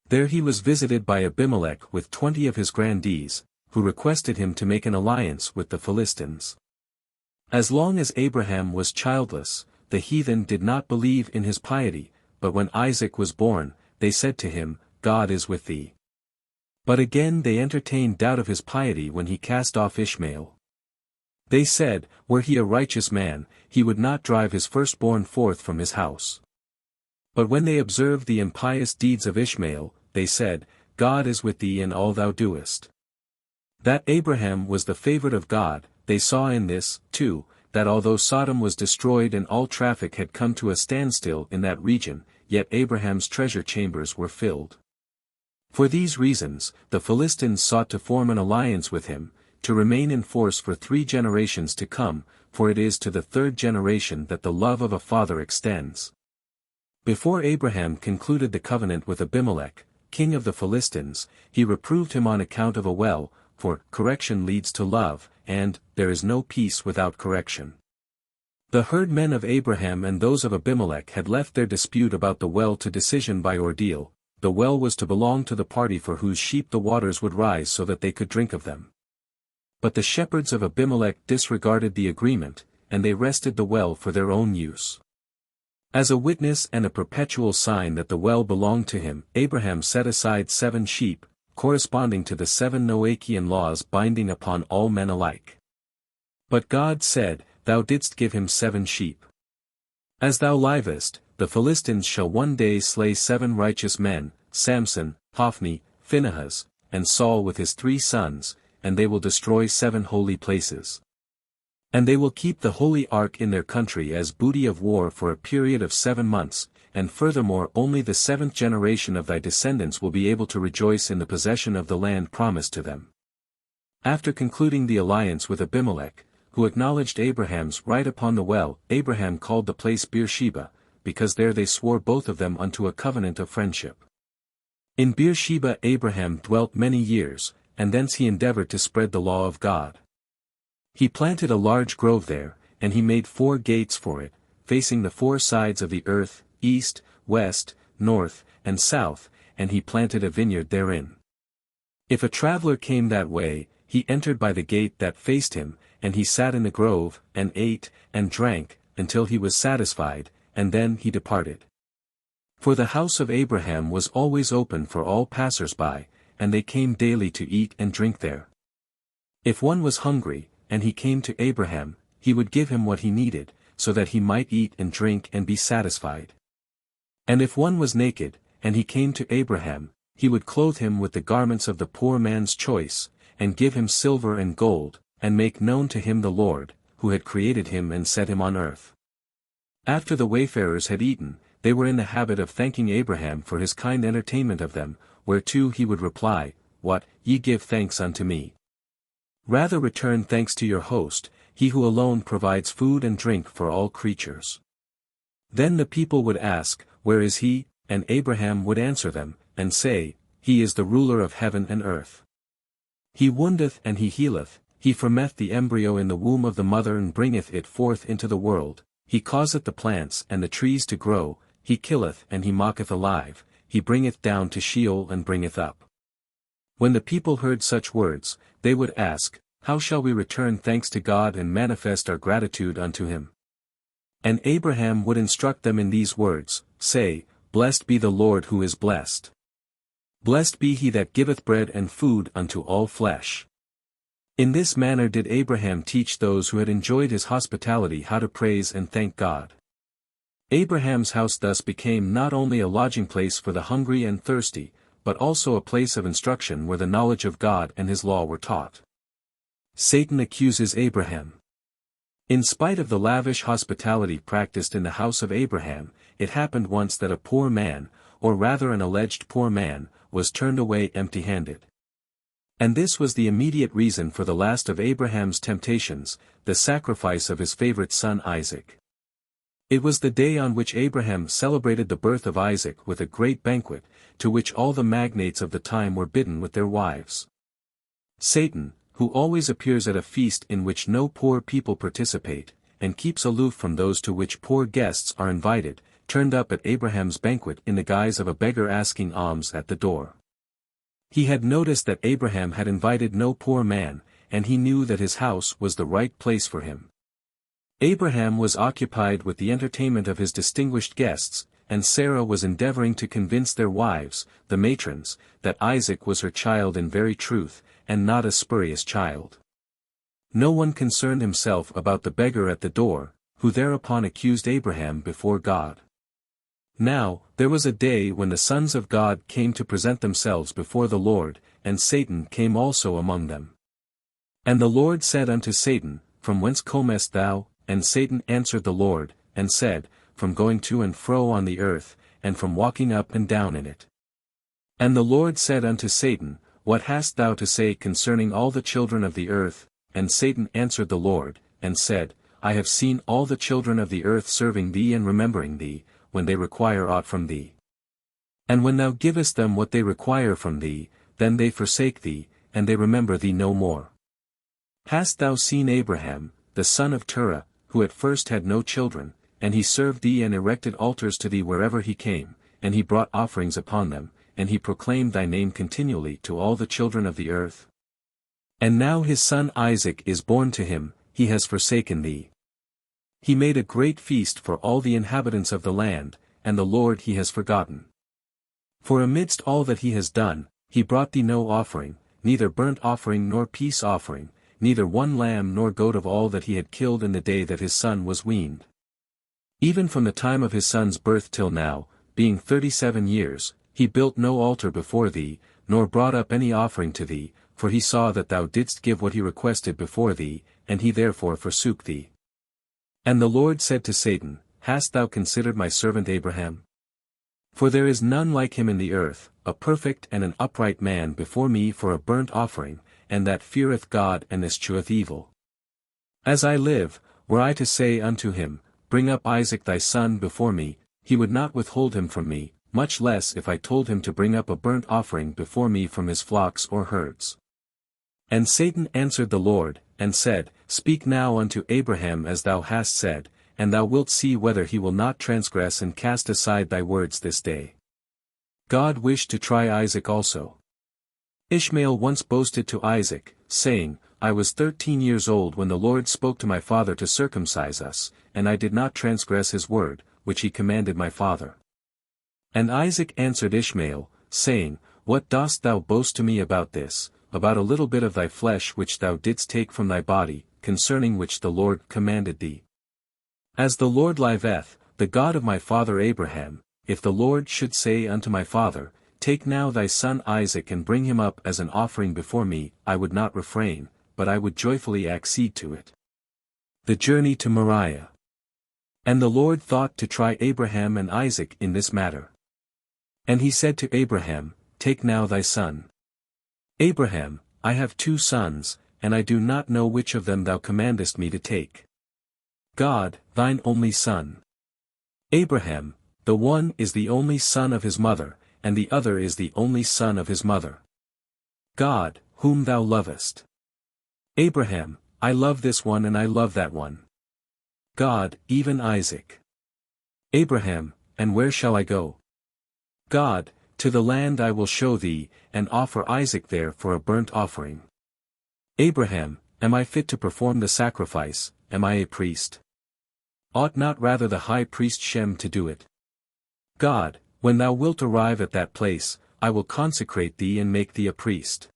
There he was visited by Abimelech with 20 of his grandees, who requested him to make an alliance with the Philistines. As long as Abraham was childless, the heathen did not believe in his piety, but when Isaac was born, they said to him, God is with thee. But again they entertained doubt of his piety when he cast off Ishmael. They said, Were he a righteous man, he would not drive his firstborn forth from his house. But when they observed the impious deeds of Ishmael, they said, God is with thee in all thou doest. That Abraham was the favorite of God, they saw in this, too, that although Sodom was destroyed and all traffic had come to a standstill in that region, yet Abraham's treasure chambers were filled. For these reasons, the Philistines sought to form an alliance with him, to remain in force for 3 generations to come, for it is to the 3rd generation that the love of a father extends. Before Abraham concluded the covenant with Abimelech, king of the Philistines, he reproved him on account of a well, for correction leads to love, and there is no peace without correction. The herdmen of Abraham and those of Abimelech had left their dispute about the well to decision by ordeal. The well was to belong to the party for whose sheep the waters would rise so that they could drink of them. But the shepherds of Abimelech disregarded the agreement, and they wrested the well for their own use. As a witness and a perpetual sign that the well belonged to him, Abraham set aside 7 sheep, corresponding to the 7 Noachian laws binding upon all men alike. But God said, Thou didst give him 7 sheep. As thou livest, the Philistines shall one day slay 7 righteous men, Samson, Hophni, Phinehas, and Saul with his 3 sons, and they will destroy 7 holy places. And they will keep the holy ark in their country as booty of war for a period of 7 months, and furthermore only the 7th generation of thy descendants will be able to rejoice in the possession of the land promised to them. After concluding the alliance with Abimelech, who acknowledged Abraham's right upon the well, Abraham called the place Beersheba, because there they swore both of them unto a covenant of friendship. In Beersheba Abraham dwelt many years, and thence he endeavored to spread the law of God. He planted a large grove there, and he made 4 gates for it, facing the 4 sides of the earth, east, west, north, and south, and he planted a vineyard therein. If a traveler came that way, he entered by the gate that faced him, and he sat in the grove, and ate, and drank, until he was satisfied, and then he departed. For the house of Abraham was always open for all passers-by, and they came daily to eat and drink there. If one was hungry, and he came to Abraham, he would give him what he needed, so that he might eat and drink and be satisfied. And if one was naked, and he came to Abraham, he would clothe him with the garments of the poor man's choice, and give him silver and gold, and make known to him the Lord, who had created him and set him on earth. After the wayfarers had eaten, they were in the habit of thanking Abraham for his kind entertainment of them, whereto he would reply, "What, ye give thanks unto me? Rather return thanks to your host, he who alone provides food and drink for all creatures." Then the people would ask, "Where is he?" And Abraham would answer them, and say, "He is the ruler of heaven and earth. He woundeth and he healeth, he formeth the embryo in the womb of the mother and bringeth it forth into the world, he causeth the plants and the trees to grow, he killeth and he maketh alive, he bringeth down to Sheol and bringeth up." When the people heard such words, they would ask, "How shall we return thanks to God and manifest our gratitude unto him?" And Abraham would instruct them in these words, say, "Blessed be the Lord who is blessed. Blessed be he that giveth bread and food unto all flesh." In this manner did Abraham teach those who had enjoyed his hospitality how to praise and thank God. Abraham's house thus became not only a lodging place for the hungry and thirsty, but also a place of instruction where the knowledge of God and his law were taught. Satan accuses Abraham. In spite of the lavish hospitality practiced in the house of Abraham, it happened once that a poor man, or rather an alleged poor man, was turned away empty-handed. And this was the immediate reason for the last of Abraham's temptations, the sacrifice of his favorite son Isaac. It was the day on which Abraham celebrated the birth of Isaac with a great banquet, to which all the magnates of the time were bidden with their wives. Satan, who always appears at a feast in which no poor people participate, and keeps aloof from those to which poor guests are invited, turned up at Abraham's banquet in the guise of a beggar asking alms at the door. He had noticed that Abraham had invited no poor man, and he knew that his house was the right place for him. Abraham was occupied with the entertainment of his distinguished guests, and Sarah was endeavoring to convince their wives, the matrons, that Isaac was her child in very truth, and not a spurious child. No one concerned himself about the beggar at the door, who thereupon accused Abraham before God. Now, there was a day when the sons of God came to present themselves before the Lord, and Satan came also among them. And the Lord said unto Satan, From whence comest thou? And Satan answered the Lord, and said, From going to and fro on the earth, and from walking up and down in it. And the Lord said unto Satan, What hast thou to say concerning all the children of the earth? And Satan answered the Lord, and said, I have seen all the children of the earth serving thee and remembering thee, when they require aught from thee. And when thou givest them what they require from thee, then they forsake thee, and they remember thee no more. Hast thou seen Abraham, the son of Terah, who at first had no children, and he served thee and erected altars to thee wherever he came, and he brought offerings upon them, and he proclaimed thy name continually to all the children of the earth? And now his son Isaac is born to him, he has forsaken thee. He made a great feast for all the inhabitants of the land, and the Lord he has forgotten. For amidst all that he has done, he brought thee no offering, neither burnt offering nor peace offering, neither one lamb nor goat of all that he had killed in the day that his son was weaned. Even from the time of his son's birth till now, being 37 years, he built no altar before thee, nor brought up any offering to thee, for he saw that thou didst give what he requested before thee, and he therefore forsook thee. And the Lord said to Satan, Hast thou considered my servant Abraham? For there is none like him in the earth, a perfect and an upright man before me for a burnt offering, and that feareth God and escheweth evil. As I live, were I to say unto him, Bring up Isaac thy son before me, he would not withhold him from me, much less if I told him to bring up a burnt offering before me from his flocks or herds. And Satan answered the Lord, and said, Speak now unto Abraham as thou hast said, and thou wilt see whether he will not transgress and cast aside thy words this day. God wished to try Isaac also. Ishmael once boasted to Isaac, saying, I was 13 years old when the Lord spoke to my father to circumcise us, and I did not transgress his word, which he commanded my father. And Isaac answered Ishmael, saying, What dost thou boast to me about this, about a little bit of thy flesh which thou didst take from thy body, concerning which the Lord commanded thee? As the Lord liveth, the God of my father Abraham, if the Lord should say unto my father, Take now thy son Isaac and bring him up as an offering before me, I would not refrain, but I would joyfully accede to it. The journey to Moriah. And the Lord thought to try Abraham and Isaac in this matter. And he said to Abraham, Take now thy son. Abraham, I have 2 sons, and I do not know which of them thou commandest me to take. God, thine only son. Abraham, the one is the only son of his mother, and the other is the only son of his mother. God, whom thou lovest. Abraham, I love this one and I love that one. God, even Isaac. Abraham, and where shall I go? God, to the land I will show thee, and offer Isaac there for a burnt offering. Abraham, am I fit to perform the sacrifice, am I a priest? Ought not rather the high priest Shem to do it? God, when thou wilt arrive at that place, I will consecrate thee and make thee a priest.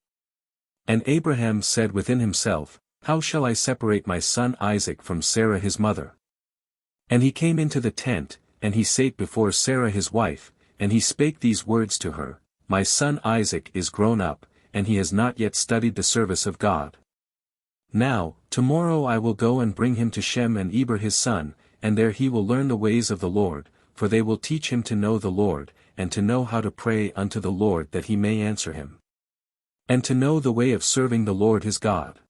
And Abraham said within himself, How shall I separate my son Isaac from Sarah his mother? And he came into the tent, and he sate before Sarah his wife, and he spake these words to her, My son Isaac is grown up, and he has not yet studied the service of God. Now, tomorrow I will go and bring him to Shem and Eber his son, and there he will learn the ways of the Lord, for they will teach him to know the Lord, and to know how to pray unto the Lord that he may answer him. And to know the way of serving the Lord his God.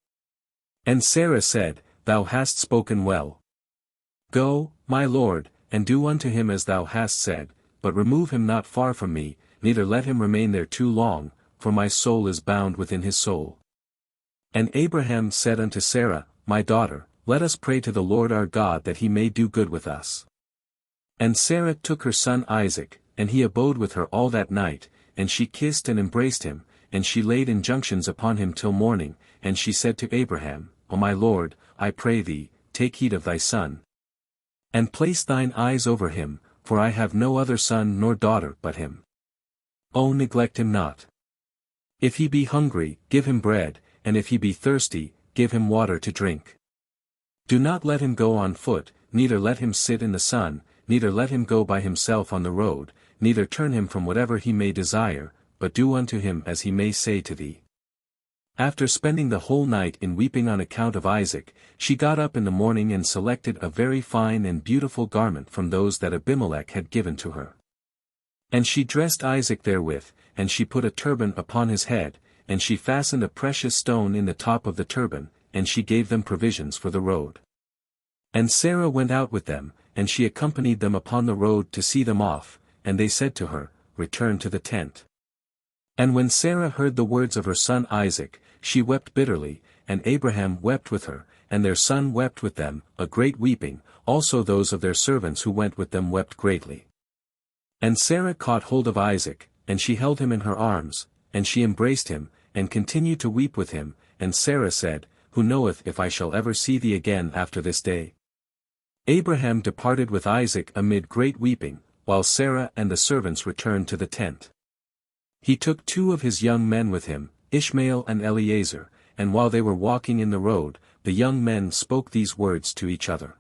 And Sarah said, Thou hast spoken well. Go, my lord, and do unto him as thou hast said, but remove him not far from me, neither let him remain there too long, for my soul is bound within his soul. And Abraham said unto Sarah, My daughter, let us pray to the Lord our God that he may do good with us. And Sarah took her son Isaac, and he abode with her all that night, and she kissed and embraced him, and she laid injunctions upon him till morning, and she said to Abraham, O my lord, I pray thee, take heed of thy son. And place thine eyes over him, for I have no other son nor daughter but him. O neglect him not. If he be hungry, give him bread, and if he be thirsty, give him water to drink. Do not let him go on foot, neither let him sit in the sun, neither let him go by himself on the road, neither turn him from whatever he may desire, but do unto him as he may say to thee. After spending the whole night in weeping on account of Isaac, she got up in the morning and selected a very fine and beautiful garment from those that Abimelech had given to her. And she dressed Isaac therewith, and she put a turban upon his head, and she fastened a precious stone in the top of the turban, and she gave them provisions for the road. And Sarah went out with them, and she accompanied them upon the road to see them off, and they said to her, Return to the tent. And when Sarah heard the words of her son Isaac, she wept bitterly, and Abraham wept with her, and their son wept with them, a great weeping, also those of their servants who went with them wept greatly. And Sarah caught hold of Isaac, and she held him in her arms, and she embraced him, and continued to weep with him, and Sarah said, Who knoweth if I shall ever see thee again after this day? Abraham departed with Isaac amid great weeping, while Sarah and the servants returned to the tent. He took 2 of his young men with him, Ishmael and Eliezer, and while they were walking in the road, the young men spoke these words to each other.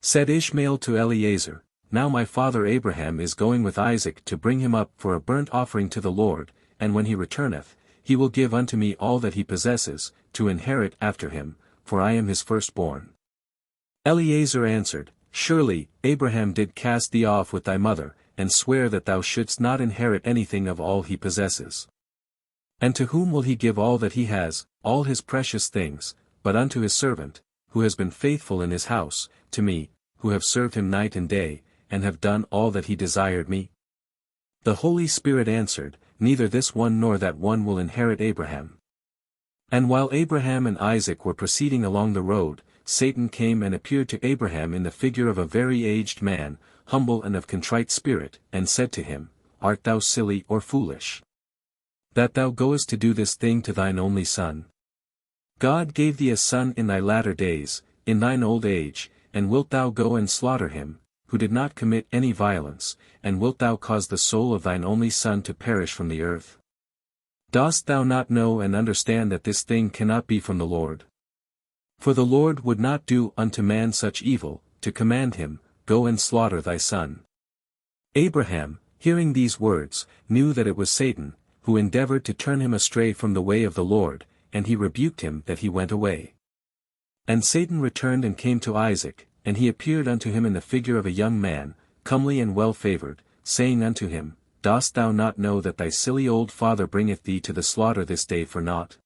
Said Ishmael to Eliezer, Now my father Abraham is going with Isaac to bring him up for a burnt offering to the Lord, and when he returneth, he will give unto me all that he possesses, to inherit after him, for I am his firstborn. Eliezer answered, Surely, Abraham did cast thee off with thy mother, and swear that thou shouldst not inherit anything of all he possesses. And to whom will he give all that he has, all his precious things, but unto his servant, who has been faithful in his house, to me, who have served him night and day, and have done all that he desired me? The Holy Spirit answered, Neither this one nor that one will inherit Abraham. And while Abraham and Isaac were proceeding along the road, Satan came and appeared to Abraham in the figure of a very aged man, humble and of contrite spirit, and said to him, Art thou silly or foolish? That thou goest to do this thing to thine only son? God gave thee a son in thy latter days, in thine old age, and wilt thou go and slaughter him, who did not commit any violence, and wilt thou cause the soul of thine only son to perish from the earth? Dost thou not know and understand that this thing cannot be from the Lord? For the Lord would not do unto man such evil, to command him, Go and slaughter thy son. Abraham, hearing these words, knew that it was Satan, who endeavored to turn him astray from the way of the Lord, and he rebuked him that he went away. And Satan returned and came to Isaac, and he appeared unto him in the figure of a young man, comely and well-favored, saying unto him, Dost thou not know that thy silly old father bringeth thee to the slaughter this day for naught?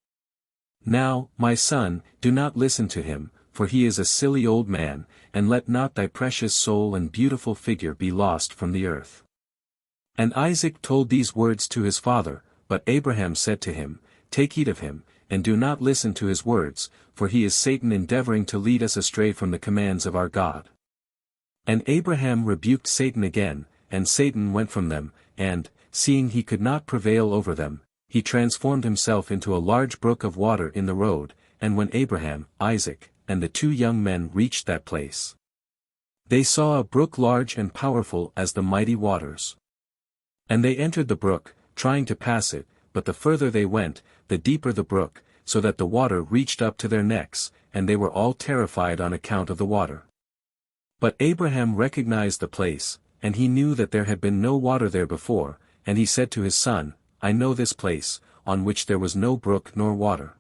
Now, my son, do not listen to him, for he is a silly old man, and let not thy precious soul and beautiful figure be lost from the earth. And Isaac told these words to his father, but Abraham said to him, Take heed of him, and do not listen to his words, for he is Satan endeavoring to lead us astray from the commands of our God. And Abraham rebuked Satan again, and Satan went from them, and, seeing he could not prevail over them, he transformed himself into a large brook of water in the road, and when Abraham, Isaac, and the two young men reached that place, they saw a brook large and powerful as the mighty waters. And they entered the brook, trying to pass it, but the further they went, the deeper the brook, so that the water reached up to their necks, and they were all terrified on account of the water. But Abraham recognized the place, and he knew that there had been no water there before, and he said to his son, I know this place, on which there was no brook nor water.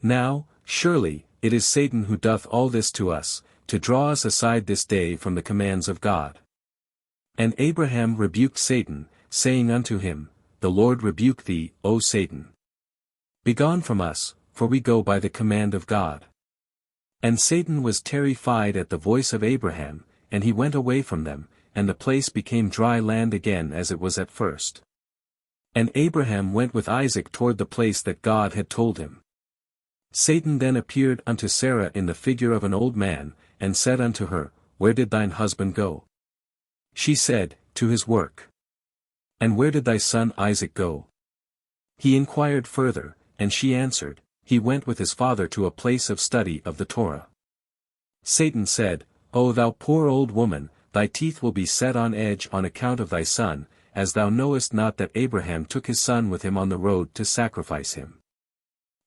Now, surely, it is Satan who doth all this to us, to draw us aside this day from the commands of God. And Abraham rebuked Satan, saying unto him, The Lord rebuke thee, O Satan. Begone from us, for we go by the command of God. And Satan was terrified at the voice of Abraham, and he went away from them, and the place became dry land again as it was at first. And Abraham went with Isaac toward the place that God had told him. Satan then appeared unto Sarah in the figure of an old man, and said unto her, Where did thine husband go? She said, To his work. And where did thy son Isaac go? He inquired further, and she answered, He went with his father to a place of study of the Torah. Satan said, O thou poor old woman, thy teeth will be set on edge on account of thy son, as thou knowest not that Abraham took his son with him on the road to sacrifice him.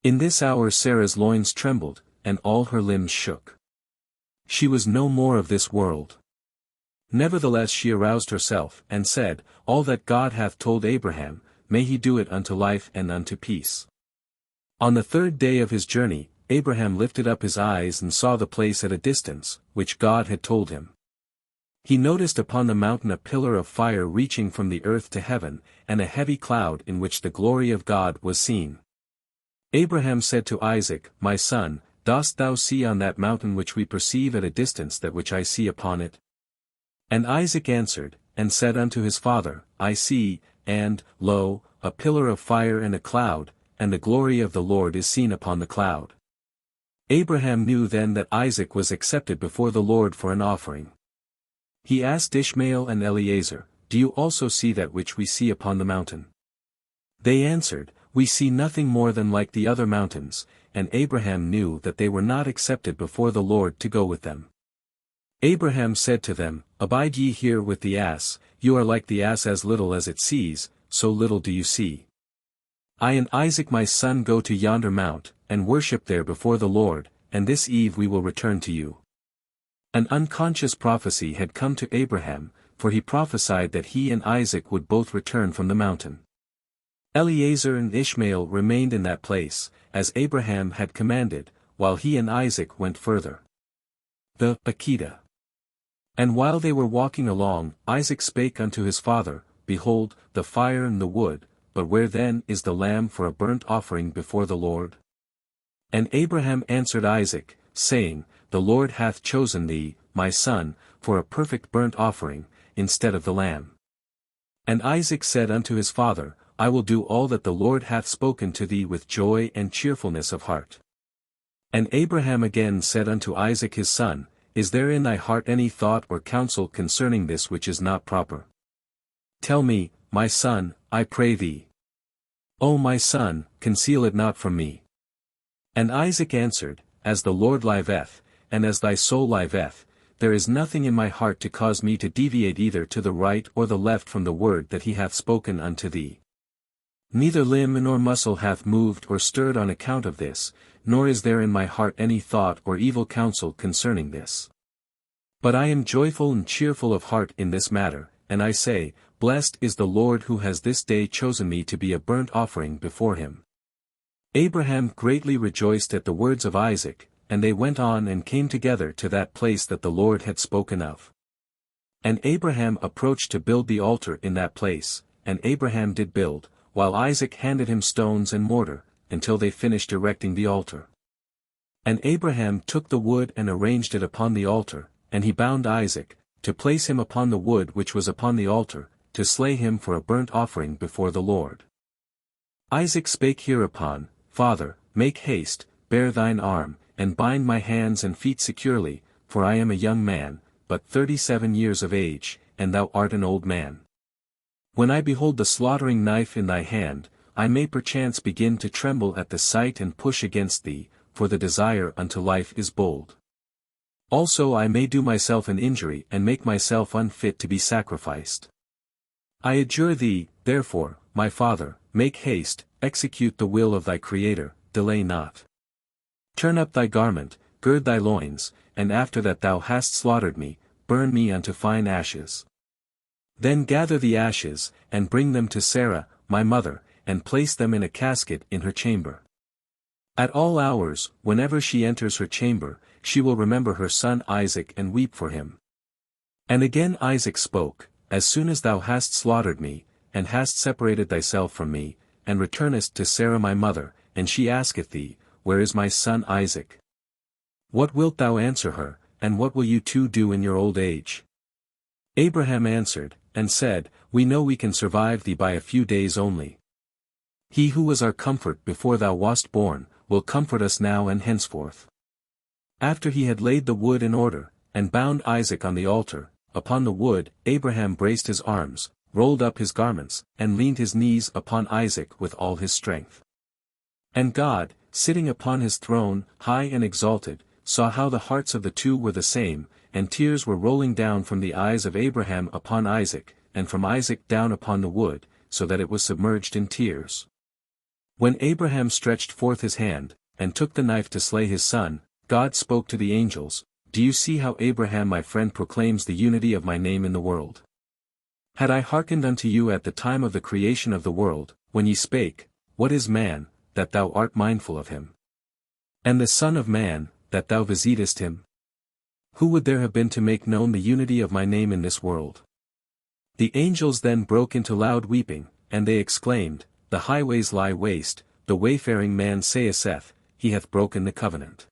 In this hour Sarah's loins trembled, and all her limbs shook. She was no more of this world. Nevertheless she aroused herself, and said, All that God hath told Abraham, may he do it unto life and unto peace. On the third day of his journey, Abraham lifted up his eyes and saw the place at a distance, which God had told him. He noticed upon the mountain a pillar of fire reaching from the earth to heaven, and a heavy cloud in which the glory of God was seen. Abraham said to Isaac, My son, dost thou see on that mountain which we perceive at a distance that which I see upon it? And Isaac answered, and said unto his father, I see, and, lo, a pillar of fire and a cloud, and the glory of the Lord is seen upon the cloud. Abraham knew then that Isaac was accepted before the Lord for an offering. He asked Ishmael and Eliezer, Do you also see that which we see upon the mountain? They answered, We see nothing more than like the other mountains, and Abraham knew that they were not accepted before the Lord to go with them. Abraham said to them, Abide ye here with the ass, you are like the ass as little as it sees, so little do you see. I and Isaac my son go to yonder mount, and worship there before the Lord, and this eve we will return to you. An unconscious prophecy had come to Abraham, for he prophesied that he and Isaac would both return from the mountain. Eliezer and Ishmael remained in that place, as Abraham had commanded, while he and Isaac went further. The aggadah. And while they were walking along, Isaac spake unto his father, Behold, the fire and the wood, but where then is the lamb for a burnt offering before the Lord? And Abraham answered Isaac, saying, The Lord hath chosen thee, my son, for a perfect burnt offering, instead of the lamb. And Isaac said unto his father, I will do all that the Lord hath spoken to thee with joy and cheerfulness of heart. And Abraham again said unto Isaac his son, Is there in thy heart any thought or counsel concerning this which is not proper? Tell me, my son, I pray thee. O my son, conceal it not from me. And Isaac answered, As the Lord liveth, and as thy soul liveth, there is nothing in my heart to cause me to deviate either to the right or the left from the word that he hath spoken unto thee. Neither limb nor muscle hath moved or stirred on account of this, nor is there in my heart any thought or evil counsel concerning this. But I am joyful and cheerful of heart in this matter, and I say, Blessed is the Lord who has this day chosen me to be a burnt offering before him. Abraham greatly rejoiced at the words of Isaac, and they went on and came together to that place that the Lord had spoken of. And Abraham approached to build the altar in that place, and Abraham did build, while Isaac handed him stones and mortar, until they finished erecting the altar. And Abraham took the wood and arranged it upon the altar, and he bound Isaac, to place him upon the wood which was upon the altar, to slay him for a burnt offering before the Lord. Isaac spake hereupon, Father, make haste, bear thine arm, and bind my hands and feet securely, for I am a young man, but 37 years of age, and thou art an old man. When I behold the slaughtering knife in thy hand, I may perchance begin to tremble at the sight and push against thee, for the desire unto life is bold. Also I may do myself an injury and make myself unfit to be sacrificed. I adjure thee, therefore, my father, make haste, execute the will of thy Creator, delay not. Turn up thy garment, gird thy loins, and after that thou hast slaughtered me, burn me unto fine ashes. Then gather the ashes, and bring them to Sarah, my mother, and place them in a casket in her chamber. At all hours, whenever she enters her chamber, she will remember her son Isaac and weep for him. And again Isaac spoke, As soon as thou hast slaughtered me, and hast separated thyself from me, and returnest to Sarah my mother, and she asketh thee, Where is my son Isaac? What wilt thou answer her, and what will you two do in your old age? Abraham answered, and said, We know we can survive thee by a few days only. He who was our comfort before thou wast born, will comfort us now and henceforth. After he had laid the wood in order, and bound Isaac on the altar, upon the wood, Abraham braced his arms, rolled up his garments, and leaned his knees upon Isaac with all his strength. And God, sitting upon his throne, high and exalted, saw how the hearts of the two were the same, and tears were rolling down from the eyes of Abraham upon Isaac, and from Isaac down upon the wood, so that it was submerged in tears. When Abraham stretched forth his hand, and took the knife to slay his son, God spoke to the angels, Do you see how Abraham my friend proclaims the unity of my name in the world? Had I hearkened unto you at the time of the creation of the world, when ye spake, What is man, that thou art mindful of him? And the Son of Man, that thou visitest him? Who would there have been to make known the unity of my name in this world? The angels then broke into loud weeping, and they exclaimed, The highways lie waste, the wayfaring man saith, He hath broken the covenant.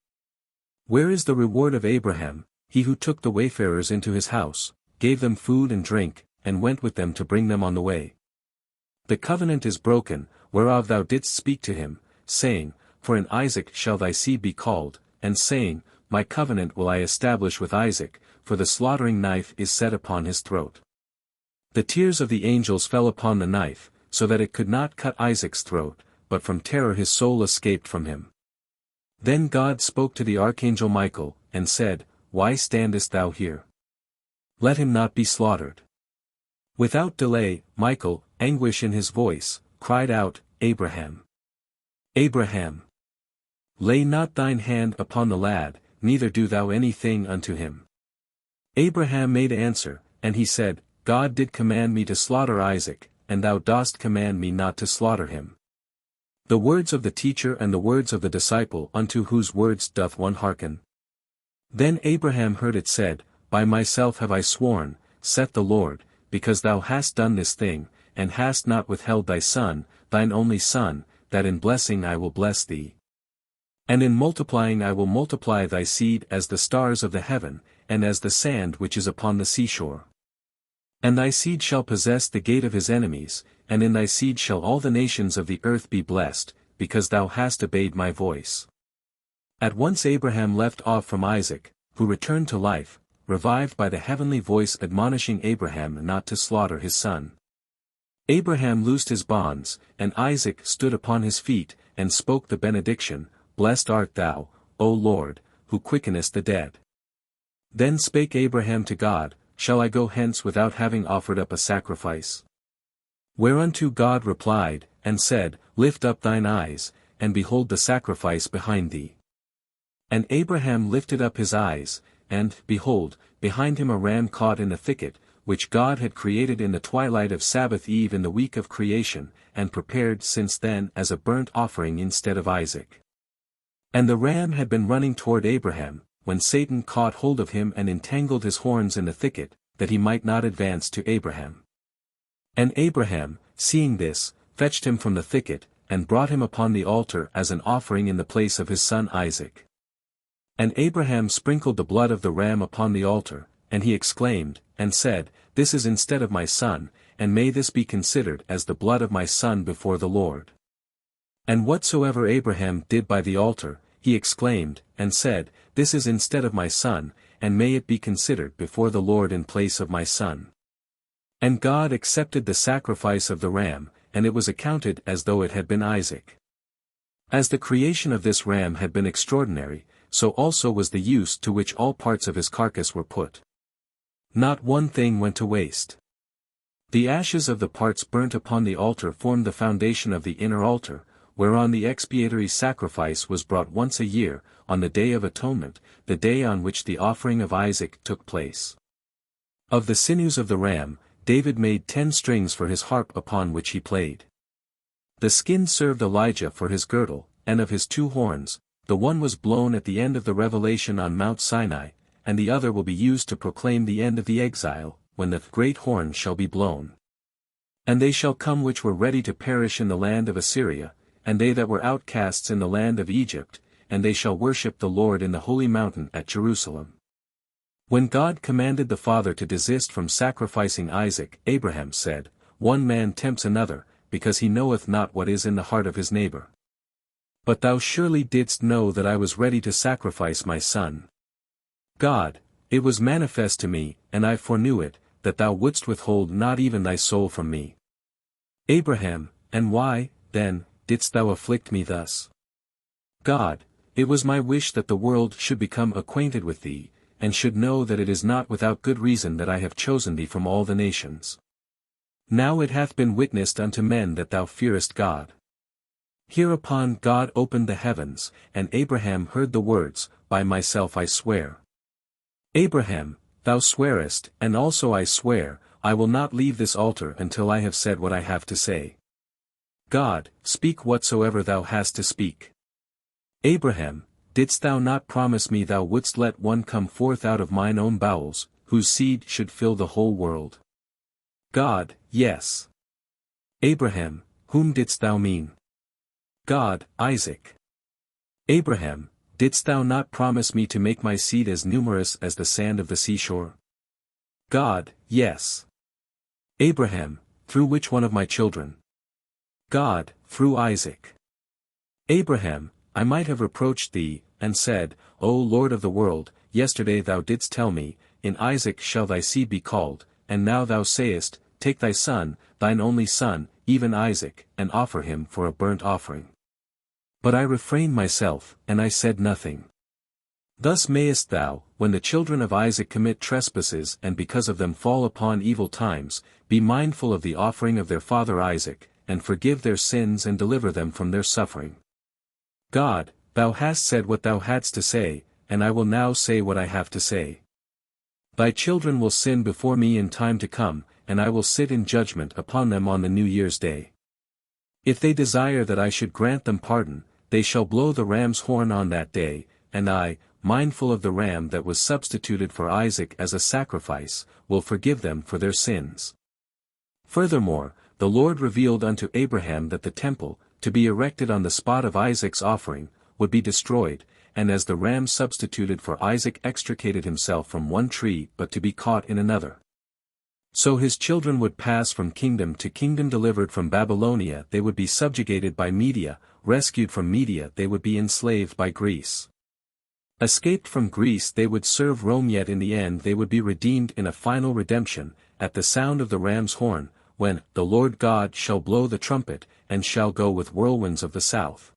Where is the reward of Abraham, he who took the wayfarers into his house, gave them food and drink, and went with them to bring them on the way? The covenant is broken, whereof thou didst speak to him, saying, For in Isaac shall thy seed be called, and saying, My covenant will I establish with Isaac, for the slaughtering knife is set upon his throat. The tears of the angels fell upon the knife, so that it could not cut Isaac's throat, but from terror his soul escaped from him. Then God spoke to the archangel Michael, and said, Why standest thou here? Let him not be slaughtered. Without delay, Michael, anguish in his voice, cried out, Abraham! Abraham! Lay not thine hand upon the lad, neither do thou any thing unto him. Abraham made answer, and he said, God did command me to slaughter Isaac, and thou dost command me not to slaughter him. The words of the teacher and the words of the disciple unto whose words doth one hearken? Then Abraham heard it said, By myself have I sworn, saith the Lord, because thou hast done this thing, and hast not withheld thy son, thine only son, that in blessing I will bless thee. And in multiplying I will multiply thy seed as the stars of the heaven, and as the sand which is upon the seashore. And thy seed shall possess the gate of his enemies, and in thy seed shall all the nations of the earth be blessed, because thou hast obeyed my voice. At once Abraham left off from Isaac, who returned to life, revived by the heavenly voice admonishing Abraham not to slaughter his son. Abraham loosed his bonds, and Isaac stood upon his feet, and spoke the benediction, Blessed art thou, O Lord, who quickenest the dead. Then spake Abraham to God, Shall I go hence without having offered up a sacrifice? Whereunto God replied, and said, Lift up thine eyes, and behold the sacrifice behind thee. And Abraham lifted up his eyes, and, behold, behind him a ram caught in the thicket, which God had created in the twilight of Sabbath eve in the week of creation, and prepared since then as a burnt offering instead of Isaac. And the ram had been running toward Abraham, when Satan caught hold of him and entangled his horns in the thicket, that he might not advance to Abraham. And Abraham, seeing this, fetched him from the thicket, and brought him upon the altar as an offering in the place of his son Isaac. And Abraham sprinkled the blood of the ram upon the altar, and he exclaimed, and said, This is instead of my son, and may this be considered as the blood of my son before the Lord. And whatsoever Abraham did by the altar, he exclaimed, and said, This is instead of my son, and may it be considered before the Lord in place of my son. And God accepted the sacrifice of the ram, and it was accounted as though it had been Isaac. As the creation of this ram had been extraordinary, so also was the use to which all parts of his carcass were put. Not one thing went to waste. The ashes of the parts burnt upon the altar formed the foundation of the inner altar, whereon the expiatory sacrifice was brought once a year, on the Day of Atonement, the day on which the offering of Isaac took place. Of the sinews of the ram, David made 10 strings for his harp upon which he played. The skin served Elijah for his girdle, and of his 2 horns, the one was blown at the end of the revelation on Mount Sinai, and the other will be used to proclaim the end of the exile, when the great horn shall be blown. And they shall come which were ready to perish in the land of Assyria, and they that were outcasts in the land of Egypt, and they shall worship the Lord in the holy mountain at Jerusalem. When God commanded the father to desist from sacrificing Isaac, Abraham said, One man tempts another, because he knoweth not what is in the heart of his neighbor. But thou surely didst know that I was ready to sacrifice my son. God, it was manifest to me, and I foreknew it, that thou wouldst withhold not even thy soul from me. Abraham, and why, then, didst thou afflict me thus? God, it was my wish that the world should become acquainted with thee, and should know that it is not without good reason that I have chosen thee from all the nations. Now it hath been witnessed unto men that thou fearest God. Hereupon God opened the heavens, and Abraham heard the words, By myself I swear. Abraham, thou swearest, and also I swear, I will not leave this altar until I have said what I have to say. God, speak whatsoever thou hast to speak. Abraham, didst thou not promise me thou wouldst let one come forth out of mine own bowels, whose seed should fill the whole world? God, yes. Abraham, whom didst thou mean? God, Isaac. Abraham, didst thou not promise me to make my seed as numerous as the sand of the seashore? God, yes. Abraham, through which one of my children? God, through Isaac. Abraham, I might have reproached thee, and said, O Lord of the world, yesterday thou didst tell me, In Isaac shall thy seed be called, and now thou sayest, Take thy son, thine only son, even Isaac, and offer him for a burnt offering. But I refrained myself, and I said nothing. Thus mayest thou, when the children of Isaac commit trespasses and because of them fall upon evil times, be mindful of the offering of their father Isaac, and forgive their sins and deliver them from their suffering. God, thou hast said what thou hadst to say, and I will now say what I have to say. Thy children will sin before me in time to come, and I will sit in judgment upon them on the New Year's Day. If they desire that I should grant them pardon, they shall blow the ram's horn on that day, and I, mindful of the ram that was substituted for Isaac as a sacrifice, will forgive them for their sins. Furthermore, the Lord revealed unto Abraham that the temple, to be erected on the spot of Isaac's offering, would be destroyed, and as the ram substituted for Isaac extricated himself from one tree but to be caught in another, so his children would pass from kingdom to kingdom. Delivered from Babylonia they would be subjugated by Media, rescued from Media they would be enslaved by Greece. Escaped from Greece they would serve Rome, yet in the end they would be redeemed in a final redemption, at the sound of the ram's horn, when the Lord God shall blow the trumpet, and shall go with whirlwinds of the south.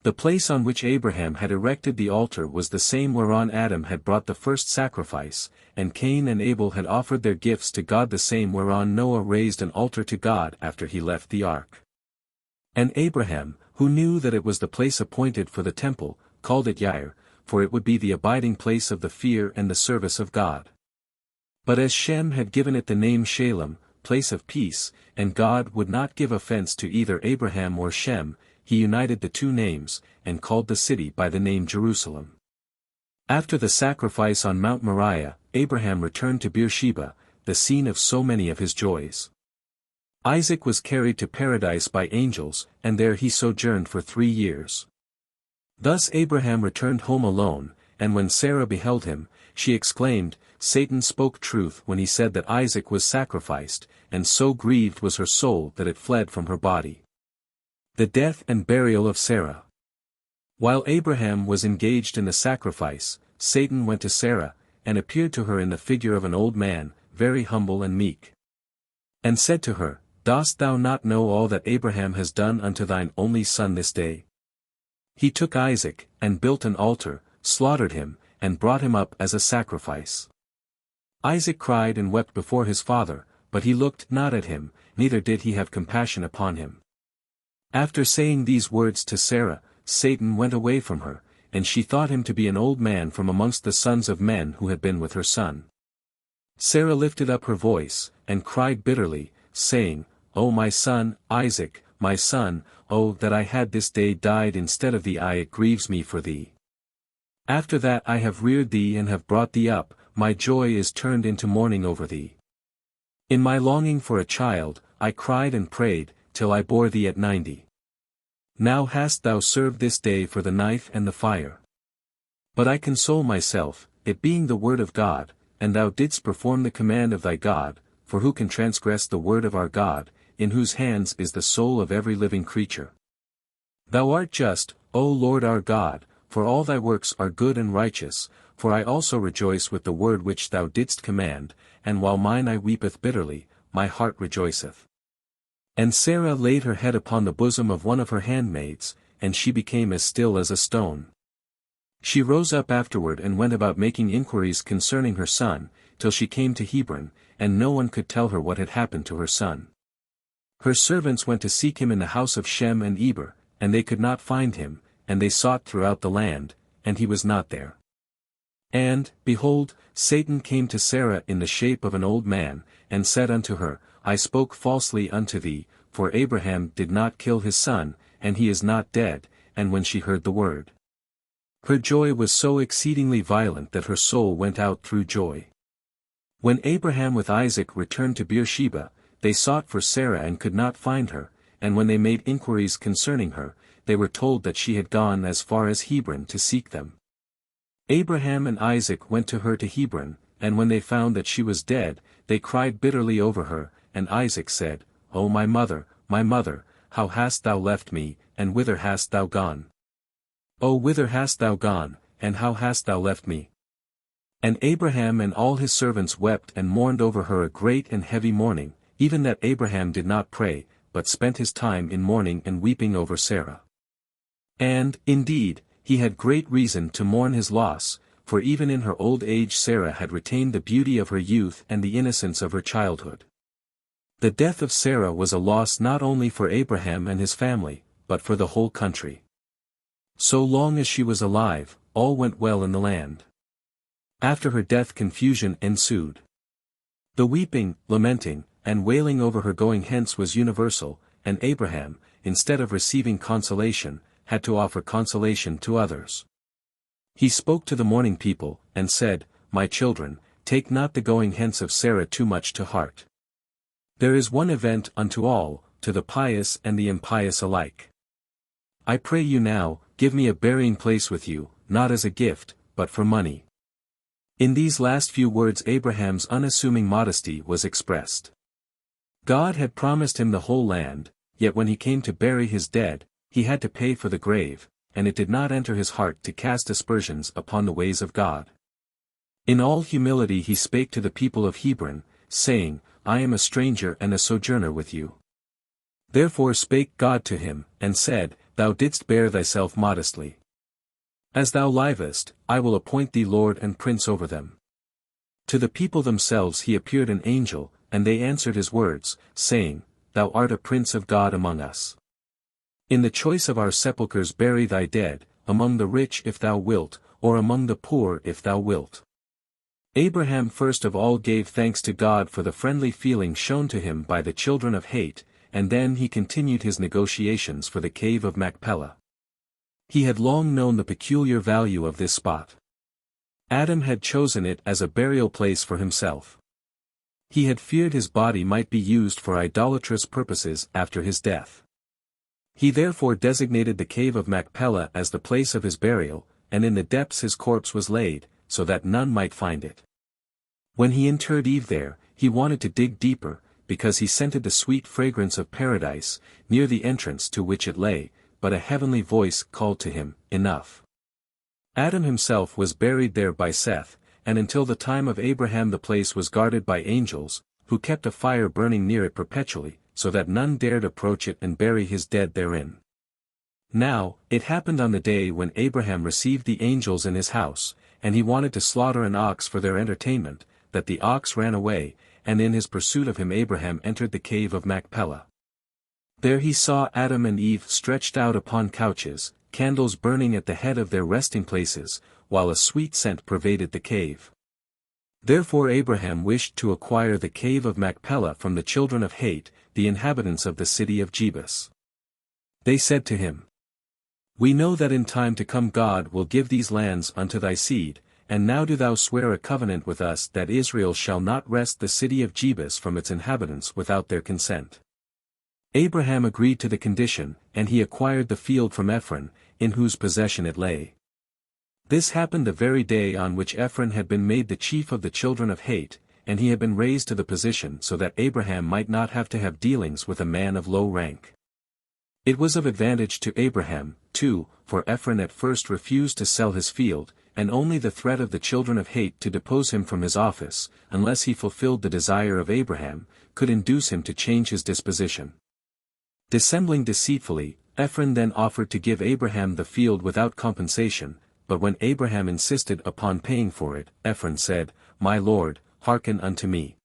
The place on which Abraham had erected the altar was the same whereon Adam had brought the first sacrifice, and Cain and Abel had offered their gifts to God, the same whereon Noah raised an altar to God after he left the ark. And Abraham, who knew that it was the place appointed for the temple, called it Yair, for it would be the abiding place of the fear and the service of God. But as Shem had given it the name Shalem, place of peace, and God would not give offense to either Abraham or Shem, he united the two names, and called the city by the name Jerusalem. After the sacrifice on Mount Moriah, Abraham returned to Beersheba, the scene of so many of his joys. Isaac was carried to paradise by angels, and there he sojourned for 3 years. Thus Abraham returned home alone, and when Sarah beheld him, she exclaimed, "Satan spoke truth when he said that Isaac was sacrificed, and so grieved was her soul that it fled from her body." The death and burial of Sarah. While Abraham was engaged in the sacrifice, Satan went to Sarah, and appeared to her in the figure of an old man, very humble and meek. And said to her, "Dost thou not know all that Abraham has done unto thine only son this day? He took Isaac, and built an altar, slaughtered him, and brought him up as a sacrifice." Isaac cried and wept before his father, but he looked not at him, neither did he have compassion upon him. After saying these words to Sarah, Satan went away from her, and she thought him to be an old man from amongst the sons of men who had been with her son. Sarah lifted up her voice, and cried bitterly, saying, "O my son, Isaac, my son, O that I had this day died instead of thee, it grieves me for thee. After that I have reared thee and have brought thee up, my joy is turned into mourning over thee. In my longing for a child, I cried and prayed, till I bore thee at 90. Now hast thou served this day for the knife and the fire. But I console myself, it being the word of God, and thou didst perform the command of thy God, for who can transgress the word of our God, in whose hands is the soul of every living creature? Thou art just, O Lord our God, for all thy works are good and righteous, for I also rejoice with the word which thou didst command, and while mine eye weepeth bitterly, my heart rejoiceth." And Sarah laid her head upon the bosom of one of her handmaids, and she became as still as a stone. She rose up afterward and went about making inquiries concerning her son, till she came to Hebron, and no one could tell her what had happened to her son. Her servants went to seek him in the house of Shem and Eber, and they could not find him, and they sought throughout the land, and he was not there. And, behold, Satan came to Sarah in the shape of an old man, and said unto her, I spoke falsely unto thee, for Abraham did not kill his son, and he is not dead. And when she heard the word, her joy was so exceedingly violent that her soul went out through joy. When Abraham with Isaac returned to Beersheba, they sought for Sarah and could not find her, and when they made inquiries concerning her, they were told that she had gone as far as Hebron to seek them. Abraham and Isaac went to her to Hebron, and when they found that she was dead, they cried bitterly over her, and Isaac said, O my mother, how hast thou left me, and whither hast thou gone? O whither hast thou gone, and how hast thou left me? And Abraham and all his servants wept and mourned over her a great and heavy mourning, even that Abraham did not pray, but spent his time in mourning and weeping over Sarah. And, indeed, he had great reason to mourn his loss, for even in her old age Sarah had retained the beauty of her youth and the innocence of her childhood. The death of Sarah was a loss not only for Abraham and his family, but for the whole country. So long as she was alive, all went well in the land. After her death confusion ensued. The weeping, lamenting, and wailing over her going hence was universal, and Abraham, instead of receiving consolation, had to offer consolation to others. He spoke to the mourning people, and said, My children, take not the going hence of Sarah too much to heart. There is one event unto all, to the pious and the impious alike. I pray you now, give me a burying place with you, not as a gift, but for money. In these last few words Abraham's unassuming modesty was expressed. God had promised him the whole land, yet when he came to bury his dead, he had to pay for the grave, and it did not enter his heart to cast aspersions upon the ways of God. In all humility he spake to the people of Hebron, saying, I am a stranger and a sojourner with you. Therefore spake God to him, and said, Thou didst bear thyself modestly. As thou livest, I will appoint thee Lord and Prince over them. To the people themselves he appeared an angel, and they answered his words, saying, Thou art a prince of God among us. In the choice of our sepulchres bury thy dead, among the rich if thou wilt, or among the poor if thou wilt. Abraham first of all gave thanks to God for the friendly feeling shown to him by the children of Heth, and then he continued his negotiations for the cave of Machpelah. He had long known the peculiar value of this spot. Adam had chosen it as a burial place for himself. He had feared his body might be used for idolatrous purposes after his death. He therefore designated the cave of Machpelah as the place of his burial, and in the depths his corpse was laid, so that none might find it. When he interred Eve there, he wanted to dig deeper, because he scented the sweet fragrance of paradise, near the entrance to which it lay, but a heavenly voice called to him, "Enough." Adam himself was buried there by Seth, and until the time of Abraham the place was guarded by angels, who kept a fire burning near it perpetually, so that none dared approach it and bury his dead therein. Now, it happened on the day when Abraham received the angels in his house, and he wanted to slaughter an ox for their entertainment, that the ox ran away, and in his pursuit of him Abraham entered the cave of Machpelah. There he saw Adam and Eve stretched out upon couches, candles burning at the head of their resting places, while a sweet scent pervaded the cave. Therefore Abraham wished to acquire the cave of Machpelah from the children of Heth, the inhabitants of the city of Jebus. They said to him, "We know that in time to come God will give these lands unto thy seed, and now do thou swear a covenant with us that Israel shall not wrest the city of Jebus from its inhabitants without their consent." Abraham agreed to the condition, and he acquired the field from Ephron, in whose possession it lay. This happened the very day on which Ephron had been made the chief of the children of Heth, and he had been raised to the position so that Abraham might not have to have dealings with a man of low rank. It was of advantage to Abraham, too, for Ephron at first refused to sell his field, and only the threat of the children of Heth to depose him from his office, unless he fulfilled the desire of Abraham, could induce him to change his disposition. Dissembling deceitfully, Ephron then offered to give Abraham the field without compensation, but when Abraham insisted upon paying for it, Ephron said, "My lord, hearken unto me.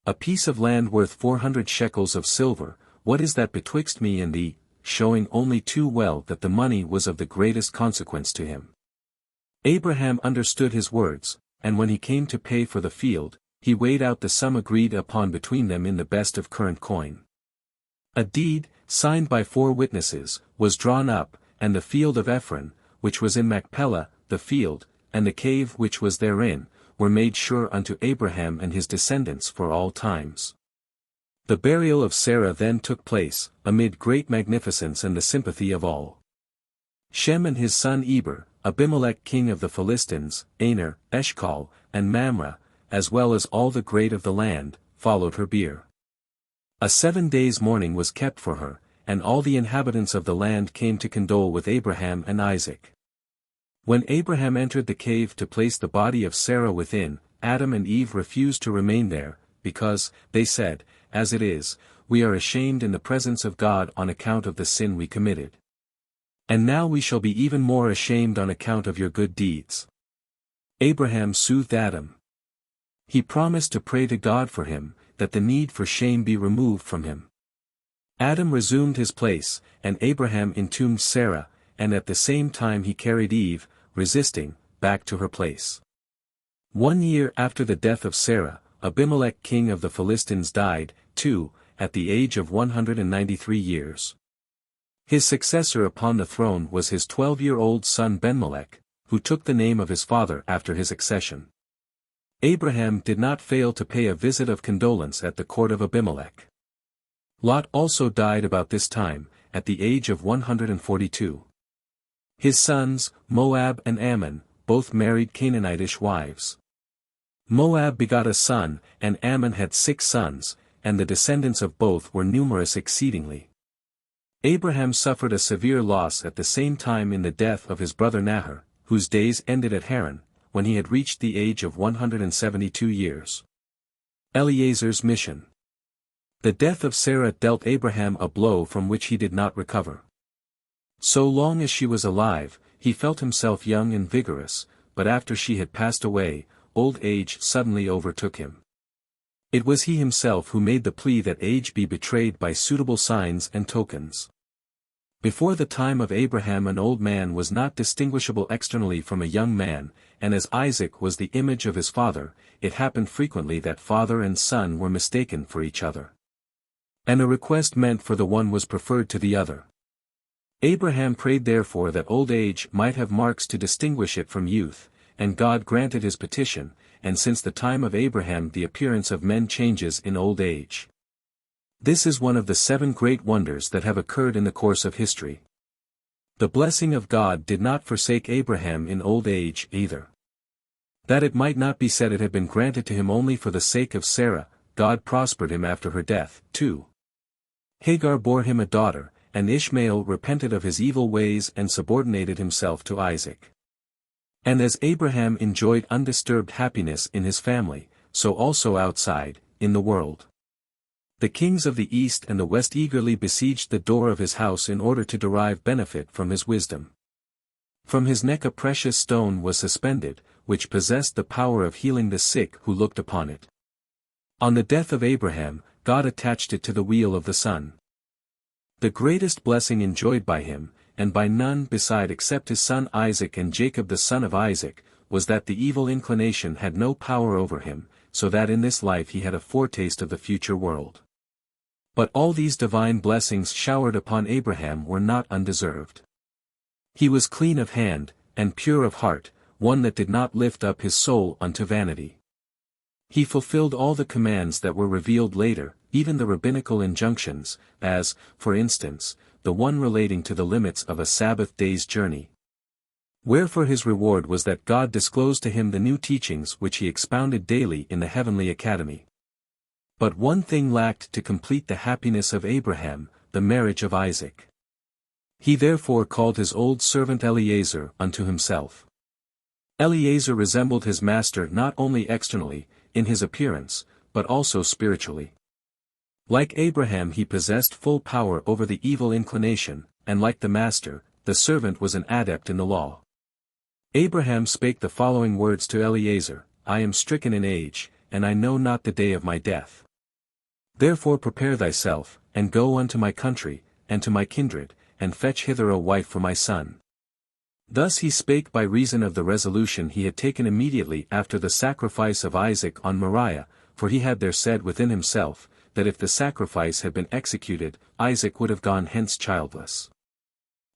A piece of land worth 400 shekels of silver, what is that betwixt me and thee?" showing only too well that the money was of the greatest consequence to him. Abraham understood his words, and when he came to pay for the field, he weighed out the sum agreed upon between them in the best of current coin. A deed, signed by 4 witnesses, was drawn up, and the field of Ephron, which was in Machpelah, the field, and the cave which was therein, were made sure unto Abraham and his descendants for all times. The burial of Sarah then took place, amid great magnificence and the sympathy of all. Shem and his son Eber, Abimelech king of the Philistines, Aner, Eshcol, and Mamre, as well as all the great of the land, followed her bier. A 7 days' mourning was kept for her, and all the inhabitants of the land came to condole with Abraham and Isaac. When Abraham entered the cave to place the body of Sarah within, Adam and Eve refused to remain there, because, they said, "As it is, we are ashamed in the presence of God on account of the sin we committed. And now we shall be even more ashamed on account of your good deeds." Abraham soothed Adam. He promised to pray to God for him, that the need for shame be removed from him. Adam resumed his place, and Abraham entombed Sarah, and at the same time he carried Eve, resisting, back to her place. 1 year after the death of Sarah, Abimelech king of the Philistines died, too, at the age of 193 years. His successor upon the throne was his 12-year-old son Benmelech, who took the name of his father after his accession. Abraham did not fail to pay a visit of condolence at the court of Abimelech. Lot also died about this time, at the age of 142. His sons, Moab and Ammon, both married Canaanitish wives. Moab begot a son, and Ammon had 6 sons, and the descendants of both were numerous exceedingly. Abraham suffered a severe loss at the same time in the death of his brother Nahor, whose days ended at Haran, when he had reached the age of 172 years. Eliezer's mission. The death of Sarah dealt Abraham a blow from which he did not recover. So long as she was alive, he felt himself young and vigorous, but after she had passed away, old age suddenly overtook him. It was he himself who made the plea that age be betrayed by suitable signs and tokens. Before the time of Abraham an old man was not distinguishable externally from a young man, and as Isaac was the image of his father, it happened frequently that father and son were mistaken for each other. And a request meant for the one was preferred to the other. Abraham prayed therefore that old age might have marks to distinguish it from youth, and God granted his petition, and since the time of Abraham the appearance of men changes in old age. This is one of the 7 great wonders that have occurred in the course of history. The blessing of God did not forsake Abraham in old age either. That it might not be said it had been granted to him only for the sake of Sarah, God prospered him after her death, too. Hagar bore him a daughter, and Ishmael repented of his evil ways and subordinated himself to Isaac. And as Abraham enjoyed undisturbed happiness in his family, so also outside, in the world. The kings of the east and the west eagerly besieged the door of his house in order to derive benefit from his wisdom. From his neck a precious stone was suspended, which possessed the power of healing the sick who looked upon it. On the death of Abraham, God attached it to the wheel of the sun. The greatest blessing enjoyed by him, and by none beside except his son Isaac and Jacob the son of Isaac, was that the evil inclination had no power over him, so that in this life he had a foretaste of the future world. But all these divine blessings showered upon Abraham were not undeserved. He was clean of hand, and pure of heart, one that did not lift up his soul unto vanity. He fulfilled all the commands that were revealed later, even the rabbinical injunctions, as, for instance, the one relating to the limits of a Sabbath day's journey. Wherefore his reward was that God disclosed to him the new teachings which he expounded daily in the heavenly academy. But one thing lacked to complete the happiness of Abraham, the marriage of Isaac. He therefore called his old servant Eliezer unto himself. Eliezer resembled his master not only externally, in his appearance, but also spiritually. Like Abraham he possessed full power over the evil inclination, and like the master, the servant was an adept in the law. Abraham spake the following words to Eliezer, I am stricken in age, and I know not the day of my death. Therefore prepare thyself, and go unto my country, and to my kindred, and fetch hither a wife for my son. Thus he spake by reason of the resolution he had taken immediately after the sacrifice of Isaac on Moriah, for he had there said within himself, that if the sacrifice had been executed, Isaac would have gone hence childless.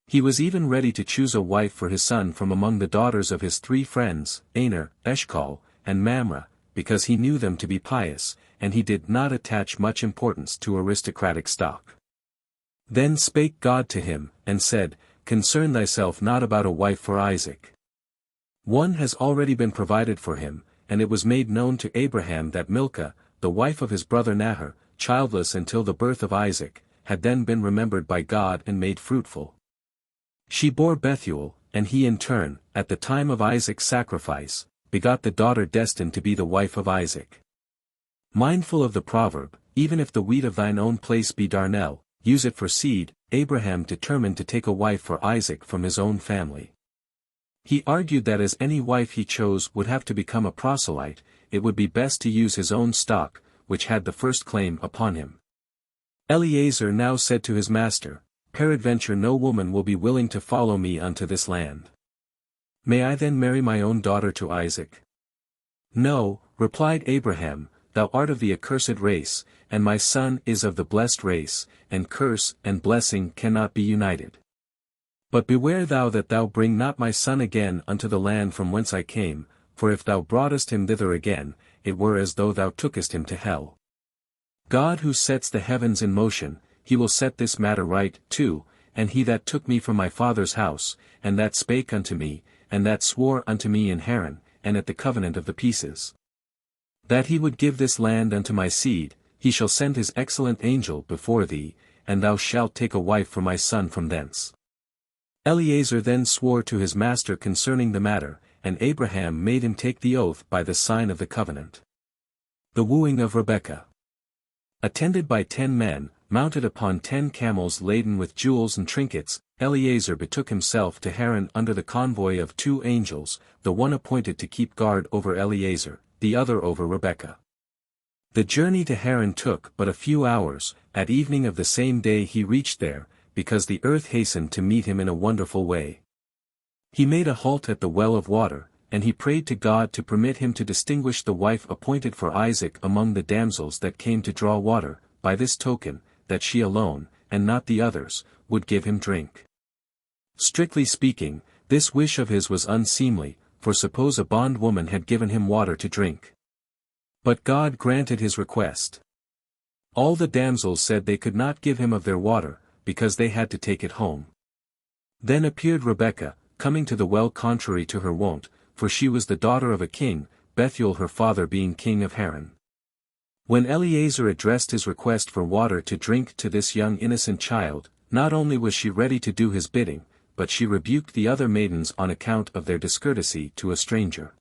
He was even ready to choose a wife for his son from among the daughters of his 3 friends, Aner, Eshcol, and Mamre, because he knew them to be pious, and he did not attach much importance to aristocratic stock. Then spake God to him, and said, Concern thyself not about a wife for Isaac. One has already been provided for him, and it was made known to Abraham that Milcah, the wife of his brother Nahor, childless until the birth of Isaac, had then been remembered by God and made fruitful. She bore Bethuel, and he in turn, at the time of Isaac's sacrifice, begot the daughter destined to be the wife of Isaac. Mindful of the proverb, even if the wheat of thine own place be darnel, use it for seed, Abraham determined to take a wife for Isaac from his own family. He argued that as any wife he chose would have to become a proselyte, it would be best to use his own stock, which had the first claim upon him. Eliezer now said to his master, Peradventure no woman will be willing to follow me unto this land. May I then marry my own daughter to Isaac? No, replied Abraham, thou art of the accursed race, and my son is of the blessed race, and curse and blessing cannot be united. But beware thou that thou bring not my son again unto the land from whence I came, for if thou broughtest him thither again, it were as though thou tookest him to hell. God who sets the heavens in motion, he will set this matter right, too, and he that took me from my father's house, and that spake unto me, and that swore unto me in Haran, and at the covenant of the pieces, that he would give this land unto my seed, he shall send his excellent angel before thee, and thou shalt take a wife for my son from thence. Eliezer then swore to his master concerning the matter, and Abraham made him take the oath by the sign of the covenant. The wooing of Rebekah. Attended by 10 men, mounted upon 10 camels laden with jewels and trinkets, Eliezer betook himself to Haran under the convoy of 2 angels, the one appointed to keep guard over Eliezer, the other over Rebekah. The journey to Haran took but a few hours. At evening of the same day he reached there, because the earth hastened to meet him in a wonderful way. He made a halt at the well of water, and he prayed to God to permit him to distinguish the wife appointed for Isaac among the damsels that came to draw water, by this token, that she alone, and not the others, would give him drink. Strictly speaking, this wish of his was unseemly, for suppose a bondwoman had given him water to drink. But God granted his request. All the damsels said they could not give him of their water, because they had to take it home. Then appeared Rebekah, coming to the well contrary to her wont, for she was the daughter of a king, Bethuel her father being king of Haran. When Eliezer addressed his request for water to drink to this young innocent child, not only was she ready to do his bidding, but she rebuked the other maidens on account of their discourtesy to a stranger.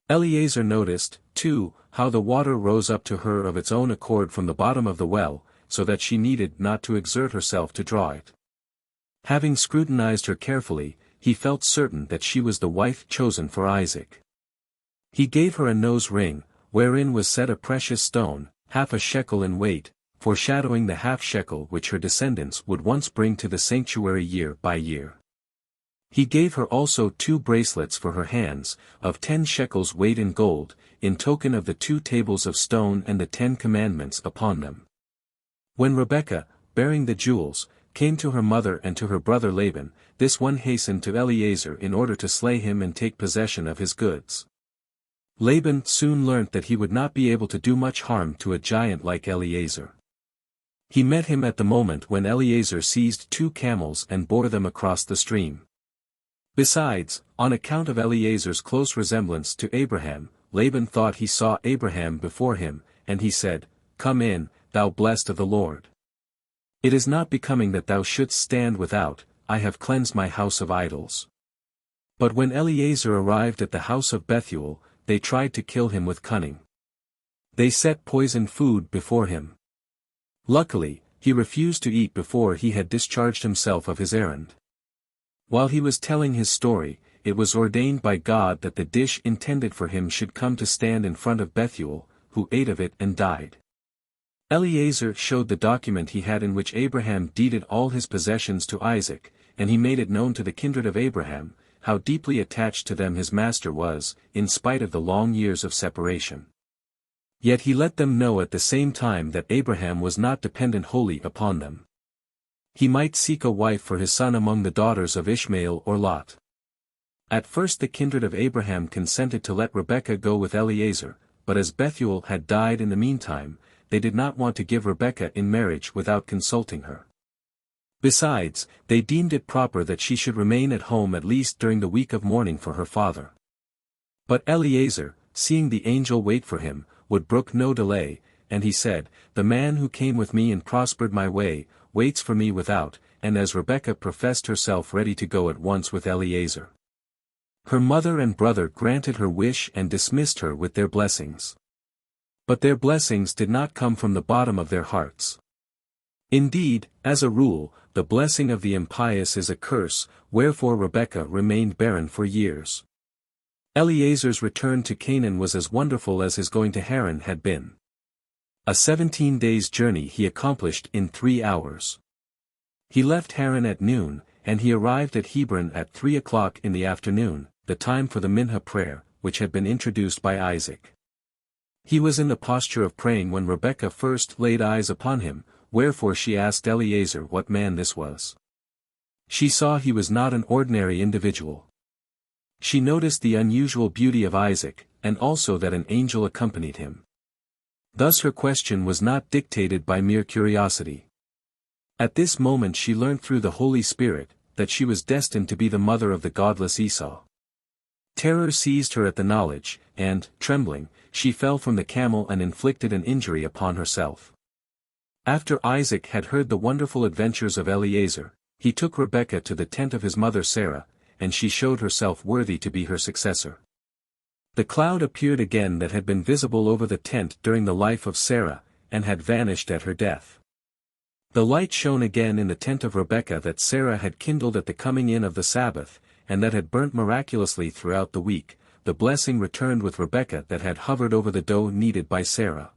Eliezer noticed, too, how the water rose up to her of its own accord from the bottom of the well, so that she needed not to exert herself to draw it. Having scrutinized her carefully, he felt certain that she was the wife chosen for Isaac. He gave her a nose ring, wherein was set a precious stone, half a shekel in weight, foreshadowing the half shekel which her descendants would once bring to the sanctuary year by year. He gave her also 2 bracelets for her hands, of 10 shekels weight in gold, in token of the 2 tables of stone and the 10 commandments upon them. When Rebekah, bearing the jewels, came to her mother and to her brother Laban, this one hastened to Eliezer in order to slay him and take possession of his goods. Laban soon learnt that he would not be able to do much harm to a giant like Eliezer. He met him at the moment when Eliezer seized 2 camels and bore them across the stream. Besides, on account of Eliezer's close resemblance to Abraham, Laban thought he saw Abraham before him, and he said, "Come in, thou blessed of the Lord. It is not becoming that thou shouldst stand without, I have cleansed my house of idols." But when Eliezer arrived at the house of Bethuel, they tried to kill him with cunning. They set poisoned food before him. Luckily, he refused to eat before he had discharged himself of his errand. While he was telling his story, it was ordained by God that the dish intended for him should come to stand in front of Bethuel, who ate of it and died. Eliezer showed the document he had in which Abraham deeded all his possessions to Isaac, and he made it known to the kindred of Abraham, how deeply attached to them his master was, in spite of the long years of separation. Yet he let them know at the same time that Abraham was not dependent wholly upon them. He might seek a wife for his son among the daughters of Ishmael or Lot. At first the kindred of Abraham consented to let Rebekah go with Eliezer, but as Bethuel had died in the meantime, they did not want to give Rebekah in marriage without consulting her. Besides, they deemed it proper that she should remain at home at least during the week of mourning for her father. But Eliezer, seeing the angel wait for him, would brook no delay, and he said, "The man who came with me and prospered my way, waits for me without," and as Rebekah professed herself ready to go at once with Eliezer. Her mother and brother granted her wish and dismissed her with their blessings. But their blessings did not come from the bottom of their hearts. Indeed, as a rule, the blessing of the impious is a curse, wherefore Rebekah remained barren for years. Eliezer's return to Canaan was as wonderful as his going to Haran had been. A 17 days' journey he accomplished in 3 hours. He left Haran at noon, and he arrived at Hebron at 3 o'clock in the afternoon, the time for the Minha prayer, which had been introduced by Isaac. He was in the posture of praying when Rebekah first laid eyes upon him, wherefore she asked Eliezer what man this was. She saw he was not an ordinary individual. She noticed the unusual beauty of Isaac, and also that an angel accompanied him. Thus her question was not dictated by mere curiosity. At this moment she learnt through the Holy Spirit, that she was destined to be the mother of the godless Esau. Terror seized her at the knowledge, and, trembling, she fell from the camel and inflicted an injury upon herself. After Isaac had heard the wonderful adventures of Eliezer, he took Rebekah to the tent of his mother Sarah, and she showed herself worthy to be her successor. The cloud appeared again that had been visible over the tent during the life of Sarah, and had vanished at her death. The light shone again in the tent of Rebekah that Sarah had kindled at the coming in of the Sabbath, and that had burnt miraculously throughout the week. The blessing returned with Rebekah that had hovered over the dough kneaded by Sarah.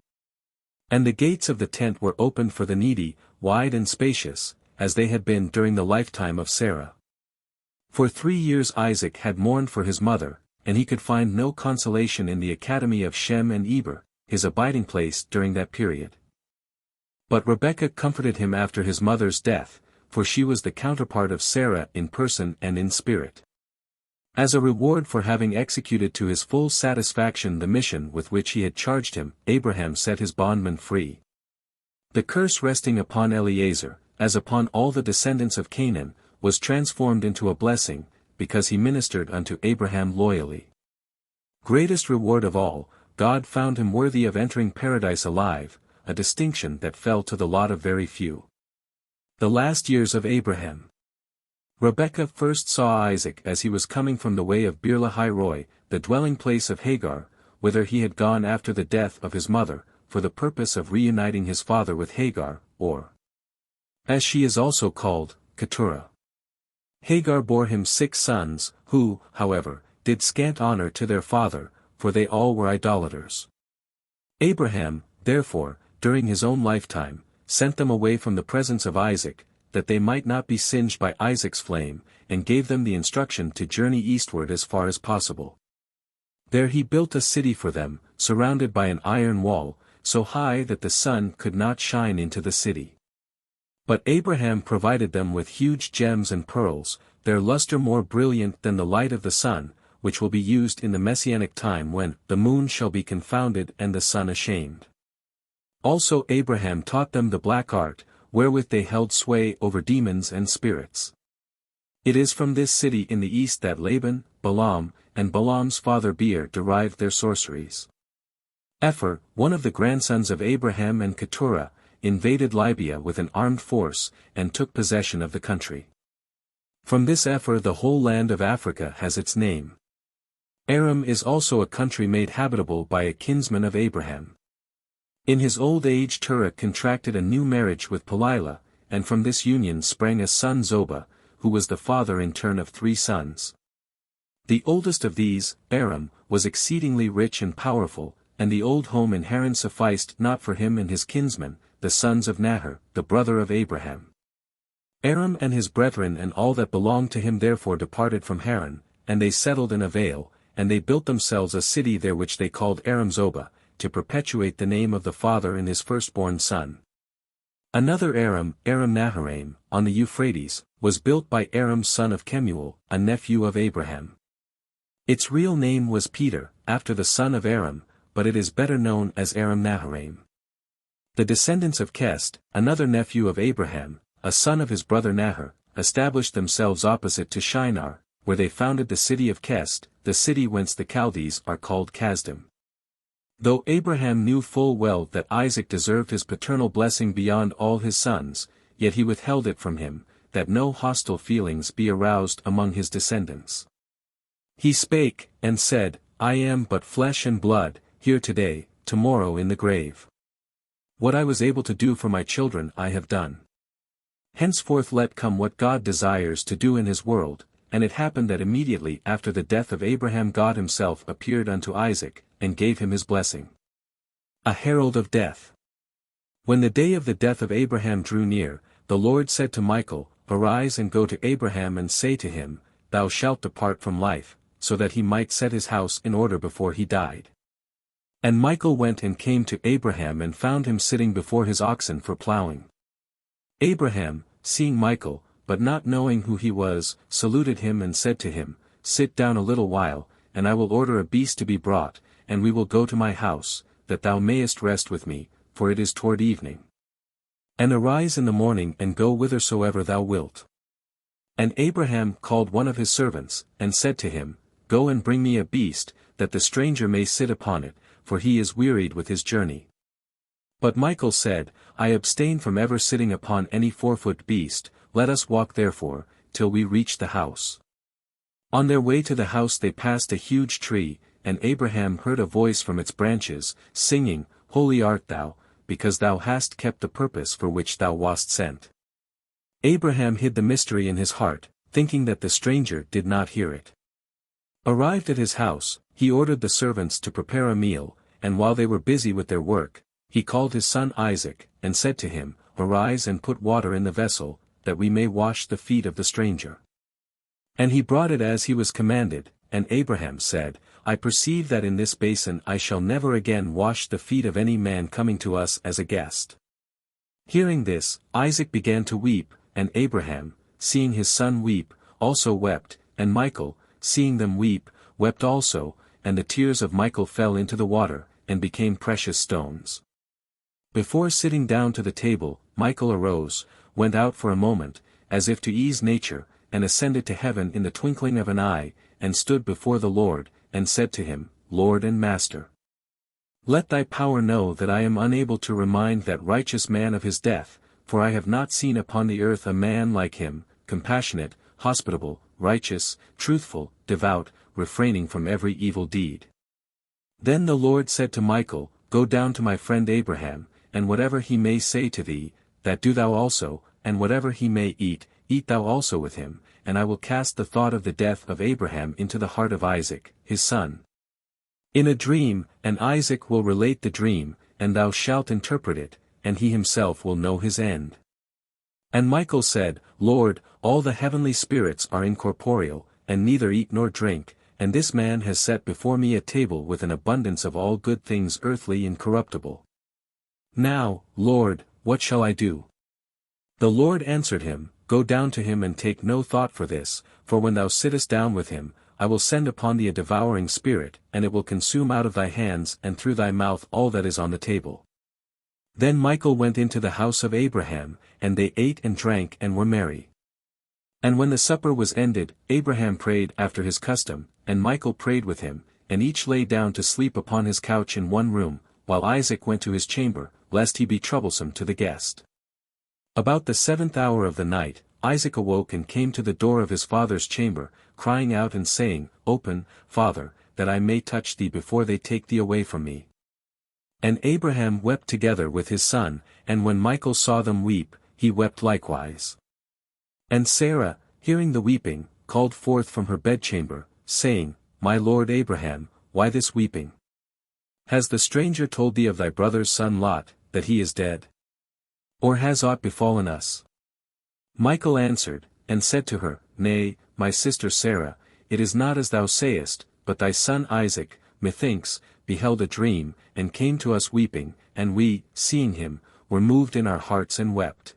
And the gates of the tent were opened for the needy, wide and spacious, as they had been during the lifetime of Sarah. For 3 years Isaac had mourned for his mother, and he could find no consolation in the academy of Shem and Eber, his abiding place during that period. But Rebekah comforted him after his mother's death, for she was the counterpart of Sarah in person and in spirit. As a reward for having executed to his full satisfaction the mission with which he had charged him, Abraham set his bondman free. The curse resting upon Eliezer, as upon all the descendants of Canaan, was transformed into a blessing, because he ministered unto Abraham loyally. Greatest reward of all, God found him worthy of entering paradise alive, a distinction that fell to the lot of very few. The last years of Abraham. Rebekah first saw Isaac as he was coming from the way of Beer-lahai-roi, the dwelling place of Hagar, whither he had gone after the death of his mother, for the purpose of reuniting his father with Hagar, or, as she is also called, Keturah. Hagar bore him 6 sons, who, however, did scant honor to their father, for they all were idolaters. Abraham, therefore, during his own lifetime, sent them away from the presence of Isaac, that they might not be singed by Isaac's flame, and gave them the instruction to journey eastward as far as possible. There he built a city for them, surrounded by an iron wall, so high that the sun could not shine into the city. But Abraham provided them with huge gems and pearls, their luster more brilliant than the light of the sun, which will be used in the messianic time when the moon shall be confounded and the sun ashamed. Also Abraham taught them the black art, wherewith they held sway over demons and spirits. It is from this city in the east that Laban, Balaam, and Balaam's father Beer derived their sorceries. Epher, one of the grandsons of Abraham and Keturah, invaded Libya with an armed force, and took possession of the country. From this Epher the whole land of Africa has its name. Aram is also a country made habitable by a kinsman of Abraham. In his old age Terah contracted a new marriage with Pelilah, and from this union sprang a son Zobah, who was the father in turn of 3 sons. The oldest of these, Aram, was exceedingly rich and powerful, and the old home in Haran sufficed not for him and his kinsmen, the sons of Nahor, the brother of Abraham. Aram and his brethren and all that belonged to him therefore departed from Haran, and they settled in a vale, and they built themselves a city there which they called Aram Zobah, to perpetuate the name of the father in his firstborn son. Another Aram, Aram Naharaim, on the Euphrates, was built by Aram son of Kemuel, a nephew of Abraham. Its real name was Peter, after the son of Aram, but it is better known as Aram Naharaim. The descendants of Kest, another nephew of Abraham, a son of his brother Nahor, established themselves opposite to Shinar, where they founded the city of Kest, the city whence the Chaldees are called Kasdim. Though Abraham knew full well that Isaac deserved his paternal blessing beyond all his sons, yet he withheld it from him, that no hostile feelings be aroused among his descendants. He spake, and said, I am but flesh and blood, here today, tomorrow in the grave. What I was able to do for my children I have done. Henceforth let come what God desires to do in his world. And it happened that immediately after the death of Abraham God himself appeared unto Isaac, and gave him his blessing. A herald of death. When the day of the death of Abraham drew near, the Lord said to Michael, Arise and go to Abraham and say to him, Thou shalt depart from life, so that he might set his house in order before he died. And Michael went and came to Abraham and found him sitting before his oxen for plowing. Abraham, seeing Michael, but not knowing who he was, saluted him and said to him, Sit down a little while, and I will order a beast to be brought, and we will go to my house, that thou mayest rest with me, for it is toward evening. And arise in the morning and go whithersoever thou wilt. And Abraham called one of his servants, and said to him, Go and bring me a beast, that the stranger may sit upon it, for he is wearied with his journey. But Michael said, I abstain from ever sitting upon any 4-foot beast, let us walk therefore, till we reach the house. On their way to the house they passed a huge tree, and Abraham heard a voice from its branches, singing, Holy art thou, because thou hast kept the purpose for which thou wast sent. Abraham hid the mystery in his heart, thinking that the stranger did not hear it. Arrived at his house, he ordered the servants to prepare a meal, and while they were busy with their work, he called his son Isaac, and said to him, Arise and put water in the vessel, that we may wash the feet of the stranger. And he brought it as he was commanded, and Abraham said, I perceive that in this basin I shall never again wash the feet of any man coming to us as a guest. Hearing this, Isaac began to weep, and Abraham, seeing his son weep, also wept, and Michael, seeing them weep, wept also, and the tears of Michael fell into the water, and became precious stones. Before sitting down to the table, Michael arose, went out for a moment, as if to ease nature, and ascended to heaven in the twinkling of an eye, and stood before the Lord, and said to him, Lord and Master, let thy power know that I am unable to remind that righteous man of his death, for I have not seen upon the earth a man like him, compassionate, hospitable, righteous, truthful, devout, refraining from every evil deed. Then the Lord said to Michael, Go down to my friend Abraham, and whatever he may say to thee, that do thou also, and whatever he may eat, eat thou also with him, and I will cast the thought of the death of Abraham into the heart of Isaac, his son. In a dream, and Isaac will relate the dream, and thou shalt interpret it, and he himself will know his end. And Michael said, Lord, all the heavenly spirits are incorporeal, and neither eat nor drink, and this man has set before me a table with an abundance of all good things earthly and corruptible. Now, Lord, what shall I do? The Lord answered him, Go down to him and take no thought for this, for when thou sittest down with him, I will send upon thee a devouring spirit, and it will consume out of thy hands and through thy mouth all that is on the table. Then Michael went into the house of Abraham, and they ate and drank and were merry. And when the supper was ended, Abraham prayed after his custom, and Michael prayed with him, and each lay down to sleep upon his couch in one room, while Isaac went to his chamber, lest he be troublesome to the guest. About the 7th hour of the night, Isaac awoke and came to the door of his father's chamber, crying out and saying, Open, Father, that I may touch thee before they take thee away from me. And Abraham wept together with his son, and when Michael saw them weep, he wept likewise. And Sarah, hearing the weeping, called forth from her bedchamber, saying, My lord Abraham, why this weeping? Has the stranger told thee of thy brother's son Lot, that he is dead? Or has aught befallen us? Michael answered, and said to her, Nay, my sister Sarah, it is not as thou sayest, but thy son Isaac, methinks, beheld a dream, and came to us weeping, and we, seeing him, were moved in our hearts and wept.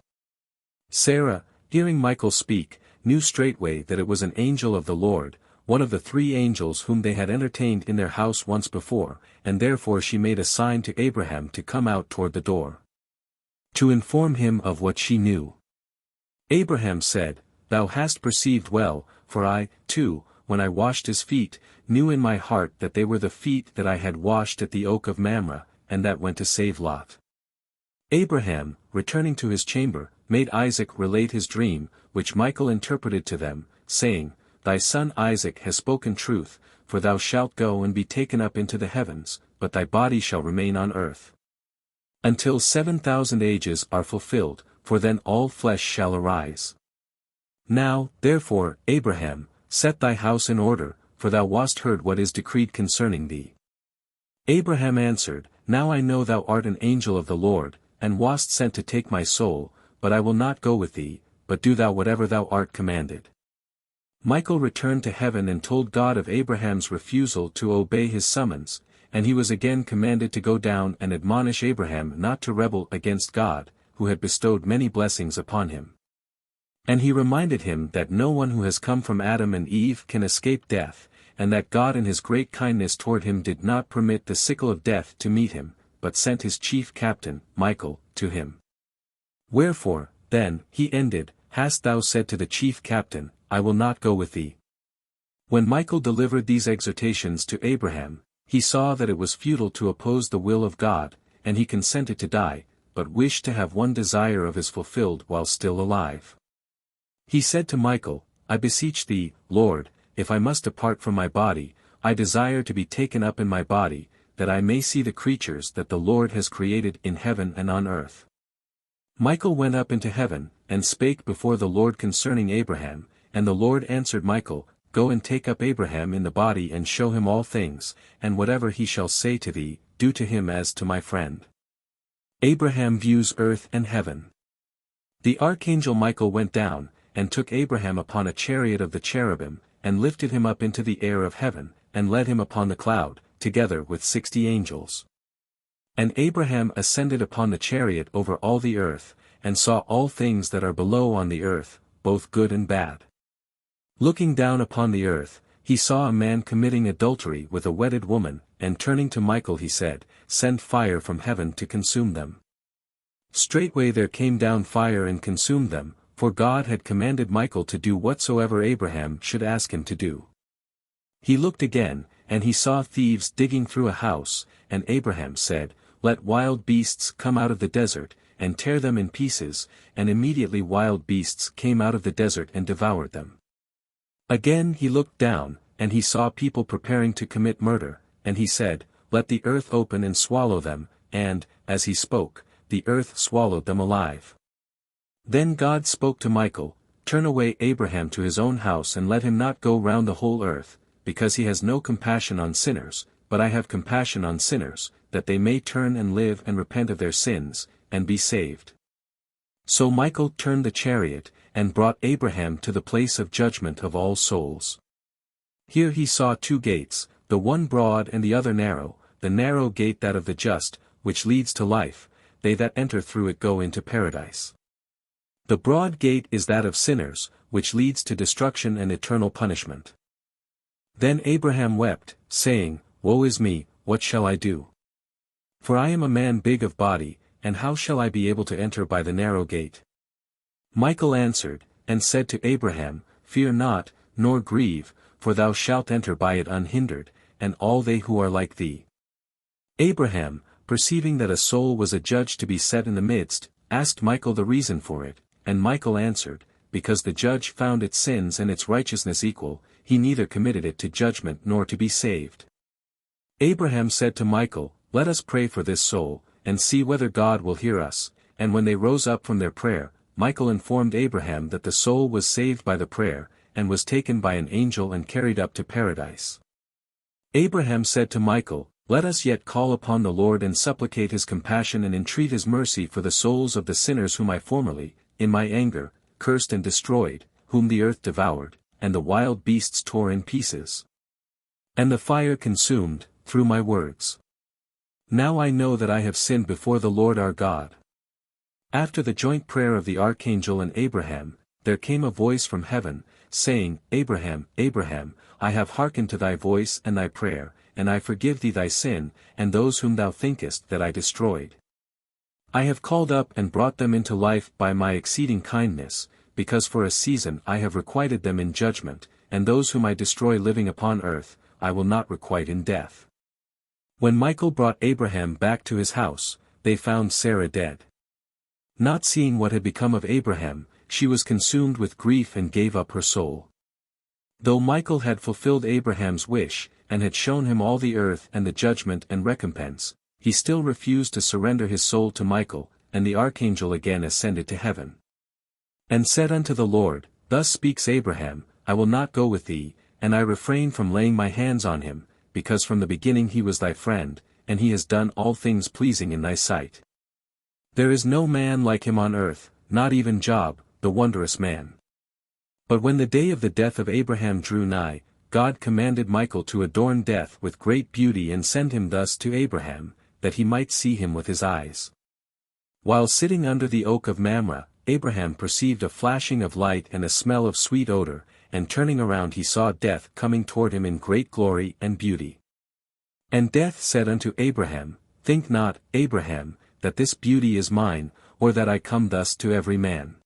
Sarah, hearing Michael speak, knew straightway that it was an angel of the Lord, one of the 3 angels whom they had entertained in their house once before, and therefore she made a sign to Abraham to come out toward the door, to inform him of what she knew. Abraham said, Thou hast perceived well, for I, too, when I washed his feet, knew in my heart that they were the feet that I had washed at the oak of Mamre, and that went to save Lot. Abraham, returning to his chamber, made Isaac relate his dream, which Michael interpreted to them, saying, Thy son Isaac has spoken truth, for thou shalt go and be taken up into the heavens, but thy body shall remain on earth, until 7,000 ages are fulfilled, for then all flesh shall arise. Now, therefore, Abraham, set thy house in order, for thou wast heard what is decreed concerning thee. Abraham answered, Now I know thou art an angel of the Lord, and wast sent to take my soul, but I will not go with thee, but do thou whatever thou art commanded. Michael returned to heaven and told God of Abraham's refusal to obey his summons, and he was again commanded to go down and admonish Abraham not to rebel against God, who had bestowed many blessings upon him. And he reminded him that no one who has come from Adam and Eve can escape death, and that God in his great kindness toward him did not permit the sickle of death to meet him, but sent his chief captain, Michael, to him. Wherefore, then, he ended, Hast thou said to the chief captain, I will not go with thee? When Michael delivered these exhortations to Abraham, he saw that it was futile to oppose the will of God, and he consented to die, but wished to have one desire of his fulfilled while still alive. He said to Michael, I beseech thee, Lord, if I must depart from my body, I desire to be taken up in my body, that I may see the creatures that the Lord has created in heaven and on earth. Michael went up into heaven, and spake before the Lord concerning Abraham, and the Lord answered Michael, Go and take up Abraham in the body and show him all things, and whatever he shall say to thee, do to him as to my friend. Abraham views earth and heaven. The archangel Michael went down, and took Abraham upon a chariot of the cherubim, and lifted him up into the air of heaven, and led him upon the cloud, together with 60 angels. And Abraham ascended upon the chariot over all the earth, and saw all things that are below on the earth, both good and bad. Looking down upon the earth, he saw a man committing adultery with a wedded woman, and turning to Michael he said, "Send fire from heaven to consume them." Straightway there came down fire and consumed them, for God had commanded Michael to do whatsoever Abraham should ask him to do. He looked again, and he saw thieves digging through a house, and Abraham said, "Let wild beasts come out of the desert, and tear them in pieces," and immediately wild beasts came out of the desert and devoured them. Again he looked down, and he saw people preparing to commit murder, and he said, "Let the earth open and swallow them," and, as he spoke, the earth swallowed them alive. Then God spoke to Michael, "Turn away Abraham to his own house and let him not go round the whole earth, because he has no compassion on sinners, but I have compassion on sinners, that they may turn and live and repent of their sins, and be saved." So Michael turned the chariot, and brought Abraham to the place of judgment of all souls. Here he saw 2 gates, the one broad and the other narrow, the narrow gate that of the just, which leads to life, they that enter through it go into paradise. The broad gate is that of sinners, which leads to destruction and eternal punishment. Then Abraham wept, saying, "Woe is me, what shall I do? For I am a man big of body, and how shall I be able to enter by the narrow gate?" Michael answered, and said to Abraham, "Fear not, nor grieve, for thou shalt enter by it unhindered, and all they who are like thee." Abraham, perceiving that a soul was adjudged to be set in the midst, asked Michael the reason for it, and Michael answered, "Because the judge found its sins and its righteousness equal, he neither committed it to judgment nor to be saved." Abraham said to Michael, "Let us pray for this soul, and see whether God will hear us," and when they rose up from their prayer, Michael informed Abraham that the soul was saved by the prayer, and was taken by an angel and carried up to paradise. Abraham said to Michael, "Let us yet call upon the Lord and supplicate his compassion and entreat his mercy for the souls of the sinners whom I formerly, in my anger, cursed and destroyed, whom the earth devoured, and the wild beasts tore in pieces, and the fire consumed, through my words. Now I know that I have sinned before the Lord our God." After the joint prayer of the archangel and Abraham, there came a voice from heaven, saying, "Abraham, Abraham, I have hearkened to thy voice and thy prayer, and I forgive thee thy sin, and those whom thou thinkest that I destroyed. I have called up and brought them into life by my exceeding kindness, because for a season I have requited them in judgment, and those whom I destroy living upon earth, I will not requite in death." When Michael brought Abraham back to his house, they found Sarah dead. Not seeing what had become of Abraham, she was consumed with grief and gave up her soul. Though Michael had fulfilled Abraham's wish, and had shown him all the earth and the judgment and recompense, he still refused to surrender his soul to Michael, and the archangel again ascended to heaven. And said unto the Lord, "Thus speaks Abraham, I will not go with thee, and I refrain from laying my hands on him, because from the beginning he was thy friend, and he has done all things pleasing in thy sight. There is no man like him on earth, not even Job, the wondrous man." But when the day of the death of Abraham drew nigh, God commanded Michael to adorn death with great beauty and send him thus to Abraham, that he might see him with his eyes. While sitting under the oak of Mamre, Abraham perceived a flashing of light and a smell of sweet odor, and turning around he saw Death coming toward him in great glory and beauty. And Death said unto Abraham, "Think not, Abraham, that this beauty is mine, or that I come thus to every man.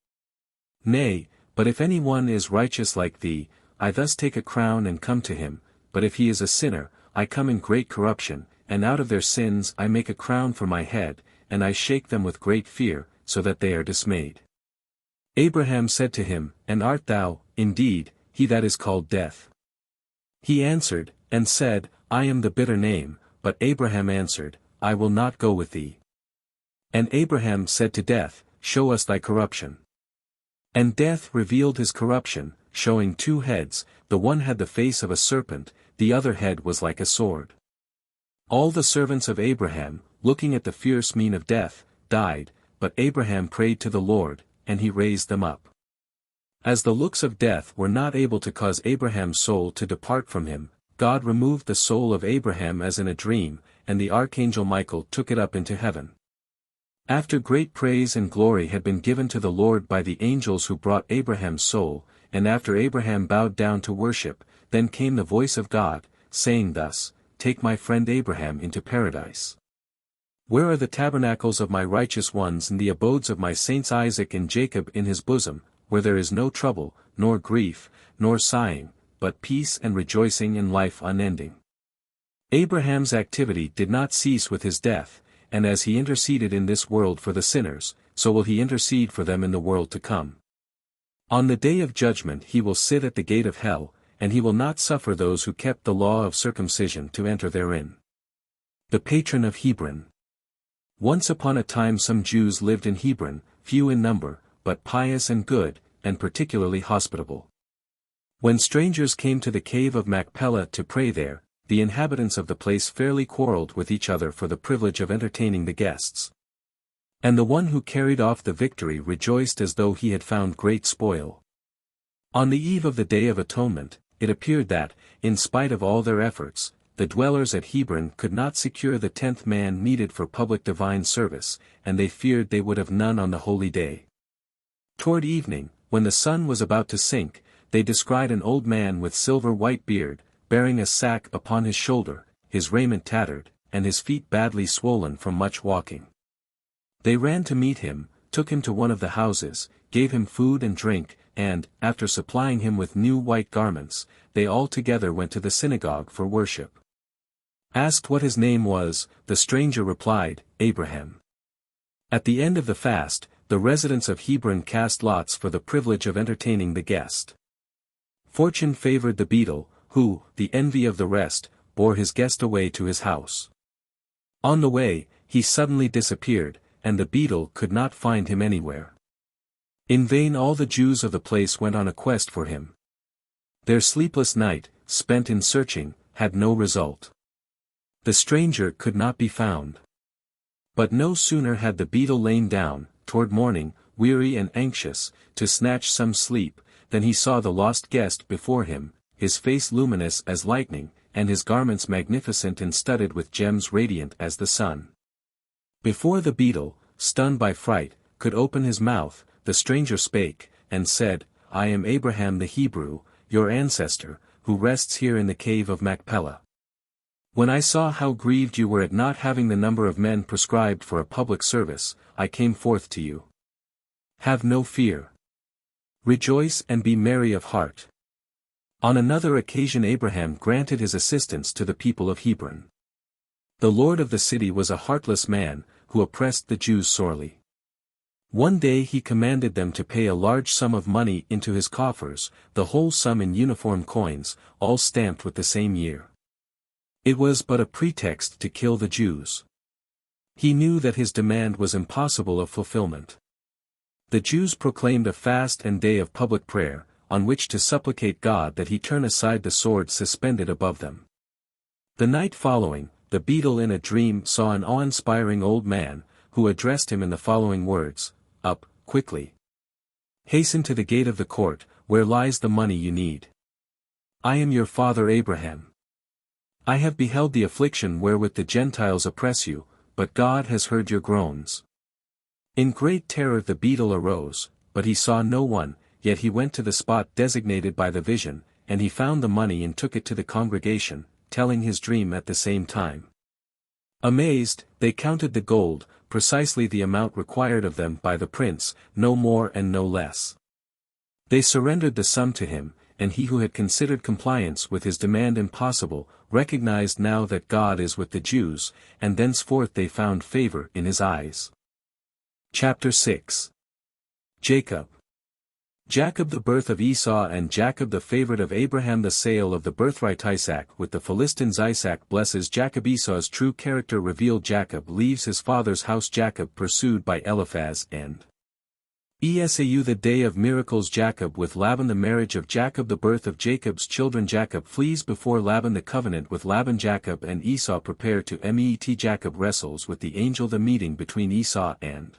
Nay, but if any one is righteous like thee, I thus take a crown and come to him, but if he is a sinner, I come in great corruption, and out of their sins I make a crown for my head, and I shake them with great fear, so that they are dismayed." Abraham said to him, "And art thou, indeed, he that is called Death?" He answered, and said, "I am the bitter name," but Abraham answered, "I will not go with thee." And Abraham said to Death, "Show us thy corruption." And Death revealed his corruption, showing 2 heads, the one had the face of a serpent, the other head was like a sword. All the servants of Abraham, looking at the fierce mien of Death, died, but Abraham prayed to the Lord, and he raised them up. As the looks of death were not able to cause Abraham's soul to depart from him, God removed the soul of Abraham as in a dream, and the archangel Michael took it up into heaven. After great praise and glory had been given to the Lord by the angels who brought Abraham's soul, and after Abraham bowed down to worship, then came the voice of God, saying thus, "Take my friend Abraham into paradise. Where are the tabernacles of my righteous ones and the abodes of my saints Isaac and Jacob in his bosom, where there is no trouble, nor grief, nor sighing, but peace and rejoicing and life unending?" Abraham's activity did not cease with his death, and as he interceded in this world for the sinners, so will he intercede for them in the world to come. On the day of judgment he will sit at the gate of hell, and he will not suffer those who kept the law of circumcision to enter therein. The patron of Hebron. Once upon a time some Jews lived in Hebron, few in number, but pious and good, and particularly hospitable. When strangers came to the cave of Machpelah to pray there, the inhabitants of the place fairly quarreled with each other for the privilege of entertaining the guests. And the one who carried off the victory rejoiced as though he had found great spoil. On the eve of the Day of Atonement, it appeared that, in spite of all their efforts, the dwellers at Hebron could not secure the 10th man needed for public divine service, and they feared they would have none on the holy day. Toward evening, when the sun was about to sink, they descried an old man with silver-white beard, bearing a sack upon his shoulder, his raiment tattered, and his feet badly swollen from much walking. They ran to meet him, took him to one of the houses, gave him food and drink, and, after supplying him with new white garments, they all together went to the synagogue for worship. Asked what his name was, the stranger replied, "Abraham." At the end of the fast, the residents of Hebron cast lots for the privilege of entertaining the guest. Fortune favored the beadle, who, the envy of the rest, bore his guest away to his house. On the way, he suddenly disappeared, and the beadle could not find him anywhere. In vain all the Jews of the place went on a quest for him. Their sleepless night, spent in searching, had no result. The stranger could not be found. But no sooner had the beadle lain down, toward morning, weary and anxious, to snatch some sleep, than he saw the lost guest before him, his face luminous as lightning, and his garments magnificent and studded with gems radiant as the sun. Before the beadle, stunned by fright, could open his mouth, the stranger spake, and said, "I am Abraham the Hebrew, your ancestor, who rests here in the cave of Machpelah. When I saw how grieved you were at not having the number of men prescribed for a public service, I came forth to you. Have no fear. Rejoice and be merry of heart." On another occasion Abraham granted his assistance to the people of Hebron. The lord of the city was a heartless man, who oppressed the Jews sorely. One day he commanded them to pay a large sum of money into his coffers, the whole sum in uniform coins, all stamped with the same year. It was but a pretext to kill the Jews. He knew that his demand was impossible of fulfillment. The Jews proclaimed a fast and day of public prayer, on which to supplicate God that he turn aside the sword suspended above them. The night following, the beadle in a dream saw an awe-inspiring old man, who addressed him in the following words, "Up, quickly. Hasten to the gate of the court, where lies the money you need. I am your father Abraham. I have beheld the affliction wherewith the Gentiles oppress you, but God has heard your groans." In great terror the beadle arose, but he saw no one, yet he went to the spot designated by the vision, and he found the money and took it to the congregation, telling his dream at the same time. Amazed, they counted the gold, precisely the amount required of them by the prince, no more and no less. They surrendered the sum to him, and he who had considered compliance with his demand impossible, recognized now that God is with the Jews, and thenceforth they found favor in his eyes. Chapter 6. Jacob. Jacob the birth of Esau and Jacob the favorite of Abraham the sale of the birthright Isaac with the Philistines. Isaac blesses Jacob. Esau's true character revealed. Jacob leaves his father's house. Jacob pursued by Eliphaz and Esau. The day of miracles. Jacob with Laban. The marriage of Jacob. The birth of Jacob's children. Jacob flees before Laban. The covenant with Laban. Jacob and Esau prepare to meet. Jacob wrestles with the angel. The meeting between Esau and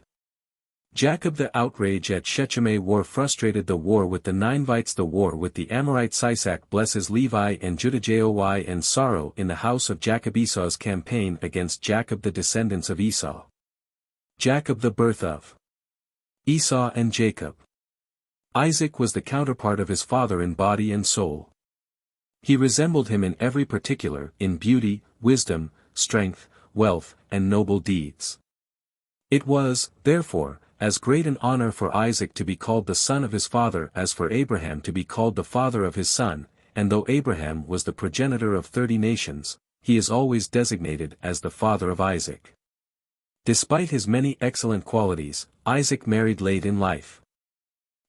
Jacob. The outrage at Shechemeh war frustrated the war with the Ninevites. The war with the Amorites. Isaac blesses Levi and Judah. Joy and sorrow in the house of Jacob. Esau's campaign against Jacob. The descendants of Esau. Jacob. The birth of Esau and Jacob. Isaac was the counterpart of his father in body and soul. He resembled him in every particular, in beauty, wisdom, strength, wealth, and noble deeds. It was, therefore, as great an honor for Isaac to be called the son of his father as for Abraham to be called the father of his son, and though Abraham was the progenitor of 30 nations, he is always designated as the father of Isaac. Despite his many excellent qualities, Isaac married late in life.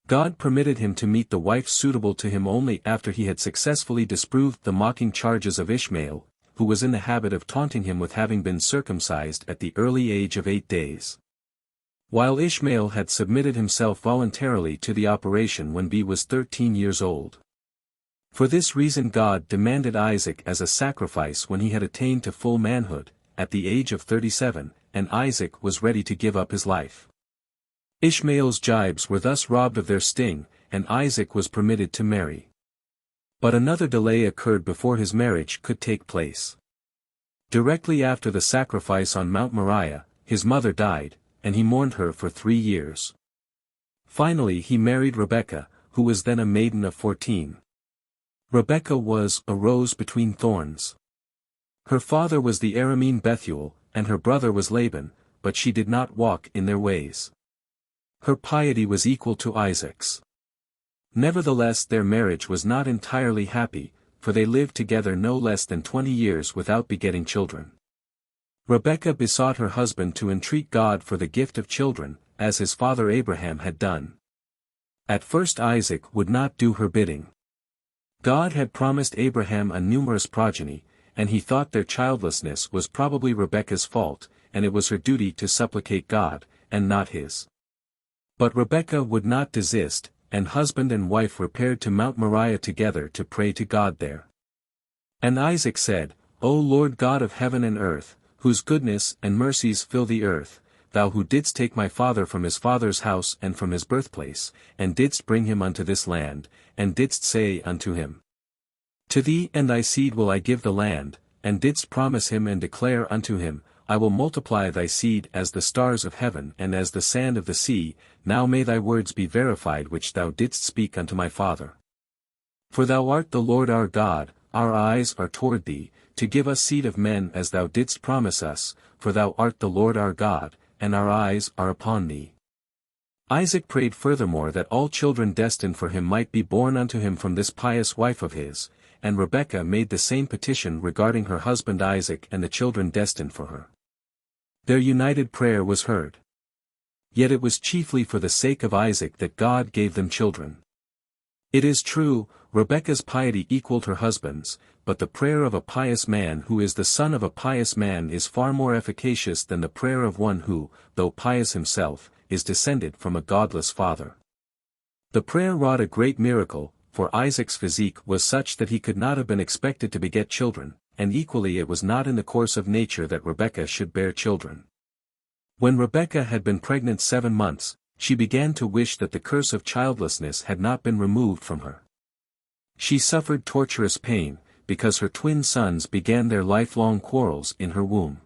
God permitted him to meet the wife suitable to him only after he had successfully disproved the mocking charges of Ishmael, who was in the habit of taunting him with having been circumcised at the early age of 8 days. While Ishmael had submitted himself voluntarily to the operation when B was 13 years old. For this reason God demanded Isaac as a sacrifice when he had attained to full manhood, at the age of 37, and Isaac was ready to give up his life. Ishmael's jibes were thus robbed of their sting, and Isaac was permitted to marry. But another delay occurred before his marriage could take place. Directly after the sacrifice on Mount Moriah, his mother died, and he mourned her for 3 years. Finally he married Rebekah, who was then a maiden of 14. Rebekah was a rose between thorns. Her father was the Aramean Bethuel, and her brother was Laban, but she did not walk in their ways. Her piety was equal to Isaac's. Nevertheless their marriage was not entirely happy, for they lived together no less than 20 years without begetting children. Rebekah besought her husband to entreat God for the gift of children, as his father Abraham had done. At first Isaac would not do her bidding. God had promised Abraham a numerous progeny, and he thought their childlessness was probably Rebekah's fault, and it was her duty to supplicate God, and not his. But Rebekah would not desist, and husband and wife repaired to Mount Moriah together to pray to God there. And Isaac said, O Lord God of heaven and earth, whose goodness and mercies fill the earth, thou who didst take my father from his father's house and from his birthplace, and didst bring him unto this land, and didst say unto him, To thee and thy seed will I give the land, and didst promise him and declare unto him, I will multiply thy seed as the stars of heaven and as the sand of the sea, now may thy words be verified which thou didst speak unto my father. For thou art the Lord our God, our eyes are toward thee, to give us seed of men as thou didst promise us, for thou art the Lord our God, and our eyes are upon thee. Isaac prayed furthermore that all children destined for him might be born unto him from this pious wife of his, and Rebekah made the same petition regarding her husband Isaac and the children destined for her. Their united prayer was heard. Yet it was chiefly for the sake of Isaac that God gave them children. It is true, Rebekah's piety equaled her husband's, but the prayer of a pious man who is the son of a pious man is far more efficacious than the prayer of one who, though pious himself, is descended from a godless father. The prayer wrought a great miracle, for Isaac's physique was such that he could not have been expected to beget children, and equally it was not in the course of nature that Rebekah should bear children. When Rebekah had been pregnant 7 months, she began to wish that the curse of childlessness had not been removed from her. She suffered torturous pain, because her twin sons began their lifelong quarrels in her womb.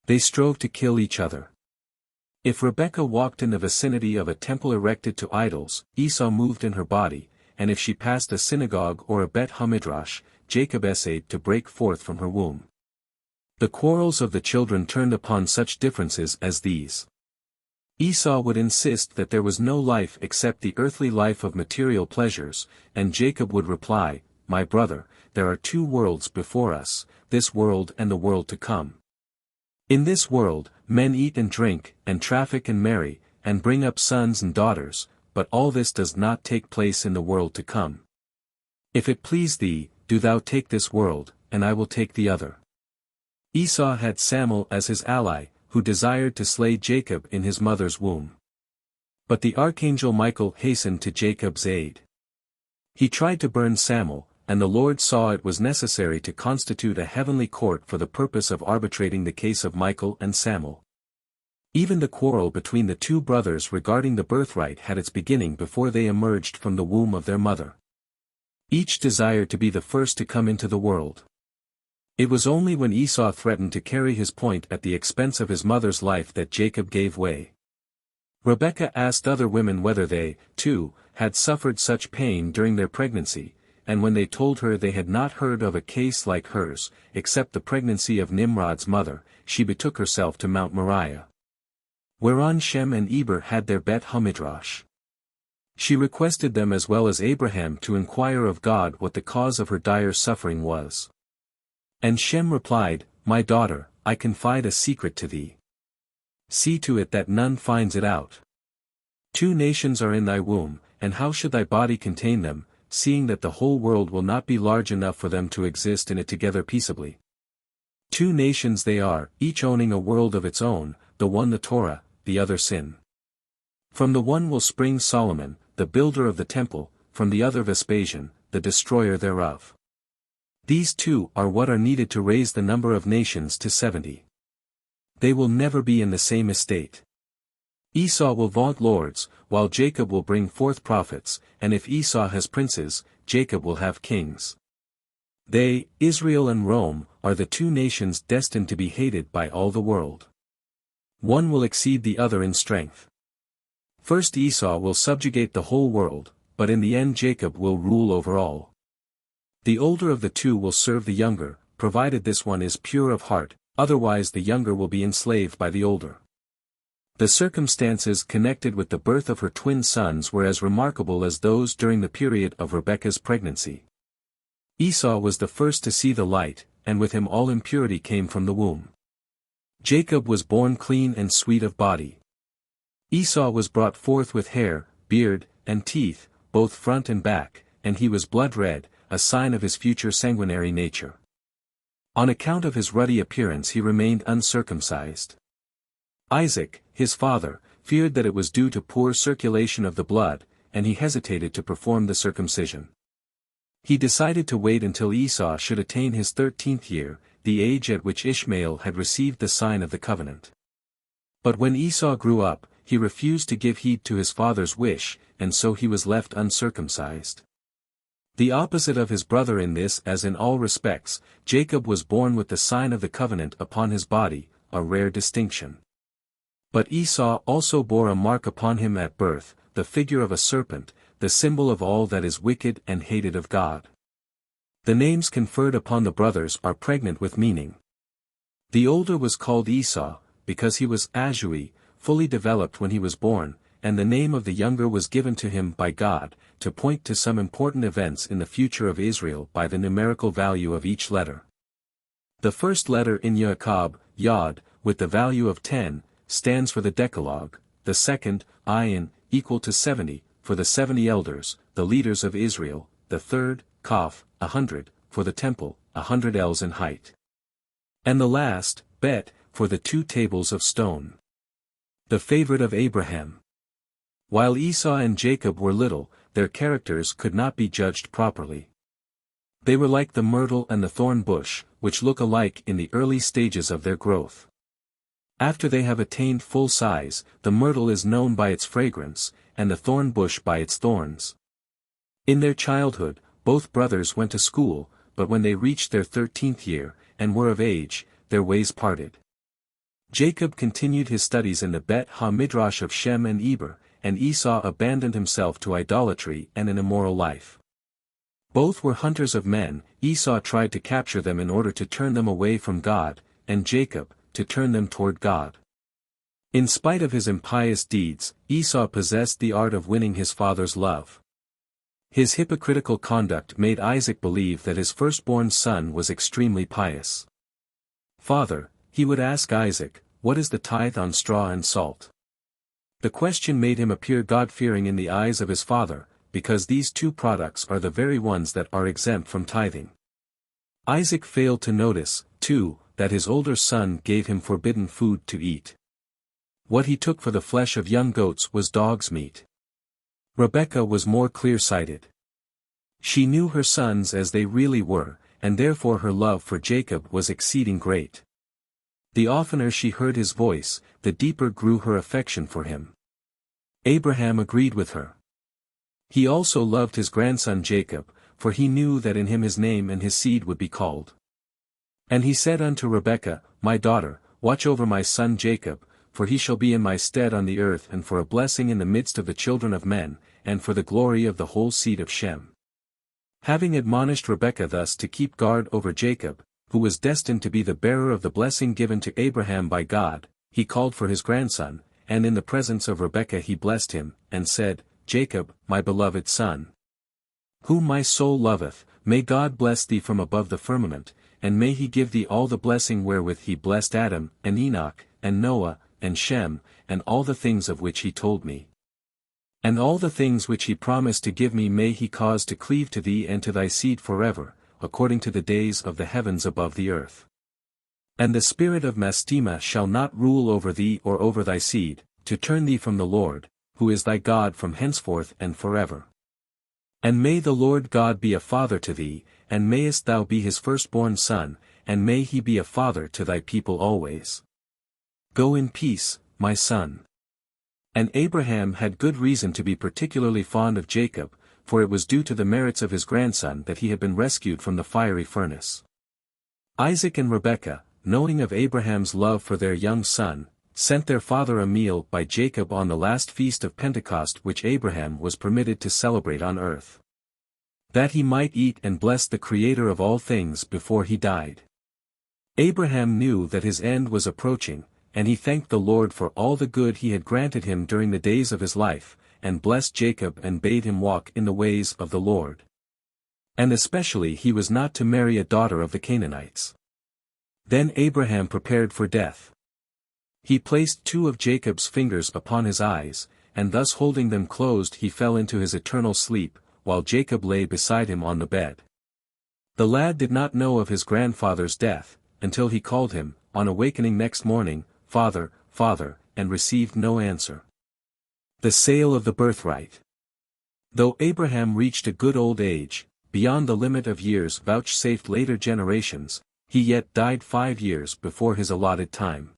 They strove to kill each other. If Rebekah walked in the vicinity of a temple erected to idols, Esau moved in her body, and if she passed a synagogue or a Bet HaMidrash, Jacob essayed to break forth from her womb. The quarrels of the children turned upon such differences as these. Esau would insist that there was no life except the earthly life of material pleasures, and Jacob would reply, My brother, there are 2 worlds before us, this world and the world to come. In this world, men eat and drink, and traffic and marry, and bring up sons and daughters, but all this does not take place in the world to come. If it please thee, do thou take this world, and I will take the other. Esau had Samuel as his ally, who desired to slay Jacob in his mother's womb. But the archangel Michael hastened to Jacob's aid. He tried to burn Samuel, and the Lord saw it was necessary to constitute a heavenly court for the purpose of arbitrating the case of Michael and Samuel. Even the quarrel between the two brothers regarding the birthright had its beginning before they emerged from the womb of their mother. Each desired to be the first to come into the world. It was only when Esau threatened to carry his point at the expense of his mother's life that Jacob gave way. Rebekah asked other women whether they, too, had suffered such pain during their pregnancy, and when they told her they had not heard of a case like hers, except the pregnancy of Nimrod's mother, she betook herself to Mount Moriah. Whereon Shem and Eber had their Bet HaMidrash. She requested them as well as Abraham to inquire of God what the cause of her dire suffering was. And Shem replied, "My daughter, I confide a secret to thee. See to it that none finds it out. 2 nations are in thy womb, and how should thy body contain them, seeing that the whole world will not be large enough for them to exist in it together peaceably? 2 nations they are, each owning a world of its own, the one the Torah, the other sin. From the one will spring Solomon, the builder of the temple, from the other Vespasian, the destroyer thereof. These 2 are what are needed to raise the number of nations to 70. They will never be in the same estate. Esau will vaunt lords, while Jacob will bring forth prophets, and if Esau has princes, Jacob will have kings. They, Israel and Rome, are the 2 nations destined to be hated by all the world. One will exceed the other in strength. First Esau will subjugate the whole world, but in the end Jacob will rule over all. The older of the 2 will serve the younger, provided this one is pure of heart, otherwise the younger will be enslaved by the older. The circumstances connected with the birth of her twin sons were as remarkable as those during the period of Rebekah's pregnancy. Esau was the first to see the light, and with him all impurity came from the womb. Jacob was born clean and sweet of body. Esau was brought forth with hair, beard, and teeth, both front and back, and he was blood red, a sign of his future sanguinary nature. On account of his ruddy appearance he remained uncircumcised. Isaac, his father, feared that it was due to poor circulation of the blood, and he hesitated to perform the circumcision. He decided to wait until Esau should attain his 13th year, the age at which Ishmael had received the sign of the covenant. But when Esau grew up, he refused to give heed to his father's wish, and so he was left uncircumcised. The opposite of his brother in this as in all respects, Jacob was born with the sign of the covenant upon his body, a rare distinction. But Esau also bore a mark upon him at birth, the figure of a serpent, the symbol of all that is wicked and hated of God. The names conferred upon the brothers are pregnant with meaning. The older was called Esau, because he was Azui, fully developed when he was born, and the name of the younger was given to him by God, to point to some important events in the future of Israel by the numerical value of each letter. The first letter in Yaakov, Yod, with the value of 10, stands for the Decalogue, the second, Ayin, equal to 70, for the 70 elders, the leaders of Israel, the third, Kaf, 100, for the temple, 100 ells in height. And the last, Bet, for the 2 tables of stone. The favorite of Abraham. While Esau and Jacob were little, their characters could not be judged properly. They were like the myrtle and the thorn bush, which look alike in the early stages of their growth. After they have attained full size, the myrtle is known by its fragrance, and the thorn bush by its thorns. In their childhood, both brothers went to school, but when they reached their 13th year, and were of age, their ways parted. Jacob continued his studies in the Bet HaMidrash of Shem and Eber, and Esau abandoned himself to idolatry and an immoral life. Both were hunters of men. Esau tried to capture them in order to turn them away from God, and Jacob, to turn them toward God. In spite of his impious deeds, Esau possessed the art of winning his father's love. His hypocritical conduct made Isaac believe that his firstborn son was extremely pious. "Father," he would ask Isaac, "what is the tithe on straw and salt?" The question made him appear God-fearing in the eyes of his father, because these 2 products are the very ones that are exempt from tithing. Isaac failed to notice, too, that his older son gave him forbidden food to eat. What he took for the flesh of young goats was dog's meat. Rebekah was more clear-sighted. She knew her sons as they really were, and therefore her love for Jacob was exceeding great. The oftener she heard his voice, the deeper grew her affection for him. Abraham agreed with her. He also loved his grandson Jacob, for he knew that in him his name and his seed would be called. And he said unto Rebekah, My daughter, watch over my son Jacob, for he shall be in my stead on the earth and for a blessing in the midst of the children of men, and for the glory of the whole seed of Shem. Having admonished Rebekah thus to keep guard over Jacob, who was destined to be the bearer of the blessing given to Abraham by God, he called for his grandson, and in the presence of Rebekah he blessed him, and said, Jacob, my beloved son, whom my soul loveth, may God bless thee from above the firmament, and may he give thee all the blessing wherewith he blessed Adam, and Enoch, and Noah, and Shem, and all the things of which he told me. And all the things which he promised to give me may he cause to cleave to thee and to thy seed forever, according to the days of the heavens above the earth. And the spirit of Mastema shall not rule over thee or over thy seed, to turn thee from the Lord, who is thy God from henceforth and forever. And may the Lord God be a father to thee, and mayest thou be his firstborn son, and may he be a father to thy people always. Go in peace, my son. And Abraham had good reason to be particularly fond of Jacob, for it was due to the merits of his grandson that he had been rescued from the fiery furnace. Isaac and Rebekah, knowing of Abraham's love for their young son, sent their father a meal by Jacob on the last feast of Pentecost which Abraham was permitted to celebrate on earth, that he might eat and bless the Creator of all things before he died. Abraham knew that his end was approaching, and he thanked the Lord for all the good he had granted him during the days of his life, and blessed Jacob and bade him walk in the ways of the Lord. And especially he was not to marry a daughter of the Canaanites. Then Abraham prepared for death. He placed 2 of Jacob's fingers upon his eyes, and thus holding them closed he fell into his eternal sleep, while Jacob lay beside him on the bed. The lad did not know of his grandfather's death, until he called him, on awakening next morning, Father, Father, and received no answer. The sale of the birthright. Though Abraham reached a good old age, beyond the limit of years vouchsafed later generations, he yet died 5 years before his allotted time.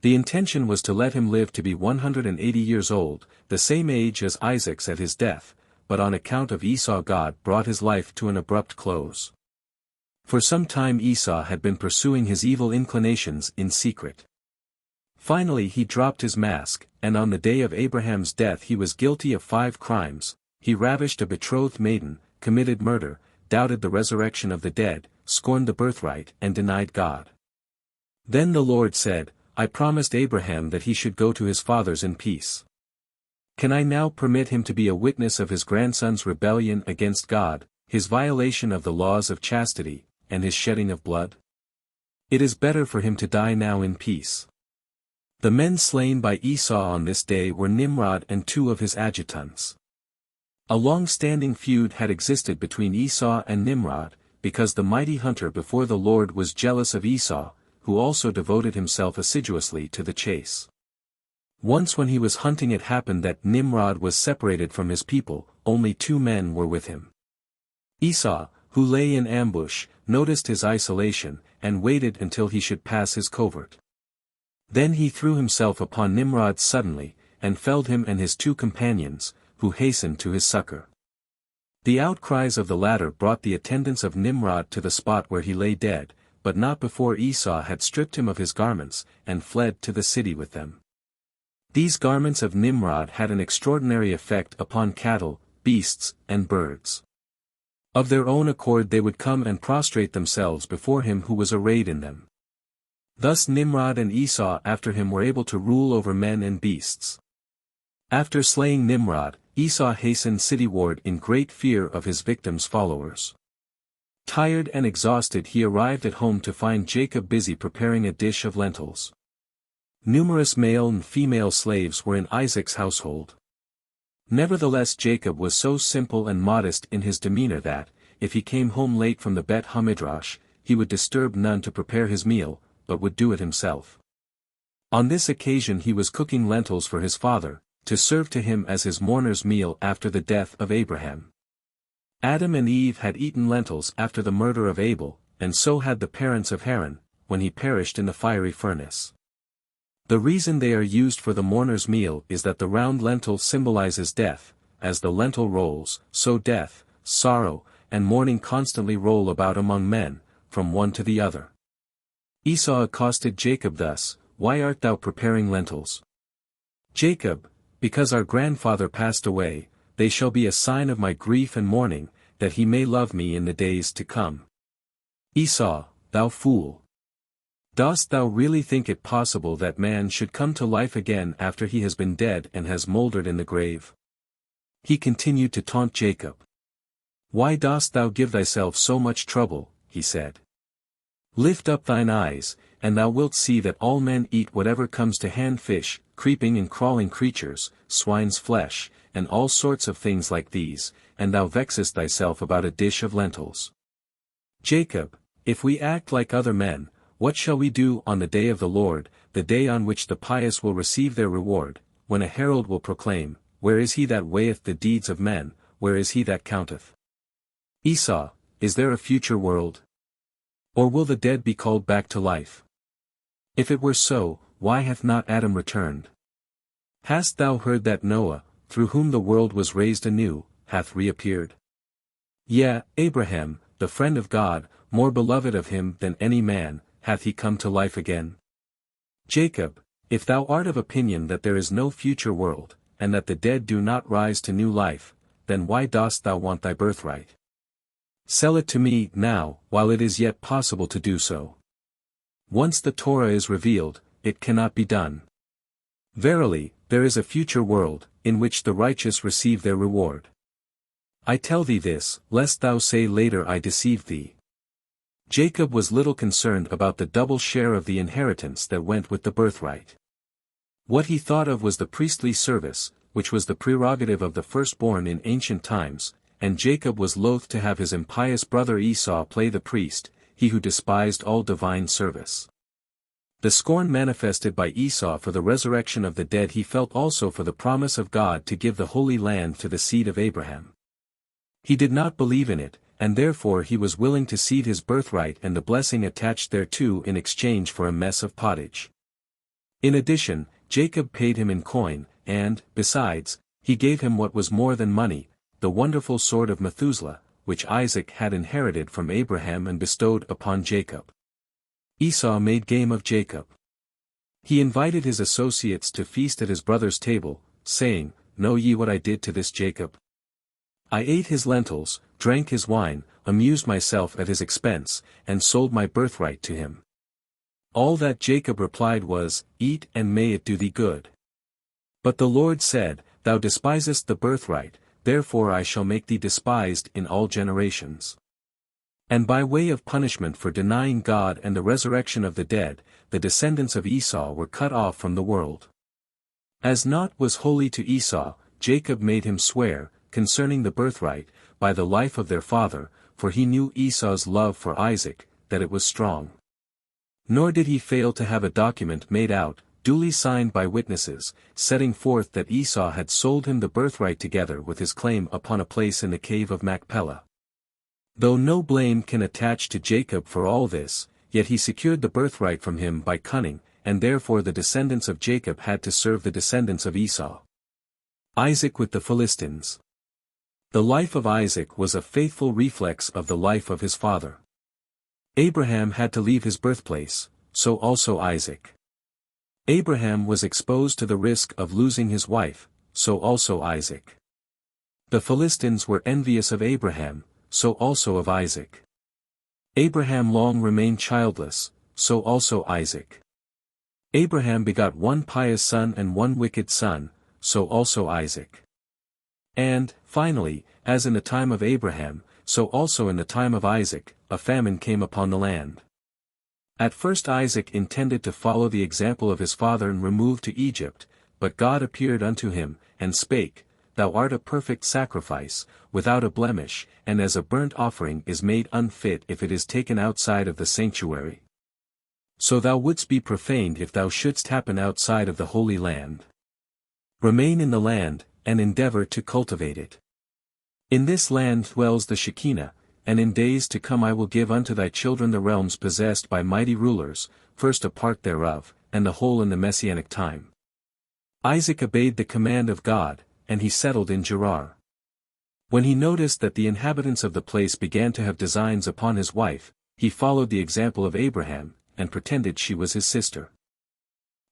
The intention was to let him live to be 180 years old, the same age as Isaac's at his death, but on account of Esau God brought his life to an abrupt close. For some time Esau had been pursuing his evil inclinations in secret. Finally he dropped his mask, and on the day of Abraham's death he was guilty of 5 crimes. He ravished a betrothed maiden, committed murder, doubted the resurrection of the dead, scorned the birthright, and denied God. Then the Lord said, I promised Abraham that he should go to his fathers in peace. Can I now permit him to be a witness of his grandson's rebellion against God, his violation of the laws of chastity, and his shedding of blood? It is better for him to die now in peace. The men slain by Esau on this day were Nimrod and 2 of his adjutants. A long-standing feud had existed between Esau and Nimrod, because the mighty hunter before the Lord was jealous of Esau, who also devoted himself assiduously to the chase. Once when he was hunting it happened that Nimrod was separated from his people, only 2 men were with him. Esau, who lay in ambush, noticed his isolation, and waited until he should pass his covert. Then he threw himself upon Nimrod suddenly, and felled him and his 2 companions, who hastened to his succor. The outcries of the latter brought the attendants of Nimrod to the spot where he lay dead, but not before Esau had stripped him of his garments, and fled to the city with them. These garments of Nimrod had an extraordinary effect upon cattle, beasts, and birds. Of their own accord they would come and prostrate themselves before him who was arrayed in them. Thus Nimrod and Esau after him were able to rule over men and beasts. After slaying Nimrod, Esau hastened cityward in great fear of his victim's followers. Tired and exhausted he arrived at home to find Jacob busy preparing a dish of lentils. Numerous male and female slaves were in Isaac's household. Nevertheless Jacob was so simple and modest in his demeanor that, if he came home late from the Bet HaMidrash, he would disturb none to prepare his meal, but would do it himself. On this occasion he was cooking lentils for his father, to serve to him as his mourner's meal after the death of Abraham. Adam and Eve had eaten lentils after the murder of Abel, and so had the parents of Haran, when he perished in the fiery furnace. The reason they are used for the mourner's meal is that the round lentil symbolizes death, as the lentil rolls, so death, sorrow, and mourning constantly roll about among men, from one to the other. Esau accosted Jacob thus, "Why art thou preparing lentils?" Jacob, "Because our grandfather passed away, they shall be a sign of my grief and mourning, that he may love me in the days to come." Esau, "Thou fool! Dost thou really think it possible that man should come to life again after he has been dead and has mouldered in the grave?" He continued to taunt Jacob. "Why dost thou give thyself so much trouble?" he said. "Lift up thine eyes, and thou wilt see that all men eat whatever comes to hand, fish, creeping and crawling creatures, swine's flesh, and all sorts of things like these, and thou vexest thyself about a dish of lentils. Jacob, if we act like other men, what shall we do on the day of the Lord, the day on which the pious will receive their reward, when a herald will proclaim, 'Where is he that weigheth the deeds of men, where is he that counteth?' Esau, is there a future world? Or will the dead be called back to life? If it were so, why hath not Adam returned? Hast thou heard that Noah, through whom the world was raised anew, hath reappeared? Yea, Abraham, the friend of God, more beloved of him than any man, hath he come to life again? Jacob, if thou art of opinion that there is no future world, and that the dead do not rise to new life, then why dost thou want thy birthright? Sell it to me now, while it is yet possible to do so. Once the Torah is revealed, it cannot be done. Verily, there is a future world, in which the righteous receive their reward. I tell thee this, lest thou say later I deceived thee." Jacob was little concerned about the double share of the inheritance that went with the birthright. What he thought of was the priestly service, which was the prerogative of the firstborn in ancient times, and Jacob was loath to have his impious brother Esau play the priest, he who despised all divine service. The scorn manifested by Esau for the resurrection of the dead he felt also for the promise of God to give the Holy Land to the seed of Abraham. He did not believe in it, and therefore he was willing to cede his birthright and the blessing attached thereto in exchange for a mess of pottage. In addition, Jacob paid him in coin, and, besides, he gave him what was more than money, the wonderful sword of Methuselah, which Isaac had inherited from Abraham and bestowed upon Jacob. Esau made game of Jacob. He invited his associates to feast at his brother's table, saying, "Know ye what I did to this Jacob? I ate his lentils, drank his wine, amused myself at his expense, and sold my birthright to him." All that Jacob replied was, "Eat and may it do thee good." But the Lord said, "Thou despisest the birthright, therefore I shall make thee despised in all generations." And by way of punishment for denying God and the resurrection of the dead, the descendants of Esau were cut off from the world. As naught was holy to Esau, Jacob made him swear, concerning the birthright, by the life of their father, for he knew Esau's love for Isaac, that it was strong. Nor did he fail to have a document made out, duly signed by witnesses, setting forth that Esau had sold him the birthright together with his claim upon a place in the cave of Machpelah. Though no blame can attach to Jacob for all this, yet he secured the birthright from him by cunning, and therefore the descendants of Jacob had to serve the descendants of Esau. Isaac with the Philistines. The life of Isaac was a faithful reflex of the life of his father. Abraham had to leave his birthplace, so also Isaac. Abraham was exposed to the risk of losing his wife, so also Isaac. The Philistines were envious of Abraham, so also of Isaac. Abraham long remained childless, so also Isaac. Abraham begot one pious son and one wicked son, so also Isaac. And, finally, as in the time of Abraham, so also in the time of Isaac, a famine came upon the land. At first Isaac intended to follow the example of his father and remove to Egypt, but God appeared unto him, and spake, "Thou art a perfect sacrifice, without a blemish, and as a burnt offering is made unfit if it is taken outside of the sanctuary. So thou wouldst be profaned if thou shouldst happen outside of the Holy Land. Remain in the land, and endeavor to cultivate it. In this land dwells the Shekinah, and in days to come I will give unto thy children the realms possessed by mighty rulers, first a part thereof, and the whole in the Messianic time. Isaac obeyed the command of God, and he settled in Gerar. When he noticed that the inhabitants of the place began to have designs upon his wife, he followed the example of Abraham, and pretended she was his sister.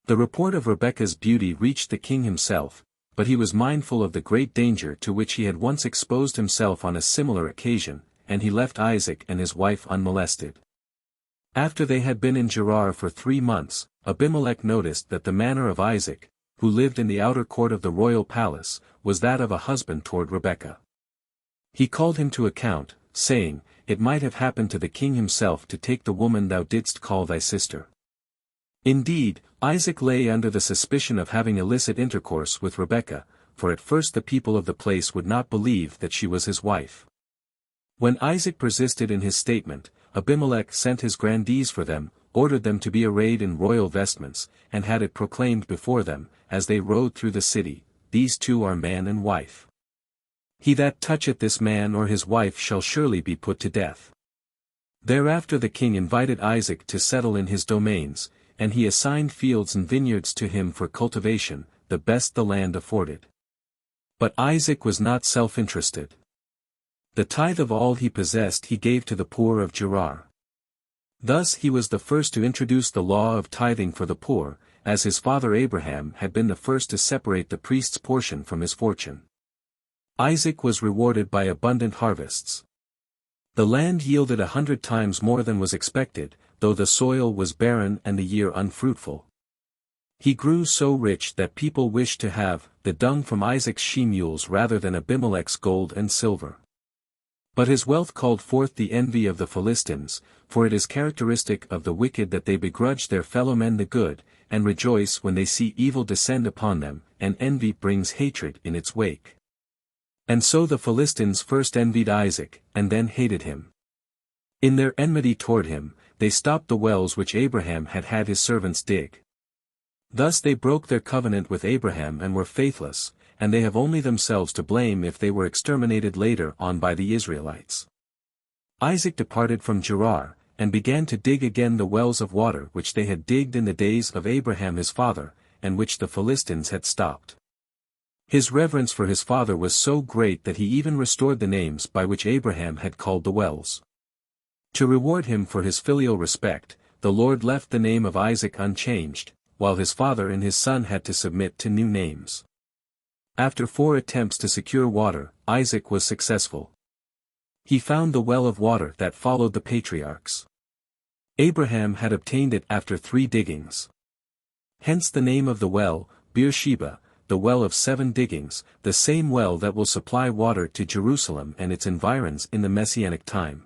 The report of Rebekah's beauty reached the king himself, but he was mindful of the great danger to which he had once exposed himself on a similar occasion, and he left Isaac and his wife unmolested. After they had been in Gerar for 3 months, Abimelech noticed that the manner of Isaac, who lived in the outer court of the royal palace, was that of a husband toward Rebekah. He called him to account, saying, "It might have happened to the king himself to take the woman thou didst call thy sister." Indeed, Isaac lay under the suspicion of having illicit intercourse with Rebekah, for at first the people of the place would not believe that she was his wife. When Isaac persisted in his statement, Abimelech sent his grandees for them, ordered them to be arrayed in royal vestments, and had it proclaimed before them, as they rode through the city, "These two are man and wife. He that toucheth this man or his wife shall surely be put to death." Thereafter the king invited Isaac to settle in his domains, and he assigned fields and vineyards to him for cultivation, the best the land afforded. But Isaac was not self-interested. The tithe of all he possessed he gave to the poor of Gerar. Thus he was the first to introduce the law of tithing for the poor, as his father Abraham had been the first to separate the priest's portion from his fortune. Isaac was rewarded by abundant harvests. The land yielded 100 times more than was expected, though the soil was barren and the year unfruitful. He grew so rich that people wished to have the dung from Isaac's she-mules rather than Abimelech's gold and silver. But his wealth called forth the envy of the Philistines, for it is characteristic of the wicked that they begrudge their fellow men the good, and rejoice when they see evil descend upon them, and envy brings hatred in its wake. And so the Philistines first envied Isaac, and then hated him. In their enmity toward him, they stopped the wells which Abraham had had his servants dig. Thus they broke their covenant with Abraham and were faithless, and they have only themselves to blame if they were exterminated later on by the Israelites. Isaac departed from Gerar, and began to dig again the wells of water which they had digged in the days of Abraham his father, and which the Philistines had stopped. His reverence for his father was so great that he even restored the names by which Abraham had called the wells. To reward him for his filial respect, the Lord left the name of Isaac unchanged, while his father and his son had to submit to new names. After 4 attempts to secure water, Isaac was successful. He found the well of water that followed the patriarchs. Abraham had obtained it after 3 diggings. Hence the name of the well, Beersheba, the well of 7 diggings, the same well that will supply water to Jerusalem and its environs in the Messianic time.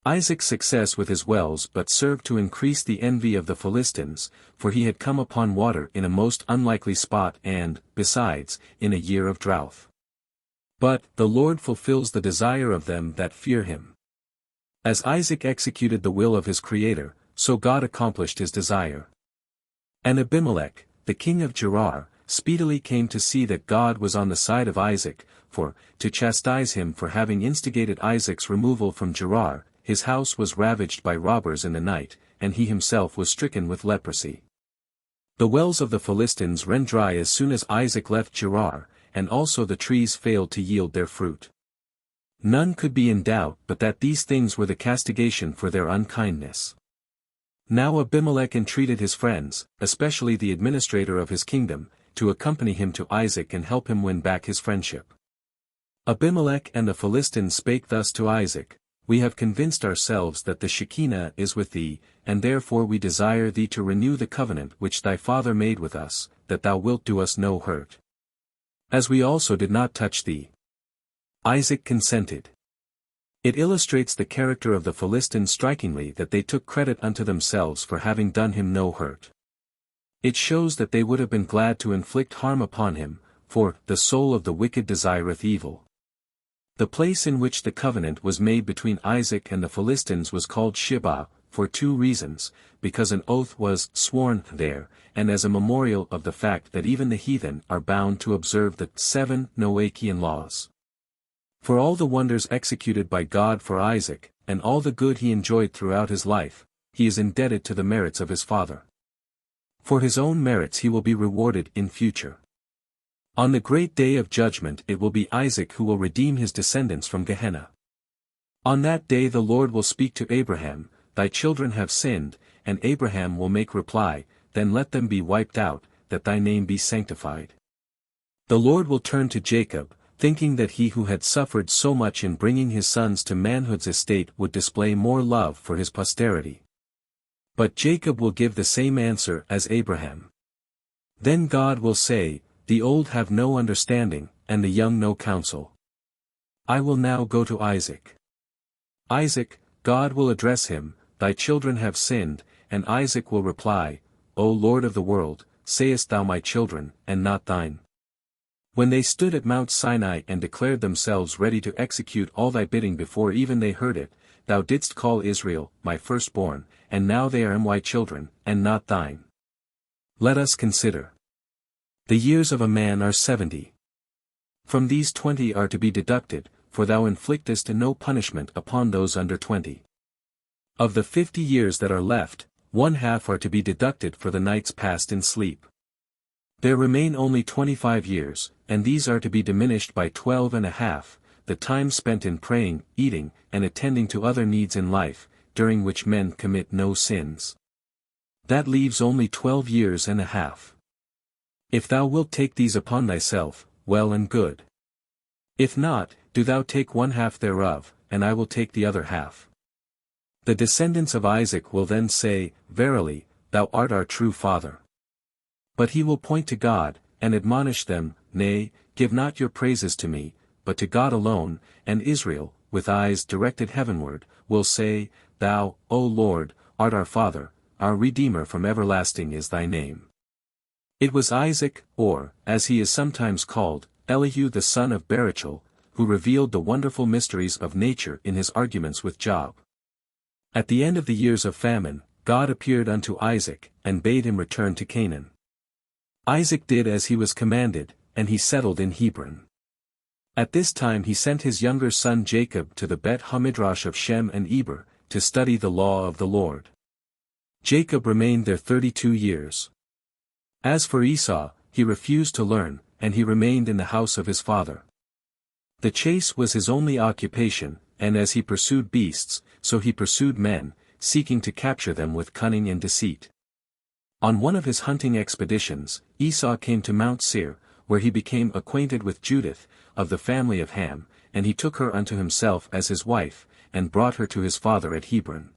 Isaac's success with his wells but served to increase the envy of the Philistines, for he had come upon water in a most unlikely spot and, besides, in a year of drought. But the Lord fulfills the desire of them that fear him. As Isaac executed the will of his Creator, so God accomplished his desire. And Abimelech, the king of Gerar, speedily came to see that God was on the side of Isaac, for, to chastise him for having instigated Isaac's removal from Gerar, his house was ravaged by robbers in the night, and he himself was stricken with leprosy. The wells of the Philistines ran dry as soon as Isaac left Gerar, and also the trees failed to yield their fruit. None could be in doubt but that these things were the castigation for their unkindness. Now Abimelech entreated his friends, especially the administrator of his kingdom, to accompany him to Isaac and help him win back his friendship. Abimelech and the Philistines spake thus to Isaac, "We have convinced ourselves that the Shekinah is with thee, and therefore we desire thee to renew the covenant which thy father made with us, that thou wilt do us no hurt. As we also did not touch thee." Isaac consented. It illustrates the character of the Philistines strikingly that they took credit unto themselves for having done him no hurt. It shows that they would have been glad to inflict harm upon him, for the soul of the wicked desireth evil. The place in which the covenant was made between Isaac and the Philistines was called Shibah, for 2 reasons, because an oath was sworn there, and as a memorial of the fact that even the heathen are bound to observe the 7 Noachian laws. For all the wonders executed by God for Isaac, and all the good he enjoyed throughout his life, he is indebted to the merits of his father. For his own merits he will be rewarded in future. On the great day of judgment it will be Isaac who will redeem his descendants from Gehenna. On that day the Lord will speak to Abraham, "Thy children have sinned," and Abraham will make reply, "Then let them be wiped out, that thy name be sanctified." The Lord will turn to Jacob, thinking that he who had suffered so much in bringing his sons to manhood's estate would display more love for his posterity. But Jacob will give the same answer as Abraham. Then God will say, "The old have no understanding, and the young no counsel. I will now go to Isaac." Isaac, God will address him, "Thy children have sinned," and Isaac will reply, "O Lord of the world, sayest thou my children, and not thine? When they stood at Mount Sinai and declared themselves ready to execute all thy bidding before even they heard it, thou didst call Israel, my firstborn, and now they are my children, and not thine. Let us consider. The years of a man are 70. From these 20 are to be deducted, for thou inflictest no punishment upon those under 20. Of the 50 years that are left, 1/2 are to be deducted for the nights passed in sleep. There remain only 25 years, and these are to be diminished by 12.5, the time spent in praying, eating, and attending to other needs in life, during which men commit no sins. That leaves only 12.5 years. If thou wilt take these upon thyself, well and good. If not, do thou take 1/2 thereof, and I will take the other half. The descendants of Isaac will then say, "Verily, thou art our true father." But he will point to God, and admonish them, "Nay, give not your praises to me, but to God alone," and Israel, with eyes directed heavenward, will say, "Thou, O Lord, art our Father, our Redeemer from everlasting is thy name." It was Isaac, or, as he is sometimes called, Elihu the son of Barachel, who revealed the wonderful mysteries of nature in his arguments with Job. At the end of the years of famine, God appeared unto Isaac, and bade him return to Canaan. Isaac did as he was commanded, and he settled in Hebron. At this time he sent his younger son Jacob to the Bet HaMidrash of Shem and Eber, to study the law of the Lord. Jacob remained there 32 years. As for Esau, he refused to learn, and he remained in the house of his father. The chase was his only occupation, and as he pursued beasts, so he pursued men, seeking to capture them with cunning and deceit. On one of his hunting expeditions, Esau came to Mount Seir, where he became acquainted with Judith, of the family of Ham, and he took her unto himself as his wife, and brought her to his father at Hebron.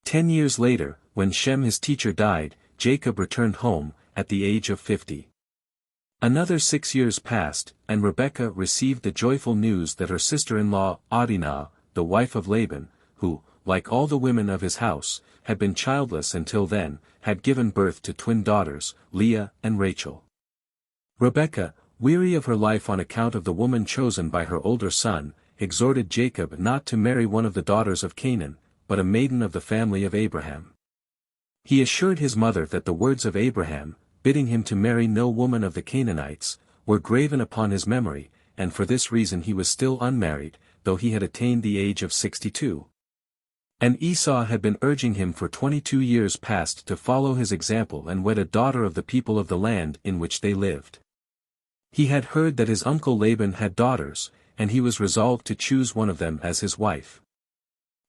10 years later, when Shem his teacher died, Jacob returned home, at the age of 50. Another 6 years passed, and Rebekah received the joyful news that her sister-in-law, Adinah, the wife of Laban, who, like all the women of his house, had been childless until then, had given birth to twin daughters, Leah and Rachel. Rebekah, weary of her life on account of the woman chosen by her older son, exhorted Jacob not to marry one of the daughters of Canaan, but a maiden of the family of Abraham. He assured his mother that the words of Abraham, bidding him to marry no woman of the Canaanites, were graven upon his memory, and for this reason he was still unmarried, though he had attained the age of 62. And Esau had been urging him for 22 years past to follow his example and wed a daughter of the people of the land in which they lived. He had heard that his uncle Laban had daughters, and he was resolved to choose one of them as his wife.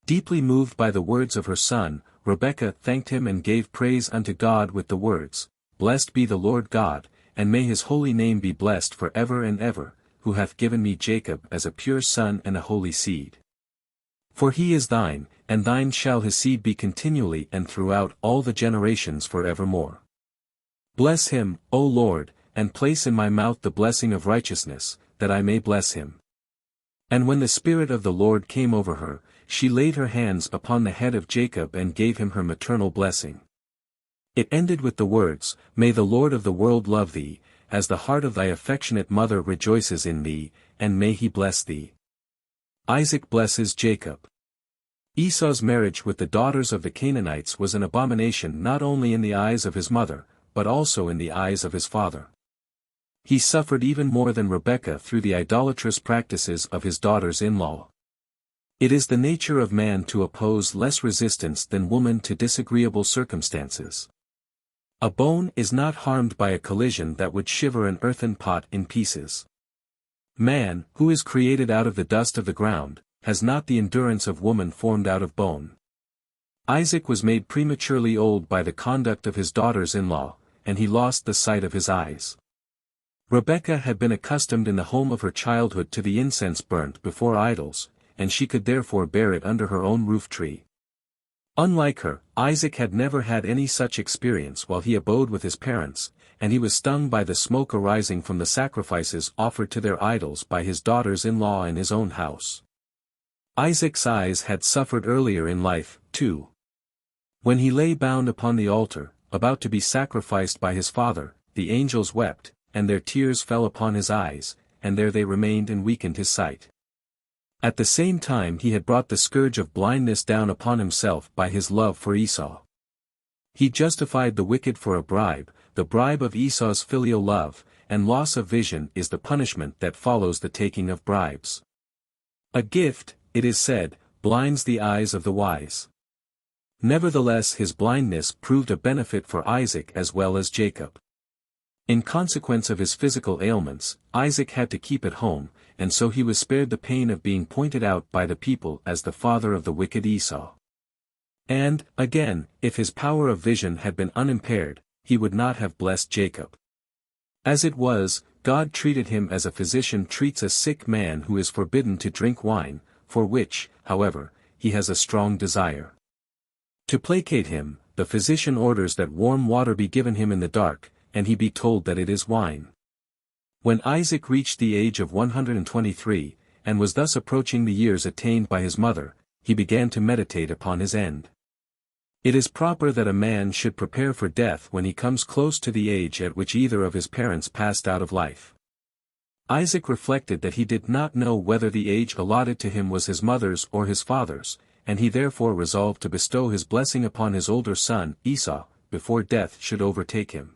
Deeply moved by the words of her son, Rebekah thanked him and gave praise unto God with the words, "Blessed be the Lord God, and may his holy name be blessed for ever and ever, who hath given me Jacob as a pure son and a holy seed. For he is thine, and thine shall his seed be continually and throughout all the generations for evermore. Bless him, O Lord, and place in my mouth the blessing of righteousness, that I may bless him." And when the Spirit of the Lord came over her, she laid her hands upon the head of Jacob and gave him her maternal blessing. It ended with the words, "May the Lord of the world love thee, as the heart of thy affectionate mother rejoices in thee, and may he bless thee." Isaac blesses Jacob. Esau's marriage with the daughters of the Canaanites was an abomination not only in the eyes of his mother, but also in the eyes of his father. He suffered even more than Rebekah through the idolatrous practices of his daughters-in-law. It is the nature of man to oppose less resistance than woman to disagreeable circumstances. A bone is not harmed by a collision that would shiver an earthen pot in pieces. Man, who is created out of the dust of the ground, has not the endurance of woman formed out of bone. Isaac was made prematurely old by the conduct of his daughters-in-law, and he lost the sight of his eyes. Rebekah had been accustomed in the home of her childhood to the incense burnt before idols, and she could therefore bear it under her own roof tree. Unlike her, Isaac had never had any such experience while he abode with his parents, and he was stung by the smoke arising from the sacrifices offered to their idols by his daughters-in-law in his own house. Isaac's eyes had suffered earlier in life, too. When he lay bound upon the altar, about to be sacrificed by his father, the angels wept, and their tears fell upon his eyes, and there they remained and weakened his sight. At the same time he had brought the scourge of blindness down upon himself by his love for Esau. He justified the wicked for a bribe, the bribe of Esau's filial love, and loss of vision is the punishment that follows the taking of bribes. A gift, it is said, blinds the eyes of the wise. Nevertheless his blindness proved a benefit for Isaac as well as Jacob. In consequence of his physical ailments, Isaac had to keep at home, and so he was spared the pain of being pointed out by the people as the father of the wicked Esau. And, again, if his power of vision had been unimpaired, he would not have blessed Jacob. As it was, God treated him as a physician treats a sick man who is forbidden to drink wine, for which, however, he has a strong desire. To placate him, the physician orders that warm water be given him in the dark, and he be told that it is wine. When Isaac reached the age of 123, and was thus approaching the years attained by his mother, he began to meditate upon his end. It is proper that a man should prepare for death when he comes close to the age at which either of his parents passed out of life. Isaac reflected that he did not know whether the age allotted to him was his mother's or his father's, and he therefore resolved to bestow his blessing upon his older son, Esau, before death should overtake him.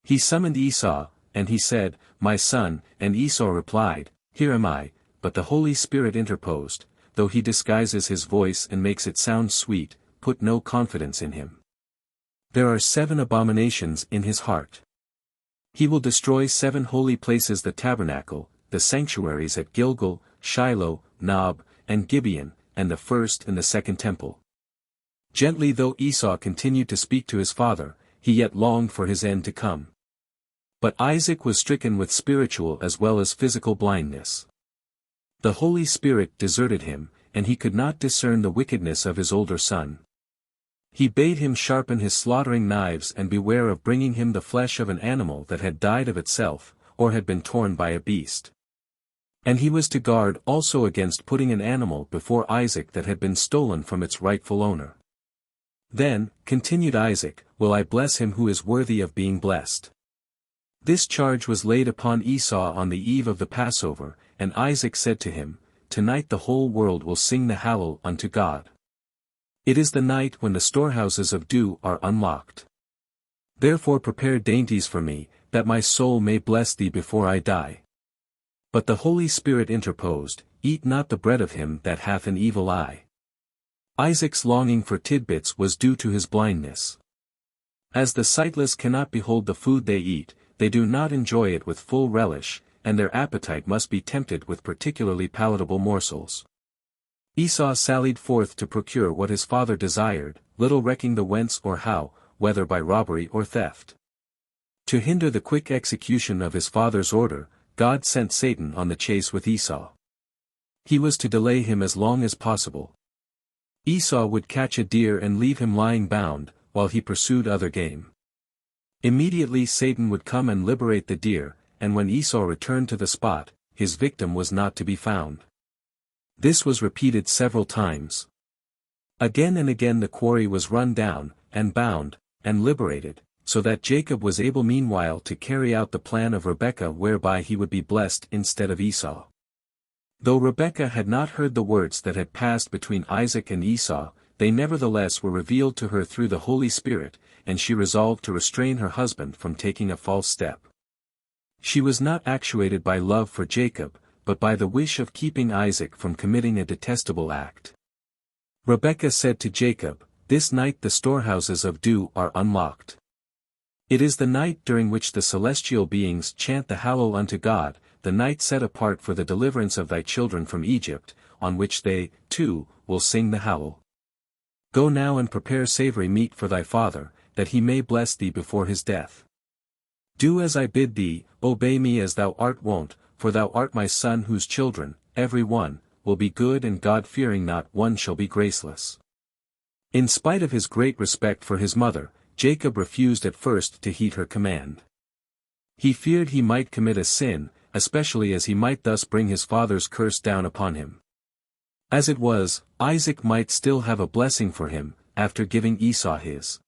He summoned Esau, and he said, "My son," and Esau replied, "Here am I," but the Holy Spirit interposed, "Though he disguises his voice and makes it sound sweet, put no confidence in him. There are 7 abominations in his heart. He will destroy 7 holy places: the tabernacle, the sanctuaries at Gilgal, Shiloh, Nob, and Gibeon, and the first and the second temple." Gently though Esau continued to speak to his father, he yet longed for his end to come. But Isaac was stricken with spiritual as well as physical blindness. The Holy Spirit deserted him, and he could not discern the wickedness of his older son. He bade him sharpen his slaughtering knives and beware of bringing him the flesh of an animal that had died of itself, or had been torn by a beast. And he was to guard also against putting an animal before Isaac that had been stolen from its rightful owner. "Then," continued Isaac, "will I bless him who is worthy of being blessed." This charge was laid upon Esau on the eve of the Passover, and Isaac said to him, "Tonight the whole world will sing the Hallel unto God. It is the night when the storehouses of dew are unlocked. Therefore prepare dainties for me, that my soul may bless thee before I die." But the Holy Spirit interposed, "Eat not the bread of him that hath an evil eye." Isaac's longing for tidbits was due to his blindness. As the sightless cannot behold the food they eat, they do not enjoy it with full relish, and their appetite must be tempted with particularly palatable morsels. Esau sallied forth to procure what his father desired, little recking the whence or how, whether by robbery or theft. To hinder the quick execution of his father's order, God sent Satan on the chase with Esau. He was to delay him as long as possible. Esau would catch a deer and leave him lying bound, while he pursued other game. Immediately Satan would come and liberate the deer, and when Esau returned to the spot, his victim was not to be found. This was repeated several times. Again and again the quarry was run down, and bound, and liberated, so that Jacob was able meanwhile to carry out the plan of Rebekah whereby he would be blessed instead of Esau. Though Rebekah had not heard the words that had passed between Isaac and Esau, they nevertheless were revealed to her through the Holy Spirit, and she resolved to restrain her husband from taking a false step. She was not actuated by love for Jacob, but by the wish of keeping Isaac from committing a detestable act. Rebekah said to Jacob, "This night the storehouses of dew are unlocked. It is the night during which the celestial beings chant the Hallel unto God, the night set apart for the deliverance of thy children from Egypt, on which they, too, will sing the Hallel. Go now and prepare savory meat for thy father, that he may bless thee before his death. Do as I bid thee, obey me as thou art wont, for thou art my son whose children, every one, will be good and God-fearing, not one shall be graceless." In spite of his great respect for his mother, Jacob refused at first to heed her command. He feared he might commit a sin, especially as he might thus bring his father's curse down upon him. As it was, Isaac might still have a blessing for him, after giving Esau his.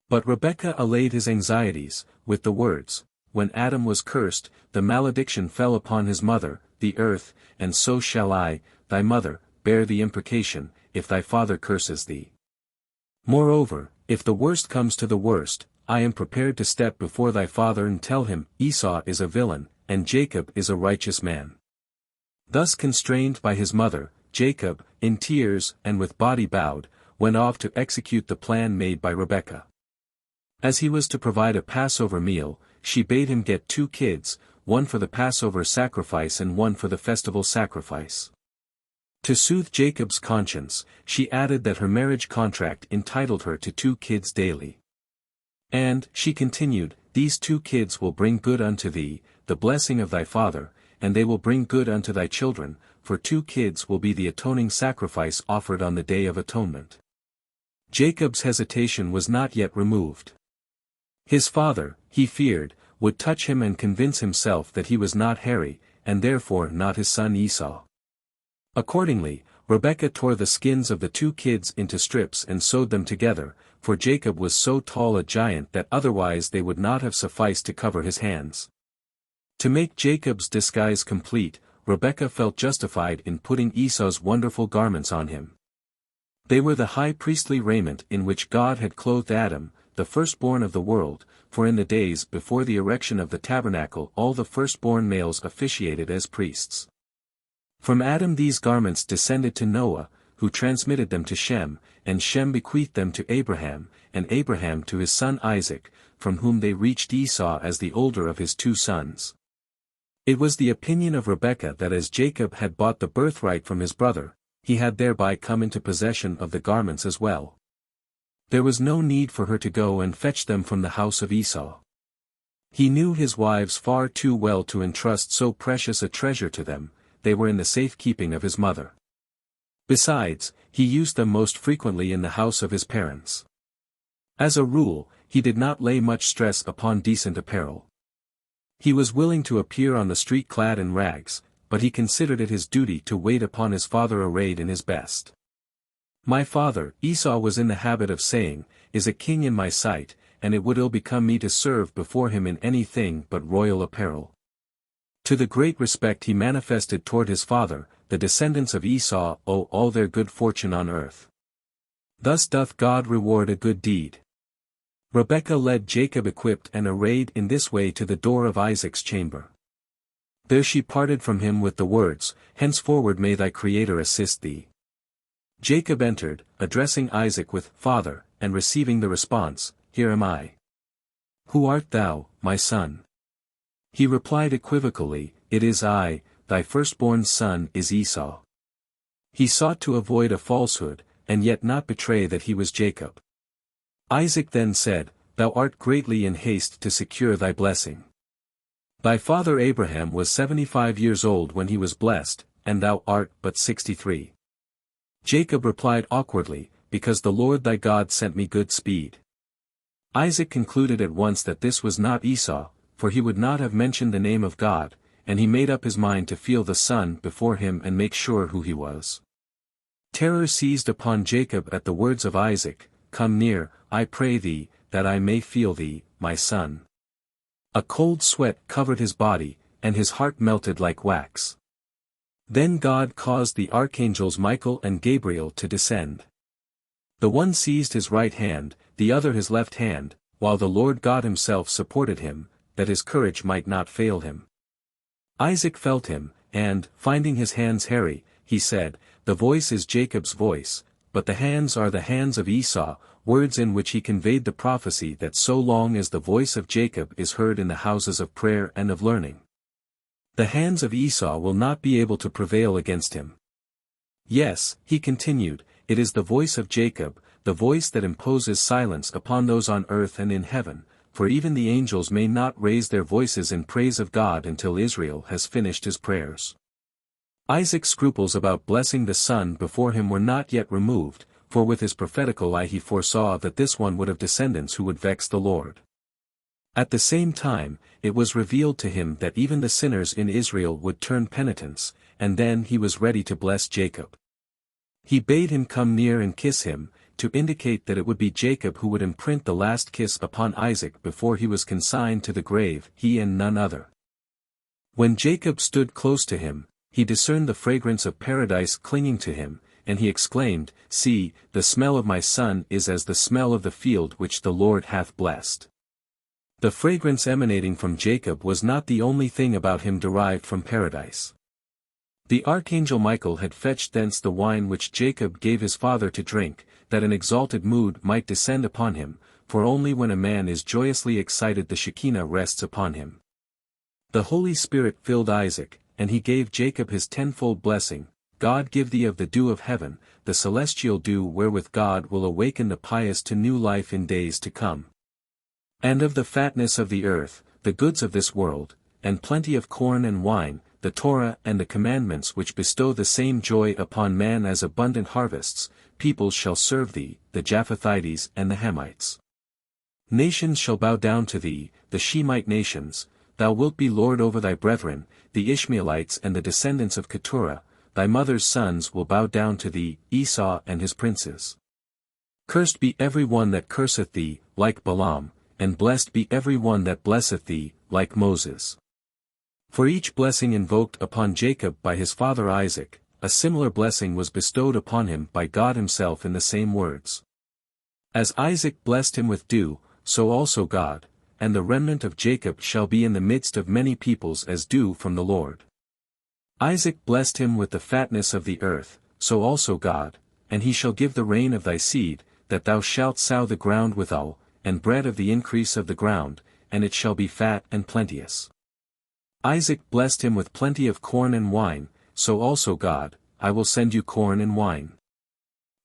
But Rebekah allayed his anxieties, with the words, "When Adam was cursed, the malediction fell upon his mother, the earth, and so shall I, thy mother, bear the imprecation, if thy father curses thee. Moreover, if the worst comes to the worst, I am prepared to step before thy father and tell him, Esau is a villain, and Jacob is a righteous man." Thus constrained by his mother, Jacob, in tears and with body bowed, went off to execute the plan made by Rebekah. As he was to provide a Passover meal, she bade him get 2 kids, one for the Passover sacrifice and one for the festival sacrifice. To soothe Jacob's conscience, she added that her marriage contract entitled her to 2 kids daily. And, she continued, "These 2 kids will bring good unto thee, the blessing of thy father, and they will bring good unto thy children, for 2 kids will be the atoning sacrifice offered on the Day of Atonement." Jacob's hesitation was not yet removed. His father, he feared, would touch him and convince himself that he was not hairy, and therefore not his son Esau. Accordingly, Rebekah tore the skins of the 2 kids into strips and sewed them together, for Jacob was so tall a giant that otherwise they would not have sufficed to cover his hands. To make Jacob's disguise complete, Rebekah felt justified in putting Esau's wonderful garments on him. They were the high priestly raiment in which God had clothed Adam, the firstborn of the world, for in the days before the erection of the tabernacle all the firstborn males officiated as priests. From Adam these garments descended to Noah, who transmitted them to Shem, and Shem bequeathed them to Abraham, and Abraham to his son Isaac, from whom they reached Esau as the older of his 2 sons. It was the opinion of Rebekah that as Jacob had bought the birthright from his brother, he had thereby come into possession of the garments as well. There was no need for her to go and fetch them from the house of Esau. He knew his wives far too well to entrust so precious a treasure to them, they were in the safekeeping of his mother. Besides, he used them most frequently in the house of his parents. As a rule, he did not lay much stress upon decent apparel. He was willing to appear on the street clad in rags, but he considered it his duty to wait upon his father arrayed in his best. "My father," Esau was in the habit of saying, "is a king in my sight, and it would ill become me to serve before him in anything but royal apparel." To the great respect he manifested toward his father, the descendants of Esau owe all their good fortune on earth. Thus doth God reward a good deed. Rebekah led Jacob equipped and arrayed in this way to the door of Isaac's chamber. There she parted from him with the words, "Henceforward may thy Creator assist thee." Jacob entered, addressing Isaac with "Father," and receiving the response, "Here am I." "Who art thou, my son?" He replied equivocally, "It is I, thy firstborn son is Esau." He sought to avoid a falsehood, and yet not betray that he was Jacob. Isaac then said, "Thou art greatly in haste to secure thy blessing. Thy father Abraham was 75 years old when he was blessed, and thou art but 63. Jacob replied awkwardly, "Because the Lord thy God sent me good speed." Isaac concluded at once that this was not Esau, for he would not have mentioned the name of God, and he made up his mind to feel the son before him and make sure who he was. Terror seized upon Jacob at the words of Isaac, "Come near, I pray thee, that I may feel thee, my son." A cold sweat covered his body, and his heart melted like wax. Then God caused the archangels Michael and Gabriel to descend. The one seized his right hand, the other his left hand, while the Lord God himself supported him, that his courage might not fail him. Isaac felt him, and, finding his hands hairy, he said, "The voice is Jacob's voice, but the hands are the hands of Esau," words in which he conveyed the prophecy that so long as the voice of Jacob is heard in the houses of prayer and of learning, the hands of Esau will not be able to prevail against him. "Yes," he continued, "it is the voice of Jacob, the voice that imposes silence upon those on earth and in heaven, for even the angels may not raise their voices in praise of God until Israel has finished his prayers." Isaac's scruples about blessing the son before him were not yet removed, for with his prophetical eye he foresaw that this one would have descendants who would vex the Lord. At the same time, it was revealed to him that even the sinners in Israel would turn penitents, and then he was ready to bless Jacob. He bade him come near and kiss him, to indicate that it would be Jacob who would imprint the last kiss upon Isaac before he was consigned to the grave, he and none other. When Jacob stood close to him, he discerned the fragrance of paradise clinging to him, and he exclaimed, "See, the smell of my son is as the smell of the field which the Lord hath blessed." The fragrance emanating from Jacob was not the only thing about him derived from paradise. The archangel Michael had fetched thence the wine which Jacob gave his father to drink, that an exalted mood might descend upon him, for only when a man is joyously excited the Shekinah rests upon him. The Holy Spirit filled Isaac, and he gave Jacob his tenfold blessing. "God give thee of the dew of heaven, the celestial dew wherewith God will awaken the pious to new life in days to come. And of the fatness of the earth, the goods of this world, and plenty of corn and wine, the Torah and the commandments which bestow the same joy upon man as abundant harvests, peoples shall serve thee, the Japhethites and the Hamites. Nations shall bow down to thee, the Shemite nations, thou wilt be lord over thy brethren, the Ishmaelites and the descendants of Keturah, thy mother's sons will bow down to thee, Esau and his princes. Cursed be every one that curseth thee, like Balaam, and blessed be every one that blesseth thee, like Moses." For each blessing invoked upon Jacob by his father Isaac, a similar blessing was bestowed upon him by God himself in the same words. As Isaac blessed him with dew, so also God, and the remnant of Jacob shall be in the midst of many peoples as dew from the Lord. Isaac blessed him with the fatness of the earth, so also God, and he shall give the rain of thy seed, that thou shalt sow the ground withal, and bread of the increase of the ground, and it shall be fat and plenteous. Isaac blessed him with plenty of corn and wine, so also God, I will send you corn and wine.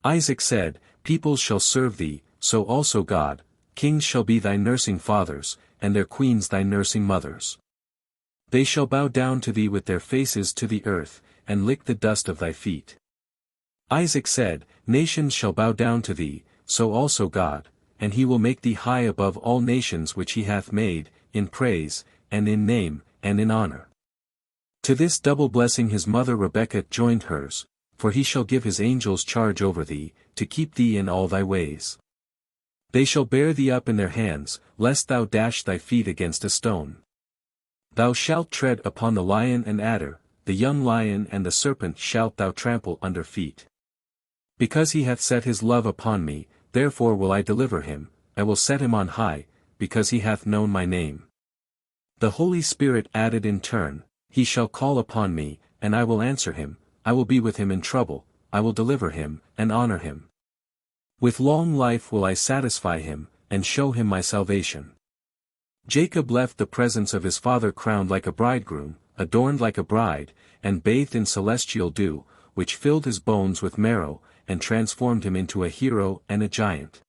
Isaac said, Peoples shall serve thee, so also God, kings shall be thy nursing fathers, and their queens thy nursing mothers. They shall bow down to thee with their faces to the earth, and lick the dust of thy feet. Isaac said, Nations shall bow down to thee, so also God, and he will make thee high above all nations which he hath made, in praise, and in name, and in honor. To this double blessing his mother Rebekah joined hers, for he shall give his angels charge over thee, to keep thee in all thy ways. They shall bear thee up in their hands, lest thou dash thy feet against a stone. Thou shalt tread upon the lion and adder, the young lion and the serpent shalt thou trample under feet. Because he hath set his love upon me, therefore will I deliver him, I will set him on high, because he hath known my name. The Holy Spirit added in turn, He shall call upon me, and I will answer him, I will be with him in trouble, I will deliver him, and honor him. With long life will I satisfy him, and show him my salvation. Jacob left the presence of his father crowned like a bridegroom, adorned like a bride, and bathed in celestial dew, which filled his bones with marrow, and transformed him into a hero and a giant.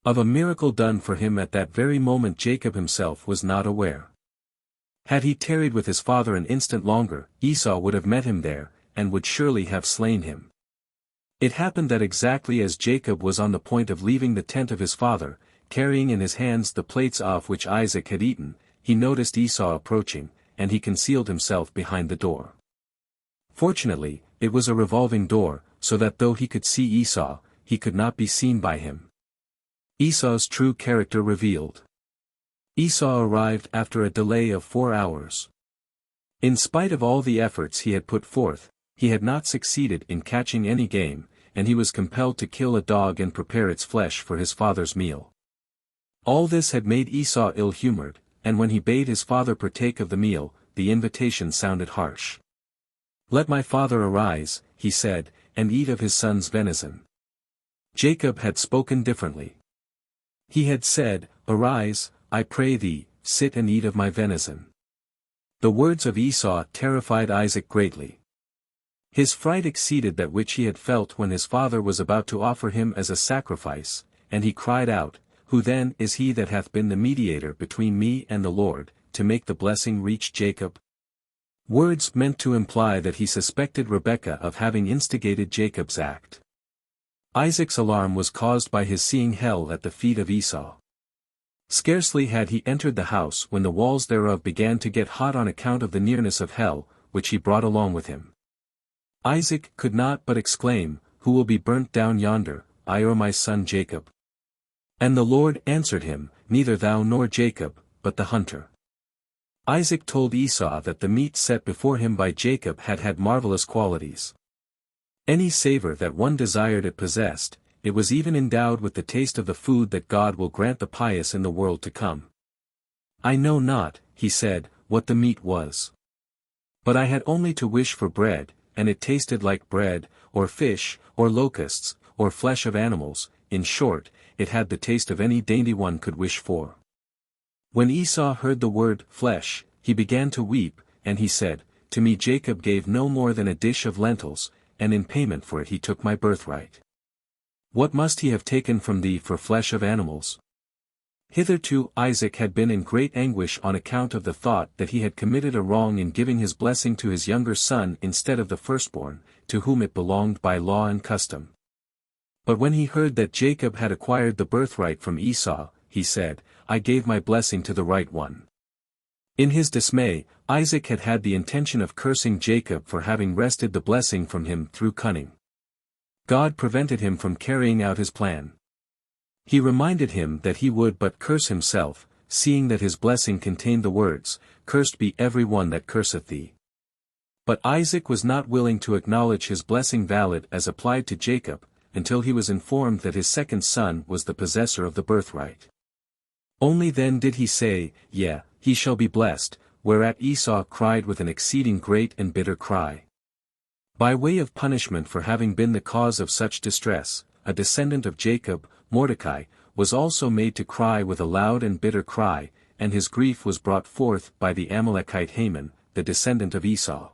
Of a miracle done for him at that very moment Jacob himself was not aware. Had he tarried with his father an instant longer, Esau would have met him there, and would surely have slain him. It happened that exactly as Jacob was on the point of leaving the tent of his father, carrying in his hands the plates off which Isaac had eaten, he noticed Esau approaching, and he concealed himself behind the door. Fortunately, it was a revolving door, so that though he could see Esau, he could not be seen by him. Esau's true character revealed. Esau arrived after a delay of 4 hours. In spite of all the efforts he had put forth, he had not succeeded in catching any game, and he was compelled to kill a dog and prepare its flesh for his father's meal. All this had made Esau ill-humored, and when he bade his father partake of the meal, the invitation sounded harsh. "Let my father arise," he said, "and eat of his son's venison." Jacob had spoken differently. He had said, "Arise, I pray thee, sit and eat of my venison." The words of Esau terrified Isaac greatly. His fright exceeded that which he had felt when his father was about to offer him as a sacrifice, and he cried out, "Who then is he that hath been the mediator between me and the Lord, to make the blessing reach Jacob?" Words meant to imply that he suspected Rebekah of having instigated Jacob's act. Isaac's alarm was caused by his seeing hell at the feet of Esau. Scarcely had he entered the house when the walls thereof began to get hot on account of the nearness of hell, which he brought along with him. Isaac could not but exclaim, "Who will be burnt down yonder, I or my son Jacob?" And the Lord answered him, "Neither thou nor Jacob, but the hunter." Isaac told Esau that the meat set before him by Jacob had marvelous qualities. Any savor that one desired it possessed, it was even endowed with the taste of the food that God will grant the pious in the world to come. "I know not," he said, "what the meat was. But I had only to wish for bread, and it tasted like bread, or fish, or locusts, or flesh of animals, in short, it had the taste of any dainty one could wish for." When Esau heard the word flesh, he began to weep, and he said, "To me Jacob gave no more than a dish of lentils, and in payment for it he took my birthright. What must he have taken from thee for flesh of animals?" Hitherto Isaac had been in great anguish on account of the thought that he had committed a wrong in giving his blessing to his younger son instead of the firstborn, to whom it belonged by law and custom. But when he heard that Jacob had acquired the birthright from Esau, he said, "I gave my blessing to the right one." In his dismay, Isaac had had the intention of cursing Jacob for having wrested the blessing from him through cunning. God prevented him from carrying out his plan. He reminded him that he would but curse himself, seeing that his blessing contained the words, "Cursed be every one that curseth thee." But Isaac was not willing to acknowledge his blessing valid as applied to Jacob, until he was informed that his second son was the possessor of the birthright. Only then did he say, "Yea, he shall be blessed," whereat Esau cried with an exceeding great and bitter cry. By way of punishment for having been the cause of such distress, a descendant of Jacob, Mordecai, was also made to cry with a loud and bitter cry, and his grief was brought forth by the Amalekite Haman, the descendant of Esau.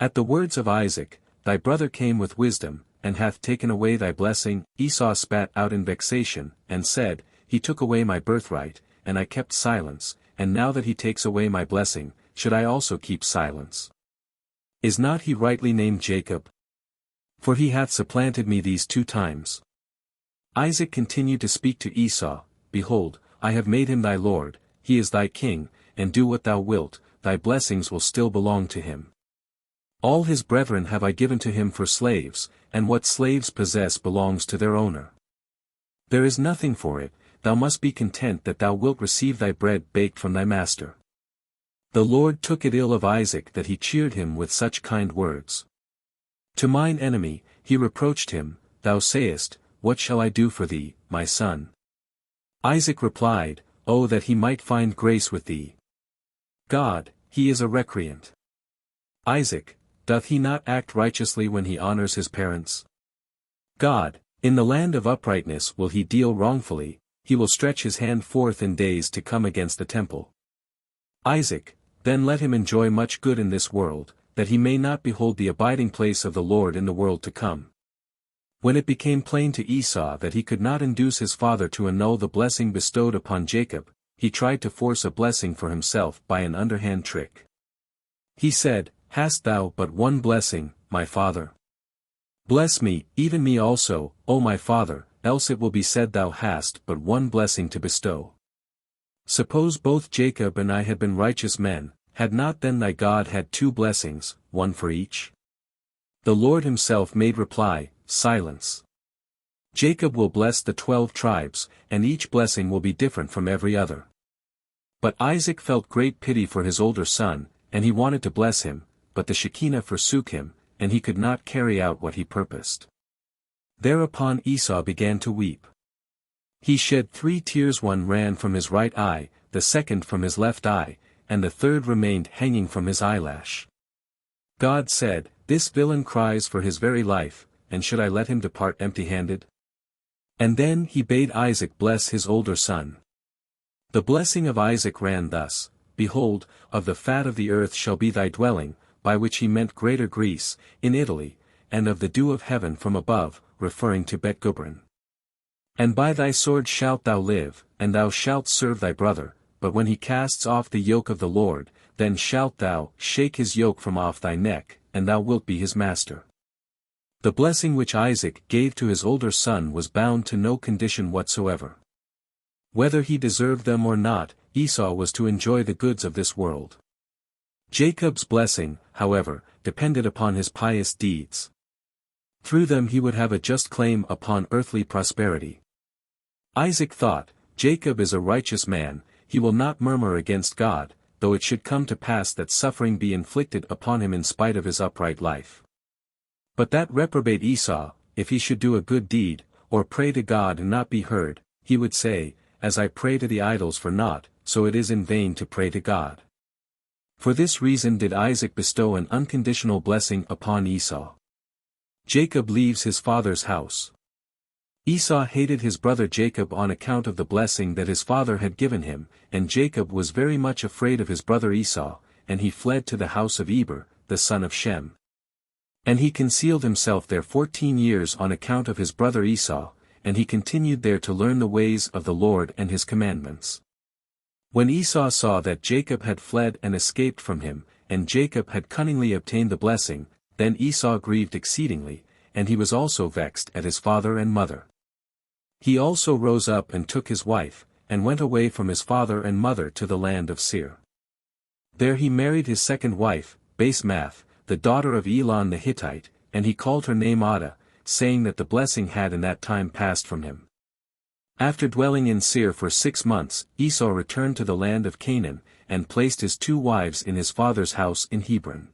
At the words of Isaac, "Thy brother came with wisdom, and hath taken away thy blessing," Esau spat out in vexation, and said, "He took away my birthright, and I kept silence, and now that he takes away my blessing, should I also keep silence? Is not he rightly named Jacob? For he hath supplanted me these 2 times. Isaac continued to speak to Esau, "Behold, I have made him thy lord, he is thy king, and do what thou wilt, thy blessings will still belong to him. All his brethren have I given to him for slaves, and what slaves possess belongs to their owner. There is nothing for it, thou must be content that thou wilt receive thy bread baked from thy master." The Lord took it ill of Isaac that he cheered him with such kind words. To mine enemy, he reproached him, "Thou sayest, What shall I do for thee, my son?" Isaac replied, "Oh that he might find grace with thee. God, he is a recreant. Isaac, doth he not act righteously when he honors his parents? God, in the land of uprightness will he deal wrongfully, he will stretch his hand forth in days to come against the temple. Isaac, then let him enjoy much good in this world, that he may not behold the abiding place of the Lord in the world to come." When it became plain to Esau that he could not induce his father to annul the blessing bestowed upon Jacob, he tried to force a blessing for himself by an underhand trick. He said, "Hast thou but one blessing, my father? Bless me, even me also, O my father, else it will be said thou hast but one blessing to bestow. Suppose both Jacob and I had been righteous men, had not then thy God had 2 blessings, one for each?" The Lord himself made reply, "Silence. Jacob will bless the 12 tribes, and each blessing will be different from every other." But Isaac felt great pity for his older son, and he wanted to bless him, but the Shekinah forsook him, and he could not carry out what he purposed. Thereupon Esau began to weep. He shed 3 tears, one ran from his right eye, the second from his left eye, and the third remained hanging from his eyelash. God said, "This villain cries for his very life, and should I let him depart empty-handed?" And then he bade Isaac bless his older son. The blessing of Isaac ran thus: "Behold, of the fat of the earth shall be thy dwelling," by which he meant Greater Greece, in Italy, "and of the dew of heaven from above," referring to Bet Gubrin. "And by thy sword shalt thou live, and thou shalt serve thy brother, but when he casts off the yoke of the Lord, then shalt thou shake his yoke from off thy neck, and thou wilt be his master." The blessing which Isaac gave to his older son was bound to no condition whatsoever. Whether he deserved them or not, Esau was to enjoy the goods of this world. Jacob's blessing, however, depended upon his pious deeds. Through them he would have a just claim upon earthly prosperity. Isaac thought, "Jacob is a righteous man, he will not murmur against God, though it should come to pass that suffering be inflicted upon him in spite of his upright life." But that reprobate Esau, if he should do a good deed, or pray to God and not be heard, he would say, "As I pray to the idols for naught, so it is in vain to pray to God." For this reason did Isaac bestow an unconditional blessing upon Esau. Jacob leaves his father's house. Esau hated his brother Jacob on account of the blessing that his father had given him, and Jacob was very much afraid of his brother Esau, and he fled to the house of Eber, the son of Shem. And he concealed himself there 14 years on account of his brother Esau, and he continued there to learn the ways of the Lord and his commandments. When Esau saw that Jacob had fled and escaped from him, and Jacob had cunningly obtained the blessing, then Esau grieved exceedingly, and he was also vexed at his father and mother. He also rose up and took his wife, and went away from his father and mother to the land of Seir. There he married his second wife, Basemath, the daughter of Elon the Hittite, and he called her name Adah, saying that the blessing had in that time passed from him. After dwelling in Seir for 6 months, Esau returned to the land of Canaan, and placed his 2 wives in his father's house in Hebron.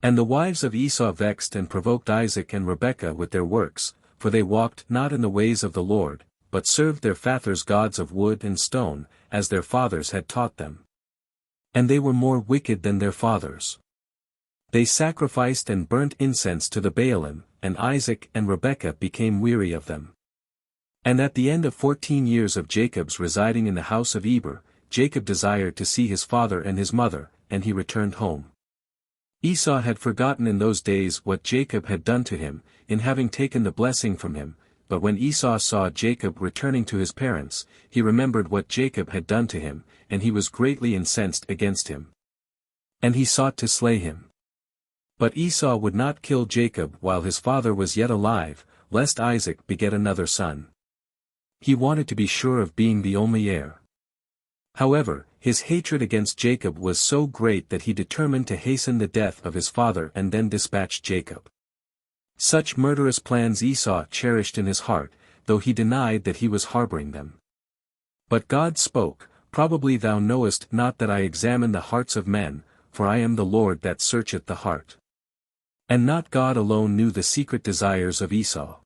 And the wives of Esau vexed and provoked Isaac and Rebekah with their works, for they walked not in the ways of the Lord, but served their fathers' gods of wood and stone, as their fathers had taught them. And they were more wicked than their fathers. They sacrificed and burnt incense to the Baalim, and Isaac and Rebekah became weary of them. And at the end of 14 years of Jacob's residing in the house of Eber, Jacob desired to see his father and his mother, and he returned home. Esau had forgotten in those days what Jacob had done to him, in having taken the blessing from him, but when Esau saw Jacob returning to his parents, he remembered what Jacob had done to him, and he was greatly incensed against him. And he sought to slay him. But Esau would not kill Jacob while his father was yet alive, lest Isaac beget another son. He wanted to be sure of being the only heir. However, his hatred against Jacob was so great that he determined to hasten the death of his father and then dispatch Jacob. Such murderous plans Esau cherished in his heart, though he denied that he was harboring them. But God spoke, "Probably thou knowest not that I examine the hearts of men, for I am the Lord that searcheth the heart." And not God alone knew the secret desires of Esau.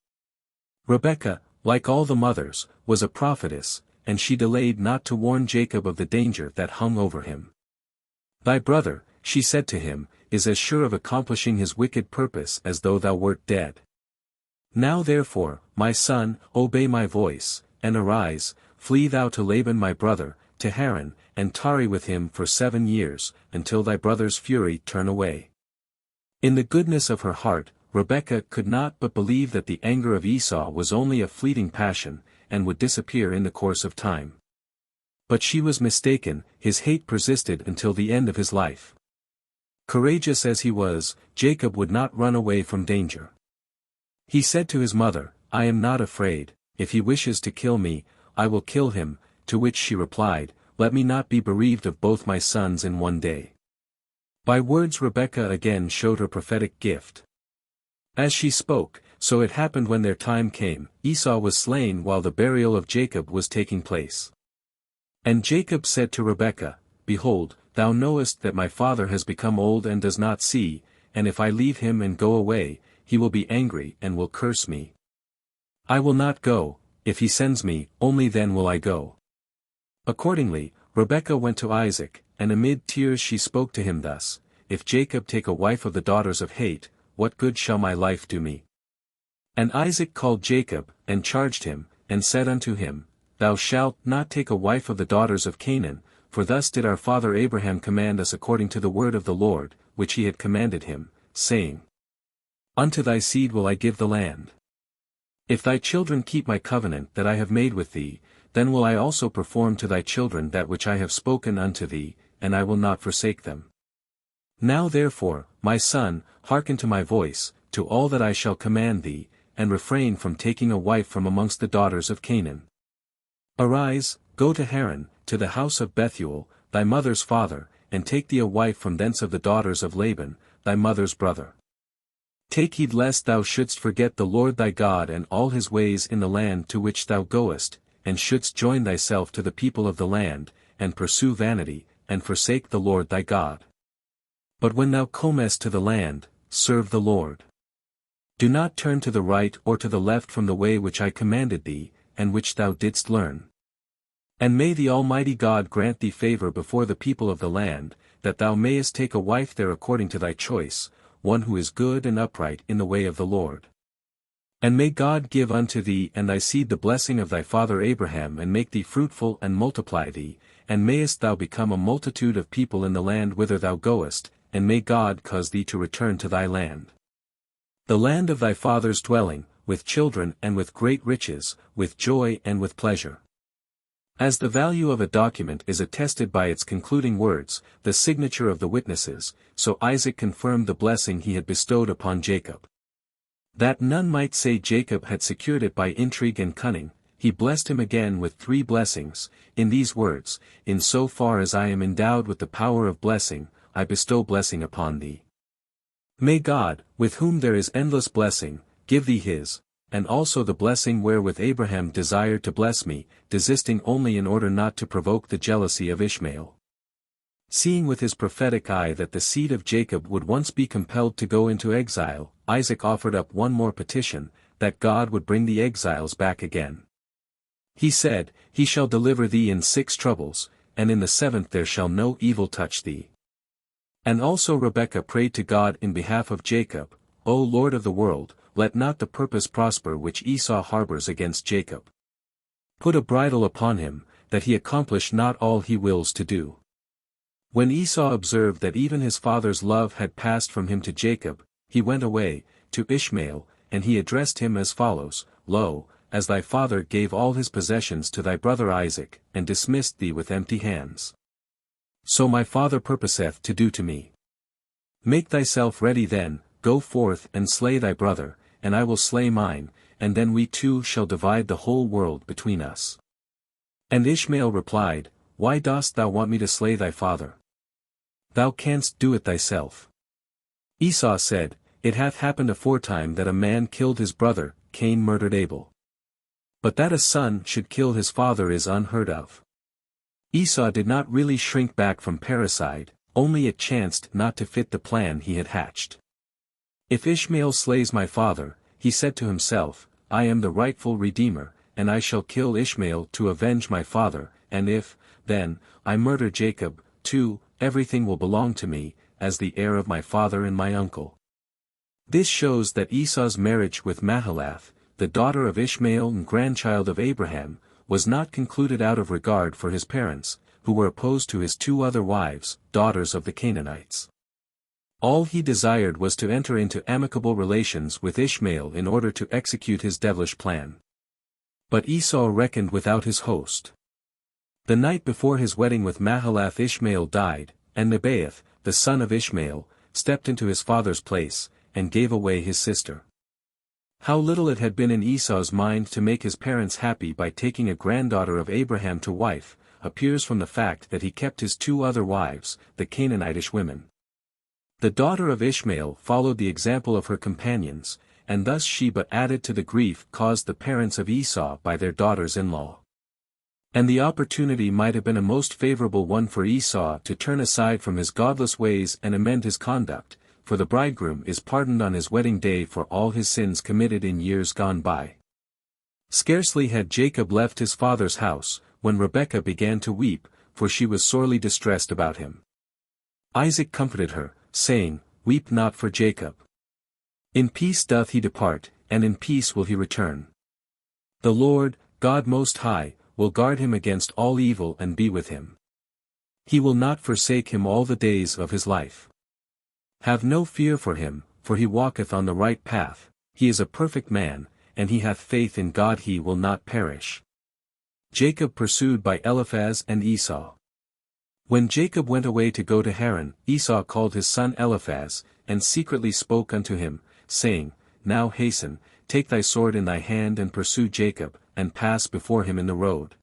Rebekah, like all the mothers, was a prophetess, and she delayed not to warn Jacob of the danger that hung over him. "Thy brother," she said to him, "is as sure of accomplishing his wicked purpose as though thou wert dead. Now therefore, my son, obey my voice, and arise, flee thou to Laban my brother, to Haran, and tarry with him for 7 years, until thy brother's fury turn away." In the goodness of her heart, Rebekah could not but believe that the anger of Esau was only a fleeting passion, and would disappear in the course of time. But she was mistaken, his hate persisted until the end of his life. Courageous as he was, Jacob would not run away from danger. He said to his mother, "I am not afraid, if he wishes to kill me, I will kill him," to which she replied, "Let me not be bereaved of both my sons in one day." By words Rebekah again showed her prophetic gift. As she spoke, so it happened when their time came, Esau was slain while the burial of Jacob was taking place. And Jacob said to Rebekah, "Behold, thou knowest that my father has become old and does not see, and if I leave him and go away, he will be angry and will curse me. I will not go, if he sends me, only then will I go." Accordingly, Rebekah went to Isaac, and amid tears she spoke to him thus, If Jacob take a wife of the daughters of Heth, what good shall my life do me? And Isaac called Jacob, and charged him, and said unto him, Thou shalt not take a wife of the daughters of Canaan, for thus did our father Abraham command us according to the word of the Lord, which he had commanded him, saying, Unto thy seed will I give the land. If thy children keep my covenant that I have made with thee, then will I also perform to thy children that which I have spoken unto thee, and I will not forsake them. Now therefore, my son, hearken to my voice, to all that I shall command thee, and refrain from taking a wife from amongst the daughters of Canaan. Arise, go to Haran, to the house of Bethuel, thy mother's father, and take thee a wife from thence of the daughters of Laban, thy mother's brother. Take heed lest thou shouldst forget the Lord thy God and all his ways in the land to which thou goest, and shouldst join thyself to the people of the land, and pursue vanity, and forsake the Lord thy God. But when thou comest to the land, serve the Lord. Do not turn to the right or to the left from the way which I commanded thee, and which thou didst learn. And may the Almighty God grant thee favor before the people of the land, that thou mayest take a wife there according to thy choice, one who is good and upright in the way of the Lord. And may God give unto thee and thy seed the blessing of thy father Abraham and make thee fruitful and multiply thee, and mayest thou become a multitude of people in the land whither thou goest, and may God cause thee to return to thy land. The land of thy father's dwelling, with children and with great riches, with joy and with pleasure. As the value of a document is attested by its concluding words, the signature of the witnesses, so Isaac confirmed the blessing he had bestowed upon Jacob. That none might say Jacob had secured it by intrigue and cunning, he blessed him again with 3 blessings, in these words, In so far as I am endowed with the power of blessing, I bestow blessing upon thee. May God, with whom there is endless blessing, give thee his, and also the blessing wherewith Abraham desired to bless me, desisting only in order not to provoke the jealousy of Ishmael. Seeing with his prophetic eye that the seed of Jacob would once be compelled to go into exile, Isaac offered up one more petition, that God would bring the exiles back again. He said, He shall deliver thee in 6 troubles, and in the 7th there shall no evil touch thee. And also Rebekah prayed to God in behalf of Jacob, O Lord of the world, let not the purpose prosper which Esau harbors against Jacob. Put a bridle upon him, that he accomplish not all he wills to do. When Esau observed that even his father's love had passed from him to Jacob, he went away, to Ishmael, and he addressed him as follows, Lo, as thy father gave all his possessions to thy brother Isaac, and dismissed thee with empty hands. So my father purposeth to do to me. Make thyself ready then, go forth and slay thy brother, and I will slay mine, and then we two shall divide the whole world between us. And Ishmael replied, Why dost thou want me to slay thy father? Thou canst do it thyself. Esau said, It hath happened aforetime that a man killed his brother, Cain murdered Abel. But that a son should kill his father is unheard of. Esau did not really shrink back from parricide, only it chanced not to fit the plan he had hatched. If Ishmael slays my father, he said to himself, I am the rightful redeemer, and I shall kill Ishmael to avenge my father, and if, then, I murder Jacob, too, everything will belong to me, as the heir of my father and my uncle. This shows that Esau's marriage with Mahalath, the daughter of Ishmael and grandchild of Abraham, was not concluded out of regard for his parents, who were opposed to his 2 other wives, daughters of the Canaanites. All he desired was to enter into amicable relations with Ishmael in order to execute his devilish plan. But Esau reckoned without his host. The night before his wedding with Mahalath Ishmael died, and Nebaioth, the son of Ishmael, stepped into his father's place, and gave away his sister. How little it had been in Esau's mind to make his parents happy by taking a granddaughter of Abraham to wife, appears from the fact that he kept his 2 other wives, the Canaanitish women. The daughter of Ishmael followed the example of her companions, and thus she but added to the grief caused the parents of Esau by their daughters-in-law. And the opportunity might have been a most favorable one for Esau to turn aside from his godless ways and amend his conduct, for the bridegroom is pardoned on his wedding day for all his sins committed in years gone by. Scarcely had Jacob left his father's house, when Rebekah began to weep, for she was sorely distressed about him. Isaac comforted her, saying, Weep not for Jacob. In peace doth he depart, and in peace will he return. The Lord, God Most High, will guard him against all evil and be with him. He will not forsake him all the days of his life. Have no fear for him, for he walketh on the right path, he is a perfect man, and he hath faith in God, he will not perish. Jacob pursued by Eliphaz and Esau. When Jacob went away to go to Haran, Esau called his son Eliphaz, and secretly spoke unto him, saying, Now hasten, take thy sword in thy hand and pursue Jacob, and pass before him in the road.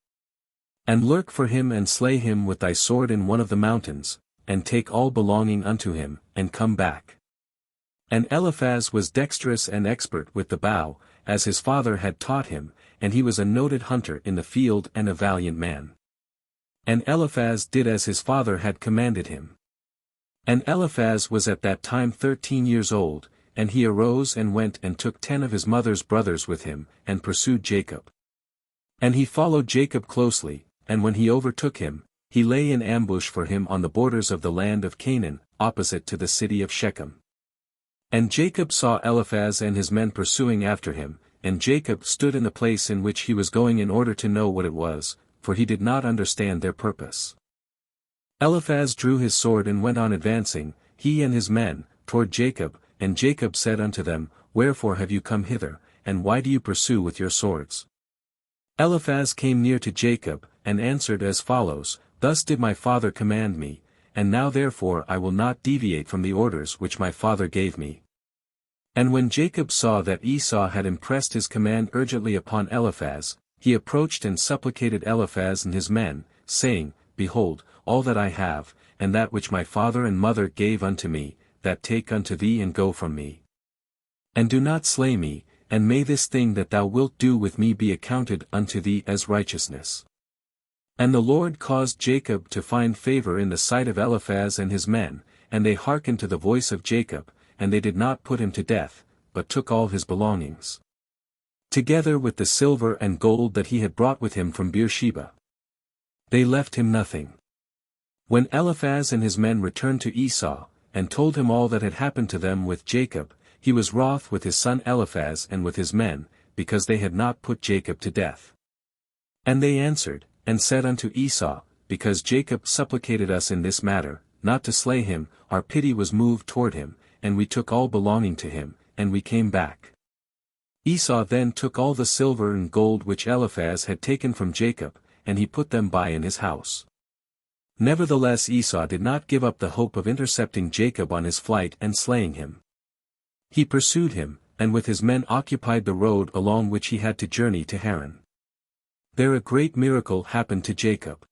And lurk for him and slay him with thy sword in one of the mountains, and take all belonging unto him, and come back. And Eliphaz was dexterous and expert with the bow, as his father had taught him, and he was a noted hunter in the field and a valiant man. And Eliphaz did as his father had commanded him. And Eliphaz was at that time 13 years old, and he arose and went and took 10 of his mother's brothers with him, and pursued Jacob. And he followed Jacob closely, and when he overtook him, he lay in ambush for him on the borders of the land of Canaan, opposite to the city of Shechem. And Jacob saw Eliphaz and his men pursuing after him, and Jacob stood in the place in which he was going in order to know what it was, for he did not understand their purpose. Eliphaz drew his sword and went on advancing, he and his men, toward Jacob, and Jacob said unto them, Wherefore have you come hither, and why do you pursue with your swords? Eliphaz came near to Jacob, and answered as follows, Thus did my father command me, and now therefore I will not deviate from the orders which my father gave me. And when Jacob saw that Esau had impressed his command urgently upon Eliphaz, he approached and supplicated Eliphaz and his men, saying, Behold, all that I have, and that which my father and mother gave unto me, that take unto thee and go from me. And do not slay me, and may this thing that thou wilt do with me be accounted unto thee as righteousness. And the Lord caused Jacob to find favor in the sight of Eliphaz and his men, and they hearkened to the voice of Jacob, and they did not put him to death, but took all his belongings, together with the silver and gold that he had brought with him from Beersheba. They left him nothing. When Eliphaz and his men returned to Esau, and told him all that had happened to them with Jacob, he was wroth with his son Eliphaz and with his men, because they had not put Jacob to death. And they answered, and said unto Esau, Because Jacob supplicated us in this matter, not to slay him, our pity was moved toward him, and we took all belonging to him, and we came back. Esau then took all the silver and gold which Eliphaz had taken from Jacob, and he put them by in his house. Nevertheless Esau did not give up the hope of intercepting Jacob on his flight and slaying him. He pursued him, and with his men occupied the road along which he had to journey to Haran. There a great miracle happened to Jacob.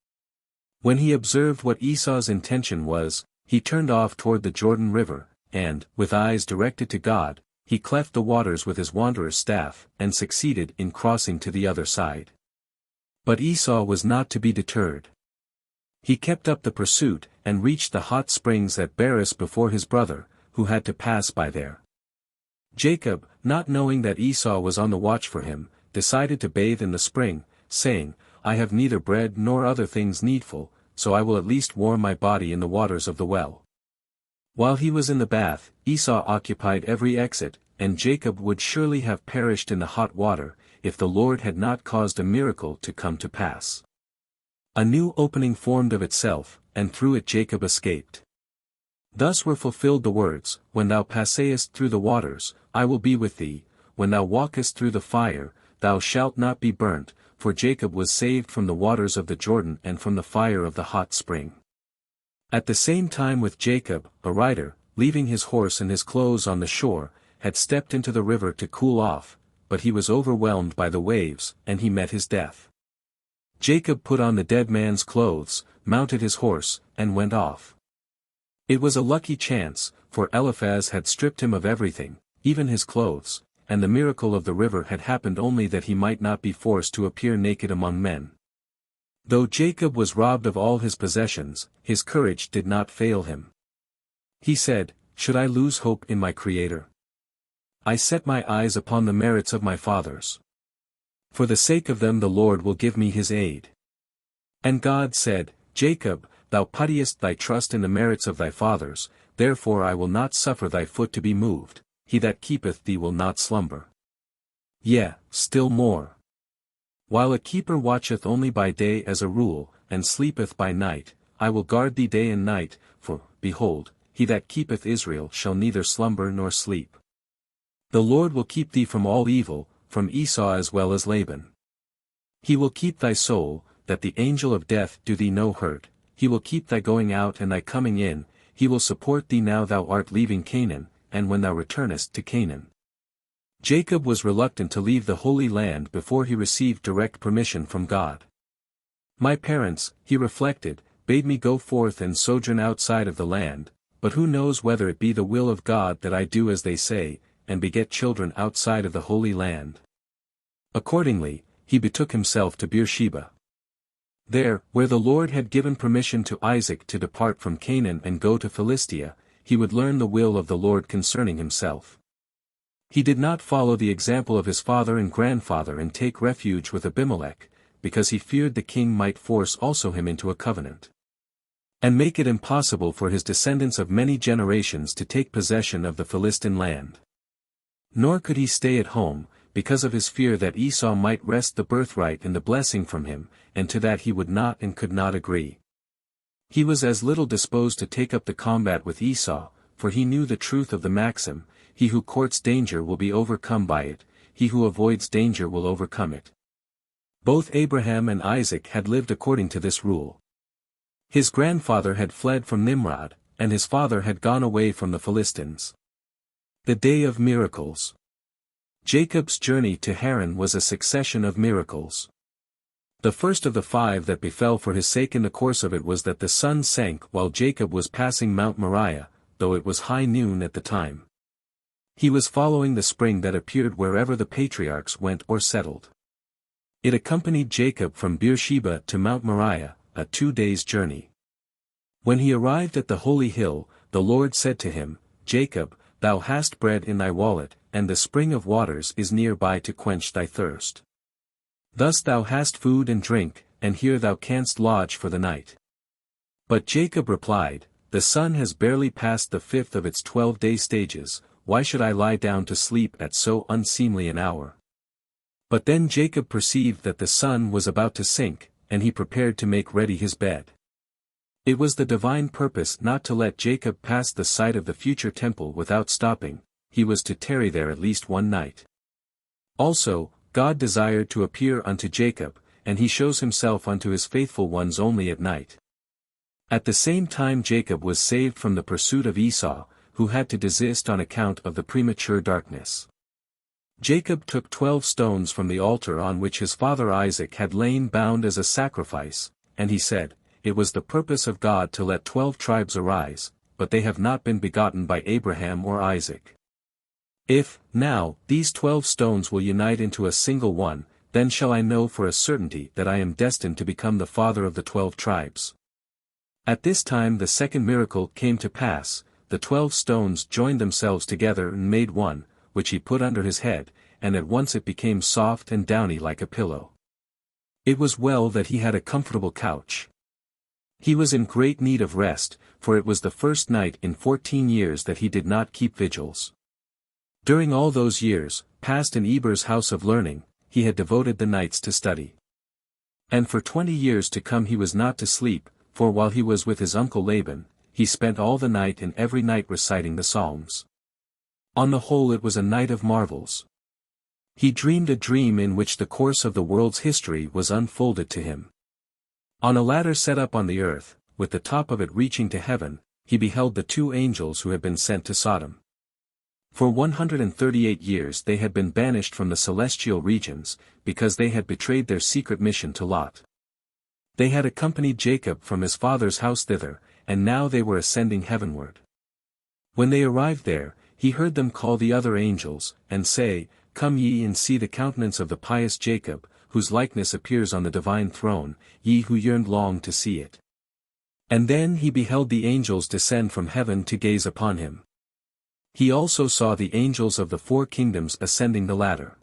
When he observed what Esau's intention was, he turned off toward the Jordan River, and, with eyes directed to God, he cleft the waters with his wanderer's staff, and succeeded in crossing to the other side. But Esau was not to be deterred. He kept up the pursuit, and reached the hot springs at Beris before his brother, who had to pass by there. Jacob, not knowing that Esau was on the watch for him, decided to bathe in the spring, saying, I have neither bread nor other things needful, so I will at least warm my body in the waters of the well. While he was in the bath, Esau occupied every exit, and Jacob would surely have perished in the hot water, if the Lord had not caused a miracle to come to pass. A new opening formed of itself, and through it Jacob escaped. Thus were fulfilled the words, When thou passest through the waters, I will be with thee, when thou walkest through the fire, thou shalt not be burnt, for Jacob was saved from the waters of the Jordan and from the fire of the hot spring. At the same time with Jacob, a rider, leaving his horse and his clothes on the shore, had stepped into the river to cool off, but he was overwhelmed by the waves, and he met his death. Jacob put on the dead man's clothes, mounted his horse, and went off. It was a lucky chance, for Eliphaz had stripped him of everything, even his clothes, and the miracle of the river had happened only that he might not be forced to appear naked among men. Though Jacob was robbed of all his possessions, his courage did not fail him. He said, Should I lose hope in my Creator? I set my eyes upon the merits of my fathers. For the sake of them the Lord will give me his aid. And God said, Jacob, thou puttest thy trust in the merits of thy fathers, therefore I will not suffer thy foot to be moved, he that keepeth thee will not slumber. Yea, still more. While a keeper watcheth only by day as a rule, and sleepeth by night, I will guard thee day and night, for, behold, he that keepeth Israel shall neither slumber nor sleep. The Lord will keep thee from all evil, from Esau as well as Laban. He will keep thy soul, that the angel of death do thee no hurt, he will keep thy going out and thy coming in, he will support thee now thou art leaving Canaan, and when thou returnest to Canaan. Jacob was reluctant to leave the Holy Land before he received direct permission from God. My parents, he reflected, bade me go forth and sojourn outside of the land, but who knows whether it be the will of God that I do as they say, and beget children outside of the Holy Land. Accordingly, he betook himself to Beersheba. There, where the Lord had given permission to Isaac to depart from Canaan and go to Philistia, he would learn the will of the Lord concerning himself. He did not follow the example of his father and grandfather and take refuge with Abimelech, because he feared the king might force also him into a covenant, and make it impossible for his descendants of many generations to take possession of the Philistine land. Nor could he stay at home, because of his fear that Esau might wrest the birthright and the blessing from him, and to that he would not and could not agree. He was as little disposed to take up the combat with Esau, for he knew the truth of the maxim, he who courts danger will be overcome by it, he who avoids danger will overcome it. Both Abraham and Isaac had lived according to this rule. His grandfather had fled from Nimrod, and his father had gone away from the Philistines. The Day of Miracles. Jacob's journey to Haran was a succession of miracles. The first of the 5 that befell for his sake in the course of it was that the sun sank while Jacob was passing Mount Moriah, though it was high noon at the time. He was following the spring that appeared wherever the patriarchs went or settled. It accompanied Jacob from Beersheba to Mount Moriah, a 2 days' journey. When he arrived at the holy hill, the Lord said to him, Jacob, thou hast bread in thy wallet, and the spring of waters is near by to quench thy thirst. Thus thou hast food and drink, and here thou canst lodge for the night. But Jacob replied, The sun has barely passed the 5th of its 12-day stages, why should I lie down to sleep at so unseemly an hour? But then Jacob perceived that the sun was about to sink, and he prepared to make ready his bed. It was the divine purpose not to let Jacob pass the site of the future temple without stopping, he was to tarry there at least 1 night. Also, God desired to appear unto Jacob, and he shows himself unto his faithful ones only at night. At the same time Jacob was saved from the pursuit of Esau, who had to desist on account of the premature darkness. Jacob took 12 stones from the altar on which his father Isaac had lain bound as a sacrifice, and he said, It was the purpose of God to let 12 tribes arise, but they have not been begotten by Abraham or Isaac. If, now, these 12 stones will unite into a single one, then shall I know for a certainty that I am destined to become the father of the 12 tribes. At this time the second miracle came to pass, the 12 stones joined themselves together and made one, which he put under his head, and at once it became soft and downy like a pillow. It was well that he had a comfortable couch. He was in great need of rest, for it was the first night in 14 years that he did not keep vigils. During all those years, passed in Eber's house of learning, he had devoted the nights to study. And for 20 years to come he was not to sleep, for while he was with his uncle Laban, he spent all the night and every night reciting the Psalms. On the whole it was a night of marvels. He dreamed a dream in which the course of the world's history was unfolded to him. On a ladder set up on the earth, with the top of it reaching to heaven, he beheld the 2 angels who had been sent to Sodom. For 138 years they had been banished from the celestial regions, because they had betrayed their secret mission to Lot. They had accompanied Jacob from his father's house thither, and now they were ascending heavenward. When they arrived there, he heard them call the other angels, and say, Come ye and see the countenance of the pious Jacob, whose likeness appears on the divine throne, ye who yearned long to see it. And then he beheld the angels descend from heaven to gaze upon him. He also saw the angels of the 4 kingdoms ascending the ladder.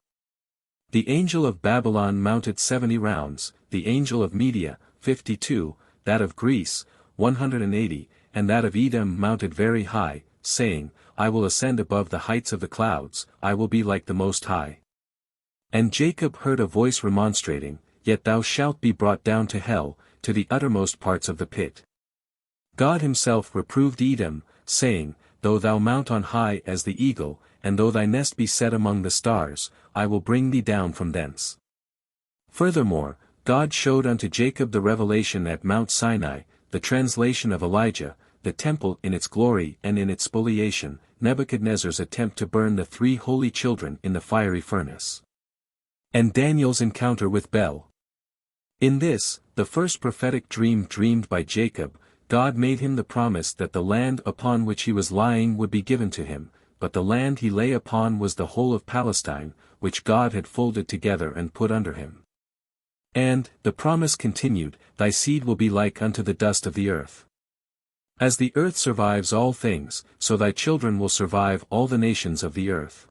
The angel of Babylon mounted 70 rounds, the angel of Media, 52, that of Greece, 180, and that of Edom mounted very high, saying, I will ascend above the heights of the clouds, I will be like the Most High. And Jacob heard a voice remonstrating, Yet thou shalt be brought down to hell, to the uttermost parts of the pit. God himself reproved Edom, saying, Though thou mount on high as the eagle, and though thy nest be set among the stars, I will bring thee down from thence. Furthermore, God showed unto Jacob the revelation at Mount Sinai, the translation of Elijah, the temple in its glory and in its spoliation, Nebuchadnezzar's attempt to burn the 3 holy children in the fiery furnace, and Daniel's encounter with Bel. In this, the first prophetic dream dreamed by Jacob, God made him the promise that the land upon which he was lying would be given to him, but the land he lay upon was the whole of Palestine, which God had folded together and put under him. And, the promise continued, Thy seed will be like unto the dust of the earth. As the earth survives all things, so thy children will survive all the nations of the earth.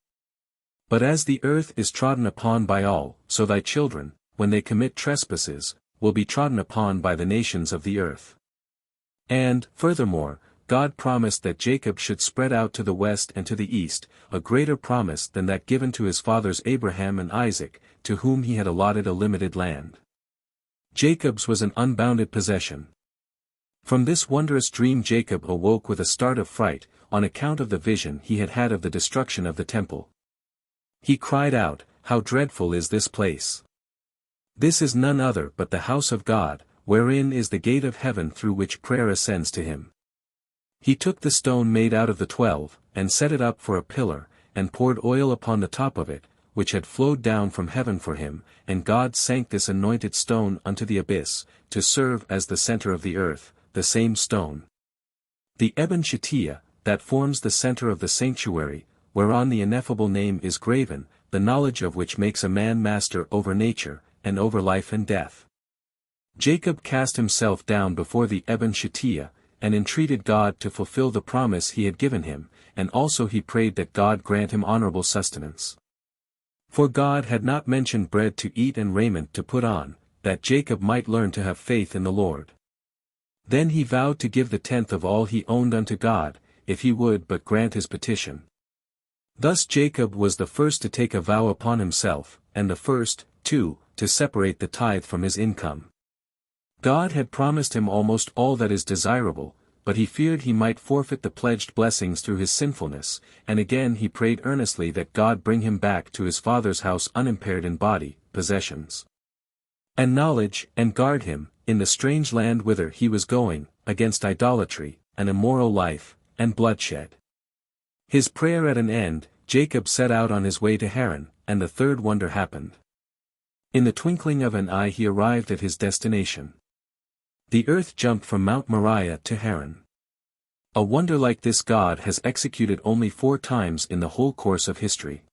But as the earth is trodden upon by all, so thy children, when they commit trespasses, will be trodden upon by the nations of the earth. And, furthermore, God promised that Jacob should spread out to the west and to the east, a greater promise than that given to his fathers Abraham and Isaac, to whom he had allotted a limited land. Jacob's was an unbounded possession. From this wondrous dream Jacob awoke with a start of fright, on account of the vision he had had of the destruction of the temple. He cried out, How dreadful is this place! This is none other but the house of God, wherein is the gate of heaven through which prayer ascends to him. He took the stone made out of the 12, and set it up for a pillar, and poured oil upon the top of it, which had flowed down from heaven for him, and God sank this anointed stone unto the abyss, to serve as the center of the earth, the same stone. The Eben Shetiyah, that forms the center of the sanctuary, whereon the ineffable name is graven, the knowledge of which makes a man master over nature, and over life and death. Jacob cast himself down before the Eben Shetiyah, and entreated God to fulfill the promise he had given him, and also he prayed that God grant him honorable sustenance. For God had not mentioned bread to eat and raiment to put on, that Jacob might learn to have faith in the Lord. Then he vowed to give the 10th of all he owned unto God, if he would but grant his petition. Thus Jacob was the first to take a vow upon himself, and the first, too, to separate the tithe from his income. God had promised him almost all that is desirable, but he feared he might forfeit the pledged blessings through his sinfulness, and again he prayed earnestly that God bring him back to his father's house unimpaired in body, possessions, and knowledge, and guard him, in the strange land whither he was going, against idolatry, an immoral life, and bloodshed. His prayer at an end, Jacob set out on his way to Haran, and the third wonder happened. In the twinkling of an eye he arrived at his destination. The earth jumped from Mount Moriah to Haran. A wonder like this God has executed only 4 times in the whole course of history.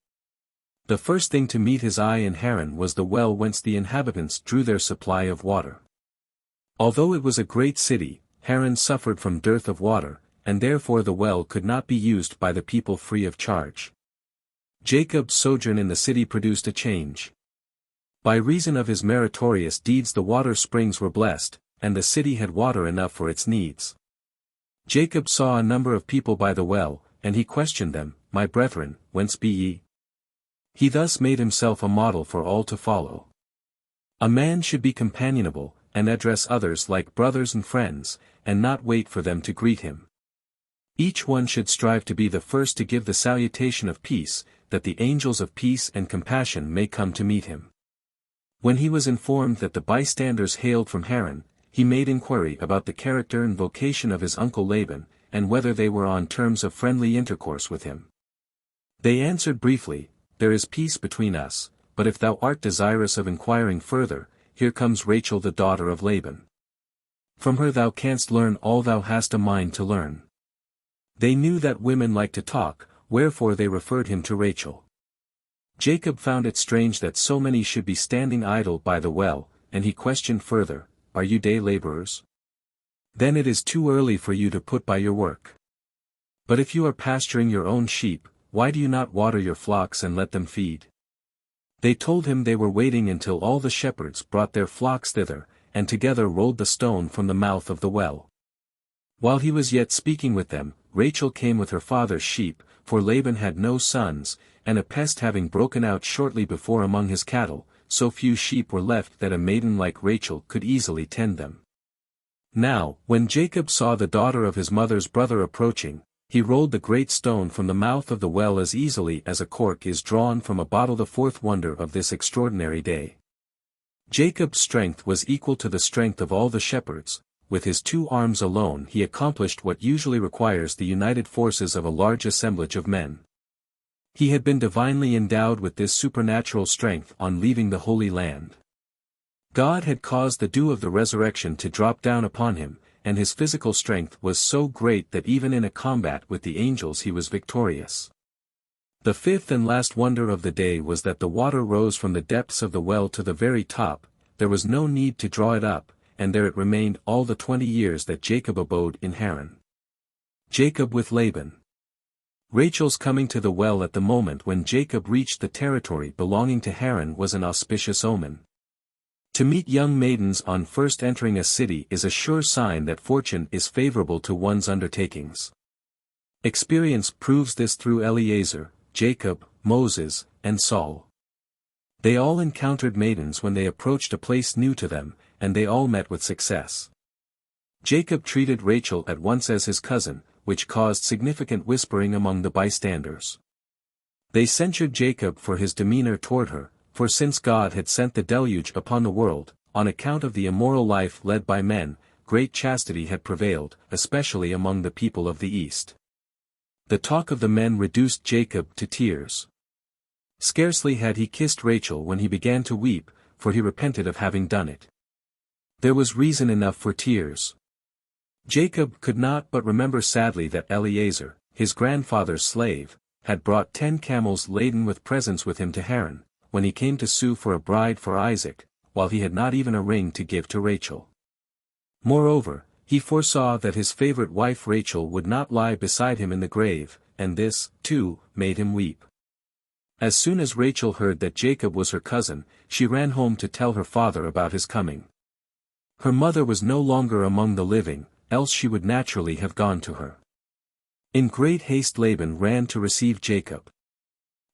The first thing to meet his eye in Haran was the well whence the inhabitants drew their supply of water. Although it was a great city, Haran suffered from dearth of water, and therefore the well could not be used by the people free of charge. Jacob's sojourn in the city produced a change. By reason of his meritorious deeds the water springs were blessed, and the city had water enough for its needs. Jacob saw a number of people by the well, and he questioned them, My brethren, whence be ye? He thus made himself a model for all to follow. A man should be companionable, and address others like brothers and friends, and not wait for them to greet him. Each one should strive to be the first to give the salutation of peace, that the angels of peace and compassion may come to meet him. When he was informed that the bystanders hailed from Haran, he made inquiry about the character and vocation of his uncle Laban, and whether they were on terms of friendly intercourse with him. They answered briefly, There is peace between us, but if thou art desirous of inquiring further, here comes Rachel the daughter of Laban. From her thou canst learn all thou hast a mind to learn. They knew that women like to talk, wherefore they referred him to Rachel. Jacob found it strange that so many should be standing idle by the well, and he questioned further, Are you day laborers? Then it is too early for you to put by your work. But if you are pasturing your own sheep, why do you not water your flocks and let them feed? They told him they were waiting until all the shepherds brought their flocks thither, and together rolled the stone from the mouth of the well. While he was yet speaking with them, Rachel came with her father's sheep, for Laban had no sons, and a pest having broken out shortly before among his cattle, so few sheep were left that a maiden like Rachel could easily tend them. Now, when Jacob saw the daughter of his mother's brother approaching, he rolled the great stone from the mouth of the well as easily as a cork is drawn from a bottle. The fourth wonder of this extraordinary day. Jacob's strength was equal to the strength of all the shepherds. With his 2 arms alone he accomplished what usually requires the united forces of a large assemblage of men. He had been divinely endowed with this supernatural strength on leaving the Holy Land. God had caused the dew of the resurrection to drop down upon him, and his physical strength was so great that even in a combat with the angels he was victorious. The fifth and last wonder of the day was that the water rose from the depths of the well to the very top. There was no need to draw it up, and there it remained all the 20 years that Jacob abode in Haran. Jacob with Laban. Rachel's coming to the well at the moment when Jacob reached the territory belonging to Haran was an auspicious omen. To meet young maidens on first entering a city is a sure sign that fortune is favorable to one's undertakings. Experience proves this through Eliezer, Jacob, Moses, and Saul. They all encountered maidens when they approached a place new to them, and they all met with success. Jacob treated Rachel at once as his cousin, which caused significant whispering among the bystanders. They censured Jacob for his demeanor toward her, for since God had sent the deluge upon the world, on account of the immoral life led by men, great chastity had prevailed, especially among the people of the East. The talk of the men reduced Jacob to tears. Scarcely had he kissed Rachel when he began to weep, for he repented of having done it. There was reason enough for tears. Jacob could not but remember sadly that Eliezer, his grandfather's slave, had brought 10 camels laden with presents with him to Haran, when he came to sue for a bride for Isaac, while he had not even a ring to give to Rachel. Moreover, he foresaw that his favorite wife Rachel would not lie beside him in the grave, and this, too, made him weep. As soon as Rachel heard that Jacob was her cousin, she ran home to tell her father about his coming. Her mother was no longer among the living, else she would naturally have gone to her. In great haste Laban ran to receive Jacob.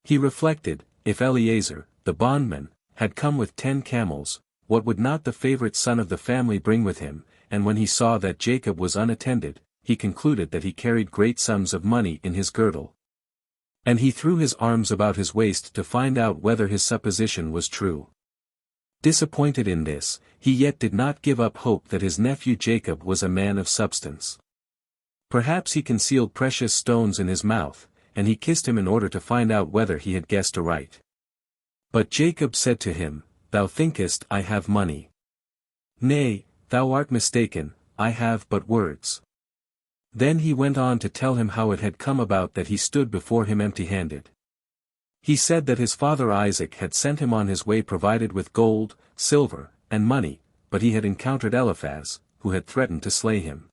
He reflected, if Eliezer, the bondman, had come with 10 camels, what would not the favorite son of the family bring with him? And when he saw that Jacob was unattended, he concluded that he carried great sums of money in his girdle. And he threw his arms about his waist to find out whether his supposition was true. Disappointed in this, he yet did not give up hope that his nephew Jacob was a man of substance. Perhaps he concealed precious stones in his mouth, and he kissed him in order to find out whether he had guessed aright. But Jacob said to him, "Thou thinkest I have money. Nay, thou art mistaken, I have but words." Then he went on to tell him how it had come about that he stood before him empty-handed. He said that his father Isaac had sent him on his way provided with gold, silver, and money, but he had encountered Eliphaz, who had threatened to slay him.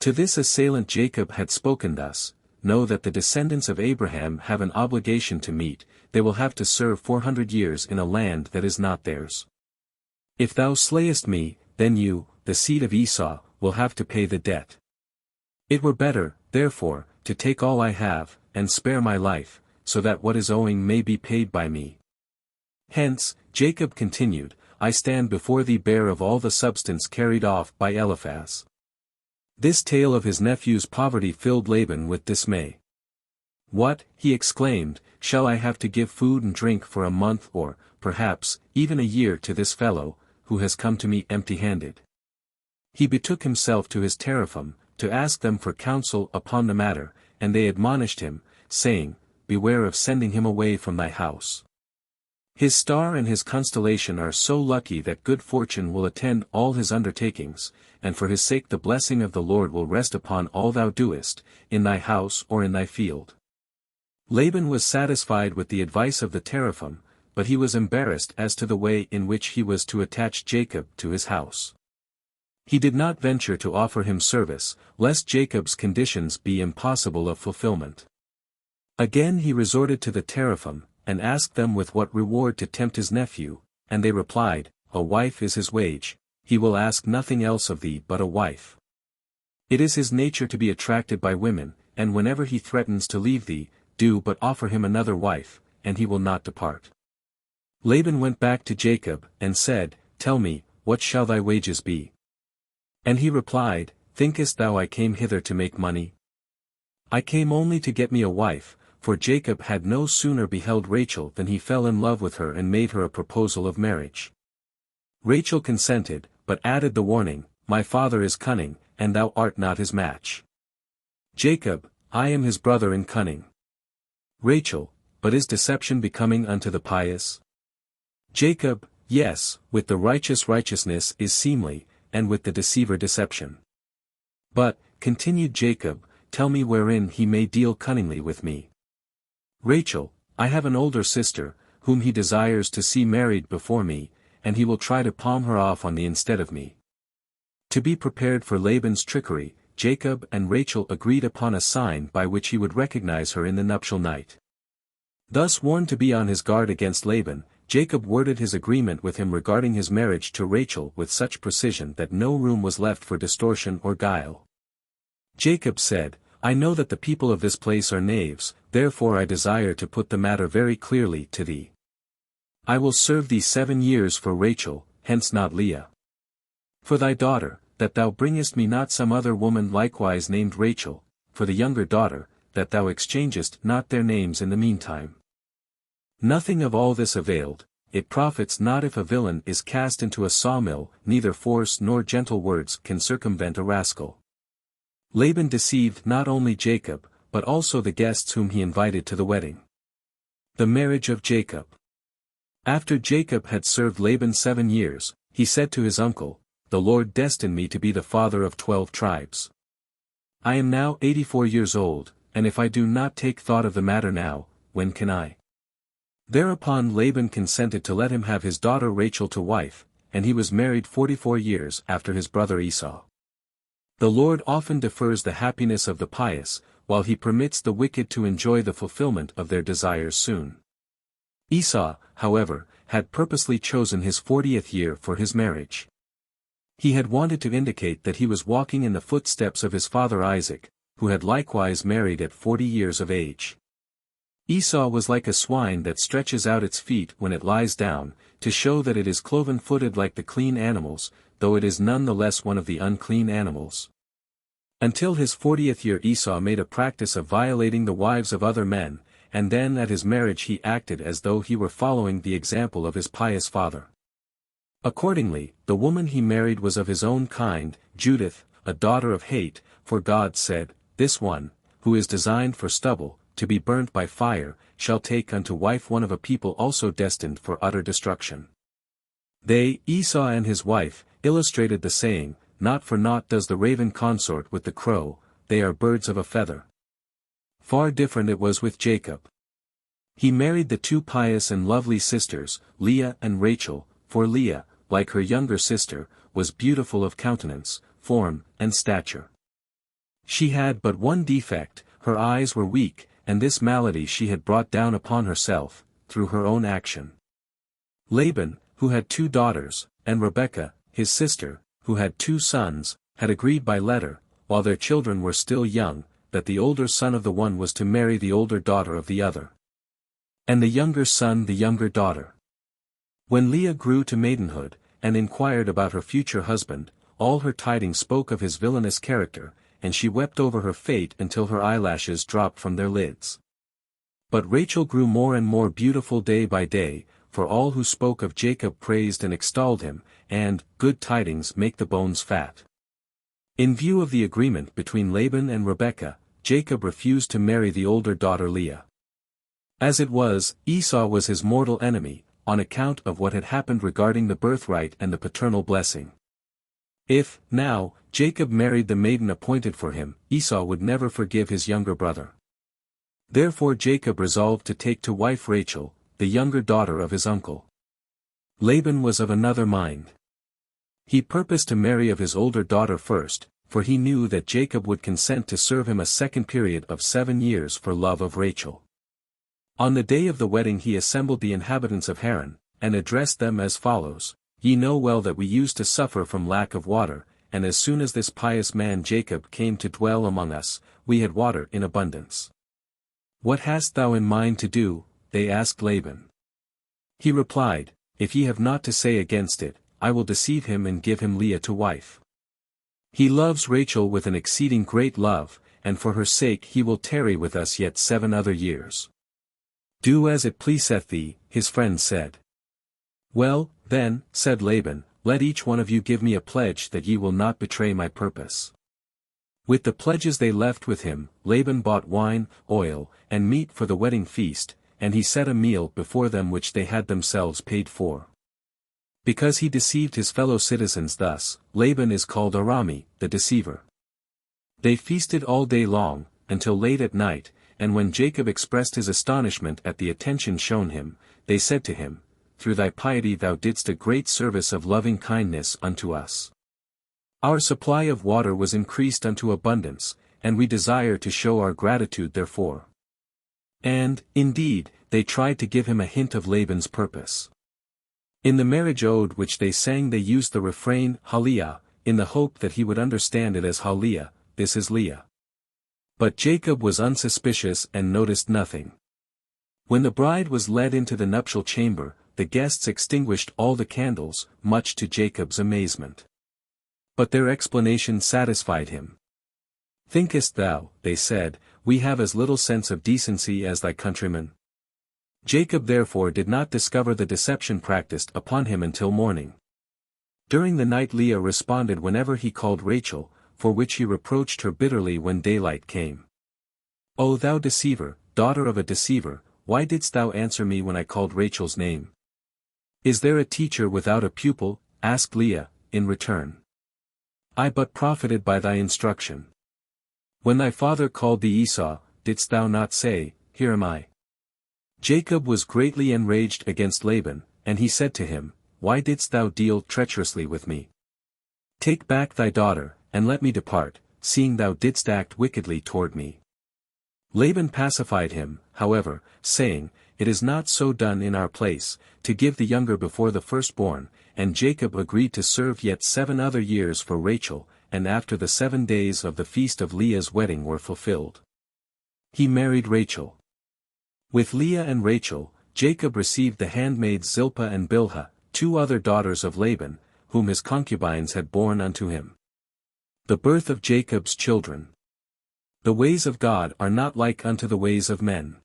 To this assailant Jacob had spoken thus, "Know that the descendants of Abraham have an obligation to meet, they will have to serve 400 years in a land that is not theirs. If thou slayest me, then you, the seed of Esau, will have to pay the debt. It were better, therefore, to take all I have, and spare my life, so that what is owing may be paid by me." Hence, Jacob continued, "I stand before thee bare of all the substance carried off by Eliphaz." This tale of his nephew's poverty filled Laban with dismay. "What," he exclaimed, "shall I have to give food and drink for a month or, perhaps, even a year to this fellow, who has come to me empty-handed?" He betook himself to his teraphim, to ask them for counsel upon the matter, and they admonished him, saying, "Beware of sending him away from thy house. His star and his constellation are so lucky that good fortune will attend all his undertakings, and for his sake the blessing of the Lord will rest upon all thou doest, in thy house or in thy field." Laban was satisfied with the advice of the teraphim, but he was embarrassed as to the way in which he was to attach Jacob to his house. He did not venture to offer him service, lest Jacob's conditions be impossible of fulfillment. Again he resorted to the teraphim, and asked them with what reward to tempt his nephew, and they replied, "A wife is his wage, he will ask nothing else of thee but a wife. It is his nature to be attracted by women, and whenever he threatens to leave thee, do but offer him another wife, and he will not depart. Laban went back to Jacob, and said, Tell me, what shall thy wages be? And he replied, Thinkest thou I came hither to make money? I came only to get me a wife, for Jacob had no sooner beheld Rachel than he fell in love with her and made her a proposal of marriage. Rachel consented, but added the warning, My father is cunning, and thou art not his match. Jacob, I am his brother in cunning. Rachel, but is deception becoming unto the pious? Jacob, yes, with the righteous righteousness is seemly, and with the deceiver deception. But, continued Jacob, tell me wherein he may deal cunningly with me. Rachel, I have an older sister, whom he desires to see married before me, and he will try to palm her off on thee instead of me. To be prepared for Laban's trickery, Jacob and Rachel agreed upon a sign by which he would recognize her in the nuptial night. Thus warned to be on his guard against Laban, Jacob worded his agreement with him regarding his marriage to Rachel with such precision that no room was left for distortion or guile. Jacob said, I know that the people of this place are knaves, therefore I desire to put the matter very clearly to thee. I will serve thee 7 years for Rachel, hence not Leah. For thy daughter, that thou bringest me not some other woman likewise named Rachel, for the younger daughter, that thou exchangest not their names in the meantime. Nothing of all this availed, it profits not if a villain is cast into a sawmill, neither force nor gentle words can circumvent a rascal. Laban deceived not only Jacob, but also the guests whom he invited to the wedding. The marriage of Jacob. After Jacob had served Laban 7 years, he said to his uncle, The Lord destined me to be the father of 12 tribes. I am now 84 years old, and if I do not take thought of the matter now, when can I? Thereupon Laban consented to let him have his daughter Rachel to wife, and he was married 44 years after his brother Esau. The Lord often defers the happiness of the pious, while he permits the wicked to enjoy the fulfillment of their desires soon. Esau, however, had purposely chosen his 40th year for his marriage. He had wanted to indicate that he was walking in the footsteps of his father Isaac, who had likewise married at 40 years of age. Esau was like a swine that stretches out its feet when it lies down, to show that it is cloven-footed like the clean animals, though it is none the less one of the unclean animals. Until his 40th year Esau made a practice of violating the wives of other men, and then at his marriage he acted as though he were following the example of his pious father. Accordingly, the woman he married was of his own kind, Judith, a daughter of hate, for God said, This one, who is designed for stubble, to be burnt by fire, shall take unto wife one of a people also destined for utter destruction. They, Esau and his wife, illustrated the saying, Not for naught does the raven consort with the crow, they are birds of a feather. Far different it was with Jacob. He married the 2 pious and lovely sisters, Leah and Rachel, for Leah, like her younger sister, was beautiful of countenance, form, and stature. She had but one defect, her eyes were weak, and this malady she had brought down upon herself, through her own action. Laban, who had 2 daughters, and Rebekah, his sister, who had 2 sons, had agreed by letter, while their children were still young, that the older son of the one was to marry the older daughter of the other, and the younger son the younger daughter. When Leah grew to maidenhood, and inquired about her future husband, all her tidings spoke of his villainous character, and she wept over her fate until her eyelashes dropped from their lids. But Rachel grew more and more beautiful day by day, for all who spoke of Jacob praised and extolled him, and, good tidings make the bones fat. In view of the agreement between Laban and Rebekah, Jacob refused to marry the older daughter Leah. As it was, Esau was his mortal enemy, on account of what had happened regarding the birthright and the paternal blessing. If, now, Jacob married the maiden appointed for him, Esau would never forgive his younger brother. Therefore Jacob resolved to take to wife Rachel, the younger daughter of his uncle. Laban was of another mind. He purposed to marry of his older daughter first, for he knew that Jacob would consent to serve him a second period of 7 years for love of Rachel. On the day of the wedding he assembled the inhabitants of Haran, and addressed them as follows, Ye know well that we used to suffer from lack of water, and as soon as this pious man Jacob came to dwell among us, we had water in abundance. What hast thou in mind to do? They asked Laban. He replied, If ye have naught to say against it, I will deceive him and give him Leah to wife. He loves Rachel with an exceeding great love, and for her sake he will tarry with us yet 7 other years. Do as it pleaseth thee, his friends said. Well, then, said Laban, let each one of you give me a pledge that ye will not betray my purpose. With the pledges they left with him, Laban bought wine, oil, and meat for the wedding feast, and he set a meal before them which they had themselves paid for. Because he deceived his fellow citizens thus, Laban is called Arami, the deceiver. They feasted all day long, until late at night, and when Jacob expressed his astonishment at the attention shown him, they said to him, Through thy piety thou didst a great service of loving kindness unto us. Our supply of water was increased unto abundance, and we desire to show our gratitude therefore. And, indeed, they tried to give him a hint of Laban's purpose. In the marriage ode which they sang they used the refrain, Haleah, in the hope that he would understand it as Haleah, this is Leah. But Jacob was unsuspicious and noticed nothing. When the bride was led into the nuptial chamber, the guests extinguished all the candles, much to Jacob's amazement. But their explanation satisfied him. Thinkest thou, they said, we have as little sense of decency as thy countrymen? Jacob therefore did not discover the deception practiced upon him until morning. During the night Leah responded whenever he called Rachel, for which he reproached her bitterly when daylight came. O thou deceiver, daughter of a deceiver, why didst thou answer me when I called Rachel's name? Is there a teacher without a pupil? Asked Leah, in return. I but profited by thy instruction. When thy father called thee Esau, didst thou not say, Here am I? Jacob was greatly enraged against Laban, and he said to him, Why didst thou deal treacherously with me? Take back thy daughter, and let me depart, seeing thou didst act wickedly toward me. Laban pacified him, however, saying, It is not so done in our place, to give the younger before the firstborn, and Jacob agreed to serve yet 7 other years for Rachel, and after the 7 days of the feast of Leah's wedding were fulfilled, he married Rachel. With Leah and Rachel, Jacob received the handmaids Zilpah and Bilhah, 2 other daughters of Laban, whom his concubines had borne unto him. The birth of Jacob's children. The ways of God are not like unto the ways of men.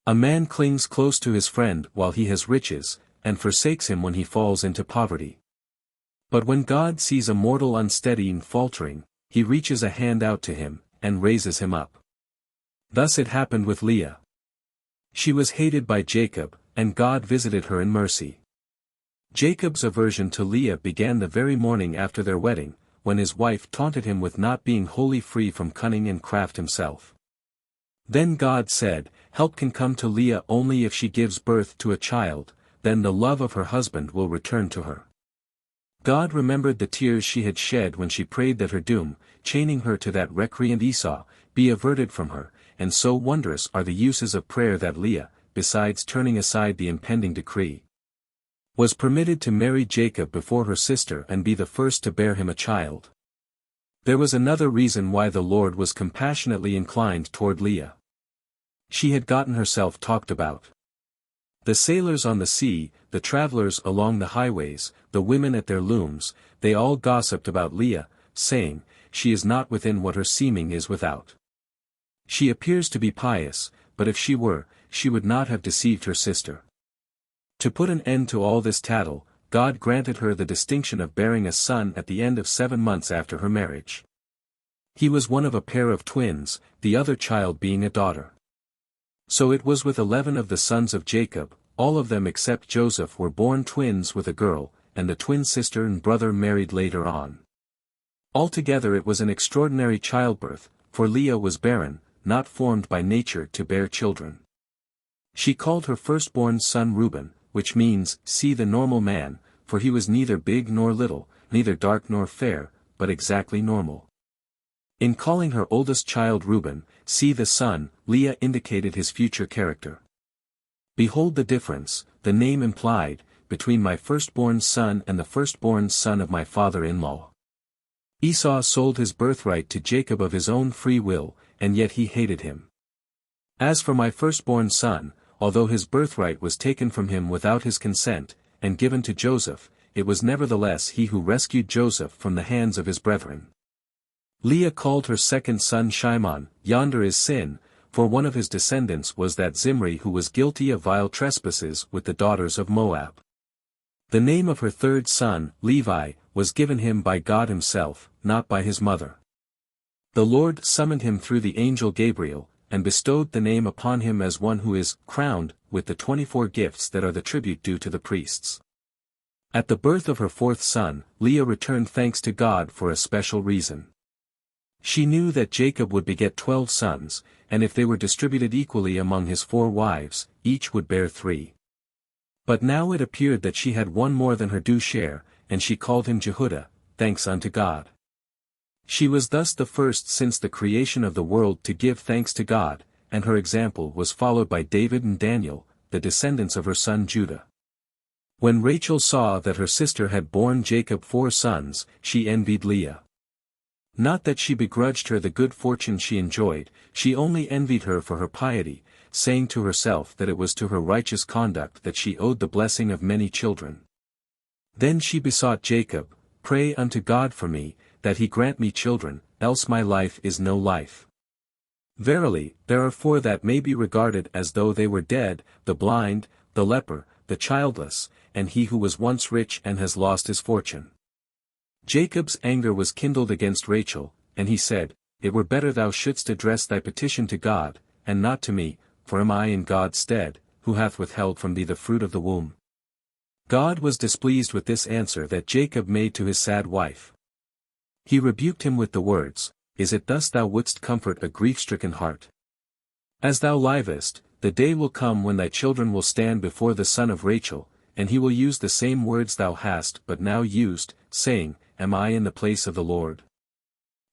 A man clings close to his friend while he has riches, and forsakes him when he falls into poverty. But when God sees a mortal unsteady and faltering, he reaches a hand out to him, and raises him up. Thus it happened with Leah. She was hated by Jacob, and God visited her in mercy. Jacob's aversion to Leah began the very morning after their wedding, when his wife taunted him with not being wholly free from cunning and craft himself. Then God said, Help can come to Leah only if she gives birth to a child, then the love of her husband will return to her. God remembered the tears she had shed when she prayed that her doom, chaining her to that recreant Esau, be averted from her, and so wondrous are the uses of prayer that Leah, besides turning aside the impending decree, was permitted to marry Jacob before her sister and be the first to bear him a child. There was another reason why the Lord was compassionately inclined toward Leah. She had gotten herself talked about. The sailors on the sea, the travelers along the highways, the women at their looms, they all gossiped about Leah, saying, She is not within what her seeming is without. She appears to be pious, but if she were, she would not have deceived her sister. To put an end to all this tattle, God granted her the distinction of bearing a son at the end of 7 months after her marriage. He was one of a pair of twins, the other child being a daughter. So it was with 11 of the sons of Jacob, all of them except Joseph were born twins with a girl, and the twin sister and brother married later on. Altogether it was an extraordinary childbirth, for Leah was barren, not formed by nature to bear children. She called her firstborn son Reuben, which means, see the normal man, for he was neither big nor little, neither dark nor fair, but exactly normal. In calling her oldest child Reuben, see the son, Leah indicated his future character. Behold the difference, the name implied, between my firstborn son and the firstborn son of my father-in-law. Esau sold his birthright to Jacob of his own free will, and yet he hated him. As for my firstborn son, although his birthright was taken from him without his consent, and given to Joseph, it was nevertheless he who rescued Joseph from the hands of his brethren. Leah called her second son Shimon, yonder is sin, for one of his descendants was that Zimri who was guilty of vile trespasses with the daughters of Moab. The name of her third son, Levi, was given him by God himself, not by his mother. The Lord summoned him through the angel Gabriel, and bestowed the name upon him as one who is crowned with the 24 gifts that are the tribute due to the priests. At the birth of her fourth son, Leah returned thanks to God for a special reason. She knew that Jacob would beget 12 sons, and if they were distributed equally among his 4 wives, each would bear 3. But now it appeared that she had one more than her due share, and she called him Jehudah, thanks unto God. She was thus the first since the creation of the world to give thanks to God, and her example was followed by David and Daniel, the descendants of her son Judah. When Rachel saw that her sister had borne Jacob 4 sons, she envied Leah. Not that she begrudged her the good fortune she enjoyed, she only envied her for her piety, saying to herself that it was to her righteous conduct that she owed the blessing of many children. Then she besought Jacob, "Pray unto God for me, that he grant me children, else my life is no life." Verily, there are 4 that may be regarded as though they were dead, the blind, the leper, the childless, and he who was once rich and has lost his fortune. Jacob's anger was kindled against Rachel, and he said, "It were better thou shouldst address thy petition to God, and not to me, for am I in God's stead, who hath withheld from thee the fruit of the womb?" God was displeased with this answer that Jacob made to his sad wife. He rebuked him with the words, "Is it thus thou wouldst comfort a grief-stricken heart? As thou livest, the day will come when thy children will stand before the son of Rachel, and he will use the same words thou hast but now used, saying, Am I in the place of the Lord?"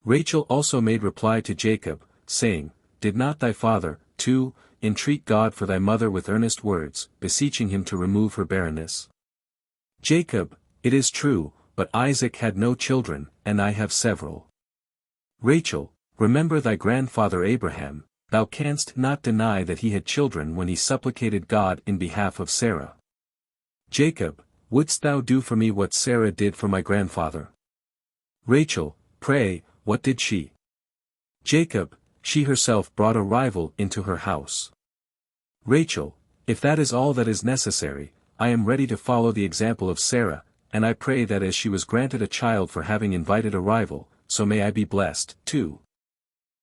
Rachel also made reply to Jacob, saying, "Did not thy father, too, entreat God for thy mother with earnest words, beseeching him to remove her barrenness? Jacob, it is true, but Isaac had no children, and I have several. Rachel, remember thy grandfather Abraham, thou canst not deny that he had children when he supplicated God in behalf of Sarah. Jacob, wouldst thou do for me what Sarah did for my grandfather? Rachel, pray, what did she? Jacob, she herself brought a rival into her house. Rachel, if that is all that is necessary, I am ready to follow the example of Sarah, and I pray that as she was granted a child for having invited a rival, so may I be blessed, too."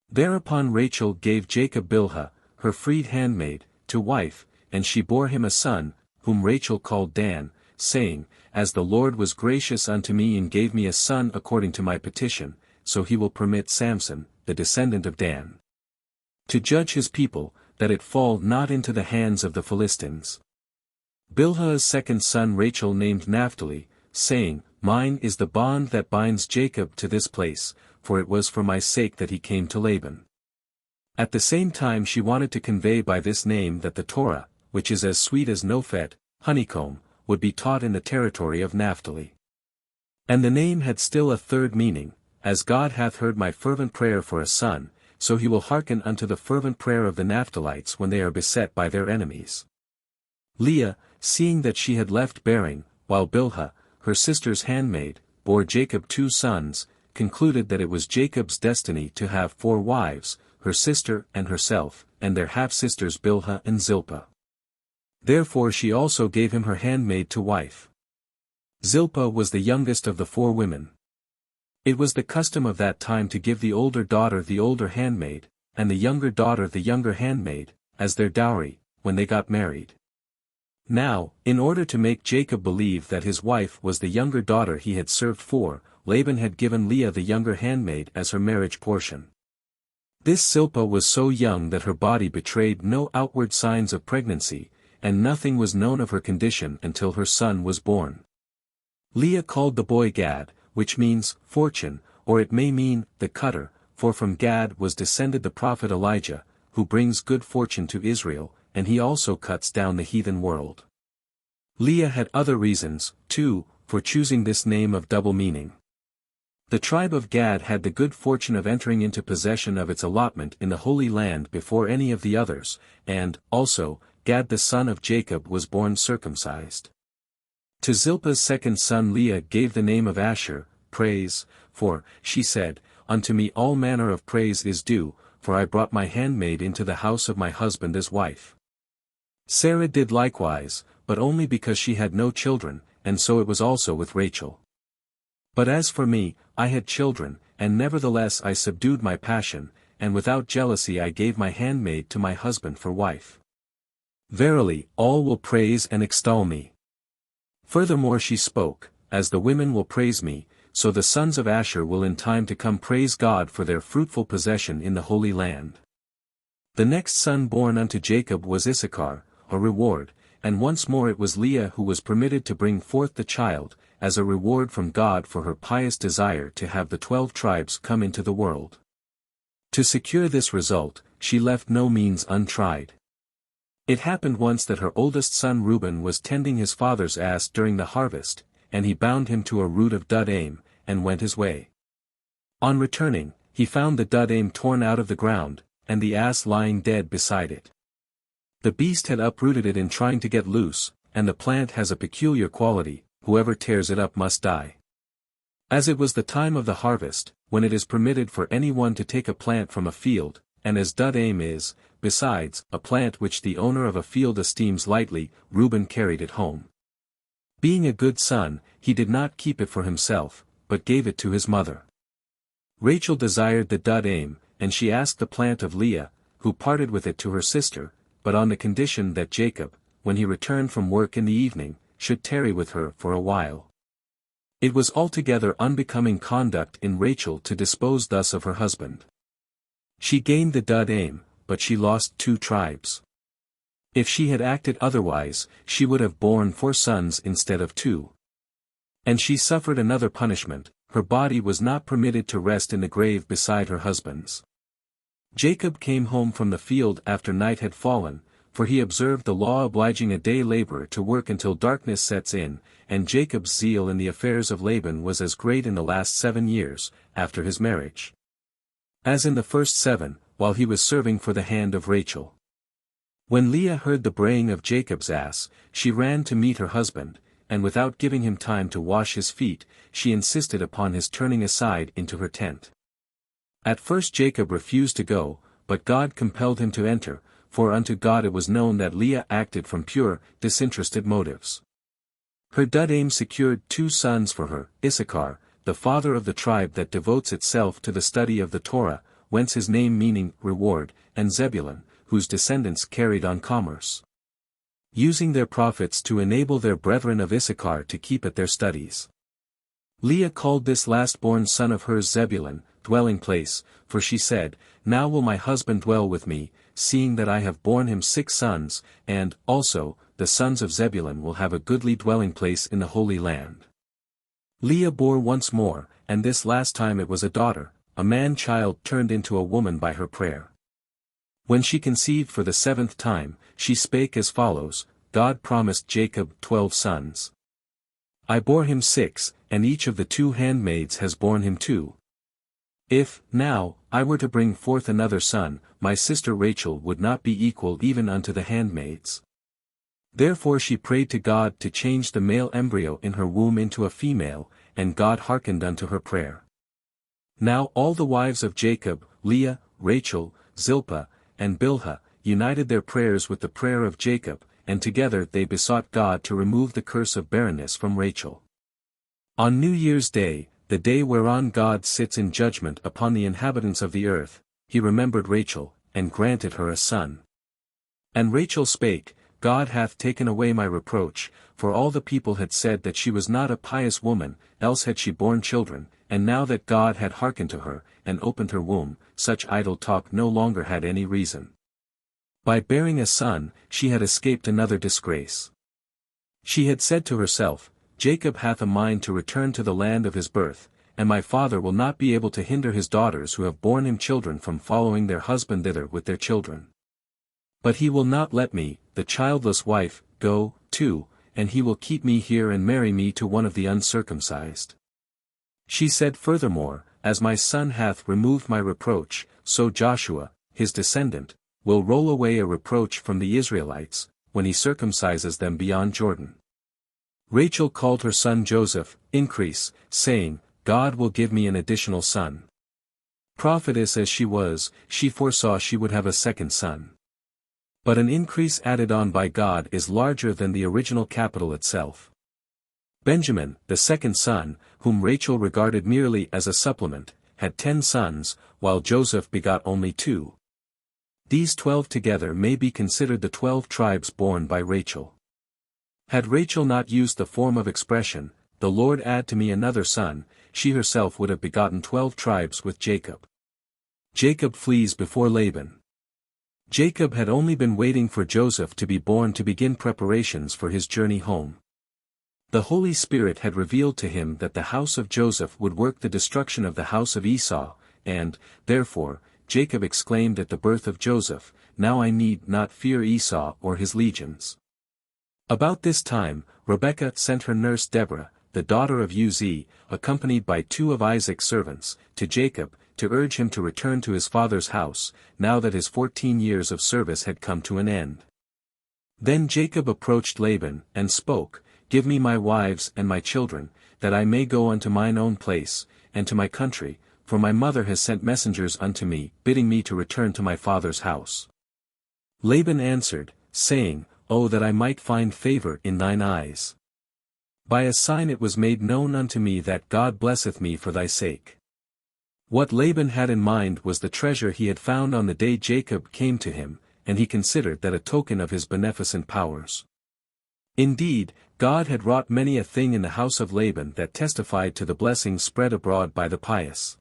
Thereupon Rachel gave Jacob Bilhah, her freed handmaid, to wife, and she bore him a son, whom Rachel called Dan, saying, "As the Lord was gracious unto me and gave me a son according to my petition, so he will permit Samson, the descendant of Dan, to judge his people, that it fall not into the hands of the Philistines." Bilhah's second son Rachel named Naphtali, saying, "Mine is the bond that binds Jacob to this place, for it was for my sake that he came to Laban." At the same time she wanted to convey by this name that the Torah, which is as sweet as nofet, honeycomb, would be taught in the territory of Naphtali. And the name had still a third meaning, "As God hath heard my fervent prayer for a son, so he will hearken unto the fervent prayer of the Naphtalites when they are beset by their enemies." Leah, seeing that she had left bearing, while Bilhah, her sister's handmaid, bore Jacob 2 sons, concluded that it was Jacob's destiny to have 4 wives, her sister and herself, and their half-sisters Bilhah and Zilpah. Therefore she also gave him her handmaid to wife. Zilpah was the youngest of the 4 women. It was the custom of that time to give the older daughter the older handmaid, and the younger daughter the younger handmaid, as their dowry, when they got married. Now, in order to make Jacob believe that his wife was the younger daughter he had served for, Laban had given Leah the younger handmaid as her marriage portion. This Zilpah was so young that her body betrayed no outward signs of pregnancy, and nothing was known of her condition until her son was born. Leah called the boy Gad, which means fortune, or it may mean the cutter, for from Gad was descended the prophet Elijah, who brings good fortune to Israel, and he also cuts down the heathen world. Leah had other reasons, too, for choosing this name of double meaning. The tribe of Gad had the good fortune of entering into possession of its allotment in the Holy Land before any of the others, and, also, Gad the son of Jacob was born circumcised. To Zilpah's second son Leah gave the name of Asher, praise, for, she said, unto me all manner of praise is due, for I brought my handmaid into the house of my husband as wife. Sarah did likewise, but only because she had no children, and so it was also with Rachel. But as for me, I had children, and nevertheless I subdued my passion, and without jealousy I gave my handmaid to my husband for wife. Verily, all will praise and extol me. Furthermore she spoke, as the women will praise me, so the sons of Asher will in time to come praise God for their fruitful possession in the Holy Land. The next son born unto Jacob was Issachar, a reward, and once more it was Leah who was permitted to bring forth the child, as a reward from God for her pious desire to have the 12 tribes come into the world. To secure this result, she left no means untried. It happened once that her oldest son Reuben was tending his father's ass during the harvest, and he bound him to a root of dud-aim, and went his way. On returning, he found the dud-aim torn out of the ground, and the ass lying dead beside it. The beast had uprooted it in trying to get loose, and the plant has a peculiar quality, whoever tears it up must die. As it was the time of the harvest, when it is permitted for anyone to take a plant from a field, and as dud-aim is, besides, a plant which the owner of a field esteems lightly, Reuben carried it home. Being a good son, he did not keep it for himself, but gave it to his mother. Rachel desired the dud-aim, and she asked the plant of Leah, who parted with it to her sister, but on the condition that Jacob, when he returned from work in the evening, should tarry with her for a while. It was altogether unbecoming conduct in Rachel to dispose thus of her husband. She gained the dud-aim, but she lost 2 tribes. If she had acted otherwise, she would have borne 4 sons instead of 2. And she suffered another punishment, her body was not permitted to rest in the grave beside her husband's. Jacob came home from the field after night had fallen, for he observed the law obliging a day laborer to work until darkness sets in, and Jacob's zeal in the affairs of Laban was as great in the last 7 years, after his marriage, as in the first 7, while he was serving for the hand of Rachel. When Leah heard the braying of Jacob's ass, she ran to meet her husband, and without giving him time to wash his feet, she insisted upon his turning aside into her tent. At first Jacob refused to go, but God compelled him to enter, for unto God it was known that Leah acted from pure, disinterested motives. Her dud-aim secured 2 sons for her, Issachar, the father of the tribe that devotes itself to the study of the Torah, whence his name meaning reward, and Zebulun, whose descendants carried on commerce, using their profits to enable their brethren of Issachar to keep at their studies. Leah called this last-born son of hers Zebulun, dwelling place, for she said, Now will my husband dwell with me, seeing that I have borne him 6 sons, and, also, the sons of Zebulun will have a goodly dwelling place in the Holy Land. Leah bore once more, and this last time it was a daughter, a man-child turned into a woman by her prayer. When she conceived for the 7th time, she spake as follows, God promised Jacob 12 sons. I bore him 6, and each of the 2 handmaids has borne him 2. If, now, I were to bring forth another son, my sister Rachel would not be equal even unto the handmaids. Therefore she prayed to God to change the male embryo in her womb into a female, and God hearkened unto her prayer. Now all the wives of Jacob, Leah, Rachel, Zilpah, and Bilhah, united their prayers with the prayer of Jacob, and together they besought God to remove the curse of barrenness from Rachel. On New Year's Day, the day whereon God sits in judgment upon the inhabitants of the earth, he remembered Rachel, and granted her a son. And Rachel spake, God hath taken away my reproach, for all the people had said that she was not a pious woman, else had she borne children, and now that God had hearkened to her, and opened her womb, such idle talk no longer had any reason. By bearing a son, she had escaped another disgrace. She had said to herself, Jacob hath a mind to return to the land of his birth, and my father will not be able to hinder his daughters who have borne him children from following their husband thither with their children. But he will not let me, the childless wife, go, too, and he will keep me here and marry me to one of the uncircumcised. She said furthermore, As my son hath removed my reproach, so Joshua, his descendant, will roll away a reproach from the Israelites, when he circumcises them beyond Jordan. Rachel called her son Joseph, Increase, saying, God will give me an additional son. Prophetess as she was, she foresaw she would have a second son. But an increase added on by God is larger than the original capital itself. Benjamin, the second son, whom Rachel regarded merely as a supplement, had 10 sons, while Joseph begot only 2. These 12 together may be considered the 12 tribes borne by Rachel. Had Rachel not used the form of expression, the Lord add to me another son, she herself would have begotten 12 tribes with Jacob. Jacob flees before Laban. Jacob had only been waiting for Joseph to be born to begin preparations for his journey home. The Holy Spirit had revealed to him that the house of Joseph would work the destruction of the house of Esau, and, therefore, Jacob exclaimed at the birth of Joseph, Now I need not fear Esau or his legions. About this time, Rebekah sent her nurse Deborah, the daughter of Uz, accompanied by 2 of Isaac's servants, to Jacob, to urge him to return to his father's house, now that his 14 years of service had come to an end. Then Jacob approached Laban, and spoke, Give me my wives and my children, that I may go unto mine own place, and to my country, for my mother has sent messengers unto me, bidding me to return to my father's house. Laban answered, saying, O that I might find favor in thine eyes! By a sign it was made known unto me that God blesseth me for thy sake. What Laban had in mind was the treasure he had found on the day Jacob came to him, and he considered that a token of his beneficent powers. Indeed, God had wrought many a thing in the house of Laban that testified to the blessings spread abroad by the pious.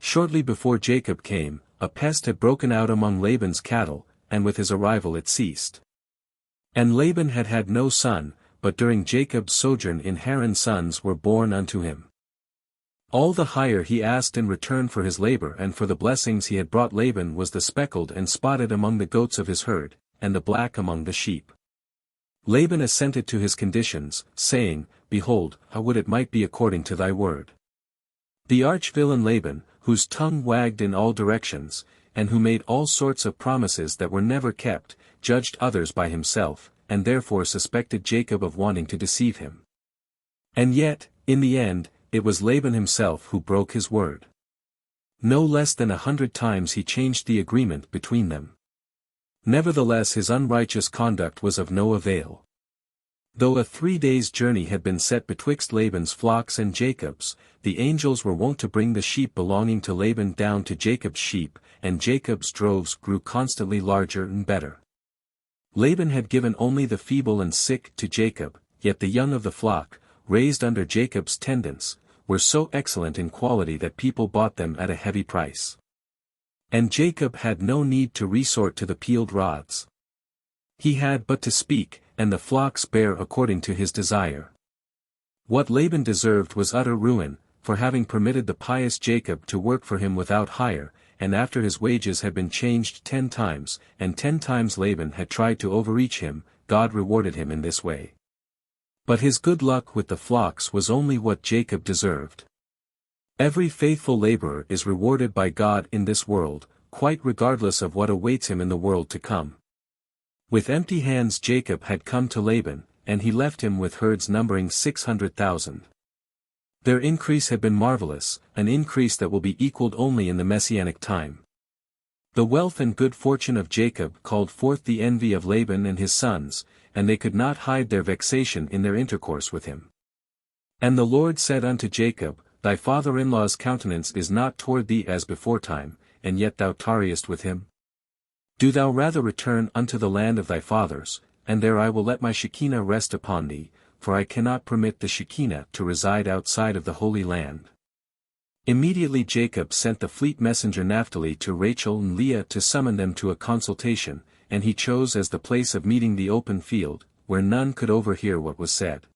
Shortly before Jacob came, a pest had broken out among Laban's cattle, and with his arrival it ceased. And Laban had had no son, but during Jacob's sojourn in Haran sons were born unto him. All the hire he asked in return for his labor and for the blessings he had brought Laban was the speckled and spotted among the goats of his herd, and the black among the sheep. Laban assented to his conditions, saying, Behold, how would it might be according to thy word. The arch-villain Laban, whose tongue wagged in all directions, and who made all sorts of promises that were never kept, judged others by himself, and therefore suspected Jacob of wanting to deceive him. And yet, in the end, it was Laban himself who broke his word. No less than 100 times he changed the agreement between them. Nevertheless his unrighteous conduct was of no avail. Though a 3 days' journey had been set betwixt Laban's flocks and Jacob's, the angels were wont to bring the sheep belonging to Laban down to Jacob's sheep, and Jacob's droves grew constantly larger and better. Laban had given only the feeble and sick to Jacob, yet the young of the flock, raised under Jacob's tendance, were so excellent in quality that people bought them at a heavy price. And Jacob had no need to resort to the peeled rods. He had but to speak, and the flocks bare according to his desire. What Laban deserved was utter ruin, for having permitted the pious Jacob to work for him without hire, and after his wages had been changed 10 times, and 10 times Laban had tried to overreach him, God rewarded him in this way. But his good luck with the flocks was only what Jacob deserved. Every faithful laborer is rewarded by God in this world, quite regardless of what awaits him in the world to come. With empty hands Jacob had come to Laban, and he left him with herds numbering 600,000. Their increase had been marvelous, an increase that will be equaled only in the Messianic time. The wealth and good fortune of Jacob called forth the envy of Laban and his sons, and they could not hide their vexation in their intercourse with him. And the Lord said unto Jacob, Thy father-in-law's countenance is not toward thee as beforetime, and yet thou tarriest with him. Do thou rather return unto the land of thy fathers, and there I will let my Shekinah rest upon thee, for I cannot permit the Shekinah to reside outside of the Holy Land. Immediately Jacob sent the fleet messenger Naphtali to Rachel and Leah to summon them to a consultation, and he chose as the place of meeting the open field, where none could overhear what was said.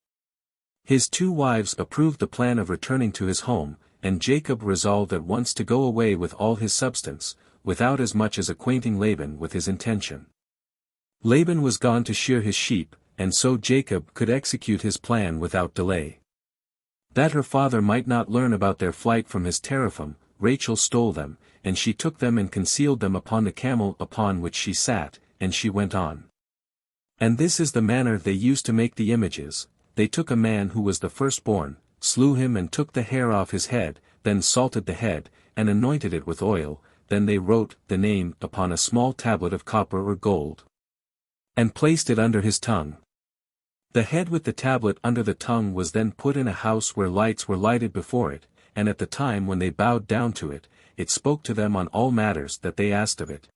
His 2 wives approved the plan of returning to his home, and Jacob resolved at once to go away with all his substance, without as much as acquainting Laban with his intention. Laban was gone to shear his sheep, and so Jacob could execute his plan without delay. That her father might not learn about their flight from his teraphim, Rachel stole them, and she took them and concealed them upon the camel upon which she sat, and she went on. And this is the manner they used to make the images. They took a man who was the firstborn, slew him and took the hair off his head, then salted the head, and anointed it with oil, then they wrote the name upon a small tablet of copper or gold, and placed it under his tongue. The head with the tablet under the tongue was then put in a house where lights were lighted before it, and at the time when they bowed down to it, it spoke to them on all matters that they asked of it.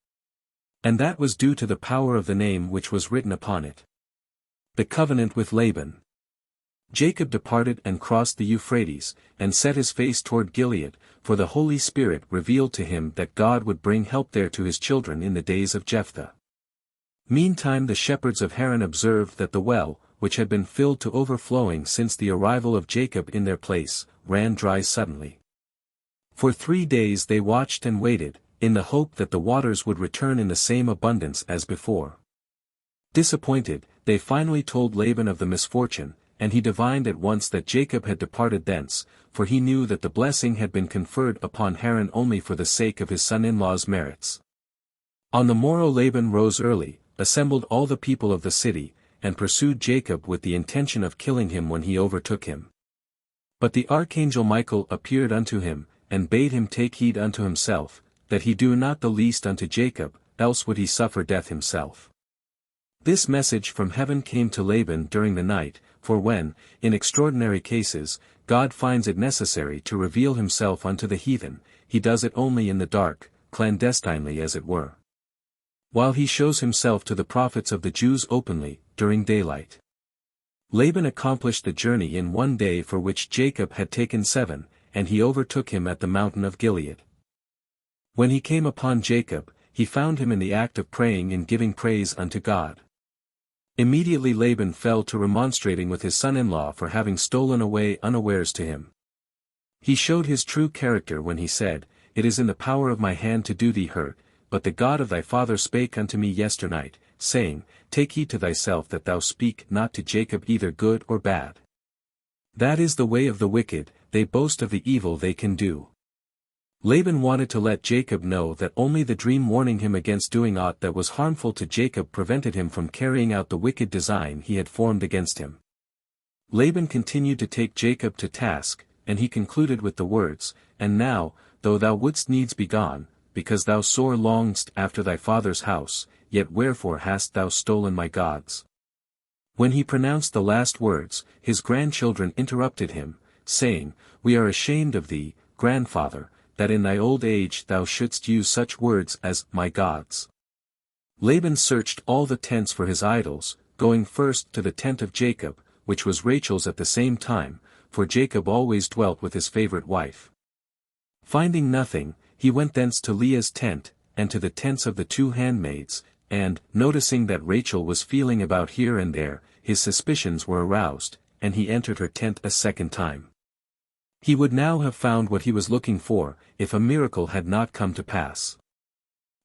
And that was due to the power of the name which was written upon it. The covenant with Laban. Jacob departed and crossed the Euphrates, and set his face toward Gilead, for the Holy Spirit revealed to him that God would bring help there to his children in the days of Jephthah. Meantime the shepherds of Haran observed that the well, which had been filled to overflowing since the arrival of Jacob in their place, ran dry suddenly. For 3 days they watched and waited, in the hope that the waters would return in the same abundance as before. Disappointed, they finally told Laban of the misfortune, and he divined at once that Jacob had departed thence, for he knew that the blessing had been conferred upon Haran only for the sake of his son-in-law's merits. On the morrow Laban rose early, assembled all the people of the city, and pursued Jacob with the intention of killing him when he overtook him. But the archangel Michael appeared unto him, and bade him take heed unto himself, that he do not the least unto Jacob, else would he suffer death himself. This message from heaven came to Laban during the night, for when, in extraordinary cases, God finds it necessary to reveal himself unto the heathen, he does it only in the dark, clandestinely as it were. While he shows himself to the prophets of the Jews openly, during daylight. Laban accomplished the journey in 1 day for which Jacob had taken 7, and he overtook him at the mountain of Gilead. When he came upon Jacob, he found him in the act of praying and giving praise unto God. Immediately Laban fell to remonstrating with his son-in-law for having stolen away unawares to him. He showed his true character when he said, "It is in the power of my hand to do thee hurt, but the God of thy father spake unto me yesternight, saying, Take heed to thyself that thou speak not to Jacob either good or bad. That is the way of the wicked, they boast of the evil they can do." Laban wanted to let Jacob know that only the dream warning him against doing aught that was harmful to Jacob prevented him from carrying out the wicked design he had formed against him. Laban continued to take Jacob to task, and he concluded with the words, "And now, though thou wouldst needs be gone, because thou sore longedst after thy father's house, yet wherefore hast thou stolen my gods?" When he pronounced the last words, his grandchildren interrupted him, saying, "We are ashamed of thee, grandfather, that in thy old age thou shouldst use such words as, my gods." Laban searched all the tents for his idols, going first to the tent of Jacob, which was Rachel's at the same time, for Jacob always dwelt with his favorite wife. Finding nothing, he went thence to Leah's tent, and to the tents of the 2 handmaids, and, noticing that Rachel was feeling about here and there, his suspicions were aroused, and he entered her tent a second time. He would now have found what he was looking for, if a miracle had not come to pass.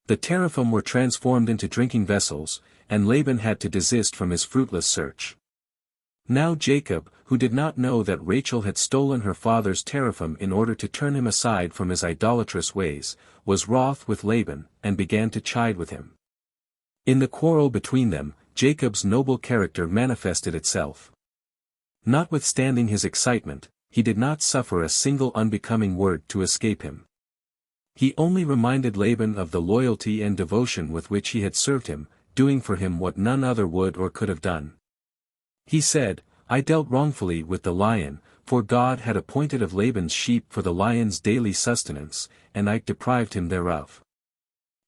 The teraphim were transformed into drinking vessels, and Laban had to desist from his fruitless search. Now Jacob, who did not know that Rachel had stolen her father's teraphim in order to turn him aside from his idolatrous ways, was wroth with Laban, and began to chide with him. In the quarrel between them, Jacob's noble character manifested itself. Notwithstanding his excitement, he did not suffer a single unbecoming word to escape him. He only reminded Laban of the loyalty and devotion with which he had served him, doing for him what none other would or could have done. He said, "I dealt wrongfully with the lion, for God had appointed of Laban's sheep for the lion's daily sustenance, and I deprived him thereof.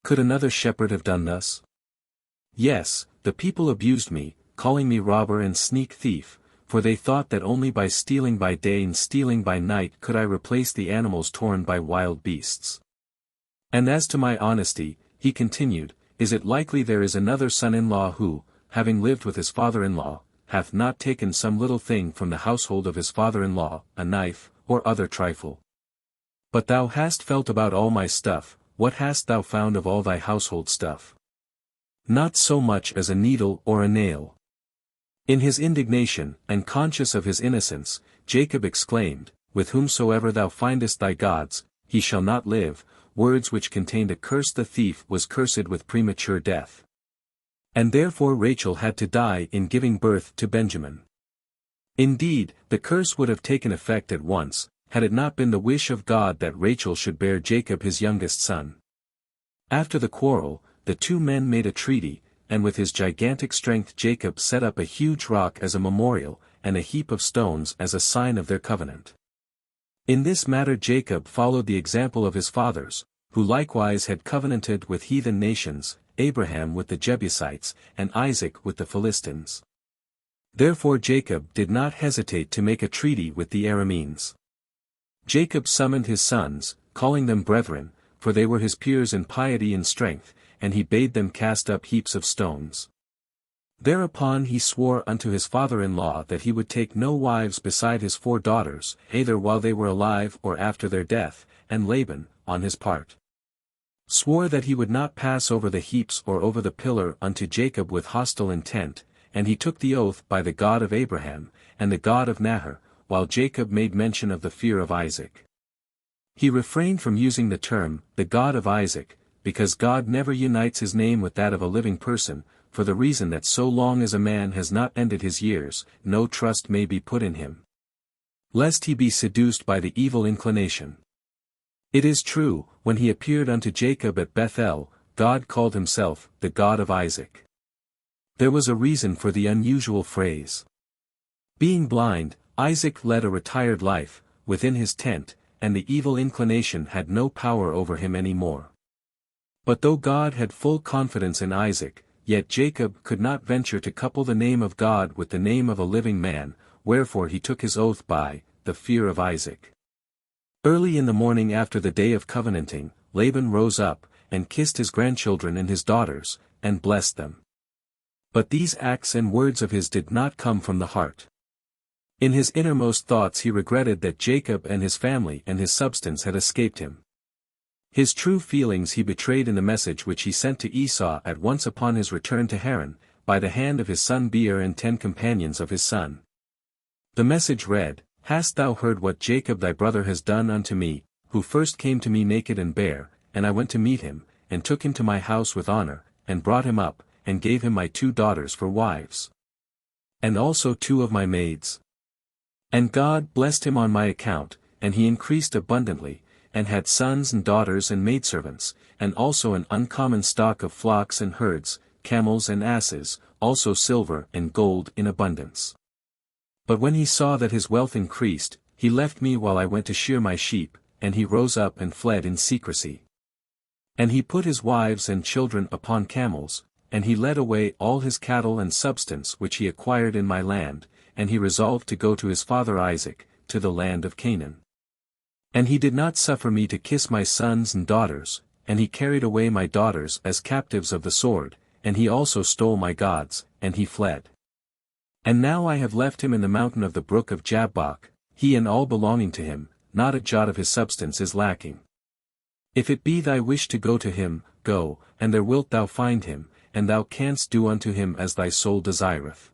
Could another shepherd have done thus? Yes, the people abused me, calling me robber and sneak thief, for they thought that only by stealing by day and stealing by night could I replace the animals torn by wild beasts. And as to my honesty," he continued, "is it likely there is another son-in-law who, having lived with his father-in-law, hath not taken some little thing from the household of his father-in-law, a knife, or other trifle? But thou hast felt about all my stuff, what hast thou found of all thy household stuff? Not so much as a needle or a nail. In his indignation, and conscious of his innocence, Jacob exclaimed, "With whomsoever thou findest thy gods, he shall not live," words which contained a curse. The thief was cursed with premature death. And therefore Rachel had to die in giving birth to Benjamin. Indeed, the curse would have taken effect at once, had it not been the wish of God that Rachel should bear Jacob his youngest son. After the quarrel, the two men made a treaty, and with his gigantic strength Jacob set up a huge rock as a memorial, and a heap of stones as a sign of their covenant. In this matter Jacob followed the example of his fathers, who likewise had covenanted with heathen nations, Abraham with the Jebusites, and Isaac with the Philistines. Therefore Jacob did not hesitate to make a treaty with the Arameans. Jacob summoned his sons, calling them brethren, for they were his peers in piety and strength, and he bade them cast up heaps of stones. Thereupon he swore unto his father-in-law that he would take no wives beside his 4 daughters, either while they were alive or after their death, and Laban, on his part, swore that he would not pass over the heaps or over the pillar unto Jacob with hostile intent, and he took the oath by the God of Abraham, and the God of Nahor, while Jacob made mention of the fear of Isaac. He refrained from using the term, the God of Isaac, because God never unites his name with that of a living person, for the reason that so long as a man has not ended his years, no trust may be put in him, lest he be seduced by the evil inclination. It is true, when he appeared unto Jacob at Bethel, God called himself, the God of Isaac. There was a reason for the unusual phrase. Being blind, Isaac led a retired life, within his tent, and the evil inclination had no power over him any more. But though God had full confidence in Isaac, yet Jacob could not venture to couple the name of God with the name of a living man, wherefore he took his oath by the fear of Isaac. Early in the morning after the day of covenanting, Laban rose up, and kissed his grandchildren and his daughters, and blessed them. But these acts and words of his did not come from the heart. In his innermost thoughts he regretted that Jacob and his family and his substance had escaped him. His true feelings he betrayed in the message which he sent to Esau at once upon his return to Haran, by the hand of his son Beer and 10 companions of his son. The message read, "Hast thou heard what Jacob thy brother has done unto me, who first came to me naked and bare, and I went to meet him, and took him to my house with honor, and brought him up, and gave him my 2 daughters for wives, and also 2 of my maids. And God blessed him on my account, and he increased abundantly, and had sons and daughters and maidservants, and also an uncommon stock of flocks and herds, camels and asses, also silver and gold in abundance. But when he saw that his wealth increased, he left me while I went to shear my sheep, and he rose up and fled in secrecy. And he put his wives and children upon camels, and he led away all his cattle and substance which he acquired in my land, and he resolved to go to his father Isaac, to the land of Canaan. And he did not suffer me to kiss my sons and daughters, and he carried away my daughters as captives of the sword, and he also stole my gods, and he fled. And now I have left him in the mountain of the brook of Jabbok, he and all belonging to him, not a jot of his substance is lacking. If it be thy wish to go to him, go, and there wilt thou find him, and thou canst do unto him as thy soul desireth."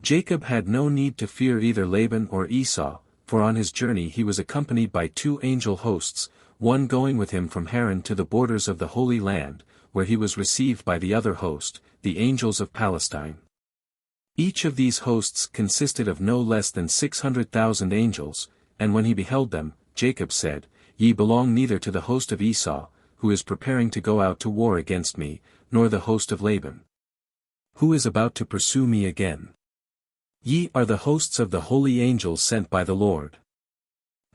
Jacob had no need to fear either Laban or Esau, for on his journey he was accompanied by 2 angel hosts, one going with him from Haran to the borders of the Holy Land, where he was received by the other host, the angels of Palestine. Each of these hosts consisted of no less than 600,000 angels, and when he beheld them, Jacob said, "Ye belong neither to the host of Esau, who is preparing to go out to war against me, nor the host of Laban, who is about to pursue me again. Ye are the hosts of the holy angels sent by the Lord."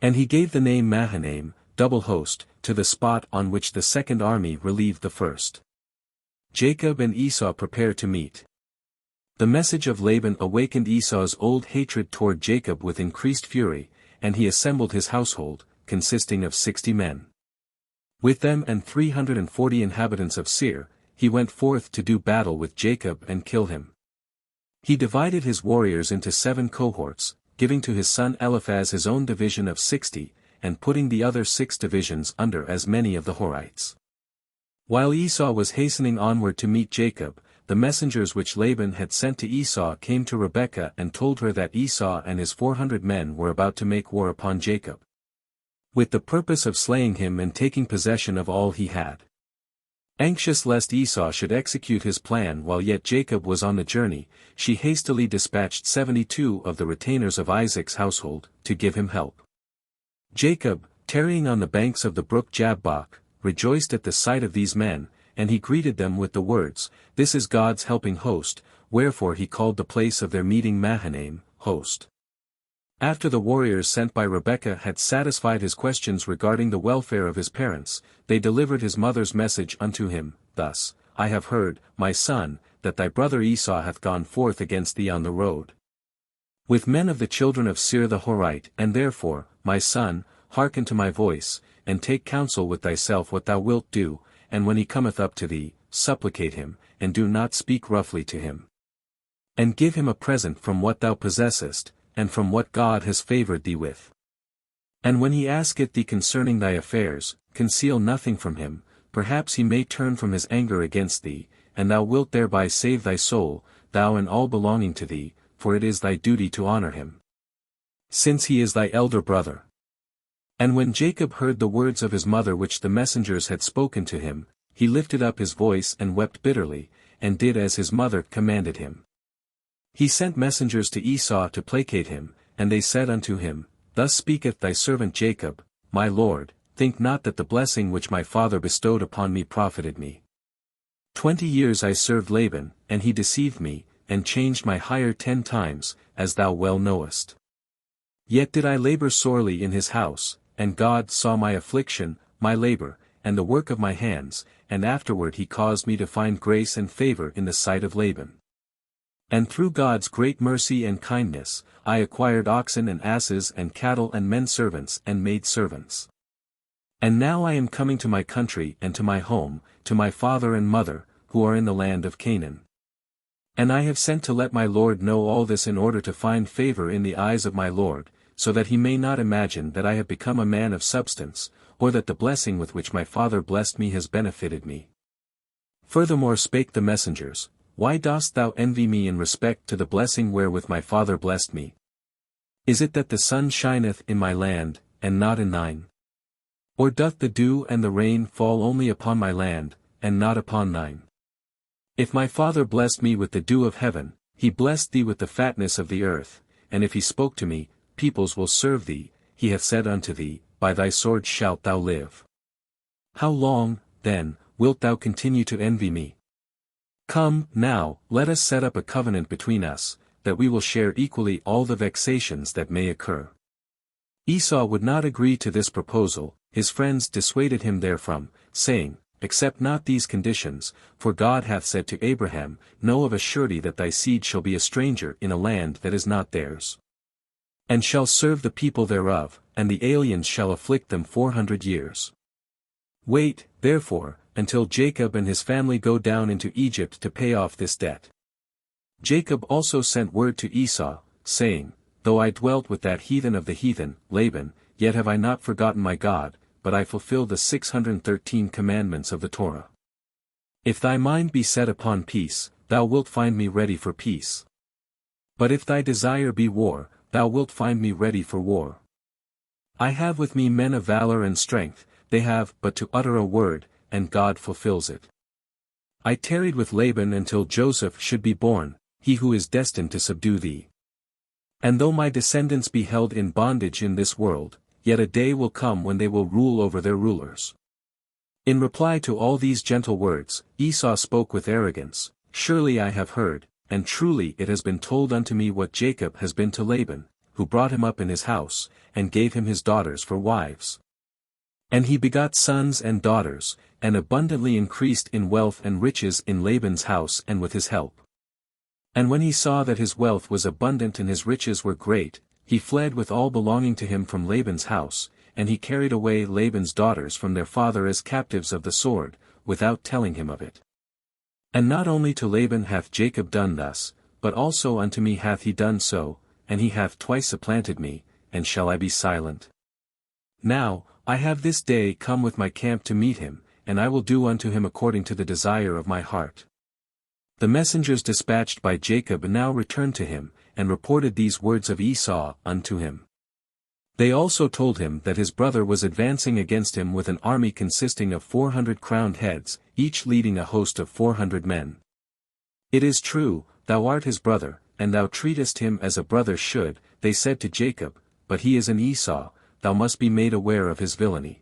And he gave the name Mahanaim, double host, to the spot on which the second army relieved the first. Jacob and Esau prepare to meet. The message of Laban awakened Esau's old hatred toward Jacob with increased fury, and he assembled his household, consisting of 60 men. With them and 340 inhabitants of Seir, he went forth to do battle with Jacob and kill him. He divided his warriors into 7 cohorts, giving to his son Eliphaz his own division of 60, and putting the other 6 divisions under as many of the Horites. While Esau was hastening onward to meet Jacob, the messengers which Laban had sent to Esau came to Rebekah and told her that Esau and his 400 men were about to make war upon Jacob, with the purpose of slaying him and taking possession of all he had. Anxious lest Esau should execute his plan while yet Jacob was on the journey, she hastily dispatched 72 of the retainers of Isaac's household, to give him help. Jacob, tarrying on the banks of the brook Jabbok, rejoiced at the sight of these men, and he greeted them with the words, "This is God's helping host," wherefore he called the place of their meeting Mahanaim, host. After the warriors sent by Rebekah had satisfied his questions regarding the welfare of his parents, they delivered his mother's message unto him, thus, "I have heard, my son, that thy brother Esau hath gone forth against thee on the road with men of the children of Seir the Horite, and therefore, my son, hearken to my voice, and take counsel with thyself what thou wilt do, and when he cometh up to thee, supplicate him, and do not speak roughly to him. And give him a present from what thou possessest, and from what God has favored thee with. And when he asketh thee concerning thy affairs, conceal nothing from him, perhaps he may turn from his anger against thee, and thou wilt thereby save thy soul, thou and all belonging to thee, for it is thy duty to honor him, since he is thy elder brother." And when Jacob heard the words of his mother which the messengers had spoken to him, he lifted up his voice and wept bitterly, and did as his mother commanded him. He sent messengers to Esau to placate him, and they said unto him, "Thus speaketh thy servant Jacob, my lord, think not that the blessing which my father bestowed upon me profited me. 20 years I served Laban, and he deceived me, and changed my hire 10 times, as thou well knowest. Yet did I labor sorely in his house, and God saw my affliction, my labor, and the work of my hands, and afterward he caused me to find grace and favor in the sight of Laban. And through God's great mercy and kindness, I acquired oxen and asses and cattle and men servants and maid servants. And now I am coming to my country and to my home, to my father and mother, who are in the land of Canaan. And I have sent to let my Lord know all this in order to find favor in the eyes of my Lord, so that he may not imagine that I have become a man of substance, or that the blessing with which my father blessed me has benefited me." Furthermore spake the messengers, "Why dost thou envy me in respect to the blessing wherewith my father blessed me? Is it that the sun shineth in my land, and not in thine? Or doth the dew and the rain fall only upon my land, and not upon thine? If my father blessed me with the dew of heaven, he blessed thee with the fatness of the earth, and if he spoke to me, peoples will serve thee, he hath said unto thee, by thy sword shalt thou live. How long, then, wilt thou continue to envy me? Come, now, let us set up a covenant between us, that we will share equally all the vexations that may occur." Esau would not agree to this proposal, his friends dissuaded him therefrom, saying, "Accept not these conditions, for God hath said to Abraham, Know of a surety that thy seed shall be a stranger in a land that is not theirs, and shall serve the people thereof, and the aliens shall afflict them 400 years. Wait, therefore, until Jacob and his family go down into Egypt to pay off this debt." Jacob also sent word to Esau, saying, "Though I dwelt with that heathen of the heathen, Laban, yet have I not forgotten my God, but I fulfill the 613 commandments of the Torah. If thy mind be set upon peace, thou wilt find me ready for peace. But if thy desire be war, thou wilt find me ready for war. I have with me men of valor and strength, they have but to utter a word, and God fulfills it. I tarried with Laban until Joseph should be born, he who is destined to subdue thee. And though my descendants be held in bondage in this world, yet a day will come when they will rule over their rulers." In reply to all these gentle words, Esau spoke with arrogance, "Surely I have heard, and truly it has been told unto me what Jacob has been to Laban, who brought him up in his house, and gave him his daughters for wives. And he begot sons and daughters, and abundantly increased in wealth and riches in Laban's house and with his help. And when he saw that his wealth was abundant and his riches were great, he fled with all belonging to him from Laban's house, and he carried away Laban's daughters from their father as captives of the sword, without telling him of it. And not only to Laban hath Jacob done thus, but also unto me hath he done so, and he hath twice supplanted me, and shall I be silent? Now, I have this day come with my camp to meet him, and I will do unto him according to the desire of my heart. The messengers dispatched by Jacob now returned to him, and reported these words of Esau unto him. They also told him that his brother was advancing against him with an army consisting of 400 crowned heads, each leading a host of 400 men. It is true, thou art his brother, and thou treatest him as a brother should, they said to Jacob, but he is an Esau, thou must be made aware of his villainy.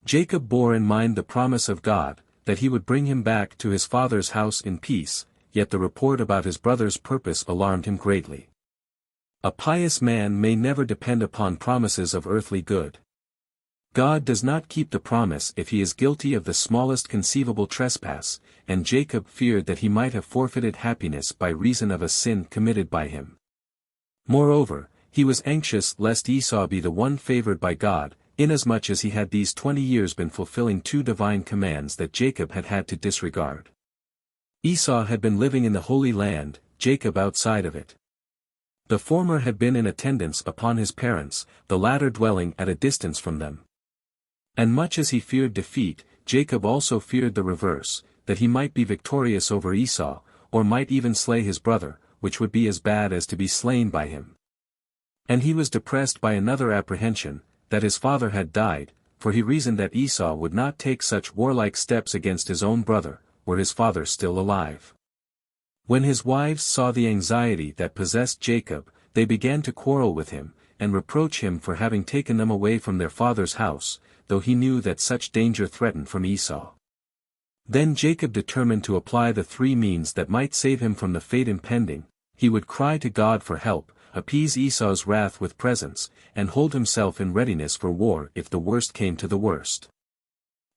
Jacob bore in mind the promise of God, that he would bring him back to his father's house in peace, yet the report about his brother's purpose alarmed him greatly. A pious man may never depend upon promises of earthly good. God does not keep the promise if he is guilty of the smallest conceivable trespass, and Jacob feared that he might have forfeited happiness by reason of a sin committed by him. Moreover, he was anxious lest Esau be the one favored by God, inasmuch as he had these 20 years been fulfilling 2 divine commands that Jacob had had to disregard. Esau had been living in the Holy Land, Jacob outside of it. The former had been in attendance upon his parents, the latter dwelling at a distance from them. And much as he feared defeat, Jacob also feared the reverse, that he might be victorious over Esau, or might even slay his brother, which would be as bad as to be slain by him. And he was depressed by another apprehension, that his father had died, for he reasoned that Esau would not take such warlike steps against his own brother, were his father still alive. When his wives saw the anxiety that possessed Jacob, they began to quarrel with him, and reproach him for having taken them away from their father's house, though he knew that such danger threatened from Esau. Then Jacob determined to apply the 3 means that might save him from the fate impending. He would cry to God for help, appease Esau's wrath with presents, and hold himself in readiness for war if the worst came to the worst.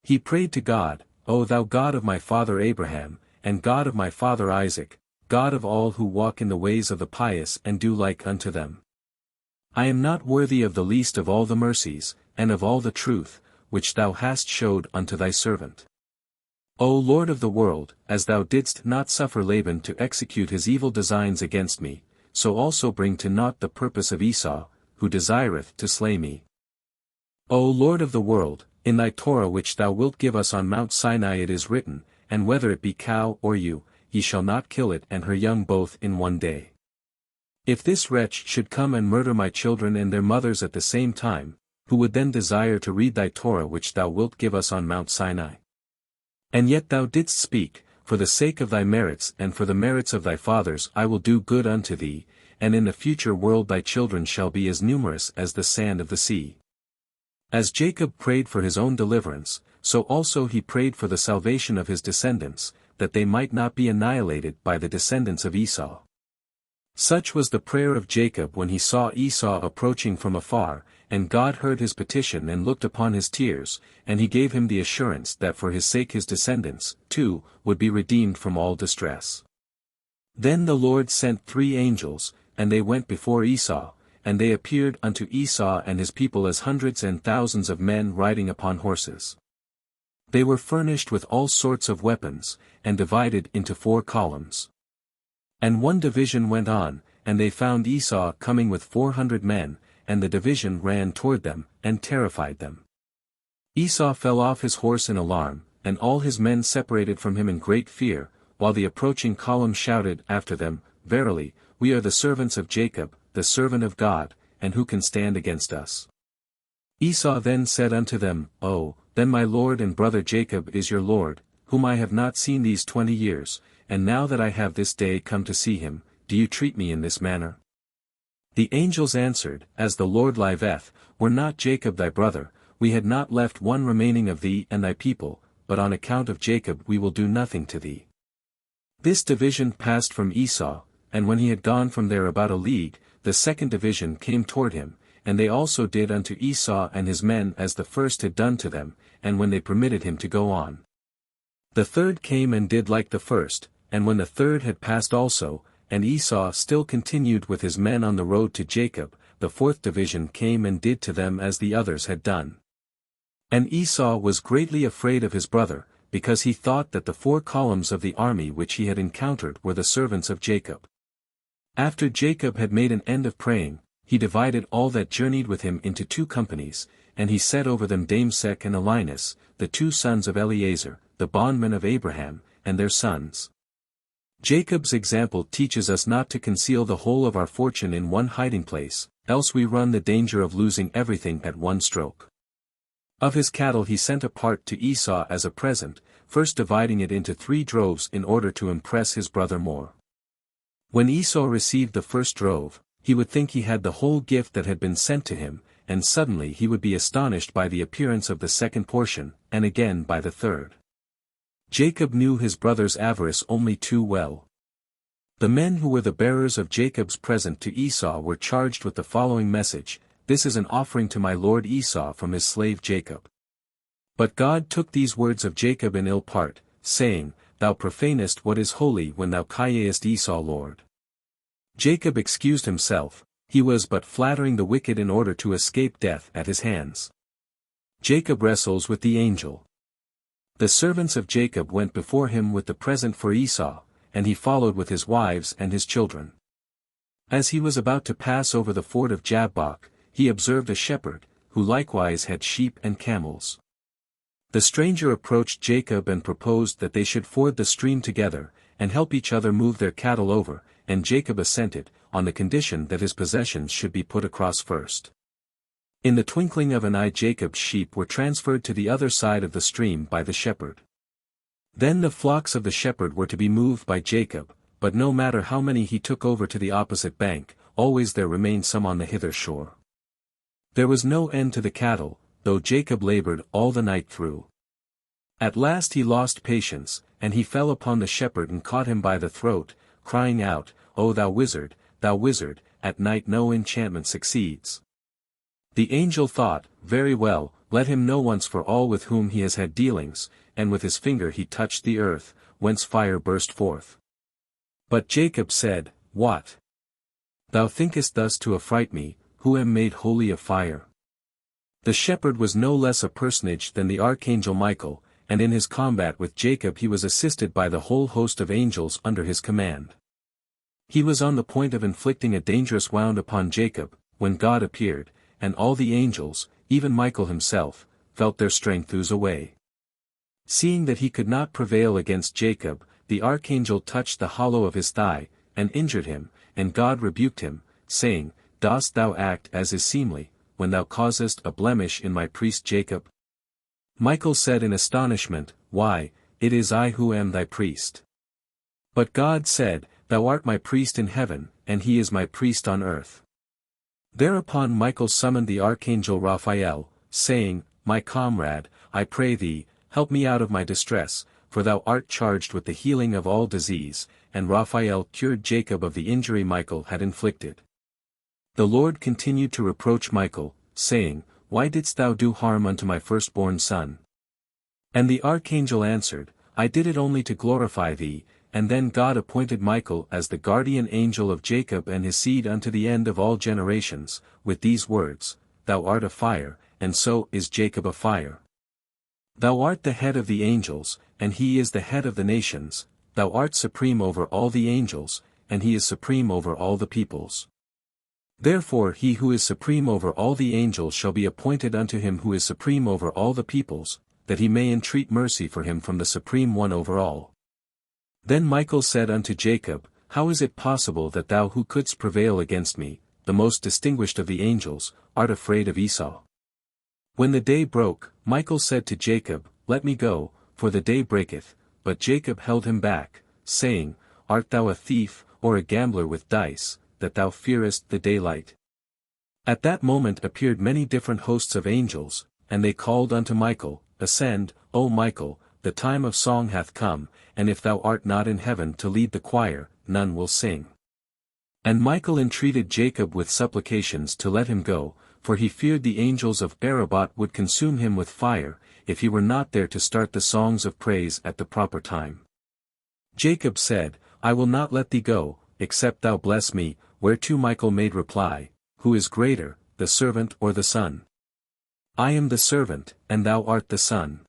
He prayed to God, O thou God of my father Abraham, and God of my father Isaac, God of all who walk in the ways of the pious and do like unto them. I am not worthy of the least of all the mercies, and of all the truth, which thou hast showed unto thy servant. O Lord of the world, as thou didst not suffer Laban to execute his evil designs against me, so also bring to naught the purpose of Esau, who desireth to slay me. O Lord of the world, in thy Torah which thou wilt give us on Mount Sinai it is written, and whether it be cow or ewe, ye shall not kill it and her young both in one day. If this wretch should come and murder my children and their mothers at the same time, who would then desire to read thy Torah which thou wilt give us on Mount Sinai? And yet thou didst speak, for the sake of thy merits and for the merits of thy fathers I will do good unto thee, and in the future world thy children shall be as numerous as the sand of the sea. As Jacob prayed for his own deliverance, so also he prayed for the salvation of his descendants, that they might not be annihilated by the descendants of Esau. Such was the prayer of Jacob when he saw Esau approaching from afar, and God heard his petition and looked upon his tears, and he gave him the assurance that for his sake his descendants, too, would be redeemed from all distress. Then the Lord sent 3 angels, and they went before Esau, and they appeared unto Esau and his people as hundreds and thousands of men riding upon horses. They were furnished with all sorts of weapons, and divided into 4 columns. And one division went on, and they found Esau coming with 400 men, and the division ran toward them, and terrified them. Esau fell off his horse in alarm, and all his men separated from him in great fear, while the approaching column shouted after them, Verily, we are the servants of Jacob, the servant of God, and who can stand against us? Esau then said unto them, O, then my lord and brother Jacob is your lord, whom I have not seen these 20 years, and now that I have this day come to see him, do you treat me in this manner? The angels answered, As the Lord liveth, were not Jacob thy brother, we had not left one remaining of thee and thy people, but on account of Jacob we will do nothing to thee. This division passed from Esau, and when he had gone from there about a league, the second division came toward him, and they also did unto Esau and his men as the first had done to them, and when they permitted him to go on. The third came and did like the first, and when the third had passed also, and Esau still continued with his men on the road to Jacob, the fourth division came and did to them as the others had done. And Esau was greatly afraid of his brother, because he thought that the 4 columns of the army which he had encountered were the servants of Jacob. After Jacob had made an end of praying, he divided all that journeyed with him into 2 companies, and he set over them Damsek and Elinus, the 2 sons of Eleazar, the bondmen of Abraham, and their sons. Jacob's example teaches us not to conceal the whole of our fortune in one hiding place, else we run the danger of losing everything at one stroke. Of his cattle he sent a part to Esau as a present, first dividing it into 3 droves in order to impress his brother more. When Esau received the first drove, he would think he had the whole gift that had been sent to him, and suddenly he would be astonished by the appearance of the second portion, and again by the third. Jacob knew his brother's avarice only too well. The men who were the bearers of Jacob's present to Esau were charged with the following message: "This is an offering to my lord Esau from his slave Jacob." But God took these words of Jacob in ill part, saying, "Thou profanest what is holy when thou callest Esau Lord." Jacob excused himself, he was but flattering the wicked in order to escape death at his hands. Jacob wrestles with the angel. The servants of Jacob went before him with the present for Esau, and he followed with his wives and his children. As he was about to pass over the ford of Jabbok, he observed a shepherd, who likewise had sheep and camels. The stranger approached Jacob and proposed that they should ford the stream together, and help each other move their cattle over, and Jacob assented, on the condition that his possessions should be put across first. In the twinkling of an eye Jacob's sheep were transferred to the other side of the stream by the shepherd. Then the flocks of the shepherd were to be moved by Jacob, but no matter how many he took over to the opposite bank, always there remained some on the hither shore. There was no end to the cattle, though Jacob labored all the night through. At last he lost patience, and he fell upon the shepherd and caught him by the throat, crying out, "O thou wizard, at night no enchantment succeeds." The angel thought, "Very well, let him know once for all with whom he has had dealings," and with his finger he touched the earth, whence fire burst forth. But Jacob said, "What? Thou thinkest thus to affright me, who am made holy of fire?" The shepherd was no less a personage than the archangel Michael, and in his combat with Jacob he was assisted by the whole host of angels under his command. He was on the point of inflicting a dangerous wound upon Jacob, when God appeared, and all the angels, even Michael himself, felt their strength ooze away. Seeing that he could not prevail against Jacob, the archangel touched the hollow of his thigh, and injured him, and God rebuked him, saying, "Dost thou act as is seemly, when thou causest a blemish in my priest Jacob?" Michael said in astonishment, "Why, it is I who am thy priest." But God said, "Thou art my priest in heaven, and he is my priest on earth." Thereupon Michael summoned the archangel Raphael, saying, "My comrade, I pray thee, help me out of my distress, for thou art charged with the healing of all disease," and Raphael cured Jacob of the injury Michael had inflicted. The Lord continued to reproach Michael, saying, "Why didst thou do harm unto my firstborn son?" And the archangel answered, "I did it only to glorify thee," and then God appointed Michael as the guardian angel of Jacob and his seed unto the end of all generations, with these words, "Thou art a fire, and so is Jacob a fire. Thou art the head of the angels, and he is the head of the nations, thou art supreme over all the angels, and he is supreme over all the peoples. Therefore he who is supreme over all the angels shall be appointed unto him who is supreme over all the peoples, that he may entreat mercy for him from the Supreme One over all." Then Michael said unto Jacob, "How is it possible that thou who couldst prevail against me, the most distinguished of the angels, art afraid of Esau?" When the day broke, Michael said to Jacob, "Let me go, for the day breaketh," but Jacob held him back, saying, "Art thou a thief, or a gambler with dice, that thou fearest the daylight?" At that moment appeared many different hosts of angels, and they called unto Michael, "Ascend, O Michael, the time of song hath come, and if thou art not in heaven to lead the choir, none will sing." And Michael entreated Jacob with supplications to let him go, for he feared the angels of Arabot would consume him with fire, if he were not there to start the songs of praise at the proper time. Jacob said, "I will not let thee go, except thou bless me," whereto Michael made reply, "Who is greater, the servant or the son? I am the servant, and thou art the son.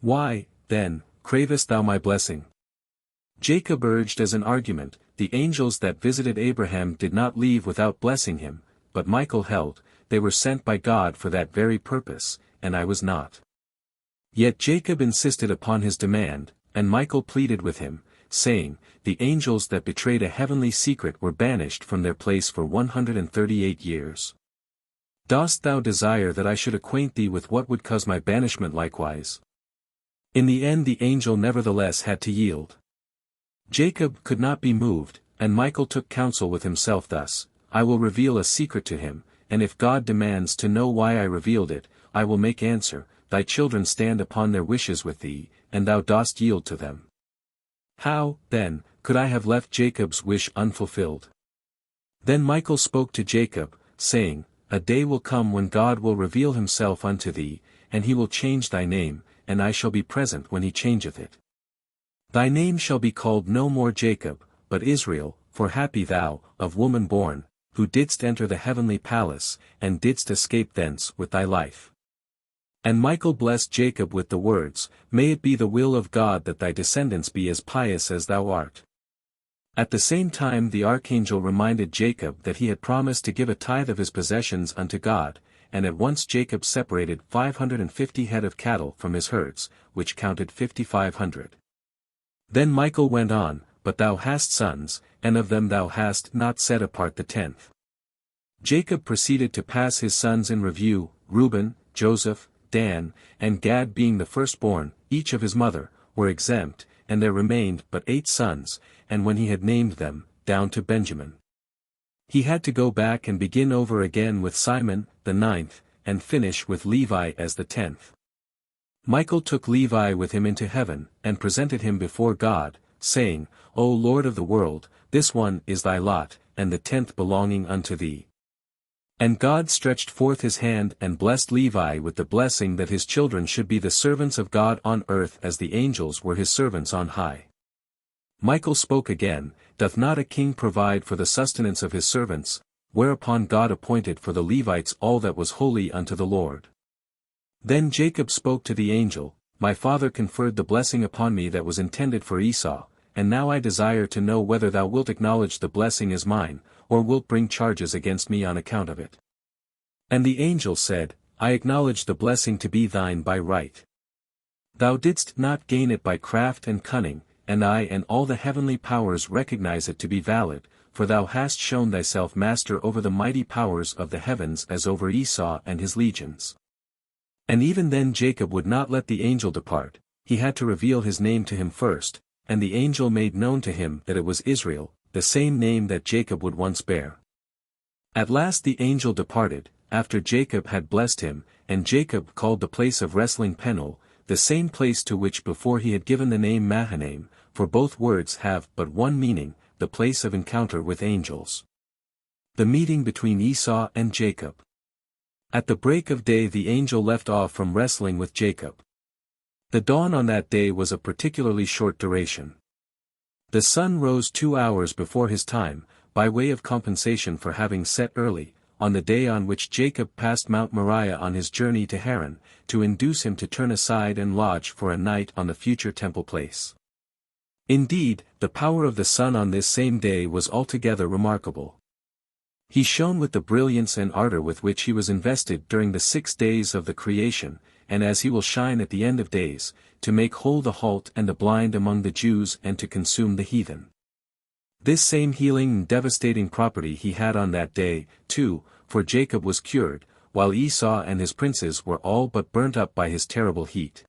Why, then, cravest thou my blessing?" Jacob urged as an argument, "The angels that visited Abraham did not leave without blessing him," but Michael held, "They were sent by God for that very purpose, and I was not." Yet Jacob insisted upon his demand, and Michael pleaded with him, saying, "The angels that betrayed a heavenly secret were banished from their place for 138 years. Dost thou desire that I should acquaint thee with what would cause my banishment likewise?" In the end the angel nevertheless had to yield. Jacob could not be moved, and Michael took counsel with himself thus, "I will reveal a secret to him, and if God demands to know why I revealed it, I will make answer, thy children stand upon their wishes with thee, and thou dost yield to them. How, then, could I have left Jacob's wish unfulfilled?" Then Michael spoke to Jacob, saying, "A day will come when God will reveal himself unto thee, and he will change thy name, and I shall be present when he changeth it. Thy name shall be called no more Jacob, but Israel, for happy thou, of woman born, who didst enter the heavenly palace, and didst escape thence with thy life." And Michael blessed Jacob with the words, "May it be the will of God that thy descendants be as pious as thou art." At the same time the archangel reminded Jacob that he had promised to give a tithe of his possessions unto God, and at once Jacob separated 550 head of cattle from his herds, which counted 5,500. Then Michael went on, "But thou hast sons, and of them thou hast not set apart the tenth." Jacob proceeded to pass his sons in review, Reuben, Joseph, Dan, and Gad being the firstborn, each of his mother, were exempt, and there remained but 8 sons, and when he had named them, down to Benjamin. He had to go back and begin over again with Simon, the 9th, and finish with Levi as the 10th. Michael took Levi with him into heaven, and presented him before God, saying, "O Lord of the world, this one is thy lot, and the 10th belonging unto thee." And God stretched forth his hand and blessed Levi with the blessing that his children should be the servants of God on earth as the angels were his servants on high. Michael spoke again, "Doth not a king provide for the sustenance of his servants?" Whereupon God appointed for the Levites all that was holy unto the Lord. Then Jacob spoke to the angel, "My father conferred the blessing upon me that was intended for Esau, and now I desire to know whether thou wilt acknowledge the blessing as mine, or wilt bring charges against me on account of it." And the angel said, "I acknowledge the blessing to be thine by right. Thou didst not gain it by craft and cunning, and I and all the heavenly powers recognize it to be valid, for thou hast shown thyself master over the mighty powers of the heavens as over Esau and his legions." And even then Jacob would not let the angel depart, he had to reveal his name to him first, and the angel made known to him that it was Israel, the same name that Jacob would once bear. At last the angel departed, after Jacob had blessed him, and Jacob called the place of wrestling Peniel, the same place to which before he had given the name Mahanaim, for both words have but one meaning, the place of encounter with angels. The meeting between Esau and Jacob. At the break of day the angel left off from wrestling with Jacob. The dawn on that day was of particularly short duration. The sun rose 2 hours before his time, by way of compensation for having set early, on the day on which Jacob passed Mount Moriah on his journey to Haran, to induce him to turn aside and lodge for a night on the future temple place. Indeed, the power of the sun on this same day was altogether remarkable. He shone with the brilliance and ardor with which he was invested during the 6 days of the creation, and as he will shine at the end of days, to make whole the halt and the blind among the Jews and to consume the heathen. This same healing and devastating property he had on that day, too, for Jacob was cured, while Esau and his princes were all but burnt up by his terrible heat.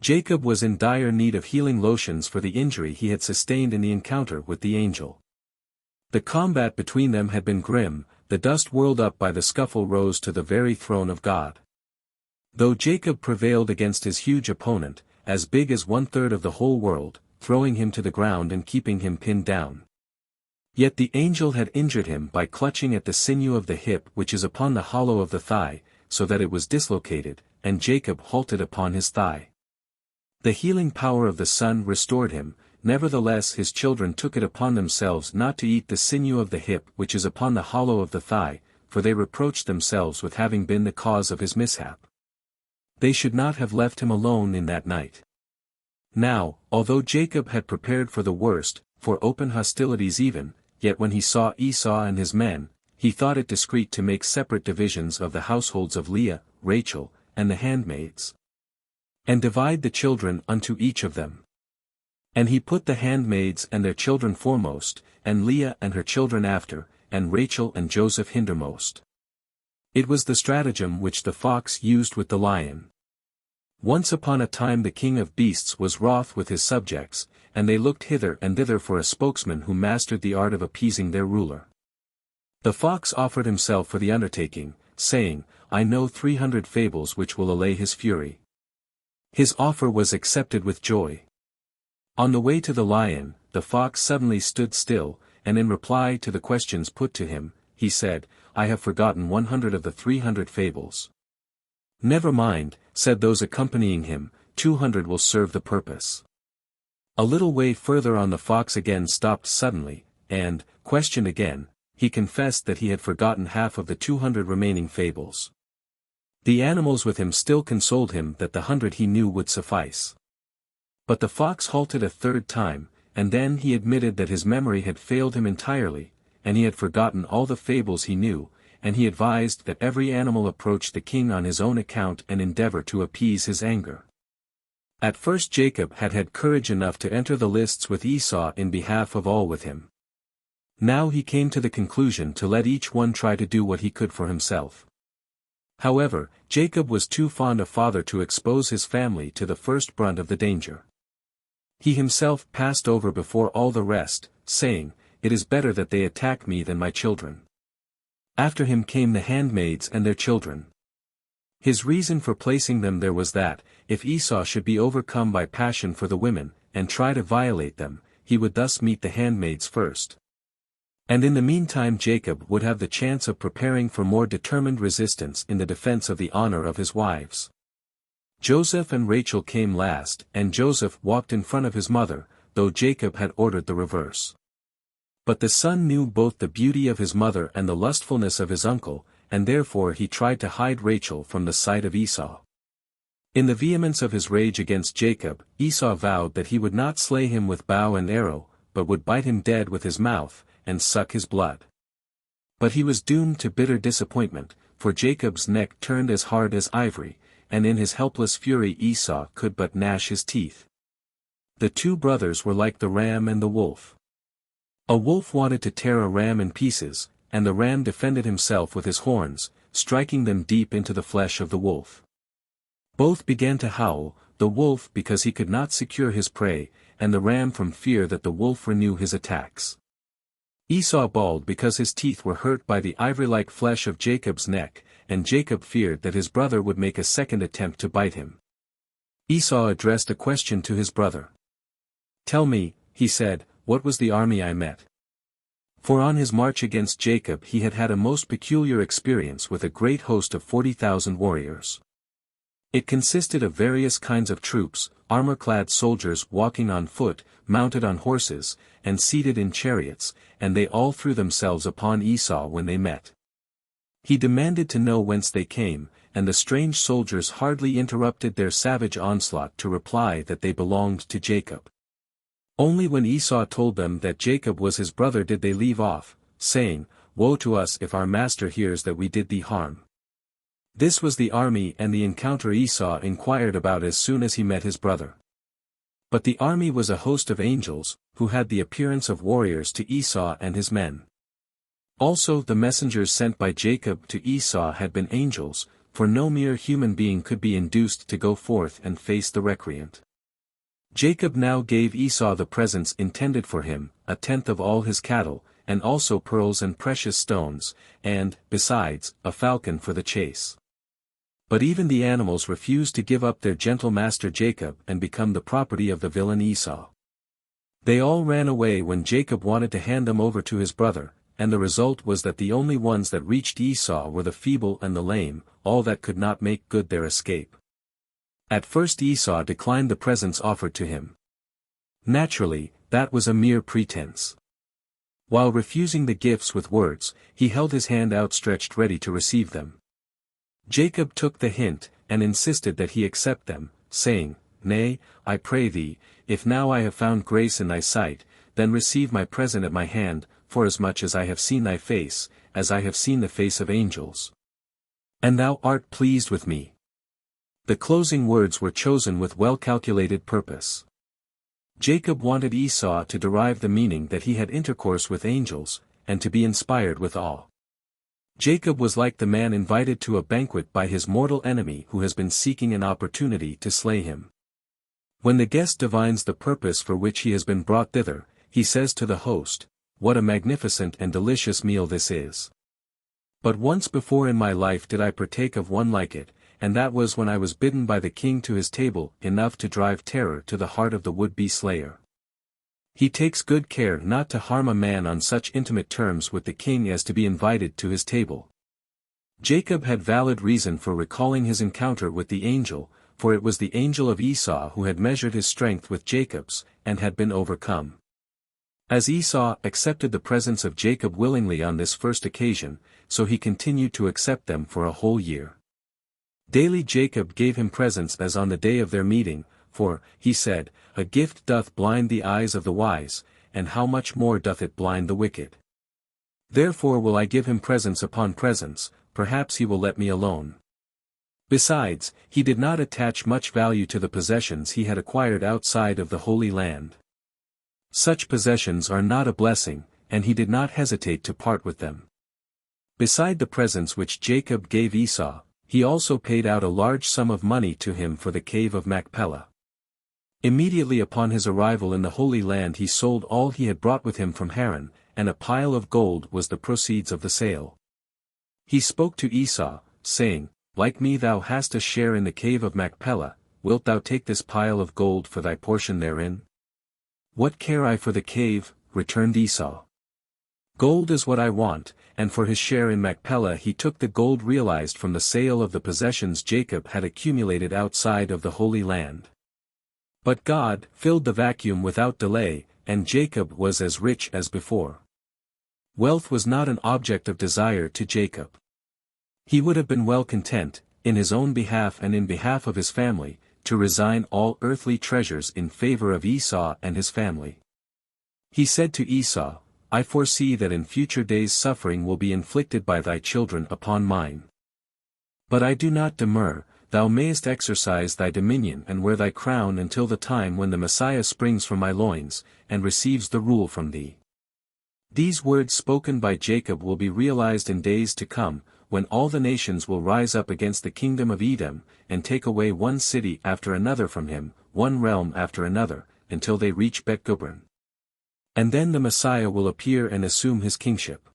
Jacob was in dire need of healing lotions for the injury he had sustained in the encounter with the angel. The combat between them had been grim, the dust whirled up by the scuffle rose to the very throne of God. Though Jacob prevailed against his huge opponent, as big as 1/3 of the whole world, throwing him to the ground and keeping him pinned down. Yet the angel had injured him by clutching at the sinew of the hip which is upon the hollow of the thigh, so that it was dislocated, and Jacob halted upon his thigh. The healing power of the sun restored him, nevertheless his children took it upon themselves not to eat the sinew of the hip which is upon the hollow of the thigh, for they reproached themselves with having been the cause of his mishap. They should not have left him alone in that night. Now, although Jacob had prepared for the worst, for open hostilities even, yet when he saw Esau and his men, he thought it discreet to make separate divisions of the households of Leah, Rachel, and the handmaids, and divide the children unto each of them. And he put the handmaids and their children foremost, and Leah and her children after, and Rachel and Joseph hindermost. It was the stratagem which the fox used with the lion. Once upon a time the king of beasts was wroth with his subjects, and they looked hither and thither for a spokesman who mastered the art of appeasing their ruler. The fox offered himself for the undertaking, saying, I know 300 fables which will allay his fury. His offer was accepted with joy. On the way to the lion, the fox suddenly stood still, and in reply to the questions put to him, he said, I have forgotten 100 of the 300 fables. Never mind, said those accompanying him, 200 will serve the purpose. A little way further on the fox again stopped suddenly, and, questioned again, he confessed that he had forgotten half of the 200 remaining fables. The animals with him still consoled him that the 100 he knew would suffice. But the fox halted a third time, and then he admitted that his memory had failed him entirely, and he had forgotten all the fables he knew, and he advised that every animal approach the king on his own account and endeavor to appease his anger. At first Jacob had had courage enough to enter the lists with Esau in behalf of all with him. Now he came to the conclusion to let each one try to do what he could for himself. However, Jacob was too fond a father to expose his family to the first brunt of the danger. He himself passed over before all the rest, saying, It is better that they attack me than my children. After him came the handmaids and their children. His reason for placing them there was that, if Esau should be overcome by passion for the women, and try to violate them, he would thus meet the handmaids first. And in the meantime Jacob would have the chance of preparing for more determined resistance in the defense of the honor of his wives. Joseph and Rachel came last, and Joseph walked in front of his mother, though Jacob had ordered the reverse. But the son knew both the beauty of his mother and the lustfulness of his uncle, and therefore he tried to hide Rachel from the sight of Esau. In the vehemence of his rage against Jacob, Esau vowed that he would not slay him with bow and arrow, but would bite him dead with his mouth, and suck his blood. But he was doomed to bitter disappointment, for Jacob's neck turned as hard as ivory, and in his helpless fury Esau could but gnash his teeth. The two brothers were like the ram and the wolf. A wolf wanted to tear a ram in pieces, and the ram defended himself with his horns, striking them deep into the flesh of the wolf. Both began to howl, the wolf because he could not secure his prey, and the ram from fear that the wolf renew his attacks. Esau bawled because his teeth were hurt by the ivory-like flesh of Jacob's neck, and Jacob feared that his brother would make a second attempt to bite him. Esau addressed a question to his brother. Tell me, he said, what was the army I met? For on his march against Jacob he had had a most peculiar experience with a great host of 40,000 warriors. It consisted of various kinds of troops, armor-clad soldiers walking on foot, mounted on horses, and seated in chariots, and they all threw themselves upon Esau when they met. He demanded to know whence they came, and the strange soldiers hardly interrupted their savage onslaught to reply that they belonged to Jacob. Only when Esau told them that Jacob was his brother did they leave off, saying, Woe to us if our master hears that we did thee harm. This was the army and the encounter Esau inquired about as soon as he met his brother. But the army was a host of angels, who had the appearance of warriors to Esau and his men. Also the messengers sent by Jacob to Esau had been angels, for no mere human being could be induced to go forth and face the recreant. Jacob now gave Esau the presents intended for him, 1/10 of all his cattle, and also pearls and precious stones, and, besides, a falcon for the chase. But even the animals refused to give up their gentle master Jacob and become the property of the villain Esau. They all ran away when Jacob wanted to hand them over to his brother, and the result was that the only ones that reached Esau were the feeble and the lame, all that could not make good their escape. At first Esau declined the presents offered to him. Naturally, that was a mere pretense. While refusing the gifts with words, he held his hand outstretched ready to receive them. Jacob took the hint, and insisted that he accept them, saying, Nay, I pray thee, if now I have found grace in thy sight, then receive my present at my hand, forasmuch as I have seen thy face, as I have seen the face of angels. And thou art pleased with me. The closing words were chosen with well-calculated purpose. Jacob wanted Esau to derive the meaning that he had intercourse with angels, and to be inspired with awe. Jacob was like the man invited to a banquet by his mortal enemy who has been seeking an opportunity to slay him. When the guest divines the purpose for which he has been brought thither, he says to the host, "What a magnificent and delicious meal this is! But once before in my life did I partake of one like it, and that was when I was bidden by the king to his table, enough to drive terror to the heart of the would-be slayer." He takes good care not to harm a man on such intimate terms with the king as to be invited to his table. Jacob had valid reason for recalling his encounter with the angel, for it was the angel of Esau who had measured his strength with Jacob's, and had been overcome. As Esau accepted the presence of Jacob willingly on this first occasion, so he continued to accept them for a whole year. Daily Jacob gave him presents as on the day of their meeting, for, he said, "A gift doth blind the eyes of the wise, and how much more doth it blind the wicked? Therefore will I give him presents upon presents, perhaps he will let me alone." Besides, he did not attach much value to the possessions he had acquired outside of the Holy Land. Such possessions are not a blessing, and he did not hesitate to part with them. Beside the presents which Jacob gave Esau, he also paid out a large sum of money to him for the cave of Machpelah. Immediately upon his arrival in the Holy Land he sold all he had brought with him from Haran, and a pile of gold was the proceeds of the sale. He spoke to Esau, saying, "Like me thou hast a share in the cave of Machpelah, wilt thou take this pile of gold for thy portion therein?" "What care I for the cave?" returned Esau. "Gold is what I want," and for his share in Machpelah he took the gold realized from the sale of the possessions Jacob had accumulated outside of the Holy Land. But God filled the vacuum without delay, and Jacob was as rich as before. Wealth was not an object of desire to Jacob. He would have been well content, in his own behalf and in behalf of his family, to resign all earthly treasures in favor of Esau and his family. He said to Esau, "I foresee that in future days suffering will be inflicted by thy children upon mine. But I do not demur, thou mayest exercise thy dominion and wear thy crown until the time when the Messiah springs from my loins, and receives the rule from thee." These words spoken by Jacob will be realized in days to come, when all the nations will rise up against the kingdom of Edom, and take away one city after another from him, one realm after another, until they reach Bet-Gubrin. And then the Messiah will appear and assume his kingship.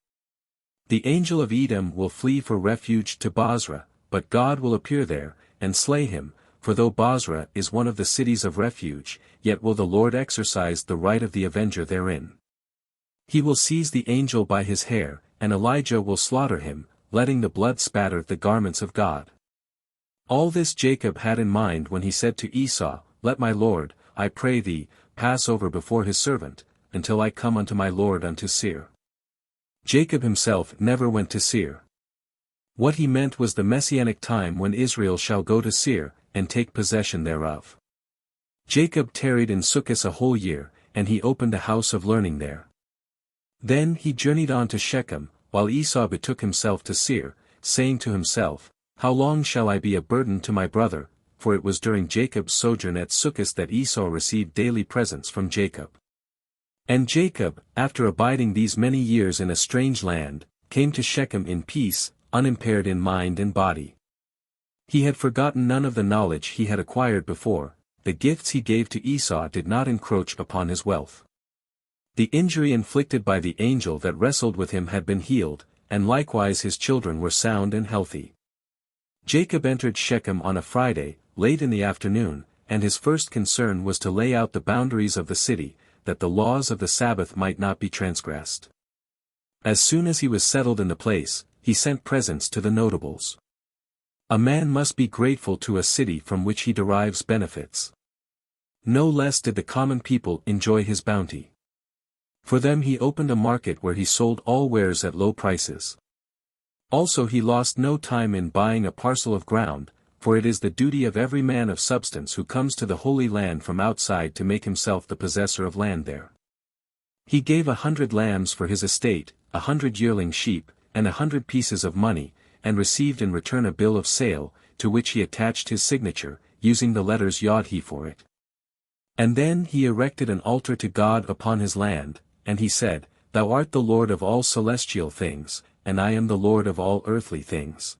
The angel of Edom will flee for refuge to Bozrah, but God will appear there, and slay him, for though Bozrah is one of the cities of refuge, yet will the Lord exercise the right of the avenger therein. He will seize the angel by his hair, and Elijah will slaughter him, letting the blood spatter the garments of God. All this Jacob had in mind when he said to Esau, "Let my lord, I pray thee, pass over before his servant, until I come unto my lord unto Seir." Jacob himself never went to Seir. What he meant was the messianic time when Israel shall go to Seir, and take possession thereof. Jacob tarried in Succos a whole year, and he opened a house of learning there. Then he journeyed on to Shechem, while Esau betook himself to Seir, saying to himself, "How long shall I be a burden to my brother?" For it was during Jacob's sojourn at Succos that Esau received daily presents from Jacob. And Jacob, after abiding these many years in a strange land, came to Shechem in peace, unimpaired in mind and body. He had forgotten none of the knowledge he had acquired before. The gifts he gave to Esau did not encroach upon his wealth. The injury inflicted by the angel that wrestled with him had been healed, and likewise his children were sound and healthy. Jacob entered Shechem on a Friday, late in the afternoon, and his first concern was to lay out the boundaries of the city, that the laws of the Sabbath might not be transgressed. As soon as he was settled in the place, he sent presents to the notables. A man must be grateful to a city from which he derives benefits. No less did the common people enjoy his bounty. For them he opened a market where he sold all wares at low prices. Also he lost no time in buying a parcel of ground, for it is the duty of every man of substance who comes to the Holy Land from outside to make himself the possessor of land there. He gave 100 lambs for his estate, 100 yearling sheep, and 100 pieces of money, and received in return a bill of sale, to which he attached his signature, using the letters Yod-He for it. And then he erected an altar to God upon his land, and he said, Thou art the Lord of all celestial things, and I am the Lord of all earthly things.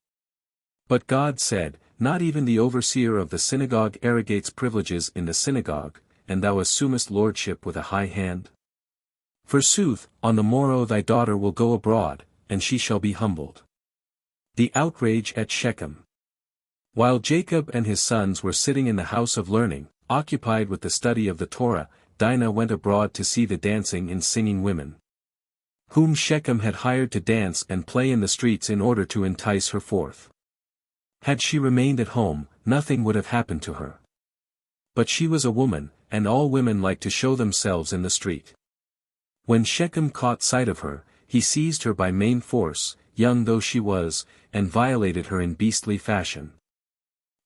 But God said, Not even the overseer of the synagogue arrogates privileges in the synagogue, and thou assumest lordship with a high hand? Forsooth, on the morrow thy daughter will go abroad, and she shall be humbled. The outrage at Shechem. While Jacob and his sons were sitting in the house of learning, occupied with the study of the Torah, Dinah went abroad to see the dancing and singing women, whom Shechem had hired to dance and play in the streets in order to entice her forth. Had she remained at home, nothing would have happened to her. But she was a woman, and all women like to show themselves in the street. When Shechem caught sight of her, he seized her by main force, young though she was, and violated her in beastly fashion.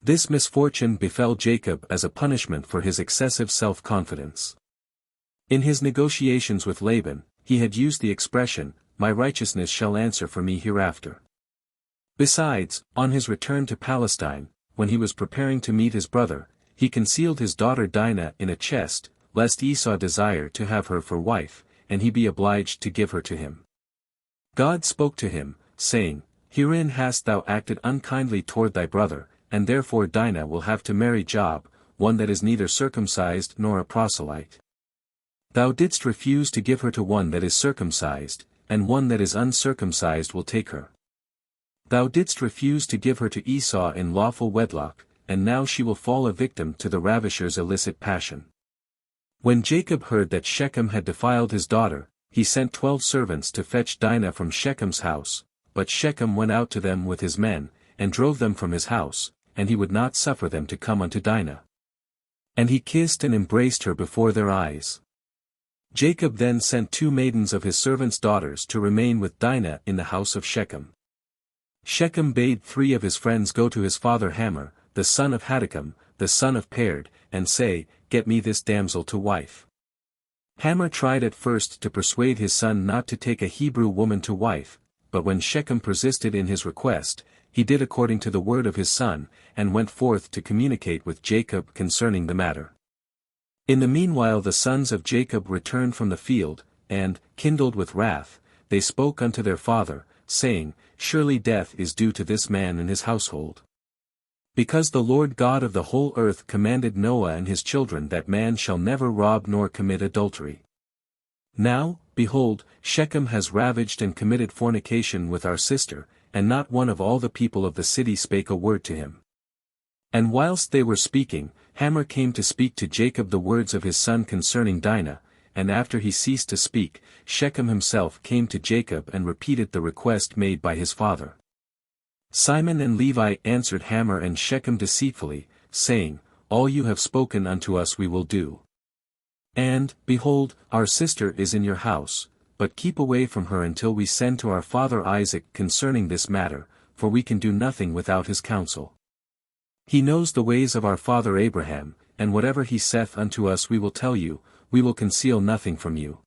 This misfortune befell Jacob as a punishment for his excessive self-confidence. In his negotiations with Laban, he had used the expression, My righteousness shall answer for me hereafter. Besides, on his return to Palestine, when he was preparing to meet his brother, he concealed his daughter Dinah in a chest, lest Esau desire to have her for wife, and he be obliged to give her to him. God spoke to him, saying, Herein hast thou acted unkindly toward thy brother, and therefore Dinah will have to marry Job, one that is neither circumcised nor a proselyte. Thou didst refuse to give her to one that is circumcised, and one that is uncircumcised will take her. Thou didst refuse to give her to Esau in lawful wedlock, and now she will fall a victim to the ravisher's illicit passion. When Jacob heard that Shechem had defiled his daughter, he sent 12 servants to fetch Dinah from Shechem's house, but Shechem went out to them with his men, and drove them from his house, and he would not suffer them to come unto Dinah. And he kissed and embraced her before their eyes. Jacob then sent 2 maidens of his servants' daughters to remain with Dinah in the house of Shechem. Shechem bade 3 of his friends go to his father Hamor, the son of Haddakum, the son of Perd, and say, Get me this damsel to wife. Hamor tried at first to persuade his son not to take a Hebrew woman to wife, but when Shechem persisted in his request, he did according to the word of his son, and went forth to communicate with Jacob concerning the matter. In the meanwhile the sons of Jacob returned from the field, and, kindled with wrath, they spoke unto their father, saying, Surely death is due to this man and his household. Because the Lord God of the whole earth commanded Noah and his children that man shall never rob nor commit adultery. Now, behold, Shechem has ravaged and committed fornication with our sister, and not one of all the people of the city spake a word to him. And whilst they were speaking, Hamor came to speak to Jacob the words of his son concerning Dinah, and after he ceased to speak, Shechem himself came to Jacob and repeated the request made by his father. Simon and Levi answered Hamor and Shechem deceitfully, saying, All you have spoken unto us we will do. And, behold, our sister is in your house, but keep away from her until we send to our father Isaac concerning this matter, for we can do nothing without his counsel. He knows the ways of our father Abraham, and whatever he saith unto us we will tell you, we will conceal nothing from you.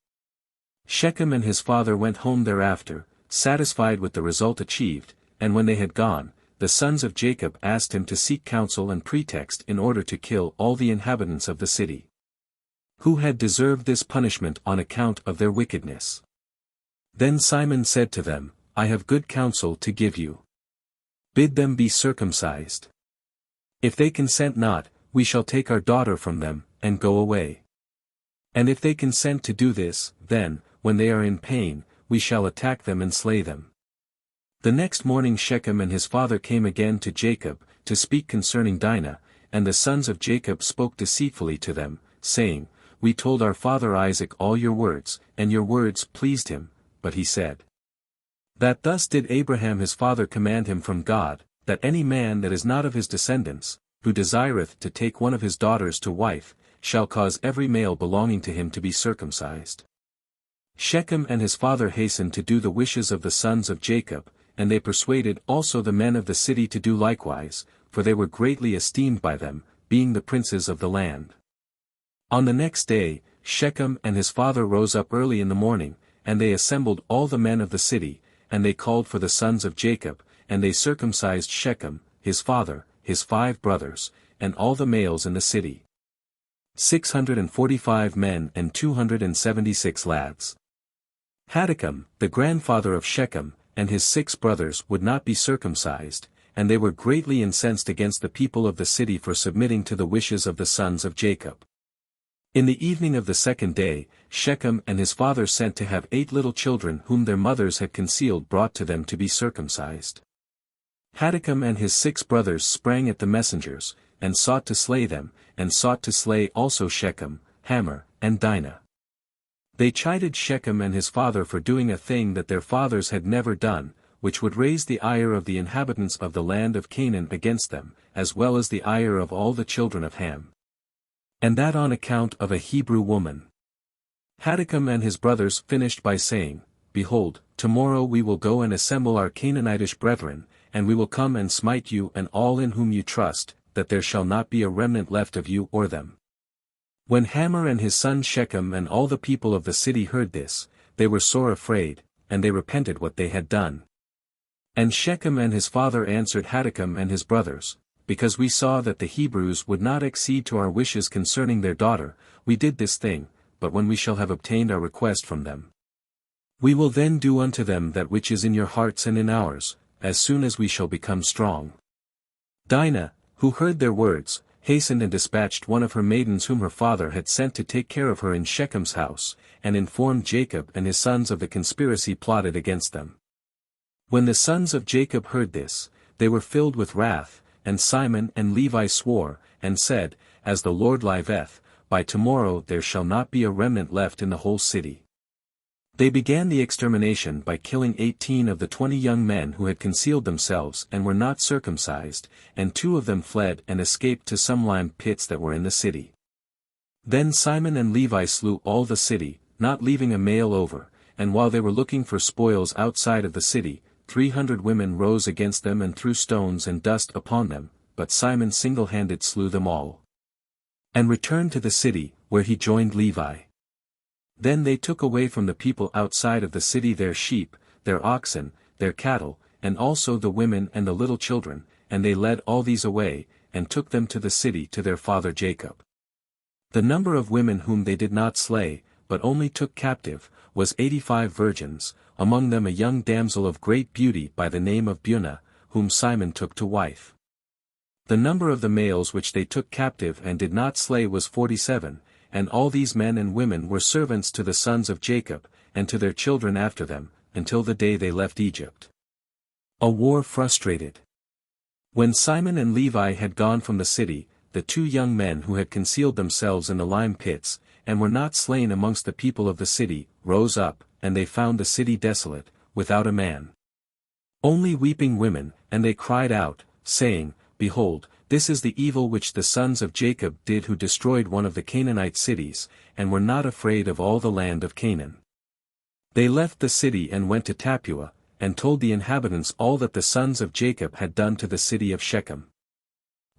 Shechem and his father went home thereafter, satisfied with the result achieved, and when they had gone, the sons of Jacob asked him to seek counsel and pretext in order to kill all the inhabitants of the city, who had deserved this punishment on account of their wickedness. Then Simon said to them, I have good counsel to give you. Bid them be circumcised. If they consent not, we shall take our daughter from them, and go away. And if they consent to do this, then, when they are in pain, we shall attack them and slay them. The next morning Shechem and his father came again to Jacob, to speak concerning Dinah, and the sons of Jacob spoke deceitfully to them, saying, We told our father Isaac all your words, and your words pleased him, but he said, That thus did Abraham his father command him from God, that any man that is not of his descendants, who desireth to take one of his daughters to wife, shall cause every male belonging to him to be circumcised. Shechem and his father hastened to do the wishes of the sons of Jacob, and they persuaded also the men of the city to do likewise, for they were greatly esteemed by them, being the princes of the land. On the next day, Shechem and his father rose up early in the morning, and they assembled all the men of the city, and they called for the sons of Jacob, and they circumcised Shechem, his father, his 5 brothers, and all the males in the city. 645 men and 276 lads. Hadikam, the grandfather of Shechem, and his 6 brothers would not be circumcised, and they were greatly incensed against the people of the city for submitting to the wishes of the sons of Jacob. In the evening of the 2nd day, Shechem and his father sent to have 8 little children whom their mothers had concealed brought to them to be circumcised. Hadikam and his 6 brothers sprang at the messengers, and sought to slay them, and sought to slay also Shechem, Hamor, and Dinah. They chided Shechem and his father for doing a thing that their fathers had never done, which would raise the ire of the inhabitants of the land of Canaan against them, as well as the ire of all the children of Ham. And that on account of a Hebrew woman. Hadikam and his brothers finished by saying, Behold, tomorrow we will go and assemble our Canaanitish brethren, and we will come and smite you and all in whom you trust, that there shall not be a remnant left of you or them. When Hamor and his son Shechem and all the people of the city heard this, they were sore afraid, and they repented what they had done. And Shechem and his father answered Hadikam and his brothers, Because we saw that the Hebrews would not accede to our wishes concerning their daughter, we did this thing, but when we shall have obtained our request from them, we will then do unto them that which is in your hearts and in ours, as soon as we shall become strong. Dinah, who heard their words, hastened and dispatched one of her maidens whom her father had sent to take care of her in Shechem's house, and informed Jacob and his sons of the conspiracy plotted against them. When the sons of Jacob heard this, they were filled with wrath, and Simon and Levi swore, and said, As the Lord liveth, by tomorrow there shall not be a remnant left in the whole city. They began the extermination by killing 18 of the 20 young men who had concealed themselves and were not circumcised, and 2 of them fled and escaped to some lime pits that were in the city. Then Simon and Levi slew all the city, not leaving a male over, and while they were looking for spoils outside of the city, 300 women rose against them and threw stones and dust upon them, but Simon single-handed slew them all. And returned to the city, where he joined Levi. Then they took away from the people outside of the city their sheep, their oxen, their cattle, and also the women and the little children, and they led all these away, and took them to the city to their father Jacob. The number of women whom they did not slay, but only took captive, was 85 virgins, among them a young damsel of great beauty by the name of Bunah, whom Simon took to wife. The number of the males which they took captive and did not slay was 47, and all these men and women were servants to the sons of Jacob, and to their children after them, until the day they left Egypt. A war frustrated. When Simon and Levi had gone from the city, the 2 young men who had concealed themselves in the lime pits, and were not slain amongst the people of the city, rose up, and they found the city desolate, without a man. Only weeping women, and they cried out, saying, Behold, this is the evil which the sons of Jacob did who destroyed one of the Canaanite cities, and were not afraid of all the land of Canaan. They left the city and went to Tappuah, and told the inhabitants all that the sons of Jacob had done to the city of Shechem.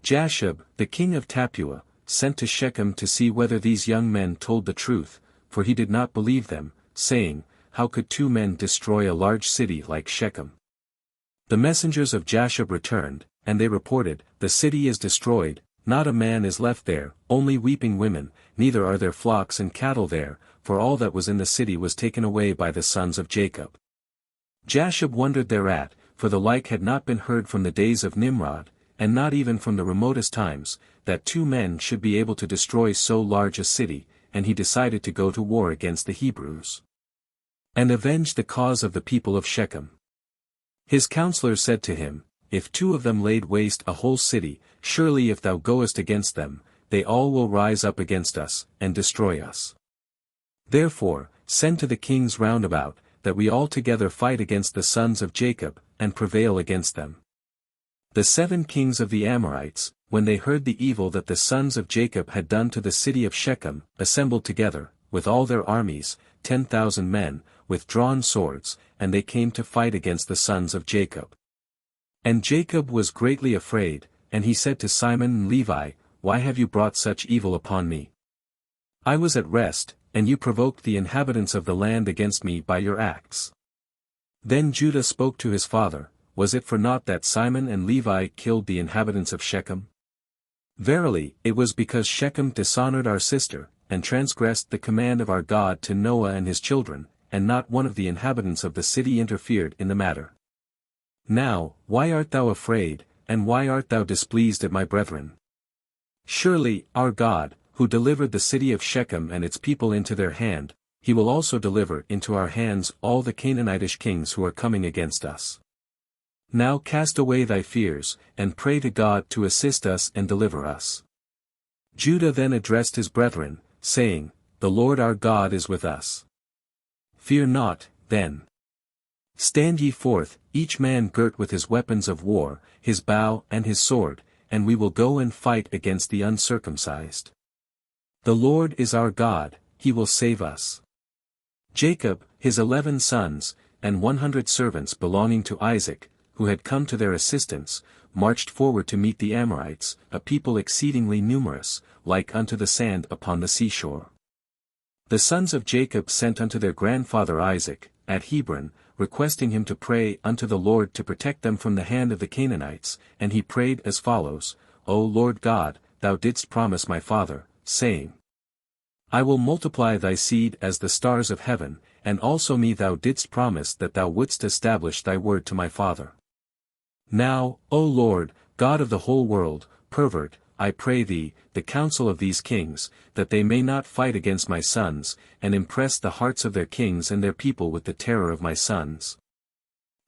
Jashub, the king of Tappuah, sent to Shechem to see whether these young men told the truth, for he did not believe them, saying, How could 2 men destroy a large city like Shechem? The messengers of Jashub returned, and they reported, The city is destroyed, not a man is left there, only weeping women, neither are there flocks and cattle there, for all that was in the city was taken away by the sons of Jacob. Jashub wondered thereat, for the like had not been heard from the days of Nimrod, and not even from the remotest times, that 2 men should be able to destroy so large a city, and he decided to go to war against the Hebrews, and avenge the cause of the people of Shechem. His counselors said to him, If 2 of them laid waste a whole city, surely if thou goest against them, they all will rise up against us, and destroy us. Therefore, send to the kings round about, that we all together fight against the sons of Jacob, and prevail against them. The 7 kings of the Amorites, when they heard the evil that the sons of Jacob had done to the city of Shechem, assembled together, with all their armies, 10,000 men, with drawn swords, and they came to fight against the sons of Jacob. And Jacob was greatly afraid, and he said to Simon and Levi, Why have you brought such evil upon me? I was at rest, and you provoked the inhabitants of the land against me by your acts. Then Judah spoke to his father, Was it for naught that Simon and Levi killed the inhabitants of Shechem? Verily, it was because Shechem dishonored our sister, and transgressed the command of our God to Noah and his children, and not one of the inhabitants of the city interfered in the matter. Now, why art thou afraid, and why art thou displeased at my brethren? Surely, our God, who delivered the city of Shechem and its people into their hand, he will also deliver into our hands all the Canaanitish kings who are coming against us. Now cast away thy fears, and pray to God to assist us and deliver us. Judah then addressed his brethren, saying, The Lord our God is with us. Fear not, then. Stand ye forth, each man girt with his weapons of war, his bow and his sword, and we will go and fight against the uncircumcised. The Lord is our God, he will save us. Jacob, his 11 sons, and 100 servants belonging to Isaac, who had come to their assistance, marched forward to meet the Amorites, a people exceedingly numerous, like unto the sand upon the seashore. The sons of Jacob sent unto their grandfather Isaac, at Hebron, requesting him to pray unto the Lord to protect them from the hand of the Canaanites, and he prayed as follows, O Lord God, thou didst promise my father, saying, I will multiply thy seed as the stars of heaven, and also me thou didst promise that thou wouldst establish thy word to my father. Now, O Lord, God of the whole world, pervert, I pray thee, the counsel of these kings, that they may not fight against my sons, and impress the hearts of their kings and their people with the terror of my sons.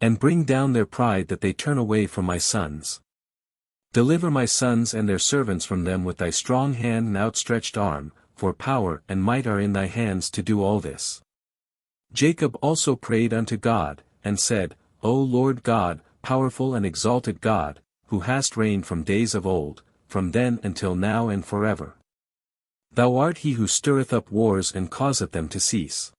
And bring down their pride that they turn away from my sons. Deliver my sons and their servants from them with thy strong hand and outstretched arm, for power and might are in thy hands to do all this. Jacob also prayed unto God, and said, O Lord God, powerful and exalted God, who hast reigned from days of old, from then until now and forever. Thou art he who stirreth up wars and causeth them to cease.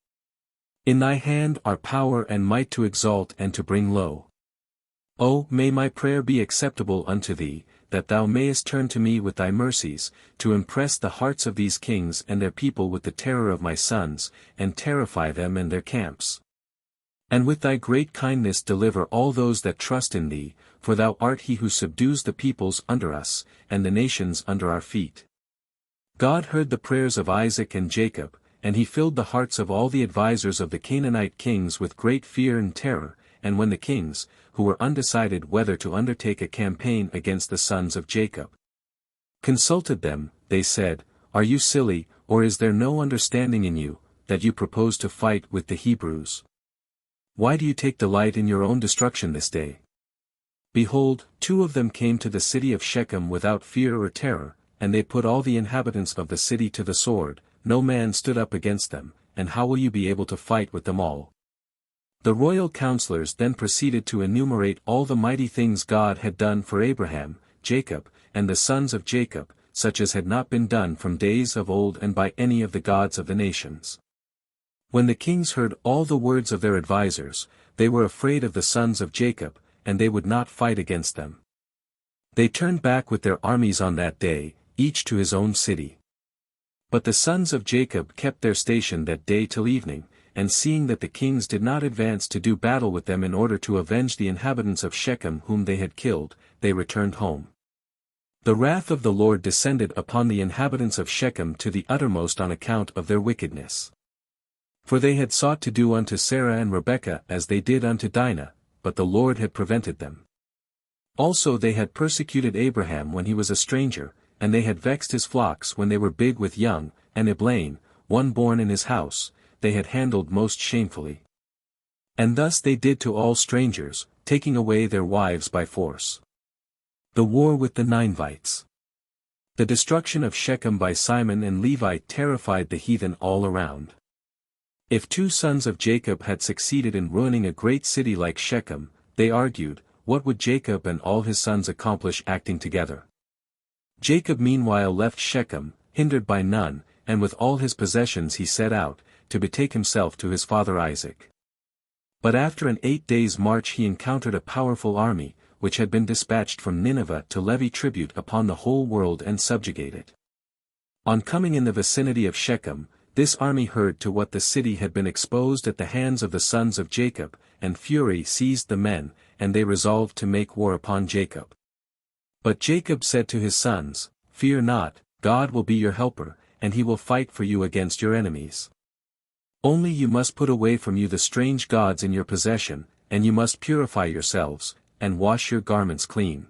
In thy hand are power and might to exalt and to bring low. O may my prayer be acceptable unto thee, that thou mayest turn to me with thy mercies, to impress the hearts of these kings and their people with the terror of my sons, and terrify them and their camps. And with thy great kindness deliver all those that trust in thee, for thou art he who subdues the peoples under us, and the nations under our feet. God heard the prayers of Isaac and Jacob, and he filled the hearts of all the advisers of the Canaanite kings with great fear and terror, and when the kings, who were undecided whether to undertake a campaign against the sons of Jacob, consulted them, they said, Are you silly, or is there no understanding in you, that you propose to fight with the Hebrews? Why do you take delight in your own destruction this day? Behold, 2 of them came to the city of Shechem without fear or terror, and they put all the inhabitants of the city to the sword, no man stood up against them, and how will you be able to fight with them all? The royal counselors then proceeded to enumerate all the mighty things God had done for Abraham, Jacob, and the sons of Jacob, such as had not been done from days of old and by any of the gods of the nations. When the kings heard all the words of their advisers, they were afraid of the sons of Jacob, and they would not fight against them. They turned back with their armies on that day, each to his own city. But the sons of Jacob kept their station that day till evening, and seeing that the kings did not advance to do battle with them in order to avenge the inhabitants of Shechem whom they had killed, they returned home. The wrath of the Lord descended upon the inhabitants of Shechem to the uttermost on account of their wickedness. For they had sought to do unto Sarah and Rebekah as they did unto Dinah, but the Lord had prevented them. Also they had persecuted Abraham when he was a stranger, and they had vexed his flocks when they were big with young, and Eblaim, one born in his house, they had handled most shamefully. And thus they did to all strangers, taking away their wives by force. The war with the Ninevites. The destruction of Shechem by Simon and Levi terrified the heathen all around. If 2 sons of Jacob had succeeded in ruining a great city like Shechem, they argued, what would Jacob and all his sons accomplish acting together? Jacob meanwhile left Shechem, hindered by none, and with all his possessions he set out, to betake himself to his father Isaac. But after an 8 days' march he encountered a powerful army, which had been dispatched from Nineveh to levy tribute upon the whole world and subjugate it. On coming in the vicinity of Shechem, this army heard to what the city had been exposed at the hands of the sons of Jacob, and fury seized the men, and they resolved to make war upon Jacob. But Jacob said to his sons, "Fear not, God will be your helper, and he will fight for you against your enemies. Only you must put away from you the strange gods in your possession, and you must purify yourselves, and wash your garments clean."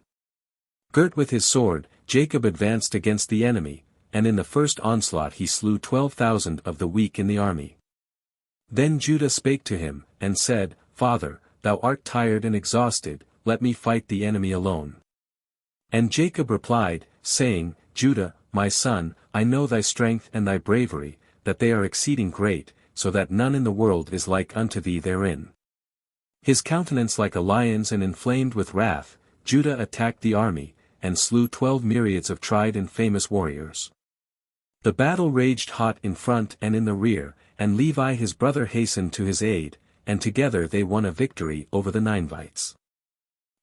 Girt with his sword, Jacob advanced against the enemy, and in the first onslaught he slew 12,000 of the weak in the army. Then Judah spake to him, and said, "Father, thou art tired and exhausted, let me fight the enemy alone." And Jacob replied, saying, "Judah, my son, I know thy strength and thy bravery, that they are exceeding great, so that none in the world is like unto thee therein." His countenance like a lion's and inflamed with wrath, Judah attacked the army, and slew 12 myriads of tried and famous warriors. The battle raged hot in front and in the rear, and Levi his brother hastened to his aid, and together they won a victory over the Ninevites.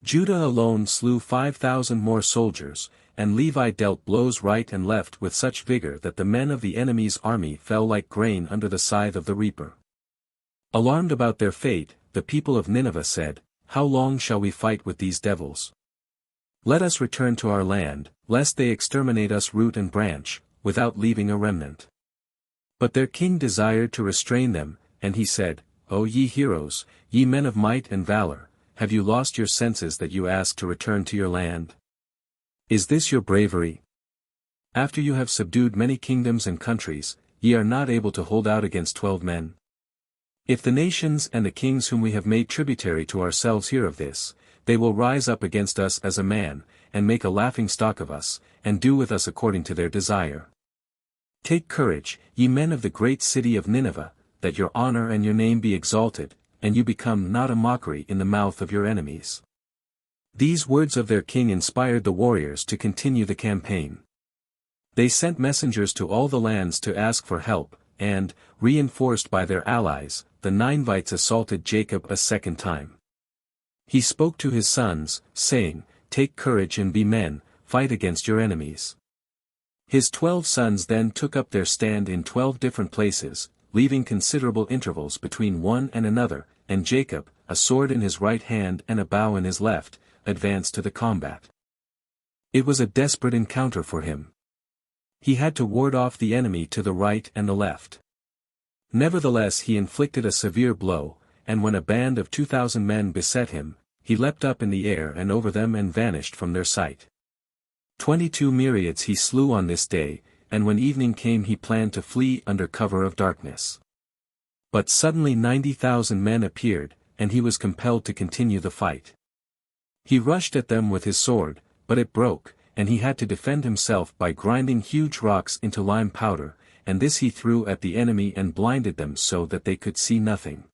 Judah alone slew 5,000 more soldiers, and Levi dealt blows right and left with such vigor that the men of the enemy's army fell like grain under the scythe of the reaper. Alarmed about their fate, the people of Nineveh said, "How long shall we fight with these devils? Let us return to our land, lest they exterminate us root and branch, without leaving a remnant." But their king desired to restrain them, and he said, "O ye heroes, ye men of might and valor, have you lost your senses that you ask to return to your land? Is this your bravery? After you have subdued many kingdoms and countries, ye are not able to hold out against 12 men? If the nations and the kings whom we have made tributary to ourselves hear of this, they will rise up against us as a man, and make a laughingstock of us, and do with us according to their desire. Take courage, ye men of the great city of Nineveh, that your honor and your name be exalted, and you become not a mockery in the mouth of your enemies." These words of their king inspired the warriors to continue the campaign. They sent messengers to all the lands to ask for help, and, reinforced by their allies, the Ninevites assaulted Jacob a second time. He spoke to his sons, saying, "Take courage and be men, fight against your enemies." His 12 sons then took up their stand in 12 different places, leaving considerable intervals between one and another, and Jacob, a sword in his right hand and a bow in his left, advanced to the combat. It was a desperate encounter for him. He had to ward off the enemy to the right and the left. Nevertheless he inflicted a severe blow, and when a band of 2,000 men beset him, he leapt up in the air and over them and vanished from their sight. 22 myriads he slew on this day, and when evening came he planned to flee under cover of darkness. But suddenly 90,000 men appeared, and he was compelled to continue the fight. He rushed at them with his sword, but it broke, and he had to defend himself by grinding huge rocks into lime powder, and this he threw at the enemy and blinded them so that they could see nothing.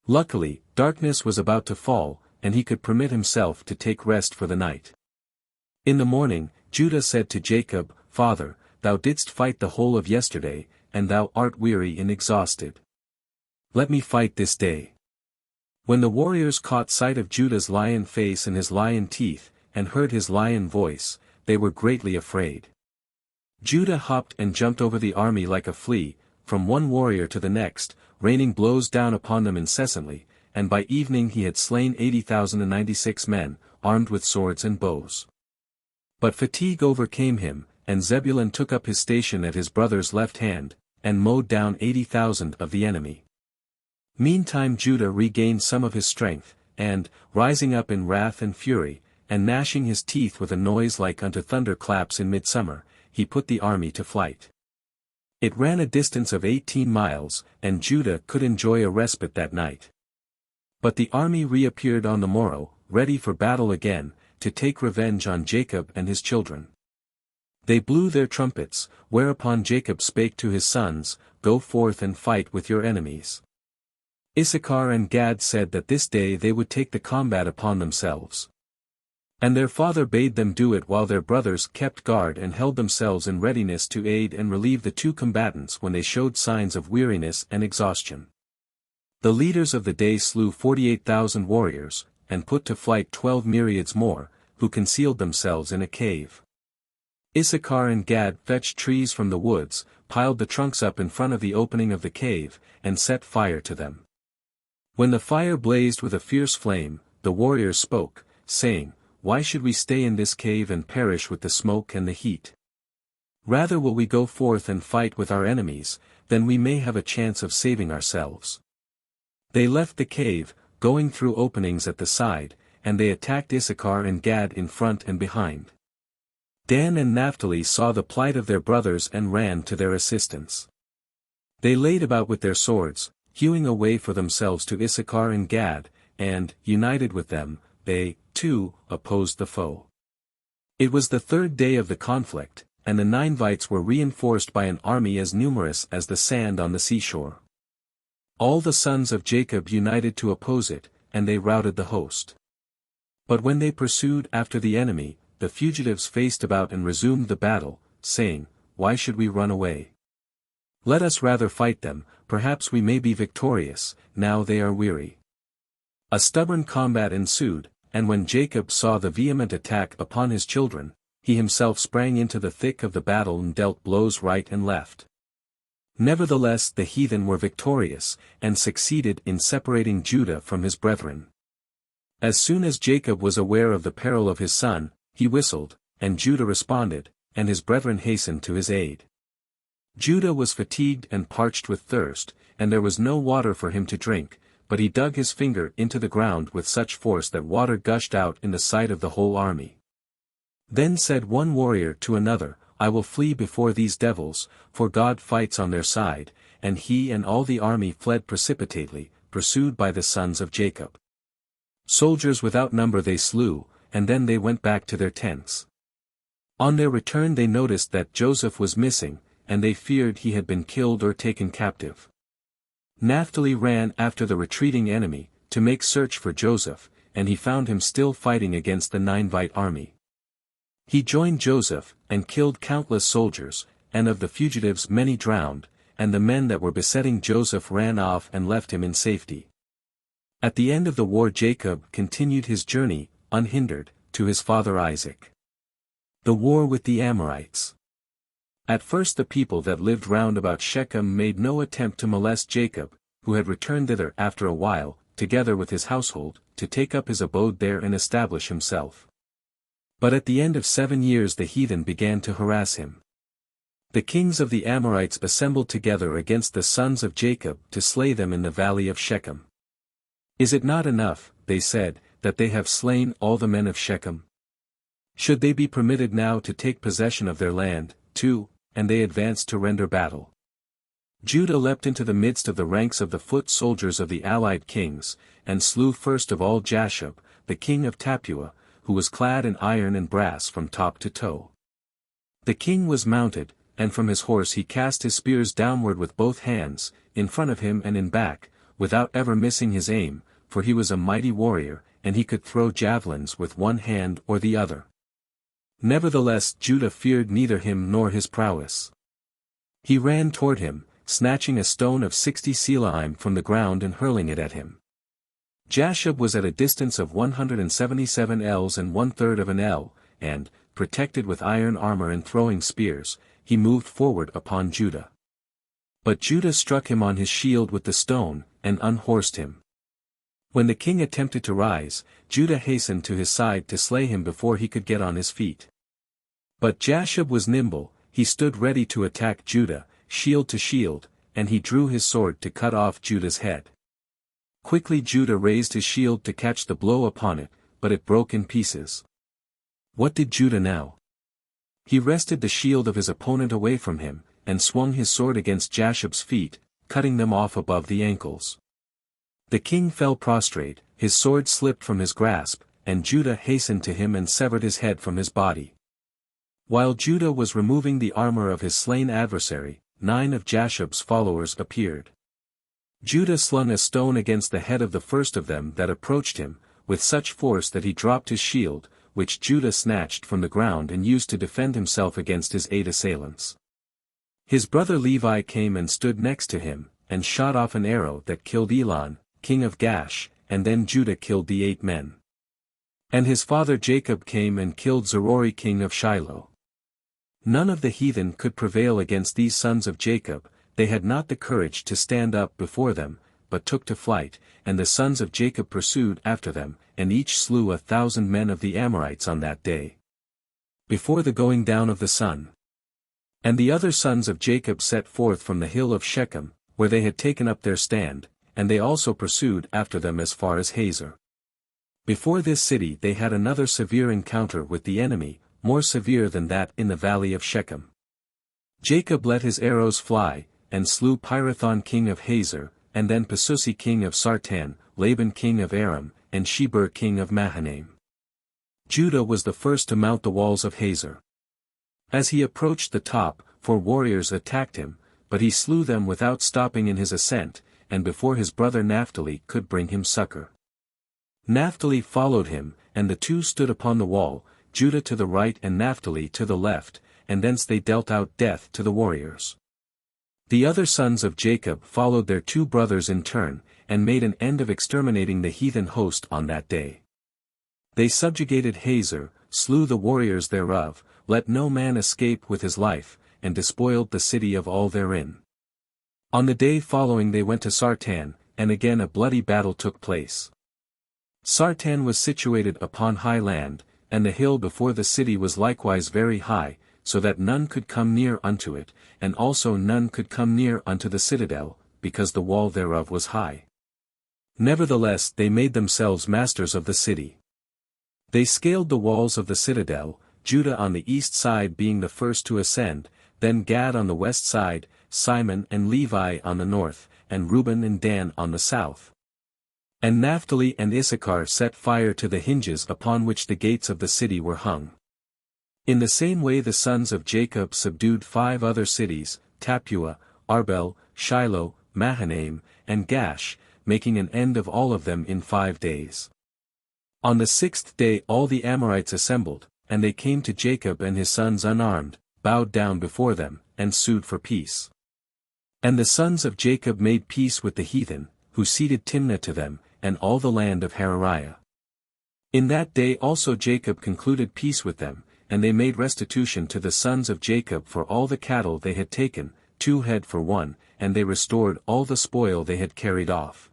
Luckily, darkness was about to fall, and he could permit himself to take rest for the night. In the morning, Judah said to Jacob, "Father, thou didst fight the whole of yesterday, and thou art weary and exhausted. Let me fight this day." When the warriors caught sight of Judah's lion face and his lion teeth, and heard his lion voice, they were greatly afraid. Judah hopped and jumped over the army like a flea, from one warrior to the next, raining blows down upon them incessantly, and by evening he had slain 80,096 men, armed with swords and bows. But fatigue overcame him, and Zebulun took up his station at his brother's left hand, and mowed down 80,000 of the enemy. Meantime Judah regained some of his strength, and, rising up in wrath and fury, and gnashing his teeth with a noise like unto thunder claps in midsummer, he put the army to flight. It ran a distance of 18 miles, and Judah could enjoy a respite that night. But the army reappeared on the morrow, ready for battle again, to take revenge on Jacob and his children. They blew their trumpets, whereupon Jacob spake to his sons, "Go forth and fight with your enemies." Issachar and Gad said that this day they would take the combat upon themselves. And their father bade them do it while their brothers kept guard and held themselves in readiness to aid and relieve the two combatants when they showed signs of weariness and exhaustion. The leaders of the day slew 48,000 warriors, and put to flight 12 myriads more, who concealed themselves in a cave. Issachar and Gad fetched trees from the woods, piled the trunks up in front of the opening of the cave, and set fire to them. When the fire blazed with a fierce flame, the warriors spoke, saying, "Why should we stay in this cave and perish with the smoke and the heat? Rather will we go forth and fight with our enemies, then we may have a chance of saving ourselves. They left the cave, going through openings at the side, and they attacked Issachar and Gad in front and behind. Dan and Naphtali saw the plight of their brothers and ran to their assistance. They laid about with their swords, hewing a way for themselves to Issachar and Gad, and, united with them, they, too, opposed the foe. It was the third day of the conflict, and the Ninevites were reinforced by an army as numerous as the sand on the seashore. All the sons of Jacob united to oppose it, and they routed the host. But when they pursued after the enemy, the fugitives faced about and resumed the battle, saying, "Why should we run away? Let us rather fight them, perhaps we may be victorious, now they are weary." A stubborn combat ensued, and when Jacob saw the vehement attack upon his children, he himself sprang into the thick of the battle and dealt blows right and left. Nevertheless the heathen were victorious, and succeeded in separating Judah from his brethren. As soon as Jacob was aware of the peril of his son, he whistled, and Judah responded, and his brethren hastened to his aid. Judah was fatigued and parched with thirst, and there was no water for him to drink, but he dug his finger into the ground with such force that water gushed out in the sight of the whole army. Then said one warrior to another, "I will flee before these devils, for God fights on their side," and he and all the army fled precipitately, pursued by the sons of Jacob. Soldiers without number they slew, and then they went back to their tents. On their return they noticed that Joseph was missing, and they feared he had been killed or taken captive. Naphtali ran after the retreating enemy, to make search for Joseph, and he found him still fighting against the Ninevite army. He joined Joseph, and killed countless soldiers, and of the fugitives many drowned, and the men that were besetting Joseph ran off and left him in safety. At the end of the war Jacob continued his journey, unhindered, to his father Isaac. The war with the Amorites. At first the people that lived round about Shechem made no attempt to molest Jacob, who had returned thither after a while, together with his household, to take up his abode there and establish himself. But at the end of 7 years the heathen began to harass him. The kings of the Amorites assembled together against the sons of Jacob to slay them in the valley of Shechem. "Is it not enough," they said, "that they have slain all the men of Shechem? Should they be permitted now to take possession of their land, too?" And they advanced to render battle. Judah leapt into the midst of the ranks of the foot soldiers of the allied kings, and slew first of all Jashub, the king of Tappuah, who was clad in iron and brass from top to toe. The king was mounted, and from his horse he cast his spears downward with both hands, in front of him and in back, without ever missing his aim, for he was a mighty warrior, and he could throw javelins with one hand or the other. Nevertheless Judah feared neither him nor his prowess. He ran toward him, snatching a stone of 60 selaim from the ground and hurling it at him. Jashub was at a distance of 177 ells and 1/3 of an ell, and, protected with iron armor and throwing spears, he moved forward upon Judah. But Judah struck him on his shield with the stone, and unhorsed him. When the king attempted to rise, Judah hastened to his side to slay him before he could get on his feet. But Jashub was nimble, he stood ready to attack Judah, shield to shield, and he drew his sword to cut off Judah's head. Quickly Judah raised his shield to catch the blow upon it, but it broke in pieces. What did Judah now? He wrested the shield of his opponent away from him, and swung his sword against Jashub's feet, cutting them off above the ankles. The king fell prostrate, his sword slipped from his grasp, and Judah hastened to him and severed his head from his body. While Judah was removing the armor of his slain adversary, 9 of Jashub's followers appeared. Judah slung a stone against the head of the first of them that approached him, with such force that he dropped his shield, which Judah snatched from the ground and used to defend himself against his 8 assailants. His brother Levi came and stood next to him, and shot off an arrow that killed Elon, king of Gash, and then Judah killed the 8 men. And his father Jacob came and killed Zerori king of Shiloh. None of the heathen could prevail against these sons of Jacob, they had not the courage to stand up before them, but took to flight, and the sons of Jacob pursued after them, and each slew 1,000 men of the Amorites on that day. Before the going down of the sun. And the other sons of Jacob set forth from the hill of Shechem, where they had taken up their stand, and they also pursued after them as far as Hazor. Before this city they had another severe encounter with the enemy, more severe than that in the valley of Shechem. Jacob let his arrows fly, and slew Pirathon king of Hazor, and then Pasusi king of Sartan, Laban king of Aram, and Sheber king of Mahanaim. Judah was the first to mount the walls of Hazor. As he approached the top, 4 warriors attacked him, but he slew them without stopping in his ascent, and before his brother Naphtali could bring him succor. Naphtali followed him, and the two stood upon the wall, Judah to the right and Naphtali to the left, and thence they dealt out death to the warriors. The other sons of Jacob followed their 2 brothers in turn, and made an end of exterminating the heathen host on that day. They subjugated Hazor, slew the warriors thereof, let no man escape with his life, and despoiled the city of all therein. On the day following they went to Sartan, and again a bloody battle took place. Sartan was situated upon high land, and the hill before the city was likewise very high, so that none could come near unto it, and also none could come near unto the citadel, because the wall thereof was high. Nevertheless they made themselves masters of the city. They scaled the walls of the citadel, Judah on the east side being the first to ascend, then Gad on the west side, Simon and Levi on the north, and Reuben and Dan on the south. And Naphtali and Issachar set fire to the hinges upon which the gates of the city were hung. In the same way the sons of Jacob subdued 5 other cities, Tappuah, Arbel, Shiloh, Mahanaim, and Gash, making an end of all of them in 5 days. On the 6th day all the Amorites assembled, and they came to Jacob and his sons unarmed, bowed down before them, and sued for peace. And the sons of Jacob made peace with the heathen, who ceded Timnah to them, and all the land of Harariah. In that day also Jacob concluded peace with them, and they made restitution to the sons of Jacob for all the cattle they had taken, 2 head for 1, and they restored all the spoil they had carried off.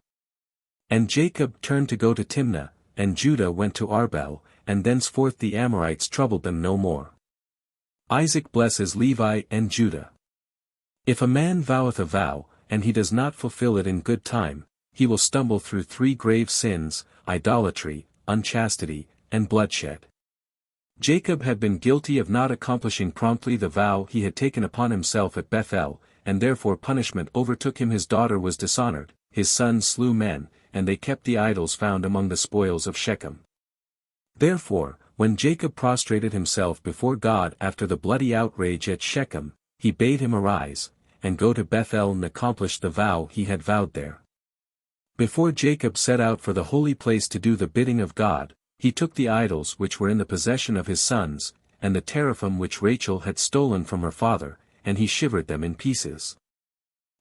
And Jacob turned to go to Timnah, and Judah went to Arbel, and thenceforth the Amorites troubled them no more. Isaac blesses Levi and Judah. If a man voweth a vow, and he does not fulfill it in good time, he will stumble through 3 grave sins, idolatry, unchastity, and bloodshed. Jacob had been guilty of not accomplishing promptly the vow he had taken upon himself at Bethel, and therefore punishment overtook him. His daughter was dishonored, his sons slew men, and they kept the idols found among the spoils of Shechem. Therefore, when Jacob prostrated himself before God after the bloody outrage at Shechem, he bade him arise, and go to Bethel and accomplish the vow he had vowed there. Before Jacob set out for the holy place to do the bidding of God, he took the idols which were in the possession of his sons, and the teraphim which Rachel had stolen from her father, and he shivered them in pieces.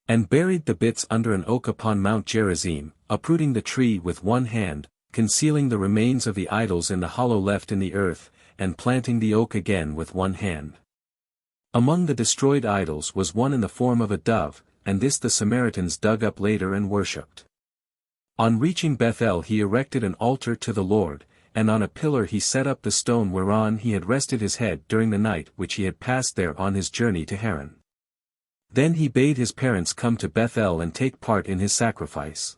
And buried the bits under an oak upon Mount Gerizim, uprooting the tree with one hand, concealing the remains of the idols in the hollow left in the earth, and planting the oak again with one hand. Among the destroyed idols was one in the form of a dove, and this the Samaritans dug up later and worshipped. On reaching Bethel he erected an altar to the Lord, and on a pillar he set up the stone whereon he had rested his head during the night which he had passed there on his journey to Haran. Then he bade his parents come to Bethel and take part in his sacrifice.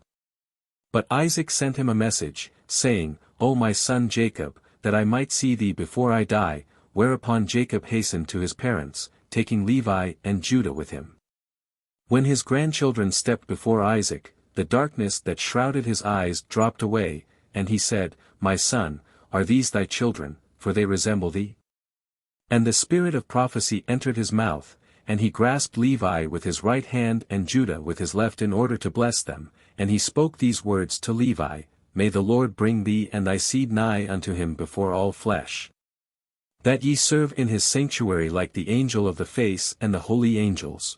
But Isaac sent him a message, saying, O my son Jacob, that I might see thee before I die, whereupon Jacob hastened to his parents, taking Levi and Judah with him. When his grandchildren stepped before Isaac, the darkness that shrouded his eyes dropped away, and he said, My son, are these thy children, for they resemble thee? And the spirit of prophecy entered his mouth, and he grasped Levi with his right hand and Judah with his left in order to bless them, and he spoke these words to Levi, May the Lord bring thee and thy seed nigh unto him before all flesh. That ye serve in his sanctuary like the angel of the face and the holy angels.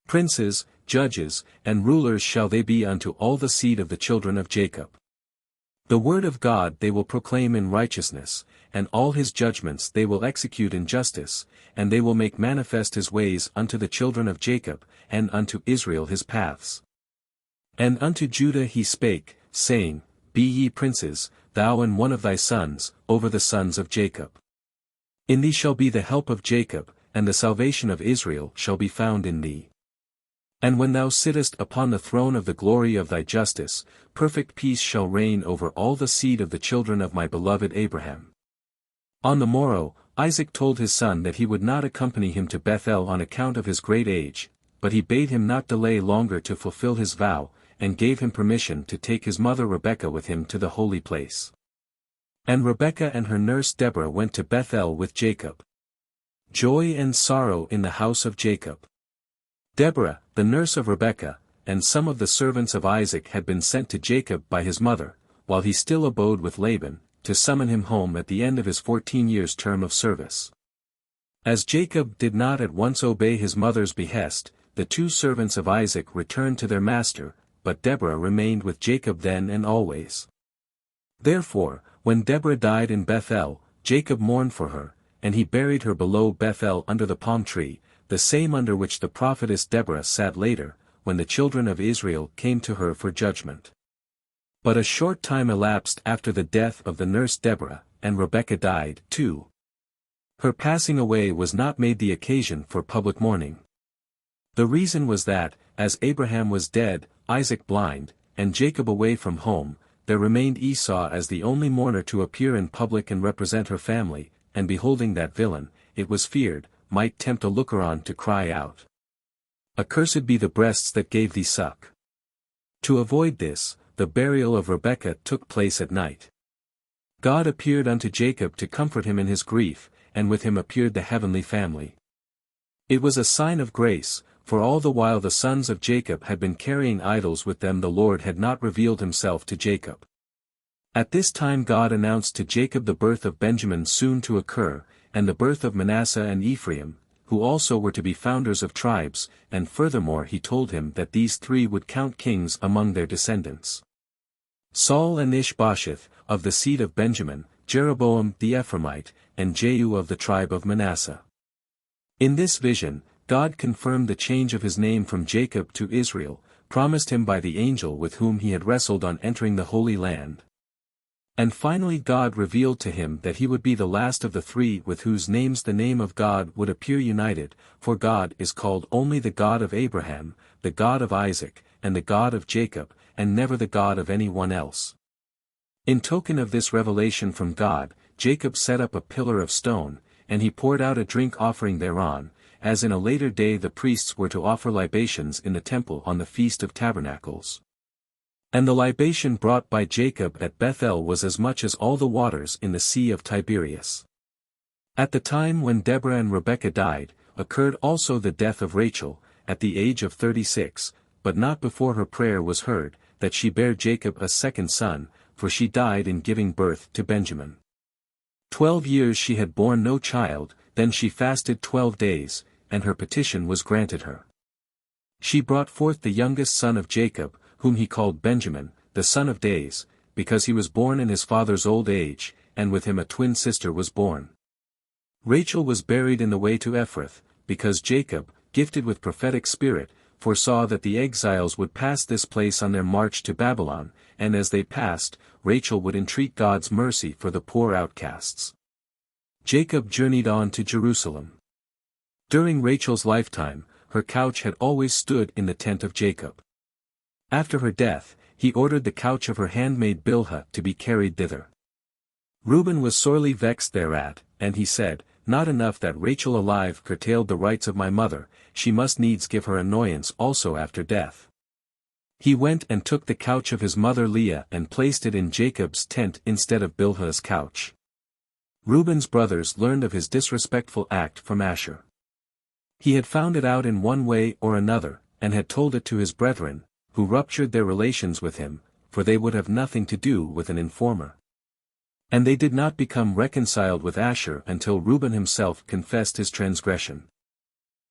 Princes, judges, and rulers shall they be unto all the seed of the children of Jacob. The word of God they will proclaim in righteousness, and all his judgments they will execute in justice, and they will make manifest his ways unto the children of Jacob, and unto Israel his paths. And unto Judah he spake, saying, Be ye princes, thou and one of thy sons, over the sons of Jacob. In thee shall be the help of Jacob, and the salvation of Israel shall be found in thee. And when thou sittest upon the throne of the glory of thy justice, perfect peace shall reign over all the seed of the children of my beloved Abraham. On the morrow, Isaac told his son that he would not accompany him to Bethel on account of his great age, but he bade him not delay longer to fulfill his vow, and gave him permission to take his mother Rebekah with him to the holy place. And Rebekah and her nurse Deborah went to Bethel with Jacob. Joy and sorrow in the house of Jacob. Deborah, the nurse of Rebekah, and some of the servants of Isaac had been sent to Jacob by his mother, while he still abode with Laban, to summon him home at the end of his 14 years' term of service. As Jacob did not at once obey his mother's behest, the 2 servants of Isaac returned to their master, but Deborah remained with Jacob then and always. Therefore, when Deborah died in Bethel, Jacob mourned for her, and he buried her below Bethel under the palm tree, the same under which the prophetess Deborah sat later, when the children of Israel came to her for judgment. But a short time elapsed after the death of the nurse Deborah, and Rebekah died, too. Her passing away was not made the occasion for public mourning. The reason was that, as Abraham was dead, Isaac blind, and Jacob away from home, there remained Esau as the only mourner to appear in public and represent her family, and beholding that villain, it was feared, might tempt a looker-on to cry out, "Accursed be the breasts that gave thee suck." To avoid this, the burial of Rebekah took place at night. God appeared unto Jacob to comfort him in his grief, and with him appeared the heavenly family. It was a sign of grace, for all the while the sons of Jacob had been carrying idols with them, the Lord had not revealed himself to Jacob. At this time God announced to Jacob the birth of Benjamin soon to occur, and the birth of Manasseh and Ephraim, who also were to be founders of tribes, and furthermore he told him that these 3 would count kings among their descendants. Saul and Ishbosheth, of the seed of Benjamin, Jeroboam the Ephraimite, and Jehu of the tribe of Manasseh. In this vision, God confirmed the change of his name from Jacob to Israel, promised him by the angel with whom he had wrestled on entering the Holy Land. And finally God revealed to him that he would be the last of the 3 with whose names the name of God would appear united, for God is called only the God of Abraham, the God of Isaac, and the God of Jacob, and never the God of any one else. In token of this revelation from God, Jacob set up a pillar of stone, and he poured out a drink offering thereon, as in a later day the priests were to offer libations in the temple on the Feast of Tabernacles. And the libation brought by Jacob at Bethel was as much as all the waters in the Sea of Tiberias. At the time when Deborah and Rebekah died, occurred also the death of Rachel, at the age of 36, but not before her prayer was heard, that she bare Jacob a second son, for she died in giving birth to Benjamin. 12 years she had borne no child, then she fasted 12 days, and her petition was granted her. She brought forth the youngest son of Jacob, whom he called Benjamin, the son of days, because he was born in his father's old age, and with him a twin sister was born. Rachel was buried in the way to Ephrath, because Jacob, gifted with prophetic spirit, foresaw that the exiles would pass this place on their march to Babylon, and as they passed, Rachel would entreat God's mercy for the poor outcasts. Jacob journeyed on to Jerusalem. During Rachel's lifetime, her couch had always stood in the tent of Jacob. After her death, he ordered the couch of her handmaid Bilhah to be carried thither. Reuben was sorely vexed thereat, and he said, "Not enough that Rachel alive curtailed the rights of my mother, she must needs give her annoyance also after death." He went and took the couch of his mother Leah and placed it in Jacob's tent instead of Bilhah's couch. Reuben's brothers learned of his disrespectful act from Asher. He had found it out in one way or another, and had told it to his brethren, who ruptured their relations with him, for they would have nothing to do with an informer. And they did not become reconciled with Asher until Reuben himself confessed his transgression.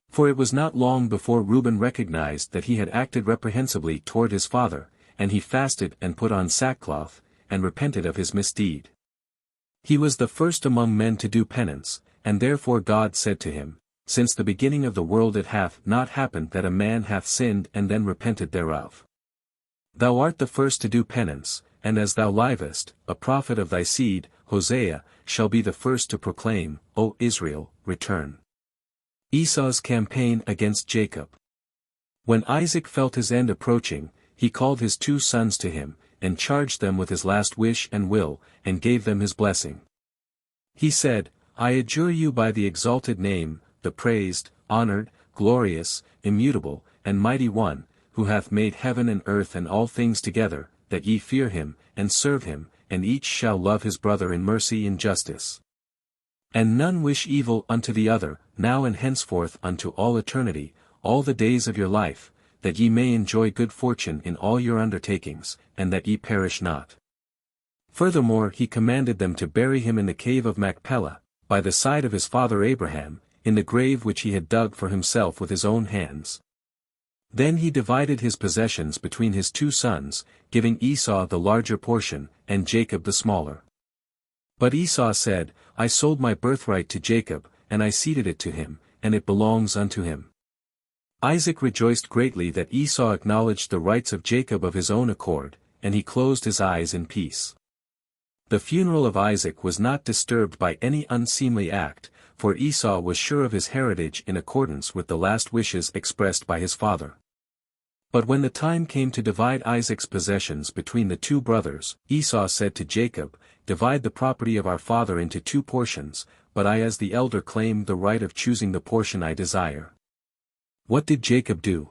For it was not long before Reuben recognized that he had acted reprehensibly toward his father, and he fasted and put on sackcloth, and repented of his misdeed. He was the first among men to do penance, and therefore God said to him, "Since the beginning of the world it hath not happened that a man hath sinned and then repented thereof. Thou art the first to do penance, and as thou livest, a prophet of thy seed, Hosea, shall be the first to proclaim, O Israel, return." Esau's campaign against Jacob. When Isaac felt his end approaching, he called his 2 sons to him, and charged them with his last wish and will, and gave them his blessing. He said, I adjure you by the exalted name, the praised, honored, glorious, immutable, and mighty one, who hath made heaven and earth and all things together, that ye fear him, and serve him, and each shall love his brother in mercy and justice. And none wish evil unto the other, now and henceforth unto all eternity, all the days of your life, that ye may enjoy good fortune in all your undertakings, and that ye perish not. Furthermore he commanded them to bury him in the cave of Machpelah, by the side of his father Abraham, in the grave which he had dug for himself with his own hands. Then he divided his possessions between his 2 sons, giving Esau the larger portion, and Jacob the smaller. But Esau said, I sold my birthright to Jacob, and I ceded it to him, and it belongs unto him. Isaac rejoiced greatly that Esau acknowledged the rights of Jacob of his own accord, and he closed his eyes in peace. The funeral of Isaac was not disturbed by any unseemly act, for Esau was sure of his heritage in accordance with the last wishes expressed by his father. But when the time came to divide Isaac's possessions between the 2 brothers, Esau said to Jacob, Divide the property of our father into 2 portions, but I as the elder claim the right of choosing the portion I desire. What did Jacob do?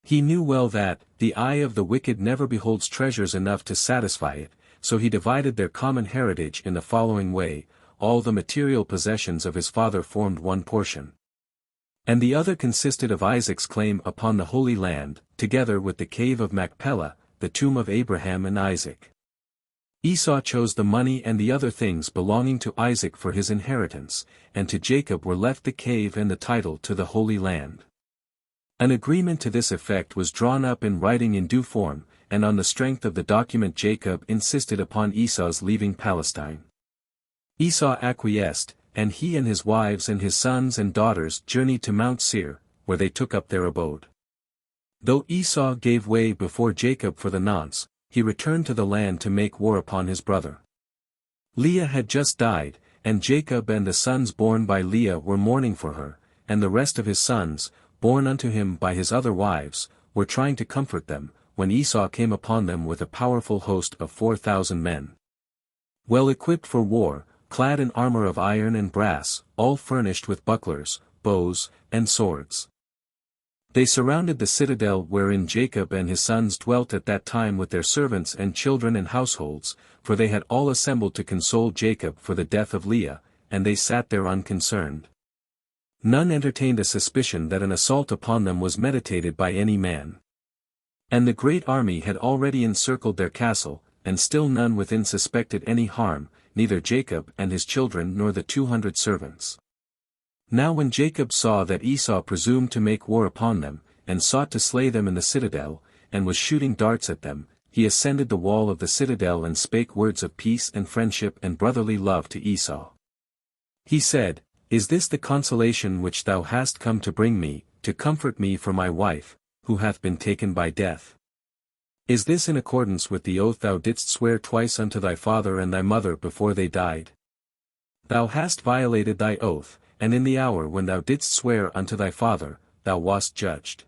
He knew well that, the eye of the wicked never beholds treasures enough to satisfy it, so he divided their common heritage in the following way: all the material possessions of his father formed 1 portion. And the other consisted of Isaac's claim upon the Holy Land, together with the cave of Machpelah, the tomb of Abraham and Isaac. Esau chose the money and the other things belonging to Isaac for his inheritance, and to Jacob were left the cave and the title to the Holy Land. An agreement to this effect was drawn up in writing in due form, and on the strength of the document Jacob insisted upon Esau's leaving Palestine. Esau acquiesced, and he and his wives and his sons and daughters journeyed to Mount Seir, where they took up their abode. Though Esau gave way before Jacob for the nonce, he returned to the land to make war upon his brother. Leah had just died, and Jacob and the sons born by Leah were mourning for her, and the rest of his sons, born unto him by his other wives, were trying to comfort them, when Esau came upon them with a powerful host of 4,000 men. Well equipped for war, clad in armor of iron and brass, all furnished with bucklers, bows, and swords. They surrounded the citadel wherein Jacob and his sons dwelt at that time with their servants and children and households, for they had all assembled to console Jacob for the death of Leah, and they sat there unconcerned. None entertained a suspicion that an assault upon them was meditated by any man. And the great army had already encircled their castle, and still none within suspected any harm, neither Jacob and his children nor the 200 servants. Now when Jacob saw that Esau presumed to make war upon them, and sought to slay them in the citadel, and was shooting darts at them, he ascended the wall of the citadel and spake words of peace and friendship and brotherly love to Esau. He said, Is this the consolation which thou hast come to bring me, to comfort me for my wife, who hath been taken by death? Is this in accordance with the oath thou didst swear twice unto thy father and thy mother before they died? Thou hast violated thy oath, and in the hour when thou didst swear unto thy father, thou wast judged.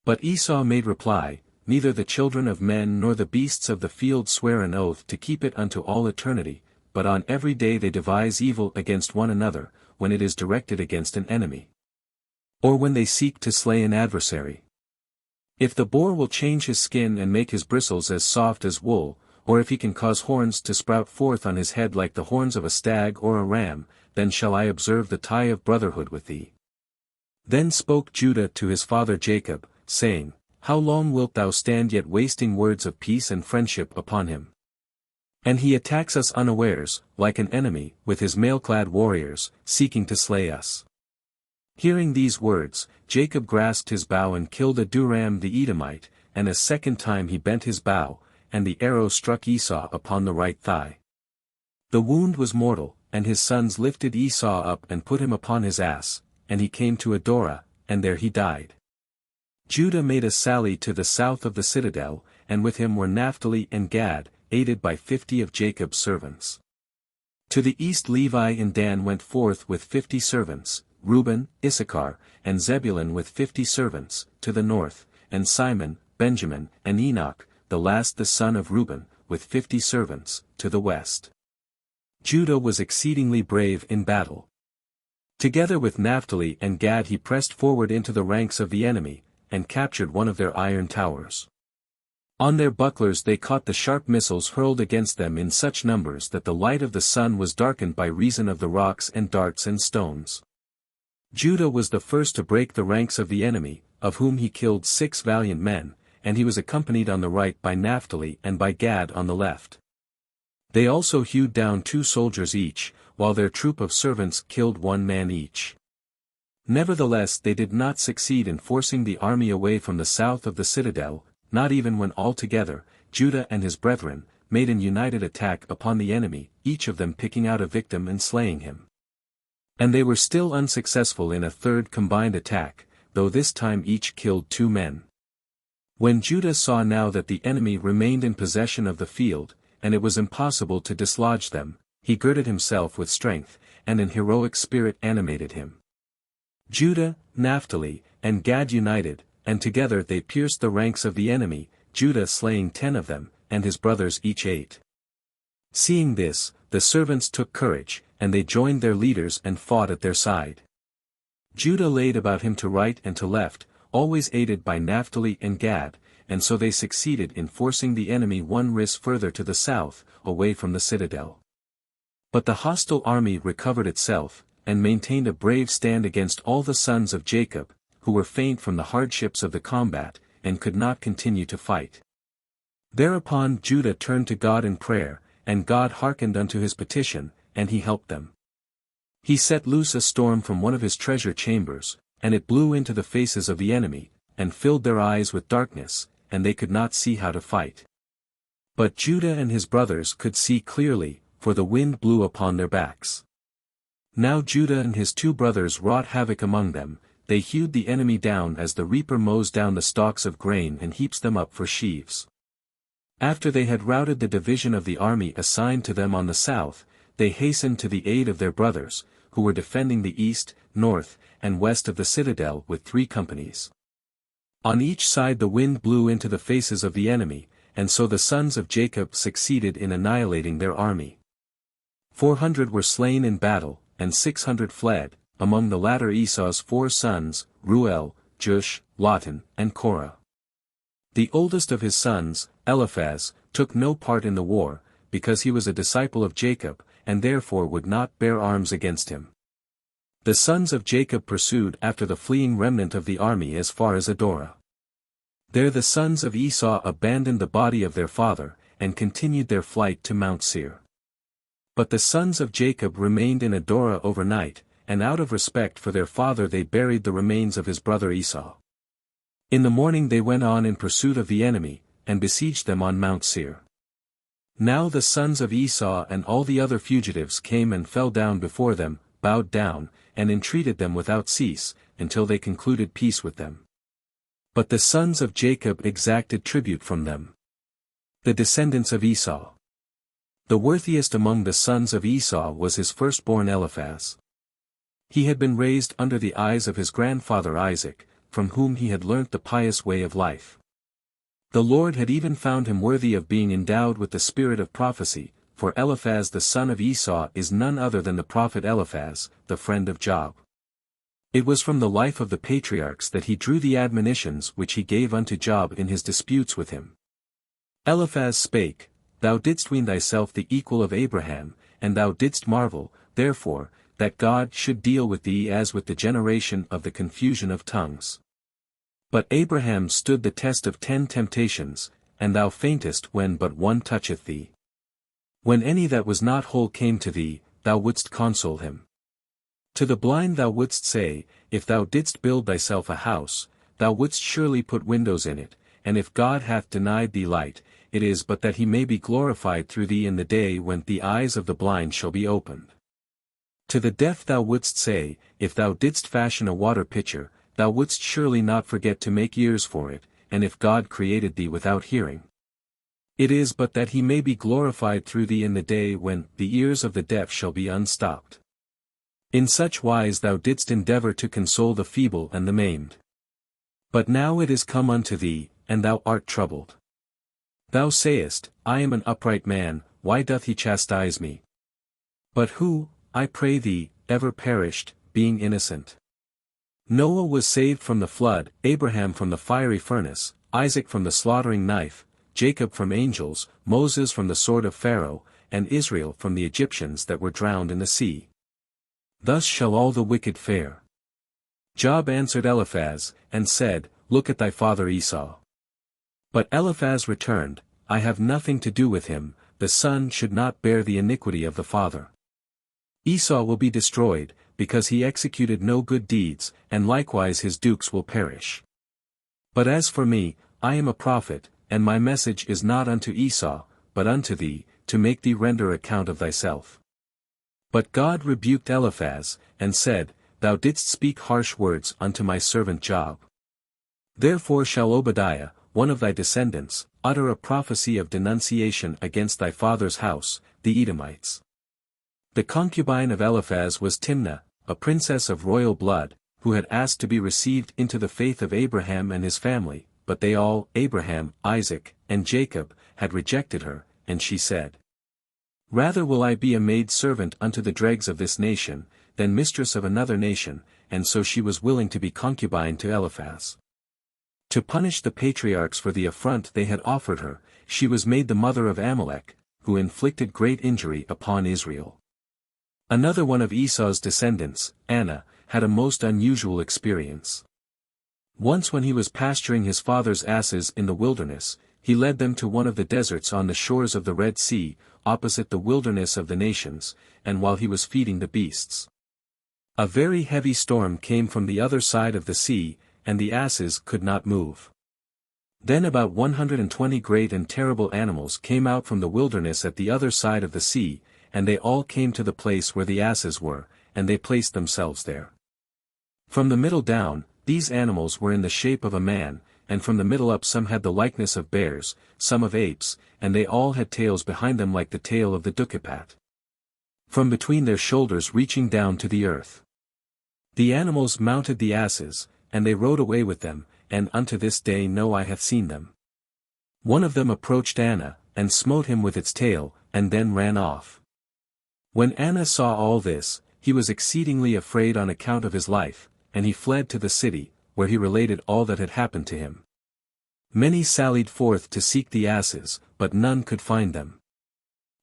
But Esau made reply, Neither the children of men nor the beasts of the field swear an oath to keep it unto all eternity, but on every day they devise evil against one another, when it is directed against an enemy, or when they seek to slay an adversary. If the boar will change his skin and make his bristles as soft as wool, or if he can cause horns to sprout forth on his head like the horns of a stag or a ram, then shall I observe the tie of brotherhood with thee. Then spoke Judah to his father Jacob, saying, How long wilt thou stand yet wasting words of peace and friendship upon him? And he attacks us unawares, like an enemy, with his mail-clad warriors, seeking to slay us. Hearing these words, Jacob grasped his bow and killed Aduram the Edomite, and a second time he bent his bow, and the arrow struck Esau upon the right thigh. The wound was mortal, and his sons lifted Esau up and put him upon his ass, and he came to Adorah, and there he died. Judah made a sally to the south of the citadel, and with him were Naphtali and Gad, aided by 50 of Jacob's servants. To the east Levi and Dan went forth with 50 servants, Reuben, Issachar, and Zebulun with 50 servants, to the north, and Simon, Benjamin, and Enoch, the last the son of Reuben, with 50 servants, to the west. Judah was exceedingly brave in battle. Together with Naphtali and Gad he pressed forward into the ranks of the enemy, and captured one of their iron towers. On their bucklers they caught the sharp missiles hurled against them in such numbers that the light of the sun was darkened by reason of the rocks and darts and stones. Judah was the first to break the ranks of the enemy, of whom he killed 6 valiant men, and he was accompanied on the right by Naphtali and by Gad on the left. They also hewed down 2 soldiers each, while their troop of servants killed 1 man each. Nevertheless they did not succeed in forcing the army away from the south of the citadel, not even when all together, Judah and his brethren, made an united attack upon the enemy, each of them picking out a victim and slaying him. And they were still unsuccessful in a third combined attack, though this time each killed 2 men. When Judah saw now that the enemy remained in possession of the field, and it was impossible to dislodge them, he girded himself with strength, and an heroic spirit animated him. Judah, Naphtali, and Gad united, and together they pierced the ranks of the enemy, Judah slaying 10 of them, and his brothers each 8. Seeing this, the servants took courage, and they joined their leaders and fought at their side. Judah laid about him to right and to left, always aided by Naphtali and Gad, and so they succeeded in forcing the enemy 1 ris further to the south, away from the citadel. But the hostile army recovered itself, and maintained a brave stand against all the sons of Jacob, who were faint from the hardships of the combat, and could not continue to fight. Thereupon Judah turned to God in prayer, and God hearkened unto his petition, and he helped them. He set loose a storm from one of his treasure chambers, and it blew into the faces of the enemy, and filled their eyes with darkness, and they could not see how to fight. But Judah and his brothers could see clearly, for the wind blew upon their backs. Now Judah and his 2 brothers wrought havoc among them, they hewed the enemy down as the reaper mows down the stalks of grain and heaps them up for sheaves. After they had routed the division of the army assigned to them on the south, they hastened to the aid of their brothers, who were defending the east, north, and west of the citadel with 3 companies. On each side the wind blew into the faces of the enemy, and so the sons of Jacob succeeded in annihilating their army. 400 were slain in battle, and 600 fled, among the latter Esau's 4 sons, Reuel, Jush, Lotan, and Korah. The oldest of his sons, Eliphaz, took no part in the war, because he was a disciple of Jacob, and therefore would not bear arms against him. The sons of Jacob pursued after the fleeing remnant of the army as far as Adorah. There the sons of Esau abandoned the body of their father, and continued their flight to Mount Seir. But the sons of Jacob remained in Adorah overnight, and out of respect for their father they buried the remains of his brother Esau. In the morning they went on in pursuit of the enemy, and besieged them on Mount Seir. Now the sons of Esau and all the other fugitives came and fell down before them, bowed down, and entreated them without cease, until they concluded peace with them. But the sons of Jacob exacted tribute from them. The descendants of Esau. The worthiest among the sons of Esau was his firstborn Eliphaz. He had been raised under the eyes of his grandfather Isaac, from whom he had learnt the pious way of life. The Lord had even found him worthy of being endowed with the spirit of prophecy, for Eliphaz the son of Esau is none other than the prophet Eliphaz, the friend of Job. It was from the life of the patriarchs that he drew the admonitions which he gave unto Job in his disputes with him. Eliphaz spake, Thou didst wean thyself the equal of Abraham, and thou didst marvel, therefore, that God should deal with thee as with the generation of the confusion of tongues. But Abraham stood the test of 10 temptations, and thou faintest when but one toucheth thee. When any that was not whole came to thee, thou wouldst console him. To the blind thou wouldst say, If thou didst build thyself a house, thou wouldst surely put windows in it, and if God hath denied thee light, it is but that he may be glorified through thee in the day when the eyes of the blind shall be opened. To the deaf thou wouldst say, If thou didst fashion a water pitcher, thou wouldst surely not forget to make ears for it, and if God created thee without hearing. It is but that he may be glorified through thee in the day when the ears of the deaf shall be unstopped. In such wise thou didst endeavor to console the feeble and the maimed. But now it is come unto thee, and thou art troubled. Thou sayest, I am an upright man, why doth he chastise me? But who, I pray thee, ever perished, being innocent? Noah was saved from the flood, Abraham from the fiery furnace, Isaac from the slaughtering knife, Jacob from angels, Moses from the sword of Pharaoh, and Israel from the Egyptians that were drowned in the sea. Thus shall all the wicked fare. Job answered Eliphaz, and said, Look at thy father Esau. But Eliphaz returned, I have nothing to do with him, the son should not bear the iniquity of the father. Esau will be destroyed, because he executed no good deeds, and likewise his dukes will perish. But as for me, I am a prophet, and my message is not unto Esau, but unto thee, to make thee render account of thyself. But God rebuked Eliphaz, and said, Thou didst speak harsh words unto my servant Job. Therefore shall Obadiah, one of thy descendants, utter a prophecy of denunciation against thy father's house, the Edomites. The concubine of Eliphaz was Timnah, a princess of royal blood, who had asked to be received into the faith of Abraham and his family, but they all, Abraham, Isaac, and Jacob, had rejected her, and she said, Rather will I be a maid servant unto the dregs of this nation, than mistress of another nation, and so she was willing to be concubine to Eliphaz. To punish the patriarchs for the affront they had offered her, she was made the mother of Amalek, who inflicted great injury upon Israel. Another one of Esau's descendants, Anna, had a most unusual experience. Once when he was pasturing his father's asses in the wilderness, he led them to one of the deserts on the shores of the Red Sea, opposite the wilderness of the nations, and while he was feeding the beasts, a very heavy storm came from the other side of the sea, and the asses could not move. Then about 120 great and terrible animals came out from the wilderness at the other side of the sea, and they all came to the place where the asses were, and they placed themselves there. From the middle down, these animals were in the shape of a man, and from the middle up some had the likeness of bears, some of apes, and they all had tails behind them like the tail of the dukipat, from between their shoulders reaching down to the earth. The animals mounted the asses, and they rode away with them, and unto this day no eye hath seen them. One of them approached Anna, and smote him with its tail, and then ran off. When Anna saw all this, he was exceedingly afraid on account of his life, and he fled to the city, where he related all that had happened to him. Many sallied forth to seek the asses, but none could find them.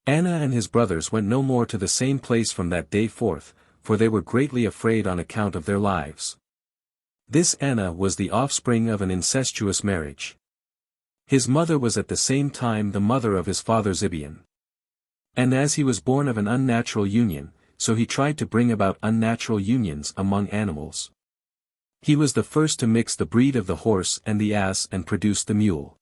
Anna and his brothers went no more to the same place from that day forth, for they were greatly afraid on account of their lives. This Anna was the offspring of an incestuous marriage. His mother was at the same time the mother of his father Zibeon. And as he was born of an unnatural union, so he tried to bring about unnatural unions among animals. He was the first to mix the breed of the horse and the ass and produce the mule.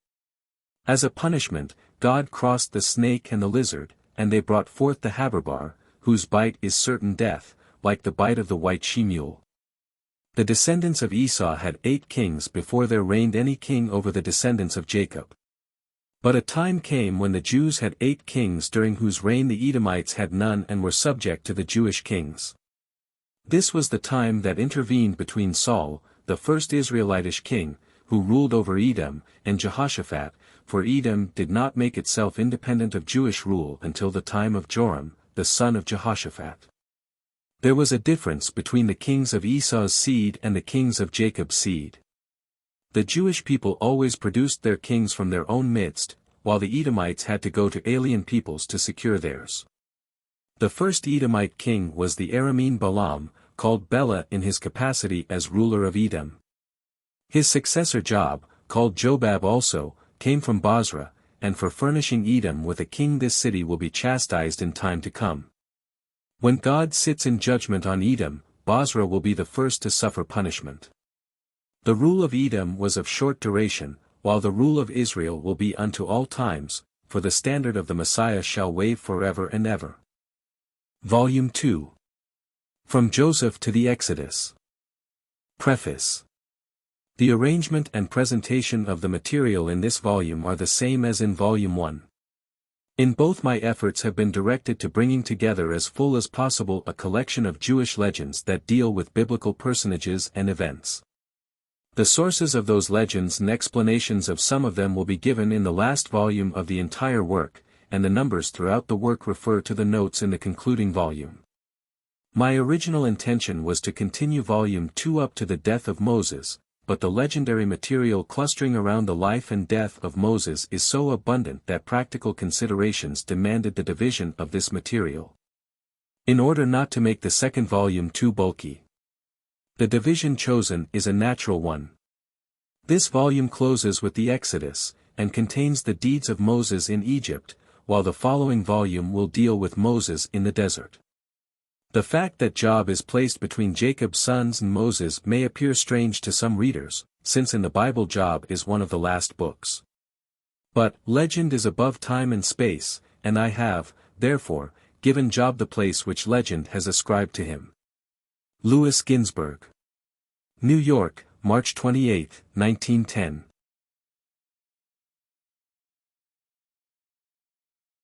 As a punishment, God crossed the snake and the lizard, and they brought forth the haberbar, whose bite is certain death, like the bite of the white she-mule. The descendants of Esau had 8 kings before there reigned any king over the descendants of Jacob. But a time came when the Jews had 8 kings during whose reign the Edomites had none and were subject to the Jewish kings. This was the time that intervened between Saul, the first Israelitish king, who ruled over Edom, and Jehoshaphat, for Edom did not make itself independent of Jewish rule until the time of Joram, the son of Jehoshaphat. There was a difference between the kings of Esau's seed and the kings of Jacob's seed. The Jewish people always produced their kings from their own midst, while the Edomites had to go to alien peoples to secure theirs. The first Edomite king was the Aramean Balaam, called Bela in his capacity as ruler of Edom. His successor Job, called Jobab also, came from Bozrah, and for furnishing Edom with a king this city will be chastised in time to come. When God sits in judgment on Edom, Bozrah will be the first to suffer punishment. The rule of Edom was of short duration, while the rule of Israel will be unto all times, for the standard of the Messiah shall wave forever and ever. Volume 2. From Joseph to the Exodus. Preface. The arrangement and presentation of the material in this volume are the same as in Volume 1. In both my efforts have been directed to bringing together as full as possible a collection of Jewish legends that deal with biblical personages and events. The sources of those legends and explanations of some of them will be given in the last volume of the entire work, and the numbers throughout the work refer to the notes in the concluding volume. My original intention was to continue Volume 2 up to the death of Moses, but the legendary material clustering around the life and death of Moses is so abundant that practical considerations demanded the division of this material, in order not to make the second volume too bulky. The division chosen is a natural one. This volume closes with the Exodus, and contains the deeds of Moses in Egypt, while the following volume will deal with Moses in the desert. The fact that Job is placed between Jacob's sons and Moses may appear strange to some readers, since in the Bible Job is one of the last books. But, legend is above time and space, and I have, therefore, given Job the place which legend has ascribed to him. Louis Ginzberg. New York, March 28, 1910.